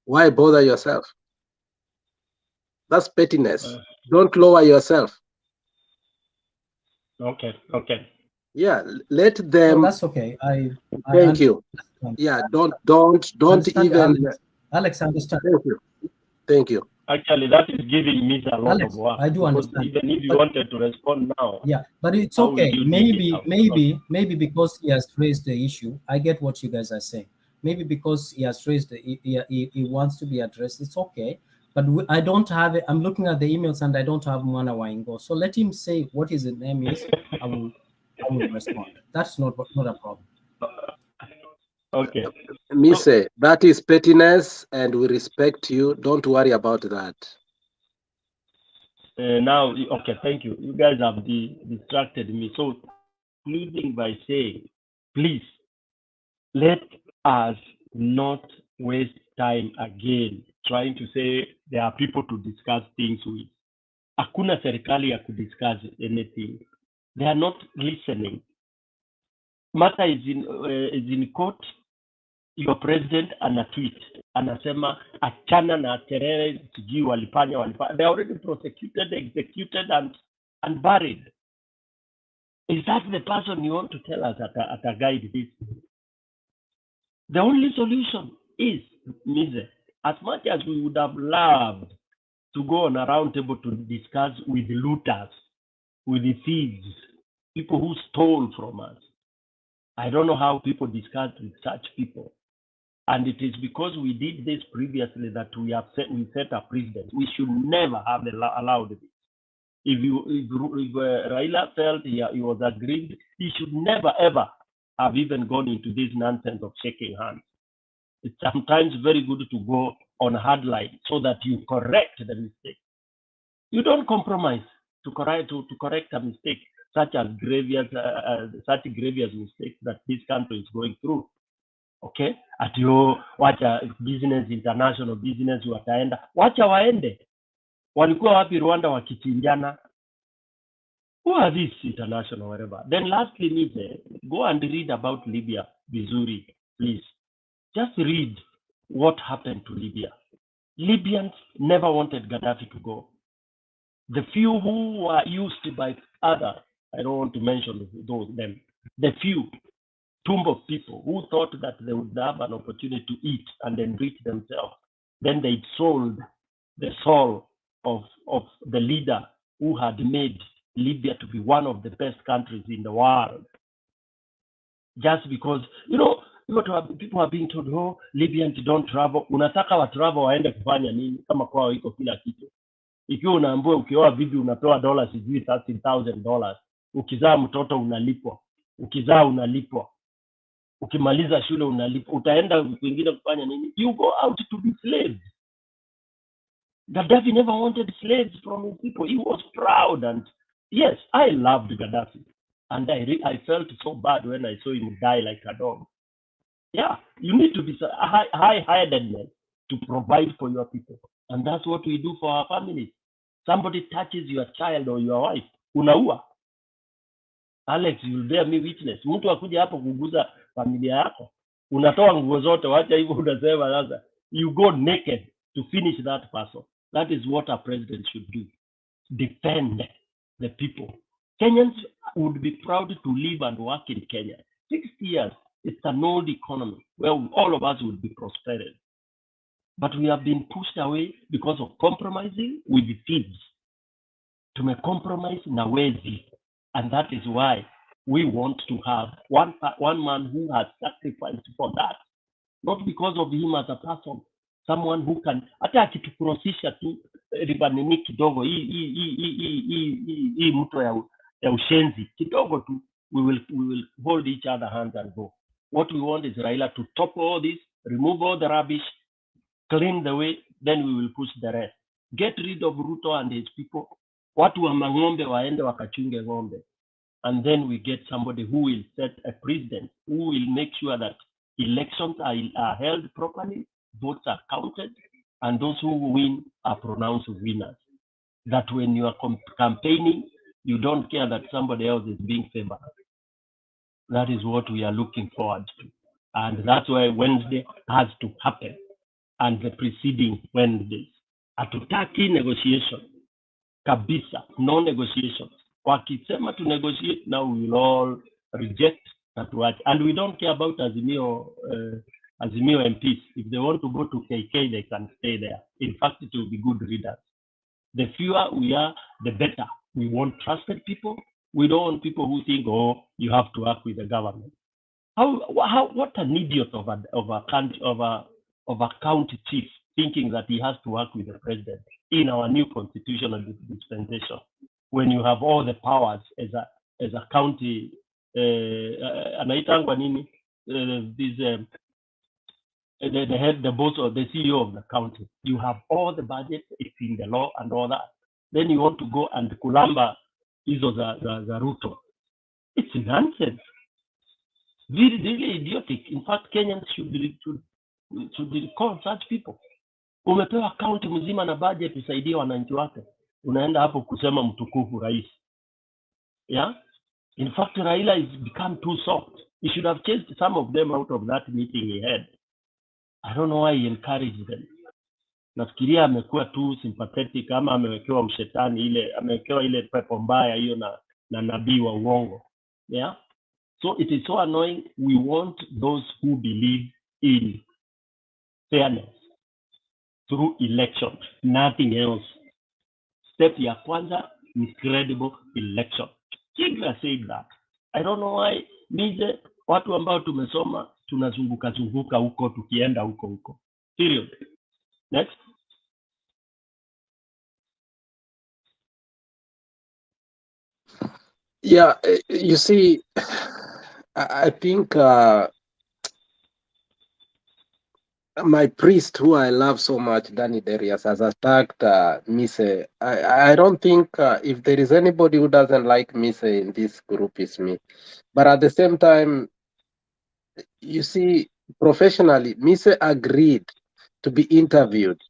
why bother yourself? That's pettiness. Don't lower yourself. Okay. Yeah, let them. No, that's okay. Thank you. Yeah, don't even. Alex, understand. Thank you. Actually, that is giving me a lot Alex, of work. I do understand. Even if you wanted to respond now. Yeah, but it's okay. Maybe because he has raised the issue, I get what you guys are saying. Maybe because he has raised he wants to be addressed. It's okay. But I don't have it. I'm looking at the emails and I don't have Mwana Waingo. So let him say what his name is. I will respond. That's not a problem. Okay. Mise, that is pettiness and we respect you. Don't worry about that. Now, okay, thank you. You guys have distracted me. So, concluding by saying, please, let us not waste time again trying to say there are people to discuss things with. Hakuna serikali ya kudiscuss anything. They are not listening. Matter is in court. Your president ana tweet anasema achana na terrorists, sijui walifanya. They are already prosecuted, executed and buried. Is that the person you want to tell us at a guide this? The only solution is, Mise, as much as we would have loved to go on a round table to discuss with looters, with the thieves, people who stole from us. I don't know how people discuss with such people. And it is because we did this previously that we set a precedent. We should never have allowed this. If Raila felt he was aggrieved, he should never ever have even gone into this nonsense of shaking hands. It's sometimes very good to go on hard line so that you correct the mistake. You don't compromise to correct a mistake such grievous mistakes that this country is going through. Okay, wacha business, international business wataenda, wacha waende. Walikuwa wapi Rwanda wakichinjana? Who are these international whatever? Then lastly, Mise, go and read about Libya vizuri, please. Just read. what happened to Libya. Libyans never wanted Gaddafi to go. The few who were used by others, I don't want to mention them, the few tomb of people who thought that they would have an opportunity to eat and enrich themselves, then they sold the soul of the leader who had made Libya to be one of the best countries in the world. Just because, people are being told, oh, Libyans don't travel. Unataka wa travel waende kufanya nini kama kwao iko kila kitu? Ikiwa unaambiwa ukioa bibi unapewa dola sijui $30,000, ukizaa mtoto unalipwa, ukizaa unalipwa, ukimaliza shule unalipwa, utaenda kwingine kufanya nini? You go out to be slaves. Gaddafi never wanted slaves from his people. He was proud, and yes, I loved Gaddafi, and I felt so bad when I saw him die like a dog. Yeah, you need to be a high-headed man to provide for your people, and that's what we do for our families. Somebody touches your child or your wife, unaua. Alex, you'll bear me witness. Mtu akuja hapo kuguza familia yako, unatoa nguo zote, wacha hivyo unasema sasa you go naked to finish that person. That is what a president should do. Defend the people. Kenyans would be proud to live and work in Kenya. 60 years, it's an old economy where all of us would be prosperous. But we have been pushed away because of compromising with the thieves. To make compromise na wezi. And that is why we want to have one man who has sacrificed for that. Not because of him as a person. Someone who can, hata akitukurosisha tu ribanini kidogo, hii mto ya ushenzi kidogo tu, we will hold each other hands and go. What we want is Raila to topple all this, remove all the rubbish, clean the way, then we will push the rest. Get rid of Ruto and his people. Watu wa mang'ombe waende wakachunge ng'ombe. And then we get somebody who will set a precedent, who will make sure that elections are held properly, votes are counted, and those who win are pronounced winners. That when you are campaigning, you don't care that somebody else is being favored. That is what we are looking forward to. And that's why Wednesday has to happen. And the preceding Wednesdays. Hatutaki negotiation. Kabisa, no negotiations. Wakisema to negotiate, now we will all reject that word. And we don't care about Azimio MPs. If they want to go to KK, they can stay there. In fact, it will be good readers. The fewer we are, the better. We want trusted people. We don't want people who think, oh, you have to work with the government. What an idiot of a county chief thinking that he has to work with the president in our new constitutional dispensation, when you have all the powers as a county, anaitangwa nini, the head, the boss, or the CEO of the county. You have all the budget, it's in the law and all that. Then you want to go and kulamba hizo za Ruto. It's nonsense. Really, really idiotic. In fact, Kenyans should recall such people. Umepewa county mzima na budget usaidie wananchi wake. Unaenda hapo kusema mtukufu rais. Yeah? In fact, Raila has become too soft. He should have chased some of them out of that meeting he had. I don't know why he encouraged them. Nafikiria amekuwa too sympathetic, ama amewekewa mshetani amewekewa ile pepo mbaya hiyo na nabii wa uongo. Yeah? So it is so annoying. We want those who believe in fairness through elections, nothing else. Step ya kwanza is credible election. Kidra said that. I don't know why mize watu ambao tumesoma tunazunguka huko tukienda huko. Period. Next. Yeah, you see, I think my priest, who I love so much, Danny Darius, has attacked Mise. I don't think if there is anybody who doesn't like Mise in this group, it's me. But at the same time, you see, professionally, Mise agreed to be interviewed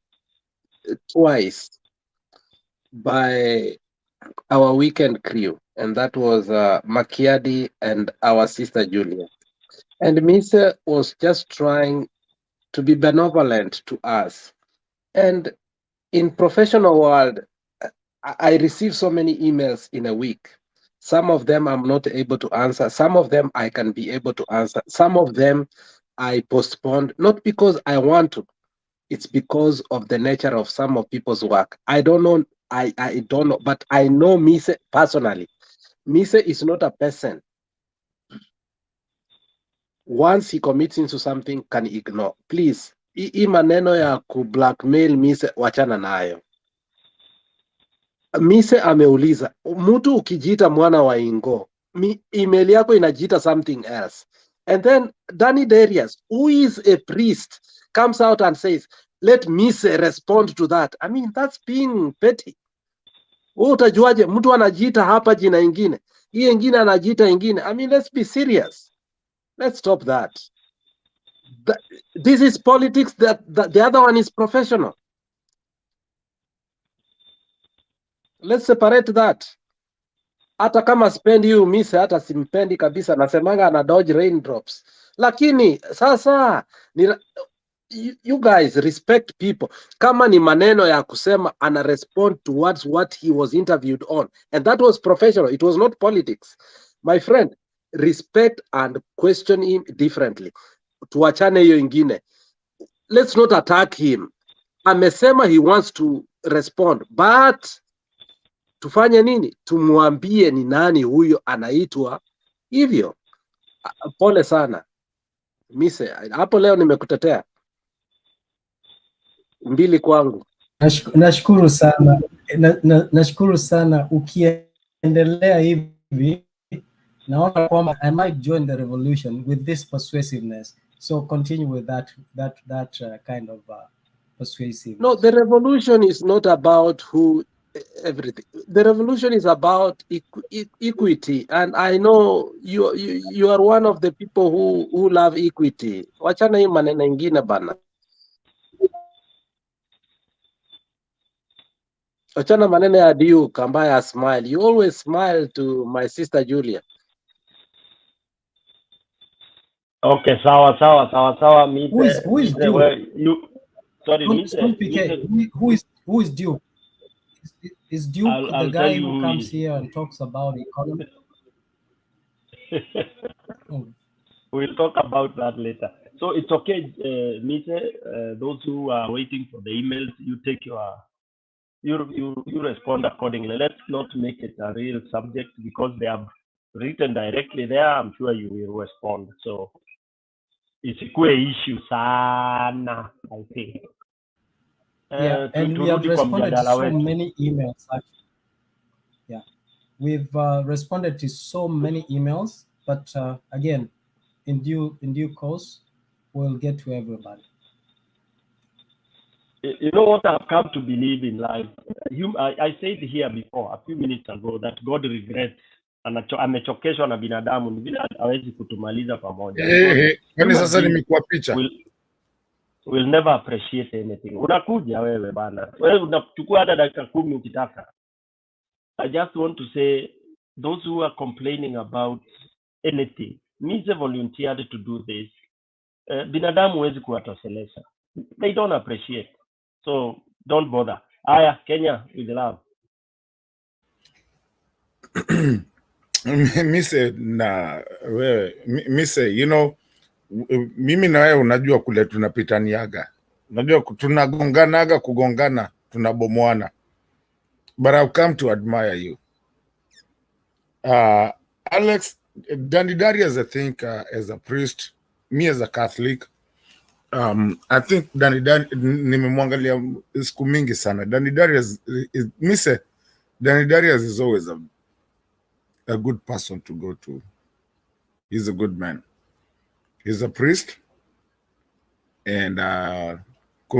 twice by our weekend crew, and that was Makiadi and our sister Julia. And Mise was just trying to be benevolent to us. And in professional world, I receive so many emails in a week. Some of them I'm not able to answer. Some of them I can be able to answer. Some of them I postponed, not because I want to. It's because of the nature of some of people's work. I don't know. I don't know, but I know Mise personally. Mise is not a person. Once he commits into something, can ignore. Please, hii maneno ya kublackmail Mise, wachana nayo. Mise ameuliza, mtu ukijiita mwana wa Ingo, email yako inajiita something else. And then Danny Darius, who is a priest, comes out and says, let Mise respond to that. I mean, that's being petty. Wewe utajuaje mtu anajiita hapa jina ingine, hii ingine anajiita ingine? I mean, let's be serious. Let's stop that. This is politics, the other one is professional. Let's separate that. Hata kama spendi huyu Mise, hata simpendi kabisa, nasemanga ana dodge raindrops. Lakini sasa you guys respect people. Kama ni maneno ya kusema, ana respond towards what he was interviewed on, and that was professional. It was not politics. My friend, respect and question him differently. Tuachane hiyo ingine. Let's not attack him. Amesema he wants to respond, but tufanye nini? Tumwambie ni nani huyo anaitwa hivyo. Pole sana Mise, hapo leo nimekutetea mbili kwangu. Nashukuru sana. Nashukuru sana. Ukiendelea hivi, naona kwamba I might join the revolution with this persuasiveness. So continue with that kind of persuasiveness. No, the revolution is not about who everything. The revolution is about equity, and I know you are one of the people who love equity. Wachana hii maneno ingine bana. Wachana maneno ya Duke ambaye smile. You always smile to my sister Julia. Okay, sawa. Who is Duke? Sorry, who is Duke? Is Duke I'll the guy who who comes is. here and talks about economy? We'll talk about that later. So it's okay, Mise. Those who are waiting for the emails, you take you respond accordingly. Let's not make it a real subject because they have written directly there. I'm sure you will respond. So it's a issue sana, I think. Yeah, and we have responded to so many emails. Actually. Yeah, we've responded to so many emails, but again, in due course, we'll get to everybody. You know what I've come to believe in life? I said here before, a few minutes ago, that God regrets. Amechokeshwa na binadamu, ni vile hawezi kutumaliza pamoja. Kwani sasa nimekuwa picha. We'll never appreciate anything. Unakuja wewe bana. Wewe unachukua hata dakika 10 ukitaka. I just want to say, those who are complaining about anything, Mise volunteered to do this. Binadamu huwezi kuwatoshelesha. They don't appreciate. So don't bother. Aya, Kenya with love. Mise, you know, mimi na wewe unajua kule tunapitaniaga. Unajua tunagonganaga, kugongana, tunabomoana. But I've come to admire you. Alex, Danny Darius, I think, as a priest, me as a Catholic, I think Danny nimemwangalia siku mingi sana. Danny Darius is always a good person to go to. He's a good man. He's a priest, and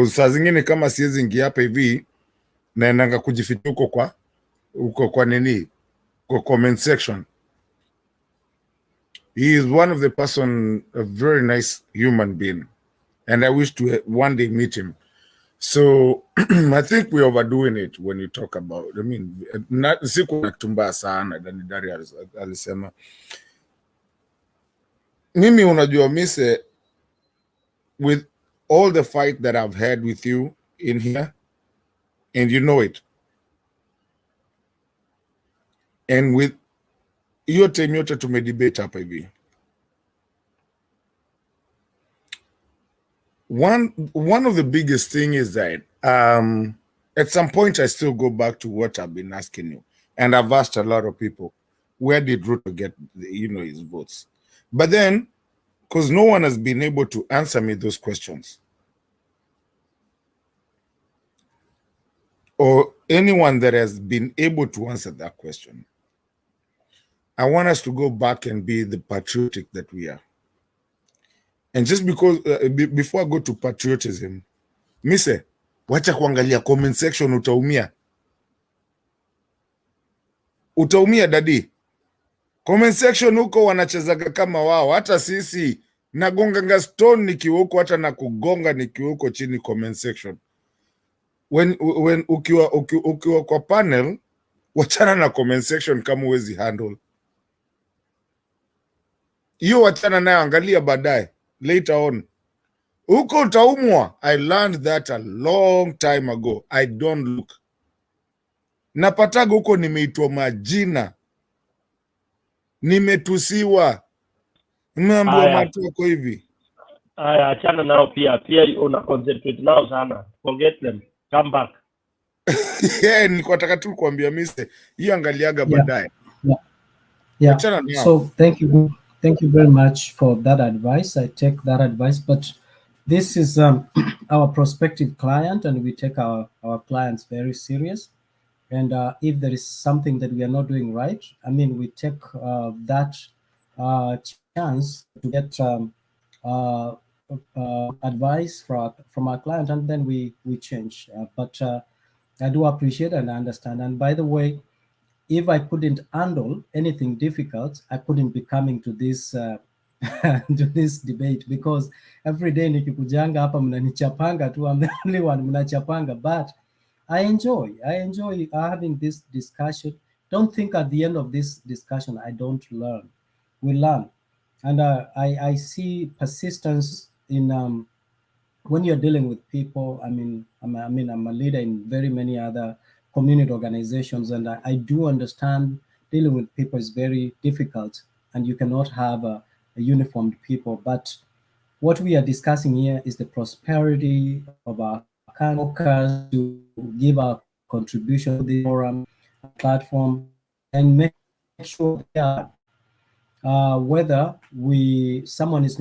saa zingine kama siwezi ingia hapa hivi naendanga kujificha huko kwa nini, kwa comment section. He is one of the person, a very nice human being, and I wish to one day meet him. So I think we're overdoing it when you talk about, I mean, siku nakutumba sana Danny Darius alisema. Mimi unajua Mise, with all the fight that I've had with you in here, and you know it. And with yote yote tumedebate hapa hivi. One of the biggest thing is that at some point I still go back to what I've been asking you, and I've asked a lot of people, where did Ruto get his votes? But then, because no one has been able to answer me those questions, or anyone that has been able to answer that question, I want us to go back and be the patriotic that we are. And just because before I go to patriotism, mise wacha kuangalia comment section, utaumia dadi. Comment section huko wanachezaga kama wao. Hata sisi nagonganga stone nikiwa huko, hata na kugonga nikiwa huko chini comment section. When ukiwa kwa panel, wachana na comment section kama uwezi handle. Hiyo wachana nayo, angalia baadaye, later on. Huko utaumwa. I learned that a long time ago. I don't look. Napataga huko nimeitwa majina, nimetusiwa, nimeambiwa matu wako hivi. Aya, achana nao pia una concentrate nao sana. Forget them. Come back. Yeah, nilikuwa nataka tu kuambia mise, hiyo angaliaga baadaye. Yeah. So thank you very much for that advice. I take that advice, but this is our prospective client, and we take our clients very serious. And if there is something that we are not doing right, I mean, we take that chance to get advice from our client, and then we change. But I do appreciate and understand. And by the way, if I couldn't handle anything difficult, I couldn't be coming to this to this debate, because every day nikikujanga hapa mnanichapanga tu. I'm the only one mnachapanga, but I enjoy having this discussion. Don't think at the end of this discussion I don't learn. We learn, and I see persistence in when you're dealing with people. I mean, I'm a leader in very many other community organizations, and I do understand dealing with people is very difficult, and you cannot have a uniformed people. But what we are discussing here is the prosperity of our workers, to give our contribution to the forum platform, and make sure that whether someone is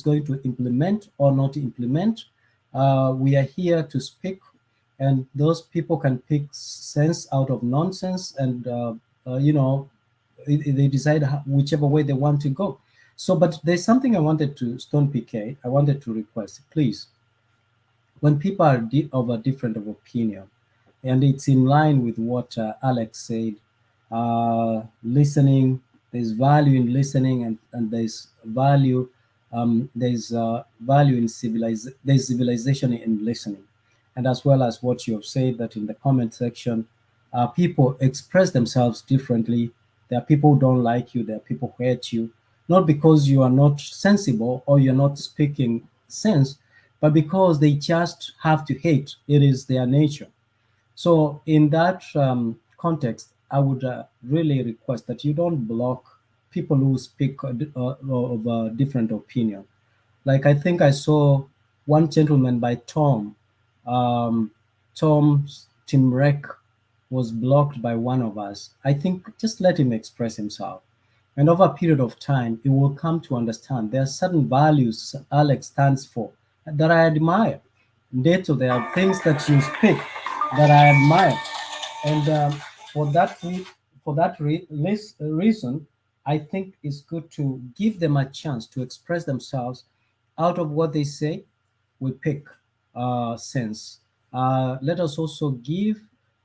going to implement or not implement, we are here to speak, and those people can pick sense out of nonsense, and they decide whichever way they want to go. So, but there's something I wanted to, Stone PK, I wanted to request, please, when people are of a different of opinion, and it's in line with what Alex said, listening, there's value in listening, and there's value value in there's civilization in listening. And as well as what you have said, that in the comment section, people express themselves differently. There are people who don't like you, there are people who hate you, not because you are not sensible or you're not speaking sense, but because they just have to hate. It is their nature. So in that context, I would really request that you don't block people who speak of a different opinion. Like, I think I saw one gentleman by Tom. Tom's Timrek was blocked by one of us. I think just let him express himself. And over a period of time, he will come to understand there are certain values Alex stands for that I admire. Dato, there are things that you speak that I admire. And for that reason, I think it's good to give them a chance to express themselves. Out of what they say, we pick sense. Let us also give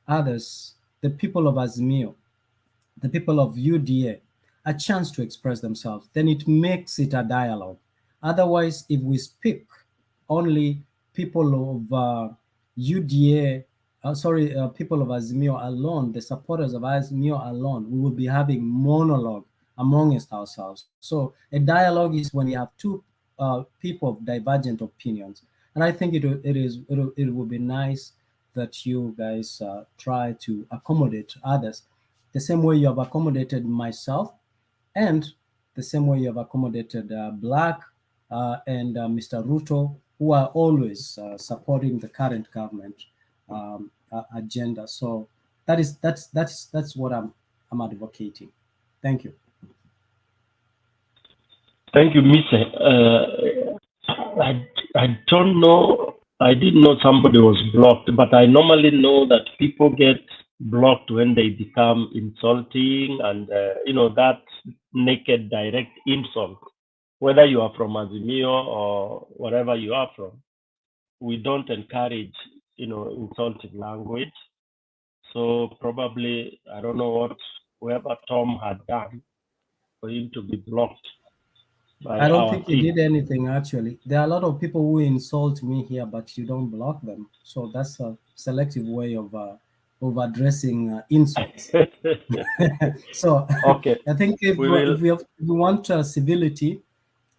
others, the people of Azimio, the people of UDA, a chance to express themselves. Then it makes it a dialogue. Otherwise, if we speak only people of UDA, people of Azimio alone, the supporters of Azimio alone, we will be having monologue amongst ourselves. So a dialogue is when you have two people of divergent opinions. And I think it would be nice that you guys try to accommodate others the same way you have accommodated myself, and the same way you have accommodated Black and Mr. Ruto, who are always supporting the current government agenda. So that's what I'm advocating. Thank you. Thank you, Mr. I don't know. I didn't know somebody was blocked, but I normally know that people get blocked when they become insulting and, that naked direct insult, whether you are from Azimio or wherever you are from. We don't encourage, insulting language. So probably, I don't know whoever Tom had done for him to be blocked. I don't think he did anything, actually. There are a lot of people who insult me here, but you don't block them. So that's a selective way of addressing insults. So okay, I think if we want civility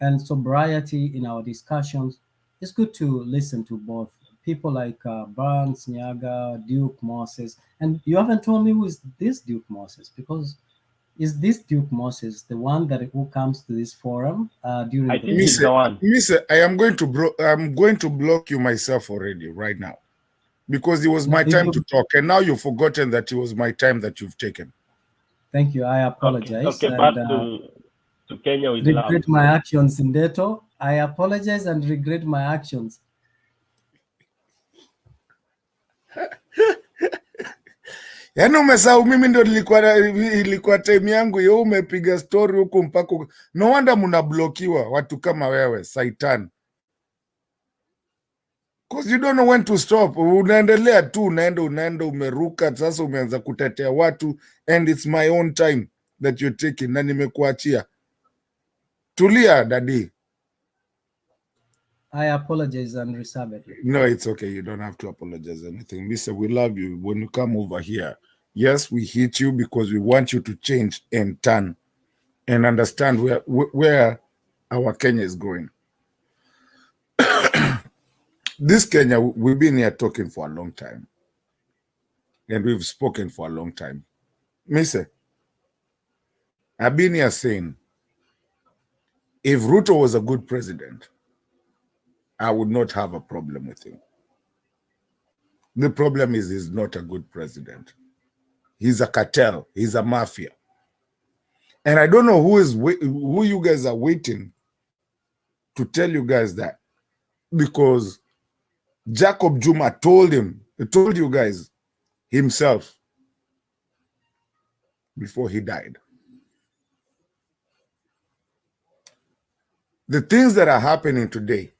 and sobriety in our discussions, it's good to listen to both people like Barnes, Nyaga, Duke Moses. And you haven't told me who is this Duke Moses, because is this Duke Moses the one who comes to this forum during I the think he's the one. Mr. I'm going to block you myself already right now, because it was my time to talk, and now you've forgotten that it was my time that you've taken. Thank you. I apologize. Okay, and, back to Kenya with love. Regret my actions in Deto. I apologize and regret my actions. Yaani umesahau mimi ndio ilikuwa time yangu yo, umepiga story huko mpaka no wonder mnablokiwa watu kama wewe Saitan, because you don't know when to stop. Unaendelea tu, unaenda umeruka, sasa umeanza kutetea watu, and it's my own time that you're taking, na nimekuachia. Tulia daddy. I apologize unreservedly. No, it's okay. You don't have to apologize anything. Mister, we love you. When you come over here, yes, we hit you because we want you to change and turn and understand where our Kenya is going. This Kenya, we've been here talking for a long time. And we've spoken for a long time. Mister, I've been here saying, if Ruto was a good president, I would not have a problem with him. The problem is he's not a good president. He's a cartel. He's a mafia. And I don't know who you guys are waiting to tell you guys that, because Jacob Juma told you guys himself before he died. The things that are happening today,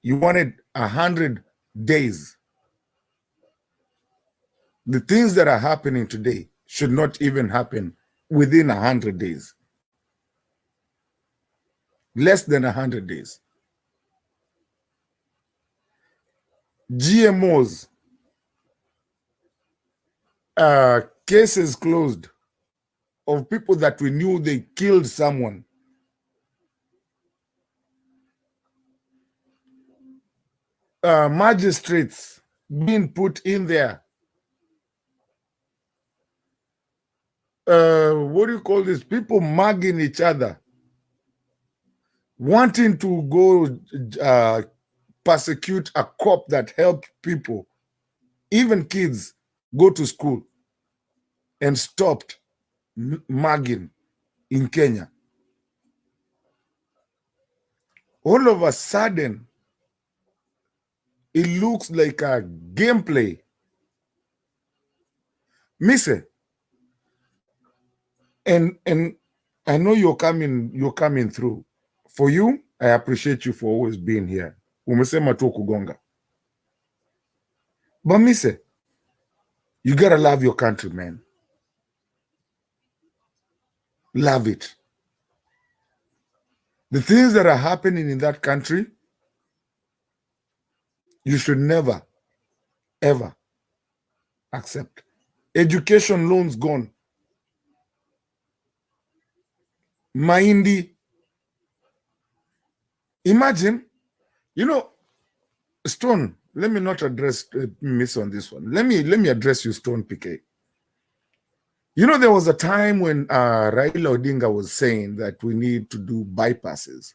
you wanted 100 days. The things that are happening today should not even happen within 100 days. Less than 100 days. GMOs, cases closed of people that we knew they killed someone. Magistrates being put in there. What do you call this? People mugging each other, wanting to go persecute a cop that helped people, even kids, go to school, and stopped mugging in Kenya. All of a sudden, it looks like a gameplay. Mister, and I know you're coming through. For you, I appreciate you for always being here. Umesema tu kugonga. But mister, you gotta love your country, man. Love it. The things that are happening in that country, you should never, ever accept. Education loans gone. Mahindi. Imagine, Stone, let me not address Miss on this one. Let me address you, Stone PK. You know, there was a time when Raila Odinga was saying that we need to do bypasses.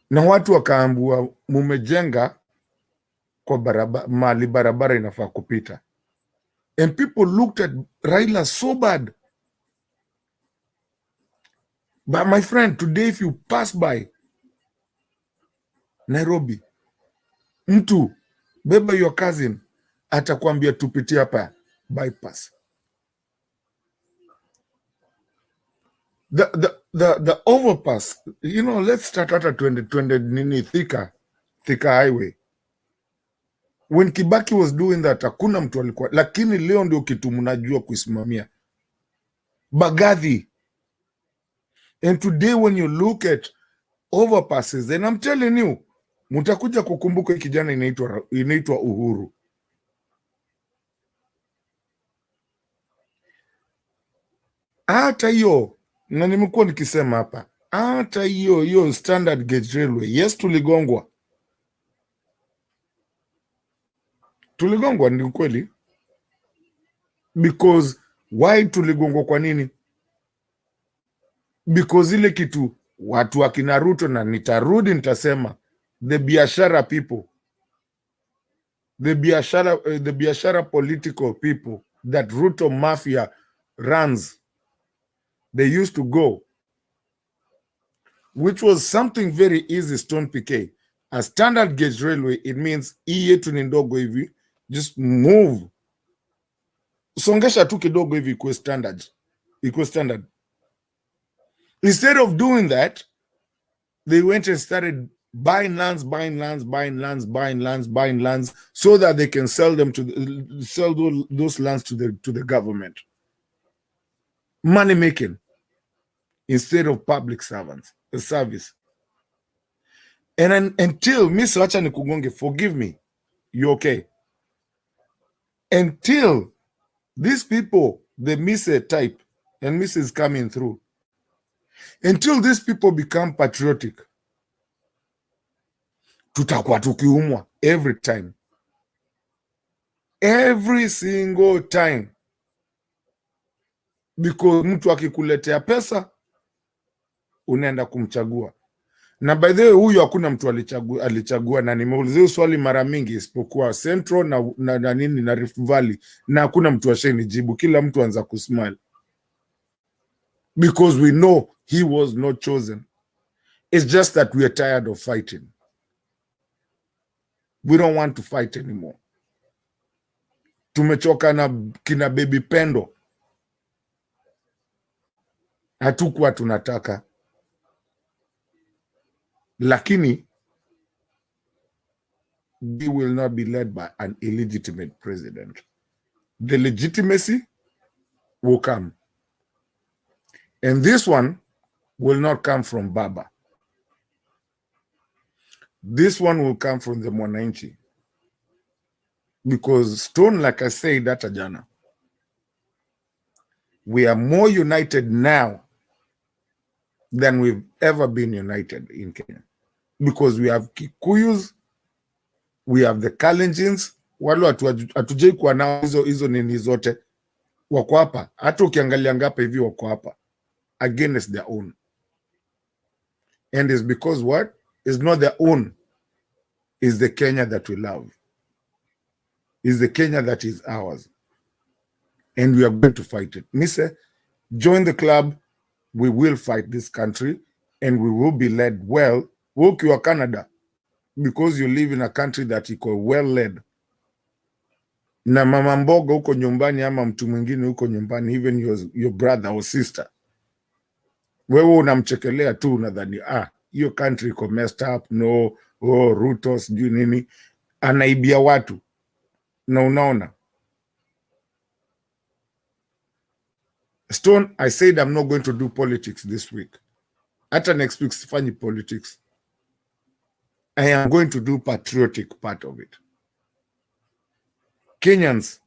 Na watu wakaambua mumejenga kwa mali barabara inafaa kupita. And people looked at Raila so bad. But my friend, today if you pass by Nairobi, mtu beba your cousin atakwambia tupitie hapa bypass. The overpass, you know, let's start at a 2020 nini Thika highway. When Kibaki was doing that, hakuna mtu alikuwa, lakini leo ndio kitu mnajua kuisimamia. Bagadhi. And today when you look at overpasses, and I'm telling you, mutakuja kukumbuka kijana inaitwa Uhuru. Hata hiyo, na nimekuwa nikisema hapa, hata hiyo standard gauge railway, yes, tuligongwa ni ukweli. Because why tuligongwa? Kwa nini? Because ile kitu watu wakina Ruto, na nitarudi nitasema, the biashara people, the biashara political people that Ruto mafia runs, they used to go, which was something very easy, Stone PK. A standard gauge railway, it means hii yetu ni ndogo hivi, just move, songesha tu kidogo hivi ikuwe standard. Instead of doing that, they went and started buying lands, so that they can sell them those lands to the government. Money making instead of public service. And until Miss Wachani Kugonge, forgive me, you okay? Until these people, the Miss type, and Miss is coming through, until these people become patriotic, tutakuwa tukiumwa every single time, because mtu akikuletea pesa unaenda kumchagua. Na by the way, huyu hakuna mtu alichagua, na nimeulizia swali mara mingi isipokuwa Central na nini na Rift Valley, na hakuna mtu ashenijibu. Kila mtu anza kusmile because we know he was not chosen. It's just that we are tired of fighting. We don't want to fight anymore. Tumechoka na kina Baby Pendo. Hatukuwa tunataka. Lakini we will not be led by an illegitimate president. The legitimacy will come. And this one will not come from Baba. This one will come from the Mwananchi. Because Stone, like I said, that jana, we are more united now than we've ever been united in Kenya. Because we have Kikuyus, we have the Kalenjins, wale hatujai kuwa nao hizo nini zote, wako hapa. Hata ukiangalia ngapa hivi wako hapa against their own. And it's because what? It's not their own. It's the Kenya that we love. It's the Kenya that is ours. And we are going to fight it. Mr. Join the club. We will fight this country and we will be led well. Woke you are Canada because you live in a country that is well led. Na mama mboga huko nyumbani ama mtu mwingine huko nyumbani, even your brother or sister, wewe unamchekelea tu, unadhani your country iko messed up, no, Ruto sijui nini, anaibia watu. Na unaona. Stone, I said I'm not going to do politics this week. Hata next week sifanyi politics. I am going to do patriotic part of it. Kenyans,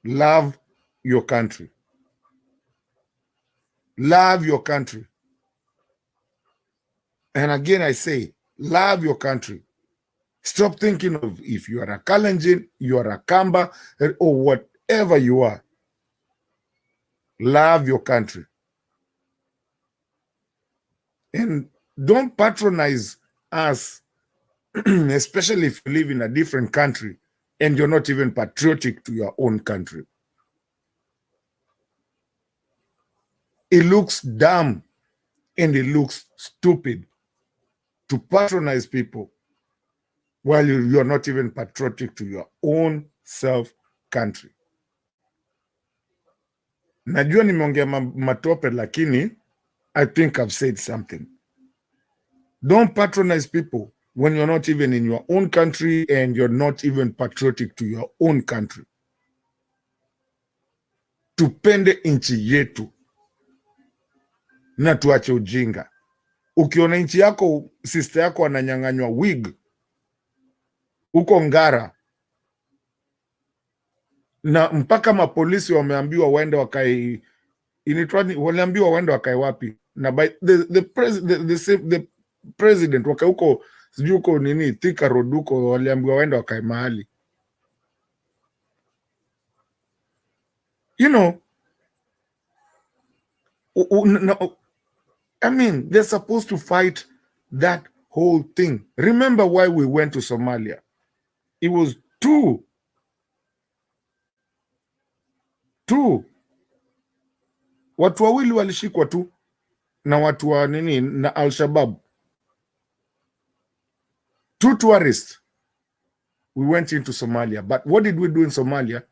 love your country. Love your country. And again, I say, Love your country. Stop thinking of if you are a Kalenjin, you are a Kamba, or whatever you are. Love your country. And don't patronize us, especially if you live in a different country and you're not even patriotic to your own country. It looks dumb and it looks stupid to patronize people while you're not even patriotic to your own self-country. Najua nimeongea matope, lakini I think I've said something. Don't patronize people when you're not even in your own country and you're not even patriotic to your own country. Tupende nchi yetu na tuache ujinga. Ukiona nchi yako, sister yako ananyang'anywa wig uko Ngara, na mpaka mapolisi wameambiwa waende wakae, waliambiwa waende wakae wapi? Na by the president wakae huko, sijui huko nini, Thika Road huko, waliambiwa waende wakae mahali. You know, I mean, they're supposed to fight that whole thing. Remember why we went to Somalia? It was two. Watu wawili walishikwa tu na watu wa nini na Al-Shabaab. 2 tourists. We went into Somalia. But what did we do in Somalia?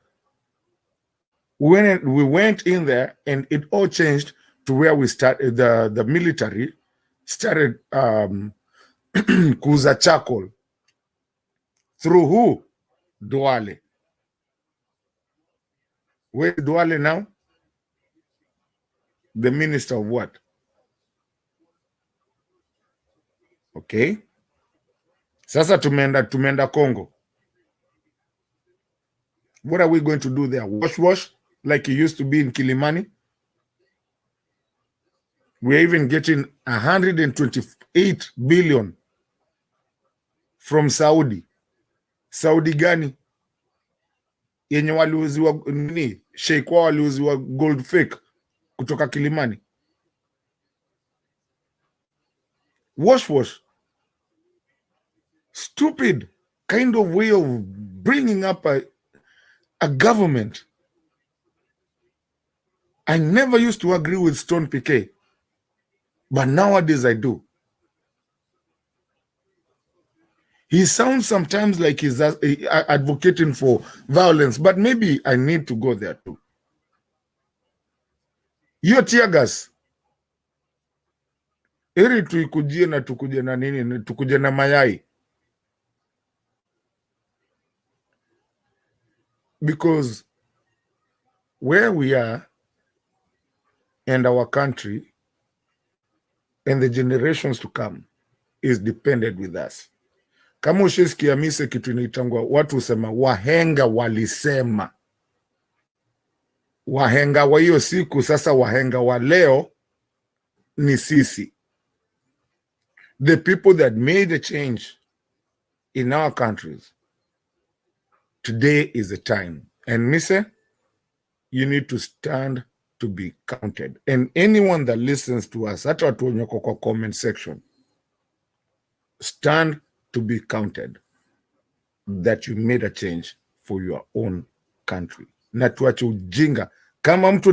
We went in there and it all changed to where we started. The military started kuuza charcoal. Through who? Duale. Where is Duale now? The minister of what? Okay. Sasa tumenda Congo. What are we going to do there? Wash like it used to be in Kilimani? We're even getting 128 billion from Saudi. Saudi gani? Yenye waliuziwa nini? Sheikh wao waliuziwa gold fake kutoka Kilimani. Wash. Stupid kind of way of bringing up a government. I never used to agree with Stone PK, but nowadays I do. He sounds sometimes like he's advocating for violence, but maybe I need to go there too. Hiyo tear gas, eri tuikujie na tukuje na nini, tukuje na mayai. Because where we are and our country and the generations to come is dependent with us. Kama ushisikia mise kitu inaitangwa, watu usema wahenga walisema. Wahenga wa hiyo siku, sasa wahenga wa leo ni sisi. The people that made a change in our countries. Today is the time. And Mise, you need to stand to be counted. And anyone that listens to us, hata watu wenye kwa comment section, stand to be counted that you made a change for your own country. Na tuache ujinga. Kama mtu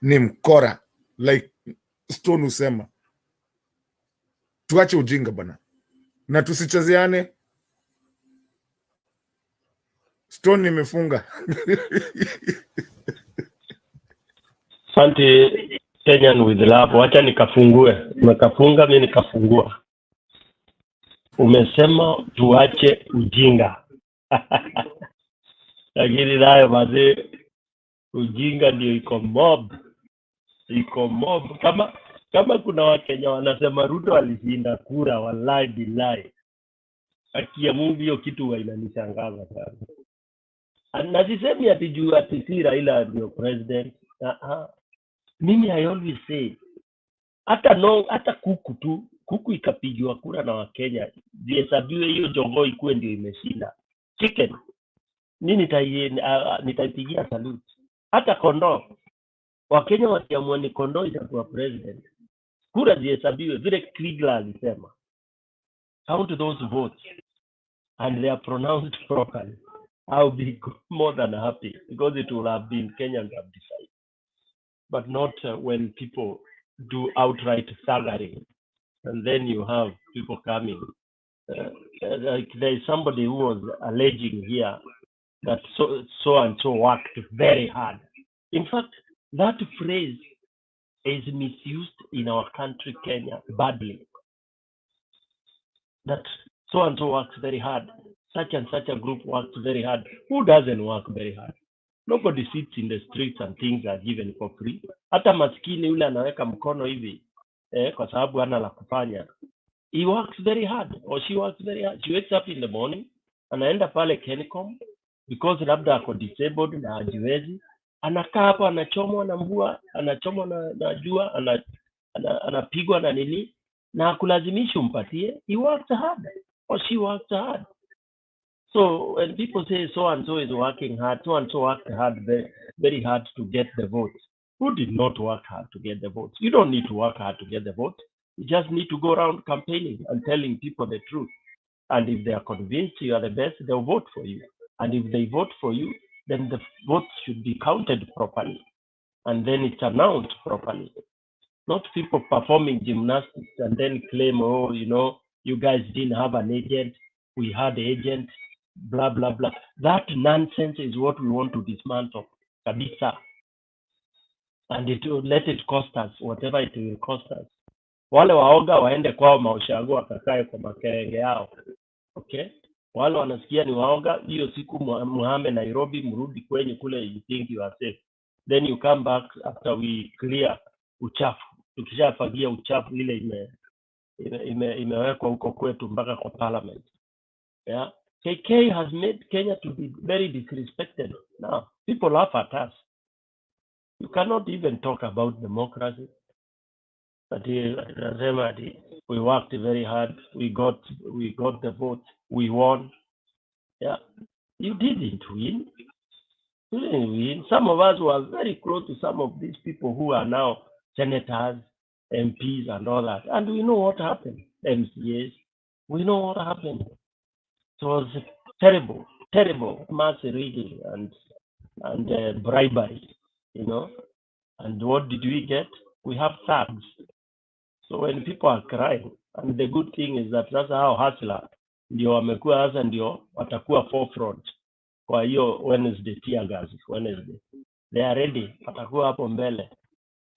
ni mkora. Like Stone usema. Tuache ujinga bana. Na tusichezeane. Stone nimefunga. Asante Kenyan with love. Wacha nikafungue. Umekafunga mimi nikafungua. Umesema tuache ujinga. Lakini nayo baadhi ujinga ndio iko mob. Kama kuna Wakenya wanasema Ruto alishinda kura, wallahi billahi. Akia Mungu hiyo kitu inanishangaza sana. Na sisemi ati juu ati si Raila ndio president. Mimi I always say hata kuku tu kuku ikapigiwa kura na Wakenya, zihesabiwe hiyo jogoo ikuwe ndio imeshinda. Chicken mimi nitaipigia salute. Hata kondoo, Wakenya wakiamua ni kondoo itakuwa president, kura zihesabiwe vile Kriegler alisema. Count those votes and they are pronounced properly. I'll be more than happy because it will have been Kenyans have decided, but not when people do outright staggering, and then you have people coming. Like there is somebody who was alleging here that so and so worked very hard. In fact, that phrase is misused in our country, Kenya, badly. That so and so works very hard. Such and such a group works very hard. Who doesn't work very hard? Nobody sits in the streets and things are given for free. Hata maskini yule anaweka mkono hivi kwa sababu hana la kufanya. He works very hard or she works very hard. She wakes up in the morning, anaenda pale Kencom because labda ako disabled na hajiwezi. Anakaa hapo anachomwa na mvua, anachomwa na jua, anapigwa na nini, na kulazimishi umpatie. He works hard or she works hard. So when people say so and so is working hard, so and so worked hard, very, very hard to get the votes. Who did not work hard to get the votes? You don't need to work hard to get the vote. You just need to go around campaigning and telling people the truth. And if they are convinced you are the best, they'll vote for you. And if they vote for you, then the votes should be counted properly. And then it's announced properly. Not people performing gymnastics and then claim, oh, you know, you guys didn't have an agent. We had agent, blah, blah, blah. That nonsense is what we want to dismantle. Kabisa. And it will let it cost us, whatever it will cost us. Wale waoga waende kwao maushago wakakae kwa makerenge yao. Okay? Wale wanasikia ni waoga, hiyo siku muhame Nairobi, mrudi kwenye kule you think you are safe. Then you come back after we clear uchafu. Tukishafagia uchafu ile imewekwa huko kwetu mpaka kwa parliament. Yeah? KK has made Kenya to be very disrespected. Now, people laugh at us. You cannot even talk about democracy. But we worked very hard. We got the vote. We won. Yeah, you didn't win. You didn't win. Some of us were very close to some of these people who are now senators, MPs, and all that. And we know what happened. MCAs. We know what happened. It was terrible, terrible mass rigging and bribery. You know. And what did we get? We have thugs. So when people are crying, and the good thing is that that's how hustler ndio wamekuwa sasa ndio watakuwa forefront kwa hiyo Wednesday tear gas Wednesday. They are ready, watakuwa hapo mbele.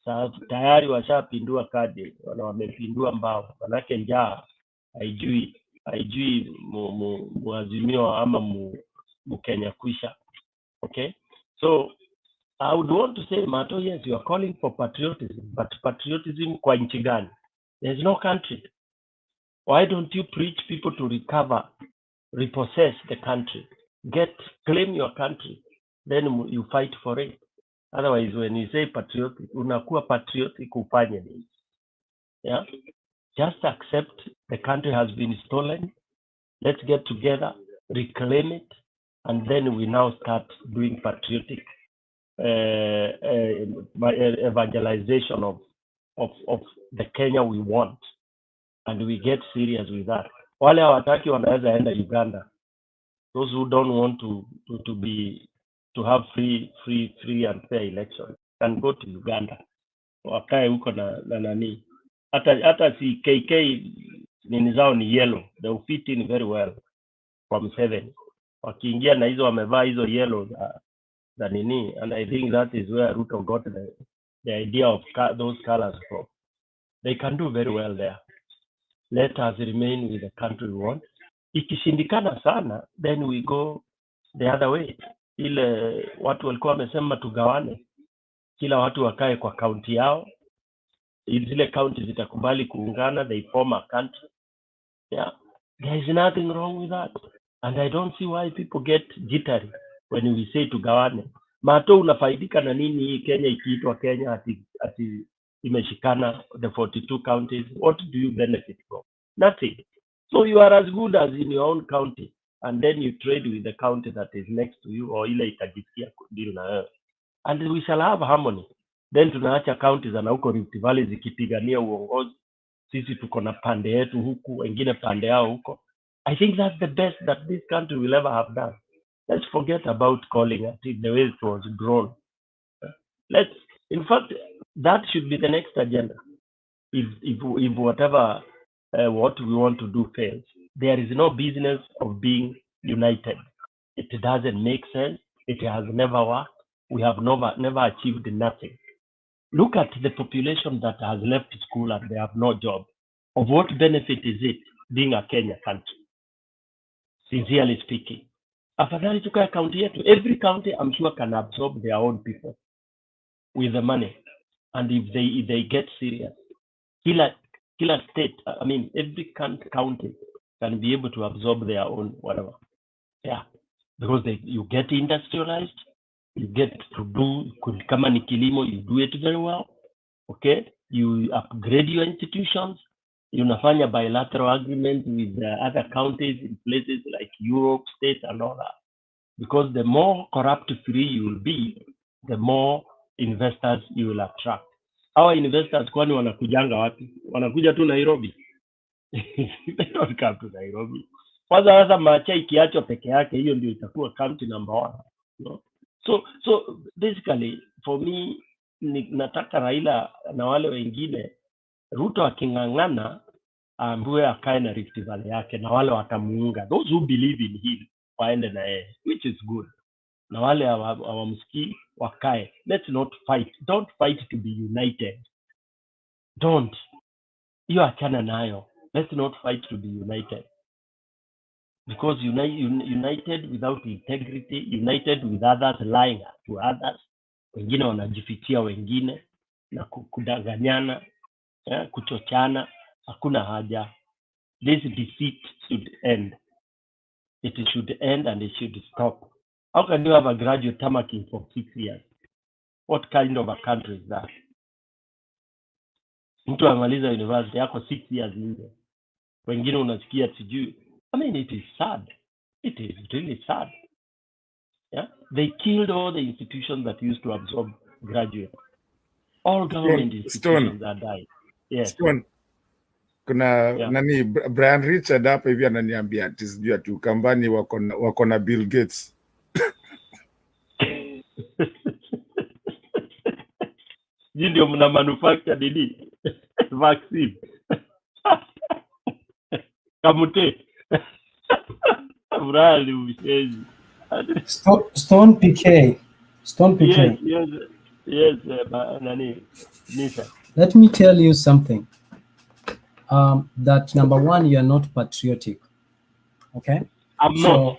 Sasa tayari washapindua kadi, wamepindua mbao. Manake njaa haijui muazimio ama Kenya kwisha. Okay? So I would want to say, Mato, yes, you are calling for patriotism, but patriotism kwa nchi gani? There's no country. Why don't you preach people to recover, repossess the country, claim your country, then you fight for it. Otherwise, when you say patriotic, unakuwa patriotic ufanye nini? Yeah? Just accept the country has been stolen. Let's get together, reclaim it, and then we now start doing patriotic evangelization of the Kenya we want, and we get serious with that. Wale hawataki wanaweza enda Uganda. Those who don't want to have free and fair election can go to Uganda. Wakae huko na nani. Hata si KK nini zao ni yellow. They will fit in very well from 7. Wakiingia na hizo wamevaa hizo yellow za nini, and I think that is where Ruto got the idea of those colors from. They can do very well there. Let us remain with the country we want. Ikishindikana sana, then we go the other way. Ile watu walikuwa wamesema tugawane, kila watu wakae kwa county yao. Zile county zitakubali kuungana, they form a country. Yeah, there is nothing wrong with that. And I don't see why people get jittery when we say tugawane. Mato unafaidika na nini Kenya ikiitwa Kenya ati imeshikana, the 42 counties, what do you benefit from? Nothing. So you are as good as in your own county, and then you trade with the county that is next to you or ile itajisikia deal na wewe, and we shall have harmony. Then tunaacha counties na huko Rift Valley zikipigania uongozi, sisi tuko na pande yetu huku, wengine pande yao huko. I think that's the best that this country will ever have done. Let's forget about calling it the way it was grown. Let's, in fact, that should be the next agenda. If whatever what we want to do fails, there is no business of being united. It doesn't make sense. It has never worked. We have never achieved nothing. Look at the population that has left school and they have no job. Of what benefit is it being a Kenya country? Sincerely speaking, afadhali tukae county yetu. Every county, I'm sure, can absorb their own people with the money, and if they get serious, kila state, I mean, every county can be able to absorb their own whatever. Yeah, because you get industrialized, you get to do, kama ni kilimo, you do it very well. Okay, you upgrade your institutions. Unafanya bilateral agreement with other counties in places like Europe, states, and all that. Because the more corrupt free you will be, the more investors you will attract. Our investors kwani wanakujanga wapi? Wanakuja tu Nairobi. They don't come to Nairobi. Kwanza sasa Macha ikiachwa peke yake, hiyo ndio itakuwa county number 1. No? So basically for me, nataka Raila na wale wengine, Ruto aking'ang'ana ambaye akae na Rift Valley yake na wale watamuunga, those who believe in him waende na yeye, which is good, na wale hawamsikii wakae. Let's not fight. Don't fight to be united. Don't. Hiyo achana nayo. Let's not fight to be united, because united without integrity, united with others lying to others, wengine wanajifichia wengine na kudanganyana, kuchochana, hakuna haja. This deceit should end. It should end and it should stop. How can you have a graduate tamaking for 6 years? What kind of a country is that? Mtu amaliza university yako 6 years nje, wengine unasikia sijui. I mean, it is sad. It is really sad. Yeah, they killed all the institutions that used to absorb graduates. All government institutions are dying. Yes. Stone. Kuna nani Brian Richard hapa hivi ananiambia ati sijui ati Ukambani wako na Bill Gates. Ndio mna manufacture nini? Vaccine. Kamute. Mrali ushezi. Stone PK. Stone PK. Yes, nani? Nisa. Let me tell you something. That number one, you are not patriotic. Okay? I'm not.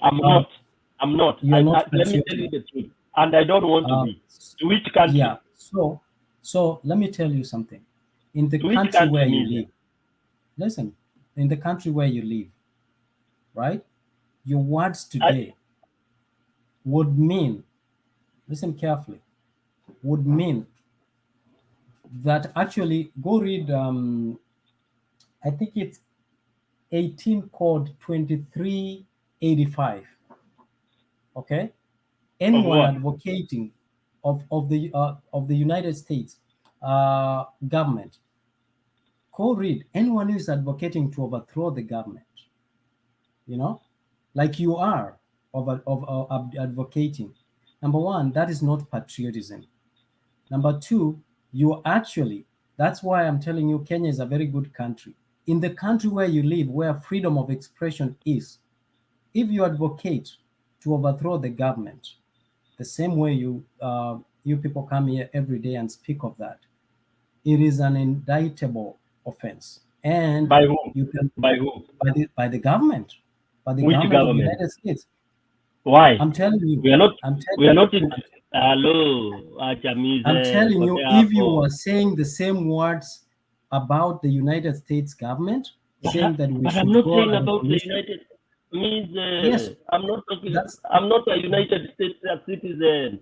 You're not let me tell you the truth. And I don't want to be. To which country? Yeah. So let me tell you something. In the country where you live, listen, in the country where you live, right? Your words today would mean, listen carefully, would mean that actually go read, I think it's 18 code 2385. Okay, anyone advocating of the United States government, go read. Anyone who is advocating to overthrow the government, you know, like you are of advocating. Number one, that is not patriotism. Number two, you actually, that's why I'm telling you, Kenya is a very good country. In the country where you live, where freedom of expression is, if you advocate to overthrow the government, the same way you people come here every day and speak of that, it is an indictable offense. And by who? By the government. By the Which government of the United States. Why? I'm telling you. We are not in. Hello, I'm telling you, if you were saying the same words about the United States government, saying that we should I'm not go saying and about the United. Yes, I'm not talking. I'm not a United States citizen.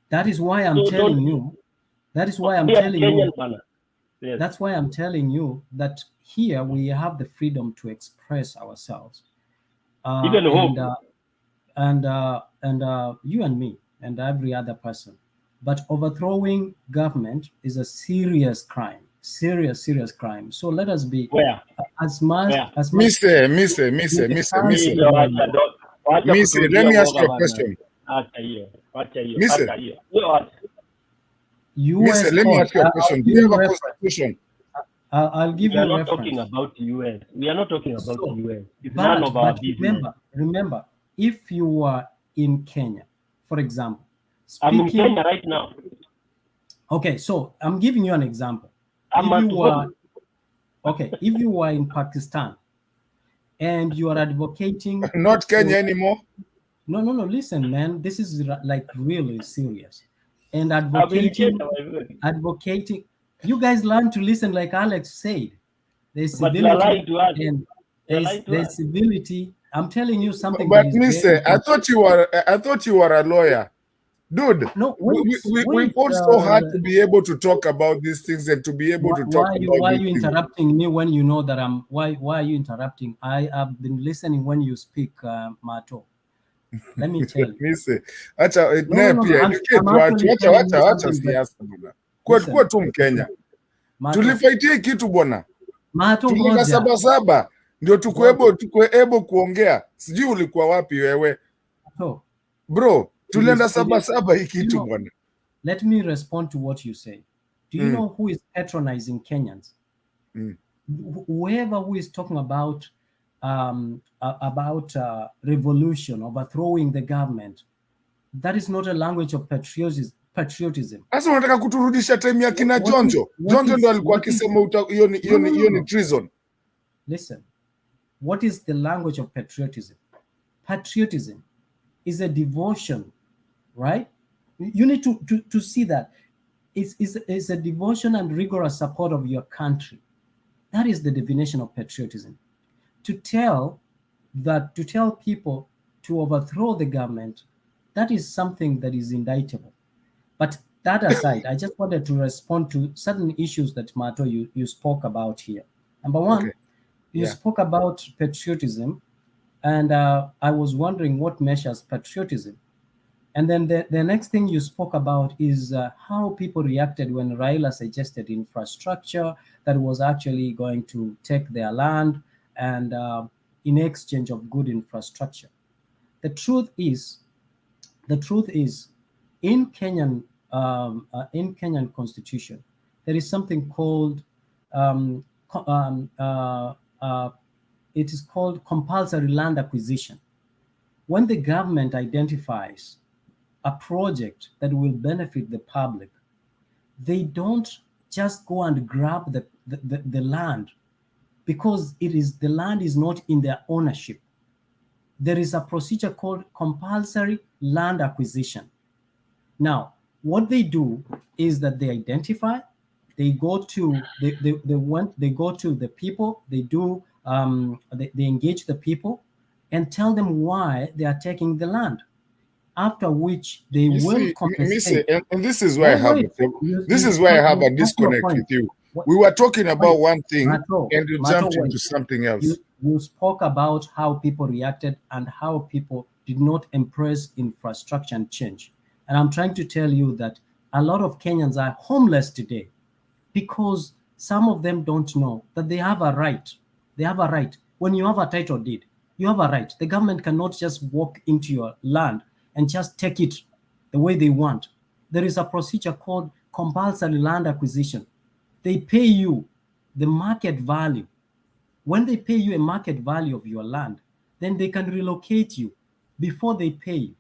That is why I'm telling you. That is why I'm telling you. Yes. That's why I'm telling you that here we have the freedom to express ourselves. Even hope. You and me and every other person. But overthrowing government is a serious crime, serious crime. So let us be Where? as much Where? as much. Mise, let me ask you a question. Acha hiyo. Mise, US let me court. ask you a question. Do you have a constitution? I'll give you We are not reference. talking about US. We are not talking about So, US. It's none of our business. Remember, if you are in Kenya, for example, I'm in Kenya right now. Okay, so I'm giving you an example. I'm at home. If you were in Pakistan and you are advocating not Kenya anymore. No, listen, man, this is like really serious. And Kenya, advocating, you guys learn to listen, like Alex said. There's but you are lying to us. And there's civility. I'm telling you something. But Mise, I thought you were a lawyer. Dude, no, we fought so hard to be able to talk about these things and to be able to talk about why are you interrupting me when you know that I'm why are you interrupting? I have been listening when you speak, Mato. Let me tell you. Mise, acha siasa bwana. Kwa tu Mkenya. Tulifaitia kitu bwana. Tulienda Sabasaba ndio tukuebo kuongea. Sijui ulikuwa wapi wewe. Bro, tulienda Sabasaba hii kitu bwana. Let me respond to what you say. Do you know who is patronizing Kenyans? Whoever who is talking about revolution, overthrowing the government, that is not a language of patriotism. Sasa unataka kuturudisha time ya kina Jonjo. Jonjo ndo alikuwa akisema hiyo ni treason. Listen, what is the language of patriotism? Patriotism is a devotion, right? You need to see that. It's a devotion and rigorous support of your country. That is the definition of patriotism. To tell people to overthrow the government, that is something that is indictable. But that aside, I just wanted to respond to certain issues that Mato you spoke about here. Number one, you spoke about patriotism, and I was wondering what measures patriotism. And then the next thing you spoke about is how people reacted when Raila suggested infrastructure that was actually going to take their land and in exchange of good infrastructure. The truth is, in Kenyan constitution, there is something called it is called compulsory land acquisition. When the government identifies a project that will benefit the public, they don't just go and grab the land because the land is not in their ownership. There is a procedure called compulsory land acquisition. Now, what they do is that they identify, they go to the people, they engage the people and tell them why they are taking the land. After which they will compensate. And this is why I have a disconnect with you. We were talking about one thing and you jumped into something else. You spoke about how people reacted and how people did not embrace infrastructure and change. And I'm trying to tell you that a lot of Kenyans are homeless today because some of them don't know that they have a right. They have a right. When you have a title deed, you have a right. The government cannot just walk into your land and just take it the way they want. There is a procedure called compulsory land acquisition. They pay you the market value. When they pay you a market value of your land, then they can relocate you. Before they pay you,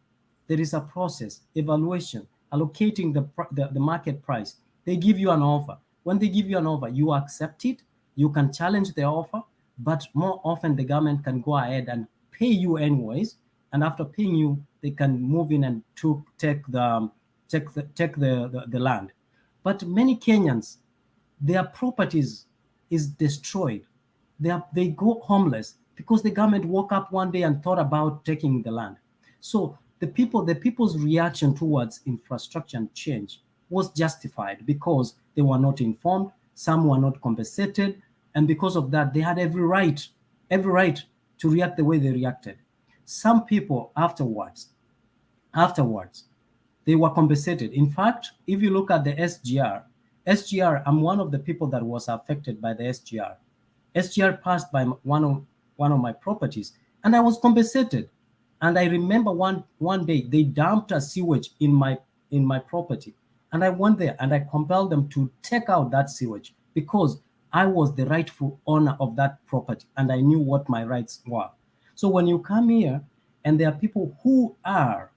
there is a process, evaluation, allocating the market price. They give you an offer. When they give you an offer, you accept it. You can challenge the offer, but more often the government can go ahead and pay you anyways. And after paying you, they can move in and take the land. But many Kenyans, their properties is destroyed. They go homeless because the government woke up one day and thought about taking the land. So the people's reaction towards infrastructure and change was justified because they were not informed. Some were not compensated, and because of that, they had every right to react the way they reacted. Some people afterwards, they were compensated. In fact, if you look at the SGR, I'm one of the people that was affected by the SGR. SGR passed by one of my properties, and I was compensated. And I remember one day they dumped a sewage in my property, and I went there and I compelled them to take out that sewage because I was the rightful owner of that property and I knew what my rights were. So when you come here and there are people who are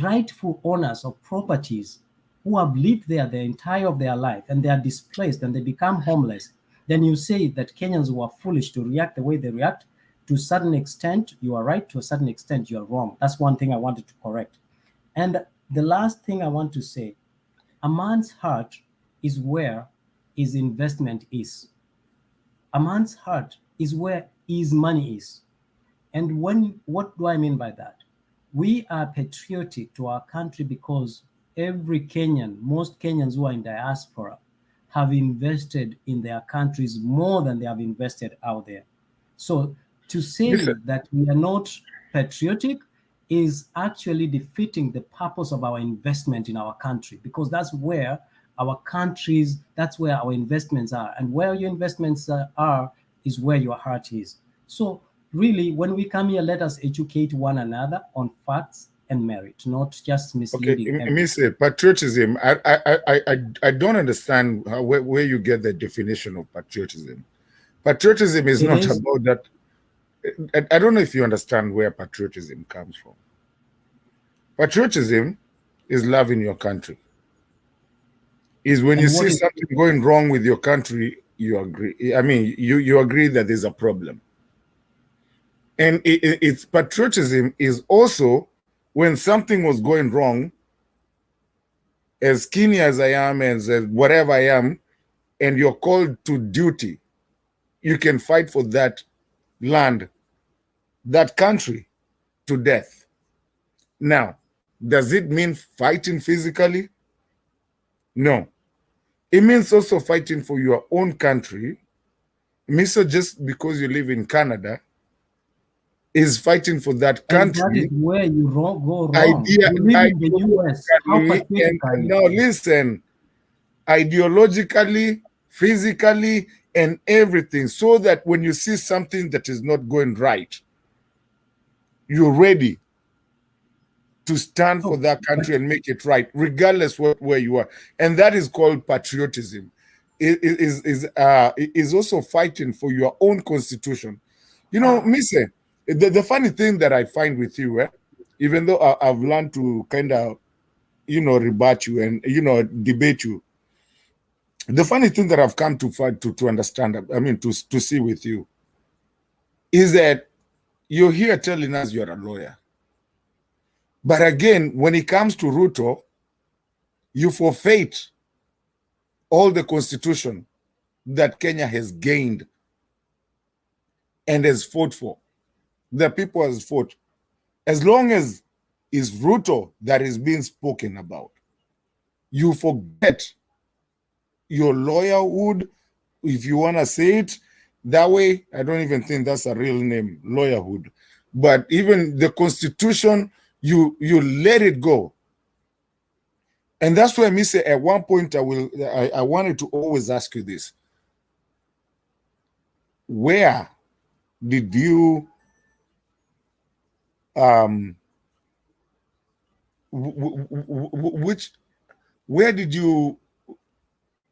rightful owners of properties who have lived there the entire of their life and they are displaced and they become homeless, then you say that Kenyans were foolish to react the way they react. To a certain extent, you are right. To a certain extent, you are wrong. That's one thing I wanted to correct. And the last thing I want to say, a man's heart is where his investment is. A man's heart is where his money is. And what do I mean by that? We are patriotic to our country because every Kenyan, most Kenyans who are in diaspora, have invested in their countries more than they have invested out there. So to say that we are not patriotic is actually defeating the purpose of our investment in our country, because that's where our countries, that's where our investments are. And where your investments are is where your heart is. So really, when we come here, let us educate one another on facts and merit, not just misleading. Okay, Miss patriotism. I don't understand where you get the definition of patriotism. Patriotism is not about that. I don't know if you understand where patriotism comes from. Patriotism is loving your country. Is when you see something going wrong with your country, you agree. I mean, you agree that there's a problem. And it's patriotism is also when something was going wrong, as skinny as I am, as whatever I am, and you're called to duty, you can fight for that land, that country, to death. Now, does it mean fighting physically? No. It means also fighting for your own country. It means so just because you live in Canada, is fighting for that country. And that is where you go wrong. You live in the US. How patriotic are you? No, listen. Ideologically, physically, and everything, so that when you see something that is not going right, you're ready to stand for that country and make it right, regardless where you are. And that is called patriotism. It is also fighting for your own constitution. You know, Mise, the funny thing that I find with you, even though I've learned to kind of, rebut you and, debate you, the funny thing that I've come to understand, I mean, to see with you, is that you're here telling us you're a lawyer. But again, when it comes to Ruto, you forfeit all the constitution that Kenya has gained and has fought for. The people has fought. As long as it's Ruto that is being spoken about, you forget your lawyerhood, if you want to say it that way. I don't even think that's a real name, lawyerhood. But even the constitution, you let it go. And that's why I say at one point I wanted to always ask you this. Where did you where did you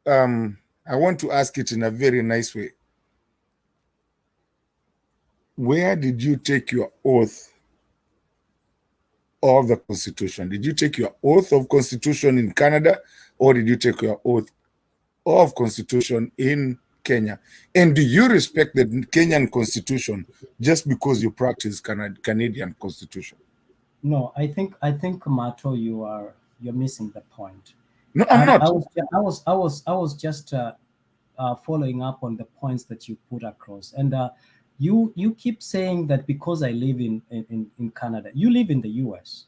I want to ask it in a very nice way. Where did you take your oath of the Constitution? Did you take your oath of Constitution in Canada, or did you take your oath of Constitution in Kenya? And do you respect the Kenyan Constitution just because you practice Canadian Constitution? No, I think Mato, you're missing the point. No, I'm not. I was just following up on the points that you put across, and you keep saying that because I live in Canada, you live in the US.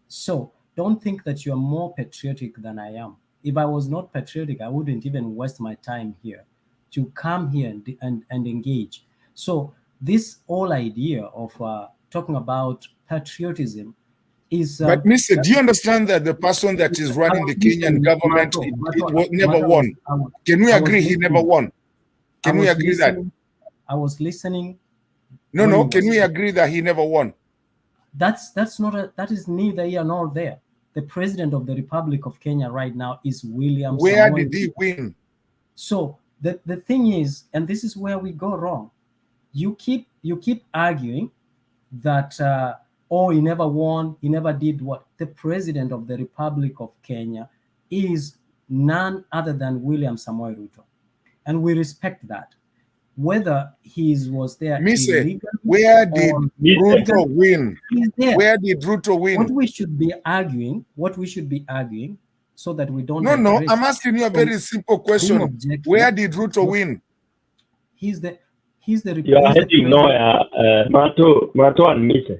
So don't think that you're more patriotic than I am. If I was not patriotic, I wouldn't even waste my time here to come here and engage. So this whole idea of talking about patriotism is But Mr. Do you understand that the person that is running the Kenyan government never won? Can we agree he never won? Can we agree that? I was listening. No. Can we agree that he never won? That is neither here nor there. The president of the Republic of Kenya right now is William Where Samoei. did he win? So the thing is, and this is where we go wrong. You keep arguing that he never won, he never did what. The president of the Republic of Kenya is none other than William Samoei Ruto, and we respect that. Whether he was there illegally, where did Ruto win? Where did Ruto win? What we should be arguing, so that we don't. No. I'm asking you a very simple question. Where did Ruto win? He's the. You are heading nowhere, Mato and Mise.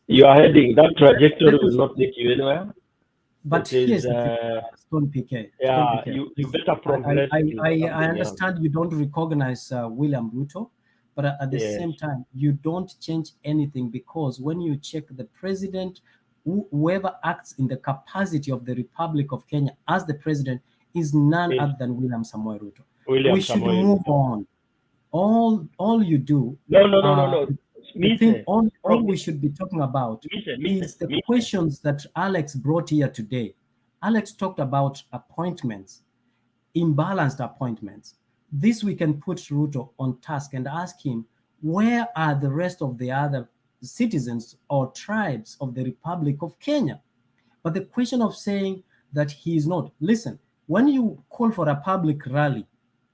You are heading. That trajectory will not take you anywhere. But here's the Stone PK. Yeah, you better progress. I understand you don't recognize William Ruto, but at the same time, you don't change anything, because when you check the president, whoever acts in the capacity of the Republic of Kenya as the president is none other than William Samoei Ruto. We should move on. All you do. No. All we should be talking about is the questions that Alex brought here today. Alex talked about appointments, imbalanced appointments. This we can put Ruto on task and ask him, where are the rest of the other citizens or tribes of the Republic of Kenya? But the question of saying that he is not, listen, when you call for a public rally,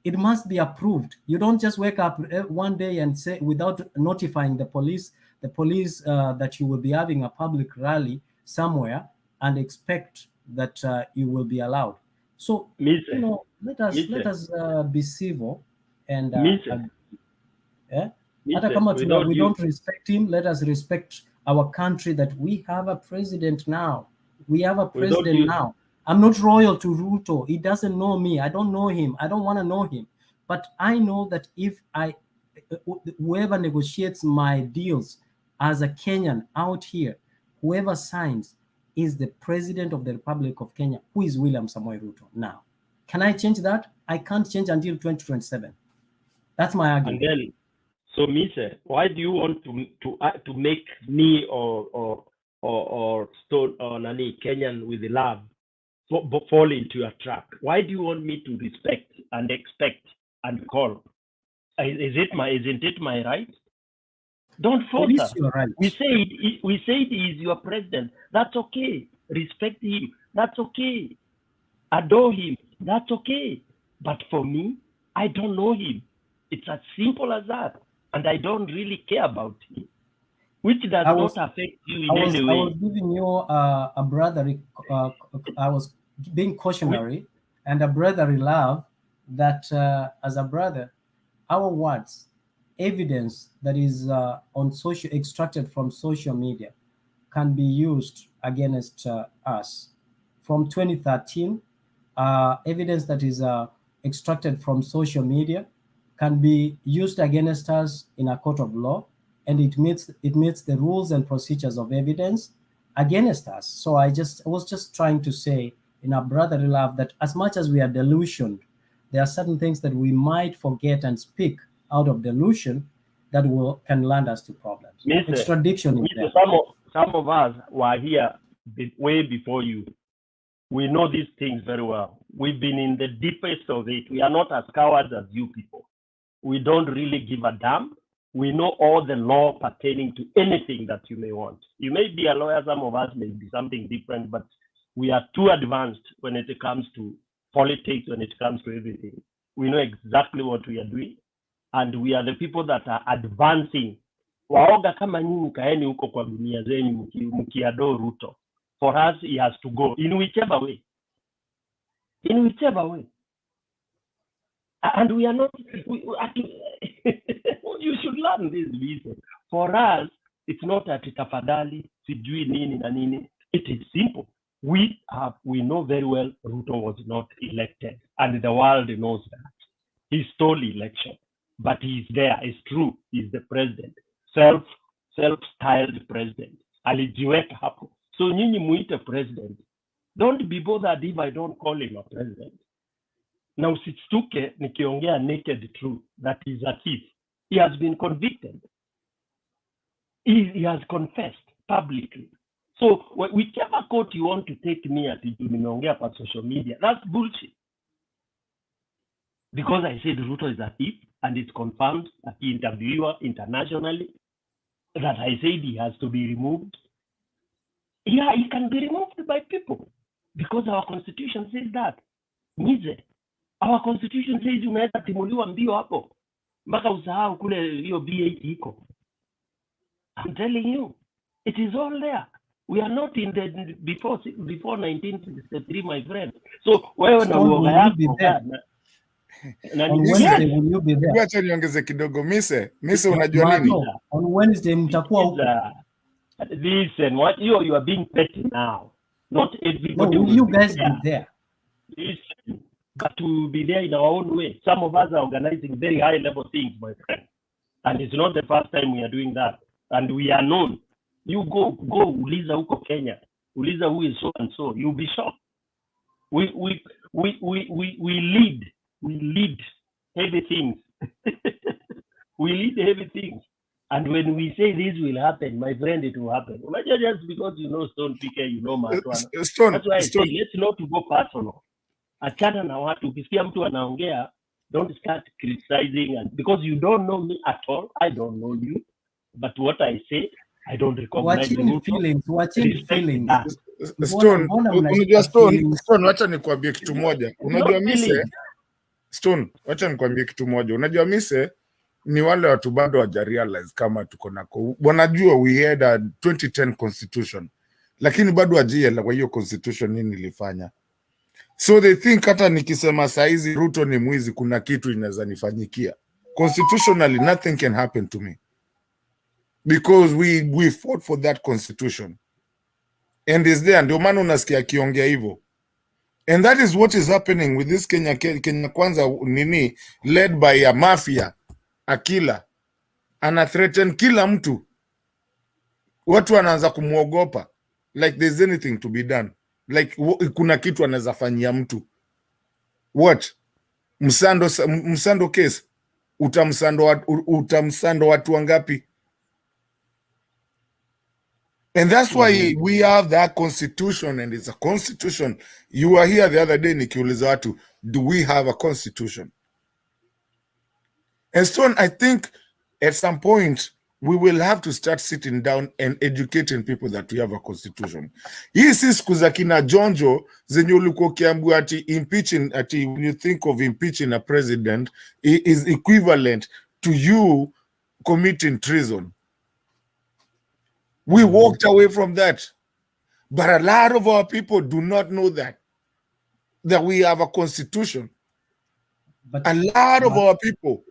it must be approved. You don't just wake up one day and say, without notifying the police that you will be having a public rally somewhere, and expect that you will be allowed. So let us be civil and we don't respect him. Let us respect our country, that we have a president now. We have a president now. I'm not royal to Ruto. He doesn't know me. I don't know him. I don't want to know him. But I know that if whoever negotiates my deals as a Kenyan out here, whoever signs is the president of the Republic of Kenya, who is William Samoei Ruto now. Can I change that? I can't change until 2027. That's my argument. And then, so Mise, why do you want to make me or Stone or Nani Kenyan with the love fall into your trap? Why do you want me to respect and expect and call? Isn't it my right? Don't force us. Right. We say he is your president. That's okay. Respect him. That's okay. Adore him. That's okay. But for me, I don't know him. It's as simple as that. And I don't really care about him. Which does not affect you in any way. I was giving you a brotherly, I was being cautionary and a brotherly love, that as a brother, our words, evidence that is extracted from social media, can be used against us. From 2013, evidence that is extracted from social media can be used against us in a court of law, and it meets the rules and procedures of evidence against us. So I was just trying to say in our brotherly love that as much as we are delusioned, there are certain things that we might forget and speak out of delusion that can land us to problems. Extradition is there. Some of us were here way before you. We know these things very well. We've been in the deepest of it. We are not as cowards as you people. We don't really give a damn. We know all the law pertaining to anything that you may want. You may be a lawyer, some of us may be something different, but we are too advanced when it comes to politics, when it comes to everything. We know exactly what we are doing, and we are the people that are advancing. Waoga kama nyinyi kaeni huko kwa dunia zenyu mkiadore Ruto. For us, he has to go in whichever way. In whichever way. And we are not, you should learn this reason. For us, it's not at tafadhali, sijui nini na nini. It is simple. We know very well Ruto was not elected, and the world knows that. He stole election, but he's there. It's true. He's the president, self-styled president. Alijiweka hapo. So nyinyi muite president. Don't be bothered if I don't call him a president. Na usistuke nikiongea naked truth that he's a thief. He has been convicted. He has confessed publicly. So whichever court you want to take me at, nimeongea pa social media, that's bullshit. Because I said Ruto is a thief, and it's confirmed that he interviewed internationally, that I said he has to be removed. Yeah, he can be removed by people because our constitution says that. Nize, our constitution says unaweza timuliwa mbio hapo mpaka usahau kule hiyo B8 iko. I'm telling you, it is all there. We are not in the before 1963, my friend. So wewe na uoga yako on Wednesday will you be there? Acha niongeze kidogo. Mise unajua nini? On Wednesday mtakuwa huko. Listen, what you are being petty now. Not everybody. No, will you guys be there? Listen, but to be there in our own way. Some of us are organizing very high level things, my friend. And it's not the first time we are doing that. And we are known. You go uliza huko Kenya. Uliza who is so and so. You'll be shocked. We lead. We lead heavy things. We lead heavy things. And when we say this will happen, my friend, it will happen. Imagine just because you know Stone PK, you know Matwana. That's why I say, let's not go personal. Achana na watu. Ukisikia mtu anaongea, don't start criticizing. And because you don't know me at all, I don't know you. But what I say, I don't recognize watching feelings. Stone, unajua Stone, wacha nikwambie kitu moja. Unajua Mise, Stone, wacha nikwambie kitu moja. Unajua Mise, ni wale watu bado hawajarealize kama tuko nako. Wanajua we had a 2010 constitution, lakini bado hajielewa kwa hiyo constitution nini ilifanya. So they think hata nikisema saizi Ruto ni mwizi, kuna kitu inaweza nifanyikia. Constitutionally, nothing can happen to me. Because we fought for that constitution. And is there, ndio maana unasikia akiongea hivyo. And that is what is happening with this Kenya Kwanza nini, led by a mafia, a killer. Ana threaten kila mtu. Watu wanaanza kumuogopa. Like there's anything to be done. Like kuna kitu anaweza fanyia mtu. What? Msando case. Utamsando watu wangapi? And that's why we have that constitution, and it's a constitution. You were here the other day, nikiuliza watu, do we have a constitution? And so I think at some point, we will have to start sitting down and educating people that we have a constitution. Hii si siku za kina Jonjo zenye ulikuwa ukiambiwa ati impeaching, ati when you think of impeaching a president, it is equivalent to you committing treason. We walked away from that. But a lot of our people do not know that we have a constitution. But a lot of our people,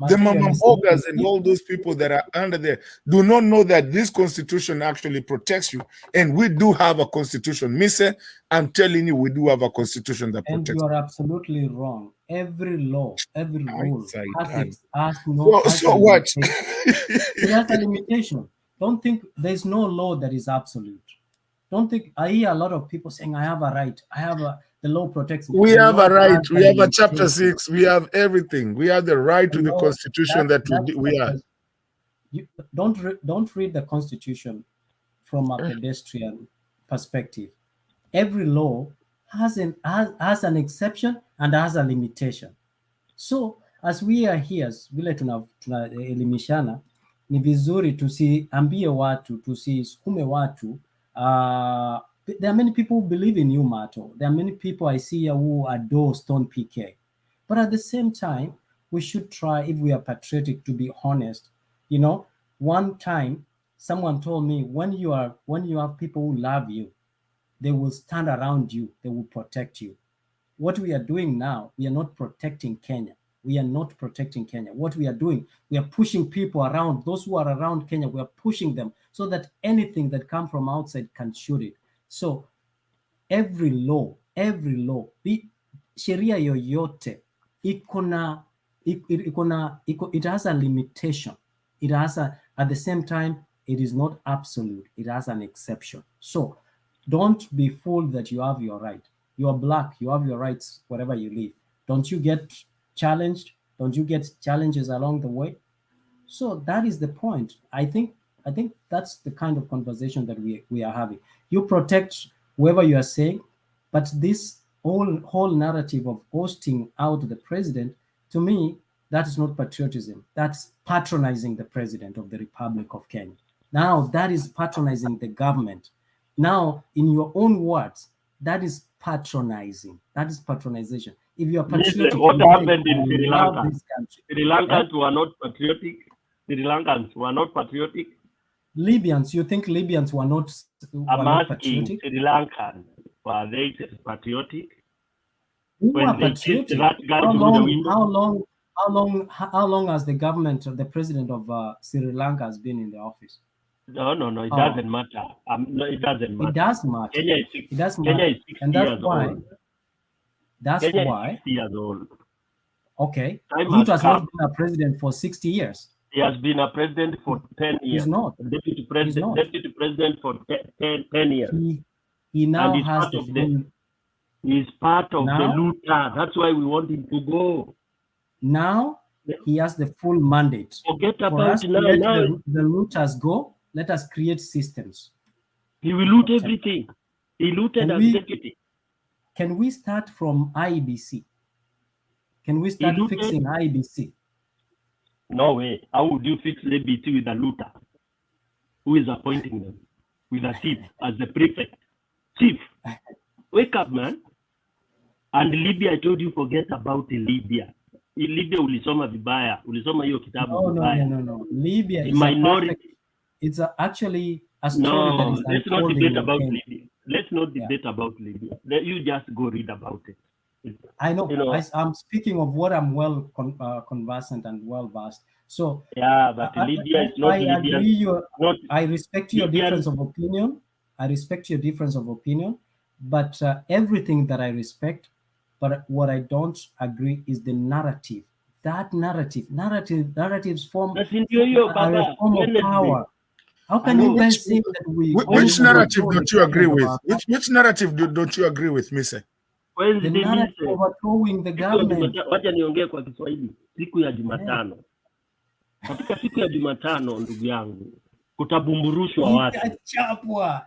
the Mama Bogas and all those people that are under there, do not know that this constitution actually protects you. And we do have a constitution. Mise, I'm telling you, we do have a constitution that protects you. And you are absolutely wrong. Every law, every rule has so what? It has a limitation. Don't think there's no law that is absolute. Don't think, I hear a lot of people saying, I have a right. I have the law protects me. We have a right. We have a chapter 6. We have everything. We have the right to the constitution that we have. Don't read the constitution from a pedestrian perspective. Every law has an exception and has a limitation. So as we are here, vile tunaelimishana, ni vizuri tusiambie watu, tusisukume watu. There are many people who believe in you, Mato. There are many people I see here who adore Stone PK. But at the same time, we should try, if we are patriotic, to be honest. You know, one time someone told me, when you have people who love you, they will stand around you, they will protect you. What we are doing now, we are not protecting Kenya. We are not protecting Kenya. What we are doing, we are pushing people around. Those who are around Kenya, we are pushing them so that anything that comes from outside can shoot it. So every law, sheria yoyote it has a limitation. It has at the same time, it is not absolute. It has an exception. So don't be fooled that you have your right. You are black. You have your rights wherever you live. Don't you get challenged? Don't you get challenges along the way? So that is the point. I think that's the kind of conversation that we are having. You protect whoever you are saying, but this whole narrative of hosting out the president, to me, that is not patriotism. That's patronizing the president of the Republic of Kenya. Now that is patronizing the government. Now, in your own words, that is patronizing. That is patronization. If you are patriotic, what you happened say, in Sri I love Lanka? this country. Sri Lankans were not patriotic. Sri Lankans were not patriotic. Libyans, you think Libyans were not I'm asking, patriotic? Sri Lankans, were they patriotic? Who When are they kissed patriotic? that guy through the window? How long has the government, the president of Sri Lanka has been in the office? No, it doesn't matter. No, it doesn't matter. It does matter. Kenya is It does Kenya matter. is 60 And that's years why. old. That's Kenya why. is 60 years old. Okay. Time Ruto has has not come. been a president for 60 years. He has been a president for 10 years. He's not. Deputy He's not. president for 10 years. He now and has the full. He's part of the Now, looter. That's why we want him to go. now he has the full mandate. Forget For about us to now. let Now the looters go, let us create systems. he will loot everything. He looted as deputy. Can we start from IEBC? Can we start looted? fixing IEBC? No way. How would you fix ABT with a looter? Who is appointing them? With a chief as the prefect. Chief, wake up, man. And Libya, I told you, forget about Libya. In Libya, ulisoma vibaya. Ulisoma hiyo kitabu vibaya. No. Libya is minority. a perfect, it's actually a story that is let's not unfolding debate in about Kenya. Libya. Let's not debate about Libya. You just go read about it. I know. You know. I'm speaking of what I'm well conversant and well versed. So yeah, but Libya is not Libya. I respect your difference of opinion. But everything that I respect, but what I don't agree is the narrative. That narratives form a form of power. How can you guys say that which narrative don't you agree with? Which narrative don't you agree with, Mr.? The narrative overthrowing the government. Wacha niongee kwa Kiswahili. Siku ya Jumatano. Katika siku ya Jumatano, ndugu yangu, kutabumburushwa watu. Itachapwa.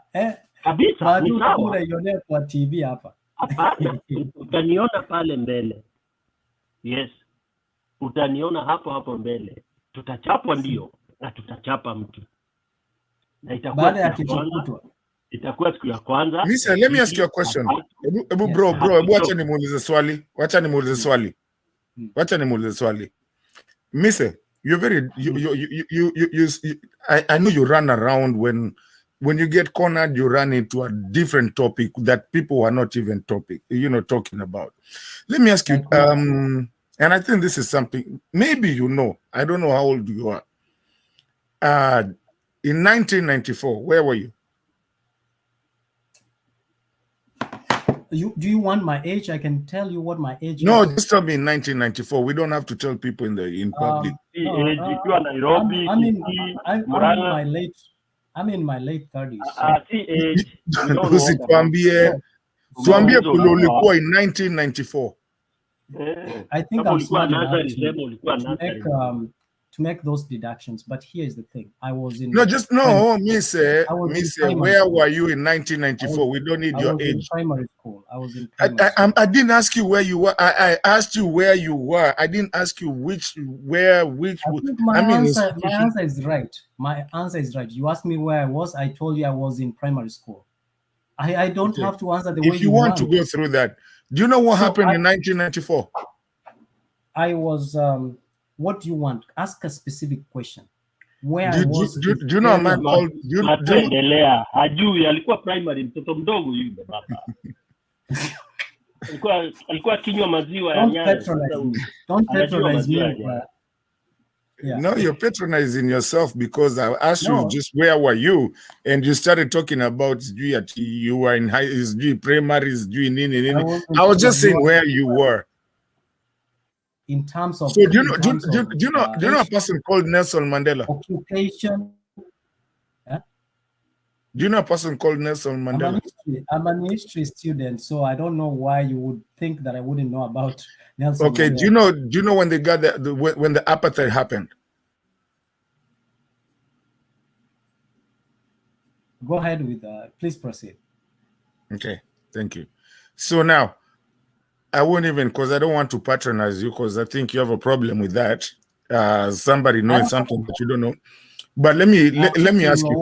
Kabisa, ni sawa. Unaionea kwa TV hapa. Hapana, utaniona pale mbele. Yes. Utaniona hapo mbele. Tutachapwa ndio, na tutachapa mtu. Na itakuwa siku ya kwanza. Mr. Let me ask you a question. Bro, wacha nimuulize swali. Mr. You're very I know you run around when you get cornered, you run into a different topic that people are not even talking about. Let me ask you, and I think this is something maybe you know. I don't know how old you are. In 1994, where were you? Do you want my age? I can tell you what my age is. No, just tell me in 1994. We don't have to tell people in public. I'm in my late 30s. Tuambie kule ulikuwa in 1994. I think I'm smart enough to make those deductions, but here's the thing: I was in. Where were you in 1994? We don't need your age. In primary school. I was in. I didn't ask you where you were. I asked you where you were. I didn't ask you which. My answer is right. My answer is right. You asked me where I was. I told you I was in primary school. I don't have to answer the way you want. If you want to go through that, do you know what happened in 1994? I was. What do you want? Ask a specific question. Where do you know a man called? Ajui alikuwa primary, mtoto mdogo yule baba. Alikuwa kinywa maziwa ya nyanya. Don't patronize me. Yeah. No, you're patronizing yourself because I asked you No. just where were you, and you started talking about you were in high primaries, nini. I was just saying where you were. In terms of, So do you know a person called Nelson Mandela? Occupation. Do you know a person called Nelson Mandela? I'm an history student, so I don't know why you would think that I wouldn't know about Nelson Okay, Mandela. do you know when they got when the apartheid happened? Go ahead with please proceed. Okay, thank you. So now I won't even, because I don't want to patronize you, because I think you have a problem with that. Somebody knowing something that you don't know. But let me ask you: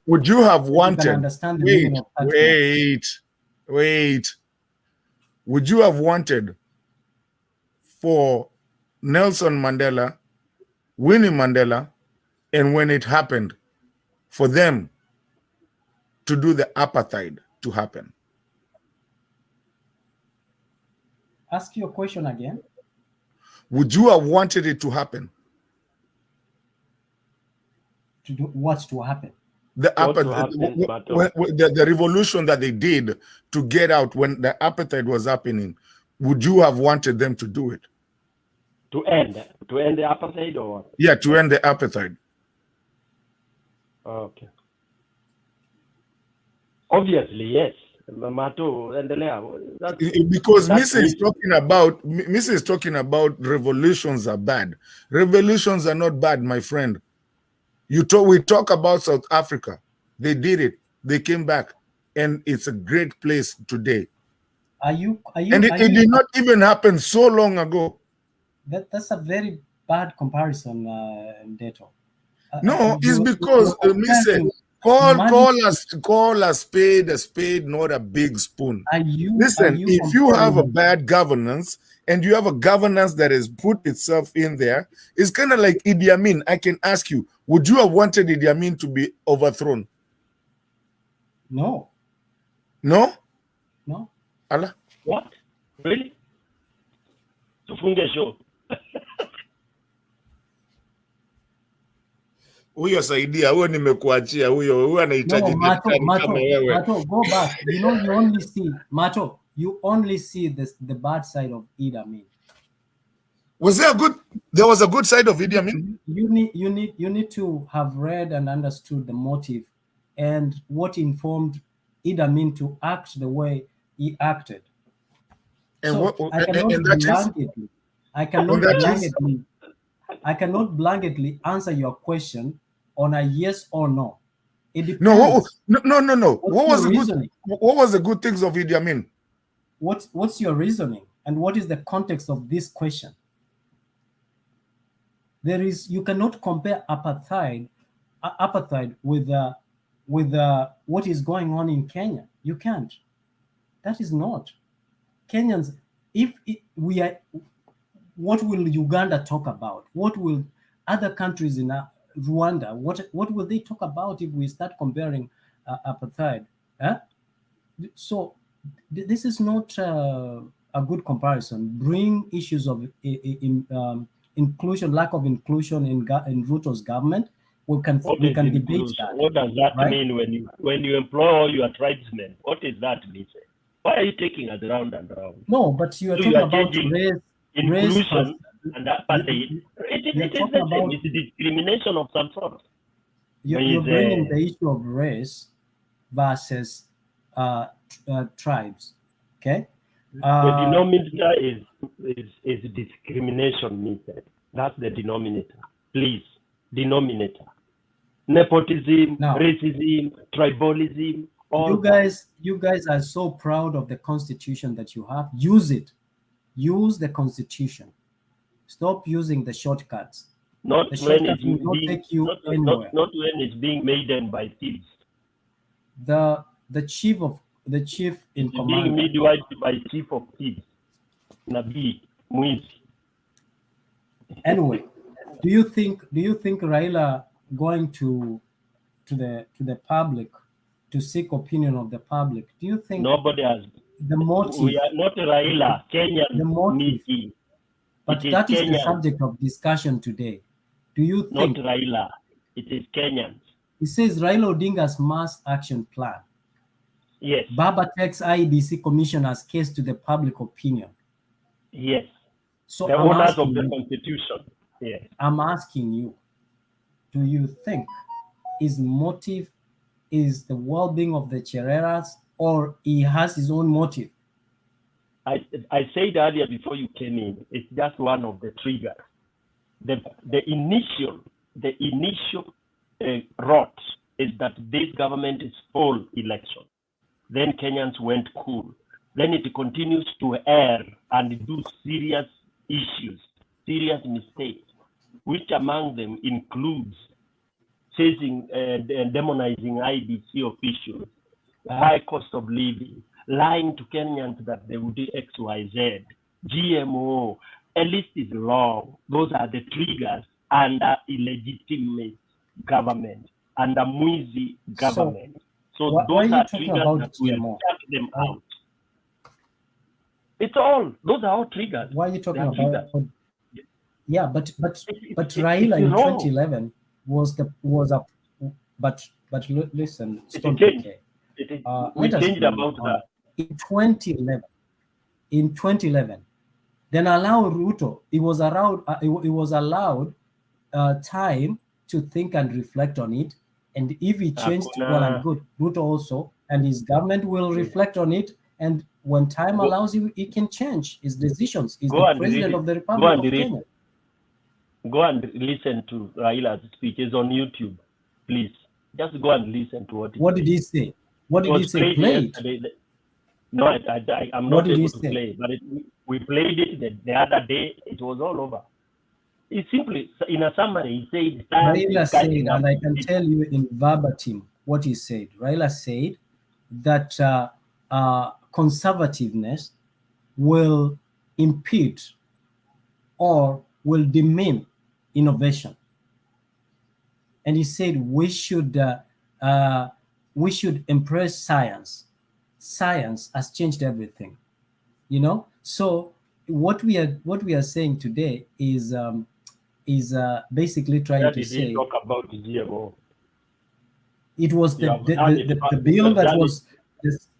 would you have wanted? Wait. Would you have wanted for Nelson Mandela, Winnie Mandela, and when it happened, for them to do the apartheid to happen? Ask your question again. Would you have wanted it to happen? To do what to happen? The revolution that they did to get out when the apartheid was happening, would you have wanted them to do it? To end the apartheid or what? Yeah, to end the apartheid. Okay. Obviously, yes. Because Mr. is talking about revolutions are bad. Revolutions are not bad, my friend. We talk about South Africa. They did it. They came back, and it's a great place today. It did not even happen so long ago. That's a very bad comparison, Ndeto. No, it's because listen, call a spade, not a big spoon. Listen, if you have a bad governance and you have a governance that has put itself in there, it's kind of like Idi Amin. I can ask you, would you have wanted Idi Amin to be overthrown? No. No? No. Allah? What? Really? Tufunge show. Huyo saidia, huyo nimekuachia, huyo anahitaji Mato, go back. You only see Mato. You only see the bad side of Idi Amin. There was a good side of Idi Amin? You need to have read and understood the motive and what informed Idi Amin to act the way he acted. I cannot blanketly answer your question on a yes or no. It depends. No. What was the good things of Idi Amin? What's your reasoning, and what is the context of this question? You cannot compare apartheid with what is going on in Kenya. You can't. That is not. Kenyans, what will Uganda talk about? What will other countries in Rwanda, what will they talk about if we start comparing apartheid? So this is not a good comparison. Bring issues of inclusion, lack of inclusion in Ruto's government. We can debate that. What does that mean when you employ all your tribesmen? What is that mean? Why are you taking us round and round? No, but you are talking about inclusion and apartheid. It is the same. It's discrimination of some sort. You're bringing the issue of race versus tribes. Okay. The denominator is discrimination method. That's the denominator. Please, denominator. Nepotism, racism, tribalism. You guys are so proud of the constitution that you have. Use it. Use the constitution. Stop using the shortcuts. Not the when shortcuts will not take you anywhere. Not when it's being made by thieves. The chief in command. Being midwiped by chief of thieves. Nabi Muiz. Anyway, do you think Raila going to the public to seek opinion of the public? Do you think nobody has the motive? We are not Raila. Kenya the motive. But It is that is the Kenyans, subject of discussion today. Do you not think? Raila. It is Kenyans. It says Raila Odinga'S mass action plan. Yes. Baba takes IEBC commissioner's case to the public opinion. Yes. So The I'm owners asking of the you, constitution. Yes. I'm asking you, do you think his motive is the well-being of the Chereras, or he has his own motive? I said earlier before you came in, it's just one of the triggers. The initial rot is that this government is full election. Then Kenyans went cool. Then it continues to err and do serious issues, serious mistakes, which among them includes chasing and demonizing IBC officials, high cost of living, lying to Kenyans that they would do X, Y, Z, GMO. A list is long. Those are the triggers under illegitimate government, under Mwizi government. So why those are you are talking triggers about that will GMO? shut them out. It's all, those are all triggers. Why are you talking They are about? triggers. Yeah, but It's Raila in wrong. 2011 was a but listen, It Stone changed. PK. We Let us changed be about honest. that. In 2011, then allow Ruto. It was allowed time to think and reflect on it. And if he changed, well and good. Ruto also and his government will reflect on it. And when time allows you, he can change his decisions. He's the president of the Republic of Kenya. Go and listen to Raila's speech. It's on YouTube. Please, just go and listen to what he What did he say? What did he say? Play it. No, I'm not able to play, but we played it the other day. It was all over. He simply, in a summary, he said, Raila said, and I can tell you in verbatim what he said. Raila said that conservativeness will impede or will demean innovation. And he said we should embrace science. Science has changed everything, you know. So what we are saying today is basically trying to say. Talk about GMO. It was the bill that was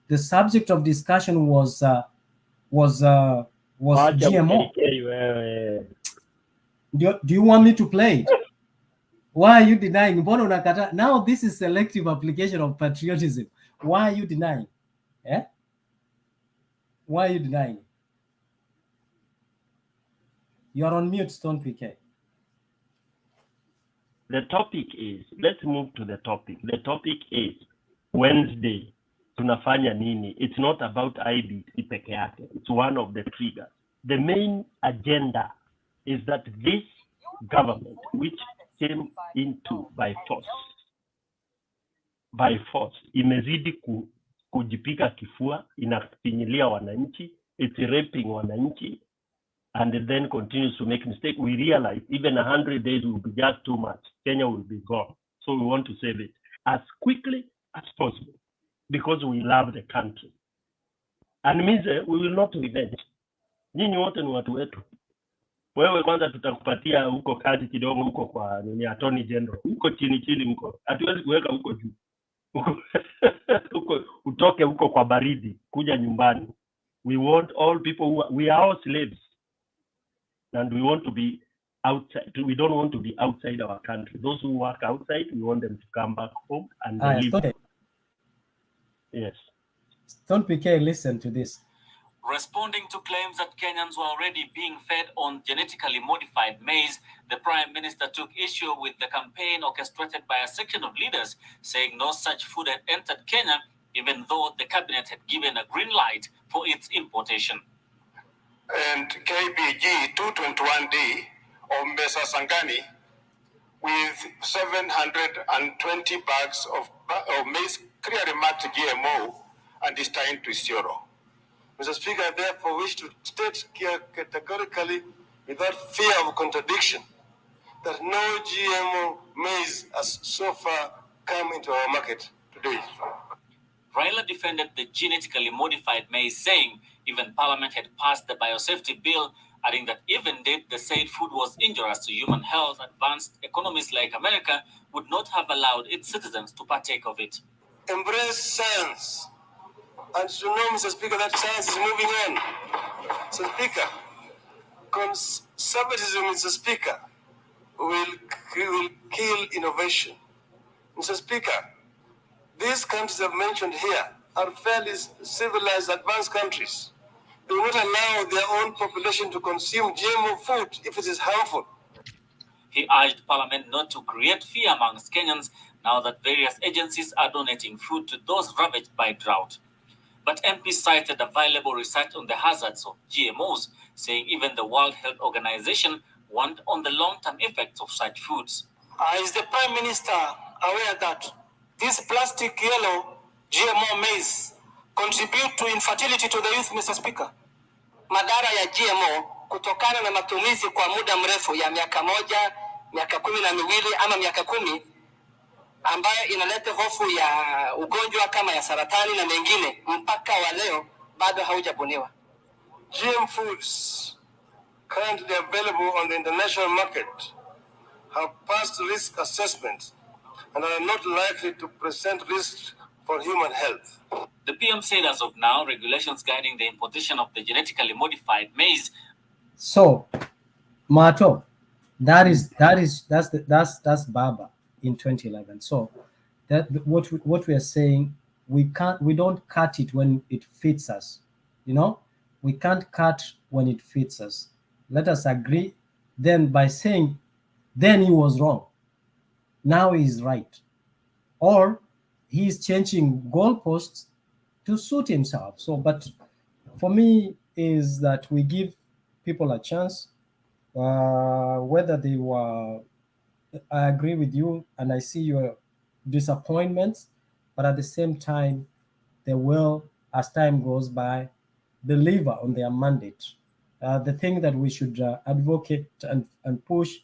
the subject of discussion was GMO. Do you want me to play it? Why are you denying? Now this is selective application of patriotism. Why are you denying? Eh? Why are you denying? You are on mute, Stone PK. The topic is, let's move to the topic. The topic is Wednesday, tunafanya nini? It's not about IEBC peke yake. It's one of the triggers. The main agenda is that this government, which came into by force, imezidi kujipika kifua, inafinyilia wananchi, it's raping wananchi, and then continues to make mistakes. We realize even 100 days will be just too much. Kenya will be gone. So we want to save it as quickly as possible because we love the country. And means we will not revenge. Nyinyi wote ni watu wetu. Wewe kwanza tutakupatia huko kazi kidogo huko kwa nini Attorney General. Huko chini huko. Hatuwezi kuweka huko juu. Huko utoke huko kwa baridi kuja nyumbani. We want all people we are all slaves. And we want to be outside. We don't want to be outside our country. Those who work outside, we want them to come back home and live. Okay. Yes. Stone PK, listen to this. Responding to claims that Kenyans were already being fed on genetically modified maize, the Prime Minister took issue with the campaign orchestrated by a section of leaders, saying no such food had entered Kenya, even though the cabinet had given a green light for its importation. And KBG 221D of Mesa Sangani with 720 bags of maize clearly marked GMO and destined to Isiolo. Mr. Speaker, I therefore wish to state categorically, without fear of contradiction, that no GMO maize has so far come into our market today. Raila defended the genetically modified maize, saying even Parliament had passed the biosafety bill, adding that even if they said food was injurious to human health, advanced economies like America would not have allowed its citizens to partake of it. Embrace science. And to know, Mr. Speaker, that science is moving on. Mr. Speaker, conservatism, Mr. Speaker, will kill innovation. Mr. Speaker, these countries I've mentioned here are fairly civilized, advanced countries. They will not allow their own population to consume GMO food if it is harmful. He urged Parliament not to create fear amongst Kenyans now that various agencies are donating food to those ravaged by drought. But MP cited available research on the hazards of GMOs, saying even the World Health Organization warned on the long-term effects of such foods. Is the Prime Minister aware that this plastic yellow GMO maize contribute to infertility to the youth, Mr. Speaker? Madhara ya GMO kutokana na matumizi kwa muda mrefu ya miaka moja, miaka 12 ama miaka 10 ambayo inaleta hofu ya ugonjwa kama ya saratani na mengine mpaka wa leo bado haujabuniwa. GM foods currently available on the international market have passed risk assessment and are not likely to present risks for human health. The PM said as of now, regulations guiding the importation of the genetically modified maize. So, Mato, that's Baba in 2011. So, that what we are saying, we don't cut it when it fits us. You know, we can't cut when it fits us. Let us agree. Then by saying, then he was wrong. Now he's right, or he's changing goalposts to suit himself. So, but for me, is that we give people a chance, whether they were. I agree with you, and I see your disappointments, but at the same time, they will, as time goes by, deliver on their mandate. The thing that we should advocate and push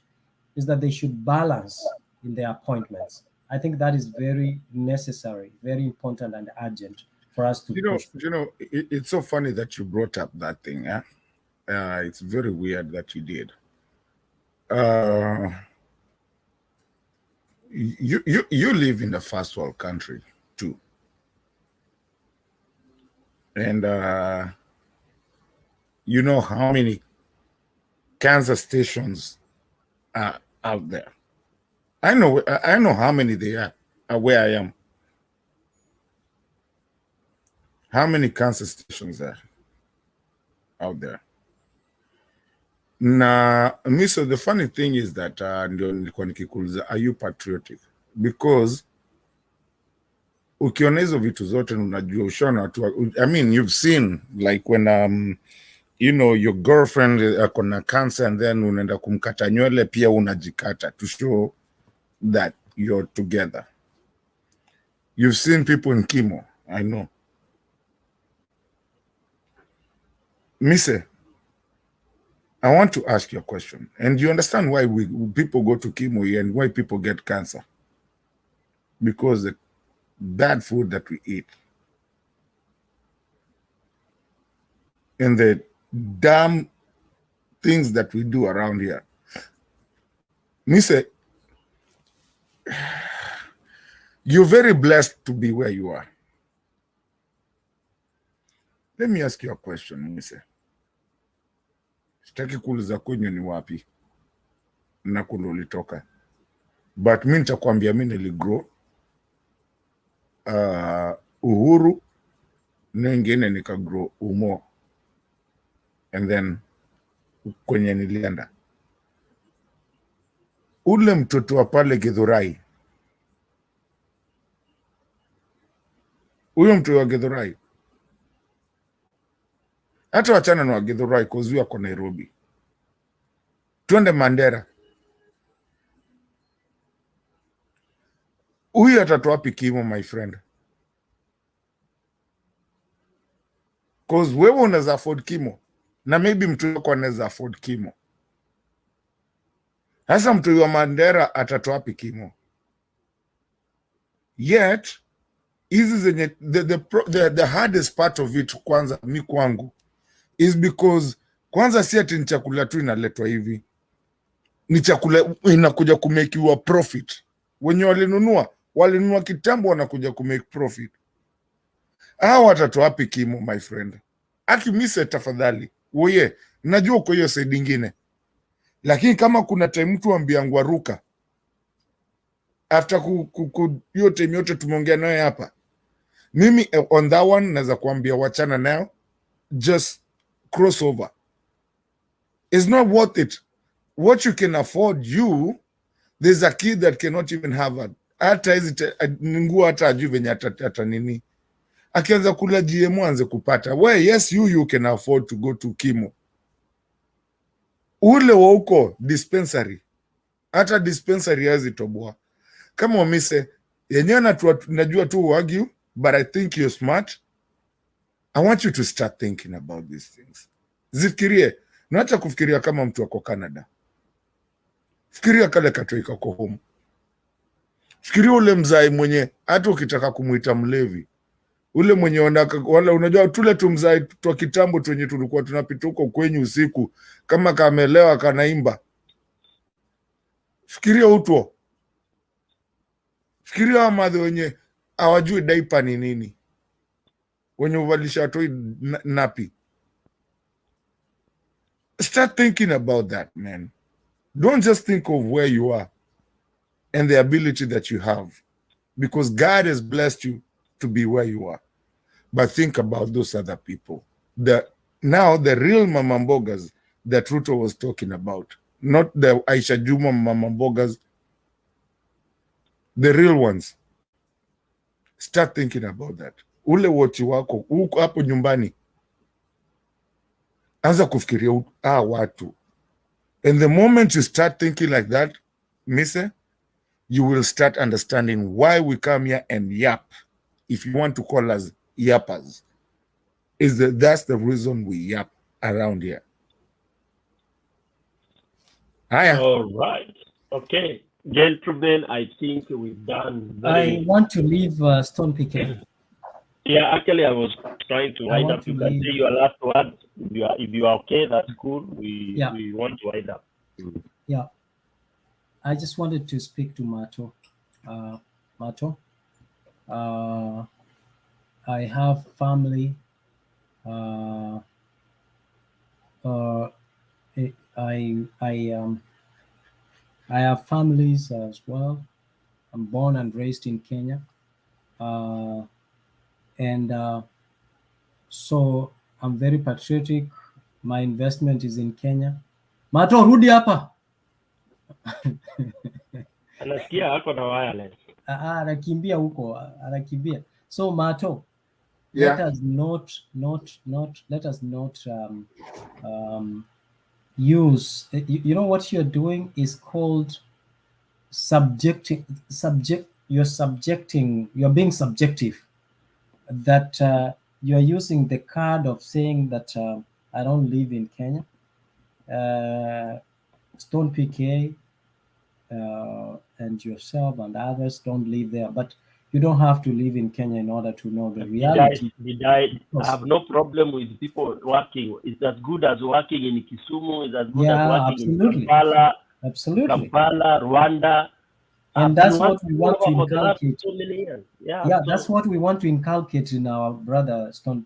is that they should balance in their appointments. I think that is very necessary, very important and urgent for us to push. It's so funny that you brought up that thing. It's very weird that you did. You live in the first world country too, and you know how many cancer stations are out there. I know how many they are where I am. How many cancer stations are out there? Now, so the funny thing is that are you patriotic? Because ukiona hizo vitu zote unajua ushaona watu, I mean, you've seen like when you know your girlfriend akona cancer and then unaenda kumkata nywele pia unajikata to show that you're together. You've seen people in chemo, I know. Mise, I want to ask you a question. And you understand why people go to chemo and why people get cancer? Because the bad food that we eat and the damn things that we do around here. Mise, you're very blessed to be where you are. Let me ask you a question, Mise. Sitaki kuuliza kwenye ni wapi na kule ulitoka, but mimi nitakwambia mimi niligrow Uhuru na ingine nikagrow Umo, and then kwenye nilienda ule mtoto wa pale Githurai, huyo mtoto wa Githurai, hata wachana na wa Githurai kuzuia kwa Nairobi, twende Mandera, huyu atatoa wapi kimo, my friend? Cause wewe unaweza afford kimo na maybe mtu wako anaweza afford kimo. Hasa mtu wa Mandera atatoa wapi kimo? Yet hizi zenye the hardest part of it kwanza mi kwangu is because Kwanza si ati ni chakula tu inaletwa hivi, ni chakula inakuja kumekiwa profit. Wenye walinunua kitambo, wanakuja kumake profit. Hao watatoa wapi kimo, my friend? Akimise tafadhali, uye najua uko hiyo side ingine, lakini kama kuna time mtu ambiangwa ruka after hiyo time yote tumeongea nayo hapa, mimi on that one naweza kuambia wachana nayo, just cross over. It's not worth it. What you can afford, there's a kid that cannot even have hata hizi nguo, hata ajui venye hata nini, akianza kula GMO anze kupata. Yes, you can afford to go to kimo. Ule wa uko dispensary, hata dispensary hazitoboa. Kama wamise yenyewe najua tu argue, but I think you're smart. I want you to start thinking about these things. Zifikirie, na acha kufikiria kama mtu wako Canada. Fikiria kale katoi kako home. Fikiria ule mzai mwenye hata ukitaka kumuita mlevi, ule mwenye wala unajua tule tumzai twa kitambo twenye tulikuwa tunapita huko kwenye usiku, kama kamelewa kanaimba. Fikiria utwo. Fikiria wamadhi wenye hawajui diaper ni nini, wenye uvalisha toi napi. Start thinking about that, man. Don't just think of where you are and the ability that you have, because God has blessed you to be where you are. But think about those other people. Now the real mama mbogas that Ruto was talking about, not the Aisha Juma mama mbogas, the real ones. Start thinking about that. Ule wochi wako uko hapo nyumbani, anza kufikiria watu. And the moment you start thinking like that, Mise, you will start understanding why we come here and yap. If you want to call us yappers, that's the reason we yap around here. Hiya. All right. Okay. Gentlemen, I think we've done I want to leave Stone PK. Yeah, actually, I was trying to wind up. You can say your last word. If you are okay, that's cool. We want to wind up. Yeah. I just wanted to speak to Mato. Mato, I have family. I have families as well. I'm born and raised in Kenya. So I'm very patriotic. My investment is in Kenya. Mato, rudi hapa. Anasikia hako na wireless. Anakimbia huko, anakimbia. So Mato, yeah. let us not use, you know what you're doing is called you're being subjective, that you're using the card of saying that I don't live in Kenya. Stone PK and yourself and others don't live there, but you don't have to live in Kenya in order to know the reality. I have no problem with people working. It's as good as working in Kisumu. It's as good as working in Kampala. Absolutely. Kampala, Rwanda. And that's what we want to inculcate. So many years. That's what we want to inculcate in our brother Stone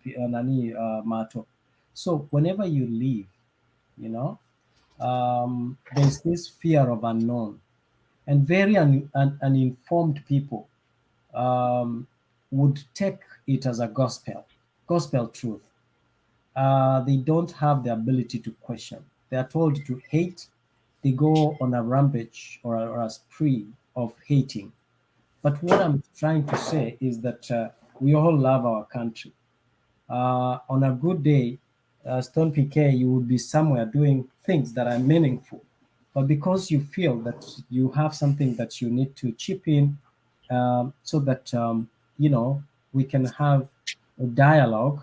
Mato. So whenever you leave, there's this fear of unknown, and very uninformed people would take it as a gospel truth. They don't have the ability to question. They are told to hate. They go on a rampage or a spree of hating. But what I'm trying to say is that we all love our country. On a good day, Stone PK, you would be somewhere doing things that are meaningful. But because you feel that you have something that you need to chip in, so that we can have a dialogue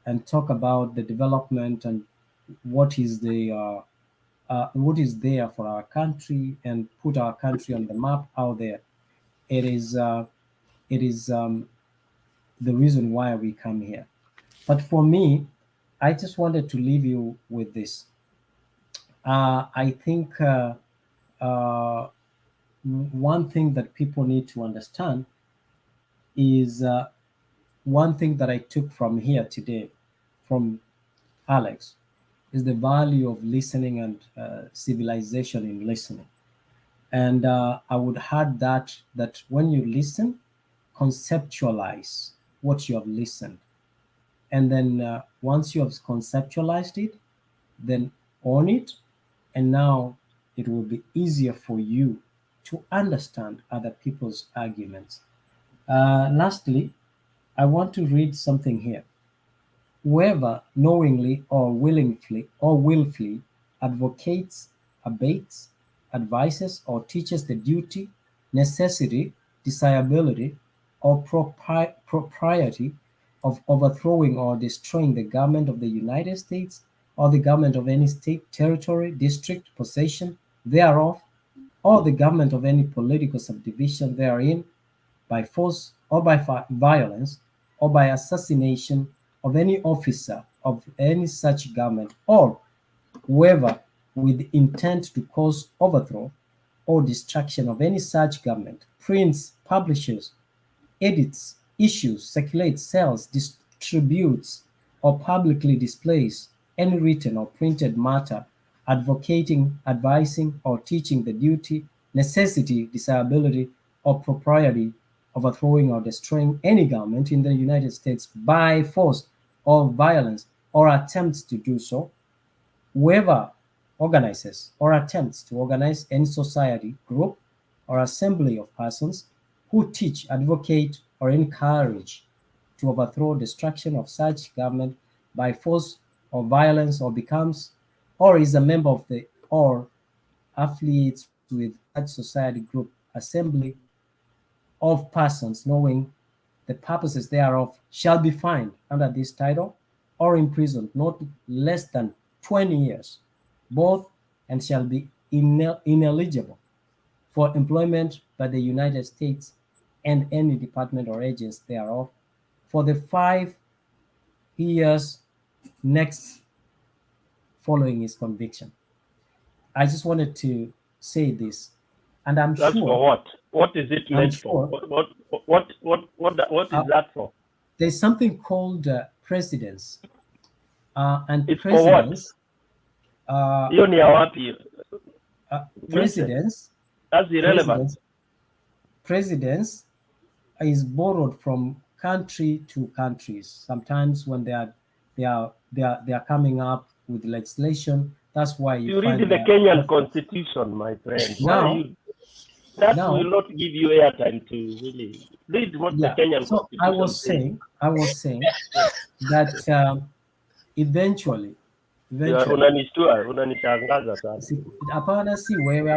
and talk about the development and what is there for our country and put our country on the map out there. It is the reason why we come here. But for me, I just wanted to leave you with this. I think one thing that people need to understand is one thing that I took from here today, from Alex, is the value of listening and civilization in listening. And I would add that when you listen, conceptualize what you have listened, and then once you have conceptualized it, then own it, and now it will be easier for you to understand other people's arguments. Lastly, I want to read something here. Whoever knowingly or willfully advocates, abates, advises, or teaches the duty, necessity, desirability, or propriety of overthrowing or destroying the government of the United States or the government of any state, territory, district, possession thereof, or the government of any political subdivision therein, by force or by violence or by assassination of any officer of any such government, or whoever with intent to cause overthrow or destruction of any such government prints, publishes, edits, issues, circulates, sells, distributes, or publicly displays any written or printed matter advocating, advising, or teaching the duty, necessity, desirability, or propriety of overthrowing or destroying any government in the United States by force or violence, or attempts to do so, whoever organizes or attempts to organize any society, group, or assembly of persons who teach, advocate, or encourage to overthrow destruction of such government by force or violence, or becomes or is a member of the or affiliates with such society, group, assembly of persons knowing the purposes thereof, shall be fined under this title or imprisoned not less than 20 years, both, and shall be ineligible for employment by the United States and any department or agency thereof for the 5 years next following his conviction. I just wanted to say this, and I'm That's sure. for what? What is it I'm meant sure. for? What is that for? There's something called precedence, and It's for what? precedence. Hiyo ni ya wapi? Precedence. That's irrelevant. Precedence is borrowed from country to countries. Sometimes when they are coming up with legislation, that's why You find read the Kenyan constitution, my friend. That will not give you airtime to really read what the Kenyan so constitution I was saying that eventually unanishangaza sana. Hapana, si wewe.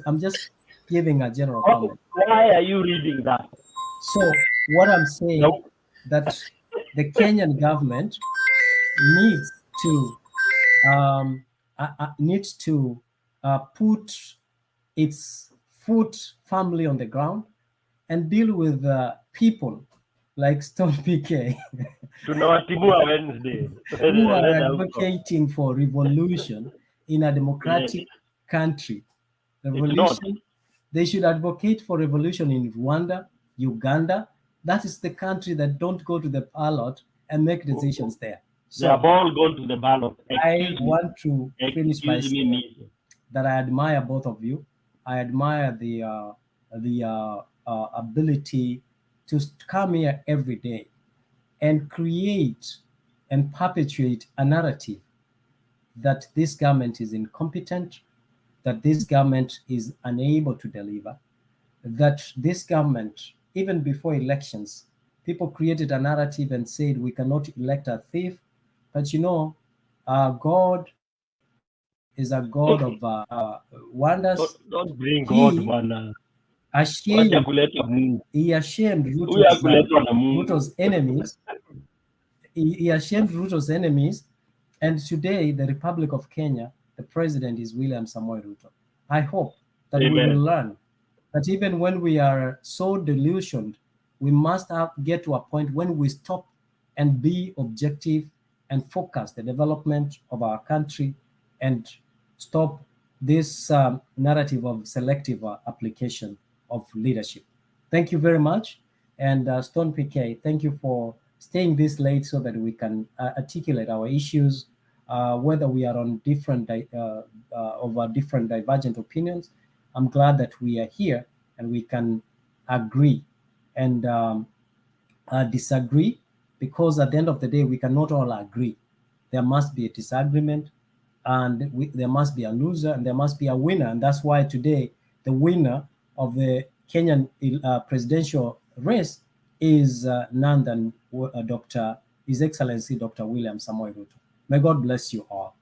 I'm just giving a general comment. Why are you reading that? So what I'm saying that the Kenyan government needs to put its foot firmly on the ground and deal with people like Stone PK Tunawatimua Wednesday. who are advocating for revolution in a democratic country. Revolution. They should advocate for revolution in Rwanda, Uganda. That is the country that don't go to the ballot and make decisions there. So they have all gone to the ballot. I want to finish by saying that I admire both of you. I admire the ability to come here every day and create and perpetuate a narrative that this government is incompetent, that this government is unable to deliver, that this government, even before elections, people created a narrative and said we cannot elect a thief. But God is a God of wonders. Don't bring God, man. He ashamed Ruto's enemies. He ashamed Ruto's enemies. And today, the Republic of Kenya, the president is William Samoei Ruto. I hope that we will learn that even when we are so delusioned, we must get to a point when we stop and be objective and focus the development of our country and stop this narrative of selective application of leadership. Thank you very much. And Stone PK, thank you for staying this late so that we can articulate our issues, whether we are on different over different divergent opinions. I'm glad that we are here and we can agree and disagree, because at the end of the day, we cannot all agree. There must be a disagreement, and there must be a loser and there must be a winner. And that's why today the winner of the Kenyan presidential race is none than His Excellency Dr. William Samoei Ruto. May God bless you all.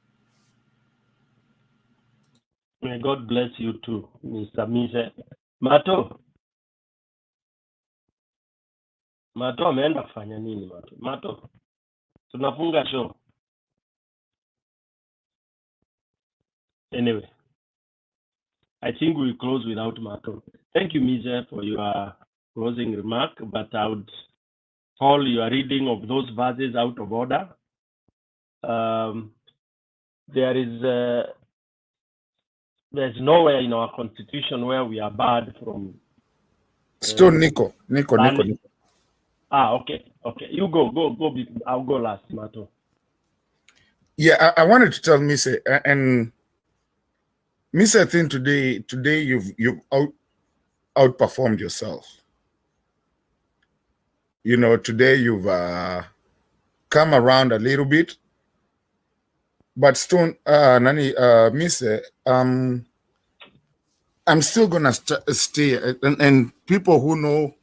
May God bless you too, Mr. Mise. Mato ameenda kufanya nini Mato? Mato, tunafunga show. Anyway, I think we close without Mato. Thank you, Mise, for your closing remark, but I would call your reading of those verses out of order. There's nowhere in our constitution where we are barred from. Stone Nico. Okay. You go. I'll go last, Mato. Yeah, I wanted to tell Mise, and Mise, I think today you've outperformed yourself. You know, today you've come around a little bit. But Stone, Mise, I'm still gonna stay, and people who know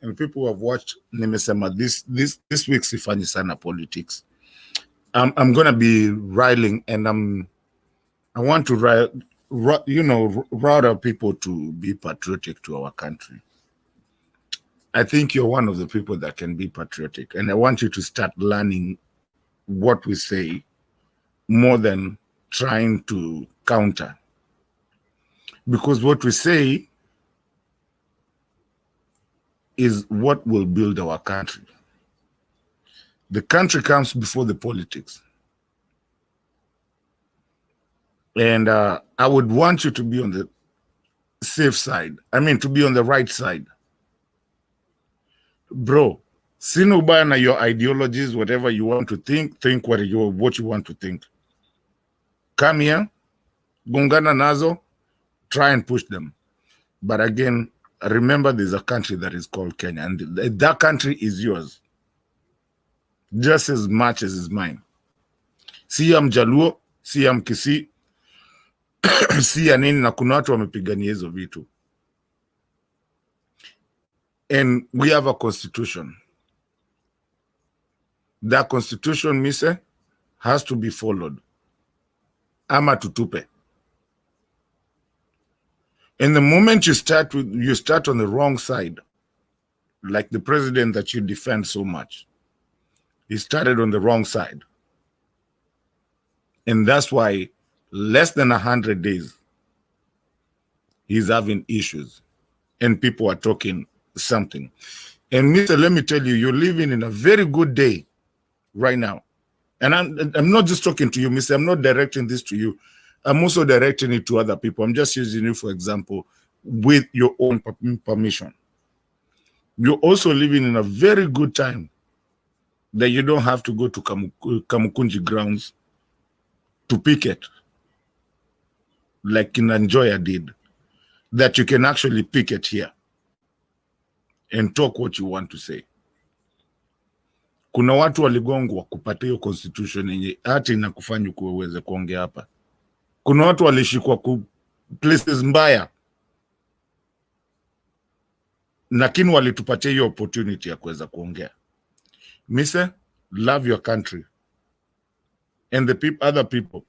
and people who have watched Nimesema this week's Sifanyi Sana politics, I'm gonna be riling, and I want to rile people to be patriotic to our country. I think you're one of the people that can be patriotic, and I want you to start learning what we say more than trying to counter. Because what we say is what will build our country. The country comes before the politics. And I would want you to be on the safe side. I mean, to be on the right side. Bro, sina ubaya na your ideologies, whatever you want to think what you want to think. Come here, gongana nazo, try and push them. But again, remember there's a country that is called Kenya, and that country is yours just as much as is mine. Si ya Mjaluo, si ya Mkisi, si ya nini, na kuna watu wamepigania hizo vitu. And we have a constitution. That constitution, Mise, has to be followed. Ama tutupe. And the moment you start on the wrong side, like the president that you defend so much, he started on the wrong side. And that's why less than 100 days, he's having issues and people are talking something. And Mr. Let me tell you, you're living in a very good day right now. And I'm not just talking to you, Mr. I'm not directing this to you. I'm also directing it to other people. I'm just using you, for example, with your own permission. You're also living in a very good time that you don't have to go to Kamukunji grounds to picket like Kinanjoya did. That you can actually picket here and talk what you want to say. Kuna watu waligongwa kupata hiyo constitution yenye hata inakufanya kuweze kuongea hapa. Kuna watu walishikwa ku places mbaya, lakini walitupatia hiyo opportunity ya kuweza kuongea. Mise, love your country and the other people.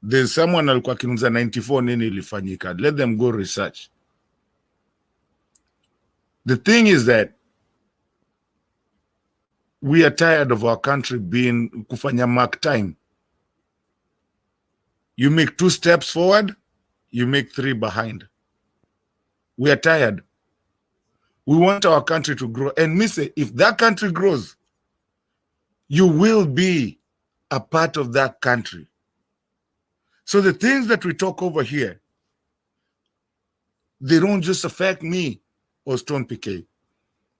There's someone alikuwa kinuza 94 nini ilifanyika. Let them go research. The thing is that we are tired of our country being kufanya mark time. You make 2 steps forward, you make 3 behind. We are tired. We want our country to grow. And Mise, if that country grows, you will be a part of that country. So the things that we talk over here, they don't just affect me or Stone PK.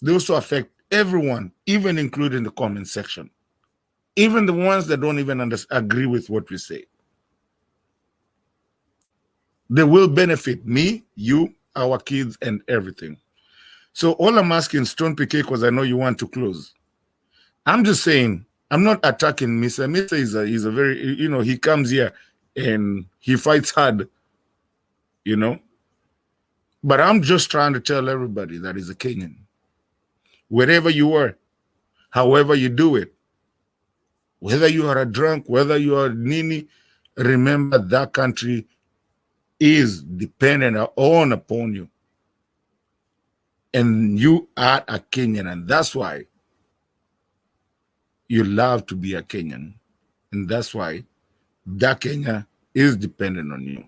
They also affect everyone, even including the comment section, even the ones that don't even agree with what we say. They will benefit me, you, our kids, and everything. So all I'm asking, Stone PK, because I know you want to close, I'm just saying, I'm not attacking Mr. Mr. is a very, he comes here and he fights hard, But I'm just trying to tell everybody that is a Kenyan. Wherever you are, however you do it, whether you are a drunk, whether you are Nini, remember that country is dependent upon you. And you are a Kenyan, and that's why you love to be a Kenyan. And that's why that Kenya is dependent on you.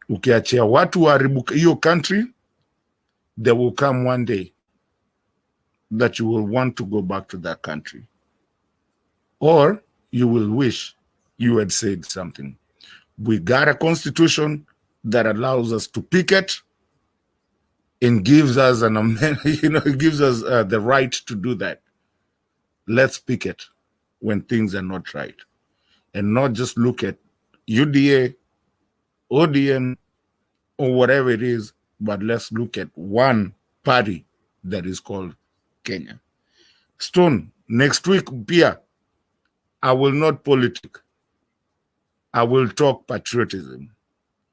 Ukiachia watu waharibu hiyo country, there will come one day that you will want to go back to that country. Or you will wish you had said something. We got a constitution that allows us to picket and gives us an it gives us the right to do that. Let's picket when things are not right, and not just look at UDA, ODM, or whatever it is, but let's look at one party that is called Kenya. Stone, next week, Pia, I will not politic. I will talk patriotism,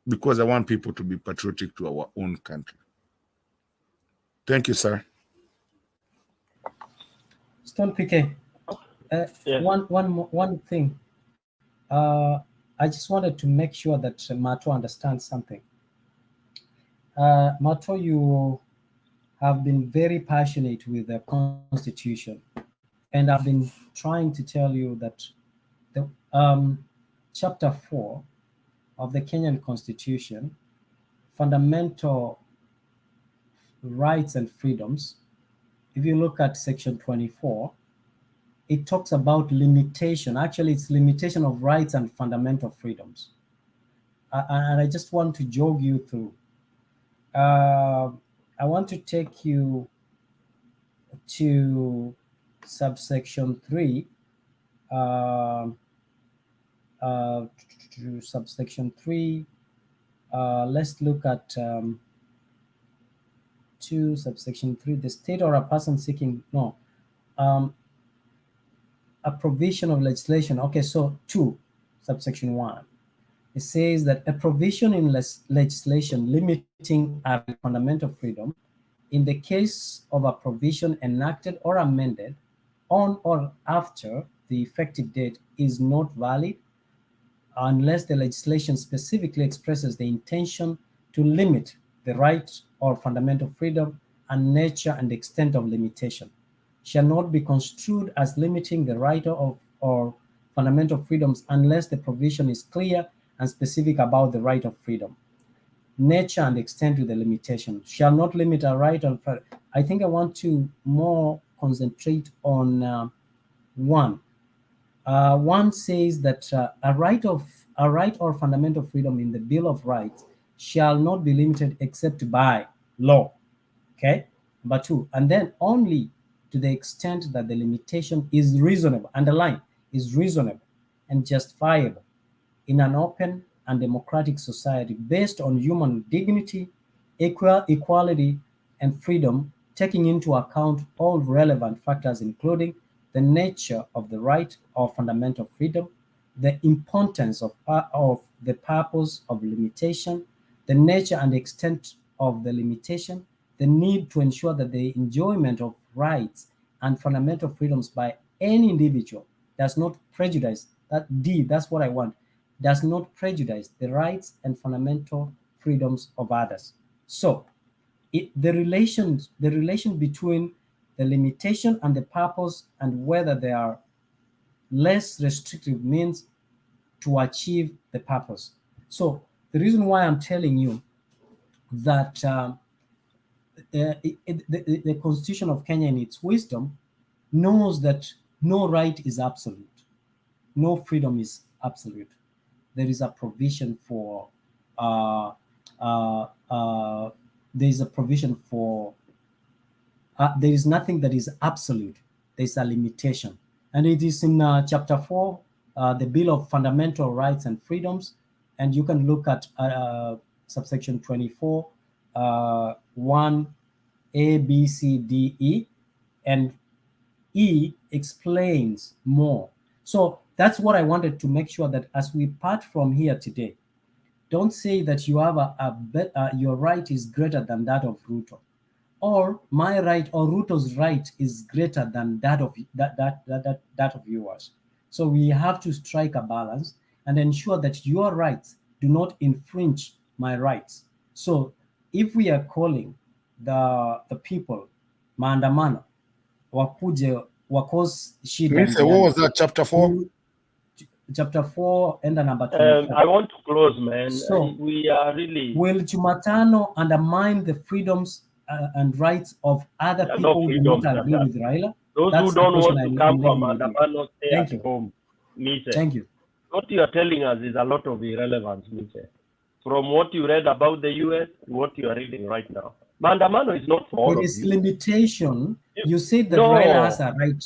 because I want people to be patriotic to our own country. Thank you, sir. Stone PK, Yes. one thing. I just wanted to make sure that Mato understands something. Mato, you have been very passionate with the Constitution, and I've been trying to tell you that the Chapter 4 of the Kenyan Constitution, fundamental rights and freedoms, if you look at Section 24, it talks about limitation. Actually, it's limitation of rights and fundamental freedoms. And I just want to jog you through. I want to take you to subsection 3. To subsection 3. Let's look at 2 subsection 3. The state or a person seeking, a provision of legislation. Okay, so 2 subsection 1. It says that a provision in legislation limiting a fundamental freedom in the case of a provision enacted or amended on or after the effective date is not valid unless the legislation specifically expresses the intention to limit the right or fundamental freedom, and nature and extent of limitation shall not be construed as limiting the right of or fundamental freedoms unless the provision is clear and specific about the right of freedom. Nature and extent of the limitation shall not limit a right on. I think I want to more concentrate on 1. 1 says that a right or fundamental freedom in the Bill of Rights shall not be limited except by law. Okay. Number 2, and then only to the extent that the limitation is reasonable. Underline, is reasonable and justifiable in an open and democratic society based on human dignity, equality, and freedom, taking into account all relevant factors, including the nature of the right or fundamental freedom, the importance of the purpose of limitation, the nature and extent of the limitation, the need to ensure that the enjoyment of rights and fundamental freedoms by any individual does not prejudice, that's what I want, does not prejudice the rights and fundamental freedoms of others. So the relation between the limitation and the purpose and whether they are less restrictive means to achieve the purpose. So the reason why I'm telling you that the Constitution of Kenya in its wisdom knows that no right is absolute, no freedom is absolute. There is a provision for there is a provision for there is nothing that is absolute. There is a limitation, and it is in chapter 4, the Bill of Fundamental Rights and Freedoms, and you can look at subsection 24, 1 A, B, C, D, E, and E explains more. So that's what I wanted to make sure that as we part from here today, don't say that you have your right is greater than that of Ruto, or my right or Ruto's right is greater than that of that of yours. So we have to strike a balance and ensure that your rights do not infringe my rights. So if we are calling the people maandamano wakuje wakose shida What was that, chapter 4? Chapter 4 and number 24. I want to close, man. So we are really... Will Jumatano undermine the freedoms and rights of other There are people no who do not freedoms agree like with Raila? Those That's who the don't question want to I'm come from leaving with you. Andamano, stay Thank at you. home. Mise. Thank you. What you are telling us is a lot of irrelevance, Mise. From what you read about the US to what you are reading right now. Mandamano is not for all There of is you. limitation. You said that No. Raila has a right,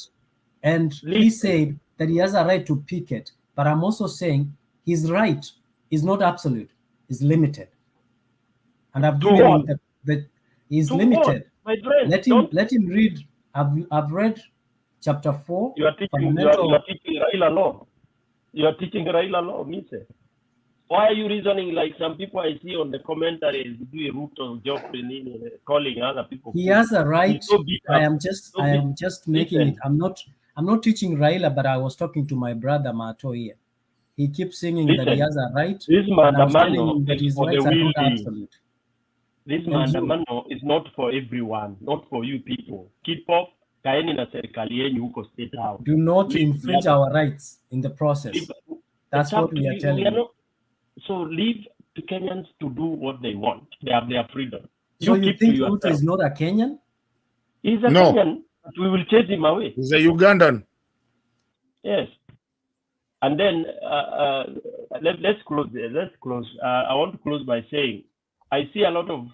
and he Listen. said that he has a right to picket. But I'm also saying his right is not absolute; it's limited. And I've To given what? him that he's To limited. what? My friend, Let him read. I've read chapter 4. You are teaching Raila law. You are teaching Raila law, Mise. Why are you reasoning like some people I see on the commentaries do Ruto job calling other people? He has a right. So beat I up. am just making it. I'm not teaching Raila, but I was talking to my brother Mato here. He keeps singing that he has a right, This and I'm telling mandamano him that is his for the rights are not willing. absolute. This And you- mandamano is not for everyone, not for you people. Keep up, kaeni na serikali yenyu huko State House. Do not Leave infringe the other- our rights in the process. That's It's up what to we are you. telling We are you. not, so leave to Kenyans to do what they want. They have their freedom. So you keep think to Ruto yourself. is not a Kenyan? He's a No. Kenyan, but we will chase him away. He's a Ugandan. Yes. And then let's close there. Let's close. I want to close by saying I see a lot of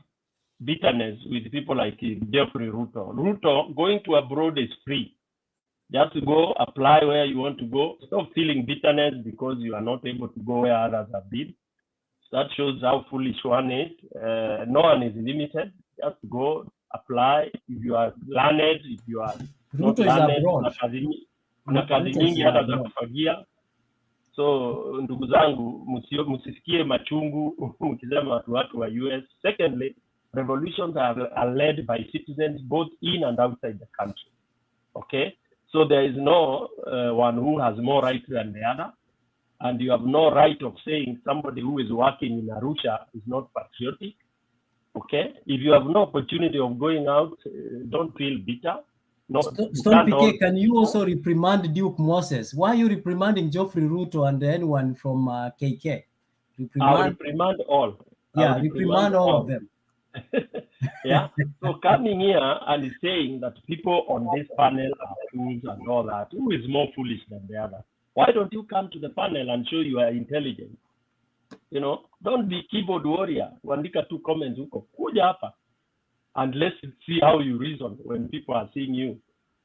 bitterness with people like Jeffrey Ruto. Ruto, going to abroad is free. Just to go apply where you want to go. Stop feeling bitterness because you are not able to go where others have been. That shows how foolish one is. No one is limited. Just go apply. If you are learned, if you are not Ruto is learned, abroad. kuna kazi Ruto is nyingi hata za abroad. kufagia. So ndugu zangu, msisikie machungu mkisema watu wa US. Secondly, revolutions are led by citizens both in and outside the country. Okay, so there is no one who has more rights than the other, and you have no right of saying somebody who is working in Arusha is not patriotic. Okay, if you have no opportunity of going out, don't feel bitter. No, Stone PK, can you also reprimand Duke Moses? Why are you reprimanding Geoffrey Ruto and anyone from KK? I'll reprimand all. Yeah, reprimand all of them. Yeah. So coming here and saying that people on this panel are fools and all that, who is more foolish than the other? Why don't you come to the panel and show you are intelligent? You know, don't be keyboard warrior. Kuandika two comments huko. Kuja hapa. And let's see how you reason when people are seeing you.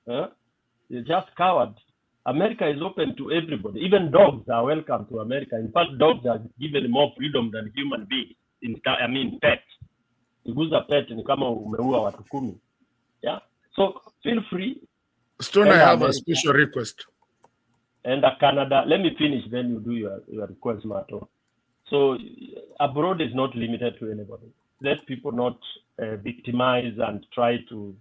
You're just coward. America is open to everybody. Even dogs are welcome to America. In fact, dogs are given more freedom than human beings. Pets. Kuguza pet ni kama umeua watu 10. Yeah. So feel free. Stone, I have a special request. And Canada. Let me finish, then you do your request, Mato. So abroad is not limited to anybody. Let people not victimize and try to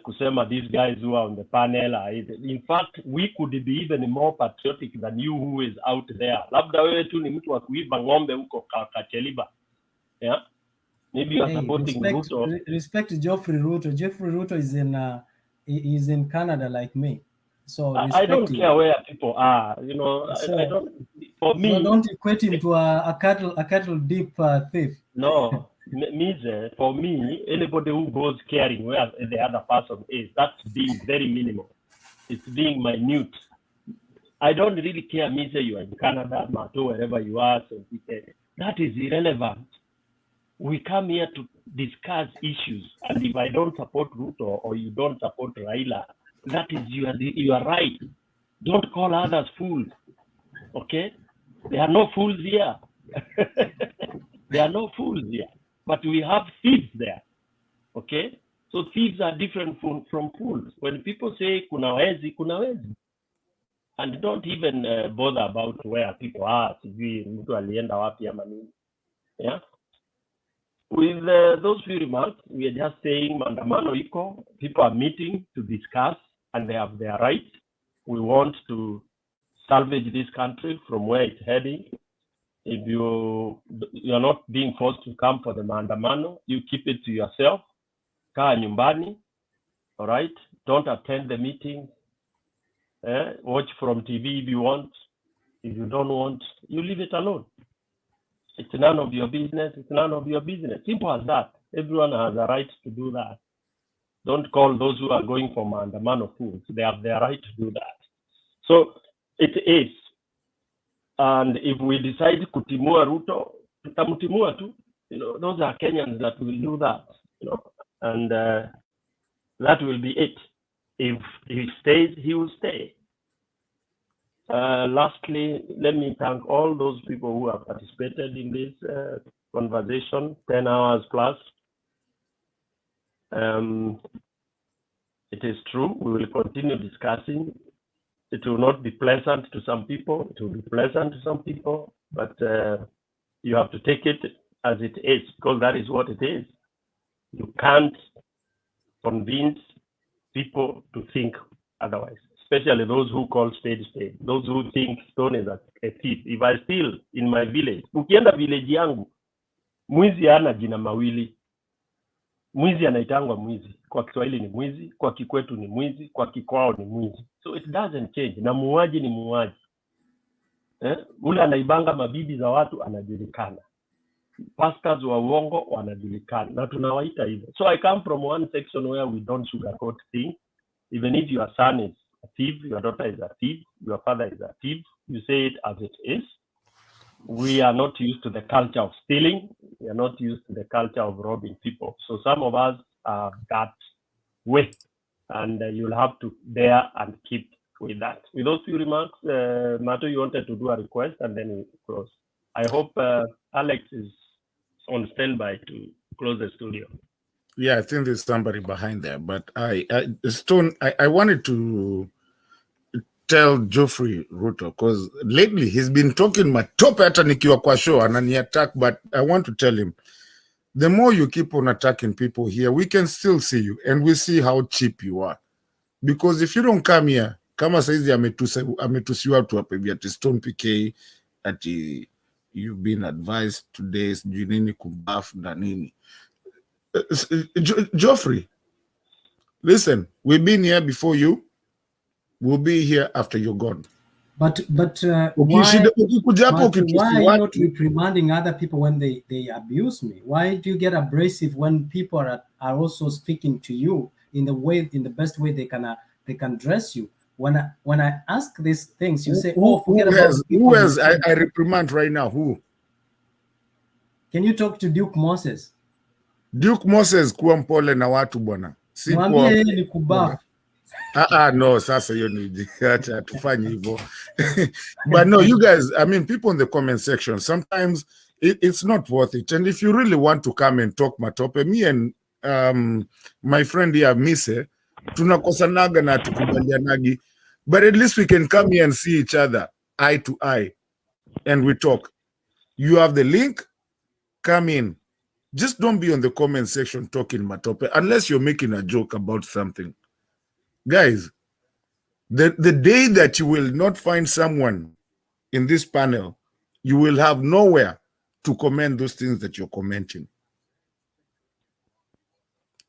kusema these guys who are on the panel are either. In fact, we could be even more patriotic than you who is out there. Labda wewe tu ni mtu wa kuiba ng'ombe huko Kacheliba. Yeah. Maybe you are supporting Ruto. Respect Geoffrey Ruto. Geoffrey Ruto is in Canada like me. So I don't care where people are. You know, so, I don't. For me, so don't equate him to a cattle deep thief. No, for me, anybody who goes caring where the other person is, that's being very minimal. It's being minute. I don't really care, me say you are in Canada, Mato, wherever you are. So that is irrelevant. We come here to discuss issues, and if I don't support Ruto or you don't support Raila, that is you are right. Don't call others fools. Okay? There are no fools here. There are no fools here. But we have thieves there. Okay? So thieves are different from fools. When people say kuna wezi, kuna wezi. And don't even bother about where people are. Sijui mtu alienda wapi ama nini. Yeah? With those few remarks, we are just saying maandamano iko, people are meeting to discuss, and they have their right. We want to salvage this country from where it's heading. If you are not being forced to come for the maandamano, you keep it to yourself. Kaa nyumbani, all right? Don't attend the meeting. Watch from TV if you want. If you don't want, you leave it alone. It's none of your business. It's none of your business. Simple as that. Everyone has a right to do that. Don't call those who are going for maandamano fools. They have their right to do that. So it is. And if we decide kutimua Ruto, tutamutimua tu. Those are Kenyans that will do that. And that will be it. If he stays, he will stay. Lastly, let me thank all those people who have participated in this conversation, 10 hours plus. It is true, we will continue discussing. It will not be pleasant to some people, it will be pleasant to some people, but you have to take it as it is, because that is what it is. You can't convince people to think otherwise, especially those who call spade spade, those who think Stone is a thief. If I steal in my village, ukienda village yangu, mwizi hana jina mawili. Mwizi anaitangwa mwizi. Kwa Kiswahili ni mwizi, kwa Kikwetu ni mwizi, kwa Kikwao ni mwizi. So it doesn't change. Na muuaji ni muuaji. Ule anaibanga mabibi za watu anajulikana. Pastors wa uongo wanajulikana. Na tunawaita hivyo. So I come from one section where we don't sugarcoat things. Even if your son is a thief, your daughter is a thief, your father is a thief, you say it as it is. We are not used to the culture of stealing. We are not used to the culture of robbing people. So some of us are that way, and you'll have to bear and keep with that. With those few remarks, Mato, you wanted to do a request, and then we close. I hope Alex is on standby to close the studio. Yeah, I think there's somebody behind there, but Stone, I wanted to tell Geoffrey Ruto, because lately he's been talking matope hata nikiwa kwa show anani attack, but I want to tell him, the more you keep on attacking people here, we can still see you and we see how cheap you are. Because if you don't come here, kama saizi ametusiwa watu hapa hivi ati Stone PK ati you've been advised today sijui nini kubuff na nini. Geoffrey, listen, we've been here before you. We'll be here after you're gone. But why are you not reprimanding other people when they abuse me? Why do you get abrasive when people are also speaking to you in the best way they can dress you? When I ask these things, you say, "Oh, forget about who has I reprimand right now? Who? Can you talk to Duke Moses? Duke Moses kuwa mpole na watu bwana. Si mwambie ni kubuff. No, sasa hiyo ni acha tufanye hivyo. But no, you guys, I mean, people in the comment section, sometimes it's not worth it. And if you really want to come and talk matope, me and my friend here, Mise, tunakosanaga na tukubalianagi, but at least we can come here and see each other eye to eye and we talk. You have the link, come in. Just don't be on the comment section talking matope unless you're making a joke about something. Guys, the day that you will not find someone in this panel, you will have nowhere to comment those things that you're commenting.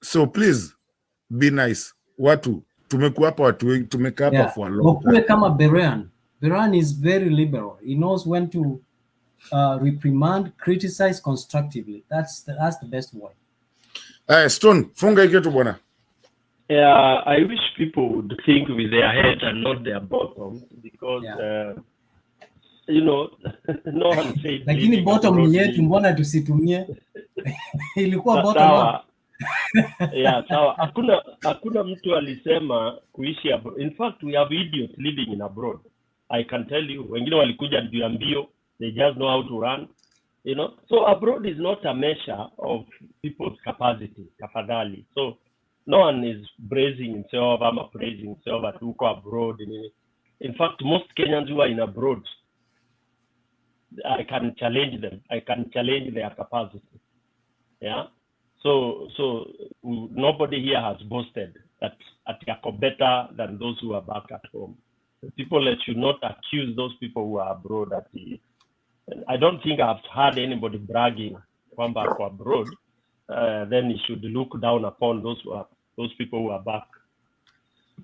So please, be nice. Watu, tumekaa hapa for a long time. Kama Beran is very liberal. He knows when to reprimand, criticize constructively. That's the best way. Stone, funga iketu bwana. Yeah, I wish people would think with their head and not their bottom, because you know, no one said Lakini living bottom abroad ni yetu, means mbona tusitumie? Ilikuwa bottom up. sawa. Yeah, sawa. Hakuna mtu alisema kuishi abroad. In fact, we have idiots living in abroad. I can tell you, wengine walikuja ndio mbio, they just know how to run, you know. So abroad is not a measure of people's capacity, tafadhali. So no one is praising himself, I'm praising himself at uko abroad. In fact, most Kenyans who are in abroad, I can challenge them. I can challenge their capacity. Yeah. So nobody here has boasted that are better than those who are back at home. People should not accuse those people who are abroad. I don't think I've heard anybody bragging kwamba ako abroad. Then he should look down upon those people who are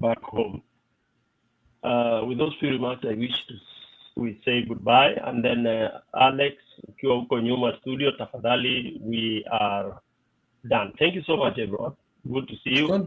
back home. With those few remarks, I wish we say goodbye, and then Alex, ukiwa huko nyuma studio, tafadhali, we are done. Thank you so much, everyone. Good to see you.